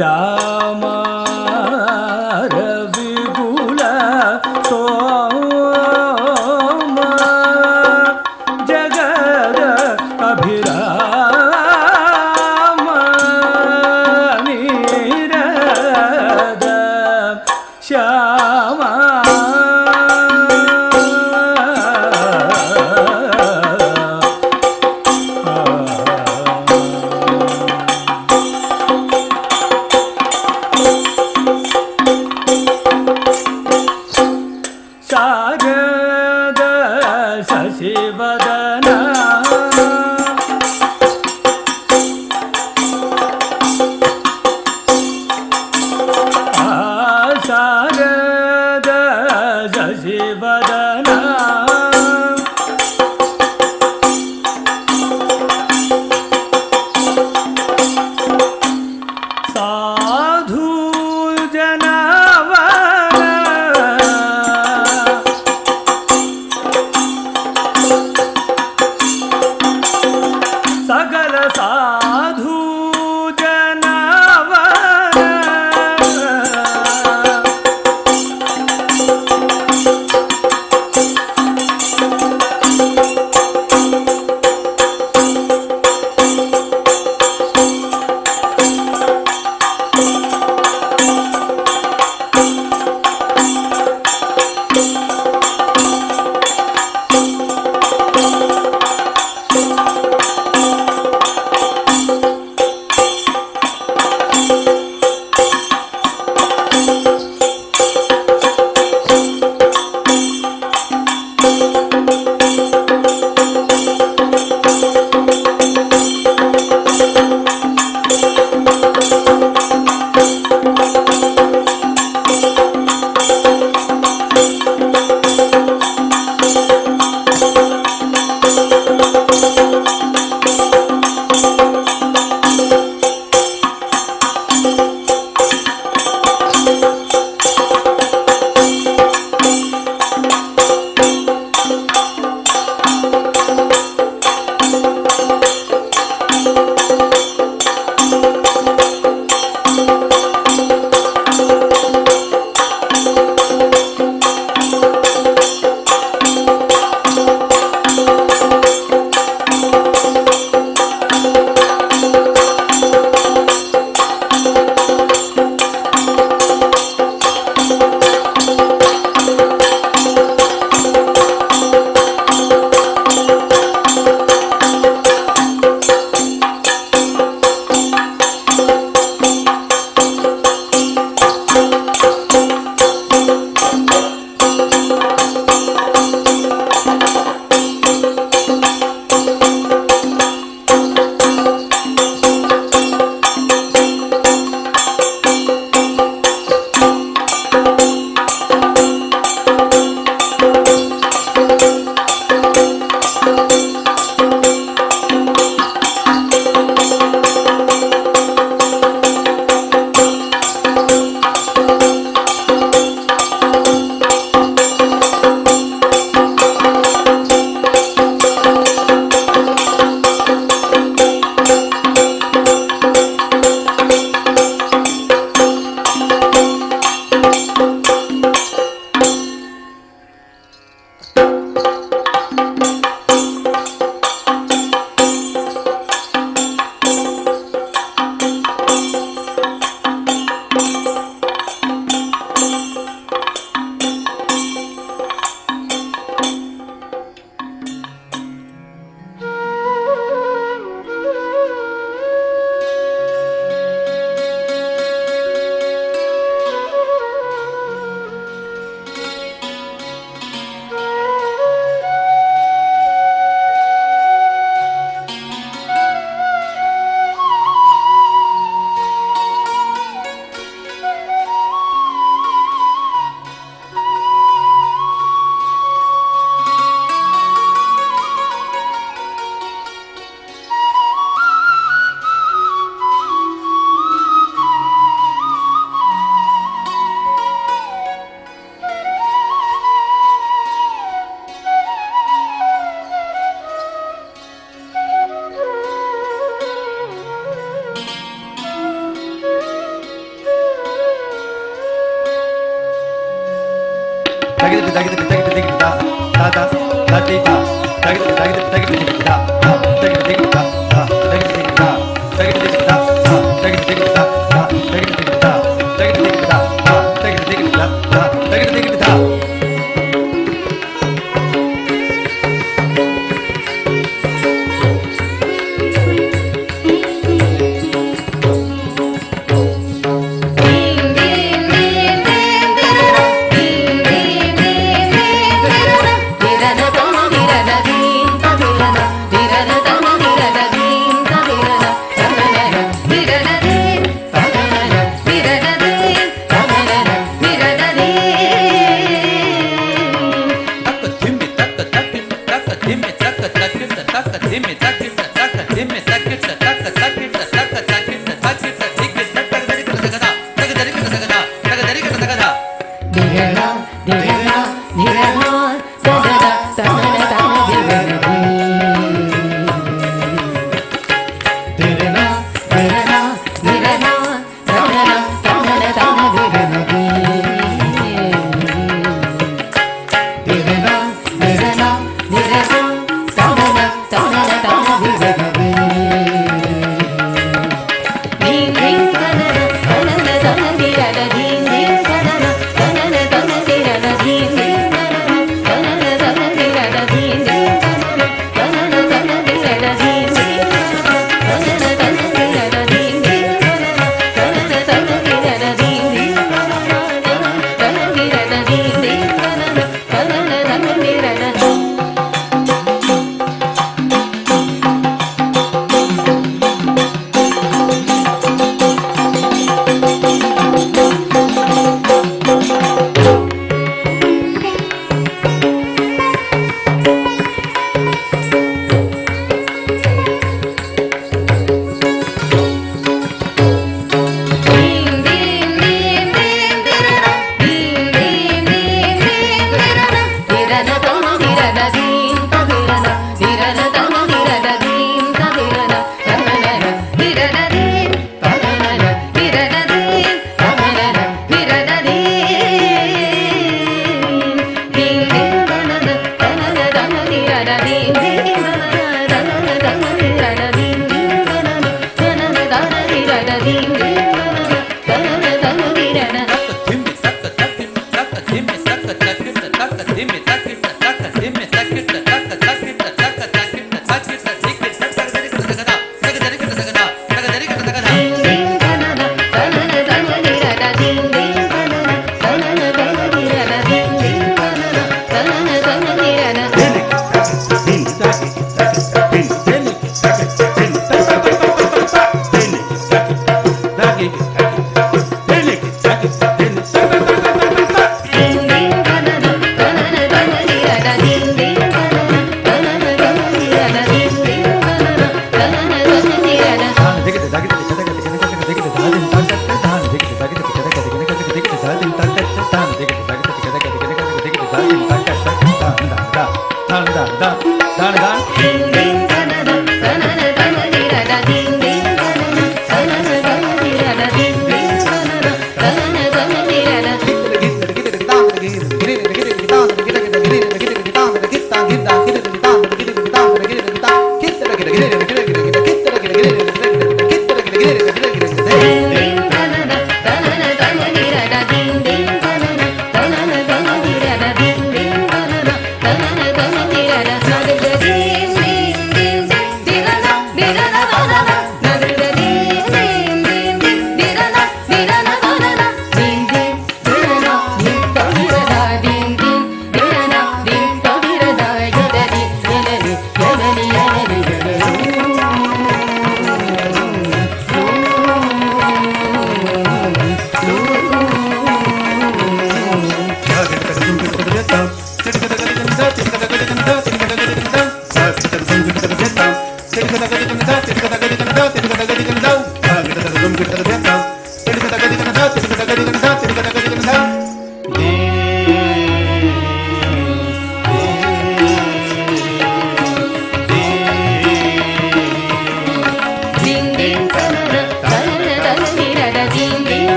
Rama Ravigula Soma Jagada Abhirama Nirada Shama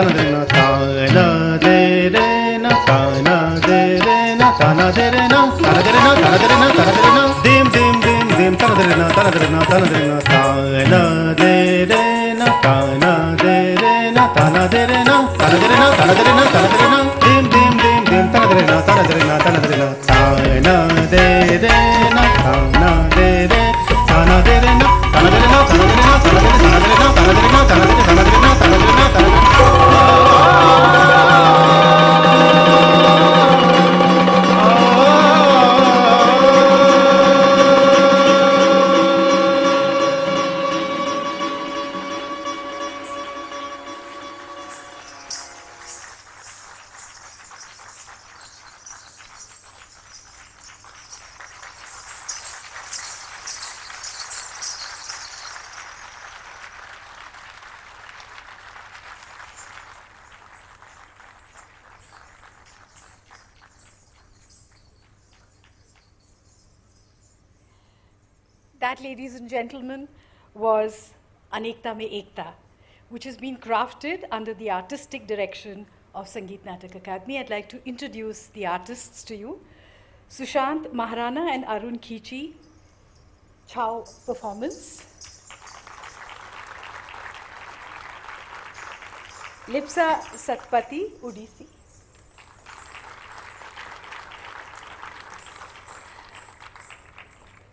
na ta na de re na ta na de re na ta na de re na ta na de re na ta na de re na ta na de re na dim dim dim dim ta na de re na ta na de re na ta na de re na ta na de re na ta na de re na ta na de re na ta na de re na ta na de re na ta na de re na dim dim dim dim ta na de re na ta na de re na ta na de re na ta na de re na ta na de re ta na de re na ta na de re na ta na de re na ta na de re na ta na de re na ta na de re na ta na de re na ta na de re na ta na de re na ta na de re That, ladies and gentlemen, was Anekta Mein Ekta, which has been crafted under the artistic direction of Sangeet Natak Academy. I'd like to introduce the artists to you. Sushant Maharana and Arun Khichi, Chow performance. Lipsa Satpati, Odissi.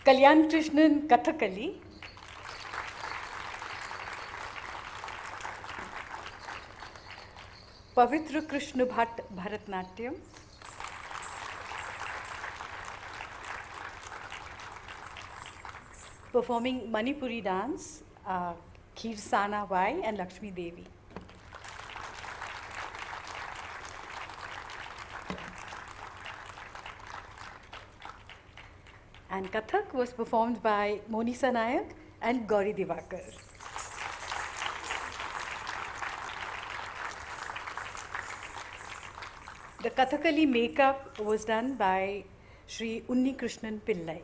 Kalyan Krishnan, Kathakali. Pavitra Krishna Bhatt, Bharatnatyam. Performing Manipuri dance, Khirsana Y and Lakshmi Devi. And Kathak was performed by Monisa Nayak and Gauri Divakar. The Kathakali makeup was done by Sri Unni Krishnan Pillai.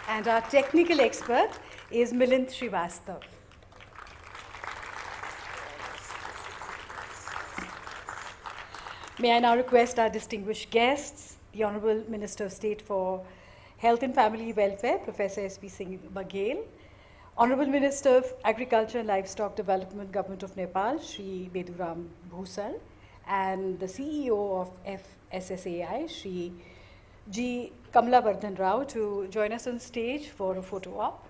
And our technical expert is Milind Srivastav. May I now request our distinguished guests, the Honorable Minister of State for Health and Family Welfare, Professor S.P. Singh Baghel, Honorable Minister of Agriculture and Livestock Development, Government of Nepal, Shri Beduram Bhusal, and the CEO of FSSAI, Shri G. Kamlavardhan Rao, to join us on stage for a photo op.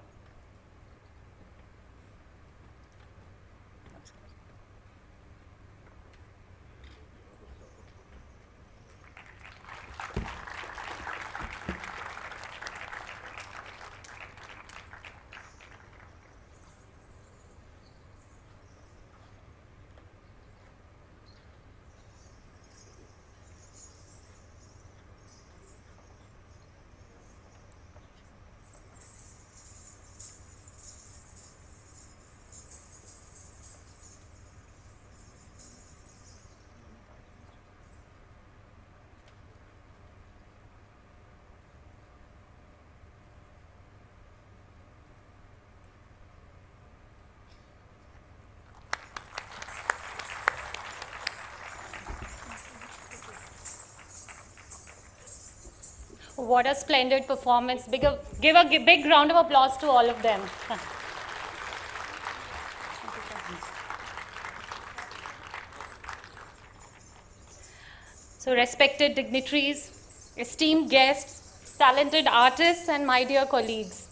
What a splendid performance. Give a big round of applause to all of them. So, respected dignitaries, esteemed guests, talented artists, and my dear colleagues,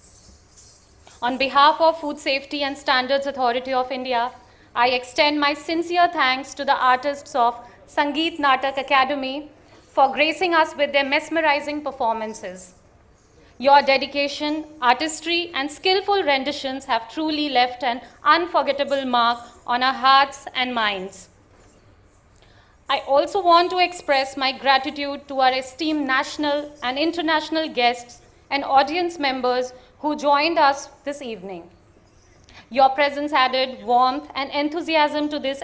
on behalf of Food Safety and Standards Authority of India, I extend my sincere thanks to the artists of Sangeet Natak Academy for gracing us with their mesmerizing performances. Your dedication, artistry, and skillful renditions have truly left an unforgettable mark on our hearts and minds. I also want to express my gratitude to our esteemed national and international guests and audience members who joined us this evening. Your presence added warmth and enthusiasm to this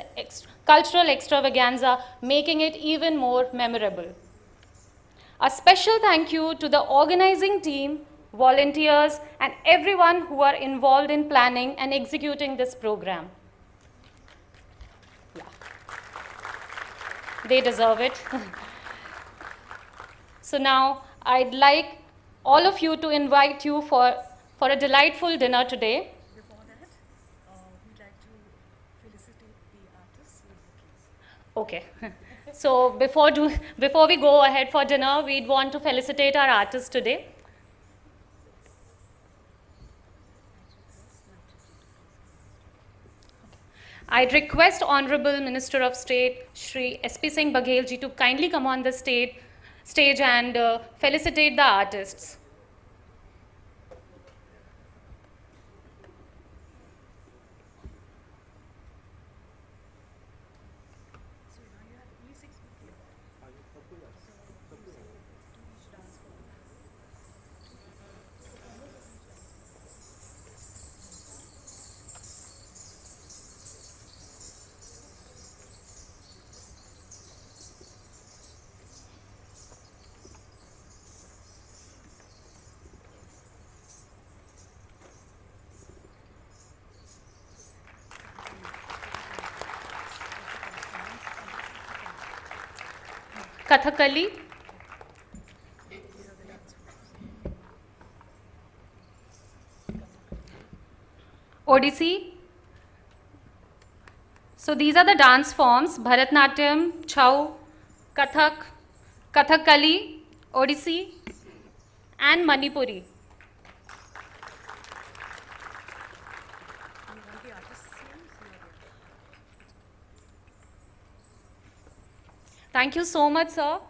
cultural extravaganza, making it even more memorable. A special thank you to the organizing team volunteers, and everyone who are involved in planning and executing this program. Yeah. They deserve it. So now I'd like all of you to invite you for a delightful dinner today. Before that, we'd like to felicitate the artists with bouquets. Okay. So before we go ahead for dinner, we'd want to felicitate our artists today. I'd request Honorable Minister of State, Shri S.P. Singh Baghel ji, to kindly come on the stage and felicitate the artists. Kathakali, Odissi. So these are the dance forms: Bharatnatyam, Chau, Kathak, Kathakali, Odissi, and Manipuri. Thank you so much, sir.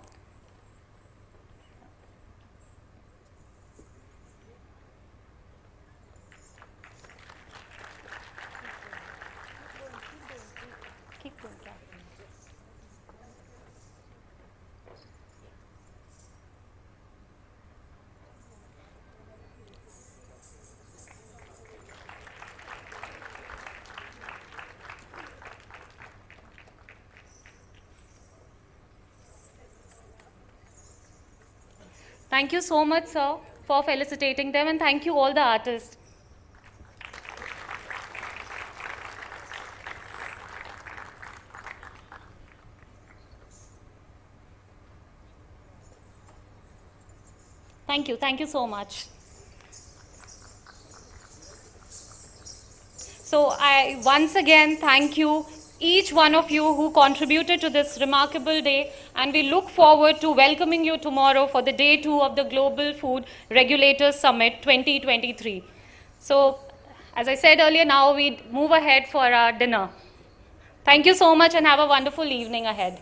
Thank you so much, sir, for felicitating them, and thank you all the artists. Thank you so much. So I once again thank you, each one of you who contributed to this remarkable day, and we look forward to welcoming you tomorrow for the day 2 of the Global Food Regulators Summit 2023. So, as I said earlier, now we move ahead for our dinner. Thank you so much and have a wonderful evening ahead.